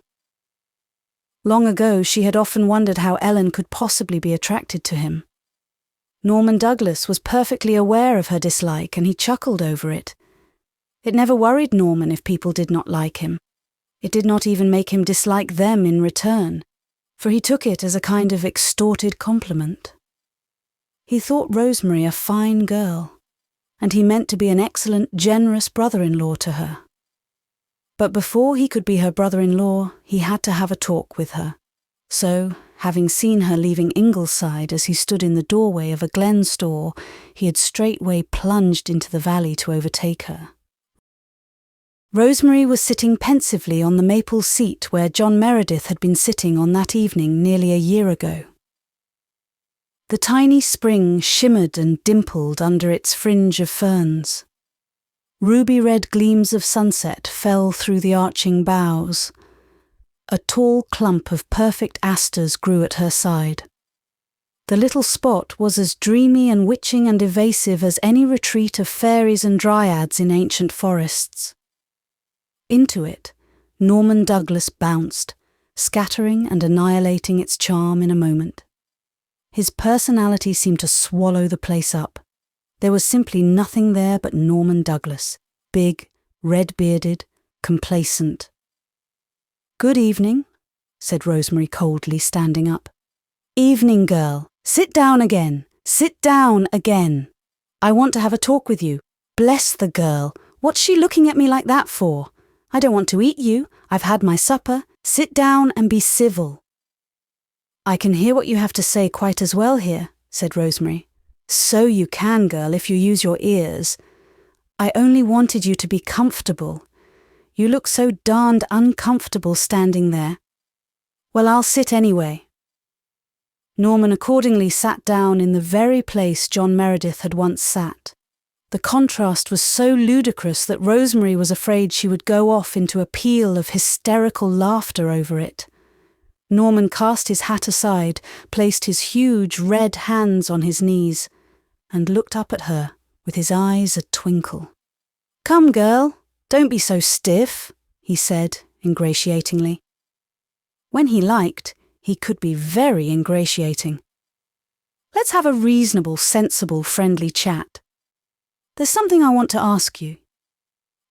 Long ago she had often wondered how Ellen could possibly be attracted to him. Norman Douglas was perfectly aware of her dislike, and he chuckled over it. It never worried Norman if people did not like him. It did not even make him dislike them in return, for he took it as a kind of extorted compliment. He thought Rosemary a fine girl, and he meant to be an excellent, generous brother-in-law to her. But before he could be her brother-in-law, he had to have a talk with her. So, having seen her leaving Ingleside as he stood in the doorway of a Glen store, he had straightway plunged into the valley to overtake her. Rosemary was sitting pensively on the maple seat where John Meredith had been sitting on that evening nearly a year ago. The tiny spring shimmered and dimpled under its fringe of ferns. Ruby-red gleams of sunset fell through the arching boughs. A tall clump of perfect asters grew at her side. The little spot was as dreamy and witching and evasive as any retreat of fairies and dryads in ancient forests. Into it, Norman Douglas bounced, scattering and annihilating its charm in a moment. His personality seemed to swallow the place up. There was simply nothing there but Norman Douglas, big, red-bearded, complacent. "Good evening," said Rosemary coldly, standing up. "Evening, girl. Sit down again. Sit down again. I want to have a talk with you. Bless the girl. What's she looking at me like that for? I don't want to eat you. I've had my supper. Sit down and be civil." "I can hear what you have to say quite as well here," said Rosemary. "So you can, girl, if you use your ears. I only wanted you to be comfortable. You look so darned uncomfortable standing there. Well, I'll sit anyway." Norman accordingly sat down in the very place John Meredith had once sat. The contrast was so ludicrous that Rosemary was afraid she would go off into a peal of hysterical laughter over it. Norman cast his hat aside, placed his huge red hands on his knees, and looked up at her with his eyes a twinkle. "Come, girl, don't be so stiff," he said ingratiatingly. When he liked, he could be very ingratiating. "Let's have a reasonable, sensible, friendly chat. There's something I want to ask you.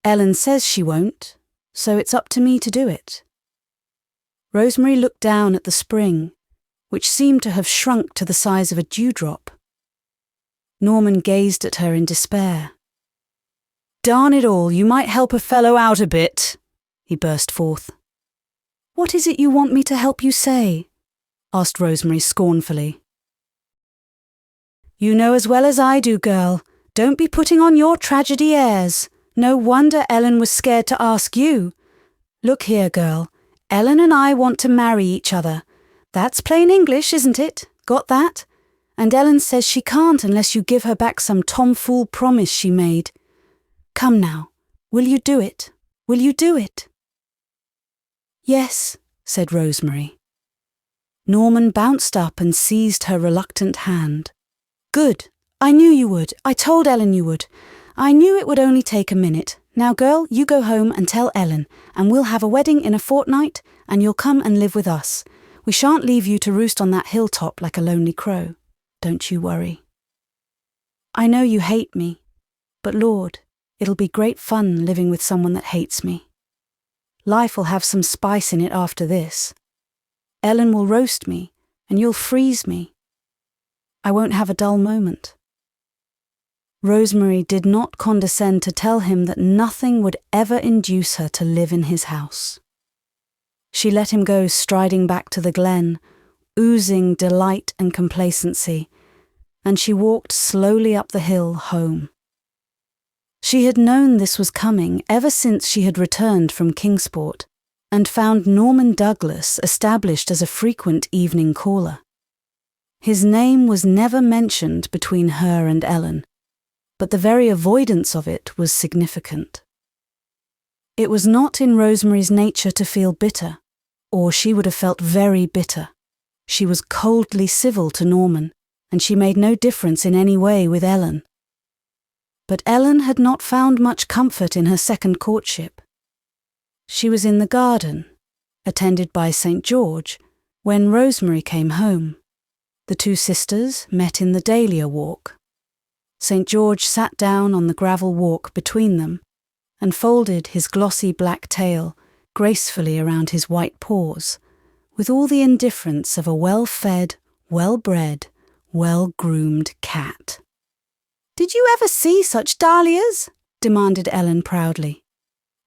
Ellen says she won't, so it's up to me to do it." Rosemary looked down at the spring, which seemed to have shrunk to the size of a dewdrop. Norman gazed at her in despair. "Darn it all, you might help a fellow out a bit," he burst forth. "What is it you want me to help you say?" asked Rosemary scornfully. "You know as well as I do, girl. Don't be putting on your tragedy airs. No wonder Ellen was scared to ask you. Look here, girl. Ellen and I want to marry each other. That's plain English, isn't it? Got that? And Ellen says she can't unless you give her back some tomfool promise she made. Come now, will you do it? Will you do it?" "Yes," said Rosemary. Norman bounced up and seized her reluctant hand. "Good. I knew you would. I told Ellen you would. I knew it would only take a minute. Now, girl, you go home and tell Ellen, and we'll have a wedding in a fortnight, and you'll come and live with us. We shan't leave you to roost on that hilltop like a lonely crow. Don't you worry. I know you hate me, but Lord, it'll be great fun living with someone that hates me. Life will have some spice in it after this. Ellen will roast me, and you'll freeze me. I won't have a dull moment." Rosemary did not condescend to tell him that nothing would ever induce her to live in his house. She let him go striding back to the glen, oozing delight and complacency, and she walked slowly up the hill home. She had known this was coming ever since she had returned from Kingsport, and found Norman Douglas established as a frequent evening caller. His name was never mentioned between her and Ellen, but the very avoidance of it was significant. It was not in Rosemary's nature to feel bitter, or she would have felt very bitter. She was coldly civil to Norman, and she made no difference in any way with Ellen. But Ellen had not found much comfort in her second courtship. She was in the garden, attended by St. George, when Rosemary came home. The two sisters met in the dahlia walk. St. George sat down on the gravel walk between them, and folded his glossy black tail gracefully around his white paws, with all the indifference of a well-fed, well-bred, well-groomed cat. "Did you ever see such dahlias?" demanded Ellen proudly.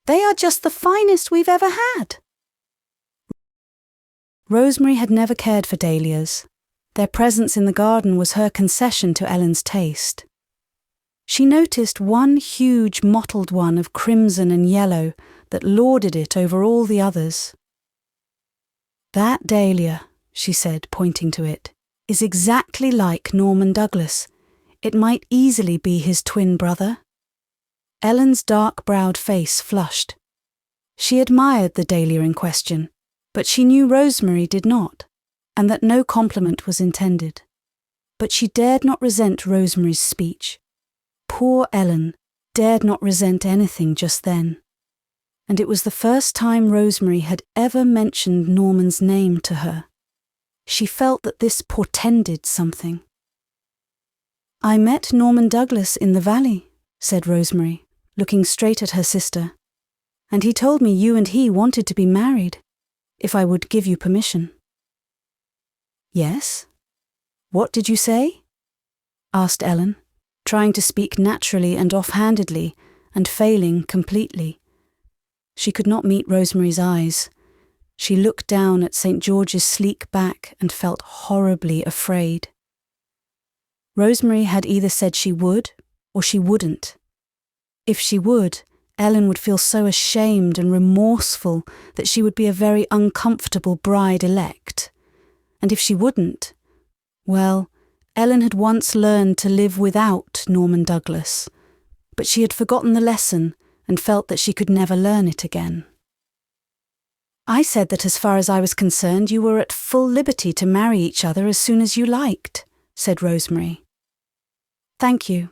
"They are just the finest we've ever had." Rosemary had never cared for dahlias. Their presence in the garden was her concession to Ellen's taste. She noticed one huge mottled one of crimson and yellow that lorded it over all the others. "That dahlia," she said, pointing to it, "is exactly like Norman Douglas. It might easily be his twin brother." Ellen's dark-browed face flushed. She admired the dahlia in question, but she knew Rosemary did not, and that no compliment was intended. But she dared not resent Rosemary's speech. Poor Ellen dared not resent anything just then. And it was the first time Rosemary had ever mentioned Norman's name to her. She felt that this portended something. "I met Norman Douglas in the valley," said Rosemary, looking straight at her sister, "and he told me you and he wanted to be married, if I would give you permission." "Yes? What did you say?" asked Ellen, trying to speak naturally and offhandedly, and failing completely. She could not meet Rosemary's eyes. She looked down at St. George's sleek back and felt horribly afraid. Rosemary had either said she would or she wouldn't. If she would, Ellen would feel so ashamed and remorseful that she would be a very uncomfortable bride-elect. And if she wouldn't, well, Ellen had once learned to live without Norman Douglas, but she had forgotten the lesson and felt that she could never learn it again. "I said that as far as I was concerned, you were at full liberty to marry each other as soon as you liked," said Rosemary. "Thank you,"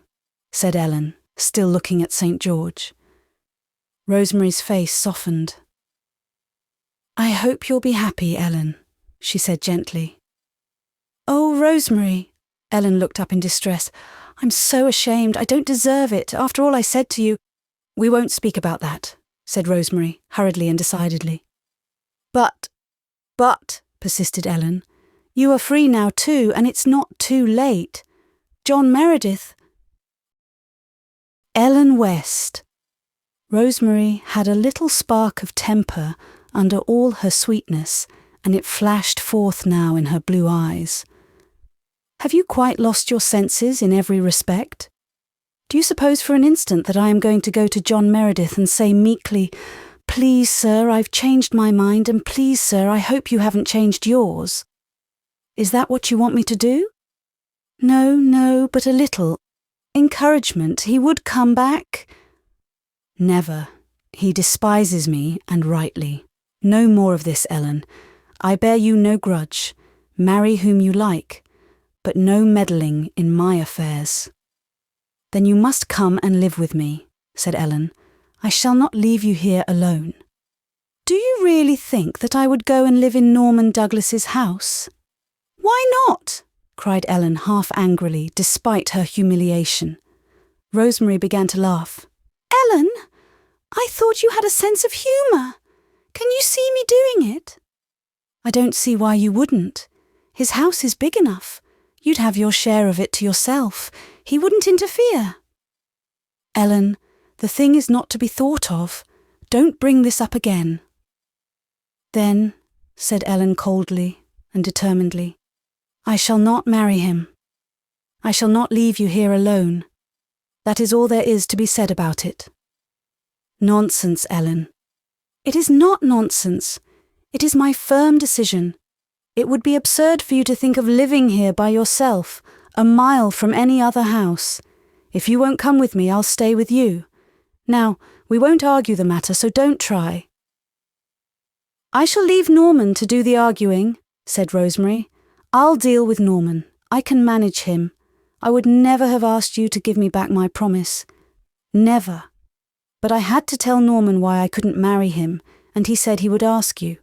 said Ellen, still looking at St. George. Rosemary's face softened. "I hope you'll be happy, Ellen," she said gently. "Oh, Rosemary," Ellen looked up in distress. "I'm so ashamed. I don't deserve it. After all I said to you—" "We won't speak about that," said Rosemary, hurriedly and decidedly. But, persisted Ellen, "you are free now too, and it's not too late. John Meredith—" Ellen West. Rosemary had a little spark of temper under all her sweetness, and it flashed forth now in her blue eyes. "Have you quite lost your senses in every respect? Do you suppose for an instant that I am going to go to John Meredith and say meekly, 'Please, sir, I've changed my mind, and please, sir, I hope you haven't changed yours'? Is that what you want me to do? No, but a little encouragement. He would come back." "Never. He despises me, and rightly. No more of this, Ellen. I bear you no grudge. Marry whom you like, but no meddling in my affairs." "Then you must come and live with me," said Ellen. "I shall not leave you here alone." "Do you really think that I would go and live in Norman Douglas's house?" "Why not?" cried Ellen half angrily, despite her humiliation. Rosemary began to laugh. "Ellen, I thought you had a sense of humour. Can you see me doing it?" "I don't see why you wouldn't. His house is big enough. You'd have your share of it to yourself. He wouldn't interfere." "Ellen, the thing is not to be thought of. Don't bring this up again." "Then," said Ellen coldly and determinedly, "I shall not marry him. I shall not leave you here alone. That is all there is to be said about it." "Nonsense, Ellen." "It is not nonsense. It is my firm decision. It would be absurd for you to think of living here by yourself, a mile from any other house. If you won't come with me, I'll stay with you. Now, we won't argue the matter, so don't try." "I shall leave Norman to do the arguing," said Rosemary. "I'll deal with Norman. I can manage him. I would never have asked you to give me back my promise. Never. But I had to tell Norman why I couldn't marry him, and he said he would ask you.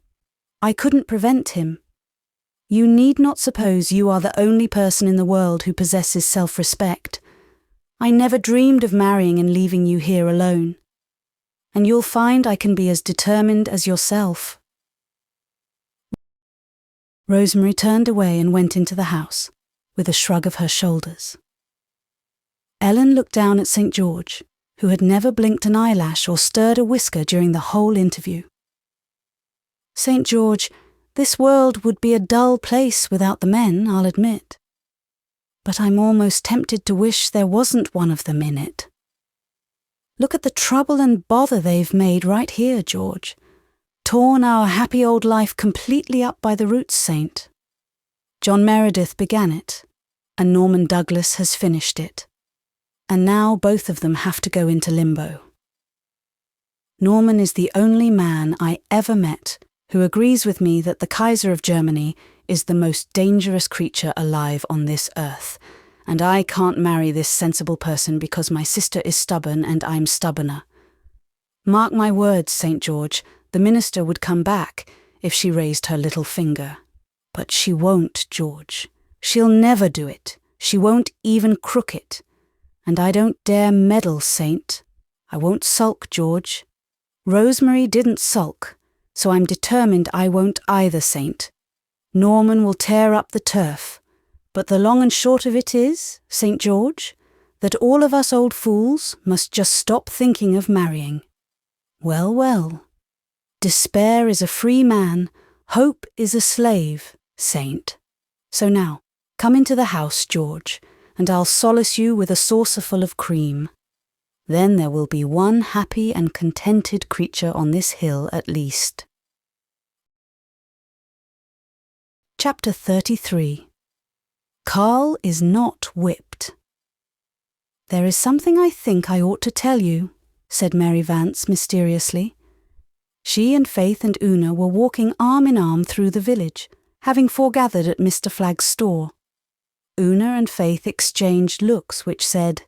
I couldn't prevent him. You need not suppose you are the only person in the world who possesses self-respect. I never dreamed of marrying and leaving you here alone." and you'll find I can be as determined as yourself." Rosemary turned away and went into the house, with a shrug of her shoulders. Ellen looked down at St. George, who had never blinked an eyelash or stirred a whisker during the whole interview. "St. George, this world would be a dull place without the men, I'll admit. But I'm almost tempted to wish there wasn't one of them in it. Look at the trouble and bother they've made right here, George. Torn our happy old life completely up by the roots, Saint. John Meredith began it, and Norman Douglas has finished it. And now both of them have to go into limbo. Norman is the only man I ever met who agrees with me that the Kaiser of Germany is the most dangerous creature alive on this earth, and I can't marry this sensible person because my sister is stubborn and I'm stubborner. Mark my words, St. George, the minister would come back if she raised her little finger. But she won't, George. She'll never do it. She won't even crook it. And I don't dare meddle, Saint. I won't sulk, George. Rosemary didn't sulk, so I'm determined I won't either, Saint. Norman will tear up the turf, but the long and short of it is, St. George, that all of us old fools must just stop thinking of marrying. Well, well. Despair is a free man, hope is a slave, Saint. So now, come into the house, George, and I'll solace you with a saucerful of cream. Then there will be one happy and contented creature on this hill at least. Chapter 33. Carl is not whipped. "There is something I think I ought to tell you," said Mary Vance mysteriously. She and Faith and Una were walking arm in arm through the village, having foregathered at Mr. Flagg's store. Una and Faith exchanged looks which said,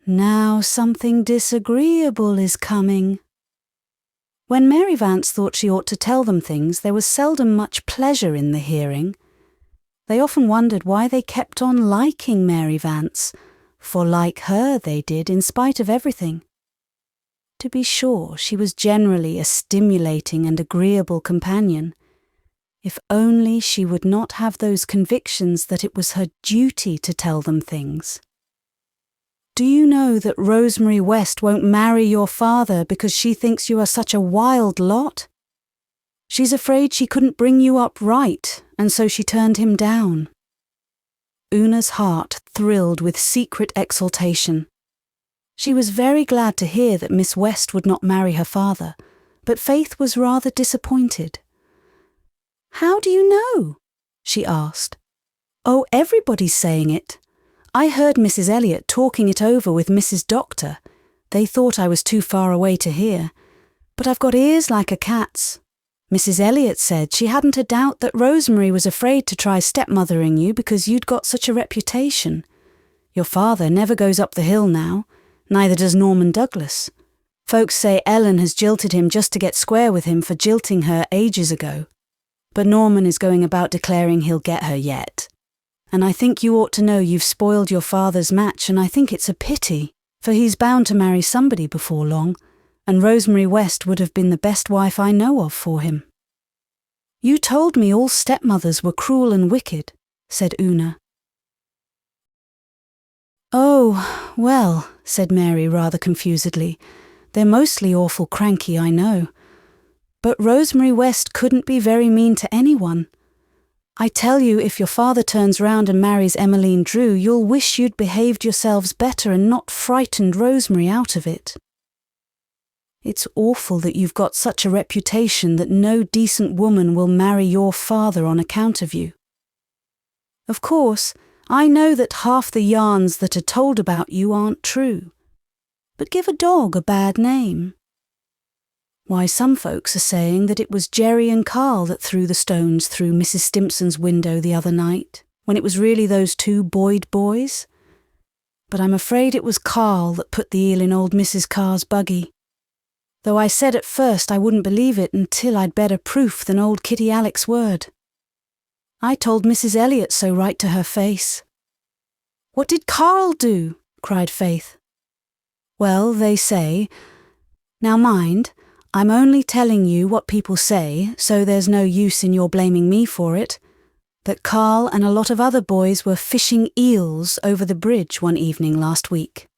"Now something disagreeable is coming." When Mary Vance thought she ought to tell them things, there was seldom much pleasure in the hearing. They often wondered why they kept on liking Mary Vance, for like her they did in spite of everything. To be sure, she was generally a stimulating and agreeable companion. If only she would not have those convictions that it was her duty to tell them things. "Do you know that Rosemary West won't marry your father because she thinks you are such a wild lot? She's afraid she couldn't bring you up right, and so she turned him down." Una's heart thrilled with secret exultation. She was very glad to hear that Miss West would not marry her father, but Faith was rather disappointed. "How do you know?" she asked. "Oh, everybody's saying it. I heard Mrs. Elliot talking it over with Mrs. Doctor. They thought I was too far away to hear, but I've got ears like a cat's. Mrs. Elliot said she hadn't a doubt that Rosemary was afraid to try stepmothering you because you'd got such a reputation. Your father never goes up the hill now, neither does Norman Douglas. Folks say Ellen has jilted him just to get square with him for jilting her ages ago. But Norman is going about declaring he'll get her yet. And I think you ought to know you've spoiled your father's match, and I think it's a pity, for he's bound to marry somebody before long, and Rosemary West would have been the best wife I know of for him." "You told me all stepmothers were cruel and wicked," said Una. "Oh, well," said Mary rather confusedly, "they're mostly awful cranky, I know. But Rosemary West couldn't be very mean to anyone. I tell you, if your father turns round and marries Emmeline Drew, you'll wish you'd behaved yourselves better and not frightened Rosemary out of it. It's awful that you've got such a reputation that no decent woman will marry your father on account of you. Of course, I know that half the yarns that are told about you aren't true. But give a dog a bad name. Why, some folks are saying that it was Jerry and Carl that threw the stones through Mrs. Stimpson's window the other night, when it was really those two Boyd boys. But I'm afraid it was Carl that put the eel in old Mrs. Carr's buggy. Though I said at first I wouldn't believe it until I'd better proof than old Kitty Alec's word. I told Mrs. Elliot so right to her face." "What did Carl do?" cried Faith. "Well, they say... Now mind, I'm only telling you what people say, so there's no use in your blaming me for it, that Carl and a lot of other boys were fishing eels over the bridge one evening last week.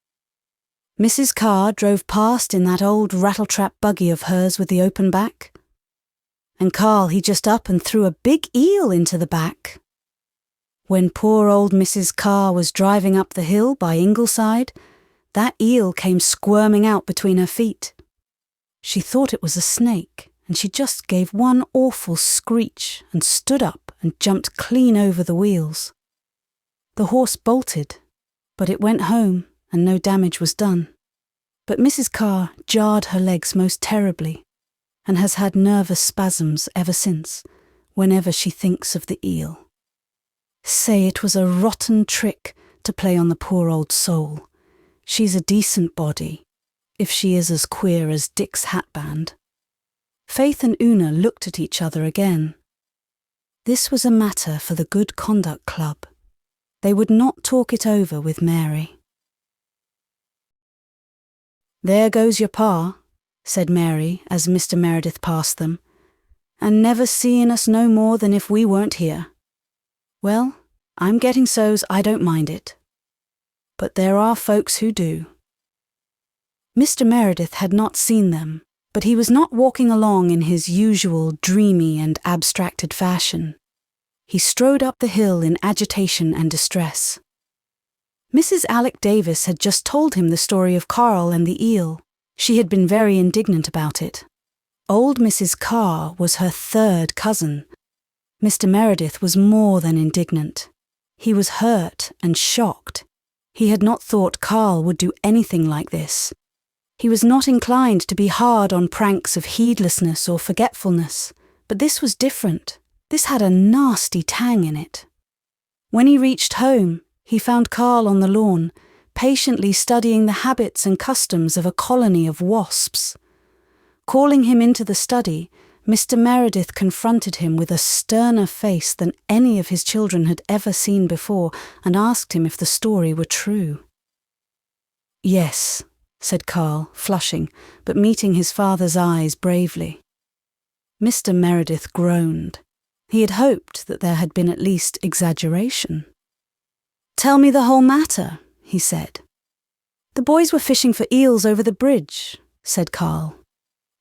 Mrs. Carr drove past in that old rattletrap buggy of hers with the open back. And Carl, he just up and threw a big eel into the back. When poor old Mrs. Carr was driving up the hill by Ingleside, that eel came squirming out between her feet. She thought it was a snake, and she just gave one awful screech and stood up and jumped clean over the wheels. The horse bolted, but it went home and no damage was done. But Mrs. Carr jarred her legs most terribly and has had nervous spasms ever since, whenever she thinks of the eel. Say it was a rotten trick to play on the poor old soul. She's a decent body, if she is as queer as Dick's hatband. Faith and Una looked at each other again. This was a matter for the Good Conduct Club. They would not talk it over with Mary. "There goes your pa," said Mary as Mr. Meredith passed them, "and never seeing us no more than if we weren't here. Well, I'm getting so's I don't mind it. But there are folks who do." Mr. Meredith had not seen them, but he was not walking along in his usual dreamy and abstracted fashion. He strode up the hill in agitation and distress. Mrs. Alec Davis had just told him the story of Carl and the eel. She had been very indignant about it. Old Mrs. Carr was her third cousin. Mr. Meredith was more than indignant. He was hurt and shocked. He had not thought Carl would do anything like this. He was not inclined to be hard on pranks of heedlessness or forgetfulness, but this was different. This had a nasty tang in it. When he reached home, he found Carl on the lawn, patiently studying the habits and customs of a colony of wasps. Calling him into the study, Mr. Meredith confronted him with a sterner face than any of his children had ever seen before and asked him if the story were true. "Yes," said Carl, flushing, but meeting his father's eyes bravely. Mr. Meredith groaned. He had hoped that there had been at least exaggeration. "Tell me the whole matter," he said. "The boys were fishing for eels over the bridge," said Carl.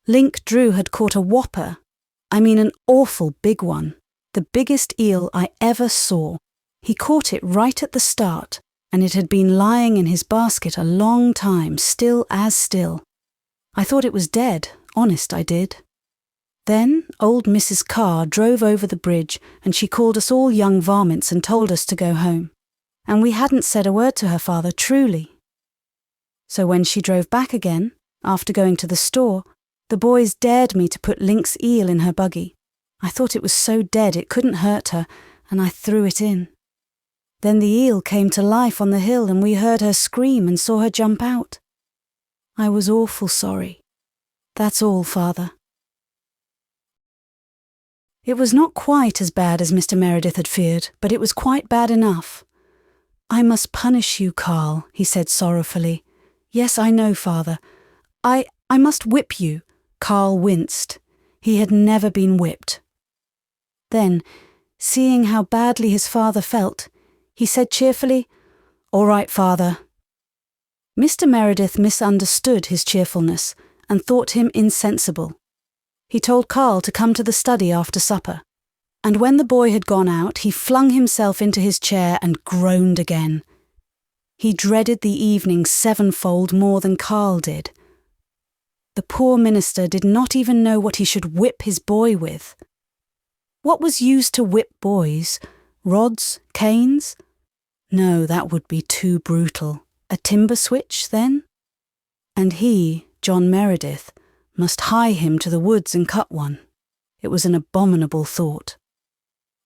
"Link Drew had caught a whopper. I mean an awful big one. The biggest eel I ever saw. He caught it right at the start, and it had been lying in his basket a long time, still as still. I thought it was dead, honest I did. Then old Mrs. Carr drove over the bridge and she called us all young varmints and told us to go home. And we hadn't said a word to her father, truly. So when she drove back again, after going to the store, the boys dared me to put Link's eel in her buggy. I thought it was so dead it couldn't hurt her, and I threw it in. Then the eel came to life on the hill and we heard her scream and saw her jump out. I was awful sorry. That's all, Father." It was not quite as bad as Mr. Meredith had feared, but it was quite bad enough. "I must punish you, Carl," he said sorrowfully. "Yes, I know, Father. I must whip you." Carl winced. He had never been whipped. Then, seeing how badly his father felt, he said cheerfully, "All right, Father." Mr. Meredith misunderstood his cheerfulness and thought him insensible. He told Carl to come to the study after supper, and when the boy had gone out, he flung himself into his chair and groaned again. He dreaded the evening sevenfold more than Carl did. The poor minister did not even know what he should whip his boy with. What was used to whip boys? Rods? Canes? No, that would be too brutal. A timber switch, then? And he, John Meredith, must hie him to the woods and cut one. It was an abominable thought.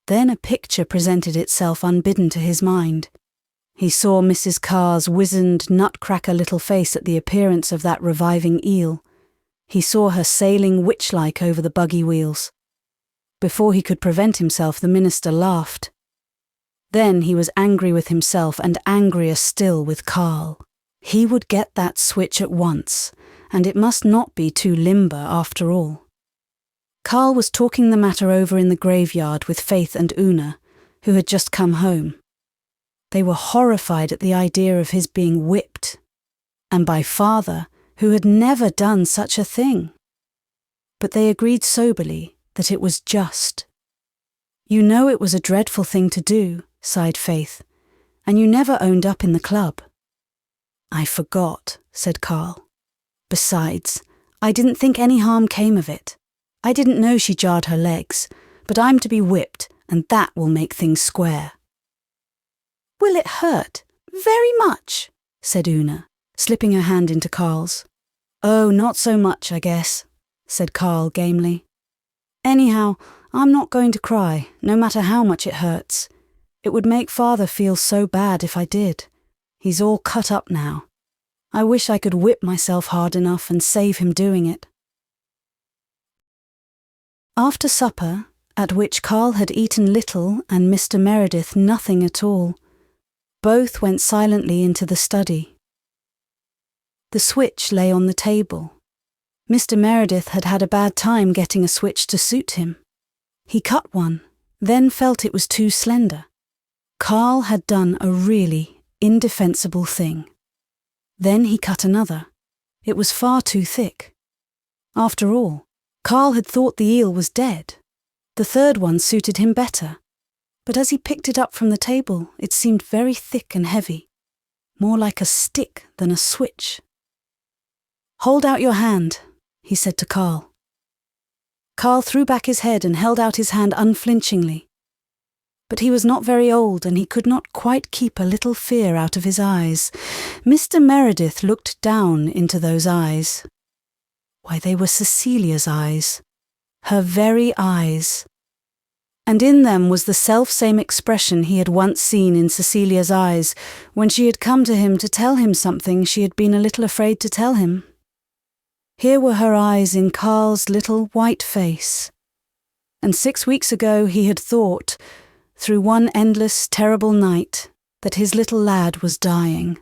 Then a picture presented itself unbidden to his mind. He saw Mrs. Carr's wizened, nutcracker little face at the appearance of that reviving eel. He saw her sailing witch-like over the buggy wheels. Before he could prevent himself, the minister laughed. Then he was angry with himself and angrier still with Carl. He would get that switch at once, and it must not be too limber after all. Carl was talking the matter over in the graveyard with Faith and Una, who had just come home. They were horrified at the idea of his being whipped, and by father, who had never done such a thing. But they agreed soberly that it was just. "You know it was a dreadful thing to do," sighed Faith, "and you never owned up in the club." "I forgot," said Carl. "Besides, I didn't think any harm came of it. I didn't know she jarred her legs, but I'm to be whipped, and that will make things square." "Will it hurt? Very much?" said Una, slipping her hand into Carl's. "Oh, not so much, I guess," said Carl gamely. "Anyhow, I'm not going to cry, no matter how much it hurts. It would make father feel so bad if I did. He's all cut up now. I wish I could whip myself hard enough and save him doing it." After supper, at which Carl had eaten little and Mr. Meredith nothing at all, both went silently into the study. The switch lay on the table. Mr. Meredith had had a bad time getting a switch to suit him. He cut one, then felt it was too slender. Carl had done a really indefensible thing. Then he cut another. It was far too thick. After all, Carl had thought the eel was dead. The third one suited him better. But as he picked it up from the table, it seemed very thick and heavy, more like a stick than a switch. "Hold out your hand," he said to Carl. Carl threw back his head and held out his hand unflinchingly. But he was not very old, and he could not quite keep a little fear out of his eyes. Mr. Meredith looked down into those eyes. Why, they were Cecilia's eyes, her very eyes. And in them was the self-same expression he had once seen in Cecilia's eyes when she had come to him to tell him something she had been a little afraid to tell him. Here were her eyes in Carl's little white face. And 6 weeks ago he had thought, through one endless, terrible night, that his little lad was dying.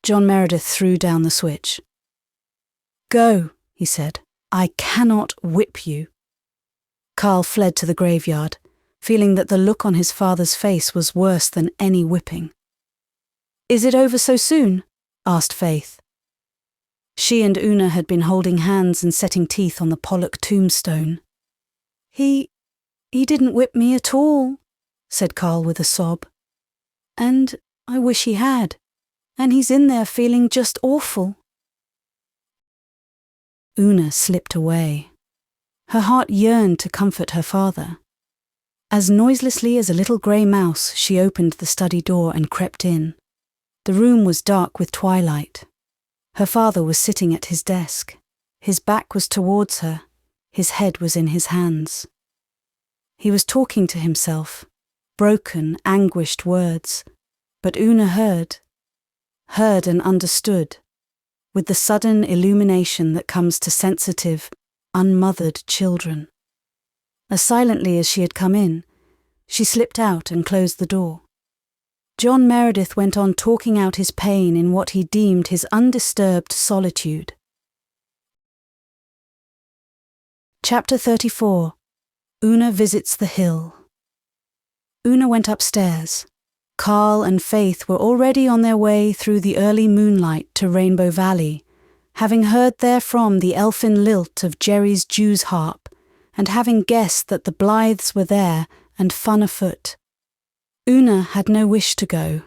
John Meredith threw down the switch. "Go," he said. "I cannot whip you." Carl fled to the graveyard, feeling that the look on his father's face was worse than any whipping. "Is it over so soon?" asked Faith. She and Una had been holding hands and setting teeth on the Pollock tombstone. He didn't whip me at all," said Carl with a sob. "And I wish he had. And he's in there feeling just awful." Una slipped away. Her heart yearned to comfort her father. As noiselessly as a little grey mouse, she opened the study door and crept in. The room was dark with twilight. Her father was sitting at his desk. His back was towards her. His head was in his hands. He was talking to himself, broken, anguished words, but Una heard and understood, with the sudden illumination that comes to sensitive, unmothered children. As silently as she had come in, she slipped out and closed the door. John Meredith went on talking out his pain in what he deemed his undisturbed solitude. Chapter 34. Una visits the hill. Una went upstairs. Carl and Faith were already on their way through the early moonlight to Rainbow Valley, having heard therefrom the elfin lilt of Jerry's Jew's harp, and having guessed that the Blythes were there and fun afoot. Una had no wish to go.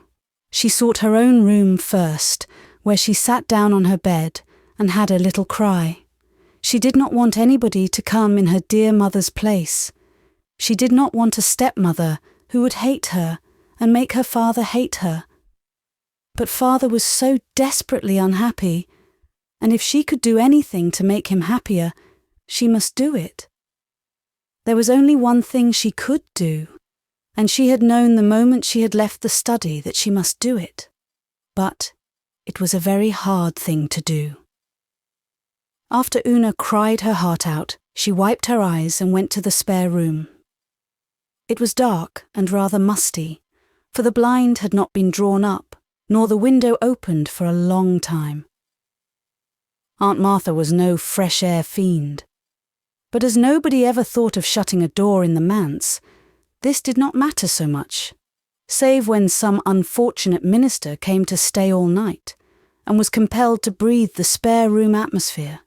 She sought her own room first, where she sat down on her bed and had a little cry. She did not want anybody to come in her dear mother's place. She did not want a stepmother who would hate her and make her father hate her. But father was so desperately unhappy, and if she could do anything to make him happier, she must do it. There was only one thing she could do, and she had known the moment she had left the study that she must do it. But it was a very hard thing to do. After Una cried her heart out, she wiped her eyes and went to the spare room. It was dark and rather musty, for the blind had not been drawn up, nor the window opened for a long time. Aunt Martha was no fresh air fiend, but as nobody ever thought of shutting a door in the manse, this did not matter so much, save when some unfortunate minister came to stay all night and was compelled to breathe the spare room atmosphere.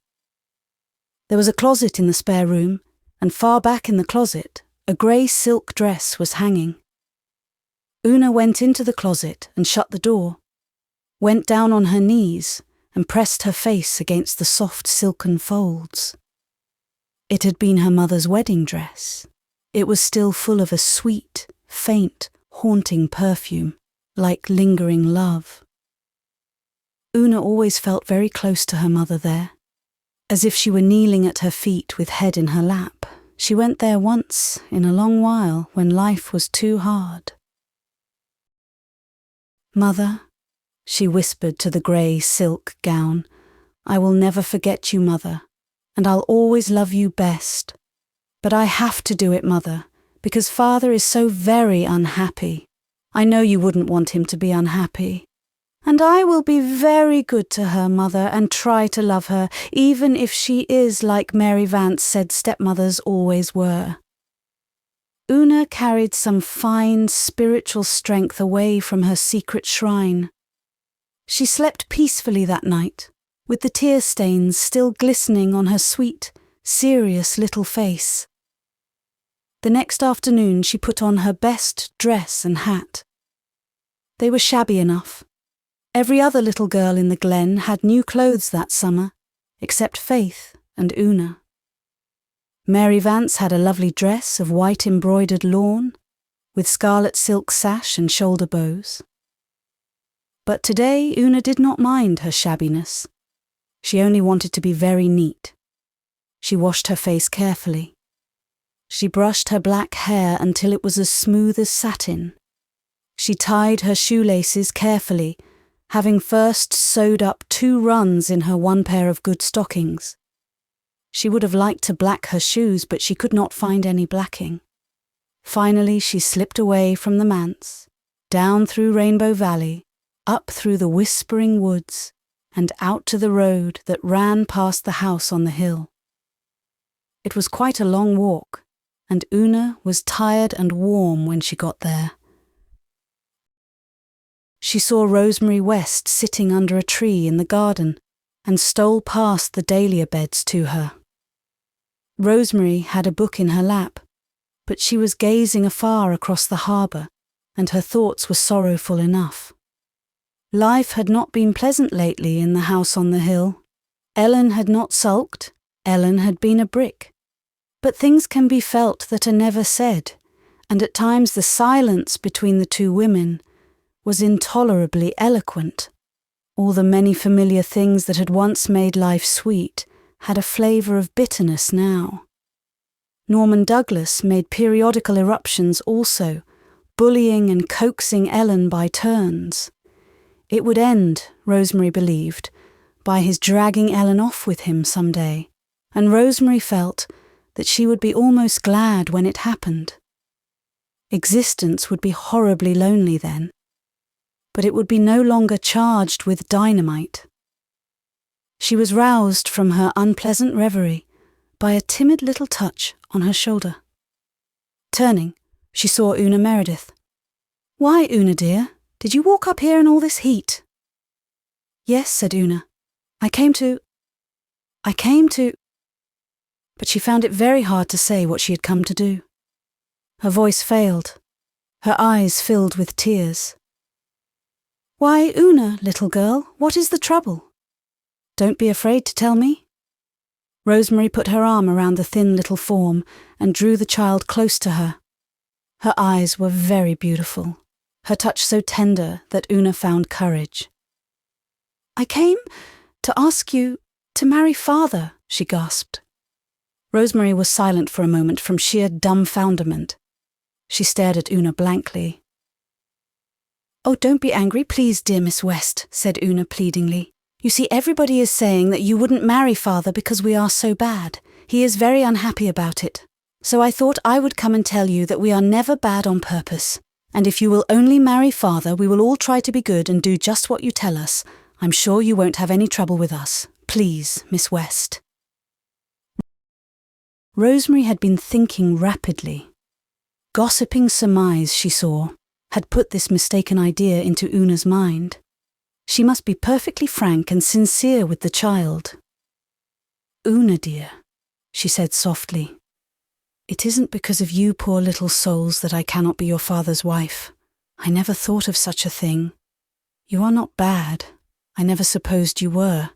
There was a closet in the spare room, and far back in the closet, a grey silk dress was hanging. Una went into the closet and shut the door, went down on her knees and pressed her face against the soft silken folds. It had been her mother's wedding dress. It was still full of a sweet, faint, haunting perfume, like lingering love. Una always felt very close to her mother there, as if she were kneeling at her feet with head in her lap. She went there once in a long while when life was too hard. "Mother," she whispered to the grey silk gown, "I will never forget you, Mother, and I'll always love you best. But I have to do it, Mother, because Father is so very unhappy. I know you wouldn't want him to be unhappy. And I will be very good to her, Mother, and try to love her, even if she is like Mary Vance said stepmothers always were." Una carried some fine spiritual strength away from her secret shrine. She slept peacefully that night, with the tear stains still glistening on her sweet, serious little face. The next afternoon she put on her best dress and hat. They were shabby enough. Every other little girl in the glen had new clothes that summer, except Faith and Una. Mary Vance had a lovely dress of white embroidered lawn, with scarlet silk sash and shoulder bows. But today Una did not mind her shabbiness. She only wanted to be very neat. She washed her face carefully. She brushed her black hair until it was as smooth as satin. She tied her shoelaces carefully, having first sewed up 2 runs in her one pair of good stockings. She would have liked to black her shoes, but she could not find any blacking. Finally she slipped away from the manse, down through Rainbow Valley, up through the whispering woods, and out to the road that ran past the house on the hill. It was quite a long walk, and Una was tired and warm when she got there. She saw Rosemary West sitting under a tree in the garden and stole past the dahlia beds to her. Rosemary had a book in her lap, but she was gazing afar across the harbour, and her thoughts were sorrowful enough. Life had not been pleasant lately in the house on the hill. Ellen had not sulked, Ellen had been a brick. But things can be felt that are never said, and at times the silence between the two women was intolerably eloquent. All the many familiar things that had once made life sweet had a flavour of bitterness now. Norman Douglas made periodical eruptions also, bullying and coaxing Ellen by turns. It would end, Rosemary believed, by his dragging Ellen off with him some day, and Rosemary felt that she would be almost glad when it happened. Existence would be horribly lonely then, but it would be no longer charged with dynamite. She was roused from her unpleasant reverie by a timid little touch on her shoulder. Turning, she saw Una Meredith. "Why, Una dear, did you walk up here in all this heat?" "Yes," said Una. I came to... But she found it very hard to say what she had come to do. Her voice failed. Her eyes filled with tears. "Why, Una, little girl, what is the trouble? Don't be afraid to tell me." Rosemary put her arm around the thin little form and drew the child close to her. Her eyes were very beautiful, her touch so tender that Una found courage. "I came to ask you to marry Father," she gasped. Rosemary was silent for a moment from sheer dumbfounderment. She stared at Una blankly. "Oh, don't be angry, please, dear Miss West," said Una pleadingly. "You see, everybody is saying that you wouldn't marry Father because we are so bad. He is very unhappy about it. So I thought I would come and tell you that we are never bad on purpose, And if you will only marry father, we will all try to be good and do just what you tell us. I'm sure you won't have any trouble with us. Please, Miss West." Rosemary had been thinking rapidly. Gossiping surmise, she saw, had put this mistaken idea into Una's mind. She must be perfectly frank and sincere with the child. "Una, dear," she said softly, "it isn't because of you poor little souls that I cannot be your father's wife. I never thought of such a thing. You are not bad. I never supposed you were.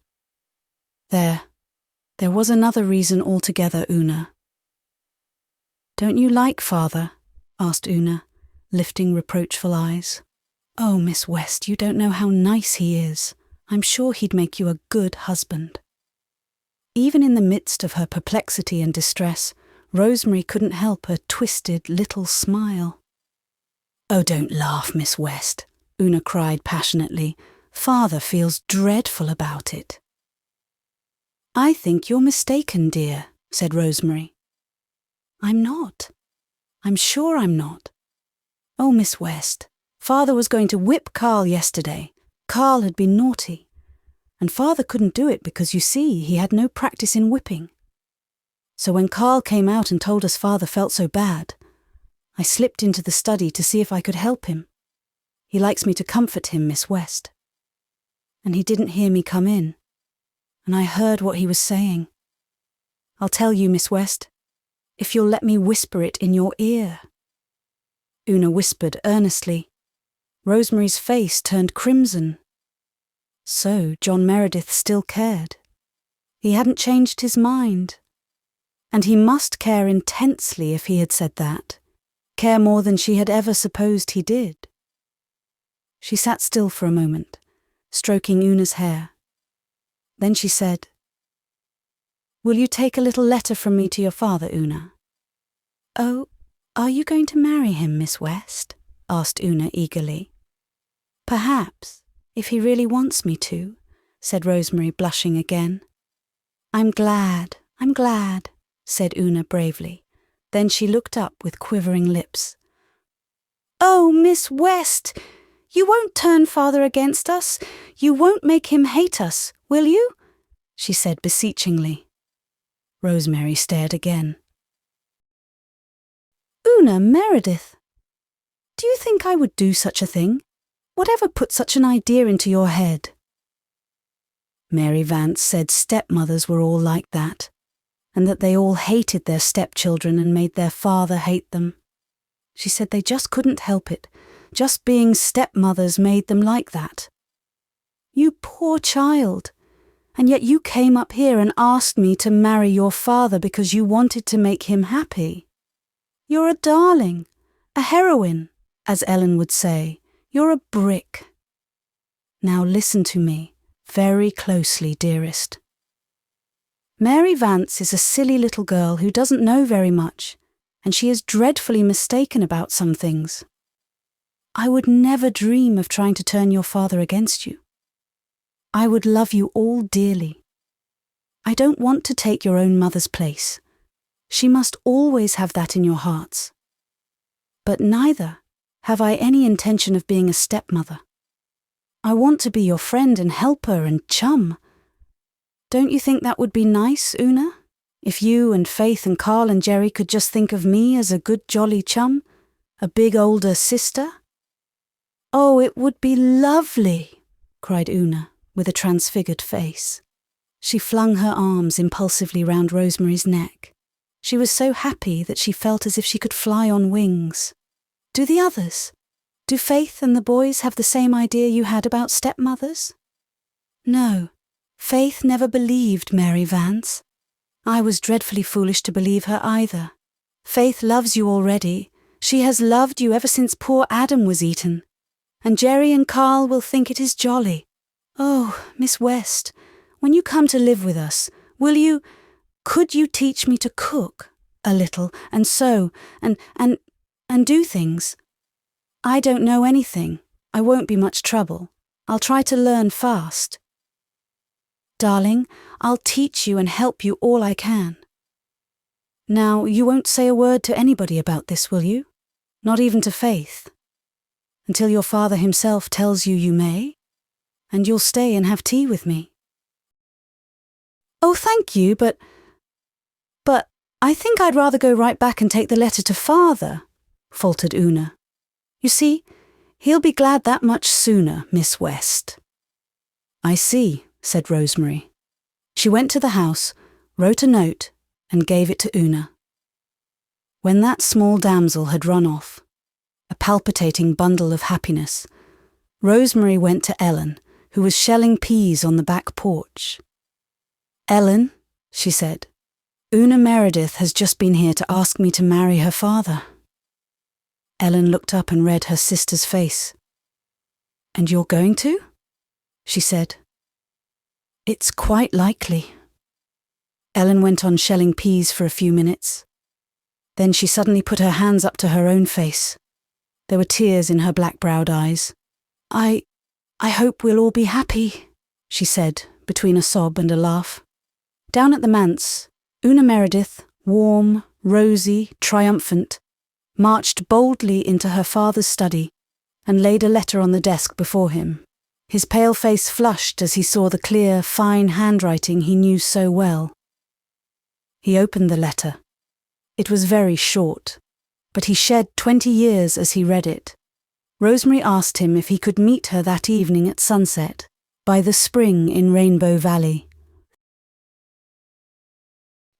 There was another reason altogether, Una." "Don't you like father?" asked Una, lifting reproachful eyes. "Oh, Miss West, you don't know how nice he is. I'm sure he'd make you a good husband." Even in the midst of her perplexity and distress, Rosemary couldn't help a twisted little smile. "Oh, don't laugh, Miss West," Una cried passionately. "Father feels dreadful about it." "I think you're mistaken, dear," said Rosemary. "I'm not. I'm sure I'm not. Oh, Miss West, father was going to whip Carl yesterday. Carl had been naughty. And father couldn't do it because, you see, he had no practice in whipping. So when Carl came out and told us father felt so bad, I slipped into the study to see if I could help him. He likes me to comfort him, Miss West. And he didn't hear me come in. And I heard what he was saying. I'll tell you, Miss West, if you'll let me whisper it in your ear." Una whispered earnestly. Rosemary's face turned crimson. So John Meredith still cared. He hadn't changed his mind. And he must care intensely if he had said that, care more than she had ever supposed he did. She sat still for a moment, stroking Una's hair. Then she said, "Will you take a little letter from me to your father, Una?" "Oh, are you going to marry him, Miss West?" asked Una eagerly. "Perhaps, if he really wants me to," said Rosemary, blushing again. I'm glad," said Una bravely. Then she looked up with quivering lips. "Oh, Miss West, you won't turn father against us. You won't make him hate us, will you?" she said beseechingly. Rosemary stared again. "Una Meredith, do you think I would do such a thing? Whatever put such an idea into your head?" Mary Vance said stepmothers were all like that, and that they all hated their stepchildren and made their father hate them. She said they just couldn't help it. Just being stepmothers made them like that. "You poor child, and yet you came up here and asked me to marry your father because you wanted to make him happy. You're a darling, a heroine, as Ellen would say. You're a brick. Now listen to me very closely, dearest. Mary Vance is a silly little girl who doesn't know very much, and she is dreadfully mistaken about some things. I would never dream of trying to turn your father against you. I would love you all dearly. I don't want to take your own mother's place. She must always have that in your hearts. But neither have I any intention of being a stepmother. I want to be your friend and helper and chum. Don't you think that would be nice, Una? If you and Faith and Carl and Jerry could just think of me as a good jolly chum? A big older sister? Oh, it would be lovely, cried Una, with a transfigured face. She flung her arms impulsively round Rosemary's neck. She was so happy that she felt as if she could fly on wings. Do the others? Do Faith and the boys have the same idea you had about stepmothers? No, Faith never believed Mary Vance. I was dreadfully foolish to believe her either. Faith loves you already. She has loved you ever since poor Adam was eaten. And Jerry and Carl will think it is jolly. Oh, Miss West, when you come to live with us, could you teach me to cook a little and sew and do things? I don't know anything. I won't be much trouble. I'll try to learn fast. Darling, I'll teach you and help you all I can. Now, you won't say a word to anybody about this, will you? Not even to Faith? until your father himself tells you you may, and you'll stay and have tea with me." "Oh, thank you, but I think I'd rather go right back and take the letter to father," faltered Una. "You see, he'll be glad that much sooner, Miss West." "I see," said Rosemary. She went to the house, wrote a note, and gave it to Una. When that small damsel had run off, a palpitating bundle of happiness, Rosemary went to Ellen, who was shelling peas on the back porch. "Ellen," she said, "Una Meredith has just been here to ask me to marry her father." Ellen looked up and read her sister's face. "And you're going to?" she said. "It's quite likely." Ellen went on shelling peas for a few minutes. Then she suddenly put her hands up to her own face. There were tears in her black-browed eyes. I hope we'll all be happy," she said, between a sob and a laugh. Down at the manse, Una Meredith, warm, rosy, triumphant, marched boldly into her father's study and laid a letter on the desk before him. His pale face flushed as he saw the clear, fine handwriting he knew so well. He opened the letter. It was very short, but he shed 20 years as he read it. Rosemary asked him if he could meet her that evening at sunset, by the spring in Rainbow Valley.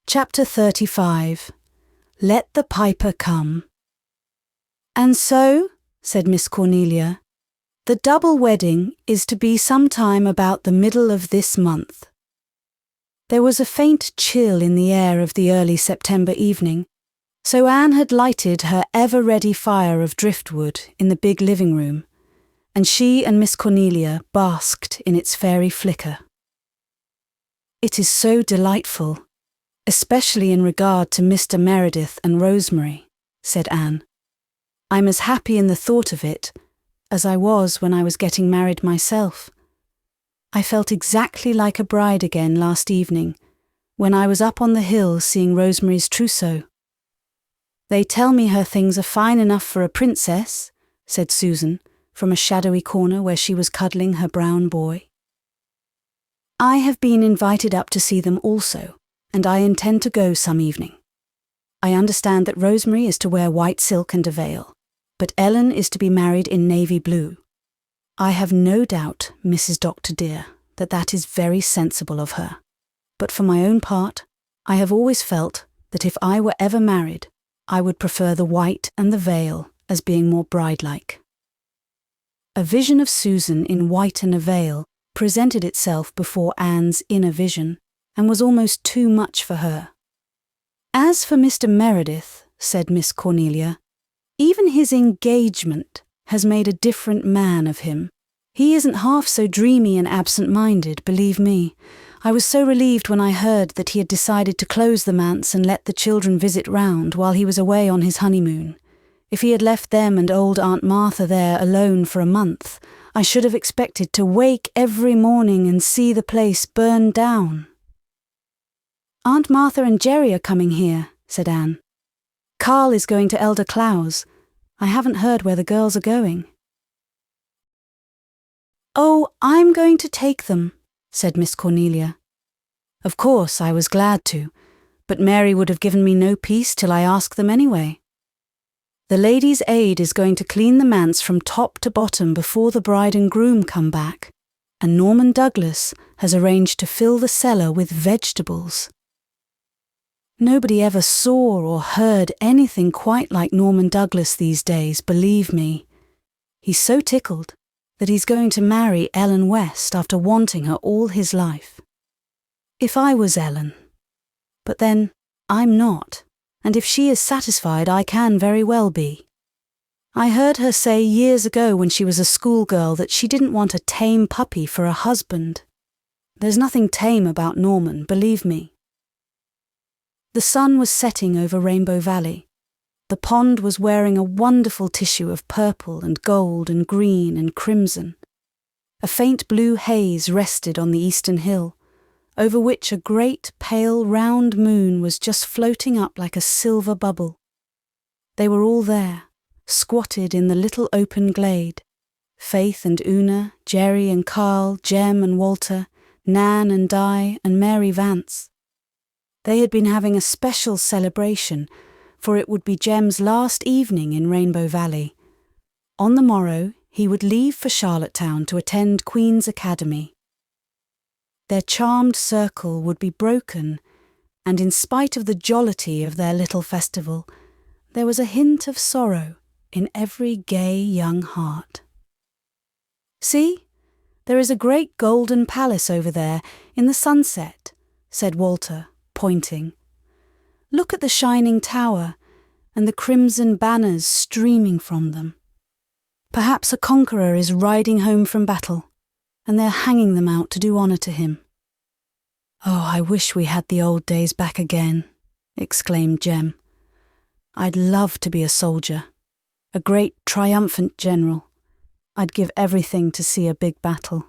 Chapter 35. Let the Piper Come. "And so," said Miss Cornelia, "the double wedding is to be sometime about the middle of this month." There was a faint chill in the air of the early September evening, so Anne had lighted her ever-ready fire of driftwood in the big living room, and she and Miss Cornelia basked in its fairy flicker. "It is so delightful, especially in regard to Mr. Meredith and Rosemary," said Anne. "I'm as happy in the thought of it as I was when I was getting married myself. I felt exactly like a bride again last evening, when I was up on the hill seeing Rosemary's trousseau." "They tell me her things are fine enough for a princess," said Susan, from a shadowy corner where she was cuddling her brown boy. "I have been invited up to see them also, and I intend to go some evening. I understand that Rosemary is to wear white silk and a veil, but Ellen is to be married in navy blue. I have no doubt, Mrs. Dr. dear, that that is very sensible of her. But for my own part, I have always felt that if I were ever married, I would prefer the white and the veil as being more bride-like." A vision of Susan in white and a veil presented itself before Anne's inner vision, and was almost too much for her. "As for Mr. Meredith," said Miss Cornelia, "even his engagement has made a different man of him. He isn't half so dreamy and absent-minded, believe me. I was so relieved when I heard that he had decided to close the manse and let the children visit round while he was away on his honeymoon. If he had left them and old Aunt Martha there alone for a month, I should have expected to wake every morning and see the place burn down." "Aunt Martha and Jerry are coming here," said Anne. "Carl is going to Elder Clow's. I haven't heard where the girls are going." "Oh, I'm going to take them," said Miss Cornelia. "Of course, I was glad to, but Mary would have given me no peace till I asked them anyway. The Ladies' Aid is going to clean the manse from top to bottom before the bride and groom come back, and Norman Douglas has arranged to fill the cellar with vegetables. Nobody ever saw or heard anything quite like Norman Douglas these days, believe me. He's so tickled that he's going to marry Ellen West after wanting her all his life. If I was Ellen. But then, I'm not, and if she is satisfied, I can very well be. I heard her say years ago when she was a schoolgirl that she didn't want a tame puppy for a husband. There's nothing tame about Norman, believe me." The sun was setting over Rainbow Valley. The pond was wearing a wonderful tissue of purple and gold and green and crimson. A faint blue haze rested on the eastern hill, over which a great pale round moon was just floating up like a silver bubble. They were all there, squatted in the little open glade. Faith and Una, Jerry and Carl, Jem and Walter, Nan and Di and Mary Vance. They had been having a special celebration, for it would be Jem's last evening in Rainbow Valley. On the morrow, he would leave for Charlottetown to attend Queen's Academy. Their charmed circle would be broken, and in spite of the jollity of their little festival, there was a hint of sorrow in every gay young heart. "See, there is a great golden palace over there in the sunset," said Walter, pointing. "Look at the shining tower and the crimson banners streaming from them. Perhaps a conqueror is riding home from battle, and they're hanging them out to do honour to him." "Oh, I wish we had the old days back again," exclaimed Jem. "I'd love to be a soldier, a great triumphant general. I'd give everything to see a big battle."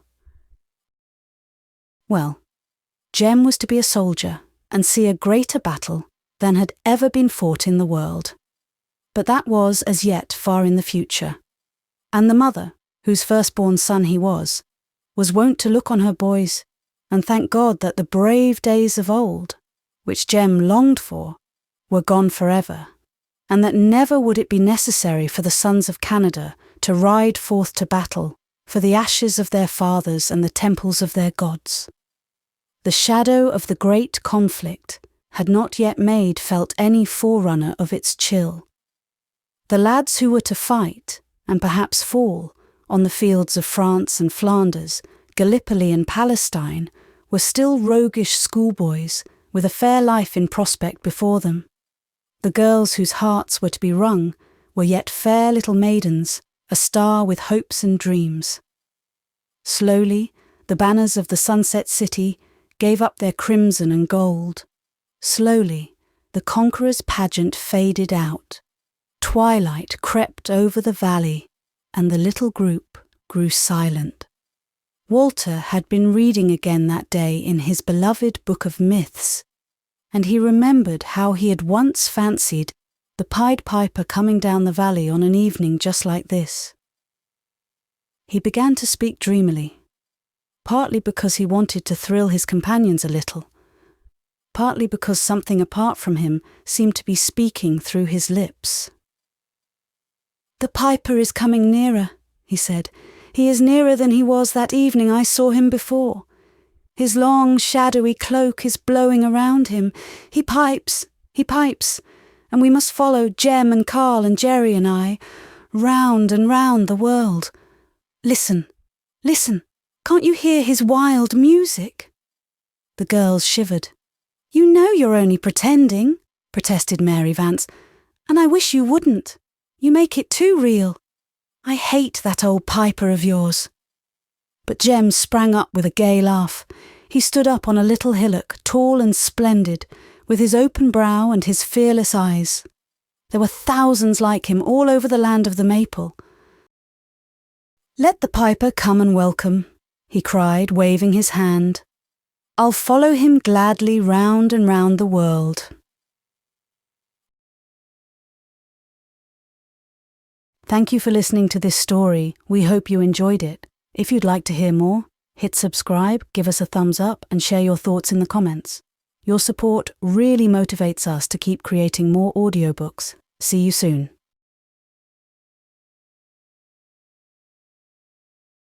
Well, Jem was to be a soldier and see a greater battle than had ever been fought in the world. But that was as yet far in the future, and the mother, whose firstborn son he was wont to look on her boys and thank God that the brave days of old, which Jem longed for, were gone forever, and that never would it be necessary for the sons of Canada to ride forth to battle for the ashes of their fathers and the temples of their gods. The shadow of the great conflict had not yet made felt any forerunner of its chill. The lads who were to fight, and perhaps fall, on the fields of France and Flanders, Gallipoli and Palestine, were still roguish schoolboys with a fair life in prospect before them. The girls whose hearts were to be wrung were yet fair little maidens, a star with hopes and dreams. Slowly, the banners of the Sunset City gave up their crimson and gold. Slowly, the conqueror's pageant faded out. Twilight crept over the valley, and the little group grew silent. Walter had been reading again that day in his beloved book of myths, and he remembered how he had once fancied the Pied Piper coming down the valley on an evening just like this. He began to speak dreamily, partly because he wanted to thrill his companions a little, partly because something apart from him seemed to be speaking through his lips. "The Piper is coming nearer," he said. "He is nearer than he was that evening I saw him before. His long, shadowy cloak is blowing around him. He pipes, and we must follow Jem and Carl and Jerry and I, round and round the world. Listen, can't you hear his wild music?" The girls shivered. "You know you're only pretending," protested Mary Vance, "and I wish you wouldn't. You make it too real. I hate that old piper of yours." But Jem sprang up with a gay laugh. He stood up on a little hillock, tall and splendid, with his open brow and his fearless eyes. There were thousands like him all over the land of the maple. "Let the piper come and welcome," he cried, waving his hand. "I'll follow him gladly round and round the world." Thank you for listening to this story. We hope you enjoyed it. If you'd like to hear more, hit subscribe, give us a thumbs up, and share your thoughts in the comments. Your support really motivates us to keep creating more audiobooks. See you soon.